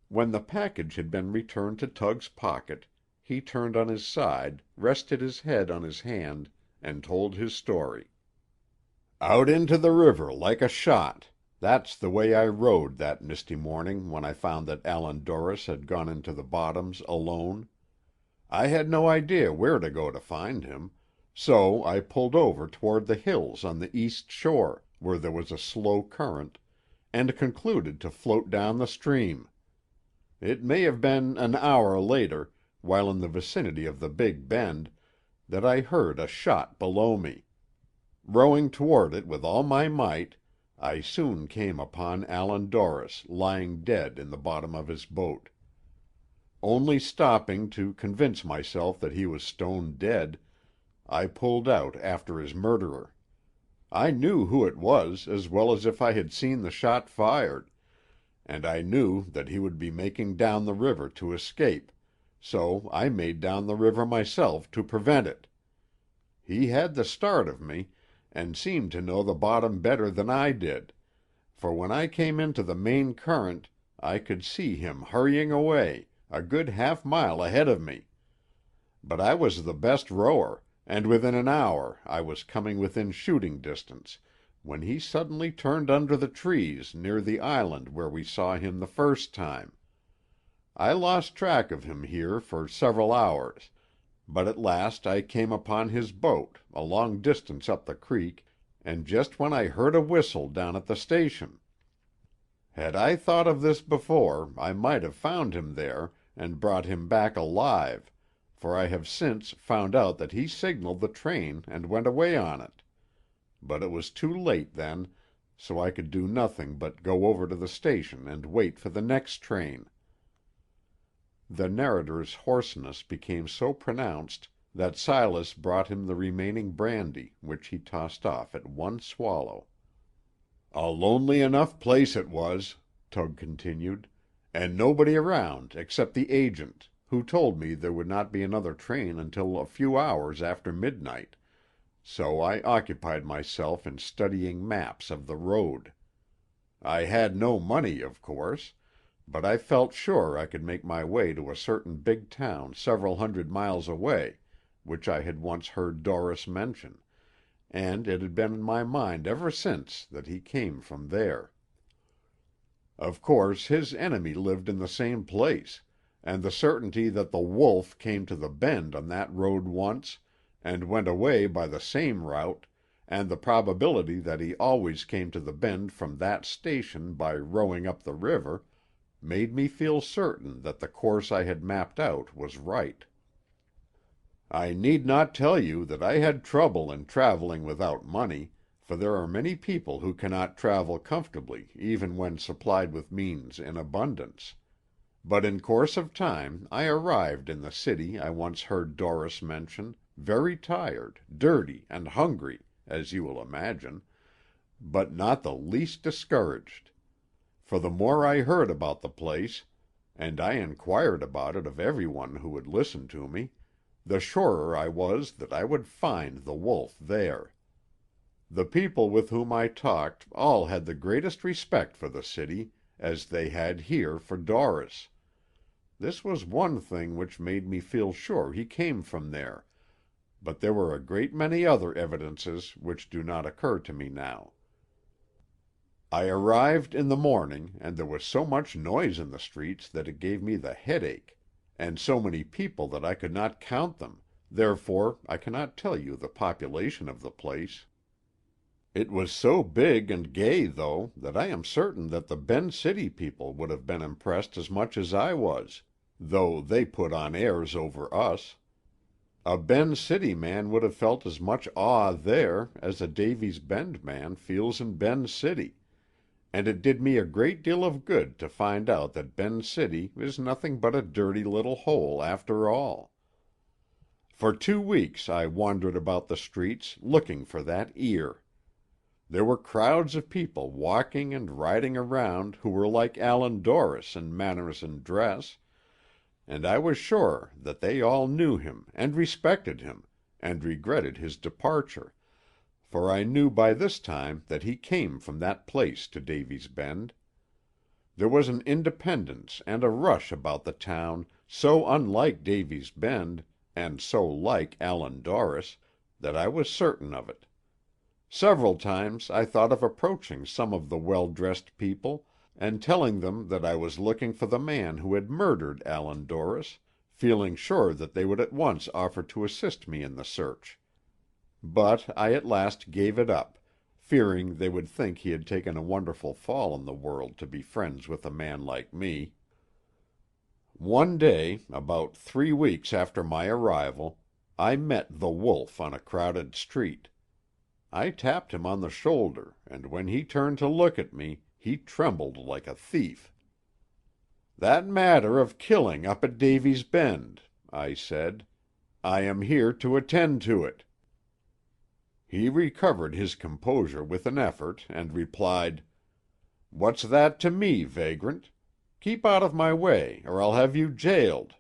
Speaker 1: When the package had been returned to Tug's pocket, he turned on his side, rested his head on his hand, and told his story. "Out into the river like a shot. That's the way I rowed that misty morning when I found that Allan Dorris had gone into the bottoms alone. I had no idea where to go to find him, so I pulled over toward the hills on the east shore, where there was a slow current, and concluded to float down the stream. It may have been an hour later, while in the vicinity of the Big Bend, that I heard a shot below me. Rowing toward it with all my might, I soon came upon Allan Dorris lying dead in the bottom of his boat. Only stopping to convince myself that he was stone dead, I pulled out after his murderer. I knew who it was as well as if I had seen the shot fired, and I knew that he would be making down the river to escape, so I made down the river myself to prevent it. He had the start of me, and seemed to know the bottom better than I did, for when I came into the main current I could see him hurrying away, a good half-mile ahead of me. But I was the best rower, and within an hour I was coming within shooting distance, when he suddenly turned under the trees near the island where we saw him the first time. I lost track of him here for several hours, but at last I came upon his boat, a long distance up the creek, and just when I heard a whistle down at the station. Had I thought of this before, I might have found him there, and brought him back alive, for I have since found out that he signaled the train and went away on it. But it was too late then, so I could do nothing but go over to the station and wait for the next train." The narrator's hoarseness became so pronounced that Silas brought him the remaining brandy, which he tossed off at one swallow. "A lonely enough place it was," Tug continued, "and nobody around except the agent, who told me there would not be another train until a few hours after midnight, so I occupied myself in studying maps of the road. I had no money, of course, but I felt sure I could make my way to a certain big town several hundred miles away, which I had once heard Dorris mention, and it had been in my mind ever since that he came from there. Of course his enemy lived in the same place, and the certainty that the wolf came to the Bend on that road once, and went away by the same route, and the probability that he always came to the Bend from that station by rowing up the river, made me feel certain that the course I had mapped out was right. I need not tell you that I had trouble in traveling without money, for there are many people who cannot travel comfortably even when supplied with means in abundance. But in course of time I arrived in the city I once heard Doris mention, very tired, dirty, and hungry, as you will imagine, but not the least discouraged. For the more I heard about the place, and I inquired about it of everyone who would listen to me, the surer I was that I would find the wolf there. The people with whom I talked all had the greatest respect for the city, as they had here for Doris. This was one thing which made me feel sure he came from there, but there were a great many other evidences which do not occur to me now. I arrived in the morning, and there was so much noise in the streets that it gave me the headache, and so many people that I could not count them, therefore I cannot tell you the population of the place. It was so big and gay, though, that I am certain that the Bend City people would have been impressed as much as I was, though they put on airs over us. A Bend City man would have felt as much awe there as a Davy's Bend man feels in Bend City, and it did me a great deal of good to find out that Bend City is nothing but a dirty little hole after all. For 2 weeks I wandered about the streets looking for that ear. There were crowds of people walking and riding around who were like Allan Dorris in manners and dress, and I was sure that they all knew him and respected him, and regretted his departure, for I knew by this time that he came from that place to Davy's Bend. There was an independence and a rush about the town so unlike Davy's Bend, and so like Allan Dorris, that I was certain of it. Several times I thought of approaching some of the well-dressed people, and telling them that I was looking for the man who had murdered Allan Dorris, feeling sure that they would at once offer to assist me in the search. But I at last gave it up, fearing they would think he had taken a wonderful fall in the world to be friends with a man like me. One day, about 3 weeks after my arrival, I met the wolf on a crowded street. I tapped him on the shoulder, and when he turned to look at me, he trembled like a thief. "That matter of killing up at Davy's Bend," I said. "I am here to attend to it." He recovered his composure with an effort, and replied, "What's that to me, vagrant? Keep out of my way, or I'll have you jailed.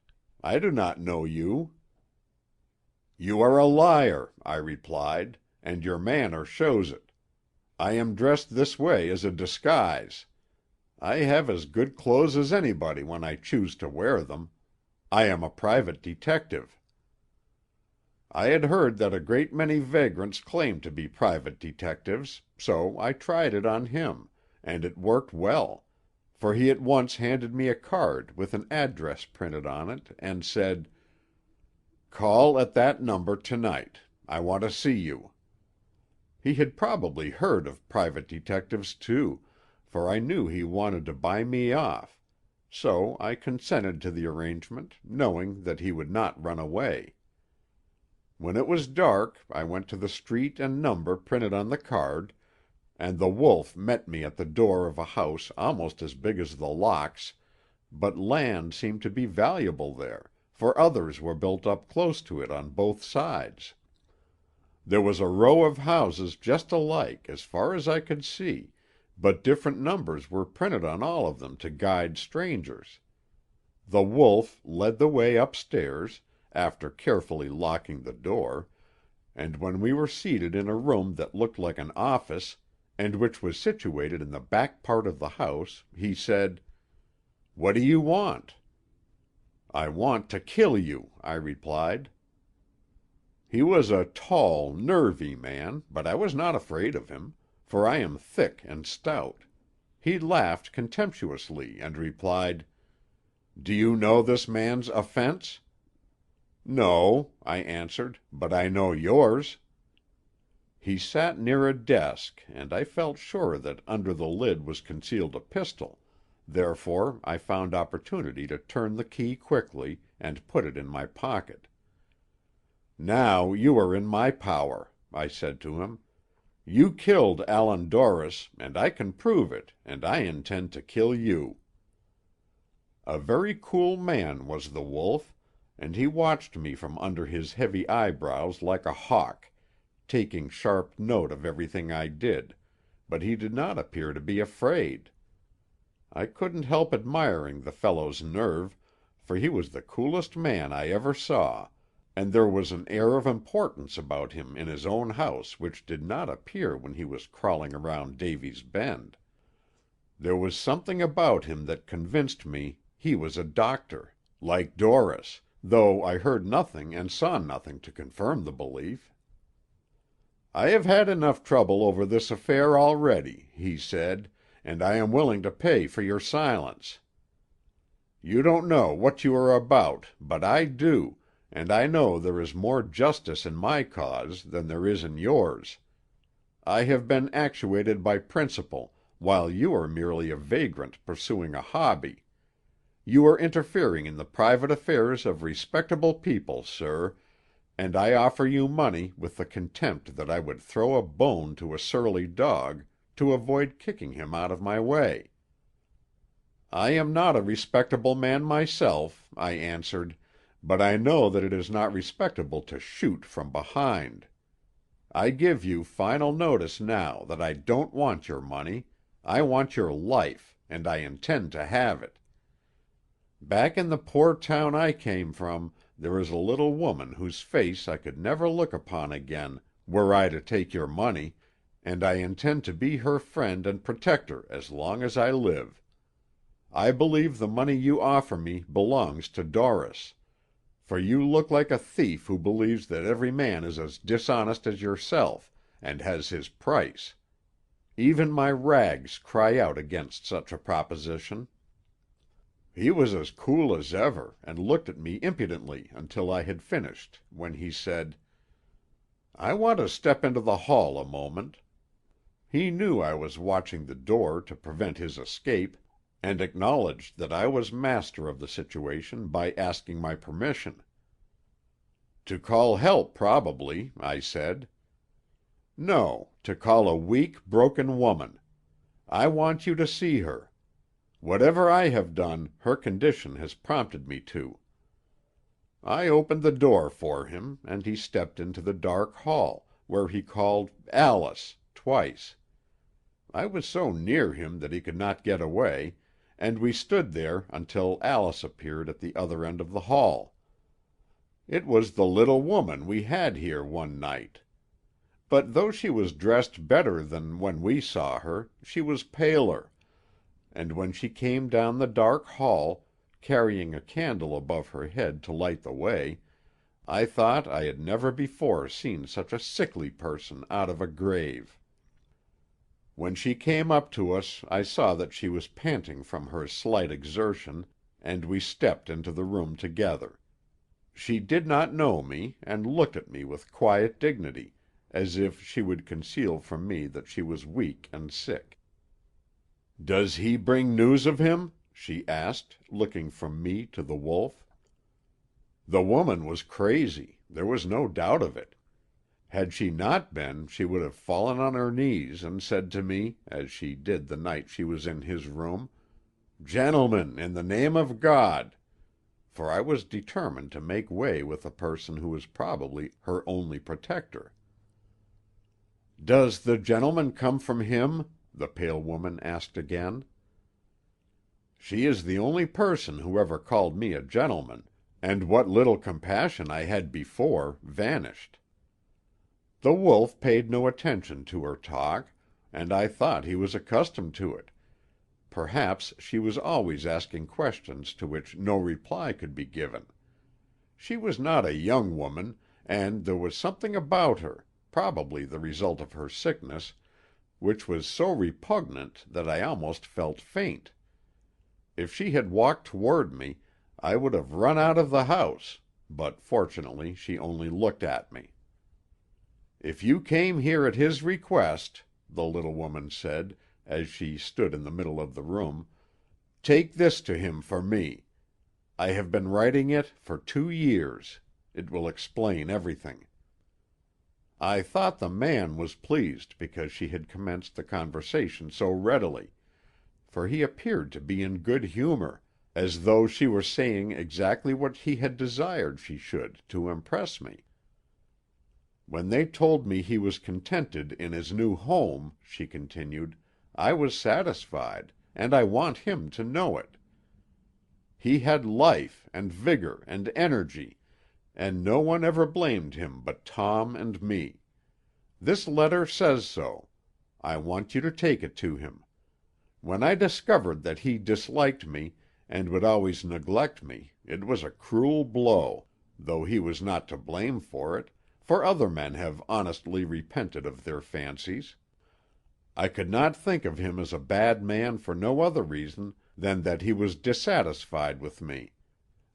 Speaker 1: I do not know you." "You are a liar," I replied, "and your manner shows it. I am dressed this way as a disguise. I have as good clothes as anybody when I choose to wear them. I am a private detective." I had heard that a great many vagrants claimed to be private detectives, so I tried it on him, and it worked well, for he at once handed me a card with an address printed on it, and said, "Call at that number to-night. I want to see you." He had probably heard of private detectives, too, for I knew he wanted to buy me off, so I consented to the arrangement, knowing that he would not run away. When it was dark, I went to the street and number printed on the card, and the wolf met me at the door of a house almost as big as The Locks, but land seemed to be valuable there, for others were built up close to it on both sides. There was a row of houses just alike, as far as I could see, but different numbers were printed on all of them to guide strangers. The wolf led the way upstairs, after carefully locking the door, and when we were seated in a room that looked like an office, and which was situated in the back part of the house, he said, "What do you want?" "I want to kill you," I replied. He was a tall, nervy man, but I was not afraid of him, for I am thick and stout. He laughed contemptuously, and replied, "Do you know this man's offense?" "No," I answered, "but I know yours." He sat near a desk, and I felt sure that under the lid was concealed a pistol, therefore I found opportunity to turn the key quickly, and put it in my pocket. "Now you are in my power," I said to him. "You killed Allan Dorris, and I can prove it, and I intend to kill you." A very cool man was the Wolf, and he watched me from under his heavy eyebrows like a hawk, taking sharp note of everything I did, but he did not appear to be afraid. I couldn't help admiring the fellow's nerve, for he was the coolest man I ever saw, and there was an air of importance about him in his own house which did not appear when he was crawling around Davy's Bend. There was something about him that convinced me he was a doctor, like Dorris, though I heard nothing and saw nothing to confirm the belief. "I have had enough trouble over this affair already," he said, "and I am willing to pay for your silence. You don't know what you are about, but I do, and I know there is more justice in my cause than there is in yours. I have been actuated by principle, while you are merely a vagrant pursuing a hobby. You are interfering in the private affairs of respectable people, sir, and I offer you money with the contempt that I would throw a bone to a surly dog to avoid kicking him out of my way." "I am not a respectable man myself," I answered, "but I know that it is not respectable to shoot from behind. I give you final notice now that I don't want your money. I want your life, and I intend to have it. Back in the poor town I came from there is a little woman whose face I could never look upon again were I to take your money, and I intend to be her friend and protector as long as I live. I believe the money you offer me belongs to Dorris, for you look like a thief who believes that every man is as dishonest as yourself, and has his price. Even my rags cry out against such a proposition." He was as cool as ever, and looked at me impudently until I had finished, when he said, "I want to step into the hall a moment." He knew I was watching the door to prevent his escape, and acknowledged that I was master of the situation by asking my permission. "To call help, probably," I said. "No, to call a weak, broken woman. I want you to see her. Whatever I have done, her condition has prompted me to." I opened the door for him, and he stepped into the dark hall, where he called "Alice" twice. I was so near him that he could not get away, and we stood there until Alice appeared at the other end of the hall. It was the little woman we had here one night. But though she was dressed better than when we saw her, she was paler, and when she came down the dark hall, carrying a candle above her head to light the way, I thought I had never before seen such a sickly person out of a grave. When she came up to us I saw that she was panting from her slight exertion, and we stepped into the room together. She did not know me, and looked at me with quiet dignity, as if she would conceal from me that she was weak and sick. "Does he bring news of him?" she asked, looking from me to the Wolf. The woman was crazy, there was no doubt of it. Had she not been, she would have fallen on her knees and said to me, as she did the night she was in his room, "Gentlemen, in the name of God," for I was determined to make way with a person who was probably her only protector. "Does the gentleman come from him?" the pale woman asked again. She is the only person who ever called me a gentleman, and what little compassion I had before vanished. The Wolf paid no attention to her talk, and I thought he was accustomed to it. Perhaps she was always asking questions to which no reply could be given. She was not a young woman, and there was something about her, probably the result of her sickness, which was so repugnant that I almost felt faint. If she had walked toward me, I would have run out of the house, but fortunately she only looked at me. "If you came here at his request," the little woman said, as she stood in the middle of the room, "take this to him for me. I have been writing it for 2 years. It will explain everything." I thought the man was pleased because she had commenced the conversation so readily, for he appeared to be in good humor, as though she were saying exactly what he had desired she should to impress me. "When they told me he was contented in his new home," she continued, "I was satisfied, and I want him to know it. He had life, and vigor, and energy, and no one ever blamed him but Tom and me. This letter says so. I want you to take it to him. When I discovered that he disliked me, and would always neglect me, it was a cruel blow, though he was not to blame for it, for other men have honestly repented of their fancies. I could not think of him as a bad man for no other reason than that he was dissatisfied with me,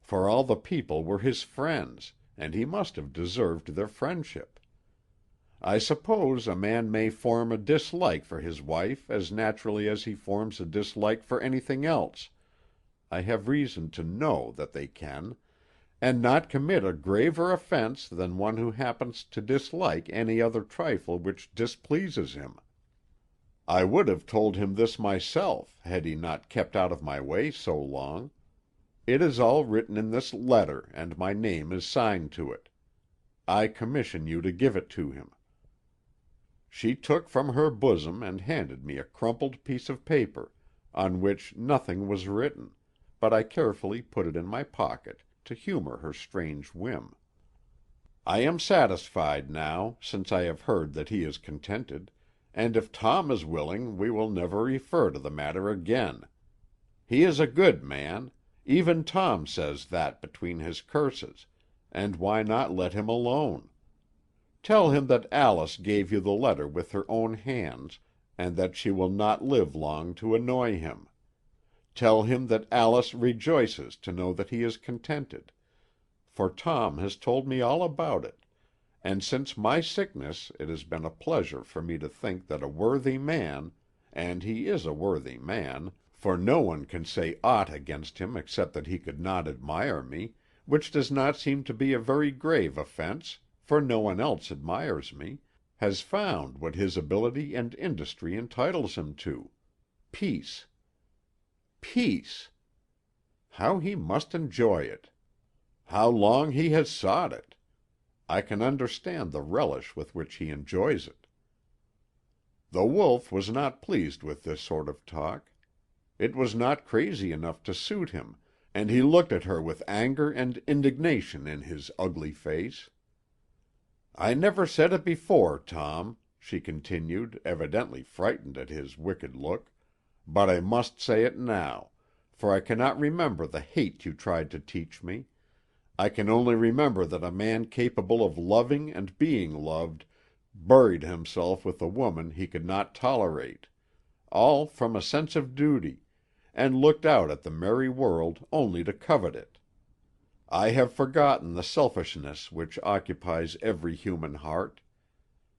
Speaker 1: for all the people were his friends, and he must have deserved their friendship. I suppose a man may form a dislike for his wife as naturally as he forms a dislike for anything else, I have reason to know that they can, and not commit a graver offense than one who happens to dislike any other trifle which displeases him. I would have told him this myself, had he not kept out of my way so long. It is all written in this letter, and my name is signed to it. I commission you to give it to him." She took from her bosom and handed me a crumpled piece of paper, on which nothing was written, but I carefully put it in my pocket, to humor her strange whim. "I am satisfied now, since I have heard that he is contented, and if Tom is willing we will never refer to the matter again. He is a good man. Even Tom says that between his curses, and why not let him alone? Tell him that Alice gave you the letter with her own hands, and that she will not live long to annoy him. Tell him that Alice rejoices to know that he is contented, for Tom has told me all about it, and since my sickness it has been a pleasure for me to think that a worthy man, and he is a worthy man, for no one can say aught against him except that he could not admire me, which does not seem to be a very grave offense, for no one else admires me, has found what his ability and industry entitles him to: peace. Peace! How he must enjoy it! How long he has sought it! I can understand the relish with which he enjoys it. The wolf was not pleased with this sort of talk. It was not crazy enough to suit him, and he looked at her with anger and indignation in his ugly face. "I never said it before, Tom," she continued, evidently frightened at his wicked look, "but I must say it now, for I cannot remember the hate you tried to teach me. I can only remember that a man capable of loving and being loved buried himself with a woman he could not tolerate, all from a sense of duty, and looked out at the merry world only to covet it. I have forgotten the selfishness which occupies every human heart.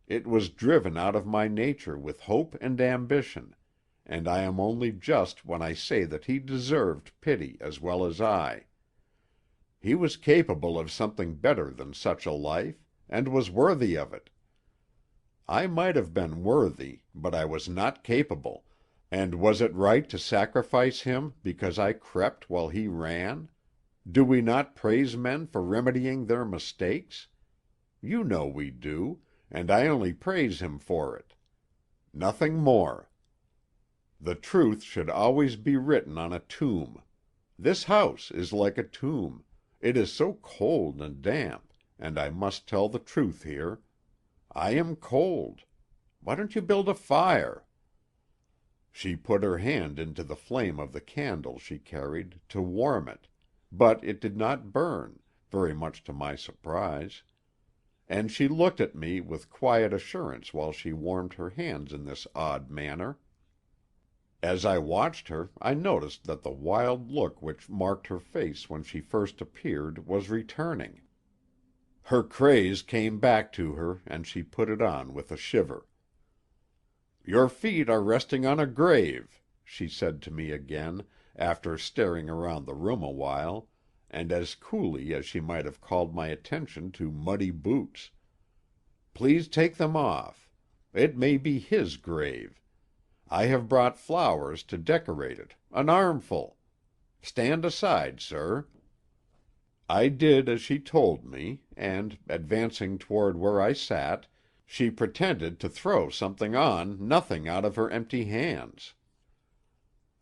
Speaker 1: It was driven out of my nature with hope and ambition, and I am only just when I say that he deserved pity as well as I. He was capable of something better than such a life, and was worthy of it. I might have been worthy, but I was not capable, and was it right to sacrifice him because I crept while he ran? Do we not praise men for remedying their mistakes? You know we do, and I only praise him for it. Nothing more. The truth should always be written on a tomb. This house is like a tomb. It is so cold and damp, and I must tell the truth here. I am cold. Why don't you build a fire?" She put her hand into the flame of the candle she carried to warm it, but it did not burn, very much to my surprise, and she looked at me with quiet assurance while she warmed her hands in this odd manner. As I watched her, I noticed that the wild look which marked her face when she first appeared was returning. Her craze came back to her, and she put it on with a shiver. "Your feet are resting on a grave," she said to me again, after staring around the room a while, and as coolly as she might have called my attention to muddy boots. "Please take them off. It may be his grave. I have brought flowers to decorate it, an armful. Stand aside, sir." I did as she told me, and, advancing toward where I sat, she pretended to throw something on nothing out of her empty hands.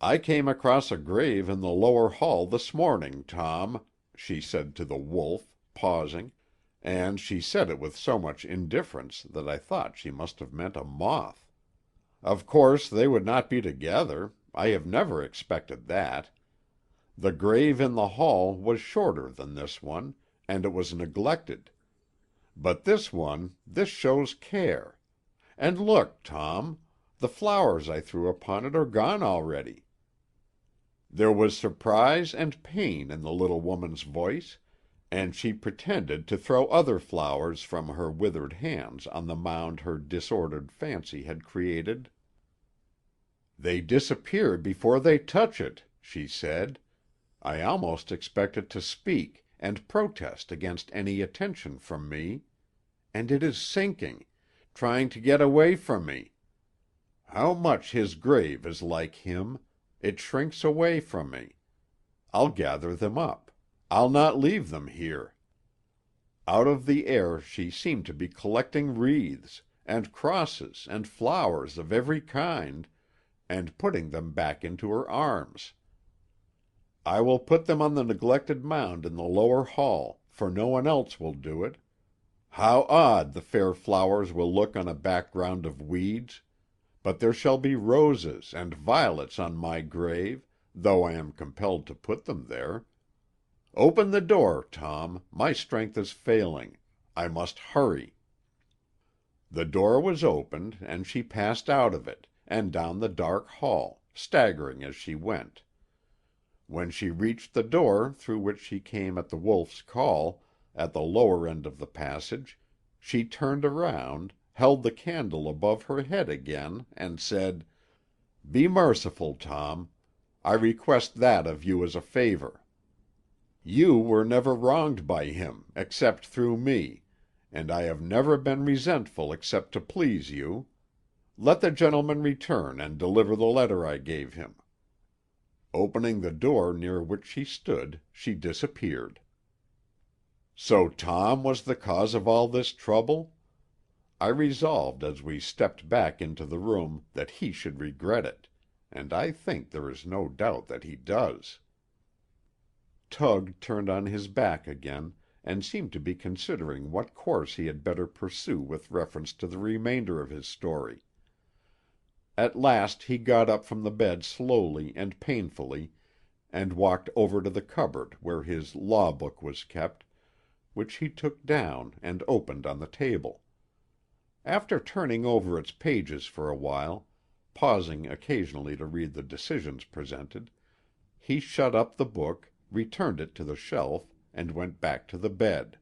Speaker 1: "I came across a grave in the lower hall this morning, Tom," she said to the wolf, pausing, and she said it with so much indifference that I thought she must have meant a moth. "Of course they would not be together. I have never expected that. The grave in the hall was shorter than this one, and it was neglected. But this shows care. And look, Tom, the flowers I threw upon it are gone already." There was surprise and pain in the little woman's voice, and she pretended to throw other flowers from her withered hands on the mound her disordered fancy had created. "They disappear before they touch it," she said. "I almost expect it to speak, and protest against any attention from me. And it is sinking, trying to get away from me. How much his grave is like him! It shrinks away from me. I'll gather them up. I'll not leave them here." Out of the air she seemed to be collecting wreaths, and crosses, and flowers of every kind, and putting them back into her arms. "I will put them on the neglected mound in the lower hall, for no one else will do it. How odd the fair flowers will look on a background of weeds! But there shall be roses and violets on my grave, though I am compelled to put them there. Open the door, Tom. My strength is failing. I must hurry." The door was opened, and she passed out of it, and down the dark hall, staggering as she went. When she reached the door through which she came at the wolf's call, at the lower end of the passage, she turned around, held the candle above her head again, and said, "Be merciful, Tom. I request that of you as a favor. You were never wronged by him, except through me, and I have never been resentful except to please you. Let the gentleman return and deliver the letter I gave him." Opening the door near which she stood, she disappeared. So Tom was the cause of all this trouble? I resolved as we stepped back into the room that he should regret it, and I think there is no doubt that he does. Tug turned on his back again, and seemed to be considering what course he had better pursue with reference to the remainder of his story. At last he got up from the bed slowly and painfully, and walked over to the cupboard where his law book was kept, which he took down and opened on the table. After turning over its pages for a while, pausing occasionally to read the decisions presented, he shut up the book, returned it to the shelf, and went back to the bed.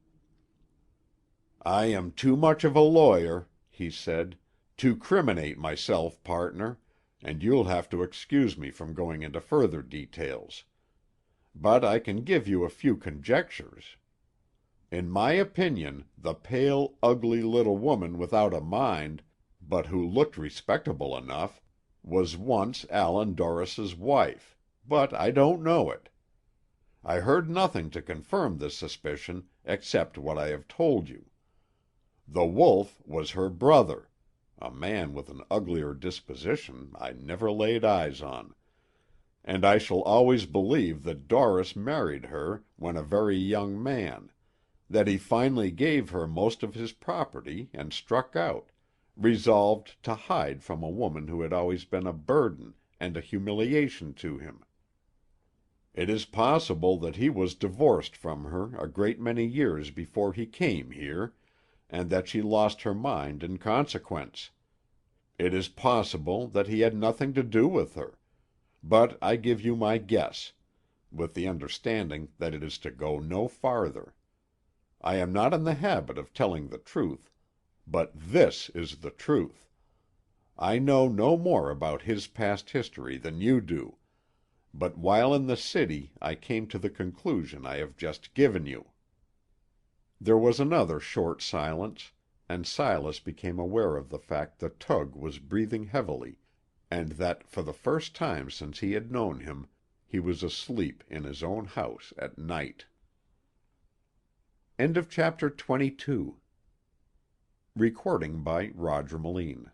Speaker 1: "I am too much of a lawyer," he said, "to criminate myself, partner, and you'll have to excuse me from going into further details. But I can give you a few conjectures. In my opinion, the pale, ugly little woman without a mind, but who looked respectable enough, was once Allan Dorris's wife, but I don't know it. I heard nothing to confirm this suspicion except what I have told you. The wolf was her brother, a man with an uglier disposition I never laid eyes on, and I shall always believe that Dorris married her when a very young man, that he finally gave her most of his property and struck out, resolved to hide from a woman who had always been a burden and a humiliation to him. It is possible that he was divorced from her a great many years before he came here, and that she lost her mind in consequence. It is possible that he had nothing to do with her, but I give you my guess, with the understanding that it is to go no farther. I am not in the habit of telling the truth, but this is the truth. I know no more about his past history than you do, but while in the city I came to the conclusion I have just given you." There was another short silence, and Silas became aware of the fact that Tug was breathing heavily, and that, for the first time since he had known him, he was asleep in his own house at night. End of chapter 22. Recording by Roger Melin.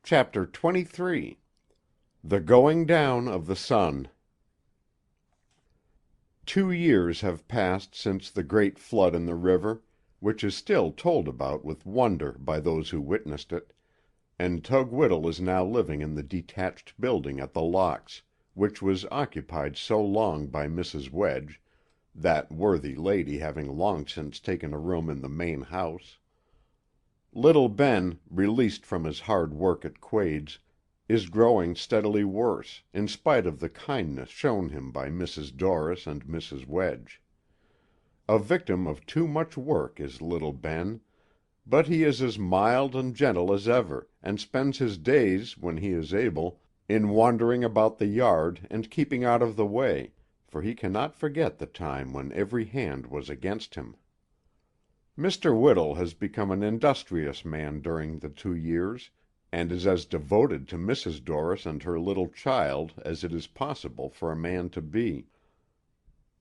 Speaker 1: Chapter 23. The Going Down of the Sun. 2 years have passed since the great flood in the river, which is still told about with wonder by those who witnessed it, and Tug Whittle is now living in the detached building at the Locks, which was occupied so long by Mrs. Wedge, that worthy lady having long since taken a room in the main house. Little Ben, released from his hard work at Quade's, is growing steadily worse, in spite of the kindness shown him by Mrs. Dorris and Mrs. Wedge. A victim of too much work is little Ben, but he is as mild and gentle as ever, and spends his days, when he is able, in wandering about the yard and keeping out of the way, for he cannot forget the time when every hand was against him. Mr. Whittle has become an industrious man during the 2 years, and is as devoted to Mrs. Dorris and her little child as it is possible for a man to be.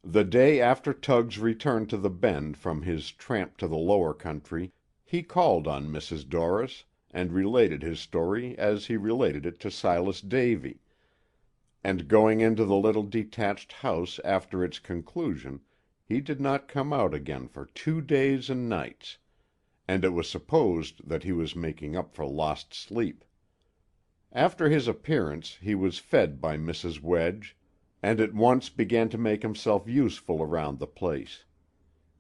Speaker 1: The day after Tug's return to the Bend from his tramp to the lower country, he called on Mrs. Dorris, and related his story as he related it to Silas Davy, and going into the little detached house after its conclusion, he did not come out again for 2 days and nights, and it was supposed that he was making up for lost sleep. After his appearance he was fed by Mrs. Wedge, and at once began to make himself useful around the place.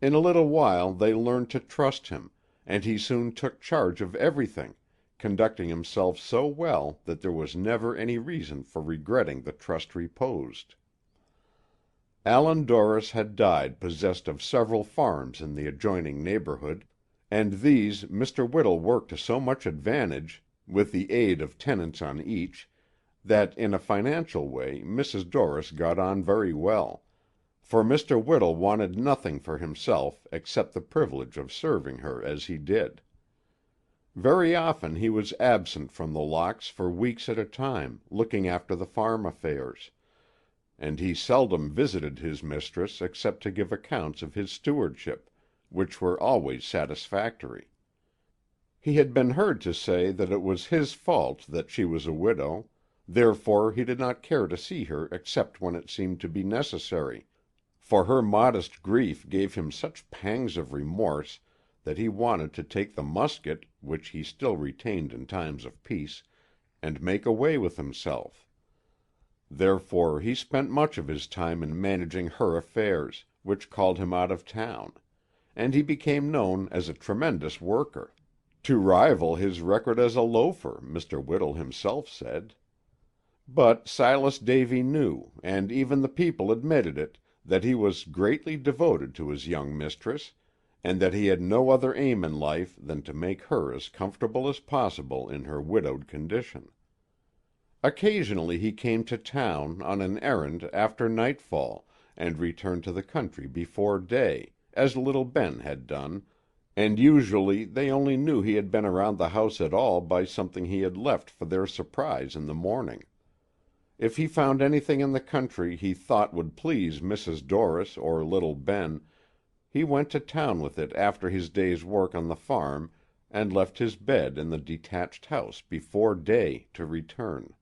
Speaker 1: In a little while they learned to trust him, and he soon took charge of everything, conducting himself so well that there was never any reason for regretting the trust reposed. Allan Dorris had died possessed of several farms in the adjoining neighborhood, and these Mr. Whittle worked to so much advantage, with the aid of tenants on each, that in a financial way Mrs. Dorris got on very well, for Mr. Whittle wanted nothing for himself except the privilege of serving her as he did. Very often he was absent from the Locks for weeks at a time, looking after the farm affairs, and he seldom visited his mistress except to give accounts of his stewardship, which were always satisfactory. He had been heard to say that it was his fault that she was a widow, therefore he did not care to see her except when it seemed to be necessary, for her modest grief gave him such pangs of remorse that he wanted to take the musket, which he still retained in times of peace, and make away with himself. Therefore he spent much of his time in managing her affairs, which called him out of town, and he became known as a tremendous worker, to rival his record as a loafer, Mr. Whittle himself said. But Silas Davy knew, and even the people admitted it, that he was greatly devoted to his young mistress, and that he had no other aim in life than to make her as comfortable as possible in her widowed condition. Occasionally he came to town on an errand after nightfall, and returned to the country before day, as little Ben had done, and usually they only knew he had been around the house at all by something he had left for their surprise in the morning. If he found anything in the country he thought would please Mrs. Dorris or little Ben, he went to town with it after his day's work on the farm, and left his bed in the detached house before day to return.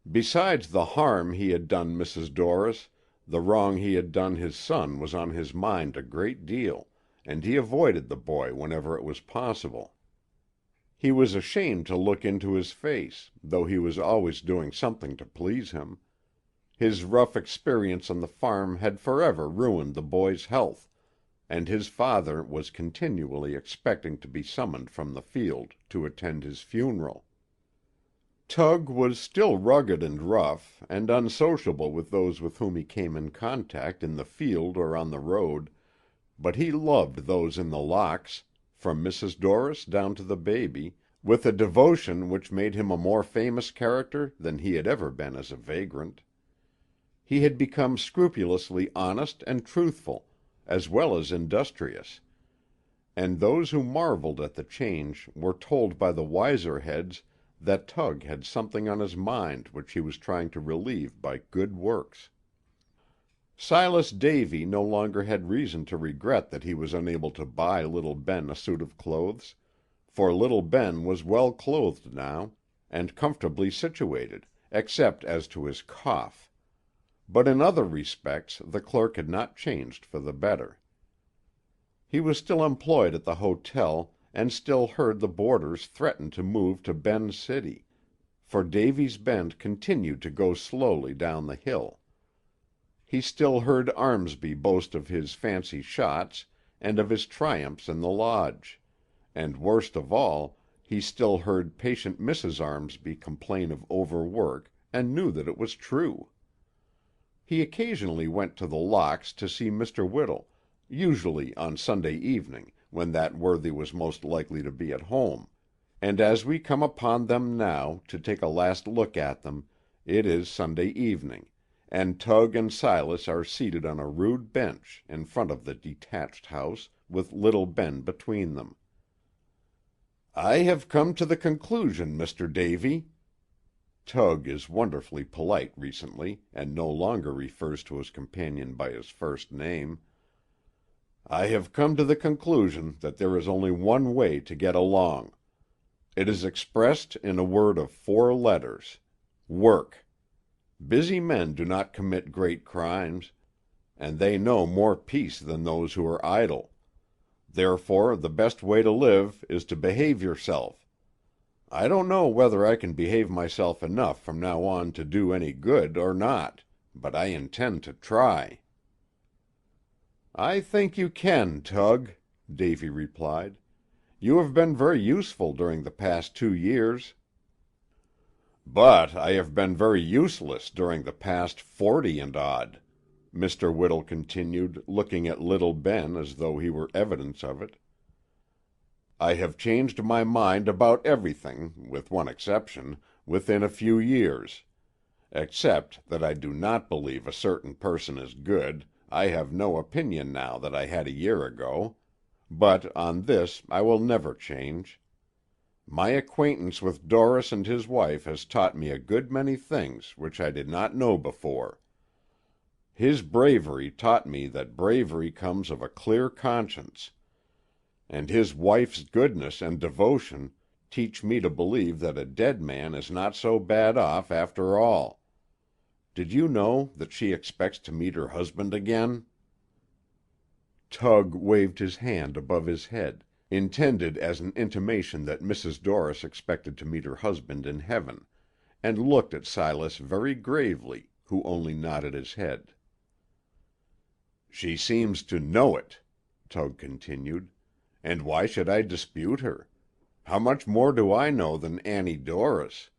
Speaker 1: Besides the harm he had done Mrs. Dorris, the wrong he had done his son was on his mind a great deal, and he avoided the boy whenever it was possible. He was ashamed to look into his face, though he was always doing something to please him. His rough experience on the farm had forever ruined the boy's health, and his father was continually expecting to be summoned from the field to attend his funeral. Tug was still rugged and rough, and unsociable with those with whom he came in contact in the field or on the road, but he loved those in The Locks, from Mrs. Dorris down to the baby, with a devotion which made him a more famous character than he had ever been as a vagrant. He had become scrupulously honest and truthful, as well as industrious, and those who marveled at the change were told by the wiser heads that Tug had something on his mind which he was trying to relieve by good works. Silas Davy no longer had reason to regret that he was unable to buy little Ben a suit of clothes, for little Ben was well clothed now, and comfortably situated, except as to his cough. But in other respects the clerk had not changed for the better. He was still employed at the hotel, and still heard the boarders threaten to move to Ben's City, for Davy's Bend continued to go slowly down the hill. He still heard Armsby boast of his fancy shots and of his triumphs in the lodge, and, worst of all, he still heard patient Mrs. Armsby complain of overwork, and knew that it was true. He occasionally went to The Locks to see Mr. Whittle, usually on Sunday evening, when that worthy was most likely to be at home, and as we come upon them now, to take a last look at them, it is Sunday evening, and Tug and Silas are seated on a rude bench in front of the detached house, with little Ben between them. "I have come to the conclusion, Mr. Davy." Tug is wonderfully polite recently, and no longer refers to his companion by his first name. "I have come to the conclusion that there is only one way to get along. It is expressed in a word of 4 letters: work. Busy men do not commit great crimes, and they know more peace than those who are idle. Therefore the best way to live is to behave yourself. I don't know whether I can behave myself enough from now on to do any good or not, but I intend to try." "I think you can, Tug," Davy replied. "You have been very useful during the past 2 years." "But I have been very useless during the past 40 and odd," Mr. Whittle continued, looking at little Ben as though he were evidence of it. "I have changed my mind about everything, with one exception, within a few years. Except that I do not believe a certain person is good, I have no opinion now that I had a year ago. But on this I will never change. My acquaintance with Dorris and his wife has taught me a good many things which I did not know before. His bravery taught me that bravery comes of a clear conscience, and his wife's goodness and devotion teach me to believe that a dead man is not so bad off after all. Did you know that she expects to meet her husband again?" Tug waved his hand above his head, intended as an intimation that Mrs. Dorris expected to meet her husband in heaven, and looked at Silas very gravely, who only nodded his head. "She seems to know it," Tug continued, "and why should I dispute her? How much more do I know than Annie Dorris?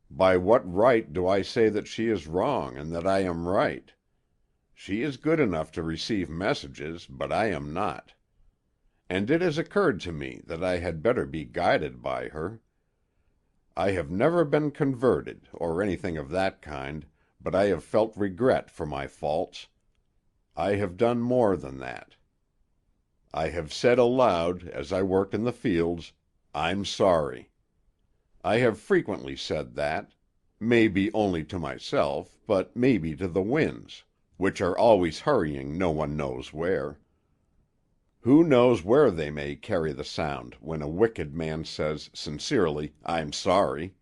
Speaker 1: By what right do I say that she is wrong and that I am right? She is good enough to receive messages, but I am not. And it has occurred to me that I had better be guided by her. I have never been converted, or anything of that kind, but I have felt regret for my faults. I have done more than that. I have said aloud, as I worked in the fields, 'I'm sorry.' I have frequently said that, maybe only to myself, but maybe to the winds, which are always hurrying no one knows where. Who knows where they may carry the sound when a wicked man says sincerely, 'I'm sorry'?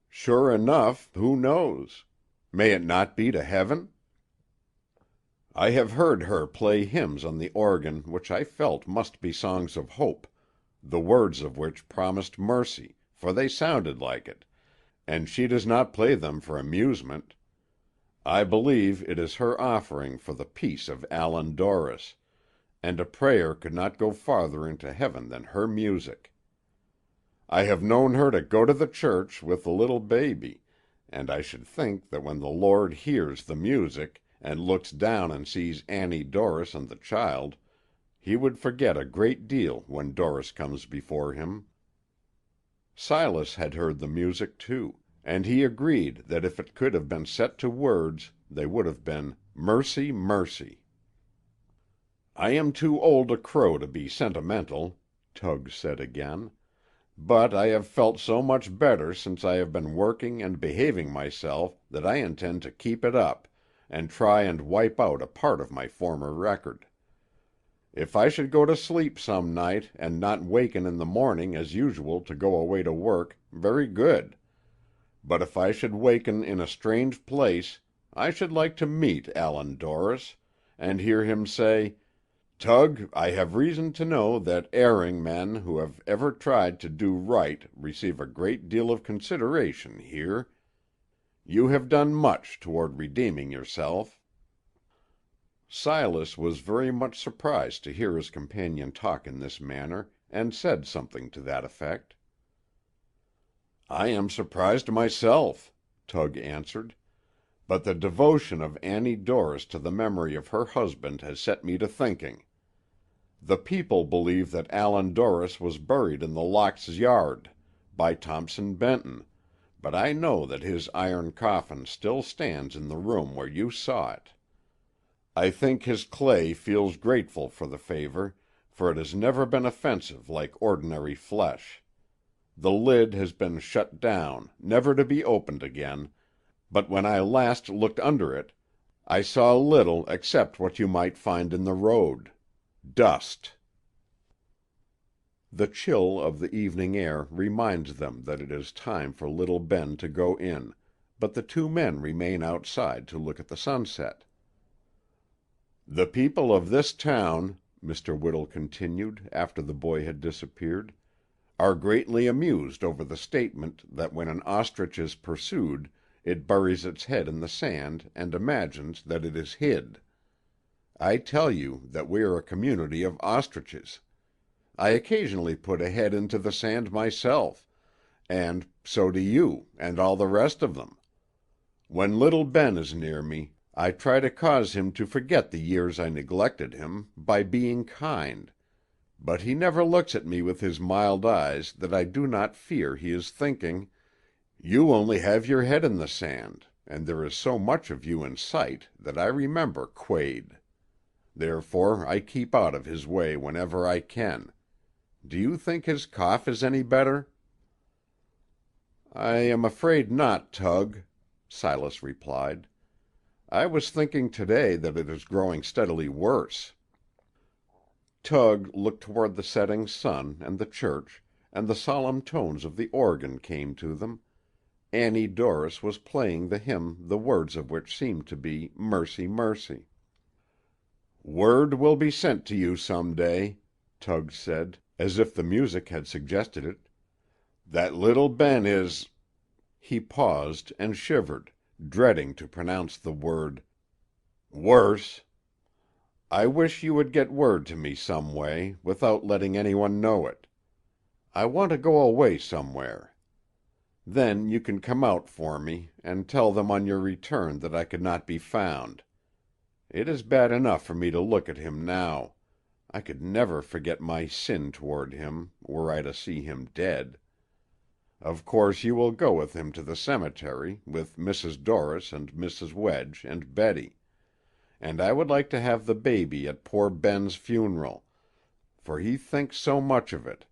Speaker 1: Sure enough, who knows? May it not be to heaven? I have heard her play hymns on the organ which I felt must be songs of hope, the words of which promised mercy, for they sounded like it, and she does not play them for amusement.
Speaker 2: I believe it is her offering for the peace of Allan Dorris, and a prayer could not go farther into heaven than her music. I have known her to go to the church with the little baby, and I should think that when the Lord hears the music, and looks down and sees Annie Dorris and the child, he would forget a great deal when Dorris comes before him." Silas had heard the music too, and he agreed that if it could have been set to words, they would have been "Mercy, mercy." "I am too old a crow to be sentimental," Tug said again, "but I have felt so much better since I have been working and behaving myself that I intend to keep it up, and try and wipe out a part of my former record. If I should go to sleep some night and not waken in the morning as usual to go away to work, very good. But if I should waken in a strange place, I should like to meet Allan Dorris, and hear him say, 'Tug, I have reason to know that erring men who have ever tried to do right receive a great deal of consideration here. You have done much toward redeeming yourself.'" Silas was very much surprised to hear his companion talk in this manner, and said something to that effect. "I am surprised myself," Tug answered, "but the devotion of Annie Dorris to the memory of her husband has set me to thinking. The people believe that Allan Dorris was buried in the Locks yard, by Thompson Benton, but I know that his iron coffin still stands in the room where you saw it. I think his clay feels grateful for the favor, for it has never been offensive like ordinary flesh. The lid has been shut down, never to be opened again, but when I last looked under it, I saw little except what you might find in the road: dust." The chill of the evening air reminds them that it is time for little Ben to go in, but the two men remain outside to look at the sunset. "The people of this town," Mr. Whittle continued, after the boy had disappeared, "are greatly amused over the statement that when an ostrich is pursued, it buries its head in the sand and imagines that it is hid. I tell you that we are a community of ostriches. I occasionally put a head into the sand myself, and so do you, and all the rest of them. When little Ben is near me, I try to cause him to forget the years I neglected him, by being kind, but he never looks at me with his mild eyes that I do not fear he is thinking, 'You only have your head in the sand, and there is so much of you in sight that I remember Quade. Therefore I keep out of his way whenever I can. Do you think his cough is any better?" "I am afraid not, Tug," Silas replied. "I was thinking today that it is growing steadily worse." Tug looked toward the setting sun and the church, and the solemn tones of the organ came to them. Annie Dorris was playing the hymn the words of which seemed to be "Mercy, mercy." "Word will be sent to you some day," Tug said, as if the music had suggested it, "that little Ben is—" He paused and shivered, dreading to pronounce the word "worse." "I wish you would get word to me some way, without letting anyone know it. I want to go away somewhere. Then you can come out for me, and tell them on your return that I could not be found. It is bad enough for me to look at him now. I could never forget my sin toward him, were I to see him dead. Of course you will go with him to the cemetery, with Mrs. Dorris and Mrs. Wedge and Betty. And I would like to have the baby at poor Ben's funeral, for he thinks so much of it,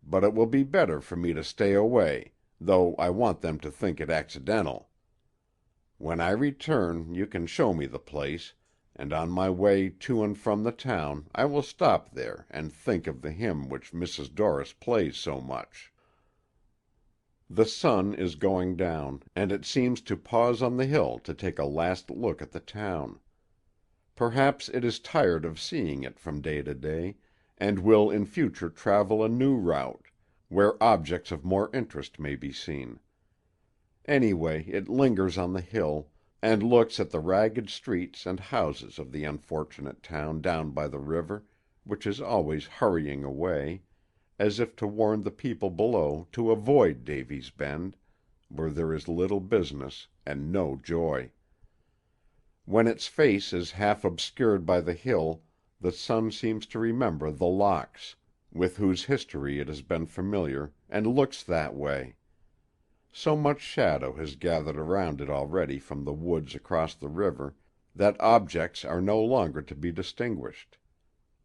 Speaker 2: but it will be better for me to stay away, though I want them to think it accidental. When I return you can show me the place, and on my way to and from the town I will stop there and think of the hymn which Mrs. Dorris plays so much. The sun is going down, and it seems to pause on the hill to take a last look at the town. Perhaps it is tired of seeing it from day to day, and will in future travel a new route, where objects of more interest may be seen. Anyway, it lingers on the hill, and looks at the ragged streets and houses of the unfortunate town down by the river, which is always hurrying away, as if to warn the people below to avoid Davy's Bend, where there is little business and no joy. When its face is half obscured by the hill, the sun seems to remember The Locks, with whose history it has been familiar, and looks that way. So much shadow has gathered around it already from the woods across the river that objects are no longer to be distinguished.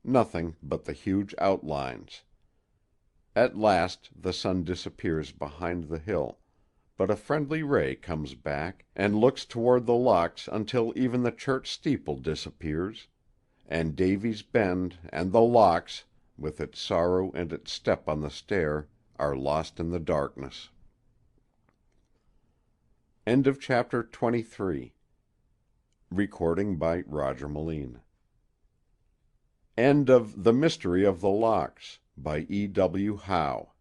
Speaker 2: Nothing but the huge outlines. At last the sun disappears behind the hill, but a friendly ray comes back, and looks toward the Locks until even the church steeple disappears, and Davy's Bend and the Locks, with its sorrow and its step on the stair, are lost in the darkness. End of chapter 23. Recording by Roger Melin. End of The Mystery of the Locks by E. W. Howe.